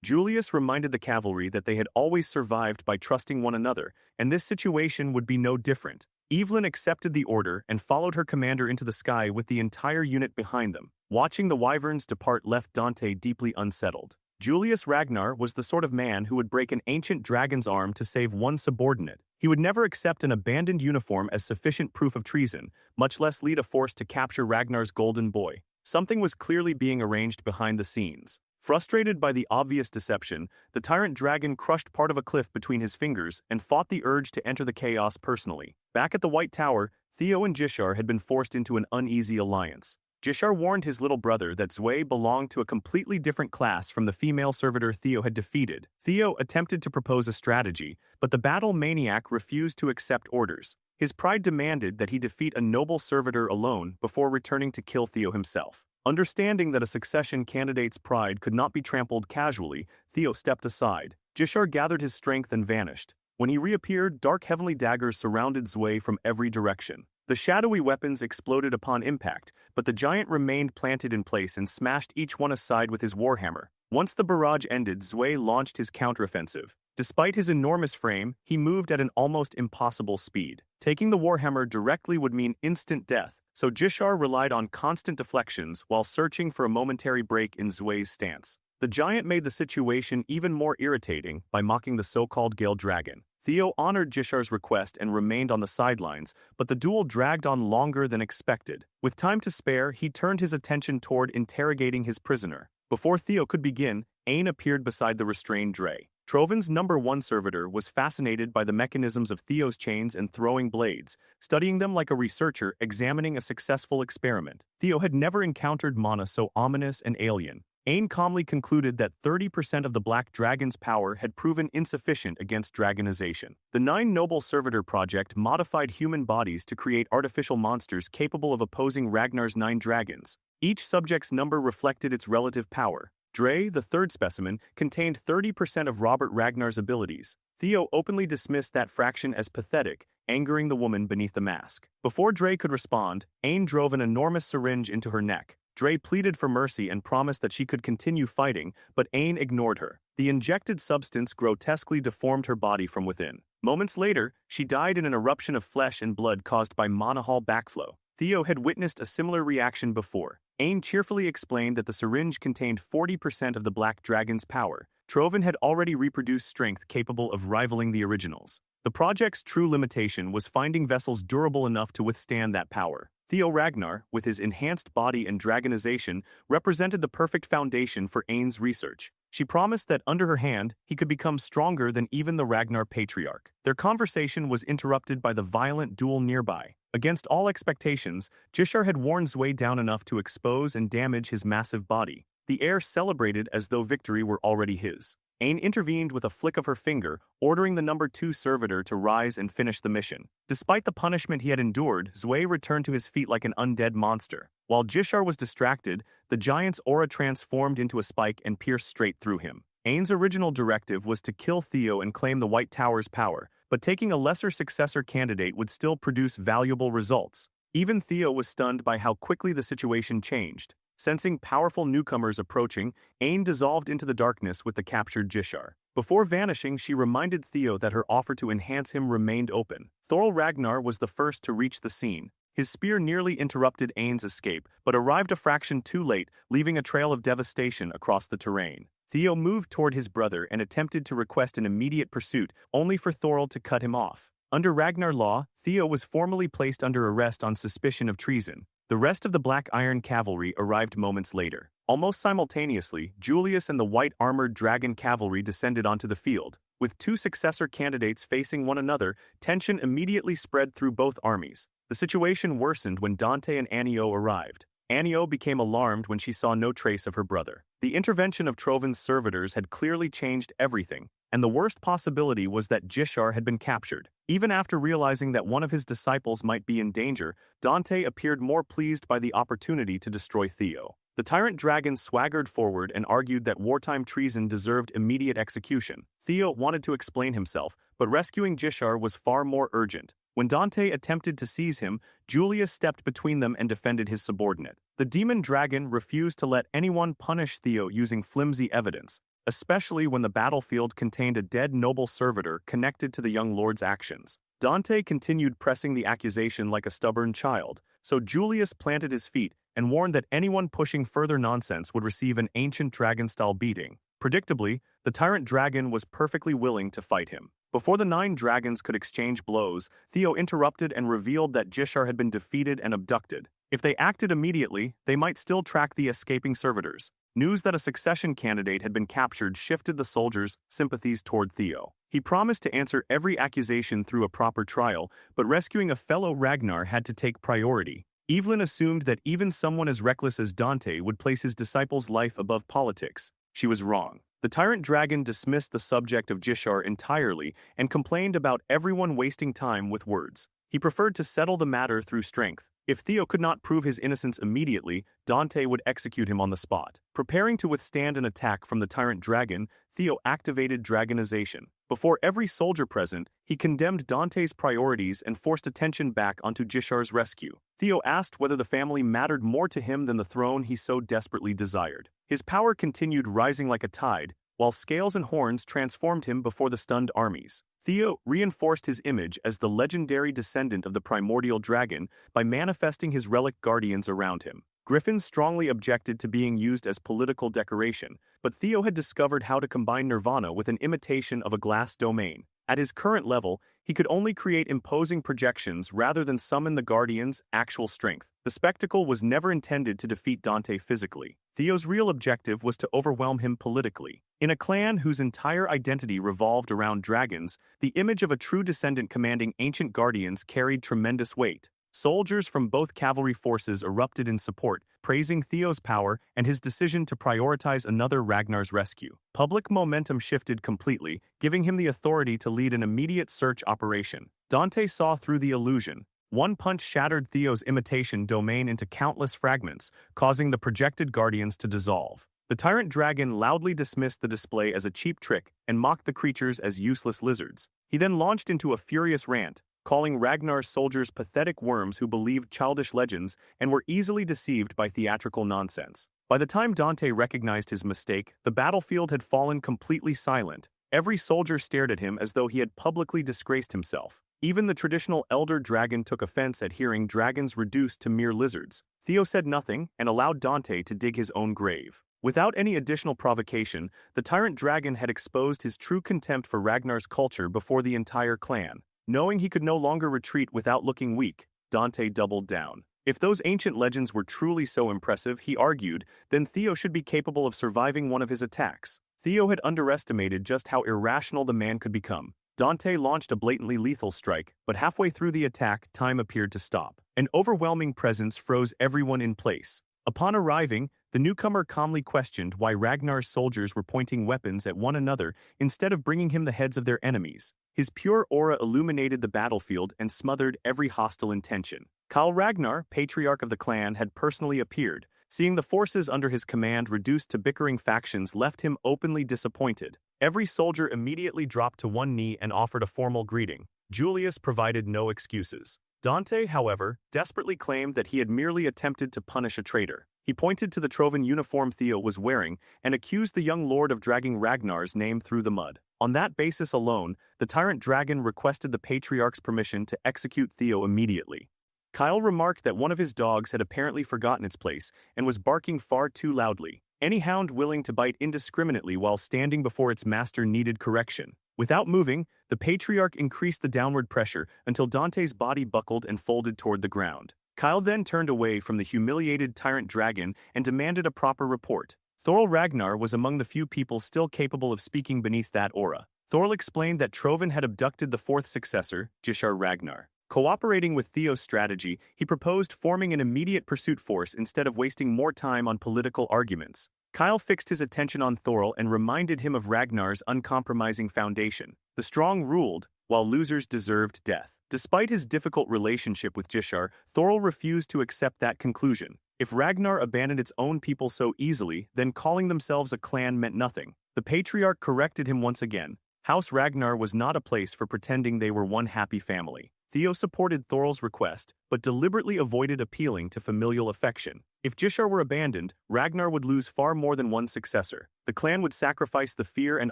Julius reminded the cavalry that they had always survived by trusting one another, and this situation would be no different. Evelyn accepted the order and followed her commander into the sky with the entire unit behind them. Watching the wyverns depart left Dante deeply unsettled. Julius Ragnar was the sort of man who would break an ancient dragon's arm to save one subordinate. He would never accept an abandoned uniform as sufficient proof of treason, much less lead a force to capture Ragnar's golden boy. Something was clearly being arranged behind the scenes. Frustrated by the obvious deception, the tyrant dragon crushed part of a cliff between his fingers and fought the urge to enter the chaos personally. Back at the White Tower, Theo and Jishar had been forced into an uneasy alliance. Jishar warned his little brother that Zwei belonged to a completely different class from the female servitor Theo had defeated. Theo attempted to propose a strategy, but the battle maniac refused to accept orders. His pride demanded that he defeat a noble servitor alone before returning to kill Theo himself. Understanding that a succession candidate's pride could not be trampled casually, Theo stepped aside. Jishar gathered his strength and vanished. When he reappeared, dark heavenly daggers surrounded Zwei from every direction. The shadowy weapons exploded upon impact, but the giant remained planted in place and smashed each one aside with his warhammer. Once the barrage ended, Zwei launched his counteroffensive. Despite his enormous frame, he moved at an almost impossible speed. Taking the warhammer directly would mean instant death, so Jishar relied on constant deflections while searching for a momentary break in Zwei's stance. The giant made the situation even more irritating by mocking the so-called Gale Dragon. Theo honored Jishar's request and remained on the sidelines, but the duel dragged on longer than expected. With time to spare, he turned his attention toward interrogating his prisoner. Before Theo could begin, Ain appeared beside the restrained Dre. Troven's #1 servitor was fascinated by the mechanisms of Theo's chains and throwing blades, studying them like a researcher examining a successful experiment. Theo had never encountered mana so ominous and alien. Ain calmly concluded that 30% of the Black Dragon's power had proven insufficient against dragonization. The 9 Noble Servitor project modified human bodies to create artificial monsters capable of opposing Ragnar's 9 dragons. Each subject's number reflected its relative power. Dre, the 3rd specimen, contained 30% of Robert Ragnar's abilities. Theo openly dismissed that fraction as pathetic, angering the woman beneath the mask. Before Dre could respond, Ain drove an enormous syringe into her neck. Dre pleaded for mercy and promised that she could continue fighting, but Ain ignored her. The injected substance grotesquely deformed her body from within. Moments later, she died in an eruption of flesh and blood caused by Monahal backflow. Theo had witnessed a similar reaction before. Ain cheerfully explained that the syringe contained 40% of the Black Dragon's power. Troven had already reproduced strength capable of rivaling the originals. The project's true limitation was finding vessels durable enough to withstand that power. Theo Ragnar, with his enhanced body and dragonization, represented the perfect foundation for Ain's research. She promised that under her hand, he could become stronger than even the Ragnar Patriarch. Their conversation was interrupted by the violent duel nearby. Against all expectations, Jishar had worn Zwei down enough to expose and damage his massive body. The air celebrated as though victory were already his. Ain intervened with a flick of her finger, ordering the #2 servitor to rise and finish the mission. Despite the punishment he had endured, Zwei returned to his feet like an undead monster. While Jishar was distracted, the giant's aura transformed into a spike and pierced straight through him. Ain's original directive was to kill Theo and claim the White Tower's power, but taking a lesser successor candidate would still produce valuable results. Even Theo was stunned by how quickly the situation changed. Sensing powerful newcomers approaching, Ain dissolved into the darkness with the captured Jishar. Before vanishing, she reminded Theo that her offer to enhance him remained open. Thorl Ragnar was the first to reach the scene. His spear nearly interrupted Ain's escape, but arrived a fraction too late, leaving a trail of devastation across the terrain. Theo moved toward his brother and attempted to request an immediate pursuit, only for Thorald to cut him off. Under Ragnar law, Theo was formally placed under arrest on suspicion of treason. The rest of the Black Iron Cavalry arrived moments later. Almost simultaneously, Julius and the White Armored Dragon Cavalry descended onto the field. With two successor candidates facing one another, tension immediately spread through both armies. The situation worsened when Dante and Anio arrived. Anio became alarmed when she saw no trace of her brother. The intervention of Trovin's servitors had clearly changed everything, and the worst possibility was that Jishar had been captured. Even after realizing that one of his disciples might be in danger, Dante appeared more pleased by the opportunity to destroy Theo. The tyrant dragon swaggered forward and argued that wartime treason deserved immediate execution. Theo wanted to explain himself, but rescuing Jishar was far more urgent. When Dante attempted to seize him, Julius stepped between them and defended his subordinate. The demon dragon refused to let anyone punish Theo using flimsy evidence, especially when the battlefield contained a dead noble servitor connected to the young lord's actions. Dante continued pressing the accusation like a stubborn child, so Julius planted his feet and warned that anyone pushing further nonsense would receive an ancient dragon-style beating. Predictably, the tyrant dragon was perfectly willing to fight him. Before the 9 dragons could exchange blows, Theo interrupted and revealed that Jishar had been defeated and abducted. If they acted immediately, they might still track the escaping servitors. News that a succession candidate had been captured shifted the soldiers' sympathies toward Theo. He promised to answer every accusation through a proper trial, but rescuing a fellow Ragnar had to take priority. Evelyn assumed that even someone as reckless as Dante would place his disciple's life above politics. She was wrong. The tyrant dragon dismissed the subject of Jishar entirely and complained about everyone wasting time with words. He preferred to settle the matter through strength. If Theo could not prove his innocence immediately, Dante would execute him on the spot. Preparing to withstand an attack from the tyrant dragon, Theo activated dragonization. Before every soldier present, he condemned Dante's priorities and forced attention back onto Jishar's rescue. Theo asked whether the family mattered more to him than the throne he so desperately desired. His power continued rising like a tide, while scales and horns transformed him before the stunned armies. Theo reinforced his image as the legendary descendant of the primordial dragon by manifesting his relic guardians around him. Griffin strongly objected to being used as political decoration, but Theo had discovered how to combine Nirvana with an imitation of a glass domain. At his current level, he could only create imposing projections rather than summon the Guardian's actual strength. The spectacle was never intended to defeat Dante physically. Theo's real objective was to overwhelm him politically. In a clan whose entire identity revolved around dragons, the image of a true descendant commanding ancient guardians carried tremendous weight. Soldiers from both cavalry forces erupted in support, praising Theo's power and his decision to prioritize another Ragnar's rescue. Public momentum shifted completely, giving him the authority to lead an immediate search operation. Dante saw through the illusion. One punch shattered Theo's imitation domain into countless fragments, causing the projected guardians to dissolve. The tyrant dragon loudly dismissed the display as a cheap trick and mocked the creatures as useless lizards. He then launched into a furious rant, calling Ragnar's soldiers pathetic worms who believed childish legends and were easily deceived by theatrical nonsense. By the time Dante recognized his mistake, the battlefield had fallen completely silent. Every soldier stared at him as though he had publicly disgraced himself. Even the traditional elder dragon took offense at hearing dragons reduced to mere lizards. Theo said nothing and allowed Dante to dig his own grave. Without any additional provocation, the tyrant dragon had exposed his true contempt for Ragnar's culture before the entire clan. Knowing he could no longer retreat without looking weak, Dante doubled down. If those ancient legends were truly so impressive, he argued, then Theo should be capable of surviving one of his attacks. Theo had underestimated just how irrational the man could become. Dante launched a blatantly lethal strike, but halfway through the attack, time appeared to stop. An overwhelming presence froze everyone in place. Upon arriving, the newcomer calmly questioned why Ragnar's soldiers were pointing weapons at one another instead of bringing him the heads of their enemies. His pure aura illuminated the battlefield and smothered every hostile intention. Kyle Ragnar, patriarch of the clan, had personally appeared. Seeing the forces under his command reduced to bickering factions left him openly disappointed. Every soldier immediately dropped to one knee and offered a formal greeting. Julius provided no excuses. Dante, however, desperately claimed that he had merely attempted to punish a traitor. He pointed to the Trovan uniform Theo was wearing and accused the young lord of dragging Ragnar's name through the mud. On that basis alone, the tyrant dragon requested the patriarch's permission to execute Theo immediately. Kyle remarked that one of his dogs had apparently forgotten its place and was barking far too loudly. Any hound willing to bite indiscriminately while standing before its master needed correction. Without moving, the patriarch increased the downward pressure until Dante's body buckled and folded toward the ground. Kyle then turned away from the humiliated tyrant dragon and demanded a proper report. Thorl Ragnar was among the few people still capable of speaking beneath that aura. Thorl explained that Trovan had abducted the fourth successor, Jishar Ragnar. Cooperating with Theo's strategy, he proposed forming an immediate pursuit force instead of wasting more time on political arguments. Kyle fixed his attention on Thorl and reminded him of Ragnar's uncompromising foundation. The strong ruled, while losers deserved death. Despite his difficult relationship with Jishar, Thorl refused to accept that conclusion. If Ragnar abandoned its own people so easily, then calling themselves a clan meant nothing. The patriarch corrected him once again. House Ragnar was not a place for pretending they were one happy family. Theo supported Thorl's request, but deliberately avoided appealing to familial affection. If Jishar were abandoned, Ragnar would lose far more than one successor. The clan would sacrifice the fear and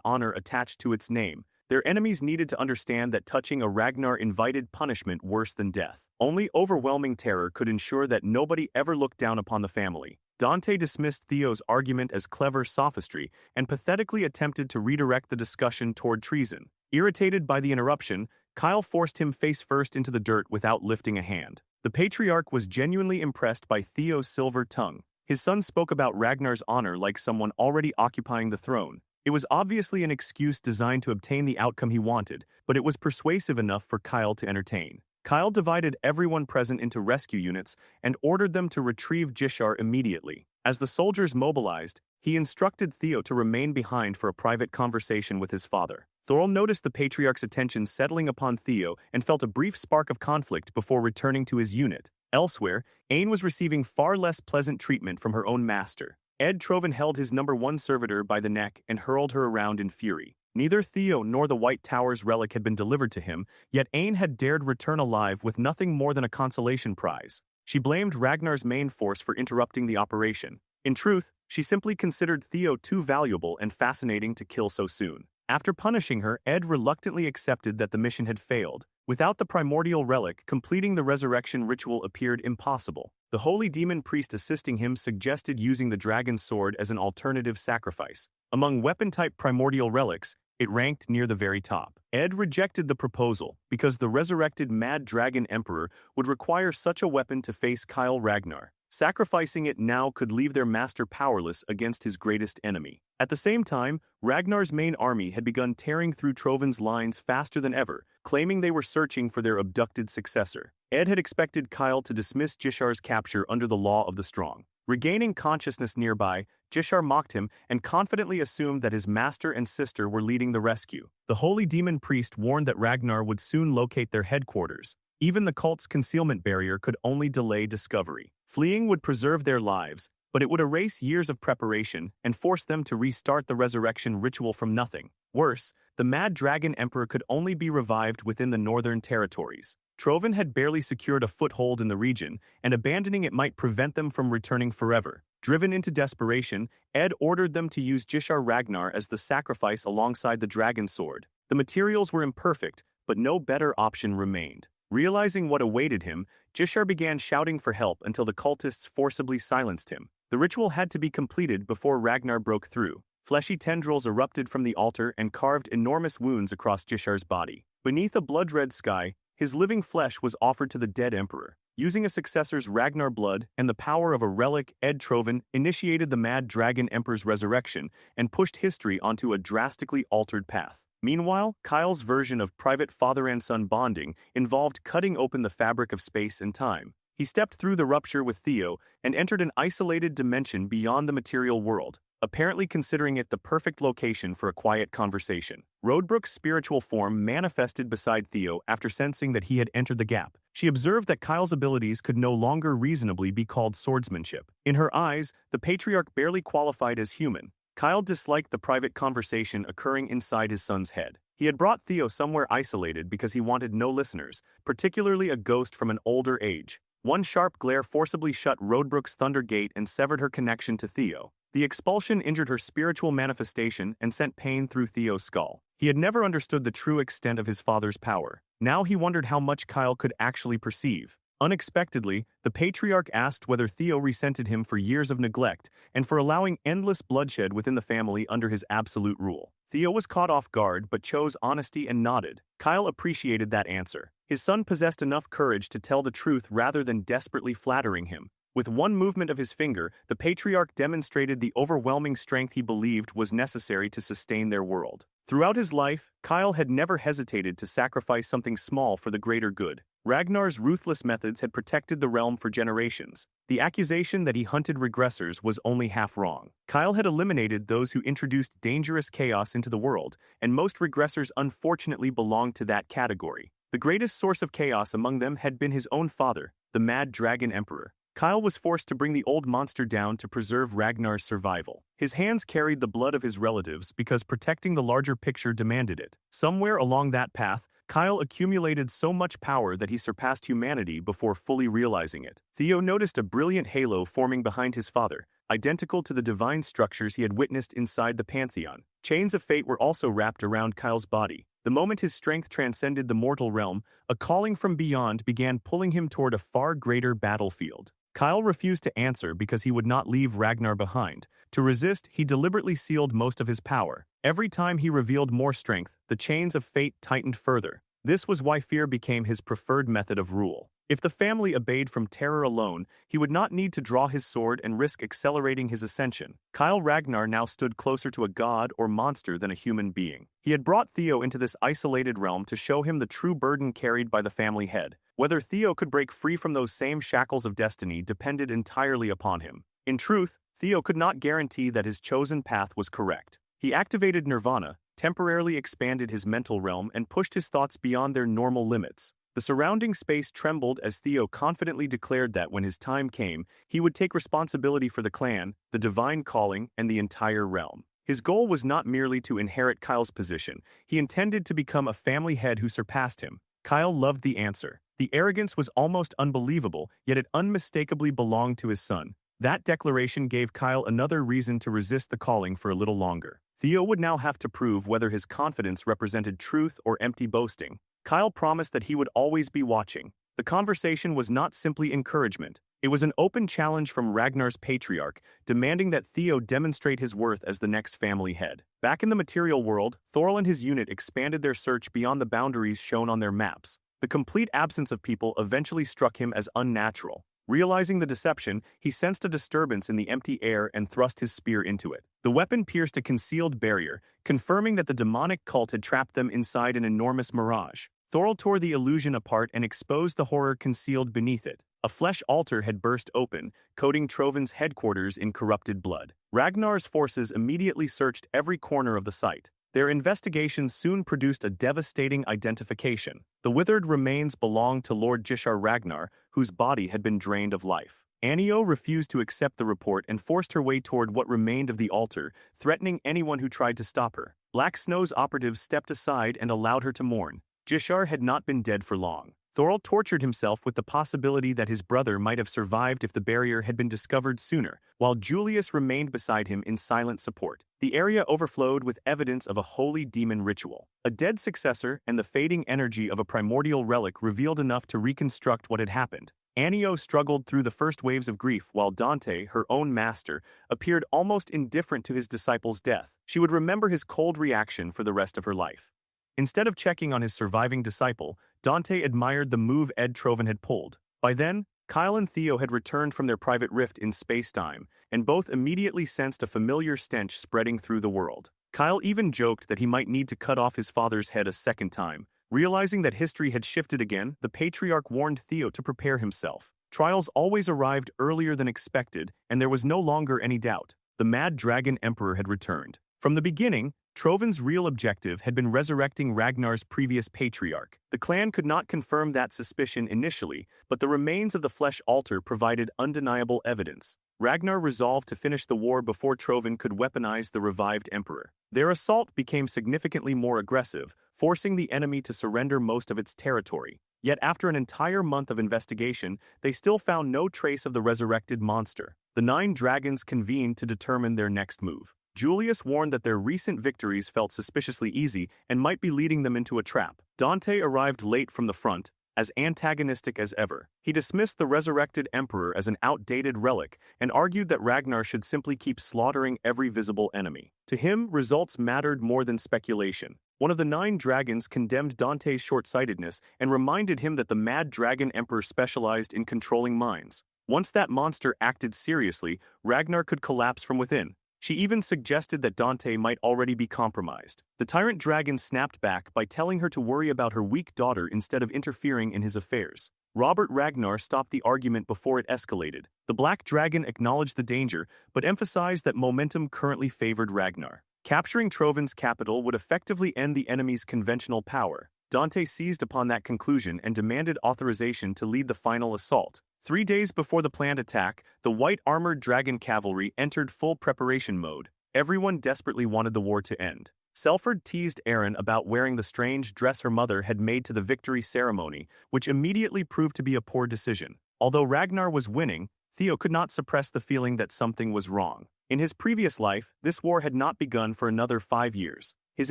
honor attached to its name. Their enemies needed to understand that touching a Ragnar invited punishment worse than death. Only overwhelming terror could ensure that nobody ever looked down upon the family. Dante dismissed Theo's argument as clever sophistry and pathetically attempted to redirect the discussion toward treason. Irritated by the interruption, Kyle forced him face first into the dirt without lifting a hand. The patriarch was genuinely impressed by Theo's silver tongue. His son spoke about Ragnar's honor like someone already occupying the throne. It was obviously an excuse designed to obtain the outcome he wanted, but it was persuasive enough for Kyle to entertain. Kyle divided everyone present into rescue units and ordered them to retrieve Jishar immediately. As the soldiers mobilized, he instructed Theo to remain behind for a private conversation with his father. Thorl noticed the patriarch's attention settling upon Theo and felt a brief spark of conflict before returning to his unit. Elsewhere, Ain was receiving far less pleasant treatment from her own master. Ed Trovan held his #1 servitor by the neck and hurled her around in fury. Neither Theo nor the White Tower's relic had been delivered to him, yet Ain had dared return alive with nothing more than a consolation prize. She blamed Ragnar's main force for interrupting the operation. In truth, she simply considered Theo too valuable and fascinating to kill so soon. After punishing her, Ed reluctantly accepted that the mission had failed. Without the primordial relic, completing the resurrection ritual appeared impossible. The holy demon priest assisting him suggested using the dragon's sword as an alternative sacrifice. Among weapon-type primordial relics, it ranked near the very top. Ed rejected the proposal because the resurrected Mad Dragon Emperor would require such a weapon to face Kyle Ragnar. Sacrificing it now could leave their master powerless against his greatest enemy. At the same time, Ragnar's main army had begun tearing through Trovan's lines faster than ever, claiming they were searching for their abducted successor. Ed had expected Kyle to dismiss Jishar's capture under the law of the strong. Regaining consciousness nearby, Jishar mocked him and confidently assumed that his master and sister were leading the rescue. The holy demon priest warned that Ragnar would soon locate their headquarters. Even the cult's concealment barrier could only delay discovery. Fleeing would preserve their lives, but it would erase years of preparation and force them to restart the resurrection ritual from nothing. Worse, the Mad Dragon Emperor could only be revived within the northern territories. Trovan had barely secured a foothold in the region, and abandoning it might prevent them from returning forever. Driven into desperation, Ed ordered them to use Jishar Ragnar as the sacrifice alongside the dragon sword. The materials were imperfect, but no better option remained. Realizing what awaited him, Jishar began shouting for help until the cultists forcibly silenced him. The ritual had to be completed before Ragnar broke through. Fleshy tendrils erupted from the altar and carved enormous wounds across Jishar's body. Beneath a blood-red sky, his living flesh was offered to the dead emperor. Using a successor's Ragnar blood and the power of a relic, Ed Trovan initiated the Mad Dragon Emperor's resurrection and pushed history onto a drastically altered path. Meanwhile, Kyle's version of private father and son bonding involved cutting open the fabric of space and time. He stepped through the rupture with Theo and entered an isolated dimension beyond the material world, apparently considering it the perfect location for a quiet conversation. Roadbrook's spiritual form manifested beside Theo after sensing that he had entered the gap. She observed that Kyle's abilities could no longer reasonably be called swordsmanship. In her eyes, the patriarch barely qualified as human. Kyle disliked the private conversation occurring inside his son's head. He had brought Theo somewhere isolated because he wanted no listeners, particularly a ghost from an older age. One sharp glare forcibly shut Roadbrook's thunder gate and severed her connection to Theo. The expulsion injured her spiritual manifestation and sent pain through Theo's skull. He had never understood the true extent of his father's power. Now he wondered how much Kyle could actually perceive. Unexpectedly, the patriarch asked whether Theo resented him for years of neglect and for allowing endless bloodshed within the family under his absolute rule. Theo was caught off guard but chose honesty and nodded. Kyle appreciated that answer. His son possessed enough courage to tell the truth rather than desperately flattering him. With one movement of his finger, the patriarch demonstrated the overwhelming strength he believed was necessary to sustain their world. Throughout his life, Kyle had never hesitated to sacrifice something small for the greater good. Ragnar's ruthless methods had protected the realm for generations. The accusation that he hunted regressors was only half wrong. Kyle had eliminated those who introduced dangerous chaos into the world, and most regressors unfortunately belonged to that category. The greatest source of chaos among them had been his own father, the Mad Dragon Emperor. Kyle was forced to bring the old monster down to preserve Ragnar's survival. His hands carried the blood of his relatives because protecting the larger picture demanded it. Somewhere along that path, Kyle accumulated so much power that he surpassed humanity before fully realizing it. Theo noticed a brilliant halo forming behind his father, identical to the divine structures he had witnessed inside the Pantheon. Chains of fate were also wrapped around Kyle's body. The moment his strength transcended the mortal realm, a calling from beyond began pulling him toward a far greater battlefield. Kyle refused to answer because he would not leave Ragnar behind. To resist, he deliberately sealed most of his power. Every time he revealed more strength, the chains of fate tightened further. This was why fear became his preferred method of rule. If the family obeyed from terror alone, he would not need to draw his sword and risk accelerating his ascension. Kyle Ragnar now stood closer to a god or monster than a human being. He had brought Theo into this isolated realm to show him the true burden carried by the family head. Whether Theo could break free from those same shackles of destiny depended entirely upon him. In truth, Theo could not guarantee that his chosen path was correct. He activated Nirvana, temporarily expanded his mental realm, and pushed his thoughts beyond their normal limits. The surrounding space trembled as Theo confidently declared that when his time came, he would take responsibility for the clan, the divine calling, and the entire realm. His goal was not merely to inherit Kyle's position. He intended to become a family head who surpassed him. Kyle loved the answer. The arrogance was almost unbelievable, yet it unmistakably belonged to his son. That declaration gave Kyle another reason to resist the calling for a little longer. Theo would now have to prove whether his confidence represented truth or empty boasting. Kyle promised that he would always be watching. The conversation was not simply encouragement. It was an open challenge from Ragnar's patriarch, demanding that Theo demonstrate his worth as the next family head. Back in the material world, Thorl and his unit expanded their search beyond the boundaries shown on their maps. The complete absence of people eventually struck him as unnatural. Realizing the deception, he sensed a disturbance in the empty air and thrust his spear into it. The weapon pierced a concealed barrier, confirming that the demonic cult had trapped them inside an enormous mirage. Thorl tore the illusion apart and exposed the horror concealed beneath it. A flesh altar had burst open, coating Trovin's headquarters in corrupted blood. Ragnar's forces immediately searched every corner of the site. Their investigations soon produced a devastating identification. The withered remains belonged to Lord Jishar Ragnar, whose body had been drained of life. Anio refused to accept the report and forced her way toward what remained of the altar, threatening anyone who tried to stop her. Black Snow's operatives stepped aside and allowed her to mourn. Jishar had not been dead for long. Thorl tortured himself with the possibility that his brother might have survived if the barrier had been discovered sooner, while Julius remained beside him in silent support. The area overflowed with evidence of a holy demon ritual. A dead successor and the fading energy of a primordial relic revealed enough to reconstruct what had happened. Anio struggled through the first waves of grief while Dante, her own master, appeared almost indifferent to his disciple's death. She would remember his cold reaction for the rest of her life. Instead of checking on his surviving disciple, Dante admired the move Ed Trovin had pulled. By then, Kyle and Theo had returned from their private rift in space-time, and both immediately sensed a familiar stench spreading through the world. Kyle even joked that he might need to cut off his father's head a second time. Realizing that history had shifted again, the patriarch warned Theo to prepare himself. Trials always arrived earlier than expected, and there was no longer any doubt. The Mad Dragon Emperor had returned. From the beginning, Trovin's real objective had been resurrecting Ragnar's previous patriarch. The clan could not confirm that suspicion initially, but the remains of the flesh altar provided undeniable evidence. Ragnar resolved to finish the war before Trovin could weaponize the revived emperor. Their assault became significantly more aggressive, forcing the enemy to surrender most of its territory. Yet after an entire month of investigation, they still found no trace of the resurrected monster. The 9 dragons convened to determine their next move. Julius warned that their recent victories felt suspiciously easy and might be leading them into a trap. Dante arrived late from the front, as antagonistic as ever. He dismissed the resurrected emperor as an outdated relic and argued that Ragnar should simply keep slaughtering every visible enemy. To him, results mattered more than speculation. One of the 9 dragons condemned Dante's short-sightedness and reminded him that the Mad Dragon Emperor specialized in controlling minds. Once that monster acted seriously, Ragnar could collapse from within. She even suggested that Dante might already be compromised. The tyrant dragon snapped back by telling her to worry about her weak daughter instead of interfering in his affairs. Robert Ragnar stopped the argument before it escalated. The black dragon acknowledged the danger, but emphasized that momentum currently favored Ragnar. Capturing Trovin's capital would effectively end the enemy's conventional power. Dante seized upon that conclusion and demanded authorization to lead the final assault. 3 days before the planned attack, the white-armored dragon cavalry entered full preparation mode. Everyone desperately wanted the war to end. Selford teased Erin about wearing the strange dress her mother had made to the victory ceremony, which immediately proved to be a poor decision. Although Ragnar was winning, Theo could not suppress the feeling that something was wrong. In his previous life, this war had not begun for another 5 years. His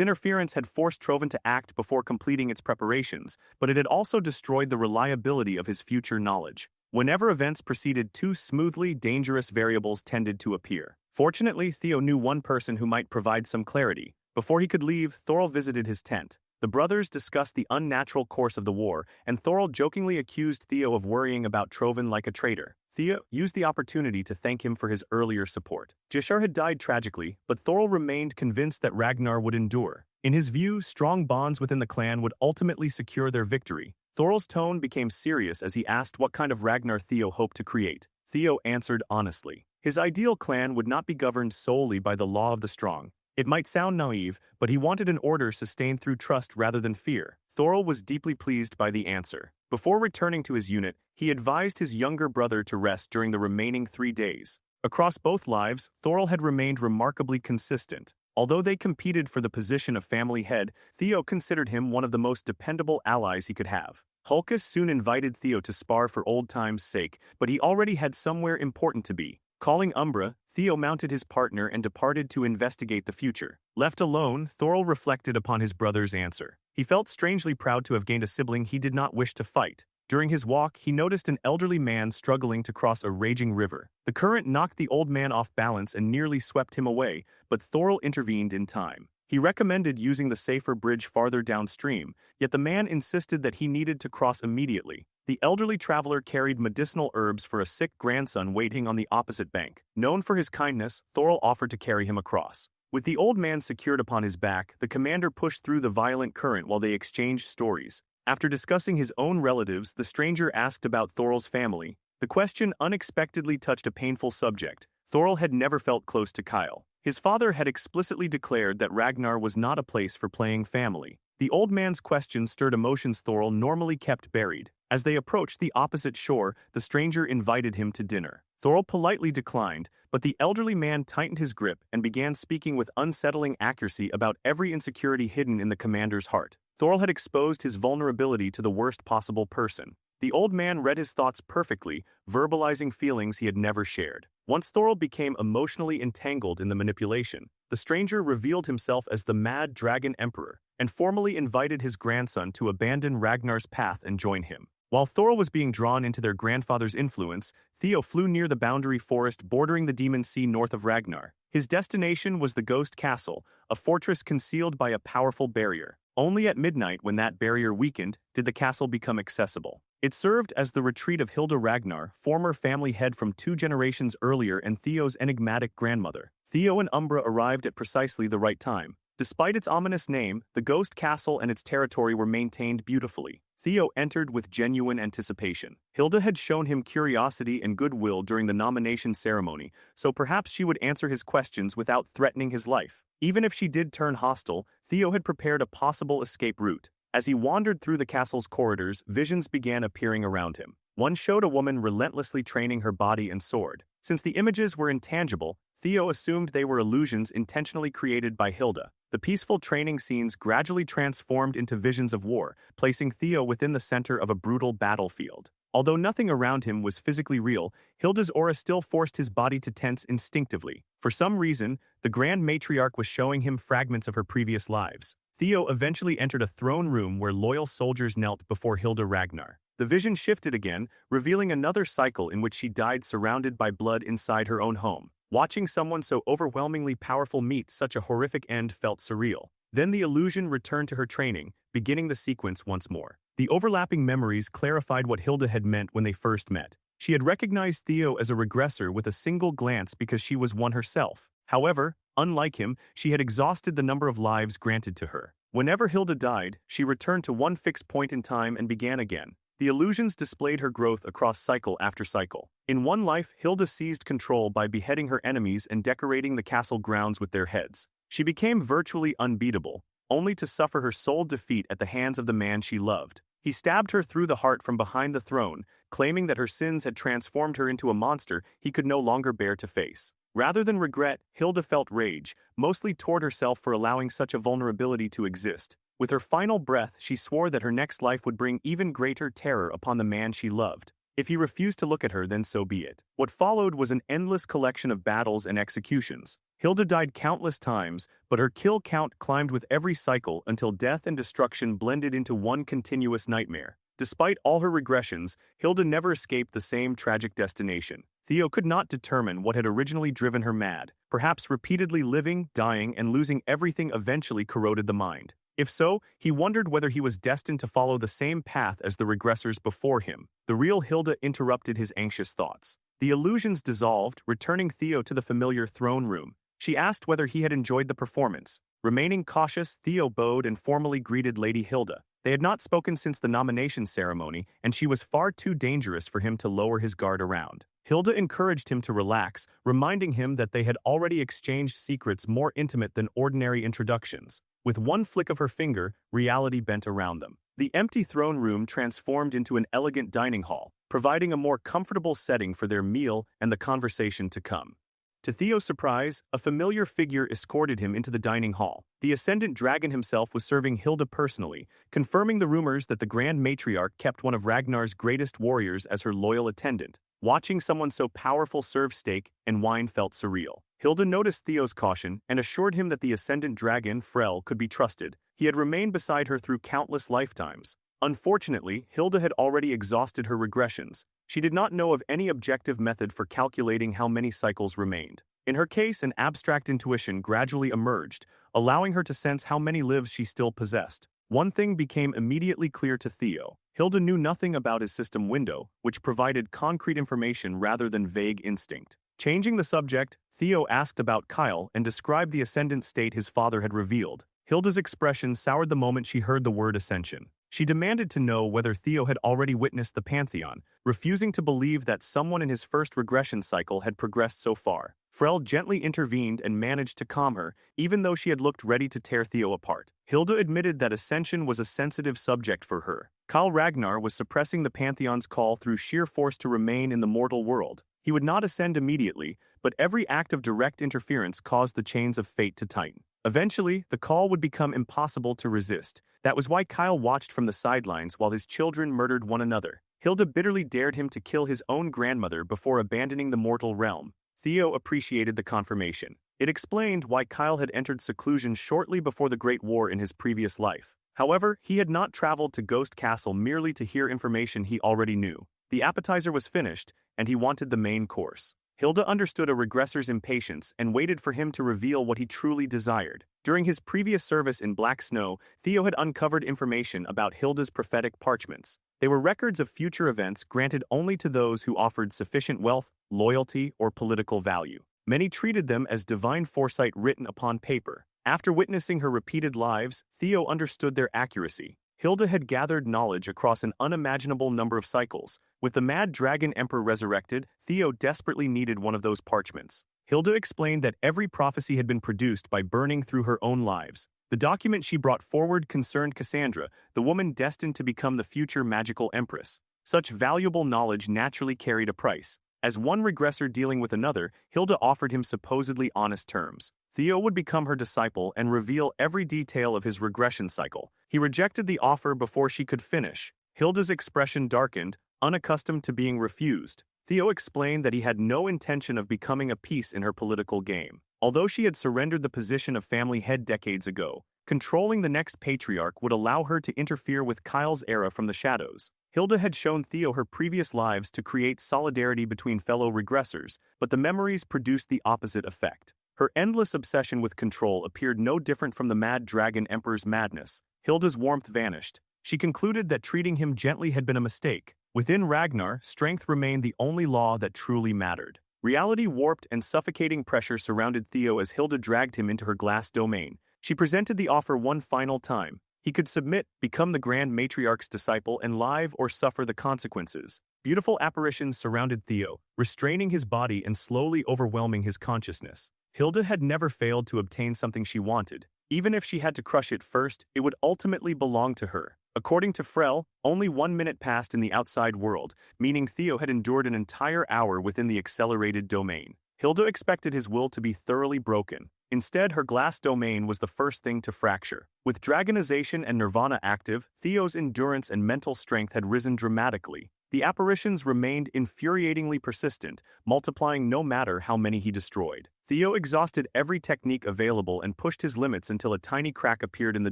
interference had forced Trovin to act before completing its preparations, but it had also destroyed the reliability of his future knowledge. Whenever events proceeded too smoothly, dangerous variables tended to appear. Fortunately, Theo knew one person who might provide some clarity. Before he could leave, Thorl visited his tent. The brothers discussed the unnatural course of the war, and Thorl jokingly accused Theo of worrying about Trovin like a traitor. Theo used the opportunity to thank him for his earlier support. Jashar had died tragically, but Thorl remained convinced that Ragnar would endure. In his view, strong bonds within the clan would ultimately secure their victory. Thorl's tone became serious as he asked what kind of Ragnar Theo hoped to create. Theo answered honestly. His ideal clan would not be governed solely by the law of the strong. It might sound naive, but he wanted an order sustained through trust rather than fear. Thorl was deeply pleased by the answer. Before returning to his unit, he advised his younger brother to rest during the remaining 3 days. Across both lives, Thorl had remained remarkably consistent. Although they competed for the position of family head, Theo considered him one of the most dependable allies he could have. Hulkus soon invited Theo to spar for old times' sake, but he already had somewhere important to be. Calling Umbra, Theo mounted his partner and departed to investigate the future. Left alone, Thorl reflected upon his brother's answer. He felt strangely proud to have gained a sibling he did not wish to fight. During his walk, he noticed an elderly man struggling to cross a raging river. The current knocked the old man off balance and nearly swept him away, but Thorl intervened in time. He recommended using the safer bridge farther downstream, yet the man insisted that he needed to cross immediately. The elderly traveler carried medicinal herbs for a sick grandson waiting on the opposite bank. Known for his kindness, Thorl offered to carry him across. With the old man secured upon his back, the commander pushed through the violent current while they exchanged stories. After discussing his own relatives, the stranger asked about Thorl's family. The question unexpectedly touched a painful subject. Thorl had never felt close to Kyle. His father had explicitly declared that Ragnar was not a place for playing family. The old man's question stirred emotions Thorl normally kept buried. As they approached the opposite shore, the stranger invited him to dinner. Thorl politely declined, but the elderly man tightened his grip and began speaking with unsettling accuracy about every insecurity hidden in the commander's heart. Thorl had exposed his vulnerability to the worst possible person. The old man read his thoughts perfectly, verbalizing feelings he had never shared. Once Thorl became emotionally entangled in the manipulation, the stranger revealed himself as the Mad Dragon Emperor and formally invited his grandson to abandon Ragnar's path and join him. While Thorl was being drawn into their grandfather's influence, Theo flew near the boundary forest bordering the Demon Sea north of Ragnar. His destination was the Ghost Castle, a fortress concealed by a powerful barrier. Only at midnight, when that barrier weakened, did the castle become accessible. It served as the retreat of Hilda Ragnar, former family head from 2 generations earlier and Theo's enigmatic grandmother. Theo and Umbra arrived at precisely the right time. Despite its ominous name, the Ghost Castle and its territory were maintained beautifully. Theo entered with genuine anticipation. Hilda had shown him curiosity and goodwill during the nomination ceremony, so perhaps she would answer his questions without threatening his life. Even if she did turn hostile, Theo had prepared a possible escape route. As he wandered through the castle's corridors, visions began appearing around him. One showed a woman relentlessly training her body and sword. Since the images were intangible, Theo assumed they were illusions intentionally created by Hilda. The peaceful training scenes gradually transformed into visions of war, placing Theo within the center of a brutal battlefield. Although nothing around him was physically real, Hilda's aura still forced his body to tense instinctively. For some reason, the Grand Matriarch was showing him fragments of her previous lives. Theo eventually entered a throne room where loyal soldiers knelt before Hilda Ragnar. The vision shifted again, revealing another cycle in which she died surrounded by blood inside her own home. Watching someone so overwhelmingly powerful meet such a horrific end felt surreal. Then the illusion returned to her training, beginning the sequence once more. The overlapping memories clarified what Hilda had meant when they first met. She had recognized Theo as a regressor with a single glance because she was one herself. However, unlike him, she had exhausted the number of lives granted to her. Whenever Hilda died, she returned to one fixed point in time and began again. The illusions displayed her growth across cycle after cycle. In one life, Hilda seized control by beheading her enemies and decorating the castle grounds with their heads. She became virtually unbeatable, only to suffer her sole defeat at the hands of the man she loved. He stabbed her through the heart from behind the throne, claiming that her sins had transformed her into a monster he could no longer bear to face. Rather than regret, Hilda felt rage, mostly toward herself for allowing such a vulnerability to exist. With her final breath, she swore that her next life would bring even greater terror upon the man she loved. If he refused to look at her, then so be it. What followed was an endless collection of battles and executions. Hilda died countless times, but her kill count climbed with every cycle until death and destruction blended into one continuous nightmare. Despite all her regressions, Hilda never escaped the same tragic destination. Theo could not determine what had originally driven her mad. Perhaps repeatedly living, dying, and losing everything eventually corroded the mind. If so, he wondered whether he was destined to follow the same path as the regressors before him. The real Hilda interrupted his anxious thoughts. The illusions dissolved, returning Theo to the familiar throne room. She asked whether he had enjoyed the performance. Remaining cautious, Theo bowed and formally greeted Lady Hilda. They had not spoken since the nomination ceremony, and she was far too dangerous for him to lower his guard around. Hilda encouraged him to relax, reminding him that they had already exchanged secrets more intimate than ordinary introductions. With one flick of her finger, reality bent around them. The empty throne room transformed into an elegant dining hall, providing a more comfortable setting for their meal and the conversation to come. To Theo's surprise, a familiar figure escorted him into the dining hall. The Ascendant Dragon himself was serving Hilda personally, confirming the rumors that the Grand Matriarch kept one of Ragnar's greatest warriors as her loyal attendant. Watching someone so powerful serve steak and wine felt surreal. Hilda noticed Theo's caution and assured him that the Ascendant Dragon, Frel, could be trusted. He had remained beside her through countless lifetimes. Unfortunately, Hilda had already exhausted her regressions. She did not know of any objective method for calculating how many cycles remained. In her case, an abstract intuition gradually emerged, allowing her to sense how many lives she still possessed. One thing became immediately clear to Theo. Hilda knew nothing about his system window, which provided concrete information rather than vague instinct. Changing the subject, Theo asked about Kyle and described the ascendant state his father had revealed. Hilda's expression soured the moment she heard the word ascension. She demanded to know whether Theo had already witnessed the Pantheon, refusing to believe that someone in his first regression cycle had progressed so far. Frel gently intervened and managed to calm her, even though she had looked ready to tear Theo apart. Hilda admitted that ascension was a sensitive subject for her. Kyle Ragnar was suppressing the Pantheon's call through sheer force to remain in the mortal world. He would not ascend immediately, but every act of direct interference caused the chains of fate to tighten. Eventually, the call would become impossible to resist. That was why Kyle watched from the sidelines while his children murdered one another. Hilda bitterly dared him to kill his own grandmother before abandoning the mortal realm. Theo appreciated the confirmation. It explained why Kyle had entered seclusion shortly before the Great War in his previous life. However, he had not traveled to Ghost Castle merely to hear information he already knew. The appetizer was finished, and he wanted the main course. Hilda understood a regressor's impatience and waited for him to reveal what he truly desired. During his previous service in Black Snow, Theo had uncovered information about Hilda's prophetic parchments. They were records of future events granted only to those who offered sufficient wealth, loyalty, or political value. Many treated them as divine foresight written upon paper. After witnessing her repeated lives, Theo understood their accuracy. Hilda had gathered knowledge across an unimaginable number of cycles. With the Mad Dragon Emperor resurrected, Theo desperately needed one of those parchments. Hilda explained that every prophecy had been produced by burning through her own lives. The document she brought forward concerned Cassandra, the woman destined to become the future magical empress. Such valuable knowledge naturally carried a price. As one regressor dealing with another, Hilda offered him supposedly honest terms. Theo would become her disciple and reveal every detail of his regression cycle. He rejected the offer before she could finish. Hilda's expression darkened, unaccustomed to being refused. Theo explained that he had no intention of becoming a piece in her political game. Although she had surrendered the position of family head decades ago, Controlling the next patriarch would allow her to interfere with Kyle's era from the shadows. Hilda had shown Theo her previous lives to create solidarity between fellow regressors, but the memories produced the opposite effect. Her endless obsession with control appeared no different from the Mad Dragon Emperor's madness. Hilda's warmth vanished. She concluded that treating him gently had been a mistake. Within Ragnar, strength remained the only law that truly mattered. Reality warped and suffocating pressure surrounded Theo as Hilda dragged him into her glass domain. She presented the offer one final time. He could submit, become the Grand Matriarch's disciple, and live or suffer the consequences. Beautiful apparitions surrounded Theo, restraining his body and slowly overwhelming his consciousness. Hilda had never failed to obtain something she wanted. Even if she had to crush it first, it would ultimately belong to her. According to Frel, only 1 minute passed in the outside world, meaning Theo had endured an entire hour within the accelerated domain. Hilda expected his will to be thoroughly broken. Instead, her glass domain was the first thing to fracture. With dragonization and nirvana active, Theo's endurance and mental strength had risen dramatically. The apparitions remained infuriatingly persistent, multiplying no matter how many he destroyed. Theo exhausted every technique available and pushed his limits until a tiny crack appeared in the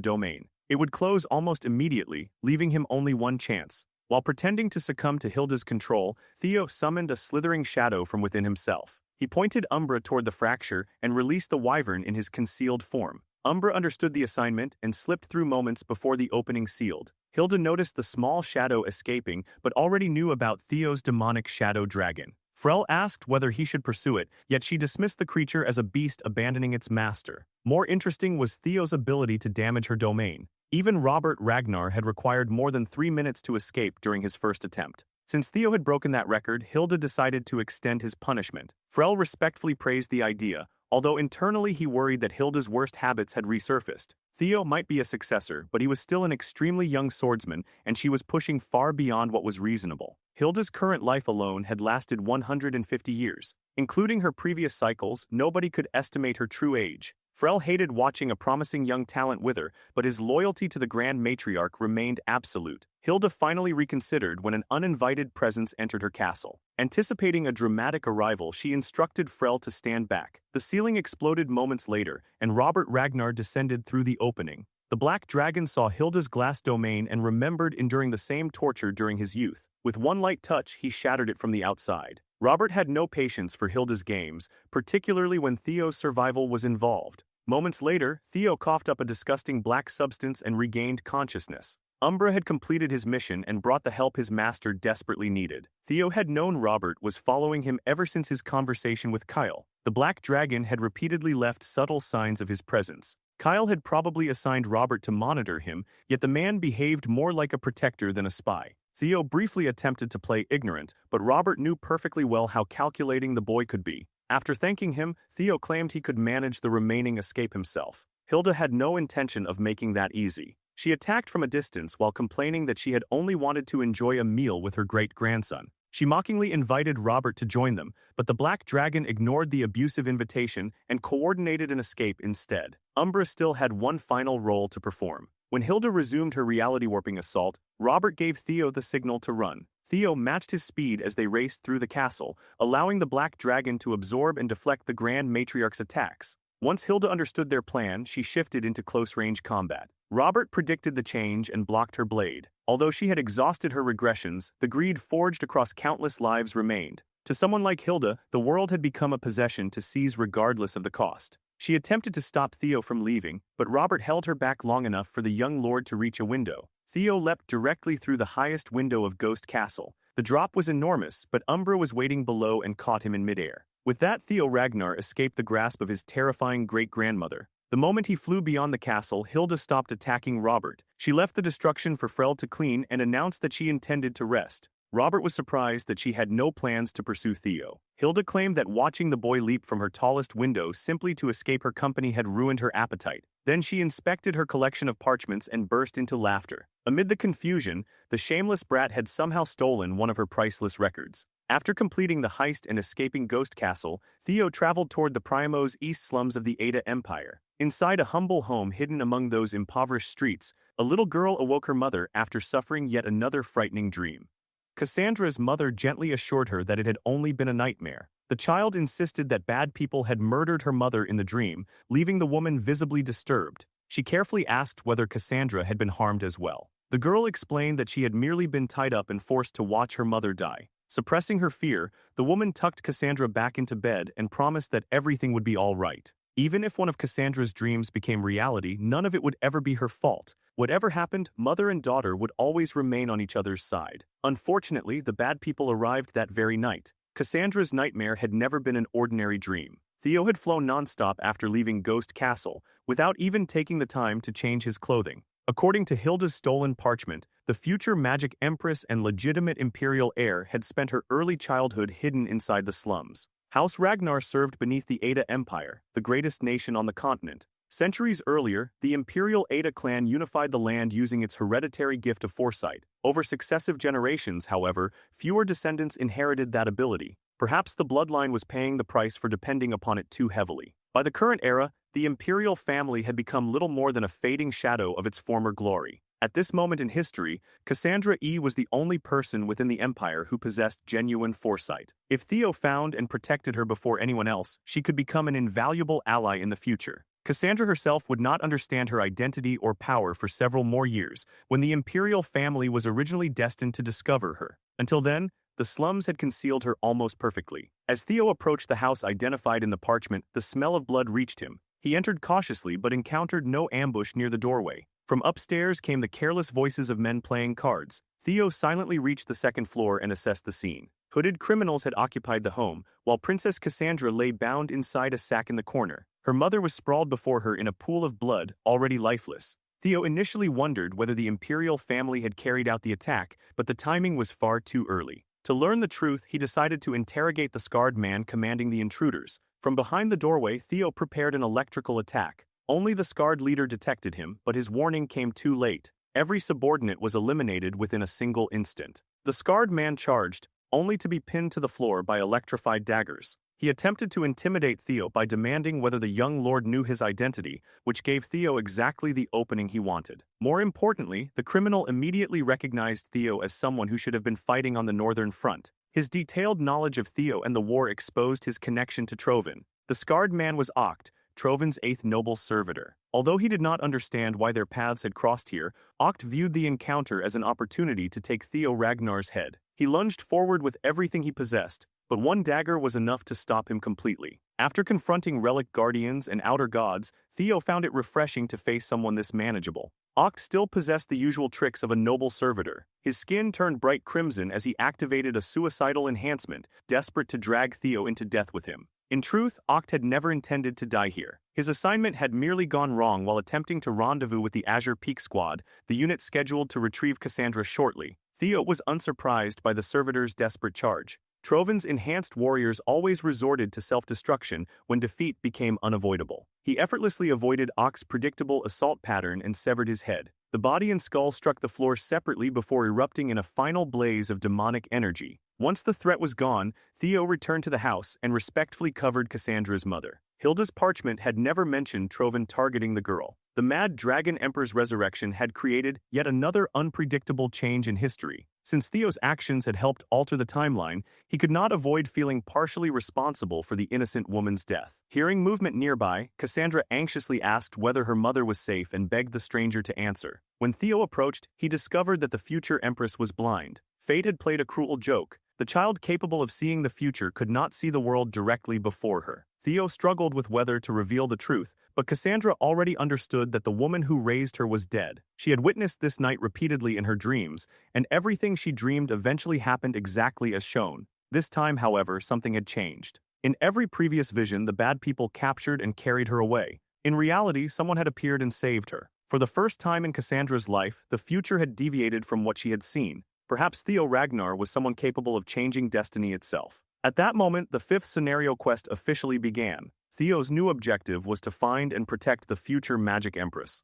domain. It would close almost immediately, leaving him only one chance. While pretending to succumb to Hilda's control, Theo summoned a slithering shadow from within himself. He pointed Umbra toward the fracture and released the wyvern in his concealed form. Umbra understood the assignment and slipped through moments before the opening sealed. Hilda noticed the small shadow escaping, but already knew about Theo's demonic shadow dragon. Frel asked whether he should pursue it, yet she dismissed the creature as a beast abandoning its master. More interesting was Theo's ability to damage her domain. Even Robert Ragnar had required more than 3 minutes to escape during his first attempt. Since Theo had broken that record, Hilda decided to extend his punishment. Frel respectfully praised the idea, although internally he worried that Hilda's worst habits had resurfaced. Theo might be a successor, but he was still an extremely young swordsman, and she was pushing far beyond what was reasonable. Hilda's current life alone had lasted 150 years. Including her previous cycles, nobody could estimate her true age. Frel hated watching a promising young talent wither, but his loyalty to the Grand Matriarch remained absolute. Hilda finally reconsidered when an uninvited presence entered her castle. Anticipating a dramatic arrival, she instructed Frel to stand back. The ceiling exploded moments later, and Robert Ragnar descended through the opening. The Black Dragon saw Hilda's glass domain and remembered enduring the same torture during his youth. With one light touch, he shattered it from the outside. Robert had no patience for Hilda's games, particularly when Theo's survival was involved. Moments later, Theo coughed up a disgusting black substance and regained consciousness. Umbra had completed his mission and brought the help his master desperately needed. Theo had known Robert was following him ever since his conversation with Kyle. The Black Dragon had repeatedly left subtle signs of his presence. Kyle had probably assigned Robert to monitor him, yet the man behaved more like a protector than a spy. Theo briefly attempted to play ignorant, but Robert knew perfectly well how calculating the boy could be. After thanking him, Theo claimed he could manage the remaining escape himself. Hilda had no intention of making that easy. She attacked from a distance while complaining that she had only wanted to enjoy a meal with her great-grandson. She mockingly invited Robert to join them, but the Black Dragon ignored the abusive invitation and coordinated an escape instead. Umbra still had one final role to perform. When Hilda resumed her reality-warping assault, Robert gave Theo the signal to run. Theo matched his speed as they raced through the castle, allowing the Black Dragon to absorb and deflect the Grand Matriarch's attacks. Once Hilda understood their plan, she shifted into close-range combat. Robert predicted the change and blocked her blade. Although she had exhausted her regressions, the greed forged across countless lives remained. To someone like Hilda, the world had become a possession to seize regardless of the cost. She attempted to stop Theo from leaving, but Robert held her back long enough for the young lord to reach a window. Theo leapt directly through the highest window of Ghost Castle. The drop was enormous, but Umbra was waiting below and caught him in midair. With that, Theo Ragnar escaped the grasp of his terrifying great-grandmother. The moment he flew beyond the castle, Hilda stopped attacking Robert. She left the destruction for Frel to clean and announced that she intended to rest. Robert was surprised that she had no plans to pursue Theo. Hilda claimed that watching the boy leap from her tallest window simply to escape her company had ruined her appetite. Then she inspected her collection of parchments and burst into laughter. Amid the confusion, the shameless brat had somehow stolen one of her priceless records. After completing the heist and escaping Ghost Castle, Theo traveled toward the Primos East slums of the Ada Empire. Inside a humble home hidden among those impoverished streets, a little girl awoke her mother after suffering yet another frightening dream. Cassandra's mother gently assured her that it had only been a nightmare. The child insisted that bad people had murdered her mother in the dream, leaving the woman visibly disturbed. She carefully asked whether Cassandra had been harmed as well. The girl explained that she had merely been tied up and forced to watch her mother die. Suppressing her fear, the woman tucked Cassandra back into bed and promised that everything would be all right. Even if one of Cassandra's dreams became reality, none of it would ever be her fault. Whatever happened, mother and daughter would always remain on each other's side. Unfortunately, the bad people arrived that very night. Cassandra's nightmare had never been an ordinary dream. Theo had flown nonstop after leaving Ghost Castle, without even taking the time to change his clothing. According to Hilda's stolen parchment, the future magic empress and legitimate imperial heir had spent her early childhood hidden inside the slums. House Ragnar served beneath the Ada Empire, the greatest nation on the continent. Centuries earlier, the imperial Ada clan unified the land using its hereditary gift of foresight. Over successive generations, however, fewer descendants inherited that ability. Perhaps the bloodline was paying the price for depending upon it too heavily. By the current era, the imperial family had become little more than a fading shadow of its former glory. At this moment in history, Cassandra E was the only person within the empire who possessed genuine foresight. If Theo found and protected her before anyone else, she could become an invaluable ally in the future. Cassandra herself would not understand her identity or power for several more years, when the imperial family was originally destined to discover her. Until then, the slums had concealed her almost perfectly. As Theo approached the house identified in the parchment, the smell of blood reached him. He entered cautiously but encountered no ambush near the doorway. From upstairs came the careless voices of men playing cards. Theo silently reached the second floor and assessed the scene. Hooded criminals had occupied the home, while Princess Cassandra lay bound inside a sack in the corner. Her mother was sprawled before her in a pool of blood, already lifeless. Theo initially wondered whether the imperial family had carried out the attack, but the timing was far too early. To learn the truth, he decided to interrogate the scarred man commanding the intruders. From behind the doorway, Theo prepared an electrical attack. Only the scarred leader detected him, but his warning came too late. Every subordinate was eliminated within a single instant. The scarred man charged, only to be pinned to the floor by electrified daggers. He attempted to intimidate Theo by demanding whether the young lord knew his identity, which gave Theo exactly the opening he wanted. More importantly, the criminal immediately recognized Theo as someone who should have been fighting on the northern front. His detailed knowledge of Theo and the war exposed his connection to Trovan. The scarred man was Oct, Trovan's 8th noble servitor. Although he did not understand why their paths had crossed here, Oct viewed the encounter as an opportunity to take Theo Ragnar's head. He lunged forward with everything he possessed, but one dagger was enough to stop him completely. After confronting relic guardians and outer gods, Theo found it refreshing to face someone this manageable. Oct still possessed the usual tricks of a noble servitor. His skin turned bright crimson as he activated a suicidal enhancement, desperate to drag Theo into death with him. In truth, Oct had never intended to die here. His assignment had merely gone wrong while attempting to rendezvous with the Azure Peak Squad, the unit scheduled to retrieve Cassandra shortly. Theo was unsurprised by the servitor's desperate charge. Trovan's enhanced warriors always resorted to self-destruction when defeat became unavoidable. He effortlessly avoided Oct's predictable assault pattern and severed his head. The body and skull struck the floor separately before erupting in a final blaze of demonic energy. Once the threat was gone, Theo returned to the house and respectfully covered Cassandra's mother. Hilda's parchment had never mentioned Trovan targeting the girl. The Mad Dragon Emperor's resurrection had created yet another unpredictable change in history. Since Theo's actions had helped alter the timeline, he could not avoid feeling partially responsible for the innocent woman's death. Hearing movement nearby, Cassandra anxiously asked whether her mother was safe and begged the stranger to answer. When Theo approached, he discovered that the future empress was blind. Fate had played a cruel joke. The child capable of seeing the future could not see the world directly before her. Theo struggled with whether to reveal the truth, but Cassandra already understood that the woman who raised her was dead. She had witnessed this night repeatedly in her dreams, and everything she dreamed eventually happened exactly as shown. This time, however, something had changed. In every previous vision, the bad people captured and carried her away. In reality, someone had appeared and saved her. For the first time in Cassandra's life, the future had deviated from what she had seen. Perhaps Theo Ragnar was someone capable of changing destiny itself. At that moment, the 5th scenario quest officially began. Theo's new objective was to find and protect the future Magic Empress.